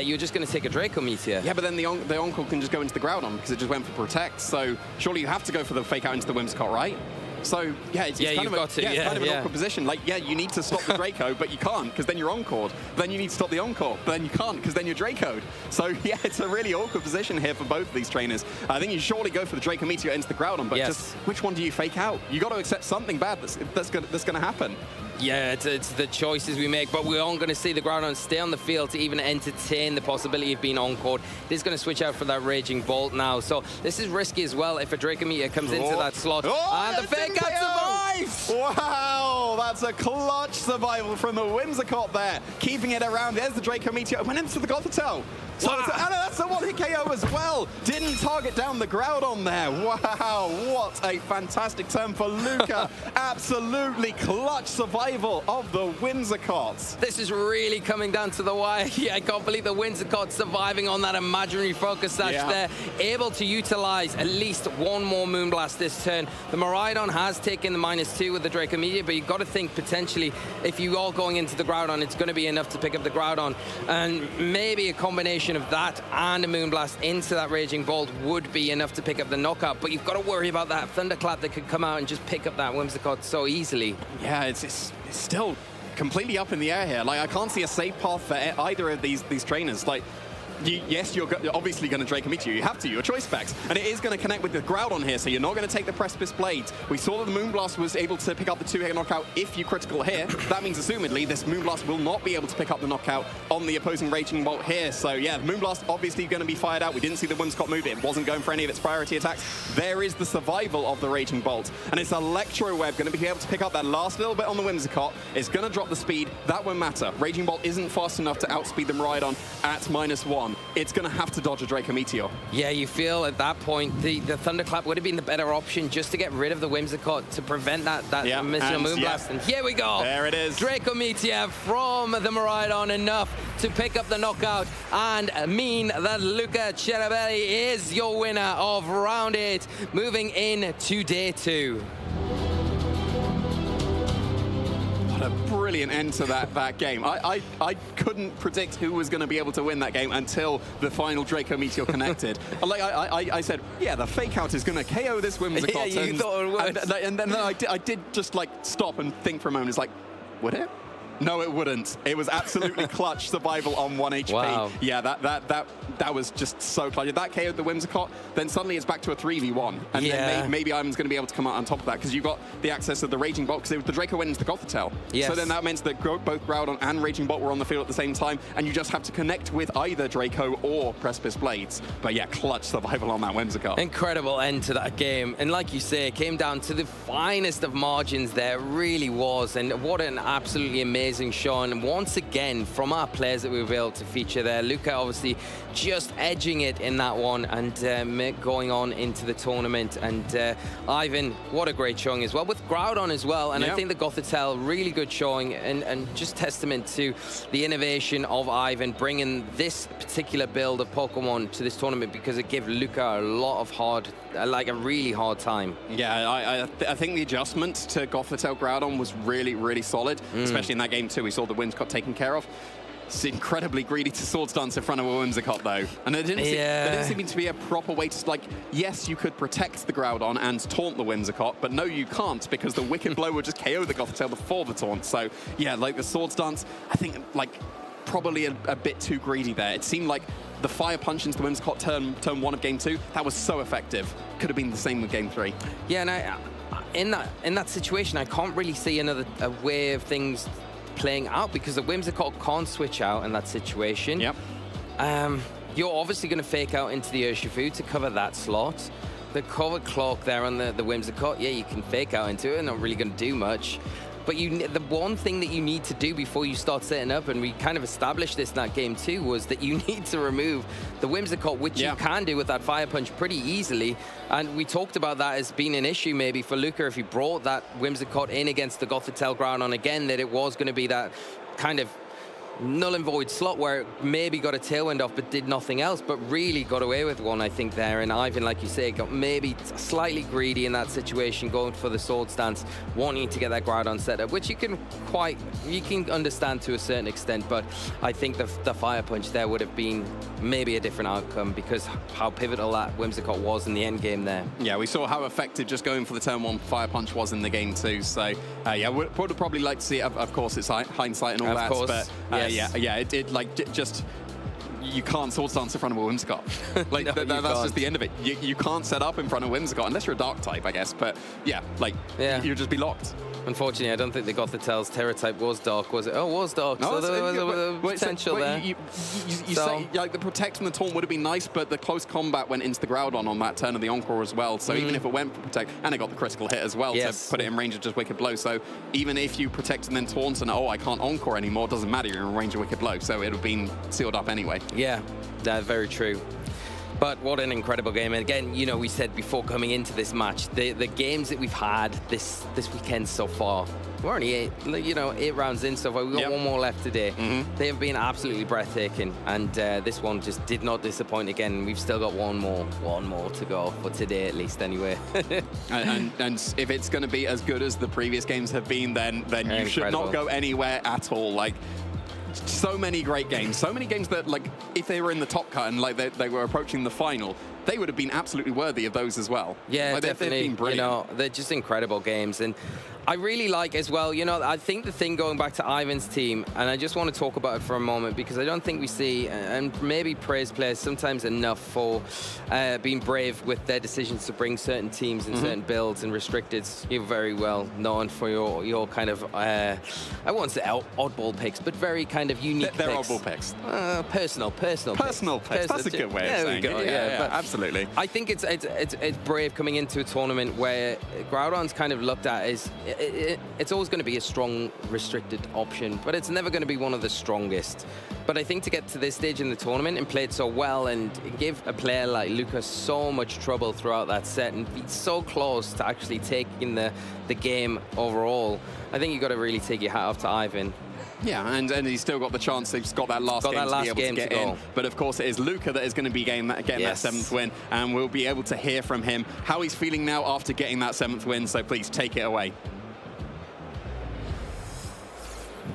you're just going to take a Draco Meteor. Yeah, but then the Encore can just go into the Groudon because it just went for Protect. So surely you have to go for the Fake Out into the Whimsicott, right? So, yeah, it's kind of an awkward position. Like, yeah, you need to stop the Draco, but you can't, because then you're Encored. Then you need to stop the Encore, but then you can't, because then you're Dracoed. So, yeah, it's a really awkward position here for both of these trainers. I think you surely go for the Draco Meteor into the Groudon, but just which one do you Fake Out? You got to accept something bad that's going to happen. Yeah, it's the choices we make, but we aren't going to see the Groudon stay on the field to even entertain the possibility of being Encored. It is going to switch out for that Raging Bolt now, so this is risky as well if a Draco Meteor comes into that slot. And the Fake Out survives! Wow, that's a clutch survival from the Whimsicott there, keeping it around. There's the Draco Meteor. It went into the Gothitelle. So that's a one-hit KO as well. Didn't target down the Groudon there. Wow, what a fantastic turn for Luca. Absolutely clutch survival of the Whimsicott. This is really coming down to the wire. Yeah, I can't believe the Whimsicott surviving on that imaginary Focus Sash there. Able to utilize at least one more Moonblast this turn. The Miraidon has taken the -2 with the Draco Meteor, but you've got to think potentially if you are going into the Groudon, it's going to be enough to pick up the Groudon, and maybe a combination of that and a Moonblast into that Raging Bolt would be enough to pick up the knockout, but you've got to worry about that Thunderclap that could come out and just pick up that Whimsicott so easily. Yeah, it's still completely up in the air here. Like, I can't see a safe path for either of these trainers. Like, yes, you're obviously going to Draco Meteor. You have to. Your choice specs. And it is going to connect with the Groudon here, so you're not going to take the Precipice Blades. We saw that the Moonblast was able to pick up the 2-hit knockout if you critical here. That means, assumedly, this Moonblast will not be able to pick up the knockout on the opposing Raging Bolt here. So, yeah, the Moonblast obviously going to be fired out. We didn't see the Whimsicott move. It wasn't going for any of its priority attacks. There is the survival of the Raging Bolt. And it's Electro Web going to be able to pick up that last little bit on the Whimsicott. It's going to drop the speed. That won't matter. Raging Bolt isn't fast enough to outspeed the Miraidon at -1. It's going to have to dodge a Draco Meteor. Yeah, you feel at that point the Thunderclap would have been the better option just to get rid of the Whimsicott to prevent that missile Moonblast. And here we go. There it is. Draco Meteor from the Miraidon, enough to pick up the knockout and mean that Luca Cerabelli is your winner of round 8, moving in to day 2. A brilliant end to that game. I couldn't predict who was going to be able to win that game until the final Draco Meteor connected. Like I said, yeah, the fake out is going to KO this Whimsicott. Yeah, you thought it would. And then I did just like stop and think for a moment. It's like, would it? No, it wouldn't. It was absolutely clutch survival on 1 HP. Wow. Yeah, that was just so clutch. If that KO'd the Whimsicott, then suddenly it's back to a 3v1. And then maybe Ivan's going to be able to come out on top of that, because you got the access of the Raging Bolt, because the Draco went into the Gothitelle. Yes. So then that meant that both Groudon and Raging Bolt were on the field at the same time, and you just have to connect with either Draco or Precipice Blades. But yeah, clutch survival on that Whimsicott. Incredible end to that game. And like you say, it came down to the finest of margins there. It really was. And what an absolutely amazing show. And once again, from our players that we were able to feature there, Luca obviously just edging it in that one and going on into the tournament. And Ivan, what a great showing as well, with Groudon as well. And I think the Gothitelle, really good showing, and just testament to the innovation of Ivan bringing this particular build of Pokemon to this tournament, because it gave Luca a lot of a really hard time. Yeah, I think the adjustment to Gothitelle Groudon was really, really solid, especially in that game too. We saw the Whimsicott taken care of. It's incredibly greedy to Swords Dance in front of a Whimsicott, though. And there didn't seem to be a proper way to, like, yes, you could protect the Groudon and taunt the Whimsicott, but no, you can't, because the Wicked Blow would just KO the Gothitelle before the taunt. So, yeah, like, the Swords Dance, I think, like, probably a bit too greedy there. It seemed like the Fire Punch into the Whimsicott turn 1 of Game 2, that was so effective. Could have been the same with Game 3. Yeah, and in that situation, I can't really see a way of things playing out, because the Whimsicott can't switch out in that situation. Yep. You're obviously going to fake out into the Urshifu to cover that slot. The covered cloak there on the Whimsicott, yeah, you can fake out into it, not really going to do much. But the one thing that you need to do before you start setting up, and we kind of established this in that game too, was that you need to remove the Whimsicott, which you can do with that Fire Punch pretty easily. And we talked about that as being an issue maybe for Luca if he brought that Whimsicott in against the Gothitelle Groudon again, that it was going to be that kind of null and void slot where it maybe got a tailwind off but did nothing else, but really got away with one, I think, there. And Ivan, like you say, got maybe slightly greedy in that situation, going for the Swords Dance, wanting to get that Groudon set up, which you can understand to a certain extent. But I think the Fire Punch there would have been maybe a different outcome, because how pivotal that Whimsicott was in the end game there. Yeah, we saw how effective just going for the turn 1 Fire Punch was in the game too. So yeah, would have probably liked to see it. Of course, it's hindsight and all that. Of course. But just you can't Swords Dance in front of a Whimsicott. Like, no, that's just the end of it. You can't set up in front of Whimsicott unless you're a Dark type, I guess. But yeah, you'll just be locked. Unfortunately, I don't think the Gothitelle's Terra type was Dark, was it? Oh, it was Dark. No, so there was a potential there. You say, like, the Protect and the Taunt would have been nice, but the close combat went into the Groudon on that turn of the Encore as well. So even if it went for Protect, and it got the critical hit as well to put it in range of just Wicked Blow. So even if you Protect and then Taunt and, I can't Encore anymore, it doesn't matter, you're in range of Wicked Blow. So it would have been sealed up anyway. Yeah, that's very true. But what an incredible game. And again, you know, we said before coming into this match, the games that we've had this weekend so far, we're only 8 rounds in so far. We've got one more left today. They have been absolutely breathtaking. And this one just did not disappoint again. We've still got one more to go, for today at least anyway. and if it's going to be as good as the previous games have been, then you should not go anywhere at all. Like, so many great games, so many games that, like, if they were in the top cut and like they were approaching the final, they would have been absolutely worthy of those as well. Yeah, like, definitely. They've been brilliant. You know, they're just incredible games. And I really like as well, you know, I think the thing going back to Ivan's team, and I just want to talk about it for a moment, because I don't think we see, and maybe praise players sometimes enough for being brave with their decisions to bring certain teams and certain builds and restricteds. You're very well known for your kind of, I won't say oddball picks, but very kind of unique They're picks. oddball picks. Personal picks. That's a good way of saying it. Yeah, absolutely. I think it's brave coming into a tournament where Groudon's kind of looked at as it's always going to be a strong restricted option, but it's never going to be one of the strongest. But I think to get to this stage in the tournament and play it so well and give a player like Lucas so much trouble throughout that set and be so close to actually taking the game overall, I think you've got to really take your hat off to Ivan. Yeah, and he's still got the chance. He's got that last game to be able to get in. But of course, it is Luca that is going to be getting that 7th win, and we'll be able to hear from him how he's feeling now after getting that 7th win. So please take it away.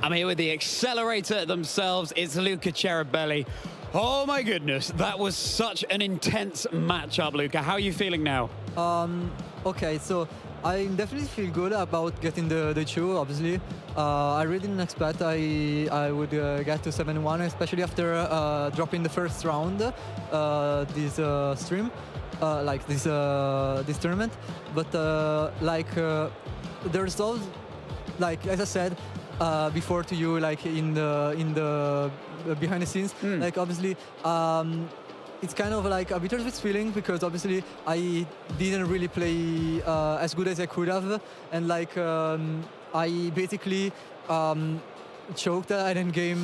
I'm here with the accelerator themselves. It's Luca Cherubelli. Oh my goodness, that was such an intense matchup, Luca. How are you feeling now? Okay, so I definitely feel good about getting the 2, obviously. I really didn't expect I would get to 7-1, especially after dropping the first round this stream, like this tournament. But the results, like as I said before to you, like in the behind the scenes, like obviously. It's kind of like a bittersweet feeling, because obviously I didn't really play as good as I could have, and like I basically choked at end game,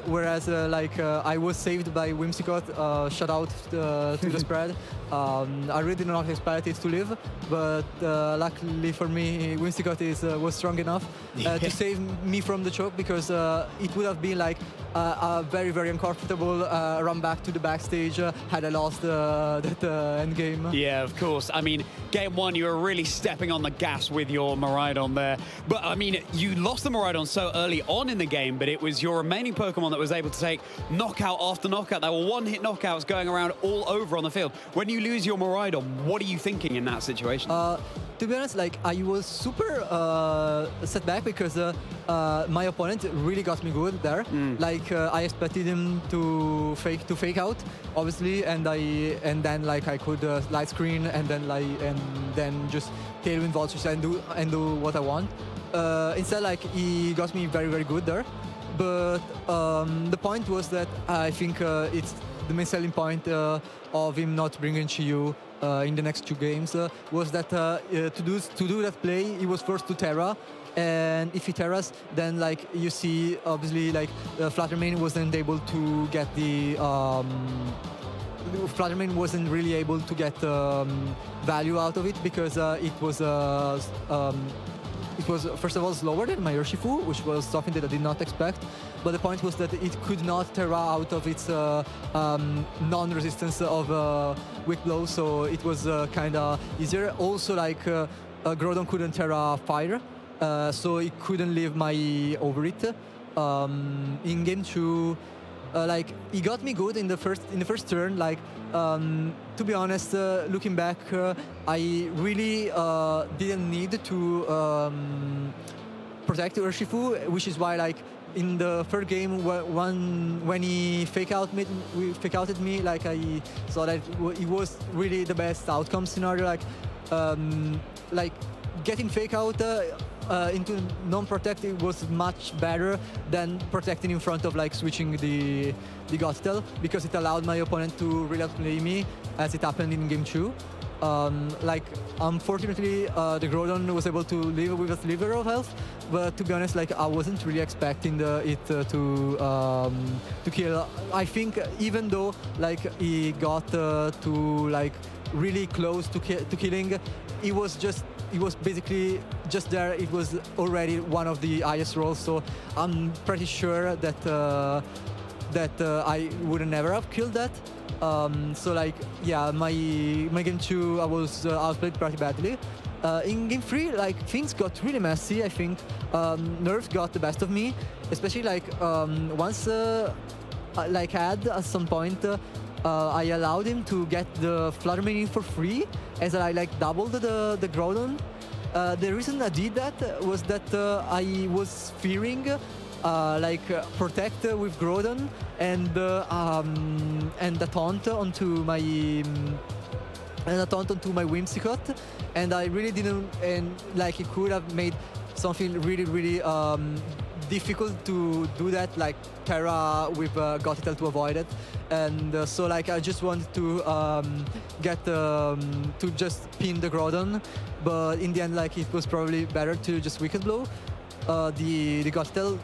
whereas I was saved by Whimsicott. Shout out to the spread. I really did not expect it to live, but luckily for me, Whimsicott was strong enough to save me from the choke, because it would have been like a very, very uncomfortable run back to the backstage had I lost that end game. Yeah, of course. I mean, game 1, you were really stepping on the gas with your Miraidon there. But I mean, you lost the Miraidon so early on in the game, but it was your remaining Pokemon that was able to take knockout after knockout. There were one-hit knockouts going around all over on the field. When you lose your Miraidon, what are you thinking in that situation? To be honest, like I was super set back, because my opponent really got me good there. Like I expected him to fake out, obviously, and then like I could light screen and then just tailwind vultures and do what I want. Instead, like he got me very, very good there. But the point was that I think it's the main selling point of him not bringing Chiyu in the next 2 games was that to do that play, he was forced to Terra. And if he terras, then like you see, obviously, like Fluttermane wasn't able to get the Fluttermane wasn't really able to get value out of it, because it was first of all slower than my Urshifu, which was something that I did not expect. But the point was that it could not Terra out of its non-resistance of weak blows, so it was kind of easier. Also, like Groudon couldn't Terra Fire. So it couldn't leave my overhit. In game 2, like he got me good in the first turn. Like to be honest, looking back, I really didn't need to protect Urshifu, which is why like in the third game when he fake outed me, like I saw that it was really the best outcome scenario. Like getting fake out into non-protected was much better than protecting in front of like switching the Gothitelle, because it allowed my opponent to really outplay me, as it happened in game 2. Like, unfortunately, the Groudon was able to live with a sliver of health, but to be honest, like, I wasn't really expecting it to kill. I think even though like he got to like really close to killing, it was basically just there. It was already one of the highest rolls, so I'm pretty sure that I would never have killed that. So like, yeah, my game 2, I was outplayed pretty badly. In game 3, like, things got really messy. I think Nerf got the best of me, especially like once like at some point I allowed him to get the Flutter Mane for free, as I like doubled the Groudon. The reason I did that was that I was fearing Protect with Groudon and the taunt onto my Whimsicott, and I really didn't, and like it could have made something really difficult to do that, like Terra with Gothitelle to avoid it, and so like I just wanted to get to just pin the Groudon, but in the end like it was probably better to just Wicked Blow the Gothitelle.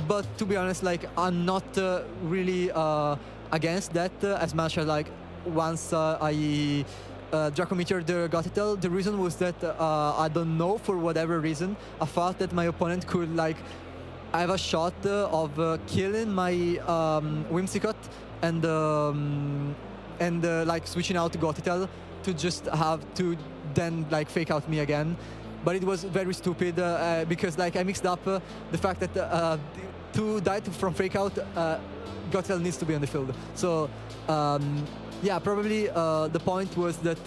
But to be honest, like I'm not really against that as much as like once I Draco Meteor the Gothitelle. The reason was that I don't know, for whatever reason, I thought that my opponent could like have a shot of killing my Whimsicott and like switching out to Gothitelle to just have to then like fake out me again. But it was very stupid because like I mixed up the fact that to die from fake out, Gothitelle needs to be on the field. So yeah, probably the point was that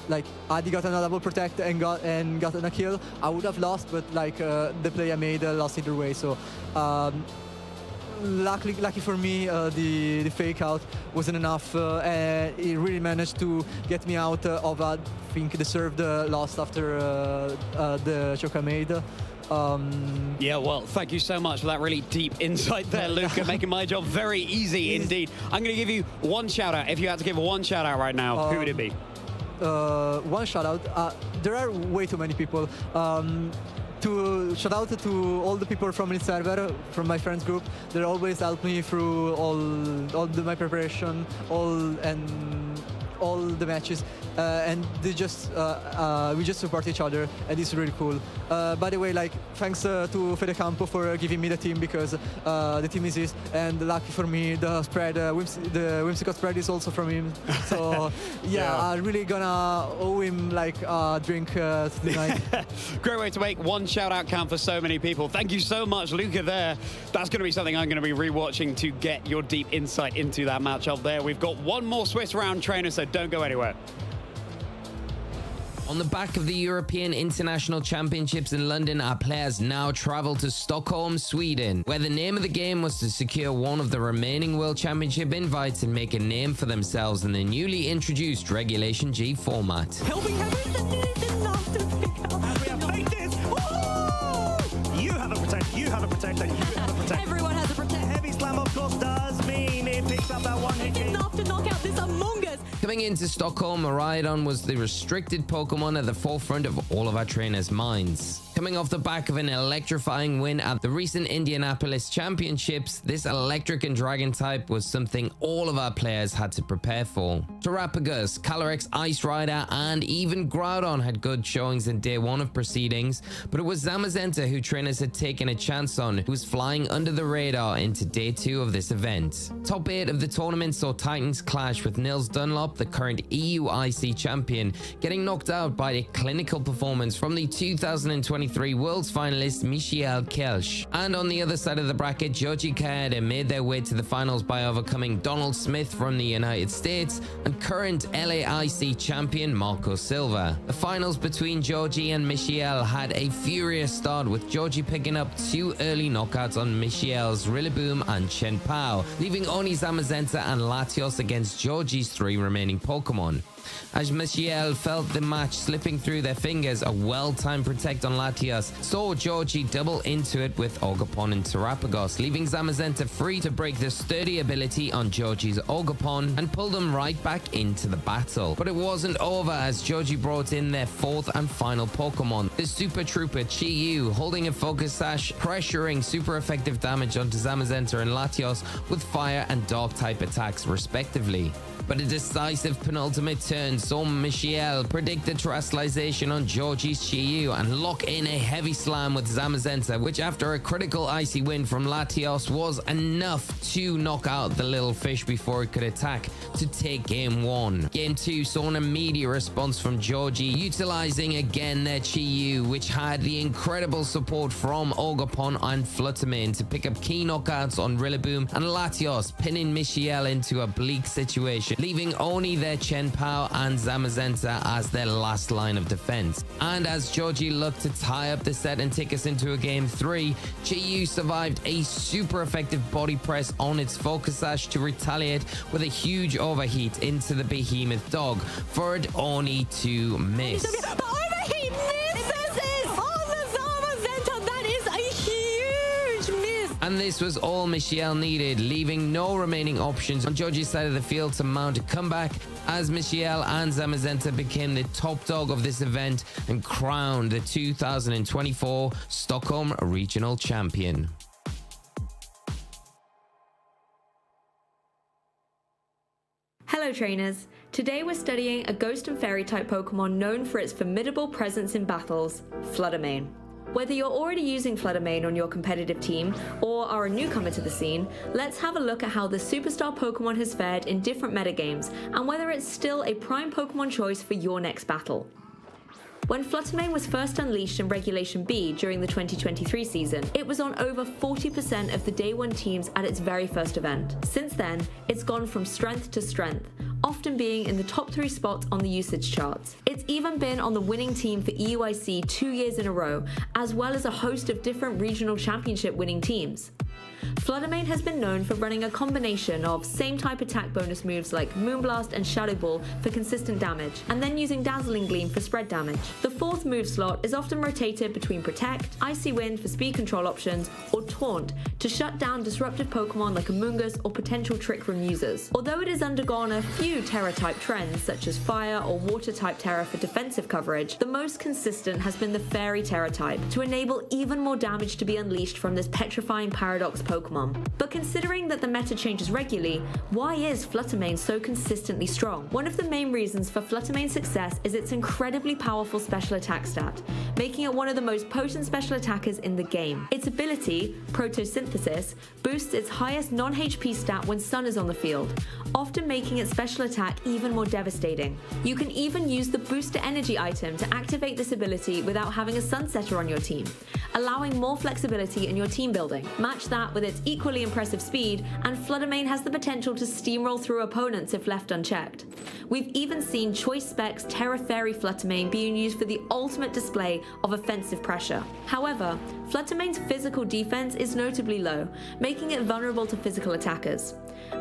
like Adi got another double protect and got a kill. I would have lost, but like the play I made lost either way. So lucky for me, the fake out wasn't enough. It really managed to get me out of I think deserved loss after the choke I made. Yeah, well, thank you so much for that really deep insight there, Luca, making my job very easy indeed. I'm going to give you one shout out. If you had to give one shout out right now, who would it be? One shout out. There are way too many people. To shout out to all the people from the server, from my friends group. They always help me through all my preparation, all the matches, and they just we just support each other, and it's really cool. By the way, like thanks to Fede Campo for giving me the team, because the team is his, and lucky for me the spread, the Whimsicott spread is also from him. So yeah, I'm really gonna owe him like a drink tonight. Great way to make one shout out count for so many people. Thank you so much, Luca. There, that's going to be something I'm going to be rewatching to get your deep insight into that matchup. There, we've got one more Swiss round, trainer, so don't go anywhere. On the back of the European International Championships in London, our players now travel to Stockholm, Sweden, where the name of the game was to secure one of the remaining World Championship invites and make a name for themselves in the newly introduced Regulation G format. Helping enough to pick up. And we have made this. Oh! You have a protect, you have a protect, and you have a protect. Everyone has a protect. Heavy slam, of course, does mean it picks up that one hit. Enough to knock out this Among Us. Coming into Stockholm, Miraidon was the restricted Pokemon at the forefront of all of our trainers' minds. Coming off the back of an electrifying win at the recent Indianapolis Championships, this electric and dragon type was something all of our players had to prepare for. Terrapagus, Calyrex, Ice Rider, and even Groudon had good showings in day one of proceedings, but it was Zamazenta who trainers had taken a chance on, who was flying under the radar into day two of this event. Top 8 of the tournament saw Titans clash, with Nils Dunlop, the current EU IC champion, getting knocked out by a clinical performance from the 2023 Worlds finalist Michiel Kelsch. And on the other side of the bracket, Joji Kaede made their way to the finals by overcoming Donald Smith from the United States and current LAIC champion Marco Silva. The finals between Joji and Michiel had a furious start, with Joji picking up 2 early knockouts on Michiel's Rillaboom and Chen Pao, leaving only Zamazenta and Latios against Joji's 3 remaining Pokemon. As Michiel felt the match slipping through their fingers, a well-timed protect on Latios Latios saw Georgie double into it with Ogerpon and Terrapagos, leaving Zamazenta free to break the sturdy ability on Georgie's Ogerpon and pull them right back into the battle. But it wasn't over as Georgie brought in their fourth and final Pokemon, the Super Trooper Chi-Yu, holding a Focus Sash, pressuring super effective damage onto Zamazenta and Latios with fire and dark type attacks respectively. But a decisive penultimate turn saw Michiel predict the terrestrialization on Georgie's Chi-Yu and lock in a heavy slam with Zamazenta, which after a critical icy wind from Latios was enough to knock out the little fish before it could attack to take game 1. Game 2 saw an immediate response from Georgie, utilizing again their Chi-Yu, which had the incredible support from Ogerpon and Fluttermane to pick up key knockouts on Rillaboom and Latios, pinning Michiel into a bleak situation, leaving only their Chien-Pao and Zamazenta as their last line of defense. And as Georgie looked to tie up the set and take us into a game 3, Chi-Yu survived a super effective body press on its Focus Sash to retaliate with a huge overheat into the Behemoth Dog for it only to miss. Overheat misses on the Zamazenta. That is a huge miss. And this was all Michiel needed, leaving no remaining options on Georgie's side of the field to mount a comeback, as Michiel and Zamazenta became the top dog of this event and crowned the 2024 Stockholm Regional Champion. Hello trainers! Today we're studying a Ghost and Fairy type Pokemon known for its formidable presence in battles, Fluttermane. Whether you're already using Fluttermane on your competitive team or are a newcomer to the scene, let's have a look at how the superstar Pokemon has fared in different metagames and whether it's still a prime Pokemon choice for your next battle. When Fluttermane was first unleashed in Regulation B during the 2023 season, it was on over 40% of the Day 1 teams at its very first event. Since then, it's gone from strength to strength, often being in the top 3 spots on the usage charts. It's even been on the winning team for EUIC 2 years in a row, as well as a host of different regional championship winning teams. Fluttermane has been known for running a combination of same-type attack bonus moves like Moonblast and Shadow Ball for consistent damage, and then using Dazzling Gleam for spread damage. The fourth move slot is often rotated between Protect, Icy Wind for speed control options, or Taunt to shut down disruptive Pokemon like Amoonguss or potential Trick Room users. Although it has undergone a few Terra-type trends such as Fire or Water-type Terra for defensive coverage, the most consistent has been the Fairy Terra type to enable even more damage to be unleashed from this petrifying Paradox Pokemon. But considering that the meta changes regularly, why is Fluttermane so consistently strong? One of the main reasons for Fluttermane's success is its incredibly powerful special attack stat, making it one of the most potent special attackers in the game. Its ability, Photosynthesis, boosts its highest non-HP stat when Sun is on the field, often making its special attack even more devastating. You can even use the Booster Energy item to activate this ability without having a Sunsetter on your team, allowing more flexibility in your team building. Match that with its equally impressive speed, and Fluttermane has the potential to steamroll through opponents if left unchecked. We've even seen Choice Specs Terra Fairy Fluttermane being used for the ultimate display of offensive pressure. However, Fluttermane's physical defense is notably low, making it vulnerable to physical attackers.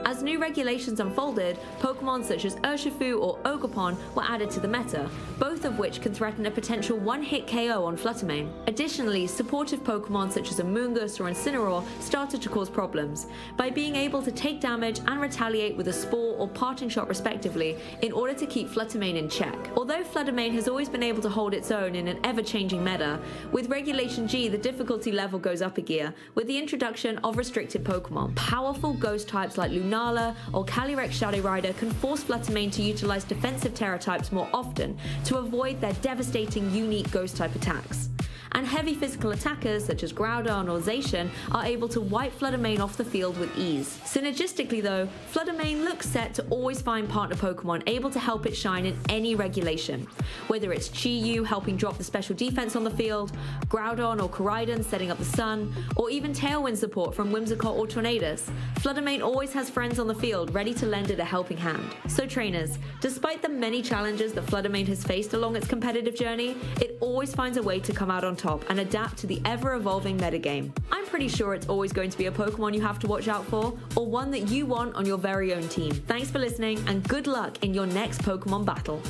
As new regulations unfolded, Pokemon such as Urshifu or Ogerpon were added to the meta, both of which can threaten a potential one-hit KO on Fluttermane. Additionally, supportive Pokemon such as Amoonguss or Incineroar started to cause problems, by being able to take damage and retaliate with a Spore or Parting Shot respectively in order to keep Fluttermane in check. Although Fluttermane has always been able to hold its own in an ever-changing meta, with Regulation G the difficulty level goes up a gear with the introduction of restricted Pokemon. Powerful ghost types like Lunala or Calyrex Shadow Rider can force Fluttermane to utilize defensive Terra types more often to avoid their devastating unique ghost type attacks. And heavy physical attackers such as Groudon or Zacian are able to wipe Fluttermane off the field with ease. Synergistically though, Fluttermane looks set to always find partner Pokemon able to help it shine in any regulation. Whether it's Chi-Yu helping drop the special defense on the field, Groudon or Koraidon setting up the sun, or even Tailwind support from Whimsicott or Tornadus, Fluttermane always has friends on the field ready to lend it a helping hand. So trainers, despite the many challenges that Fluttermane has faced along its competitive journey, it always finds a way to come out on top and adapt to the ever-evolving metagame. I'm pretty sure it's always going to be a Pokemon you have to watch out for, or one that you want on your very own team. Thanks for listening, and good luck in your next Pokemon battle.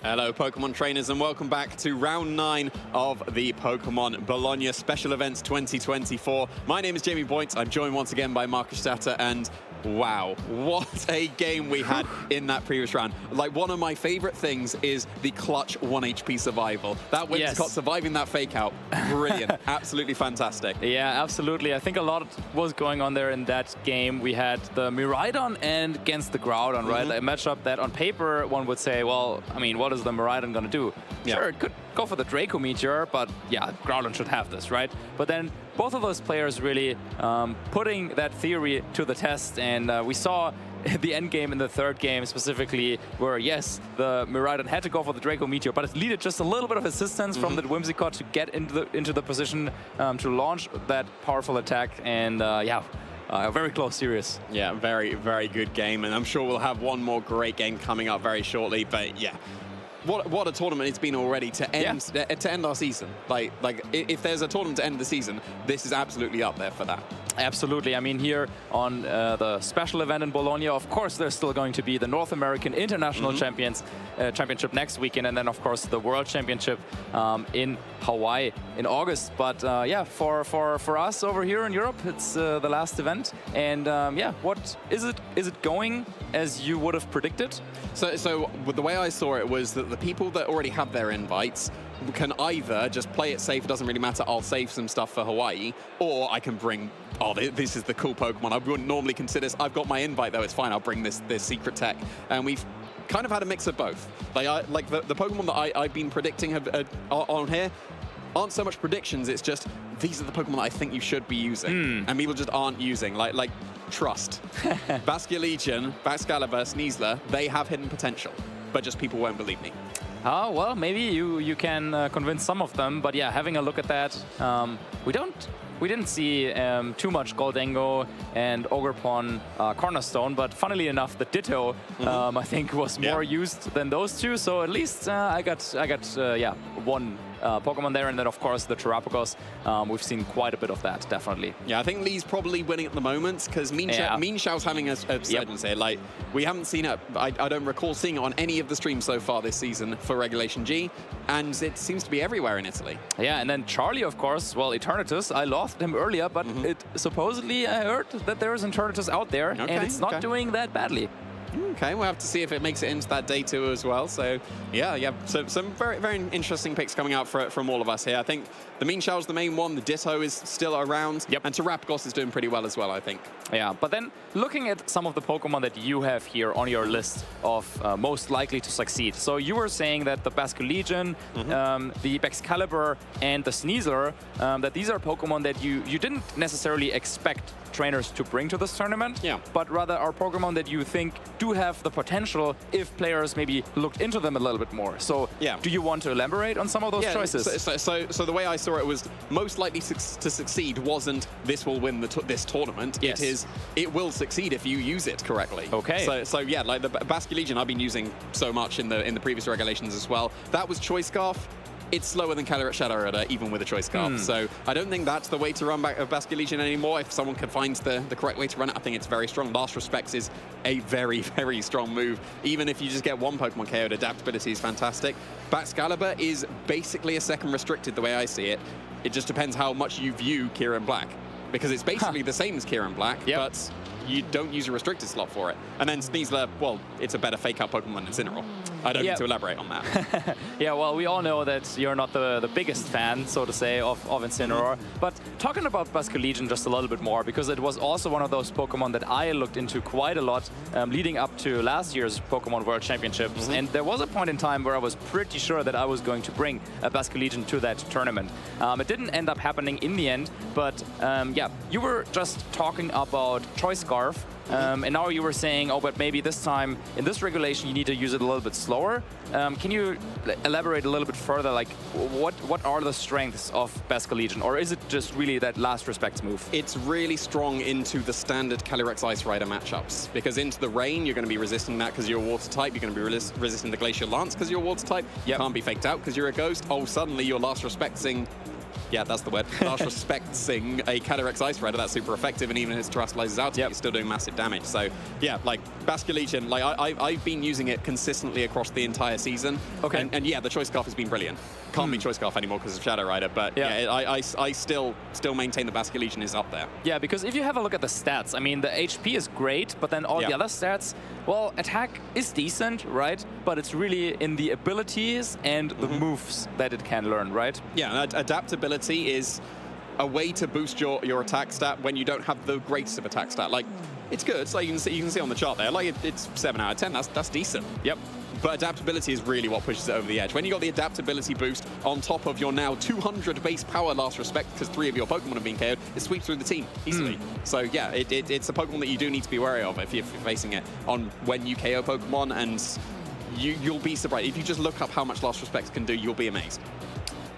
Hello, Pokemon trainers, and welcome back to round 9 of the Pokemon Bologna Special Events 2024. My name is Jamie Boynt. I'm joined once again by Marcus Statter, and wow, what a game we had in that previous round. Like, one of my favorite things is the clutch 1 HP survival. That Whimsicott surviving that fake out, brilliant. Absolutely fantastic. Yeah, absolutely. I think a lot was going on there in that game. We had the Miraidon and against the Groudon, right? A matchup that on paper one would say, well, I mean, what is the Miraidon going to do? Sure, it could go for the Draco Meteor, but yeah, Groudon should have this, right? But then both of those players really putting that theory to the test, and we saw the end game in the third game specifically, where yes, the Miraidon had to go for the Draco Meteor, but it needed just a little bit of assistance from the Whimsicott to get into the position to launch that powerful attack, and yeah. Very close series. Yeah, very, very good game, and I'm sure we'll have one more great game coming up very shortly, but yeah. What a tournament it's been already to end our season. Like if there's a tournament to end the season, this is absolutely up there for that. Absolutely. I mean, here on the special event in Bologna, of course, there's still going to be the North American International Championship next weekend, and then, of course, the World Championship in Hawaii in August. But yeah, for us over here in Europe, it's the last event. And yeah, what is it? Is it going as you would have predicted? So the way I saw it was that the people that already have their invites can either just play it safe, it doesn't really matter, I'll save some stuff for Hawaii, or I can bring, oh, this is the cool Pokemon. I wouldn't normally consider this. I've got my invite though, it's fine, I'll bring this secret tech. And we've kind of had a mix of both. Like the Pokemon that I've been predicting on here aren't so much predictions, it's just these are the Pokemon that I think you should be using. And people just aren't using, like trust. Basculegion, Baxcalibur, Sneasler, they have hidden potential, but just people won't believe me. Oh, well, maybe you can convince some of them, but yeah, having a look at that, we didn't see too much Goldengo and Ogerpon Cornerstone, but funnily enough, the Ditto I think was more used than those two. So at least I got one Pokemon there, and then of course the Terrapagos. We've seen quite a bit of that, definitely. Yeah, I think Lee's probably winning at the moment because Mean Shao's having a surgeon here. Like, we haven't seen it. I don't recall seeing it on any of the streams so far this season for Regulation G, and it seems to be everywhere in Italy. Yeah, and then Charlie, of course. Well, Eternatus, I lost him earlier, but it supposedly I heard that there is Eternatus out there, and it's not doing that badly. Okay, we'll have to see if it makes it into that day 2 as well. So, yeah. So some very, very interesting picks coming out from all of us here. I think the Mean Shao's the main one. The Ditto is still around. And Terrapagos is doing pretty well as well, I think. Yeah, but then looking at some of the Pokemon that you have here on your list of most likely to succeed. So you were saying that the Basculegion, the Baxcalibur, and the Sneasler, that these are Pokemon that you didn't necessarily expect trainers to bring to this tournament, but rather are Pokemon that you think do have the potential if players maybe looked into them a little bit more. So do you want to elaborate on some of those choices? So the way I saw it was most likely to succeed wasn't this will win this tournament. It is it will succeed if you use it correctly. Okay. So yeah, like the Basculegion I've been using so much in the previous regulations as well. That was Choice Scarf. It's slower than Calyrex Shadow Rider, even with a Choice Scarf. So I don't think that's the way to run Basculegion anymore. If someone can find the correct way to run it, I think it's very strong. Last Respects is a very, very strong move. Even if you just get one Pokemon KO'd, adaptability is fantastic. Baxcalibur is basically a second restricted the way I see it. It just depends how much you view Kieran Black. Because it's basically the same as Kieran Black, but you don't use a restricted slot for it. And then Sneasler, well, it's a better fake-out Pokemon than Incineroar. I don't need to elaborate on that. Yeah, well, we all know that you're not the biggest fan, so to say, of Incineroar. But talking about Basculegion just a little bit more, because it was also one of those Pokemon that I looked into quite a lot leading up to last year's Pokemon World Championships. And there was a point in time where I was pretty sure that I was going to bring a Basculegion to that tournament. It didn't end up happening in the end, but yeah, you were just talking about Choice Scarf. And now you were saying, oh, but maybe this time in this regulation you need to use it a little bit slower. Can you elaborate a little bit further? Like, what are the strengths of Basculegion, or is it just really that Last Respects move? It's really strong into the standard Calyrex Ice Rider matchups, because into the rain you're going to be resisting that because you're a water type. You're going to be resisting the Glacial Lance because you're a water type. You can't be faked out because you're a ghost. Oh, suddenly you're Last Respecting Yeah, that's the word. Last respecting a Calyrex Ice Rider, that's super effective, and even if it terrestrializes out, it's still doing massive damage. So yeah, like Basculegion, like I've been using it consistently across the entire season. Okay. And yeah, the Choice Scarf has been brilliant. Can't be Choice Scarf anymore because of Shadow Rider, but yeah, I still maintain the Basculegion is up there. Yeah, because if you have a look at the stats, I mean, the HP is great, but then all the other stats, well, attack is decent, right? But it's really in the abilities and the moves that it can learn, right? Yeah, adaptability is a way to boost your attack stat when you don't have the greatest of attack stat. Like, it's good, so you can see on the chart there, like it's 7 out of 10, that's decent. Yep. But adaptability is really what pushes it over the edge. When you got the adaptability boost on top of your now 200 base power last respect, because 3 of your Pokemon have been KO'd, it sweeps through the team easily. So yeah, it's a Pokemon that you do need to be wary of if you're facing it on when you KO Pokemon, and you'll be surprised. If you just look up how much last respect can do, you'll be amazed.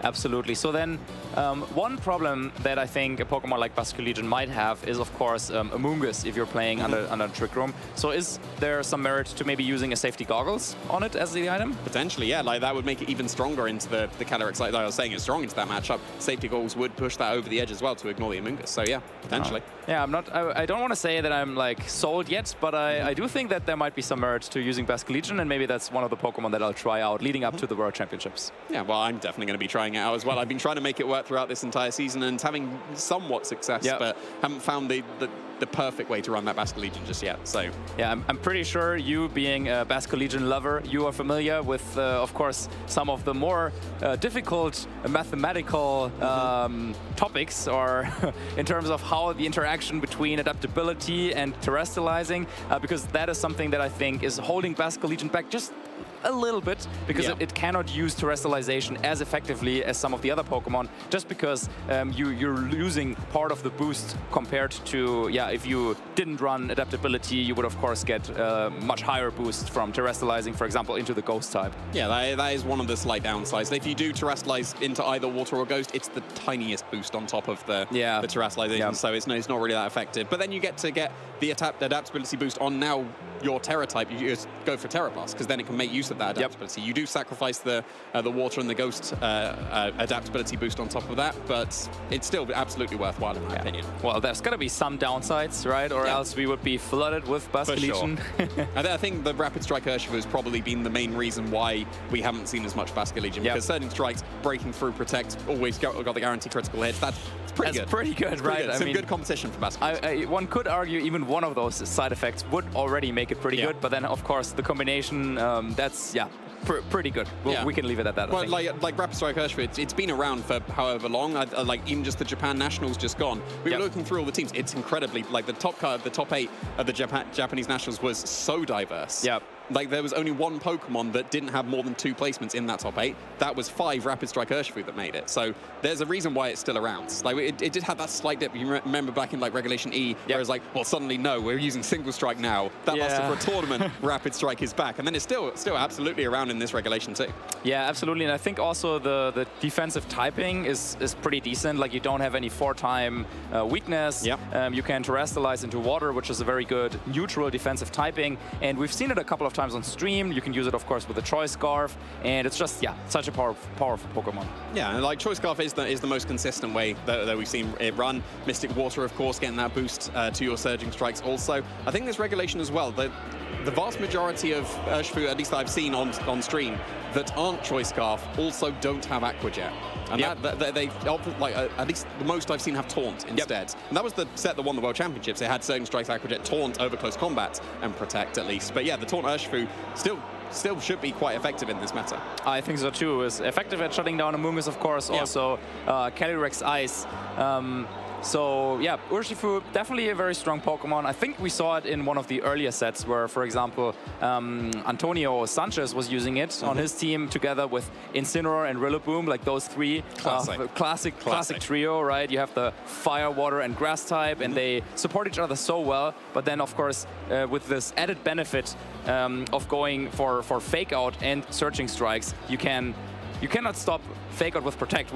Absolutely. So then, one problem that I think a Pokemon like Basculegion might have is, of course, Amoonguss if you're playing under Trick Room. So is there some merit to maybe using a safety goggles on it as the item? Potentially, yeah. Like that would make it even stronger into the Calyrex. Like I was saying, it's strong into that matchup. Safety goggles would push that over the edge as well to ignore the Amoonguss. So yeah, potentially. Yeah, I don't want to say that I'm like sold yet, but I do think that there might be some merit to using Basculegion, and maybe that's one of the Pokemon that I'll try out leading up to the World Championships. Yeah, well, I'm definitely going to be trying it out as well. I've been trying to make it work throughout this entire season and having somewhat success, but haven't found the perfect way to run that Basculegion just yet. So yeah, I'm pretty sure you being a Basculegion lover, you are familiar with, of course, some of the more difficult mathematical topics, or in terms of how the interaction between adaptability and terrestrializing, because that is something that I think is holding Basculegion back just a little bit, because it cannot use terrestrialization as effectively as some of the other Pokemon, just because you're losing part of the boost compared to, if you didn't run adaptability, you would of course get much higher boost from terrestrializing, for example, into the Ghost type. Yeah, that is one of the slight downsides. If you do terrestrialize into either Water or Ghost, it's the tiniest boost on top of the terrestrialization, so it's not really that effective. But then you get to get the adaptability boost on now your Terra type. You just go for Terra Blast, because then it can make use of that adaptability. You do sacrifice the Water and the Ghost adaptability boost on top of that, but it's still absolutely worthwhile in my opinion. Well, there's got to be some downsides, right? Or else we would be flooded with Basculegion. For sure. I think the Rapid Strike Urshifu has probably been the main reason why we haven't seen as much Basculegion, because Surging Strikes, breaking through Protect, always got the guaranteed critical hits. That's pretty good. Pretty good, right? It's some good competition for Basculegion. One could argue even one of those side effects would already make it pretty good, but then of course the combination, that's pretty good. We can leave it at that. Well, like Rapid Strike Urshifu, it's been around for however long. Like even just the Japan Nationals just gone. We were looking through all the teams. It's incredibly, like the top 8 of the Japanese Nationals was so diverse. Yeah. Like there was only one Pokemon that didn't have more than 2 placements in that top 8. That was 5 Rapid Strike Urshifu that made it. So there's a reason why it's still around. Like it did have that slight dip. You remember back in like Regulation E, where it was like, well, suddenly no, we're using Single Strike now. That lasted for a tournament. Rapid Strike is back, and then it's still absolutely around in this regulation too. Yeah, absolutely. And I think also the defensive typing is pretty decent. Like you don't have any 4-time weakness. You can terrestrialize into Water, which is a very good neutral defensive typing. And we've seen it a couple of times on stream. You can use it, of course, with the Choice Scarf, and it's just such a powerful Pokemon. Yeah, and like Choice Scarf is the most consistent way that we've seen it run. Mystic Water, of course, getting that boost to your Surging Strikes. Also, I think this regulation as well. The vast majority of Urshifu, at least that I've seen on stream, that aren't Choice Scarf also don't have Aqua Jet. And they like at least the most I've seen have Taunt instead. And that was the set that won the World Championships. It had Surging Strikes, Aqua Jet, Taunt over close combat, and Protect at least. But yeah, the Taunt Urshifu still should be quite effective in this meta. I think so too. It's effective at shutting down Amoonguss, of course. Also, Calyrex Ice. So yeah, Urshifu, definitely a very strong Pokemon. I think we saw it in one of the earlier sets where, for example, Antonio Sanchez was using it on his team together with Incineroar and Rillaboom, like those 3. Classic trio, right? You have the Fire, Water, and Grass type, and they support each other so well. But then, of course, with this added benefit of going for Fake Out and Surging Strikes, you cannot stop Fake Out with Protect,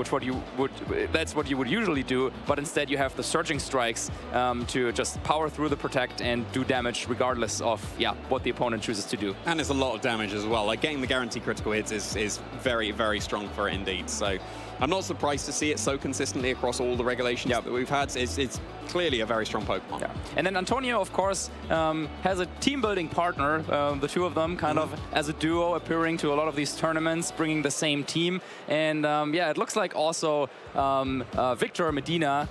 that's what you would usually do, but instead you have the Surging Strikes to just power through the Protect and do damage regardless of what the opponent chooses to do. And there's a lot of damage as well. Like getting the guaranteed critical hits is very, very strong for it indeed. So I'm not surprised to see it so consistently across all the regulations that we've had. It's clearly a very strong Pokemon. Yeah. And then Antonio, of course, has a team-building partner, the two of them kind of as a duo appearing to a lot of these tournaments, bringing the same team. And yeah, it looks like also Victor Medina,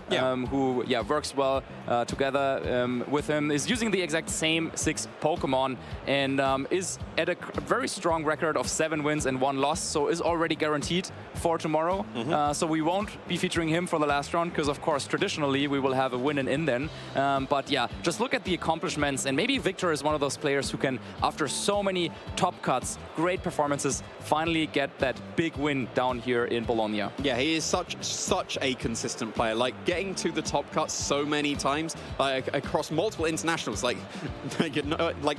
who works well together with him, is using the exact same 6 Pokemon and is at a very strong record of 7 wins and 1 loss, so is already guaranteed for tomorrow. So we won't be featuring him for the last round because, of course, traditionally we will have a win and in then. But yeah, just look at the accomplishments, and maybe Victor is one of those players who can, after so many top cuts, great performances, finally get that big win down here in Bologna. Yeah, he is such a consistent player. Like, getting to the top cuts so many times, like across multiple internationals. Like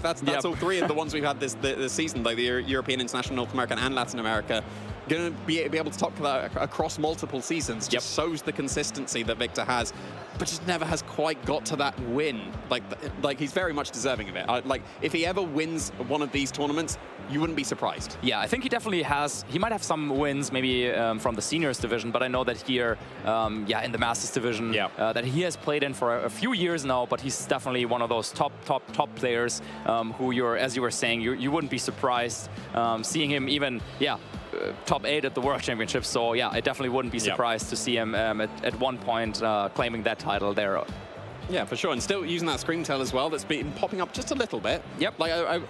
that's all 3 of the ones we've had this season, like the European, International, North American, and Latin America. Going to be able to top that across multiple seasons just shows the consistency that Victor has, but just never has quite got to that win. Like he's very much deserving of it. Like, if he ever wins one of these tournaments, you wouldn't be surprised. Yeah, I think he definitely has. He might have some wins maybe from the seniors division, but I know that here, in the masters division, that he has played in for a few years now, but he's definitely one of those top players who as you were saying, you wouldn't be surprised seeing him even, top 8 at the World Championships. So yeah, I definitely wouldn't be surprised to see him at one point claiming that title there. Yeah, for sure. And still using that Scream Tail as well, that's been popping up just a little bit. Yep. Like,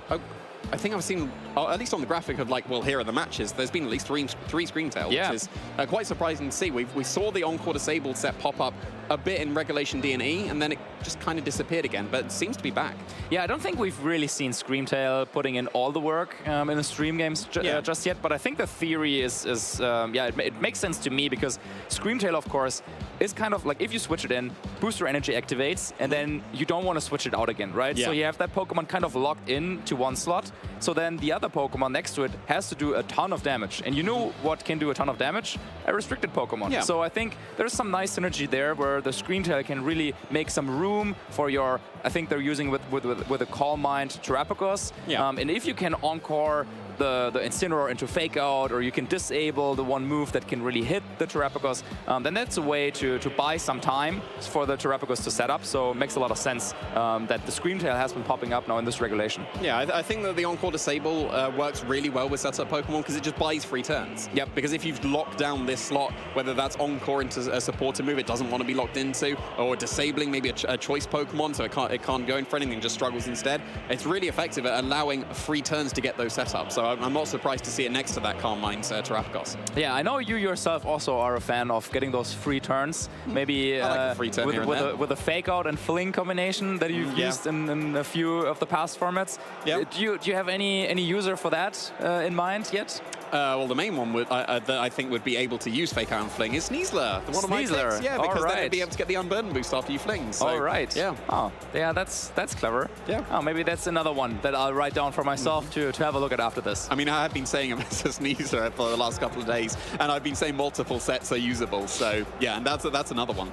I think I've seen, at least on the graphic of like, well, here are the matches, there's been at least three Scream Tail, which is quite surprising to see. We saw the Encore Disabled set pop up a bit in Regulation D and E, and then it just kind of disappeared again, but it seems to be back. Yeah, I don't think we've really seen Screamtail putting in all the work in the stream games just yet, but I think the theory is it makes sense to me, because Screamtail, of course, is kind of like, if you switch it in, Booster Energy activates, and then you don't want to switch it out again, right? So you have that Pokemon kind of locked in to one slot, so then the other Pokemon next to it has to do a ton of damage. And you know what can do a ton of damage? A restricted Pokemon. So I think there's some nice synergy there where the Screamtail can really make some room for your, I think they're using with a Calm Mind Terapagos. And if you can Encore the Incineroar into Fake Out, or you can disable the one move that can really hit the Terapagos, then that's a way to buy some time for the Terapagos to set up. So it makes a lot of sense that the Screamtail has been popping up now in this regulation. Yeah, I think that the Encore Disable works really well with setup Pokemon because it just buys free turns. Because if you've locked down this slot, whether that's Encore into a supporter move it doesn't want to be locked into, or disabling maybe a choice Pokemon so it can't go in for anything, just struggles instead, it's really effective at allowing free turns to get those setups. So I'm not surprised to see it next to that Calm Mind Terapagos. Yeah, I know you yourself also are a fan of getting those free turns. Maybe I like a free turn with a Fake Out and Fling combination that you've used in a few of the past formats. Do you have any user for that in mind yet? Well, the main one that I think would be able to use Fake Out and Fling is Sneasler. One of my picks, because then it'd be able to get the Unburden boost after you fling. So, all right. Yeah. Oh, yeah, that's clever. Yeah. Oh, maybe that's another one that I'll write down for myself to have a look at after this. I mean, I have been saying him as a Sneasler for the last couple of days, and I've been saying multiple sets are usable. So yeah, and that's another one.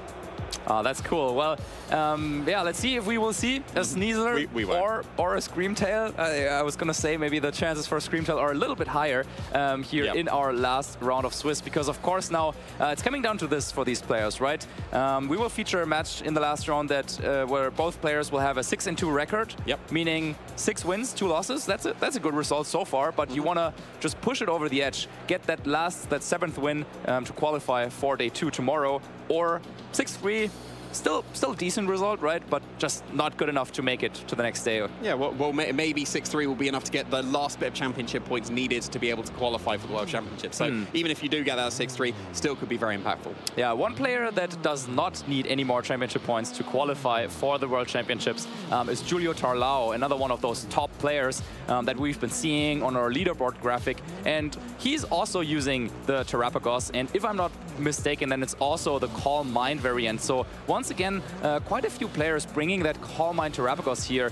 Oh, that's cool. Well, let's see if we will see a Sneasler or a Screamtail. I was going to say maybe the chances for a Screamtail are a little bit higher here in our last round of Swiss, because of course now it's coming down to this for these players, right? We will feature a match in the last round that where both players will have a 6-2 record, meaning 6 wins, 2 losses. That's a good result so far, but you want to just push it over the edge, get that 7th win to qualify for day 2 tomorrow, or 6-3. Still a decent result, right? But just not good enough to make it to the next day. Yeah, well maybe 6-3 will be enough to get the last bit of championship points needed to be able to qualify for the World Championship. So even if you do get that 6-3, still could be very impactful. Yeah, one player that does not need any more championship points to qualify for the World Championships is Julio Tarlao, another one of those top players that we've been seeing on our leaderboard graphic. And he's also using the Terapagos, and if I'm not mistaken, then it's also the Calm Mind variant. So once again, quite a few players bringing that Calm Mind Terapagos here.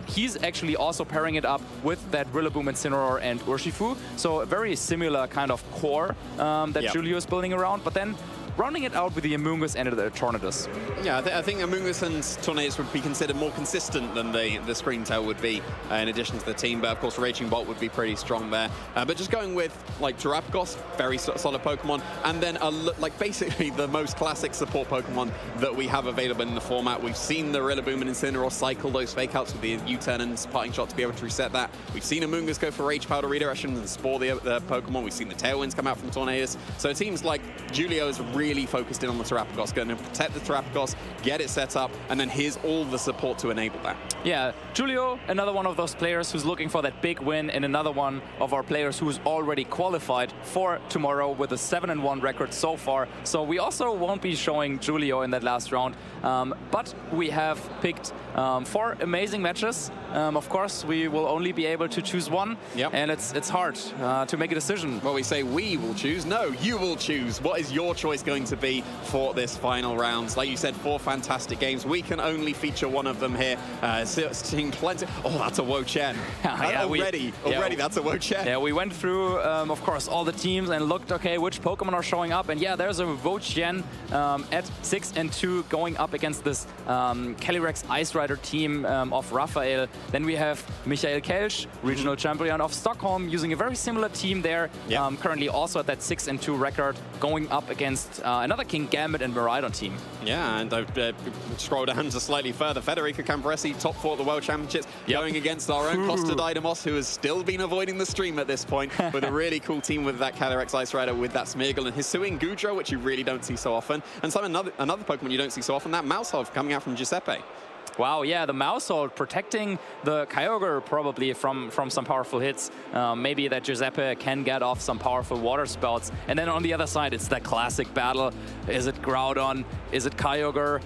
He's actually also pairing it up with that Rillaboom, Incineroar, and Urshifu. So a very similar kind of core that Julio is building around. But then rounding it out with the Amoonguss and the Tornadus. Yeah, I think Amoonguss and Tornadus would be considered more consistent than the Screamtail would be in addition to the team, but of course Raging Bolt would be pretty strong there. But just going with like Terapagos, very solid Pokemon, and then like basically the most classic support Pokemon that we have available in the format. We've seen the Rillaboom and Incineroar cycle those fake outs with the U-turn and parting shot to be able to reset that. We've seen Amoonguss go for Rage Powder redirection and spore the Pokemon. We've seen the Tailwinds come out from Tornadus. So it seems like Julio is really focused in on the Terapagos, going to protect the Terapagos, get it set up, and then here's all the support to enable that. Yeah, Julio, another one of those players who's looking for that big win, and another one of our players who's already qualified for tomorrow with a 7-1 record so far. So we also won't be showing Julio in that last round, but we have picked 4 amazing matches. Of course, we will only be able to choose one, and it's hard to make a decision. Well, we say we will choose. No, you will choose. What is your choice going to be for this final round? Like you said, 4 fantastic games. We can only feature one of them here. Seeing plenty. Oh, that's a Wo-Chen. Already, that's a Wo-Chen. Yeah, we went through, of course, all the teams and looked, okay, which Pokemon are showing up. And yeah, there's a Wo-Chen at 6-2 going up against this Calyrex Ice Rider team of Raphael. Then we have Michael Kelsch, regional champion of Stockholm, using a very similar team there. Currently also at that 6-2 record, going up against another King Gambit and Miraidon team. Yeah, and I've scrolled down just slightly further. Federico Camporesi, top 4 at the World Championships, going against our own Costa Dynamos, who has still been avoiding the stream at this point, with a really cool team with that Calyrex Ice Rider, with that Smeargle and Hisuian Goodra, which you really don't see so often. And another Pokemon you don't see so often, that Mousehold coming out from Giuseppe. Wow, yeah, the Mousehold protecting the Kyogre probably from some powerful hits. Maybe that Giuseppe can get off some powerful water spouts. And then on the other side, it's that classic battle. Is it Groudon? Is it Kyogre?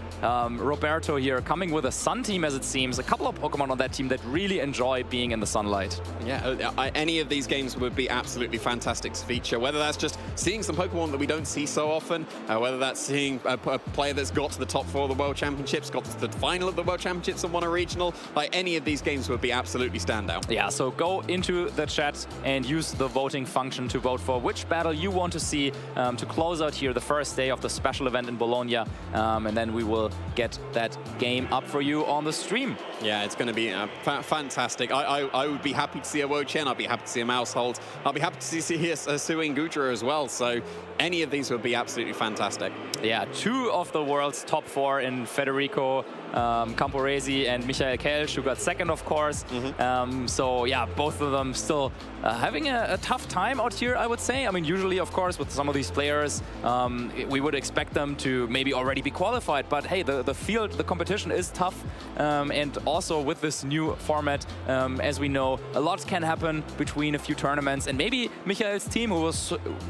Roberto here coming with a Sun team, as it seems. A couple of Pokemon on that team that really enjoy being in the sunlight. Yeah, any of these games would be absolutely fantastic to feature, whether that's just seeing some Pokemon that we don't see so often, whether that's seeing a player that's got to the top 4 of the World Championships, got to the final of the World Championships and won a regional. Like, any of these games would be absolutely standout. Yeah, so go into the chat and use the voting function to vote for which battle you want to see to close out here the first day of the special event in Bologna, and then we will get that game up for you on the stream. Yeah, it's going to be fantastic. I would be happy to see a Wo-Chen. I'd be happy to see a Mousehold. I'll be happy to see a Hisuian Goodra as well. So any of these would be absolutely fantastic. Yeah, 2 of the world's top 4 in Federico Camporesi and Michael Kelsch, who got second, of course. So yeah, both of them still having a tough time out here, I would say. I mean, usually, of course, with some of these players, we would expect them to maybe already be qualified. But hey, the field, the competition is tough. And also with this new format, as we know, a lot can happen between a few tournaments. And maybe Michael's team,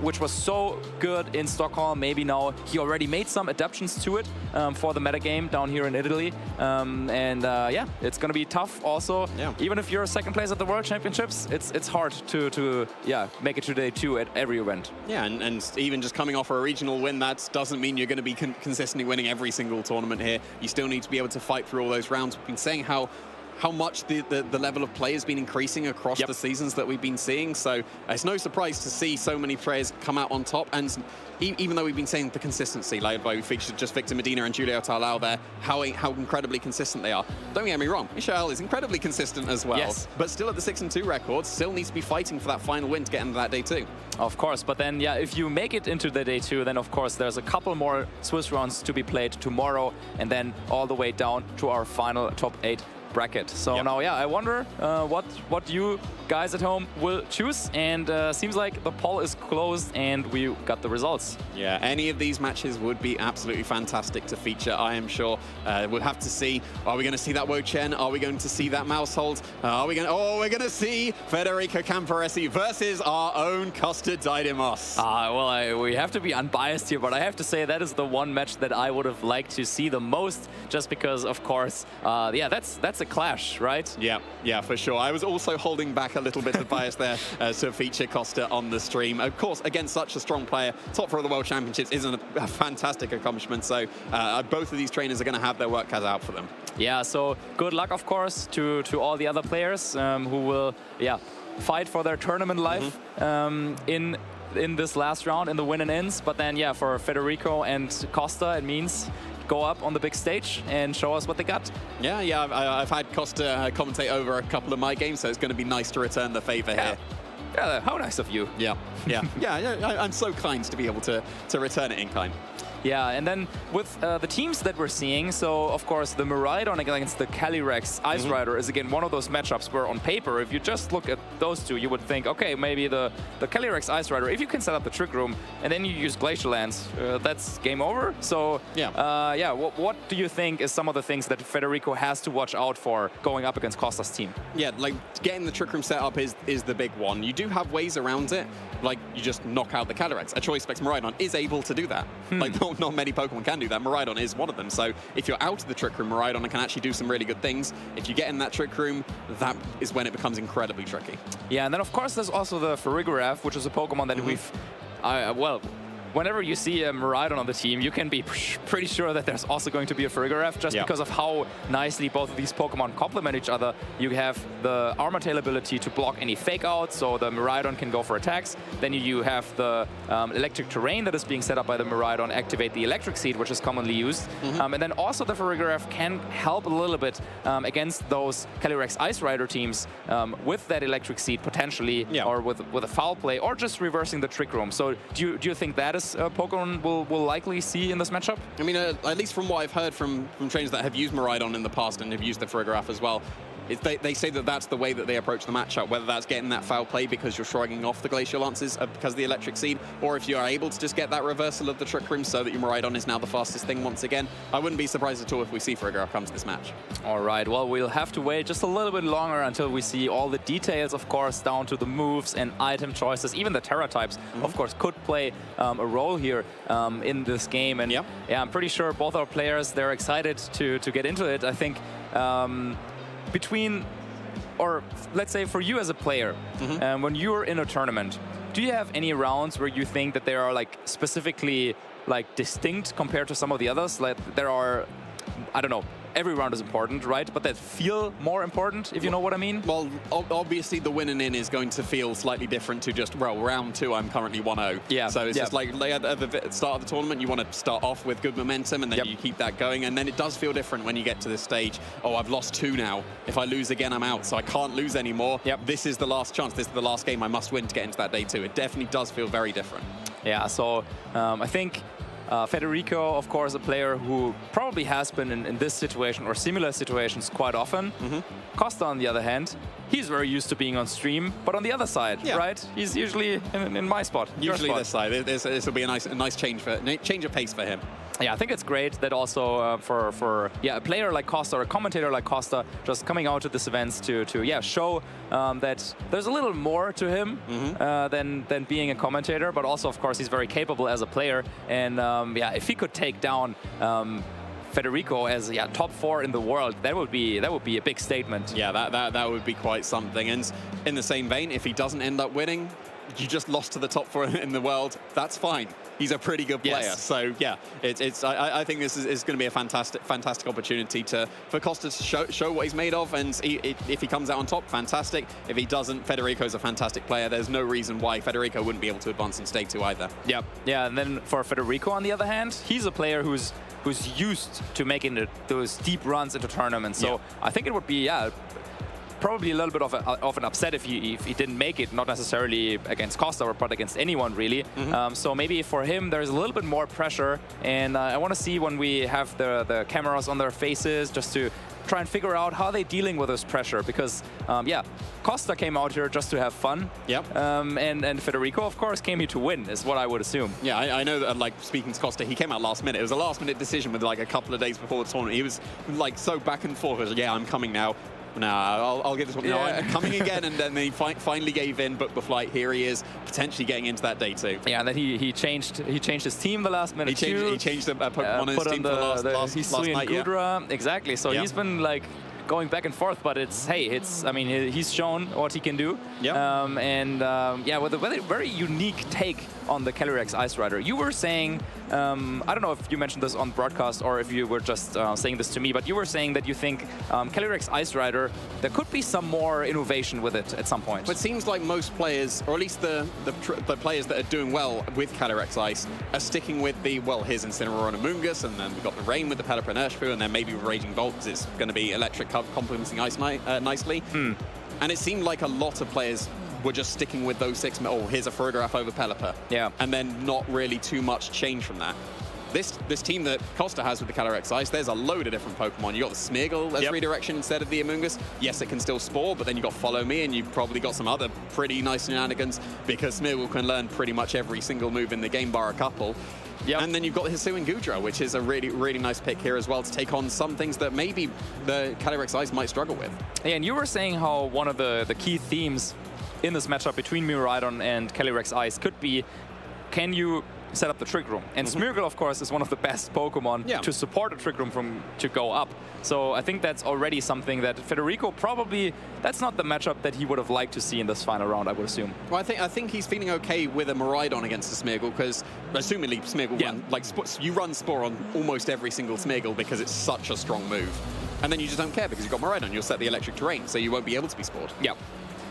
which was so good in Stockholm, maybe now he already made some adaptations to it for the metagame down here in Italy. Yeah, it's going to be tough also. Even if you're second place at the World Championships, it's hard to make it to day 2 at every event. Yeah, and even just coming off a regional win, that doesn't mean you're going to be consistently winning every single tournament here. You still need to be able to fight through all those rounds. We've been saying how much the level of play has been increasing across the seasons that we've been seeing. So it's no surprise to see so many players come out on top. And even though we've been saying the consistency, like we featured just Victor Medina and Julio Tarlau there, how incredibly consistent they are. Don't get me wrong, Michelle is incredibly consistent as well. Yes. But still at the 6-2 record, still needs to be fighting for that final win to get into that day 2. Of course, but then, yeah, if you make it into the day 2, then of course there's a couple more Swiss rounds to be played tomorrow, and then all the way down to our final top 8 bracket. So now, yeah, I wonder what you guys at home will choose, and seems like the poll is closed and we got the results. Yeah, any of these matches would be absolutely fantastic to feature, I am sure. We'll have to see, are we going to see that Wo-Chen? Are we going to see that Mousehold? We're going to see Federico Camporesi versus our own Costa Dynamos. Well, we have to be unbiased here, but I have to say that is the one match that I would have liked to see the most, just because, of course, yeah, that's a clash, right? Yeah, for sure. I was also holding back a little bit of bias there to feature Costa on the stream. Of course, against such a strong player, top 4 of the World Championships is a fantastic accomplishment. So both of these trainers are going to have their work cut out for them. Yeah, so good luck, of course, to all the other players who will, fight for their tournament life in in this last round in the win and ins. But then, yeah, for Federico and Costa, it means go up on the big stage and show us what they got. Yeah, I've had Costa commentate over a couple of my games, so it's going to be nice to return the favor here. Yeah, how nice of you. Yeah. I'm so kind to be able to return it in kind. Yeah, and then with the teams that we're seeing, so of course the Miraidon against the Calyrex Ice Rider is again one of those matchups where on paper, if you just look at those two, you would think, okay, maybe the Calyrex Ice Rider, if you can set up the Trick Room and then you use Glacial Lance, that's game over. So what do you think is some of the things that Federico has to watch out for going up against Costa's team? Yeah, like getting the Trick Room set up is the big one. You do have ways around it, like you just knock out the Calyrex. A Choice Specs Miraidon is able to do that. Like not many Pokemon can do that. Miraidon is one of them. So if you're out of the Trick Room, Miraidon can actually do some really good things. If you get in that Trick Room, that is when it becomes incredibly tricky. Yeah, and then of course there's also the Farigiraf, which is a Pokemon that we've, whenever you see a Miraidon on the team, you can be pretty sure that there's also going to be a Farigiraf just because of how nicely both of these Pokemon complement each other. You have the Armor Tail ability to block any fake outs, so the Miraidon can go for attacks. Then you have the Electric Terrain that is being set up by the Miraidon, activate the Electric Seed, which is commonly used. And then also the Farigiraf can help a little bit against those Calyrex Ice Rider teams with that Electric Seed potentially, or with a foul play, or just reversing the Trick Room. So do you think that is Pokemon will likely see in this matchup? I mean, at least from what I've heard from trainers that have used Miraidon in the past and have used the Farigiraf as well, they say that that's the way that they approach the matchup, whether that's getting that foul play because you're shrugging off the Glacial Lances because of the Electric Seed, or if you are able to just get that reversal of the Trick Room so that your Miraidon is now the fastest thing once again. I wouldn't be surprised at all if we see Farigiraf come to this match. All right, well, we'll have to wait just a little bit longer until we see all the details, of course, down to the moves and item choices. Even the Terra types, of course, could play a role here in this game. And yeah, I'm pretty sure both our players, they're excited to get into it. I think or let's say for you as a player, when you're in a tournament, do you have any rounds where you think that they are like specifically like distinct compared to some of the others? Like there are, I don't know, every round is important, right? But that feel more important, if you know what I mean? Well, obviously the win and in is going to feel slightly different to just, well, round 2, I'm currently 1-0. Yeah. So it's just like at the start of the tournament, you want to start off with good momentum and then you keep that going. And then it does feel different when you get to this stage. Oh, I've lost 2 now. If I lose again, I'm out. So I can't lose anymore. This is the last chance. This is the last game I must win to get into that day 2. It definitely does feel very different. Yeah, so I think Federico, of course, a player who probably has been in this situation or similar situations quite often. Costa, on the other hand, he's very used to being on stream, but on the other side, right? He's usually in my spot. Usually this side. This will be a nice change of pace for him. Yeah, I think it's great that also for a player like Costa or a commentator like Costa just coming out to this event to show that there's a little more to him than being a commentator, but also of course he's very capable as a player. And if he could take down Federico as top 4 in the world, that would be a big statement. Yeah, that would be quite something. And in the same vein, if he doesn't end up winning, you just lost to the top 4 in the world. That's fine. He's a pretty good player. So yeah, I think this is going to be a fantastic opportunity for Costa to show what he's made of. And if he comes out on top, fantastic. If he doesn't, Federico's a fantastic player. There's no reason why Federico wouldn't be able to advance in Stage 2 either. Yeah. And then for Federico, on the other hand, he's a player who's used to making those deep runs into tournaments. So I think it would be probably a little bit of an upset if he didn't make it, not necessarily against Costa, but against anyone really. So maybe for him there's a little bit more pressure, and I want to see when we have the cameras on their faces just to try and figure out how they're dealing with this pressure, because Costa came out here just to have fun. And Federico, of course, came here to win, is what I would assume. Yeah, I know that, like, speaking to Costa, he came out last minute. It was a last-minute decision with, like, a couple of days before the tournament. He was, like, so back and forth. He was like, yeah, I'm coming now. No, I'll give this one. No, I'm coming again, and then he finally gave in, booked the flight. Here he is, potentially getting into that day 2. Yeah, and then he changed his team the last minute. He changed the Pokemon on his team for the last night. Gudra. Exactly. So he's been like going back and forth, but I mean, he's shown what he can do. With a very, very unique take on the Calyrex Ice Rider. You were saying, I don't know if you mentioned this on broadcast or if you were just saying this to me, but you were saying that you think Calyrex Ice Rider, there could be some more innovation with it at some point. But it seems like most players, or at least the players that are doing well with Calyrex Ice, are sticking with the, well, here's Incineroar and Amoonguss, and then we've got the Rain with the Pelipper and Urshifu, and then maybe Raging Bolt, because it's going to be electric complementing Ice nicely. And it seemed like a lot of players were just sticking with those 6, oh, here's a Ferograph over Pelipper. Yeah. And then not really too much change from that. This team that Costa has with the Calyrex Ice, there's a load of different Pokemon. You got the Smeargle as redirection instead of the Amoonguss. Yes, it can still Spore, but then you got Follow Me, and you've probably got some other pretty nice shenanigans, because Smeargle can learn pretty much every single move in the game, bar a couple. Yep. And then you've got Hisuian Goodra, which is a really, really nice pick here as well to take on some things that maybe the Calyrex Ice might struggle with. Yeah, and you were saying how one of the key themes in this matchup between Miraidon and Calyrex Ice could be, can you set up the Trick Room? And Smeargle, of course, is one of the best Pokemon to support a Trick Room to go up. So I think that's already something that Federico probably, that's not the matchup that he would have liked to see in this final round, I would assume. Well, I think he's feeling okay with a Miraidon against the Smeargle, because assumingly Smeargle you run Spore on almost every single Smeargle because it's such a strong move. And then you just don't care because you've got Miraidon, you'll set the electric terrain, so you won't be able to be Spored.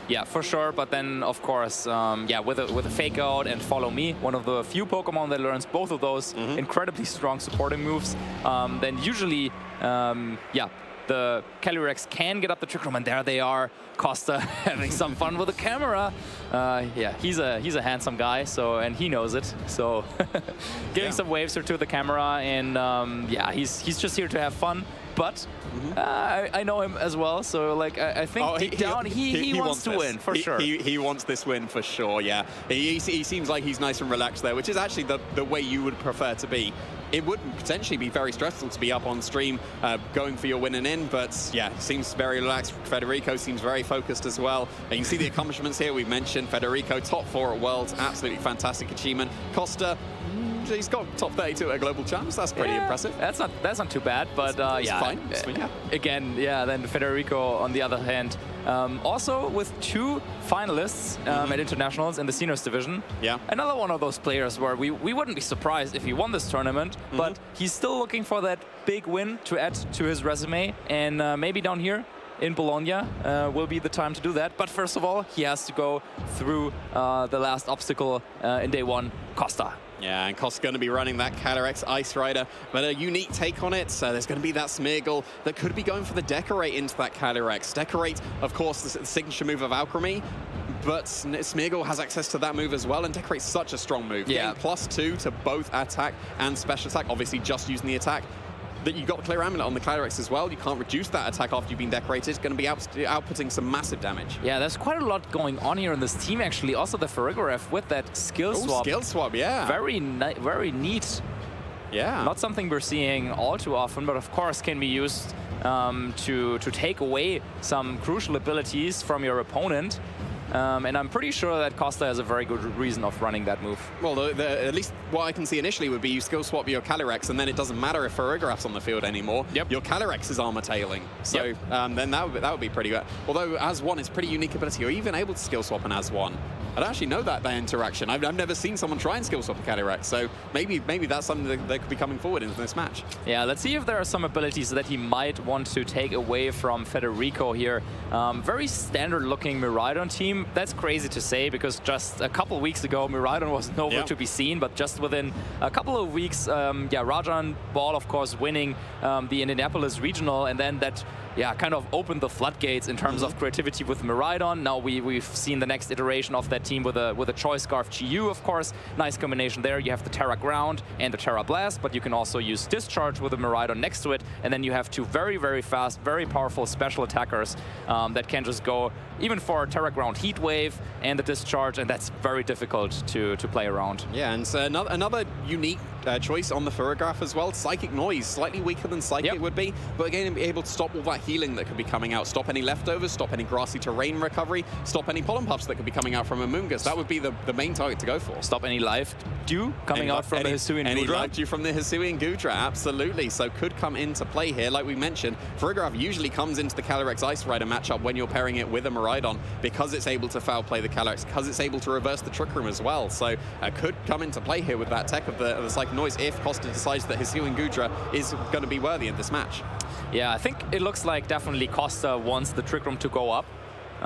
Yeah, for sure. But then, of course, with a Fake Out and Follow Me, one of the few Pokemon that learns both of those incredibly strong supporting moves, then usually, the Calyrex can get up the Trick Room, and there they are, Costa having some fun with the camera. He's a handsome guy, so, and he knows it. So giving some waves to the camera, and he's just here to have fun. But I know him as well, so like I think deep down he wants to win for sure. He wants this win for sure. Yeah, he seems like he's nice and relaxed there, which is actually the way you would prefer to be. It would potentially be very stressful to be up on stream, going for your win and in, but yeah, seems very relaxed. Federico seems very focused as well. And you can see the accomplishments here. We've mentioned Federico, top 4 at Worlds, absolutely fantastic achievement. Costa, he's got top 32 at Global Champs. That's pretty impressive. That's not too bad, but it's fine. Again, then Federico on the other hand, also with 2 finalists at internationals in the seniors division. Yeah. Another one of those players where we wouldn't be surprised if he won this tournament, but he's still looking for that big win to add to his resume, and maybe down here in Bologna will be the time to do that. But first of all, he has to go through the last obstacle in day 1, Costa. Yeah, and Costa's going to be running that Calyrex Ice Rider, but a unique take on it. So there's going to be that Smeargle that could be going for the Decorate into that Calyrex. Decorate, of course, the signature move of Alchemy, but Smeargle has access to that move as well, and Decorate's such a strong move. Yeah. Getting +2 to both attack and special attack, obviously just using the attack. That you've got Clear Amulet on the Calyrex as well. You can't reduce that attack after you've been decorated. It's going to be outputting some massive damage. Yeah, there's quite a lot going on here in this team, actually. Also, the Ferograph with that skill swap. Skill swap, yeah. Very neat. Yeah. Not something we're seeing all too often, but of course can be used to take away some crucial abilities from your opponent. And I'm pretty sure that Costa has a very good reason of running that move. Well, at least what I can see initially would be you skill swap your Calyrex, and then it doesn't matter if Ferrograph's on the field anymore. Yep. Your Calyrex is armor tailing. So then that would be pretty good. Although As1 is pretty unique ability. You're even able to skill swap an As1. I don't actually know that interaction. I've never seen someone try and skill swap a Calyrex, so maybe that's something that could be coming forward into this match. Yeah, let's see if there are some abilities that he might want to take away from Federico here. Very standard-looking Miraidon team. That's crazy to say, because just a couple weeks ago, Miraidon was nowhere to be seen, but just within a couple of weeks, Rajan Ball, of course, winning the Indianapolis Regional, and then that kind of opened the floodgates in terms of creativity with Miraidon. Now we've seen the next iteration of that team with a Choice Scarf GU, of course. Nice combination there. You have the Terra Ground and the Terra Blast, but you can also use Discharge with a Miraidon next to it, and then you have 2 very, very fast, very powerful special attackers that can just go even for Terra Ground Heat Wave and the Discharge, and that's very difficult to play around. Yeah, and so another unique choice on the Ferrograph as well. Psychic Noise, slightly weaker than Psychic would be, but again, be able to stop all that healing that could be coming out, stop any leftovers, stop any grassy terrain recovery, stop any pollen puffs that could be coming out from Amoonguss. That would be the main target to go for. Stop any life dew coming out from the Hisuian Goodra. Any life dew from the Hisuian Goodra, absolutely. So could come into play here. Like we mentioned, Ferrograph usually comes into the Calyrex Ice Rider matchup when you're pairing it with a Miraidon because it's able to foul play the Calyrex, because it's able to reverse the Trick Room as well. So could come into play here with that tech of the Psychic Noise if Costa decides that his Healing Gudra is going to be worthy in this match. Yeah, I think it looks like definitely Costa wants the Trick Room to go up.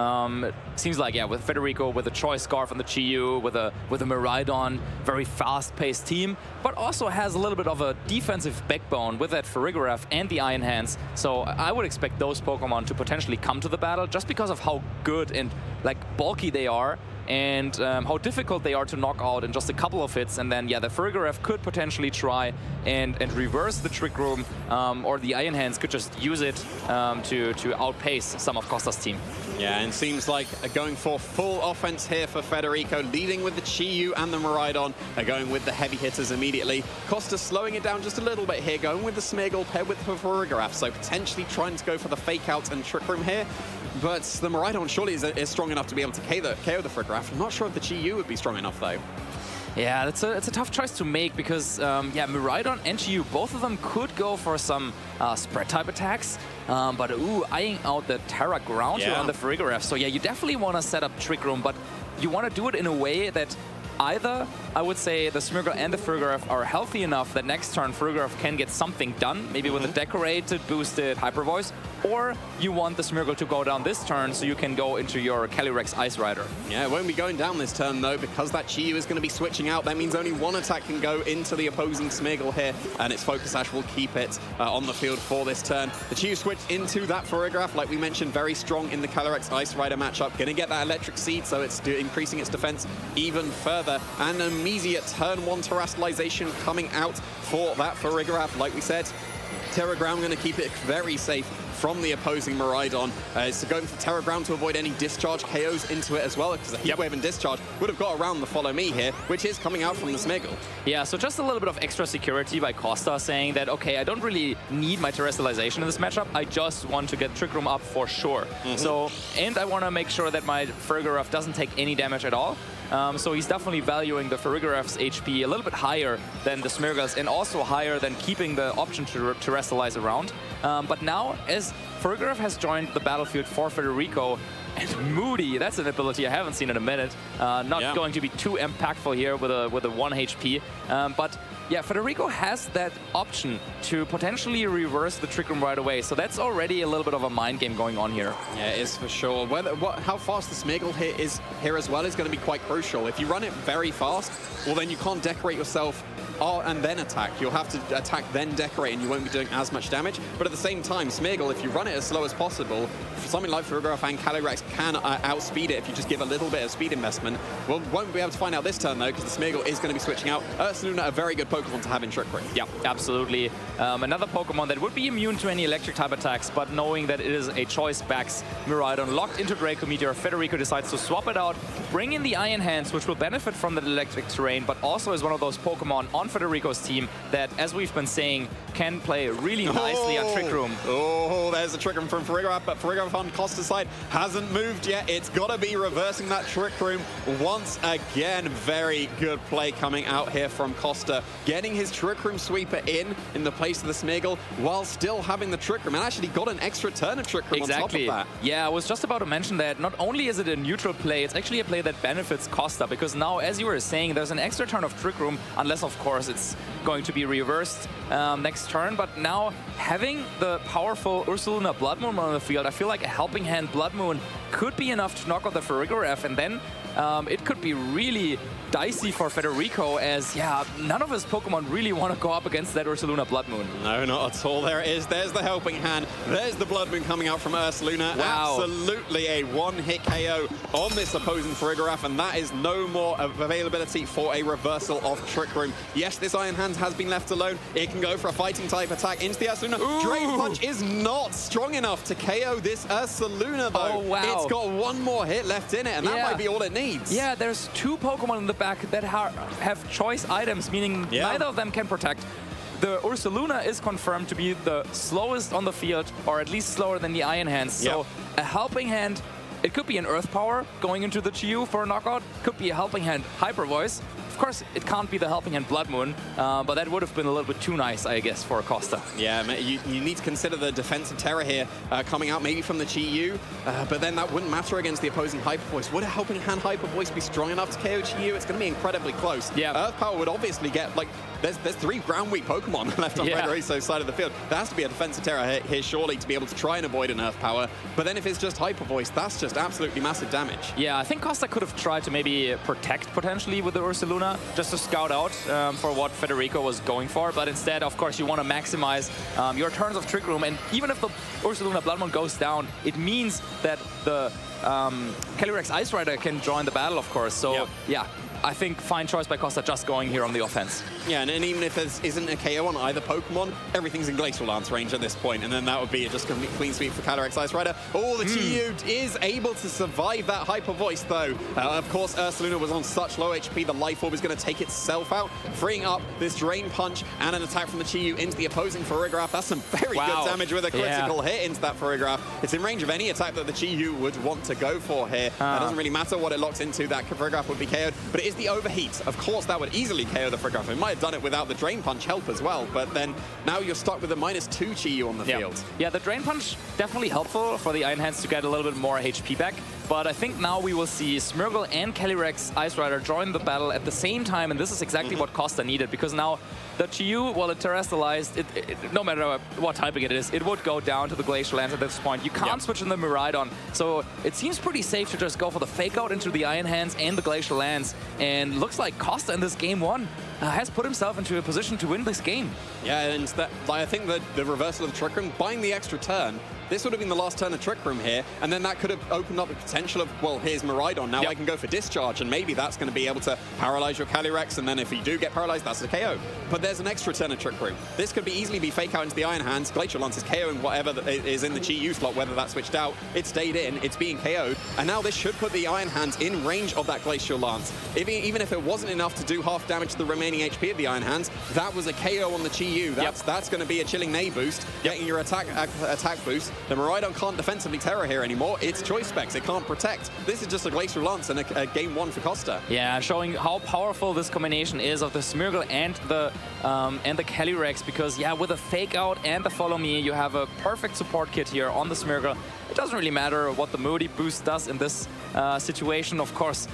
It seems like, yeah, with Federico, with a Choice Scarf on the Chi-Yu, with a Miraidon, very fast-paced team, but also has a little bit of a defensive backbone with that Farigiraf and the Iron Hands. So I would expect those Pokemon to potentially come to the battle just because of how good and like bulky they are, and how difficult they are to knock out in just a couple of hits. And then, yeah, the Farigiraf could potentially try and reverse the Trick Room, or the Iron Hands could just use it to outpace some of Costa's team. Yeah, and seems like going for full offense here for Federico, leading with the Chi-Yu and the Miraidon, going with the heavy hitters immediately. Costa slowing it down just a little bit here, going with the Smeargle paired with the Farigiraf, so potentially trying to go for the Fake Out and Trick Room here. But the Miraidon surely is strong enough to be able to KO the Farigiraf. I'm not sure if the Chi-Yu would be strong enough, though. Yeah, it's a tough choice to make because, yeah, Miraidon and Chi-Yu, both of them could go for some spread-type attacks, but eyeing out the Terra Ground here on the Farigiraf. So, yeah, you definitely want to set up Trick Room, but you want to do it in a way that either, I would say, the Smeargle and the Farigiraf are healthy enough that next turn Farigiraf can get something done, maybe with a decorated, boosted Hyper Voice, or you want the Smeargle to go down this turn so you can go into your Calyrex Ice Rider. Yeah, it won't be going down this turn, though, because that Chi-Yu is going to be switching out. That means only one attack can go into the opposing Smeargle here, and its Focus Sash will keep it on the field for this turn. The Chi-Yu switched into that Farigiraf, like we mentioned, very strong in the Calyrex Ice Rider matchup. Going to get that Electric Seed, so it's increasing its defense even further. And an immediate turn 1 Terastallization coming out for that Farigiraf, like we said. Terra Ground going to keep it very safe from the opposing Miraidon. It's going for Terra Ground to avoid any discharge KOs into it as well, because the Heat Wave and Discharge would have got around the Follow Me here, which is coming out from the Smeargle. Yeah, so just a little bit of extra security by Costa, saying that, okay, I don't really need my Terrestrialization in this matchup, I just want to get Trick Room up for sure. So, and I want to make sure that my Farigiraf doesn't take any damage at all. So he's definitely valuing the Farigiraf's HP a little bit higher than the Smeargle's, and also higher than keeping the option to Terrestrialize around. But now, as Farigiraf has joined the battlefield for Federico, and Moody, that's an ability I haven't seen in a minute. Not going to be too impactful here with a 1 HP. But yeah, Federico has that option to potentially reverse the Trick Room right away. So that's already a little bit of a mind game going on here. Yeah, it is for sure. How fast the Smeargle here as well is going to be quite crucial. If you run it very fast, well, then you can't decorate yourself and then attack. You'll have to attack, then decorate, and you won't be doing as much damage. But at the same time, Smeargle, if you run it as slow as possible, something like Farigiraf and Calyrex can outspeed it if you just give a little bit of speed investment. Well, won't be able to find out this turn, though, because the Smeargle is going to be switching out. Ursaluna, a very good Pokemon to have in Trick Room. Yeah, absolutely. Another Pokemon that would be immune to any electric-type attacks, but knowing that it is a choice backs Miraidon locked into Draco Meteor, Federico decides to swap it out, bring in the Iron Hands, which will benefit from the electric terrain, but also is one of those Pokemon on Federico's team that, as we've been saying, can play really nicely on Trick Room. Oh, there's a Trick Room from Farigiraf, but Farigiraf on Costa's side hasn't moved yet. It's got to be reversing that Trick Room once again. Very good play coming out here from Costa, getting his Trick Room sweeper in the place of the Smeargle while still having the Trick Room, and actually got an extra turn of Trick Room on top of that. Yeah, I was just about to mention that not only is it a neutral play, it's actually a play that benefits Costa, because now, as you were saying, there's an extra turn of Trick Room, unless, of course, it's going to be reversed next turn. But now, having the powerful Ursaluna Blood Moon on the field, I feel like a Helping Hand Blood Moon could be enough to knock out the Farigiraf, and then it could be really dicey for Federico, as, yeah, none of his Pokemon really want to go up against that Ursaluna Blood Moon. No, not at all. There it is. There's the Helping Hand. There's the Blood Moon coming out from Ursaluna. Wow. Absolutely a one-hit KO on this opposing Farigiraf, and that is no more availability for a reversal of Trick Room. Yes, this Iron Hand has been left alone. It can go for a Fighting-type attack into the Ursaluna. Drain Punch is not strong enough to KO this Ursaluna, though. Oh, wow. It's got one more hit left in it, and that might be all it needs. Yeah, there's 2 Pokemon in the back that have choice items, meaning neither of them can protect. The Ursaluna is confirmed to be the slowest on the field, or at least slower than the Iron Hands. So a Helping Hand, it could be an Earth Power going into the Chi-Yu for a knockout, could be a Helping Hand Hyper Voice. Of course, it can't be the Helping Hand Blood Moon, but that would have been a little bit too nice, I guess, for Costa. Yeah, you need to consider the defensive terror here coming out maybe from the Chi-Yu, but then that wouldn't matter against the opposing Hyper Voice. Would a Helping Hand Hyper Voice be strong enough to KO Chi-Yu? It's going to be incredibly close. Yeah. Earth Power would obviously get, like, there's 3 ground weak Pokemon left on Federico's side of the field. There has to be a defensive terror here surely to be able to try and avoid an Earth Power, but then if it's just Hyper Voice, that's just absolutely massive damage. Yeah, I think Costa could have tried to maybe protect potentially with the Ursaluna, just to scout out for what Federico was going for, but instead, of course, you want to maximize your turns of Trick Room, and even if the Ursaluna Blood Moon goes down, it means that the Calyrex Ice Rider can join the battle, of course, so yeah. I think fine choice by Costa just going here on the offense. Yeah, and even if there isn't a KO on either Pokemon, everything's in Glacial Lance range at this point, and then that would be just a clean sweep for Calyrex Ice Rider. Oh, the Chi-Yu is able to survive that Hyper Voice, though. Of course, Ursaluna was on such low HP, the Life Orb is going to take itself out, freeing up this Drain Punch and an attack from the Chi-Yu into the opposing Farigiraf. That's some very good damage with a critical hit into that Farigiraf. It's in range of any attack that the Chi-Yu would want to go for here. It doesn't really matter what it locks into, that Farigiraf would be KO'd, but it is the Overheat. Of course, that would easily KO the Farigiraf. It might have done it without the Drain Punch help as well, but then now you're stuck with a -2 Chi-Yu on the field. Yeah, the Drain Punch definitely helpful for the Iron Hands to get a little bit more HP back, but I think now we will see Smeargle and Calyrex Ice Rider join the battle at the same time, and this is exactly what Costa needed, because now the Chi-Yu, while it terrestrialized, no matter what typing it is, it would go down to the Glacial Lance at this point. You can't switch in the Miraidon, so it seems pretty safe to just go for the Fake Out into the Iron Hands and the Glacial Lance, and looks like Costa in this game 1 has put himself into a position to win this game. Yeah, and I think that the reversal of the Trick Room, buying the extra turn, this would have been the last turn of Trick Room here, and then that could have opened up the potential of, well, here's Miraidon, now I can go for Discharge, and maybe that's going to be able to paralyze your Calyrex, and then if you do get paralyzed, that's a KO. But there's an extra turn of Trick Room. This could easily be Fake Out into the Iron Hands. Glacial Lance is KOing whatever is in the Chi-Yu slot, whether that switched out, it stayed in, it's being KO'd, and now this should put the Iron Hands in range of that Glacial Lance. Even if it wasn't enough to do half damage to the remaining HP of the Iron Hands, that was a KO on the Chi-Yu. That's going to be a Chilling Neigh boost, getting your attack boost. The Miraidon can't defensively terror here anymore. It's choice specs. It can't protect. This is just a Glacial Lance and a game 1 for Costa. Yeah, showing how powerful this combination is of the Smeargle and the Calyrex, because yeah, with a Fake Out and the Follow Me, you have a perfect support kit here on the Smeargle. It doesn't really matter what the Moody boost does in this situation. Of course,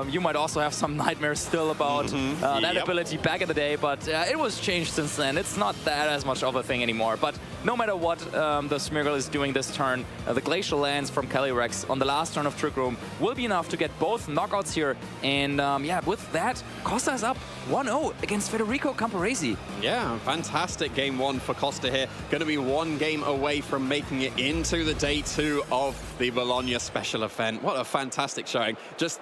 you might also have some nightmares still about that ability back in the day, but it was changed since then. It's not that as much of a thing anymore. But no matter what the Smeargle is doing this turn, the Glacial Lance from Calyrex on the last turn of Trick Room will be enough to get both knockouts here. And yeah, with that, Costa is up 1-0 against Federico Camporese. Yeah, fantastic game 1 for Costa here. Going to be 1 game away from making it into the day 2 of the Bologna Special Event. What a fantastic showing. Just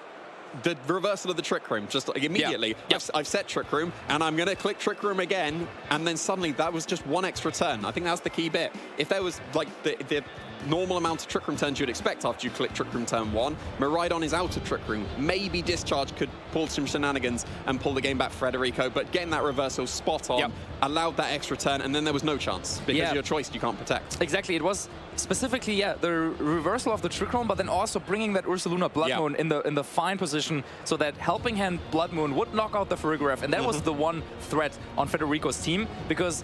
the reversal of the Trick Room, just like immediately. I've set Trick Room, and I'm going to click Trick Room again, and then suddenly that was just 1 extra turn. I think that's the key bit. If there was like the normal amount of Trick Room turns you'd expect after you click Trick Room turn 1, Miraidon is out of Trick Room. Maybe Discharge could pull some shenanigans and pull the game back for Federico, but getting that reversal spot on allowed that extra turn, and then there was no chance because your choice you can't protect. Exactly, it was specifically the reversal of the Trick Room, but then also bringing that Ursaluna Blood Moon in the fine position so that Helping Hand Blood Moon would knock out the Farigiraf, and that was the one threat on Federico's team, because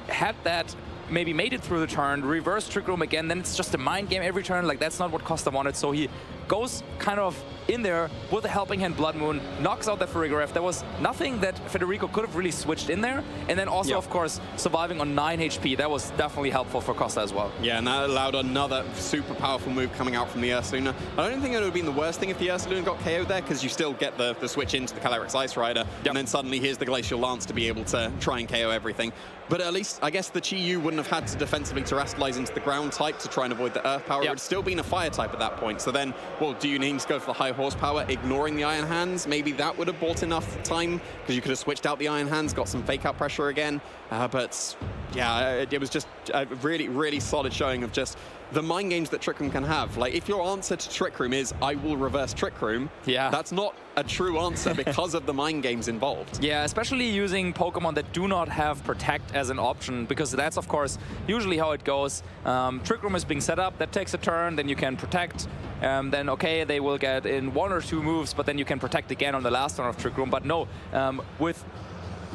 had that maybe made it through the turn, reverse Trick Room again, then it's just a mind game every turn. Like, that's not what Costa wanted, so he goes kind of in there with a Helping Hand Blood Moon, knocks out the Farigiraf. There was nothing that Federico could have really switched in there. And then also, of course, surviving on 9 HP. That was definitely helpful for Costa as well. Yeah, and that allowed another super powerful move coming out from the Ursaluna. I don't think it would have been the worst thing if the Ursaluna got KO'd there, because you still get the switch into the Calyrex Ice Rider, and then suddenly here's the Glacial Lance to be able to try and KO everything. But at least, I guess the Chi-Yu wouldn't have had to defensively terrestrialize into the ground type to try and avoid the Earth Power. It would still been a Fire type at that point. So then, well, do you need to go for the high horsepower, ignoring the Iron Hands? Maybe that would have bought enough time, because you could have switched out the Iron Hands, got some Fake Out pressure again. But Yeah, it was just a really, really solid showing of just the mind games that Trick Room can have. Like, if your answer to Trick Room is, I will reverse Trick Room, that's not a true answer because of the mind games involved. Yeah, especially using Pokemon that do not have Protect as an option, because that's, of course, usually how it goes. Trick Room is being set up, that takes a turn, then you can Protect. Then, okay, they will get in 1 or 2 moves, but then you can Protect again on the last turn of Trick Room. But no,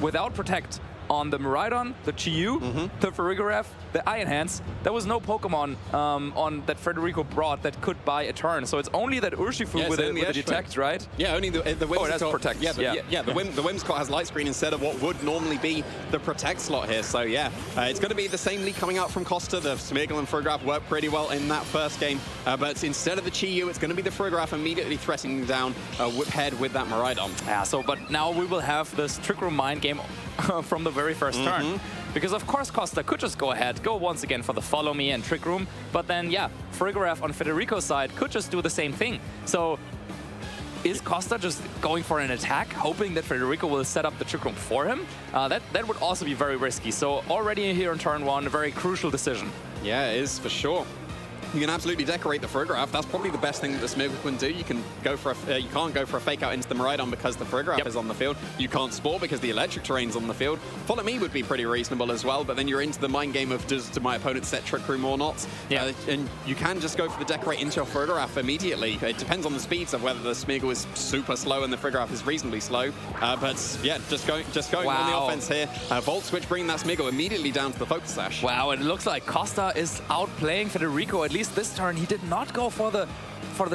without Protect, on the Miraidon, the Chi-Yu, the Farigiraf, the Iron Hands, there was no Pokemon on that Federico brought that could buy a turn. So it's only that Urshifu with a Detect, right? Yeah, only the Whimsicott. Oh, it has Protect. Yeah, the Whimsicott has Light Screen instead of what would normally be the Protect slot here. So yeah, it's going to be the same lead coming out from Costa. The Smeargle and Farigiraf worked pretty well in that first game. But instead of the Chi-Yu, it's going to be the Farigiraf immediately threatening down Whip Head with that Miraidon. Yeah, but now we will have this Trick Room mind game from the very first turn. Because of course Costa could just go ahead, go once again for the Follow Me and Trick Room, but then yeah, Farigiraf on Federico's side could just do the same thing. So is Costa just going for an attack, hoping that Federico will set up the Trick Room for him? That would also be very risky. So already here in turn 1, a very crucial decision. Yeah, it is for sure. You can absolutely decorate the Farigiraf. That's probably the best thing that the Smeargle can do. You can go for you can't go for a fake out into the Miraidon because the Farigiraf is on the field. You can't Spore because the electric terrain's on the field. Follow Me would be pretty reasonable as well, but then you're into the mind game of does my opponent set Trick Room or not? Yeah. And you can just go for the decorate into your Farigiraf immediately. It depends on the speeds of whether the Smeargle is super slow and the Farigiraf is reasonably slow. But yeah, just going on the offense here. Volt Switch bringing that Smeargle immediately down to the Focus Sash. Wow, it looks like Costa is outplaying Federico. At least this turn, he did not go for the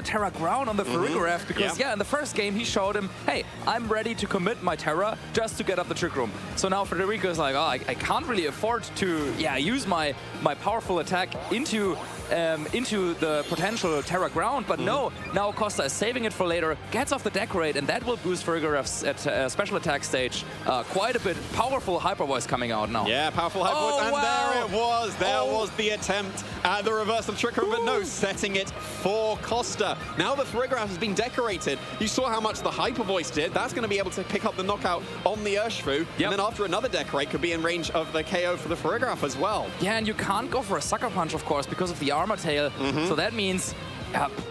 Terra Ground on the Farigiraf because in the first game he showed him, hey, I'm ready to commit my Terra just to get up the Trick Room. So now Federico is like, oh, I can't really afford to use my powerful attack into the potential Terra Ground, but no, now Costa is saving it for later, gets off the Decorate, and that will boost Farigiraf's special attack stage quite a bit. Powerful Hyper Voice coming out now. Yeah, powerful Hyper Voice, and there it was. There was the attempt at the reverse of Trick Room, but no, setting it for Costa. Now the Farigiraf has been decorated. You saw how much the Hyper Voice did. That's going to be able to pick up the knockout on the Urshifu, and then after another Decorate could be in range of the KO for the Farigiraf as well. Yeah, and you can't go for a Sucker Punch, of course, because of the Armor Tail. So that means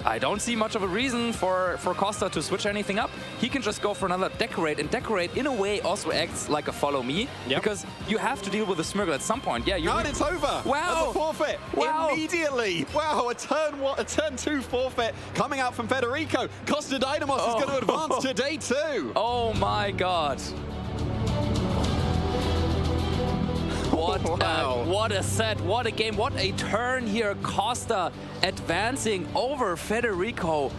I don't see much of a reason for Costa to switch anything up. He can just go for another Decorate, and Decorate in a way also acts like a Follow Me, because you have to deal with the Smeargle at some point. Yeah, and it's over. Wow. That's a forfeit. Wow. Immediately. Wow, a turn 2 forfeit coming out from Federico. Costa Dynamos is going to advance to day 2. Oh my god. What a set, what a game, what a turn here. Costa advancing over Federico.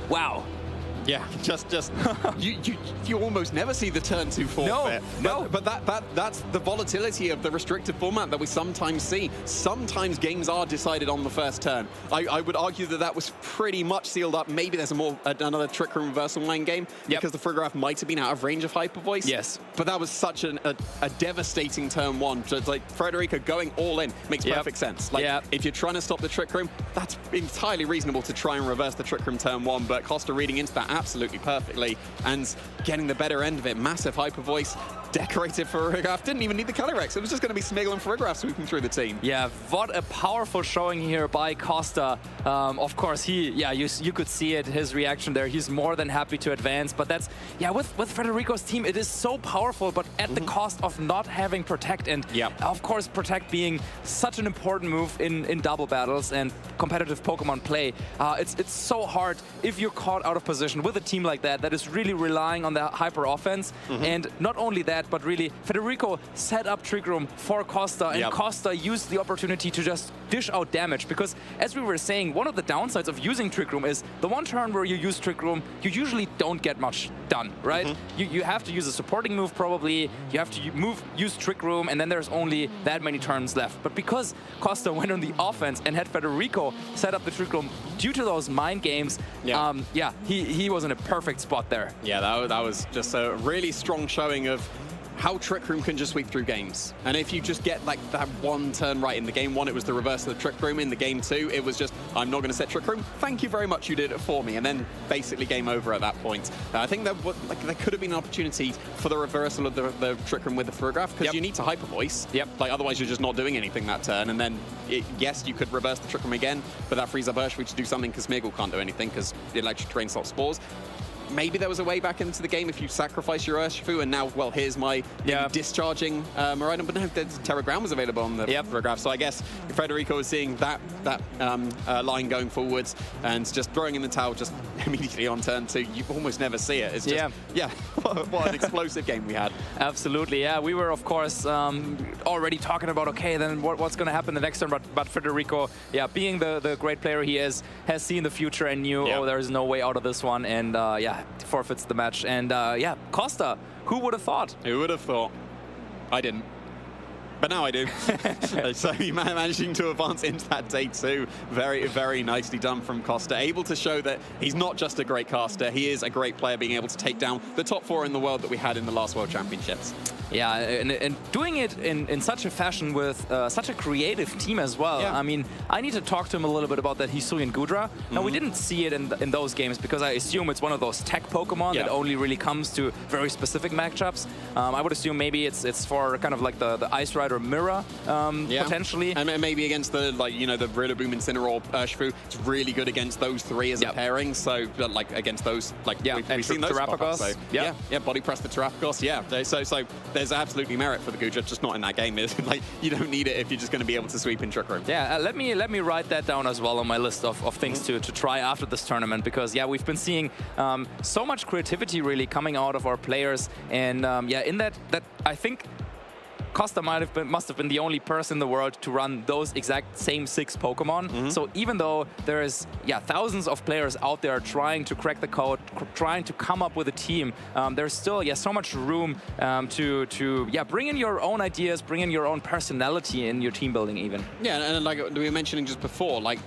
Wow. Yeah, just you almost never see the turn 2 forfeit. No. But that's the volatility of the restricted format that we sometimes see. Sometimes games are decided on the first turn. I would argue that was pretty much sealed up. Maybe there's another Trick Room reversal line game because the Farigiraf might have been out of range of Hyper Voice. Yes. But that was such a devastating turn 1. So it's like Federico going all in makes perfect sense. Like if you're trying to stop the Trick Room, that's entirely reasonable to try and reverse the Trick Room turn 1. But Costa reading into that absolutely perfectly and getting the better end of it. Massive Hyper Voice, decorated Farigiraf. Didn't even need the Calyrex. It was just going to be Smeargle and Farigiraf sweeping through the team. Yeah, what a powerful showing here by Costa. Of course, you could see it, his reaction there. He's more than happy to advance, but that's, with Federico's team, it is so powerful, but at the cost of not having Protect. And of course, Protect being such an important move in double battles and competitive Pokemon play. It's so hard if you're caught out of position with a team like that is really relying on the hyper offense. And not only that, but really Federico set up Trick Room for Costa, and Costa used the opportunity to just dish out damage, because as we were saying, one of the downsides of using Trick Room is the one turn where you use Trick Room, you usually don't get much done, right? You have to use a supporting move probably, you have to use Trick Room, and then there's only that many turns left. But because Costa went on the offense and had Federico set up the Trick Room due to those mind games, he was in a perfect spot there. Yeah, that was just a really strong showing of how Trick Room can just sweep through games. And if you just get like that one turn right in the game one, it was the reverse of the Trick Room. In the game two, it was just, I'm not going to set Trick Room. Thank you very much, you did it for me. And then basically game over at that point. I think there could have been an opportunity for the reversal of the Trick Room with the Photograph, because you need to Hyper Voice. Like otherwise you're just not doing anything that turn. And then, yes, you could reverse the Trick Room again, but that frees up Urshifu to do something because Smeargle can't do anything because the Electric Terrain stops Spores. Maybe there was a way back into the game if you sacrifice your Urshifu, and now, well, here's my discharging Miraidon. But no, Terra Ground was available on the Photograph. So I guess Federico was seeing that line going forwards and just throwing in the towel just immediately on turn two. You almost never see it. It's just, what an explosive game we had. Absolutely, yeah. We were, of course, already talking about, okay, then what's going to happen the next turn? But Federico, being the great player he is, has seen the future and knew, oh, there is no way out of this one. And, forfeits the match. And Costa, who would have thought? Who would have thought? I didn't. But now I do. So managing to advance into that day two, very, very nicely done from Costa. Able to show that he's not just a great caster, he is a great player, being able to take down the top 4 in the world that we had in the last World Championships. Yeah, and doing it in such a fashion with such a creative team as well. I mean, I need to talk to him a little bit about that Hisuian Gudra. Now, we didn't see it in those games because I assume it's one of those tech Pokemon that only really comes to very specific matchups. I would assume maybe it's for kind of like the Ice Rider Mirror, potentially. And maybe against the, the Rillaboom, Incineroar, Urshifu, it's really good against those 3 as a pairing. So, like, against those, we've seen those Terrapagos. So, body press the Terrapagos, So there's absolutely merit for the Gudra, just not in that game. Like, you don't need it if you're just going to be able to sweep in Trick Room. Yeah, let me write that down as well on my list of things to try after this tournament, because we've been seeing so much creativity really coming out of our players, and in that I think Costa must have been the only person in the world to run those exact same 6 Pokemon. So even though there is thousands of players out there trying to crack the code, trying to come up with a team, there's still so much room to bring in your own ideas, bring in your own personality in your team building even. Yeah, and like we were mentioning just before, like,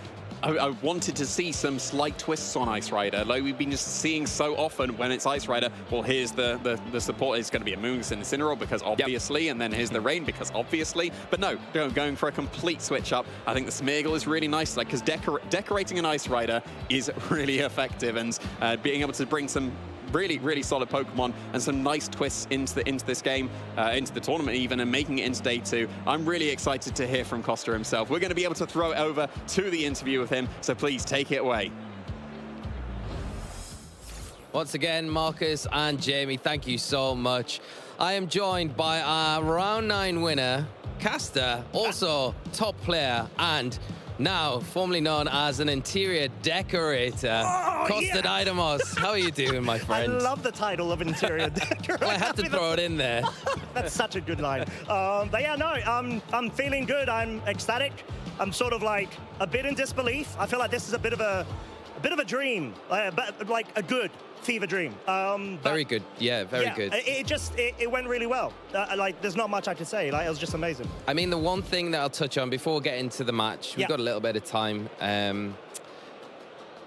I wanted to see some slight twists on Ice Rider. Like we've been just seeing so often when it's Ice Rider, well, here's the support is going to be a Moongus and Incineroar because obviously, and then here's the Rain because obviously. But no, going for a complete switch up. I think the Smeargle is really nice, like, because decorating an Ice Rider is really effective, and being able to bring some really, really solid Pokemon and some nice twists into this game, into the tournament even, and making it into day 2. I'm really excited to hear from Costa himself. We're going to be able to throw it over to the interview with him, so please take it away. Once again, Marcus and Jamie, thank you so much. I am joined by our round 9 winner, Caster, also top player, and now formerly known as an interior decorator, Costa Didamos. How are you doing, my friend? I love the title of interior decorator. Well, I had to throw it in there. That's such a good line. But yeah, no, I'm feeling good. I'm ecstatic. I'm sort of like a bit in disbelief. I feel like this is a bit of a dream, but like a good fever dream. Very good. Yeah, very good. It went really well. Like, there's not much I could say. Like, it was just amazing. I mean, the one thing that I'll touch on before we get into the match, we've got a little bit of time.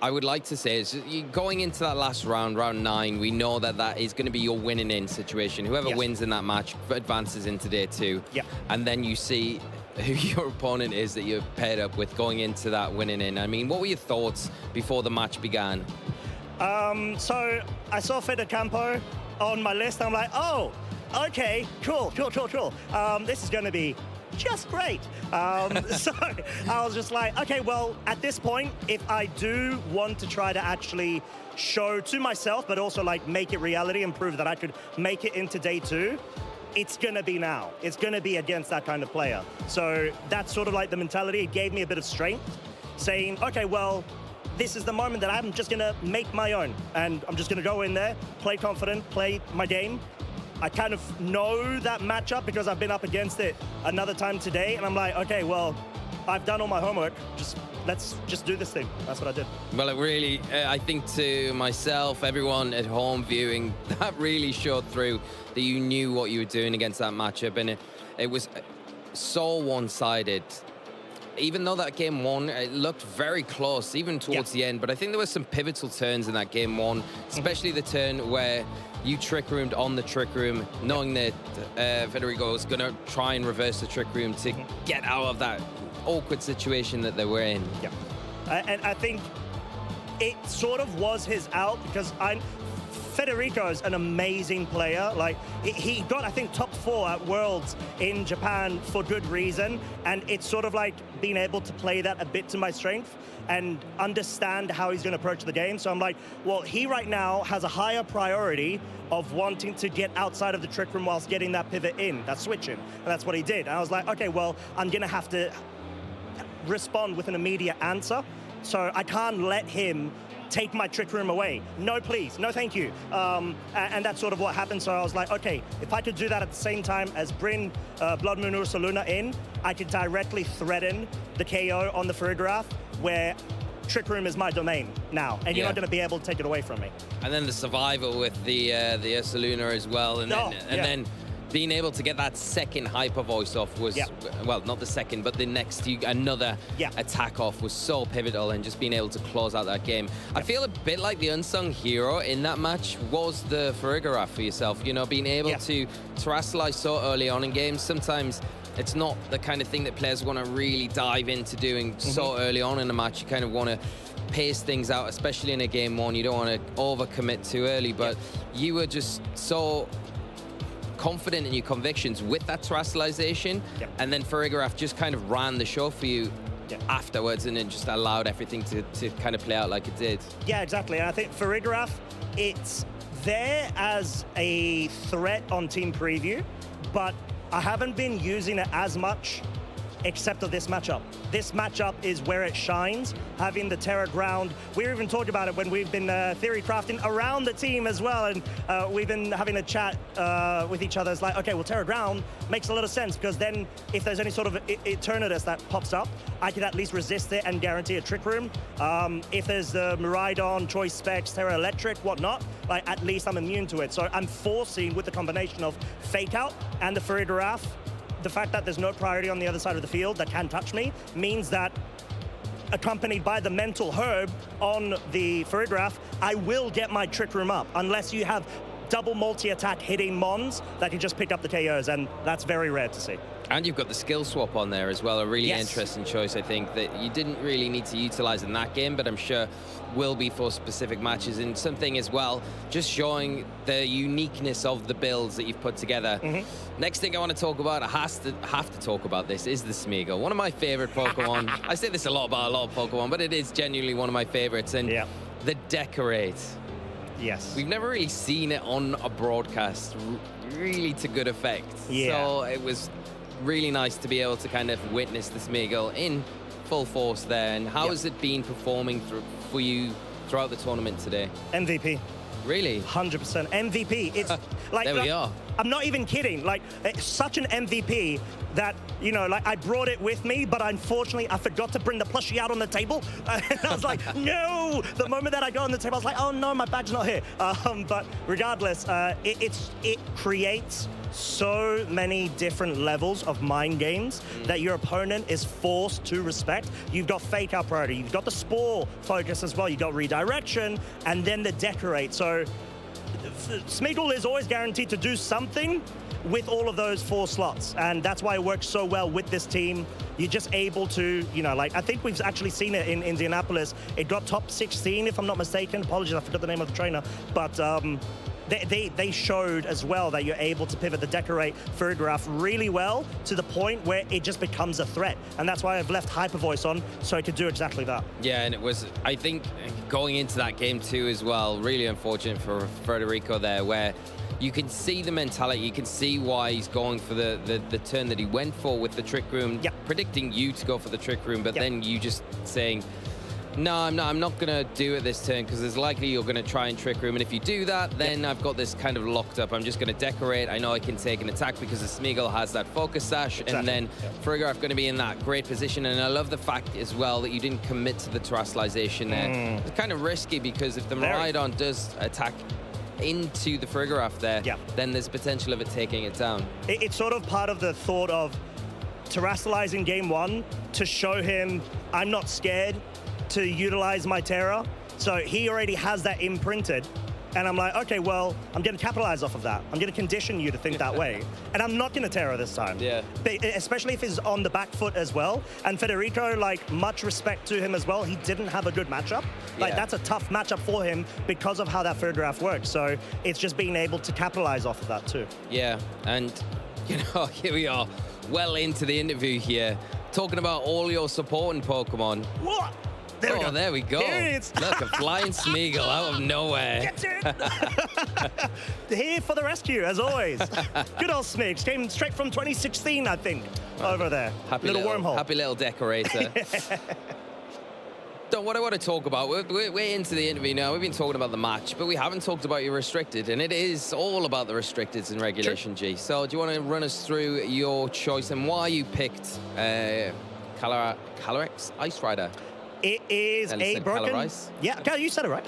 I would like to say is going into that last round, round 9, we know that is going to be your winning in situation. Whoever wins in that match advances into day 2. And then you see who your opponent is that you're paired up with going into that winning in. I mean, what were your thoughts before the match began? So I saw Fede Campo on my list. I'm like, oh, okay, cool. This is going to be just great. So I was just like, okay, well, at this point, if I do want to try to actually show to myself, but also like make it reality and prove that I could make it into day 2, it's going to be now. It's going to be against that kind of player. So that's sort of like the mentality. It gave me a bit of strength, saying, okay, well, this is the moment that I'm just going to make my own. And I'm just going to go in there, play confident, play my game. I kind of know that matchup because I've been up against it another time today. And I'm like, okay, well, I've done all my homework. Let's just do this thing. That's what I did. Well, it really, I think to myself, everyone at home viewing, that really showed through that you knew what you were doing against that matchup. And it was so one-sided. Even though that game 1, it looked very close, even towards the end. But I think there were some pivotal turns in that game 1, especially the turn where you trick roomed on the trick room, knowing that Federico was going to try and reverse the trick room to get out of that awkward situation that they were in. Yeah. And I think it sort of was his out because Federico is an amazing player. Like he got, I think, top 4 at Worlds in Japan for good reason. And it's sort of like being able to play that a bit to my strength and understand how he's going to approach the game. So I'm like, well, he right now has a higher priority of wanting to get outside of the trick room whilst getting that pivot in, that switch in. And that's what he did. And I was like, okay, well, I'm going to have to respond with an immediate answer. So I can't let him take my trick room away. No, please. No, thank you. And that's sort of what happened. So I was like, okay, if I could do that at the same time as bring Blood Moon Ursa Luna in, I could directly threaten the KO on the Farigiraf, where trick room is my domain now, and you're not going to be able to take it away from me. And then the survival with the Ursa Luna as well, and then being able to get that second hyper voice off was, well, not the second, but the next, another attack off was so pivotal, and just being able to close out that game. I feel a bit like the unsung hero in that match was the Farigiraf for yourself, you know, being able to terrestrialize so early on in games. Sometimes it's not the kind of thing that players want to really dive into doing so early on in a match. You kind of want to pace things out, especially in a game 1. You don't want to overcommit too early, but you were just so confident in your convictions with that terrestrialization, and then Farigiraf just kind of ran the show for you afterwards, and it just allowed everything to kind of play out like it did. Yeah, exactly. And I think Farigiraf, it's there as a threat on Team Preview, but I haven't been using it as much except for this matchup. This matchup is where it shines, having the Terra ground. We even talked about it when we've been theory crafting around the team as well, and we've been having a chat with each other. It's like, okay, well, Terra ground makes a lot of sense, because then if there's any sort of Eternatus that pops up, I can at least resist it and guarantee a trick room. If there's the Miraidon, Choice Specs, Terra Electric, whatnot, like at least I'm immune to it. So I'm forcing, with the combination of Fake Out and the Farigiraf, the fact that there's no priority on the other side of the field that can touch me means that, accompanied by the mental herb on the Farigiraf, I will get my trick room up, unless you have double multi-attack hitting Mons that can just pick up the KOs, and that's very rare to see. And you've got the skill swap on there as well, a really interesting choice, I think, that you didn't really need to utilize in that game, but I'm sure will be for specific matches, and something as well, just showing the uniqueness of the builds that you've put together. Next thing I want to talk about, I have to talk about this, is the Smeagol. One of my favorite Pokemon. I say this a lot about a lot of Pokemon, but it is genuinely one of my favorites. And the Decorate. Yes. We've never really seen it on a broadcast really to good effect. So it was really nice to be able to kind of witness the Smeagol in full force there. And how has it been performing for you throughout the tournament today? MVP. Really? 100% MVP. It's like, there we are. I'm not even kidding. Like, it's such an MVP that, you know, like, I brought it with me, but unfortunately I forgot to bring the plushie out on the table. And I was like, no! The moment that I got on the table, I was like, oh no, my badge's not here. But regardless, it creates so many different levels of mind games that your opponent is forced to respect. You've got Fake Out priority, you've got the Spore focus as well, you've got Redirection, and then the Decorate. So Smeagol is always guaranteed to do something with all of those 4 slots, and that's why it works so well with this team. You're just able to, you know, like, I think we've actually seen it in Indianapolis. It got top 16, if I'm not mistaken. Apologies, I forgot the name of the trainer, but they showed as well that you're able to pivot the Decorate Farigiraf really well, to the point where it just becomes a threat. And that's why I've left Hyper Voice on, so I could do exactly that. Yeah, and it was, I think, going into that game too as well, really unfortunate for Federico there, where you can see the mentality, you can see why he's going for the turn that he went for with the Trick Room, predicting you to go for the Trick Room, but then you just saying, no, I'm not going to do it this turn, because there's likely you're going to try and Trick Room, and if you do that, then I've got this kind of locked up. I'm just going to Decorate. I know I can take an attack because the Smeagol has that Focus Sash, and then Farigiraf going to be in that great position. And I love the fact as well that you didn't commit to the terrestrialization there. It's kind of risky, because if the Miraidon does attack into the Farigiraf there, then there's potential of it taking it down. It's sort of part of the thought of terrestrializing game 1 to show him I'm not scared to utilize my Terra. So he already has that imprinted. And I'm like, okay, well, I'm going to capitalize off of that. I'm going to condition you to think that way. And I'm not going to tear her this time. Yeah. Especially if he's on the back foot as well. And Federico, like, much respect to him as well. He didn't have a good matchup. Like, that's a tough matchup for him because of how that third draft works. So it's just being able to capitalize off of that too. Yeah, and, you know, here we are, well into the interview here, talking about all your supporting Pokemon. What? There we go. There we go. Here it is. Look, a flying Smeagol out of nowhere. Get it! Here for the rescue, as always. Good old Smeags. Came straight from 2016, I think, over there. Happy little wormhole. Happy little decorator. So what I want to talk about, we're into the interview now. We've been talking about the match, but we haven't talked about your restricted, and it is all about the restricteds in Regulation G. So do you want to run us through your choice and why you picked Calyrex Ice Rider? It is a broken... Ice? Yeah, you said it right.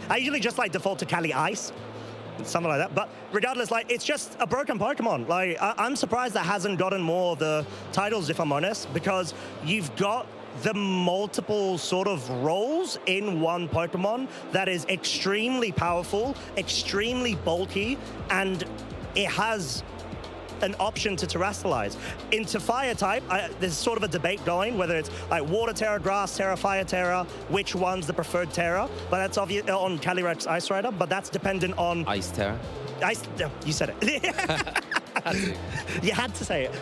I usually just like default to Cali Ice, something like that. But regardless, like, it's just a broken Pokemon. Like, I'm surprised that hasn't gotten more of the titles, if I'm honest, because you've got the multiple sort of roles in one Pokemon that is extremely powerful, extremely bulky, and it has an option to terrestrialize. Into fire type, there's sort of a debate going whether it's like water Terra, grass Terra, fire Terra, which one's the preferred Terra. But that's obvious on Calyrex Ice Rider, but that's dependent on Ice Terra. You said it. You had to say it.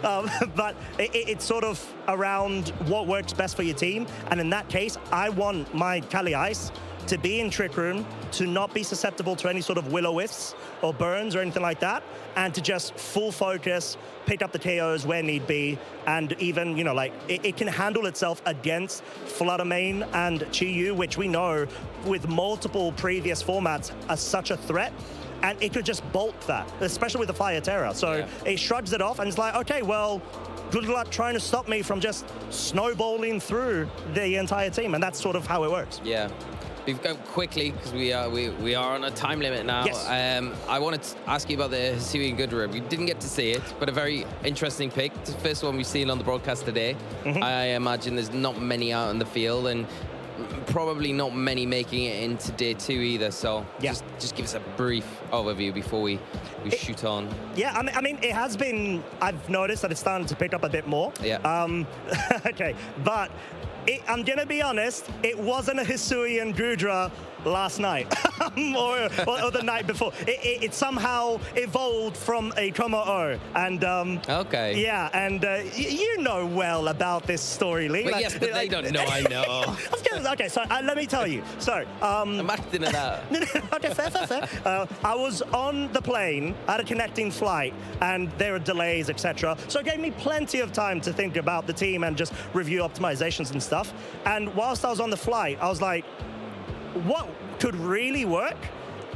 But it's sort of around what works best for your team. And in that case, I want my Cali Ice to be in Trick Room, to not be susceptible to any sort of Will-O-Wisps or burns or anything like that, and to just full focus, pick up the KOs where need be, and even, you know, like, it can handle itself against Fluttermane and Chi-Yu, which we know with multiple previous formats are such a threat. And it could just bolt that, especially with the Fire Terra. So it shrugs it off and it's like, okay, well, good luck trying to stop me from just snowballing through the entire team. And that's sort of how it works. Yeah. We've got quickly, because we are on a time limit now. Yes. I wanted to ask you about the Hisuian Goodra. We didn't get to see it, but a very interesting pick. It's the first one we've seen on the broadcast today. I imagine there's not many out in the field, and probably not many making it into day 2 either. So just give us a brief overview before we shoot on. Yeah, I mean, it has been, I've noticed that it's starting to pick up a bit more. Yeah. Okay, but I'm going to be honest, it wasn't a Hisuian Goodra last night or the night before. It somehow evolved from a Como-O. And okay. Yeah, and you know well about this story, Lee. But yes, but they don't know I know. Okay, so let me tell you. So I'm acting it out. Okay, fair. I was on the plane at a connecting flight, and there were delays, etc. So it gave me plenty of time to think about the team and just review optimizations and stuff. And whilst I was on the flight, I was like, what could really work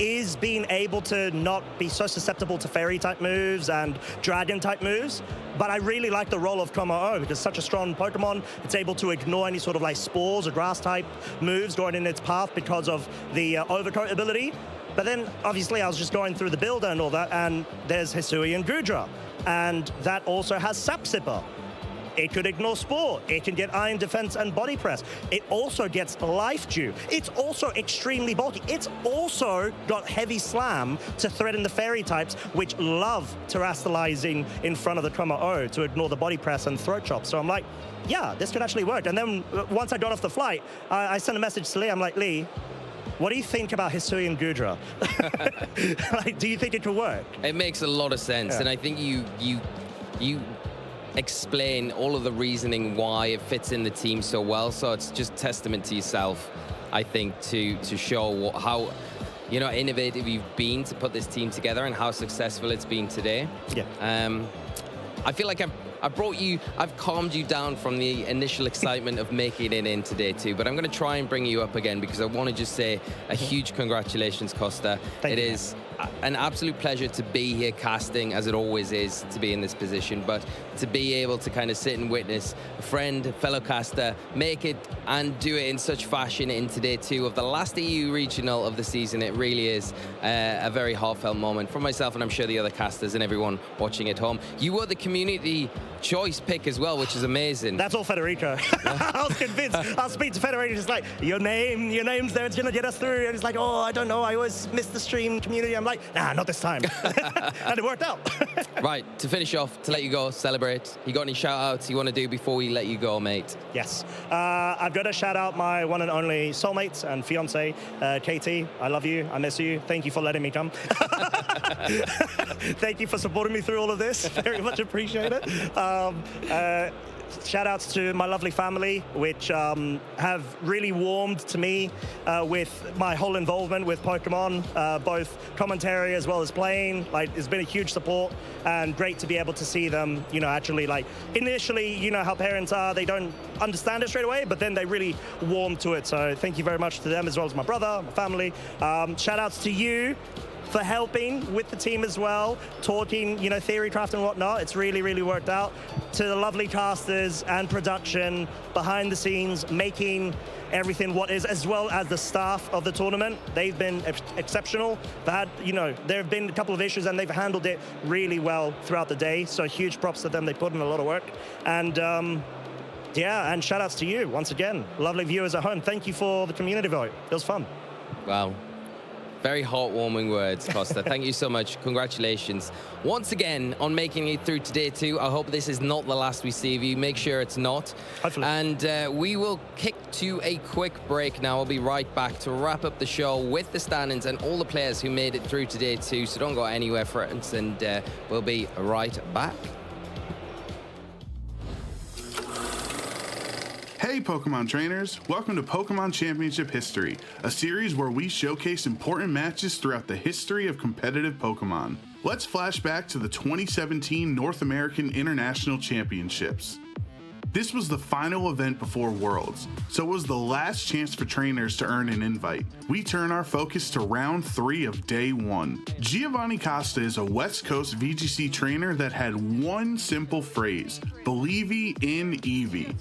is being able to not be so susceptible to fairy-type moves and dragon-type moves. But I really like the role of Como-O because it's such a strong Pokemon. It's able to ignore any sort of like spores or grass-type moves going in its path because of the Overcoat ability. But then, obviously, I was just going through the builder and all that, and there's Hisuian Goodra. And that also has Sap Sipper. It could ignore Spore. It can get Iron Defense and Body Press. It also gets Life Dew. It's also extremely bulky. It's also got Heavy Slam to threaten the Fairy types, which love terrestrializing in front of the Como-O to ignore the Body Press and Throat Chop. So I'm like, yeah, this could actually work. And then once I got off the flight, I sent a message to Lee. I'm like, Lee, what do you think about Hisuian Goodra? Like, do you think it could work? It makes a lot of sense. Yeah. And I think you explain all of the reasoning why it fits in the team so well. So it's just testament to yourself, I think, to show how, you know, innovative you've been to put this team together and how successful it's been today. Yeah. I feel like I've calmed you down from the initial excitement of making it in today too, but I'm going to try and bring you up again because I want to just say a huge congratulations, Costa. It is an absolute pleasure to be here casting, as it always is, to be in this position, but to be able to kind of sit and witness a friend, a fellow caster, make it and do it in such fashion in today two of the last EU regional of the season. It really is a very heartfelt moment for myself, and I'm sure the other casters and everyone watching at home. You were the community choice pick as well, which is amazing. That's all Federico. I was convinced. I'll speak to Federico. He's like, your name's there. It's going to get us through. And he's like, oh, I don't know. I always miss the stream community. I'm like, nah, not this time. And it worked out. Right, to finish off, to let you go, celebrate. You got any shout-outs you want to do before we let you go, mate? Yes. I've got to shout out my one and only soulmate and fiance, Katie. I love you. I miss you. Thank you for letting me come. Thank you for supporting me through all of this. Very much appreciate it. Shout outs to my lovely family, which have really warmed to me with my whole involvement with Pokemon, both commentary as well as playing. Like, it's been a huge support and great to be able to see them, you know, actually, like, initially, you know how parents are, they don't understand it straight away, but then they really warm to it. So thank you very much to them, as well as my brother, my family. Shout outs to you for helping with the team as well, talking, you know, theory craft and whatnot. It's really, really worked out. To the lovely casters and production behind the scenes, making everything what is, as well as the staff of the tournament. They've been exceptional. They had, you know, there have been a couple of issues and they've handled it really well throughout the day. So huge props to them. They put in a lot of work. And yeah, and shout outs to you once again. Lovely viewers at home. Thank you for the community vote. It was fun. Wow. Very heartwarming words, Costa. Thank you so much. Congratulations once again on making it through to day 2. I hope this is not the last we see of you. Make sure it's not. Hopefully. And we will kick to a quick break now. We'll be right back to wrap up the show with the standings and all the players who made it through to day 2. So don't go anywhere, friends, and we'll be right back. Hey Pokemon trainers, welcome to Pokemon Championship History, a series where we showcase important matches throughout the history of competitive Pokemon. Let's flash back to the 2017 North American International Championships. This was the final event before Worlds, so it was the last chance for trainers to earn an invite. We turn our focus to round 3 of day 1. Giovanni Costa is a West Coast VGC trainer that had one simple phrase, "Believe in Eevee."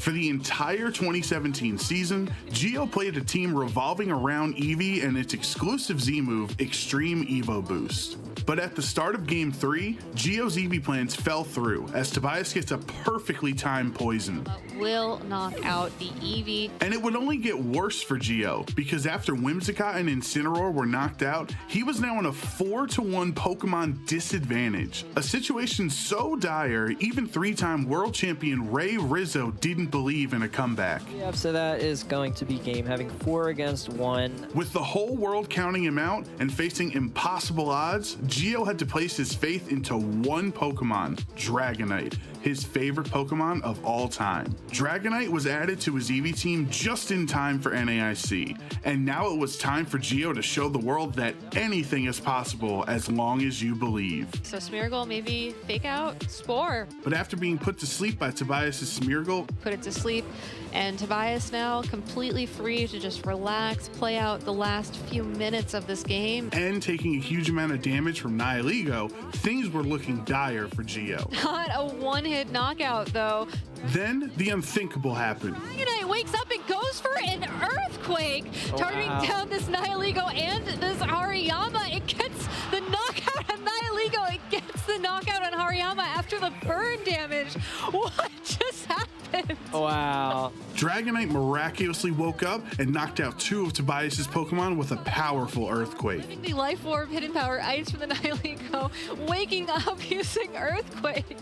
For the entire 2017 season, Gio played a team revolving around Eevee and its exclusive Z move, Extreme Evo Boost. But at the start of Game 3, Gio's Eevee plans fell through as Tobias gets a perfectly timed poison. Will knock out the Eevee. And it would only get worse for Gio, because after Whimsicott and Incineroar were knocked out, he was now in a 4-to-1 Pokemon disadvantage. A situation so dire, even 3-time world champion Ray Rizzo didn't believe in a comeback. Yeah, so that is going to be game having 4 against 1. With the whole world counting him out and facing impossible odds, Gio had to place his faith into one Pokemon, Dragonite, his favorite Pokemon of all time. Dragonite was added to his Eevee team just in time for NAIC, and now it was time for Gio to show the world that anything is possible as long as you believe. So Smeargle maybe fake out Spore. But after being put to sleep by Tobias' Smeargle, Put it to sleep, and Tobias now completely free to just relax, play out the last few minutes of this game. and taking a huge amount of damage from Nihilego, things were looking dire for Gio. Not a one-hit knockout, though. Then the unthinkable happened. Dragonite wakes up and goes for an Earthquake, targeting down this Nihilego and this Hariyama. It gets the knockout on Nihilego. It gets the knockout on Hariyama after the burn damage. What just happened? Wow. Dragonite miraculously woke up and knocked out 2 of Tobias' Pokemon with a powerful Earthquake. The Life Orb Hidden Power Ice from the Nihilego, waking up using Earthquake.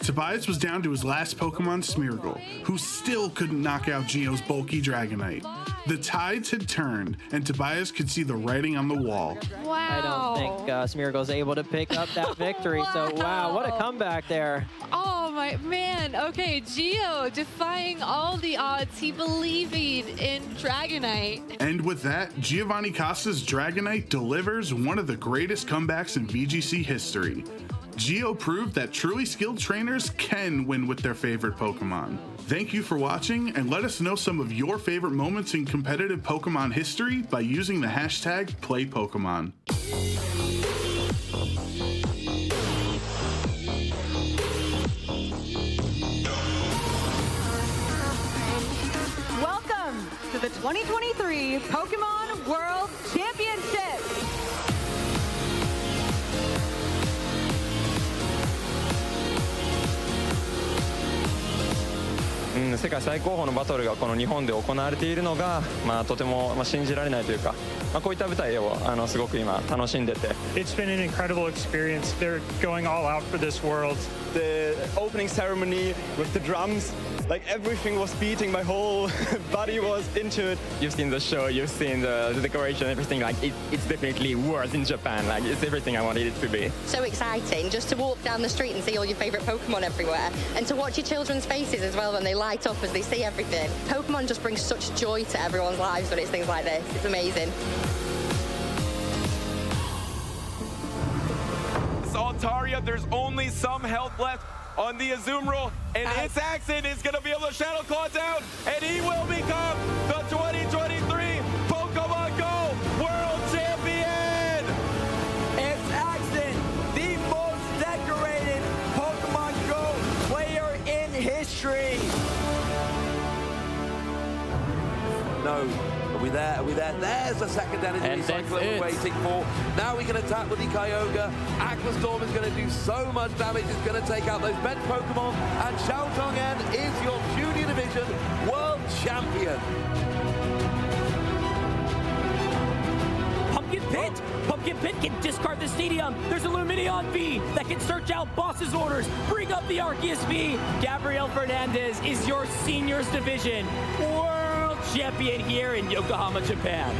Tobias was down to his last Pokemon, Smeargle, who still couldn't knock out Gio's bulky Dragonite. The tides had turned, and Tobias could see the writing on the wall. Wow. I don't think Smeargle's able to pick up that victory, so wow, what a comeback there. Oh my man. Okay, Gio defying all the odds. He believing in Dragonite. And with that, Giovanni Costa's Dragonite delivers one of the greatest comebacks in VGC history. Gio proved that truly skilled trainers can win with their favorite Pokemon. Thank you for watching, and let us know some of your favorite moments in competitive Pokemon history by using the hashtag #PlayPokemon. Welcome to the 2023 Pokemon World Championship. 世界最高峰のバトルがこの日本で行われているのが、とても信じられないというか、こういった舞台をすごく今楽しんでて。It's been an incredible experience. They're going all out for this world. The opening ceremony with the drums, like everything was beating, my whole body was into it. You've seen the show, you've seen the decoration, everything, like it's definitely worse in Japan, like it's everything I wanted it to be. So exciting just to walk down the street and see all your favourite Pokemon everywhere, and to watch your children's faces as well when they light up as they see everything. Pokemon just brings such joy to everyone's lives when it's things like this. It's amazing. Altaria, there's only some health left on the Azumarill, and its accent is going to be able to Shadow Claw down, and he will become the 2023 Pokemon Go World Champion! It's Axton, the most decorated Pokemon Go player in history! No. Are we there? Are we there? There's the second energy cyclone we're waiting for. Now we can attack with the Kyogre. Aqua Storm is going to do so much damage. It's going to take out those bench Pokemon. And Xiao Chong'en is your Junior Division World Champion. Pumpkin Pit can discard the stadium. There's a Lumineon V that can search out boss's orders. Bring up the Arceus V. Gabriel Fernandez is your Seniors Division World Champion here in Yokohama, Japan.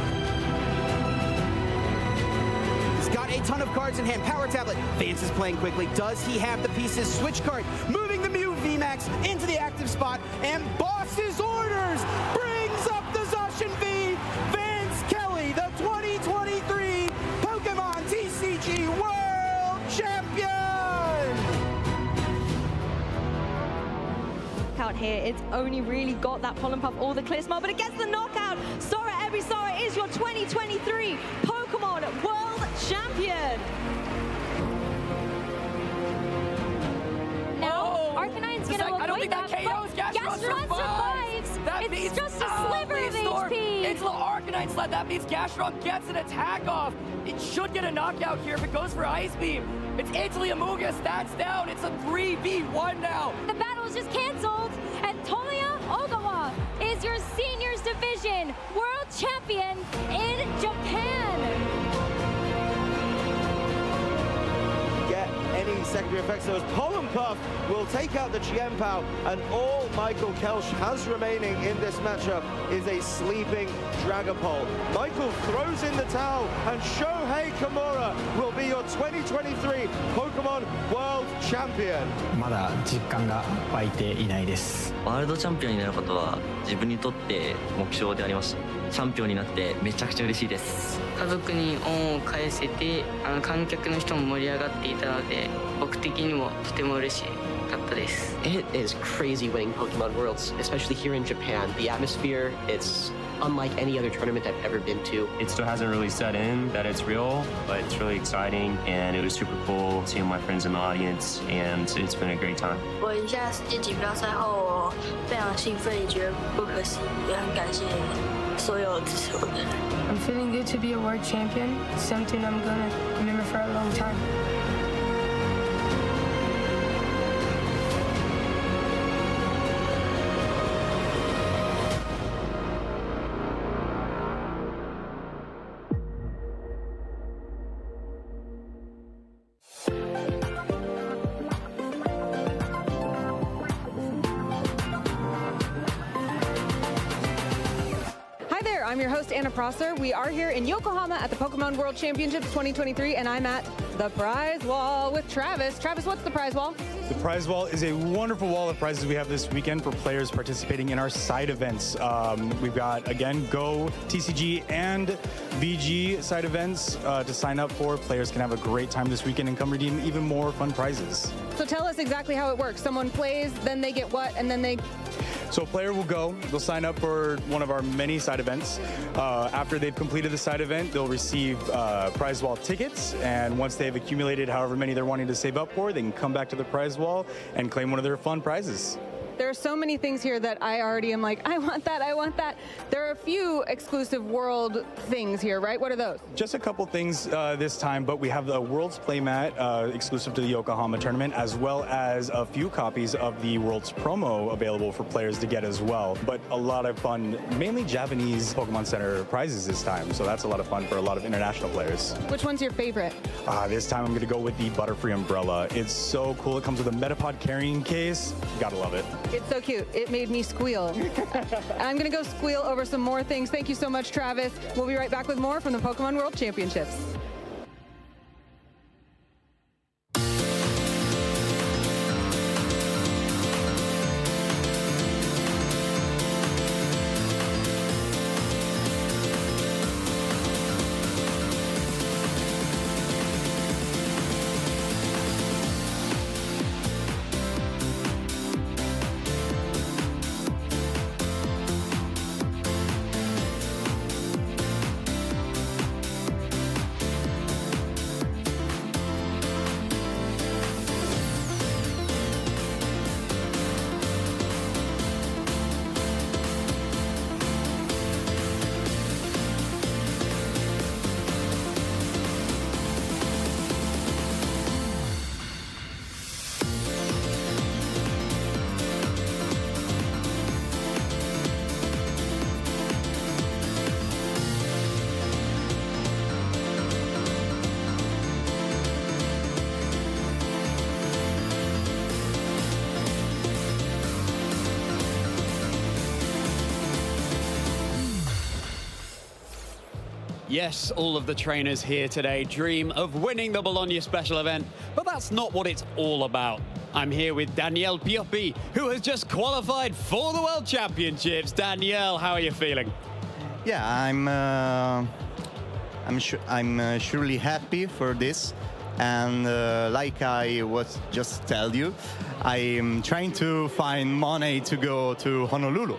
He's got a ton of cards in hand. Power Tablet. Vance is playing quickly. Does he have the pieces? Switch card. Moving the Mew VMAX into the active spot. And boss's orders brings up the Zacian V. Vance Kelly, the 2023 Pokemon TCG World Champion! Out here, it's only really got that Pollen Puff or the Clear Smile, but it gets the knockout. Sora Ebisaur is your 2023 Pokemon World Champion. Now, Arcanine's going to I don't think avoid that KOs. Gastron survives. That It's means just a sliver of HP. It's a little Arcanine sled. That means Gastron gets an attack off. It should get a knockout here if it goes for Ice Beam. It's Italy Amogus. That's down. It's a 3v1 now. The battle is just canceled, and Tomoya Ogawa is your Seniors Division World Champion in Japan. Get any secondary effects. So as Pollen Puff will take out the Chien-Pao, and all Michael Kelsch has remaining in this matchup is a sleeping Dragapult. Michael throws in the towel, and Shohei Kimura will be your 2023 Pokemon World Champion. まだ実感が湧いていないです。ワールドチャンピオンになることは自分にとって目標でありました。チャンピオンになってめちゃくちゃ嬉しいです。家族に恩を返せて、観客の人も盛り上がっていたので、僕的にもとても嬉しかったです。It is crazy winning Pokemon Worlds, especially here in Japan. The atmosphere, it's unlike any other tournament I've ever been to. It still hasn't really set in that it's real, but it's really exciting, and it was super cool seeing my friends in the audience, and it's been a great time. 我赢下世界锦标赛后，我非常兴奋，也觉得不可思议，也很感谢所有支持我的人。I'm feeling good to be a world champion. Something I'm gonna remember for a long time. I'm your host, Anna Prosser. We are here in Yokohama at the Pokemon World Championships 2023, and I'm at the prize wall with Travis. Travis, what's the prize wall? The prize wall is a wonderful wall of prizes we have this weekend for players participating in our side events. We've got, again, Go, TCG, and VG side events to sign up for. Players can have a great time this weekend and come redeem even more fun prizes. So tell us exactly how it works. Someone plays, then they get what, and then they... So a player will go, they'll sign up for one of our many side events. After they've completed the side event, they'll receive prize wall tickets, and once they've accumulated however many they're wanting to save up for, they can come back to the prize wall and claim one of their fun prizes. There are so many things here that I already am like, I want that, I want that. There are a few exclusive world things here, right? What are those? Just a couple things this time, but we have the World's Playmat exclusive to the Yokohama tournament, as well as a few copies of the World's Promo available for players to get as well. But a lot of fun, mainly Japanese Pokemon Center prizes this time, so that's a lot of fun for a lot of international players. Which one's your favorite? This time I'm going to go with the Butterfree umbrella. It's so cool. It comes with a Metapod carrying case. Gotta love it. It's so cute. It made me squeal. I'm going to go squeal over some more things. Thank you so much, Travis. We'll be right back with more from the Pokemon World Championships. Yes, all of the trainers here today dream of winning the Bologna Special Event, but that's not what it's all about. I'm here with Danielle Pioppi, who has just qualified for the World Championships. Danielle, how are you feeling? Yeah, I'm surely happy for this, and like I was just tell you, I'm trying to find money to go to Honolulu.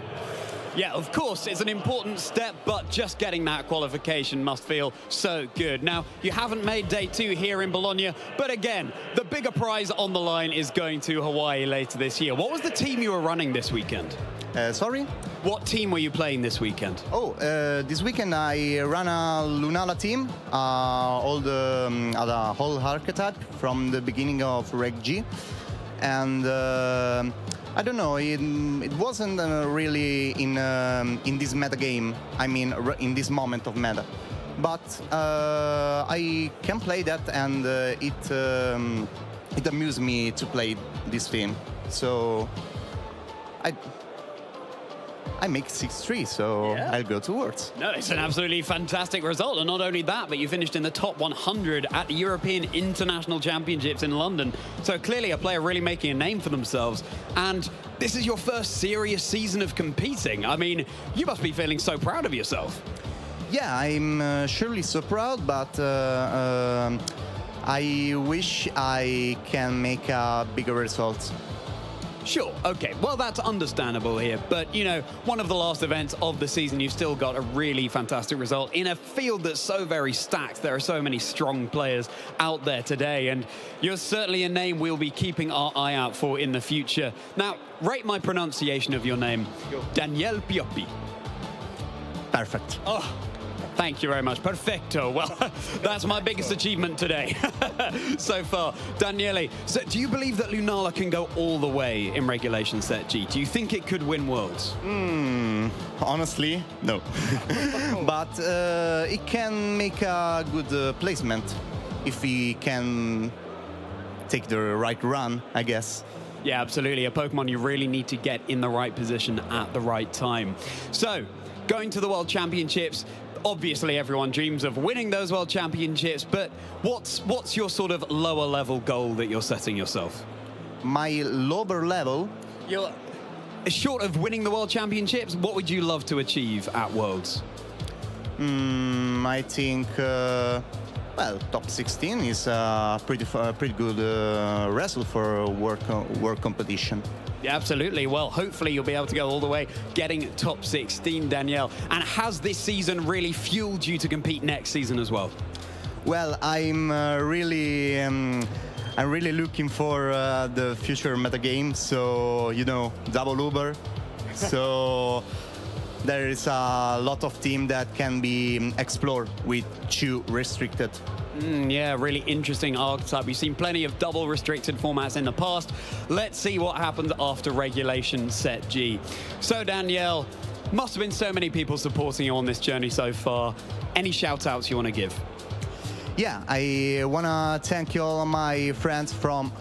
Yeah, of course, it's an important step, but just getting that qualification must feel so good. Now, you haven't made day 2 here in Bologna, but again, the bigger prize on the line is going to Hawaii later this year. What was the team you were running this weekend? Sorry? What team were you playing this weekend? Oh, this weekend I ran a Lunala team, all the whole archetype from the beginning of Reg G, and I don't know, it wasn't really in this meta game, I mean in this moment of meta. But I can play that, and it amused me to play this team. So I make 6-3, so yeah. I'll go to Worlds. No, it's an absolutely fantastic result. And not only that, but you finished in the top 100 at the European International Championships in London. So clearly a player really making a name for themselves. And this is your first serious season of competing. I mean, you must be feeling so proud of yourself. Yeah, I'm surely so proud, but I wish I can make a bigger result. Sure, okay, well that's understandable here, but you know, one of the last events of the season, you've still got a really fantastic result in a field that's so very stacked. There are so many strong players out there today, and you're certainly a name we'll be keeping our eye out for in the future. Now, rate my pronunciation of your name. Danielle Pioppi. Perfect. Oh. Thank you very much. Perfecto. Well, that's my biggest achievement today so far. Daniele, so do you believe that Lunala can go all the way in Regulation Set G? Do you think it could win Worlds? Honestly, no. But it can make a good placement if he can take the right run, I guess. Yeah, absolutely. A Pokemon you really need to get in the right position at the right time. So, going to the World Championships, obviously everyone dreams of winning those World Championships, but what's your sort of lower level goal that you're setting yourself? My lower level? You're short of winning the World Championships, what would you love to achieve at Worlds? I think, well, top 16 is a pretty good result for a world competition. Yeah, absolutely. Well, hopefully you'll be able to go all the way, getting top 16, Danielle. And has this season really fueled you to compete next season as well? Well, I'm really I'm really looking for the future metagame. So, you know, double Uber. So there is a lot of team that can be explored with 2 restricted. Yeah, really interesting archetype. We've seen plenty of double restricted formats in the past. Let's see what happens after regulation set G. So Danielle, must have been so many people supporting you on this journey so far. Any shout outs you want to give? Yeah, I want to thank you all my friends from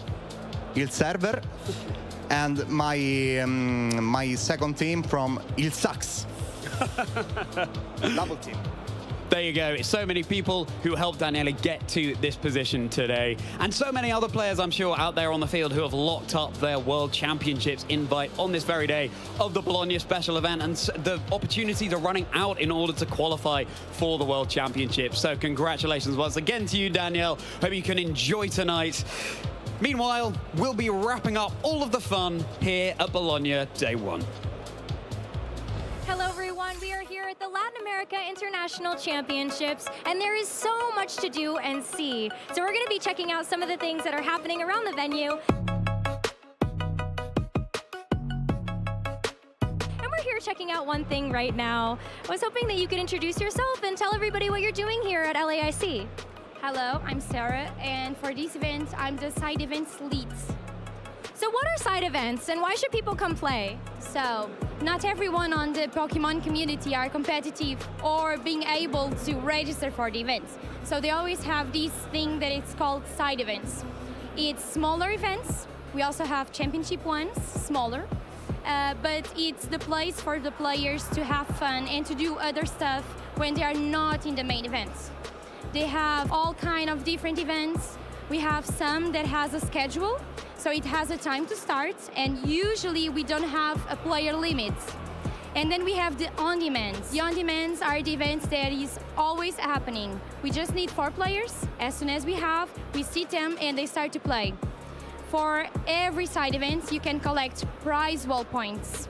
Il Server and my second team from Il Sax. Double team. There you go. It's so many people who helped Daniela get to this position today. And so many other players, I'm sure, out there on the field who have locked up their World Championships invite on this very day of the Bologna Special Event. And the opportunities are running out in order to qualify for the World Championships. So congratulations once again to you, Danielle. Hope you can enjoy tonight. Meanwhile, we'll be wrapping up all of the fun here at Bologna Day 1. Hello, everyone. We are here at the Latin America International Championships, and there is so much to do and see. So we're going to be checking out some of the things that are happening around the venue. And we're here checking out one thing right now. I was hoping that you could introduce yourself and tell everybody what you're doing here at LAIC. Hello, I'm Sarah, and for this event, I'm the side events lead. So what are side events, and why should people come play? So, not everyone on the Pokemon community are competitive or being able to register for the events. So they always have this thing that it's called side events. It's smaller events. We also have championship ones, smaller. But it's the place for the players to have fun and to do other stuff when they are not in the main events. They have all kind of different events. We have some that has a schedule, so it has a time to start, and usually we don't have a player limit. And then we have the on-demands. The on-demands are the events that is always happening. We just need 4 players. As soon as we sit them and they start to play. For every side event, you can collect prize wall points.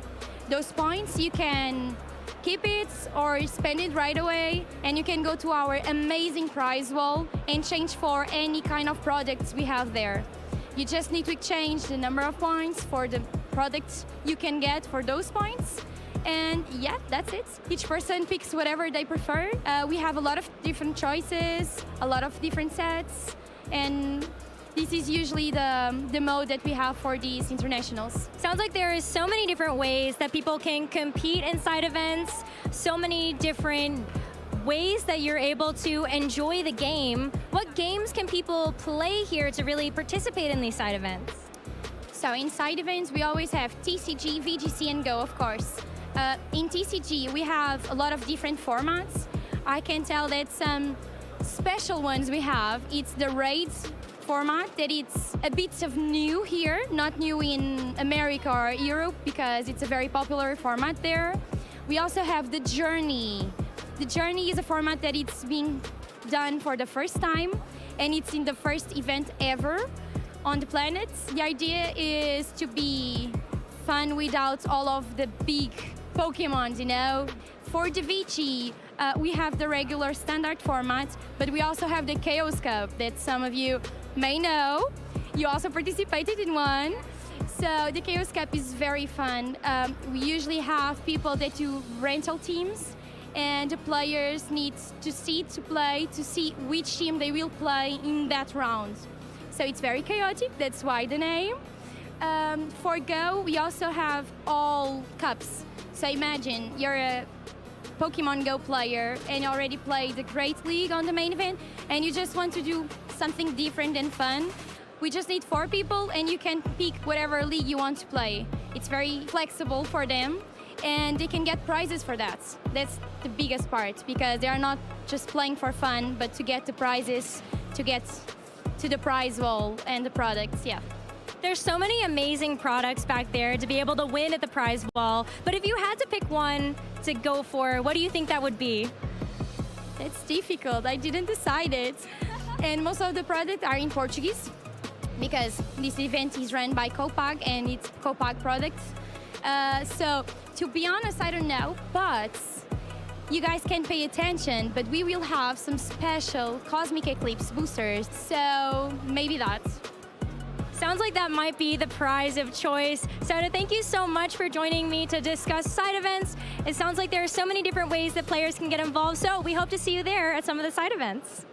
Those points you can keep it or spend it right away, and you can go to our amazing prize wall and change for any kind of products we have there. You just need to exchange the number of points for the products you can get for those points. And yeah, that's it. Each person picks whatever they prefer. We have a lot of different choices, a lot of different sets, and this is usually the mode that we have for these internationals. Sounds like there is so many different ways that people can compete in side events, so many different ways that you're able to enjoy the game. What games can people play here to really participate in these side events? So in side events, we always have TCG, VGC, and Go, of course. In TCG, we have a lot of different formats. I can tell that some special ones we have, it's the raids format, that it's a bit of new here, not new in America or Europe, because it's a very popular format there. We also have the Journey. The Journey is a format that it's being done for the first time, and it's in the first event ever on the planet. The idea is to be fun without all of the big Pokemon, you know. For the VG, we have the regular standard format, but we also have the Chaos Cup that some of you may know. You also participated in one. So the Chaos Cup is very fun. We usually have people that do rental teams, and the players need to play to see which team they will play in that round. So it's very chaotic, that's why the name. For Go, we also have all cups. So imagine you're a Pokemon Go player and you already played the Great League on the main event, and you just want to do something different and fun. We just need 4 people, and you can pick whatever league you want to play. It's very flexible for them, and they can get prizes for that. That's the biggest part, because they are not just playing for fun, but to get the prizes, to get to the prize wall and the products, yeah. There's so many amazing products back there to be able to win at the prize wall, but if you had to pick one to go for, what do you think that would be? It's difficult, I didn't decide it. And most of the products are in Portuguese, because this event is run by Copag and it's Copag products. So to be honest, I don't know, but you guys can pay attention, but we will have some special Cosmic Eclipse boosters, so maybe that. Sounds like that might be the prize of choice. Soda, thank you so much for joining me to discuss side events. It sounds like there are so many different ways that players can get involved, so we hope to see you there at some of the side events.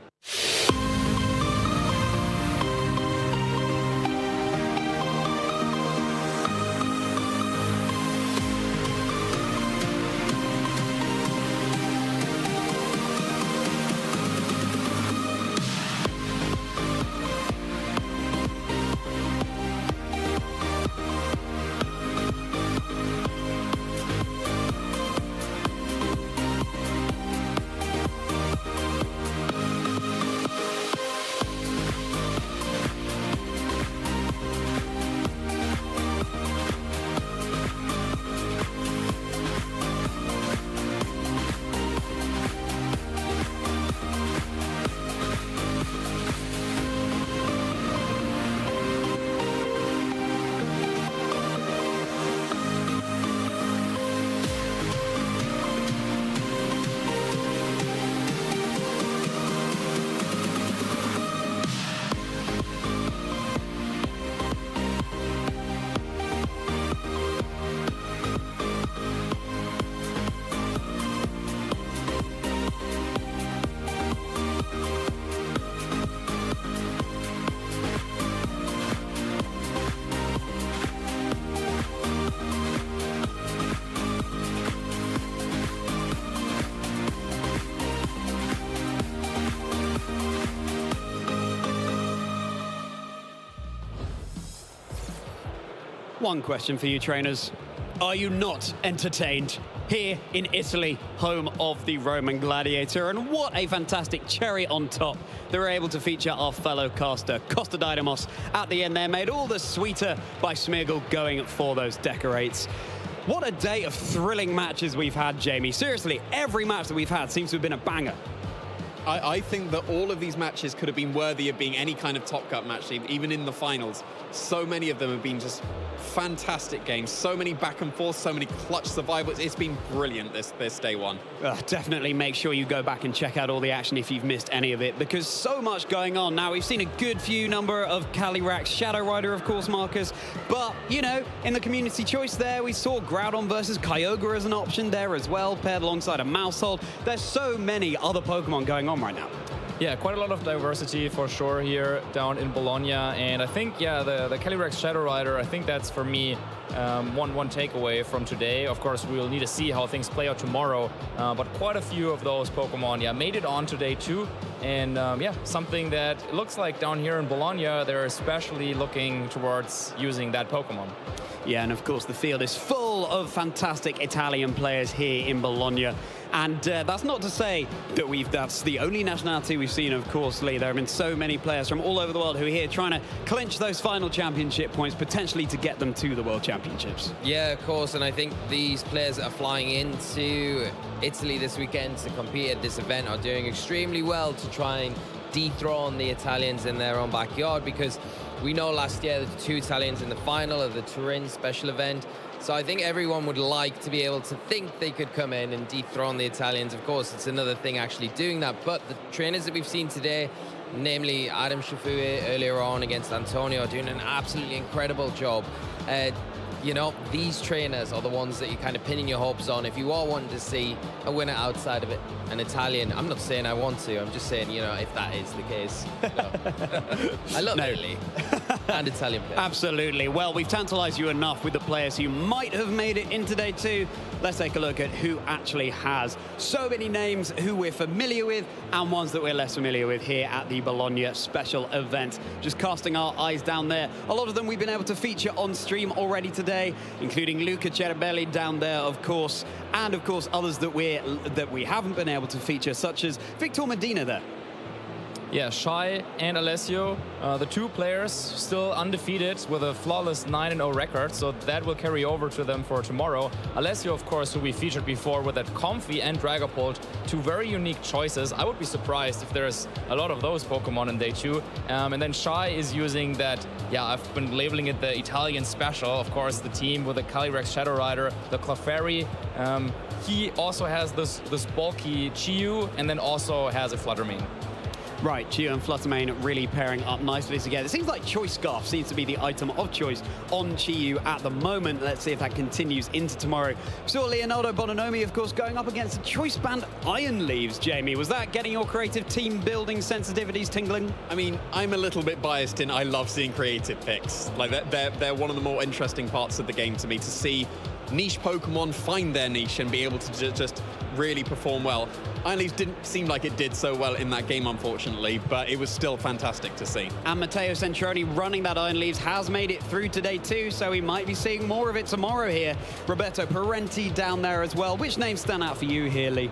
One question for you, trainers. Are you not entertained? Here in Italy, home of the Roman Gladiator, and what a fantastic cherry on top they were able to feature our fellow caster, Costa Dynamos, at the end there, made all the sweeter by Smeargle going for those decorates. What a day of thrilling matches we've had, Jamie. Seriously, every match that we've had seems to have been a banger. I think that all of these matches could have been worthy of being any kind of Top Cup match, even in the finals. So many of them have been just fantastic games. So many back and forth, so many clutch survivals. It's been brilliant this day one. Definitely make sure you go back and check out all the action if you've missed any of it, because so much going on. Now, we've seen a good few number of Calyrax, Shadow Rider, of course, Marcus. But, you know, in the community choice there, we saw Groudon versus Kyogre as an option there as well, paired alongside a Mousehold. There's so many other Pokemon going on right now. Yeah, quite a lot of diversity for sure here down in Bologna, and I think, yeah, the Calyrax Shadow Rider, I think that's for me one takeaway from today. Of course, we'll need to see how things play out tomorrow, but quite a few of those Pokemon, yeah, made it on today too, and yeah, something that it looks like down here in Bologna, they're especially looking towards using that Pokemon. Yeah, and of course the field is full of fantastic Italian players here in Bologna. And that's not to say that that's the only nationality we've seen, of course, Lee. There have been so many players from all over the world who are here trying to clinch those final championship points, potentially to get them to the World Championships. Yeah, of course, and I think these players that are flying into Italy this weekend to compete at this event are doing extremely well to try and dethrone the Italians in their own backyard, because we know last year the two Italians in the final of the Turin Special Event. So I think everyone would like to be able to think they could come in and dethrone the Italians. Of course, it's another thing actually doing that. But the trainers that we've seen today, namely Adam Shafui earlier on against Antonio, are doing an absolutely incredible job. You know, these trainers are the ones that you're kind of pinning your hopes on. If you are wanting to see a winner outside of it, an Italian, I'm not saying I want to, I'm just saying, you know, if that is the case. You know. I love Italy and Italian players. Absolutely. Well, we've tantalized you enough with the players who might have made it in today too. Let's take a look at who actually has. So many names who we're familiar with and ones that we're less familiar with here at the Bologna Special Event. Just casting our eyes down there. A lot of them we've been able to feature on stream already today, including Luca Ceribelli down there, of course, and of course others that we haven't been able to feature, such as Victor Medina there. Yeah, Shai and Alessio, the two players still undefeated with a flawless 9-0 record, so that will carry over to them for tomorrow. Alessio, of course, who we featured before with that Comfey and Dragapult, two very unique choices. I would be surprised if there's a lot of those Pokemon in day two. And then Shai is using that, yeah, I've been labeling it the Italian special, of course, the team with the Calyrax Shadow Rider, the Clefairy. He also has this bulky Chiyu, and then also has a Fluttermane. Right, Gio and Fluttermane really pairing up nicely together. It seems like Choice Scarf seems to be the item of choice on Chiyu at the moment. Let's see if that continues into tomorrow. We saw Leonardo Bononomi, of course, going up against the Choice Band Iron Leaves, Jamie. Was that getting your creative team building sensitivities tingling? I mean, I'm a little bit biased in I love seeing creative picks. Like, they're one of the more interesting parts of the game to me, to see niche Pokemon find their niche and be able to just really perform well. Iron Leaves didn't seem like it did so well in that game, unfortunately, but it was still fantastic to see. And Matteo Centroni running that Iron Leaves has made it through today too, so we might be seeing more of it tomorrow here. Roberto Parenti down there as well. Which names stand out for you here, Lee?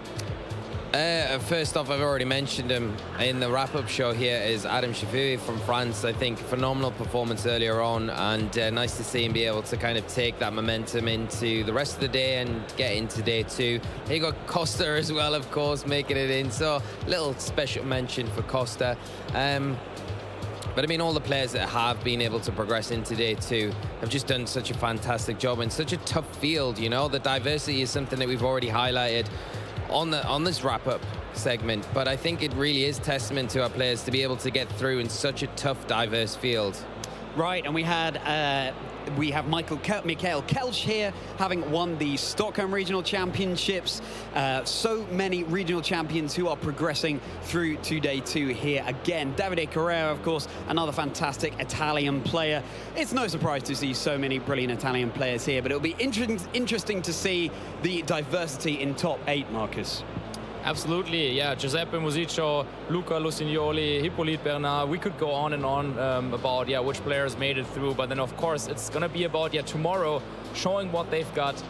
First off, I've already mentioned him in the wrap-up show here, is Adam Chavoui from France. I think phenomenal performance earlier on, and nice to see him be able to kind of take that momentum into the rest of the day and get into day 2. You got Costa as well, of course, making it in, so little special mention for Costa. But I mean, all the players that have been able to progress into day 2 have just done such a fantastic job in such a tough field, you know? The diversity is something that we've already highlighted on this wrap-up segment, but I think it really is testament to our players to be able to get through in such a tough, diverse field. Right, and we have Mikhail Kelch here, having won the Stockholm Regional Championships. So many regional champions who are progressing through to day 2 here again. Davide Carrera, of course, another fantastic Italian player. It's no surprise to see so many brilliant Italian players here, but it'll be interesting to see the diversity in top 8, Marcus. Absolutely, yeah. Giuseppe Musicio, Luca Lucignoli, Hippolyte Bernard. We could go on and on about which players made it through. But then, of course, it's going to be about tomorrow showing what they've got.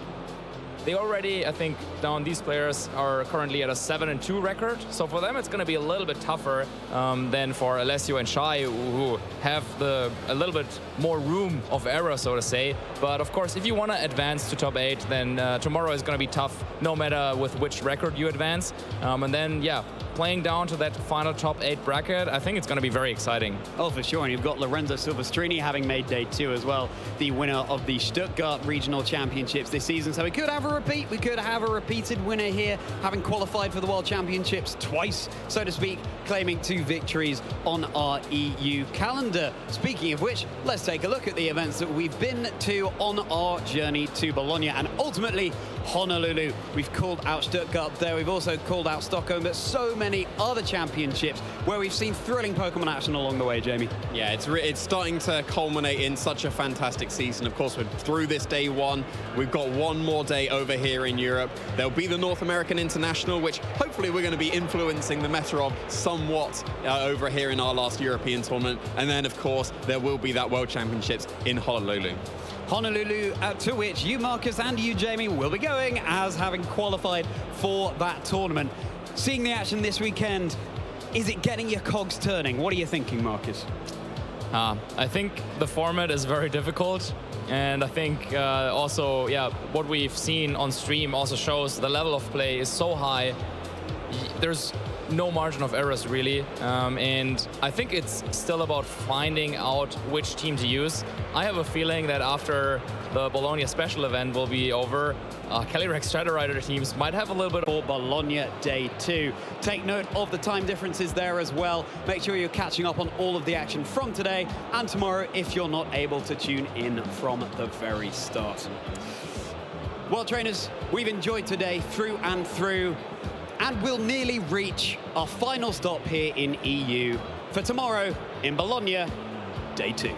They already, I think, these players are currently at a 7-2 record. So for them, it's going to be a little bit tougher than for Alessio and Shai, who have a little bit more room of error, so to say. But of course, if you want to advance to top 8, then tomorrow is going to be tough, no matter with which record you advance. And then, playing down to that final top 8 bracket, I think it's going to be very exciting. Oh, for sure. And you've got Lorenzo Silvestrini having made day 2 as well, the winner of the Stuttgart Regional Championships this season. So we could have a repeat. We could have a repeated winner here, having qualified for the World Championships twice, so to speak, claiming 2 victories on our EU calendar. Speaking of which, let's take a look at the events that we've been to on our journey to Bologna and ultimately Honolulu. We've called out Stuttgart there. We've also called out Stockholm, but so many other championships where we've seen thrilling Pokemon action along the way, Jamie. Yeah, it's starting to culminate in such a fantastic season. Of course, we're through this day 1. We've got one more day over here in Europe. There'll be the North American International, which hopefully we're going to be influencing the meta of somewhat over here in our last European tournament. And then, of course, there will be that World Championships in Honolulu. Honolulu, to which you, Marcus, and you, Jamie, will be going as having qualified for that tournament. Seeing the action this weekend, is it getting your cogs turning? What are you thinking, Marcus? I think the format is very difficult. And I think also, what we've seen on stream also shows the level of play is so high. There's no margin of errors, really. And I think it's still about finding out which team to use. I have a feeling that after the Bologna Special Event will be over, Calyrex Stratarider teams might have a little bit for Bologna Day 2. Take note of the time differences there as well. Make sure you're catching up on all of the action from today and tomorrow if you're not able to tune in from the very start. Well, trainers, we've enjoyed today through and through, and we'll nearly reach our final stop here in EU for tomorrow in Bologna Day 2.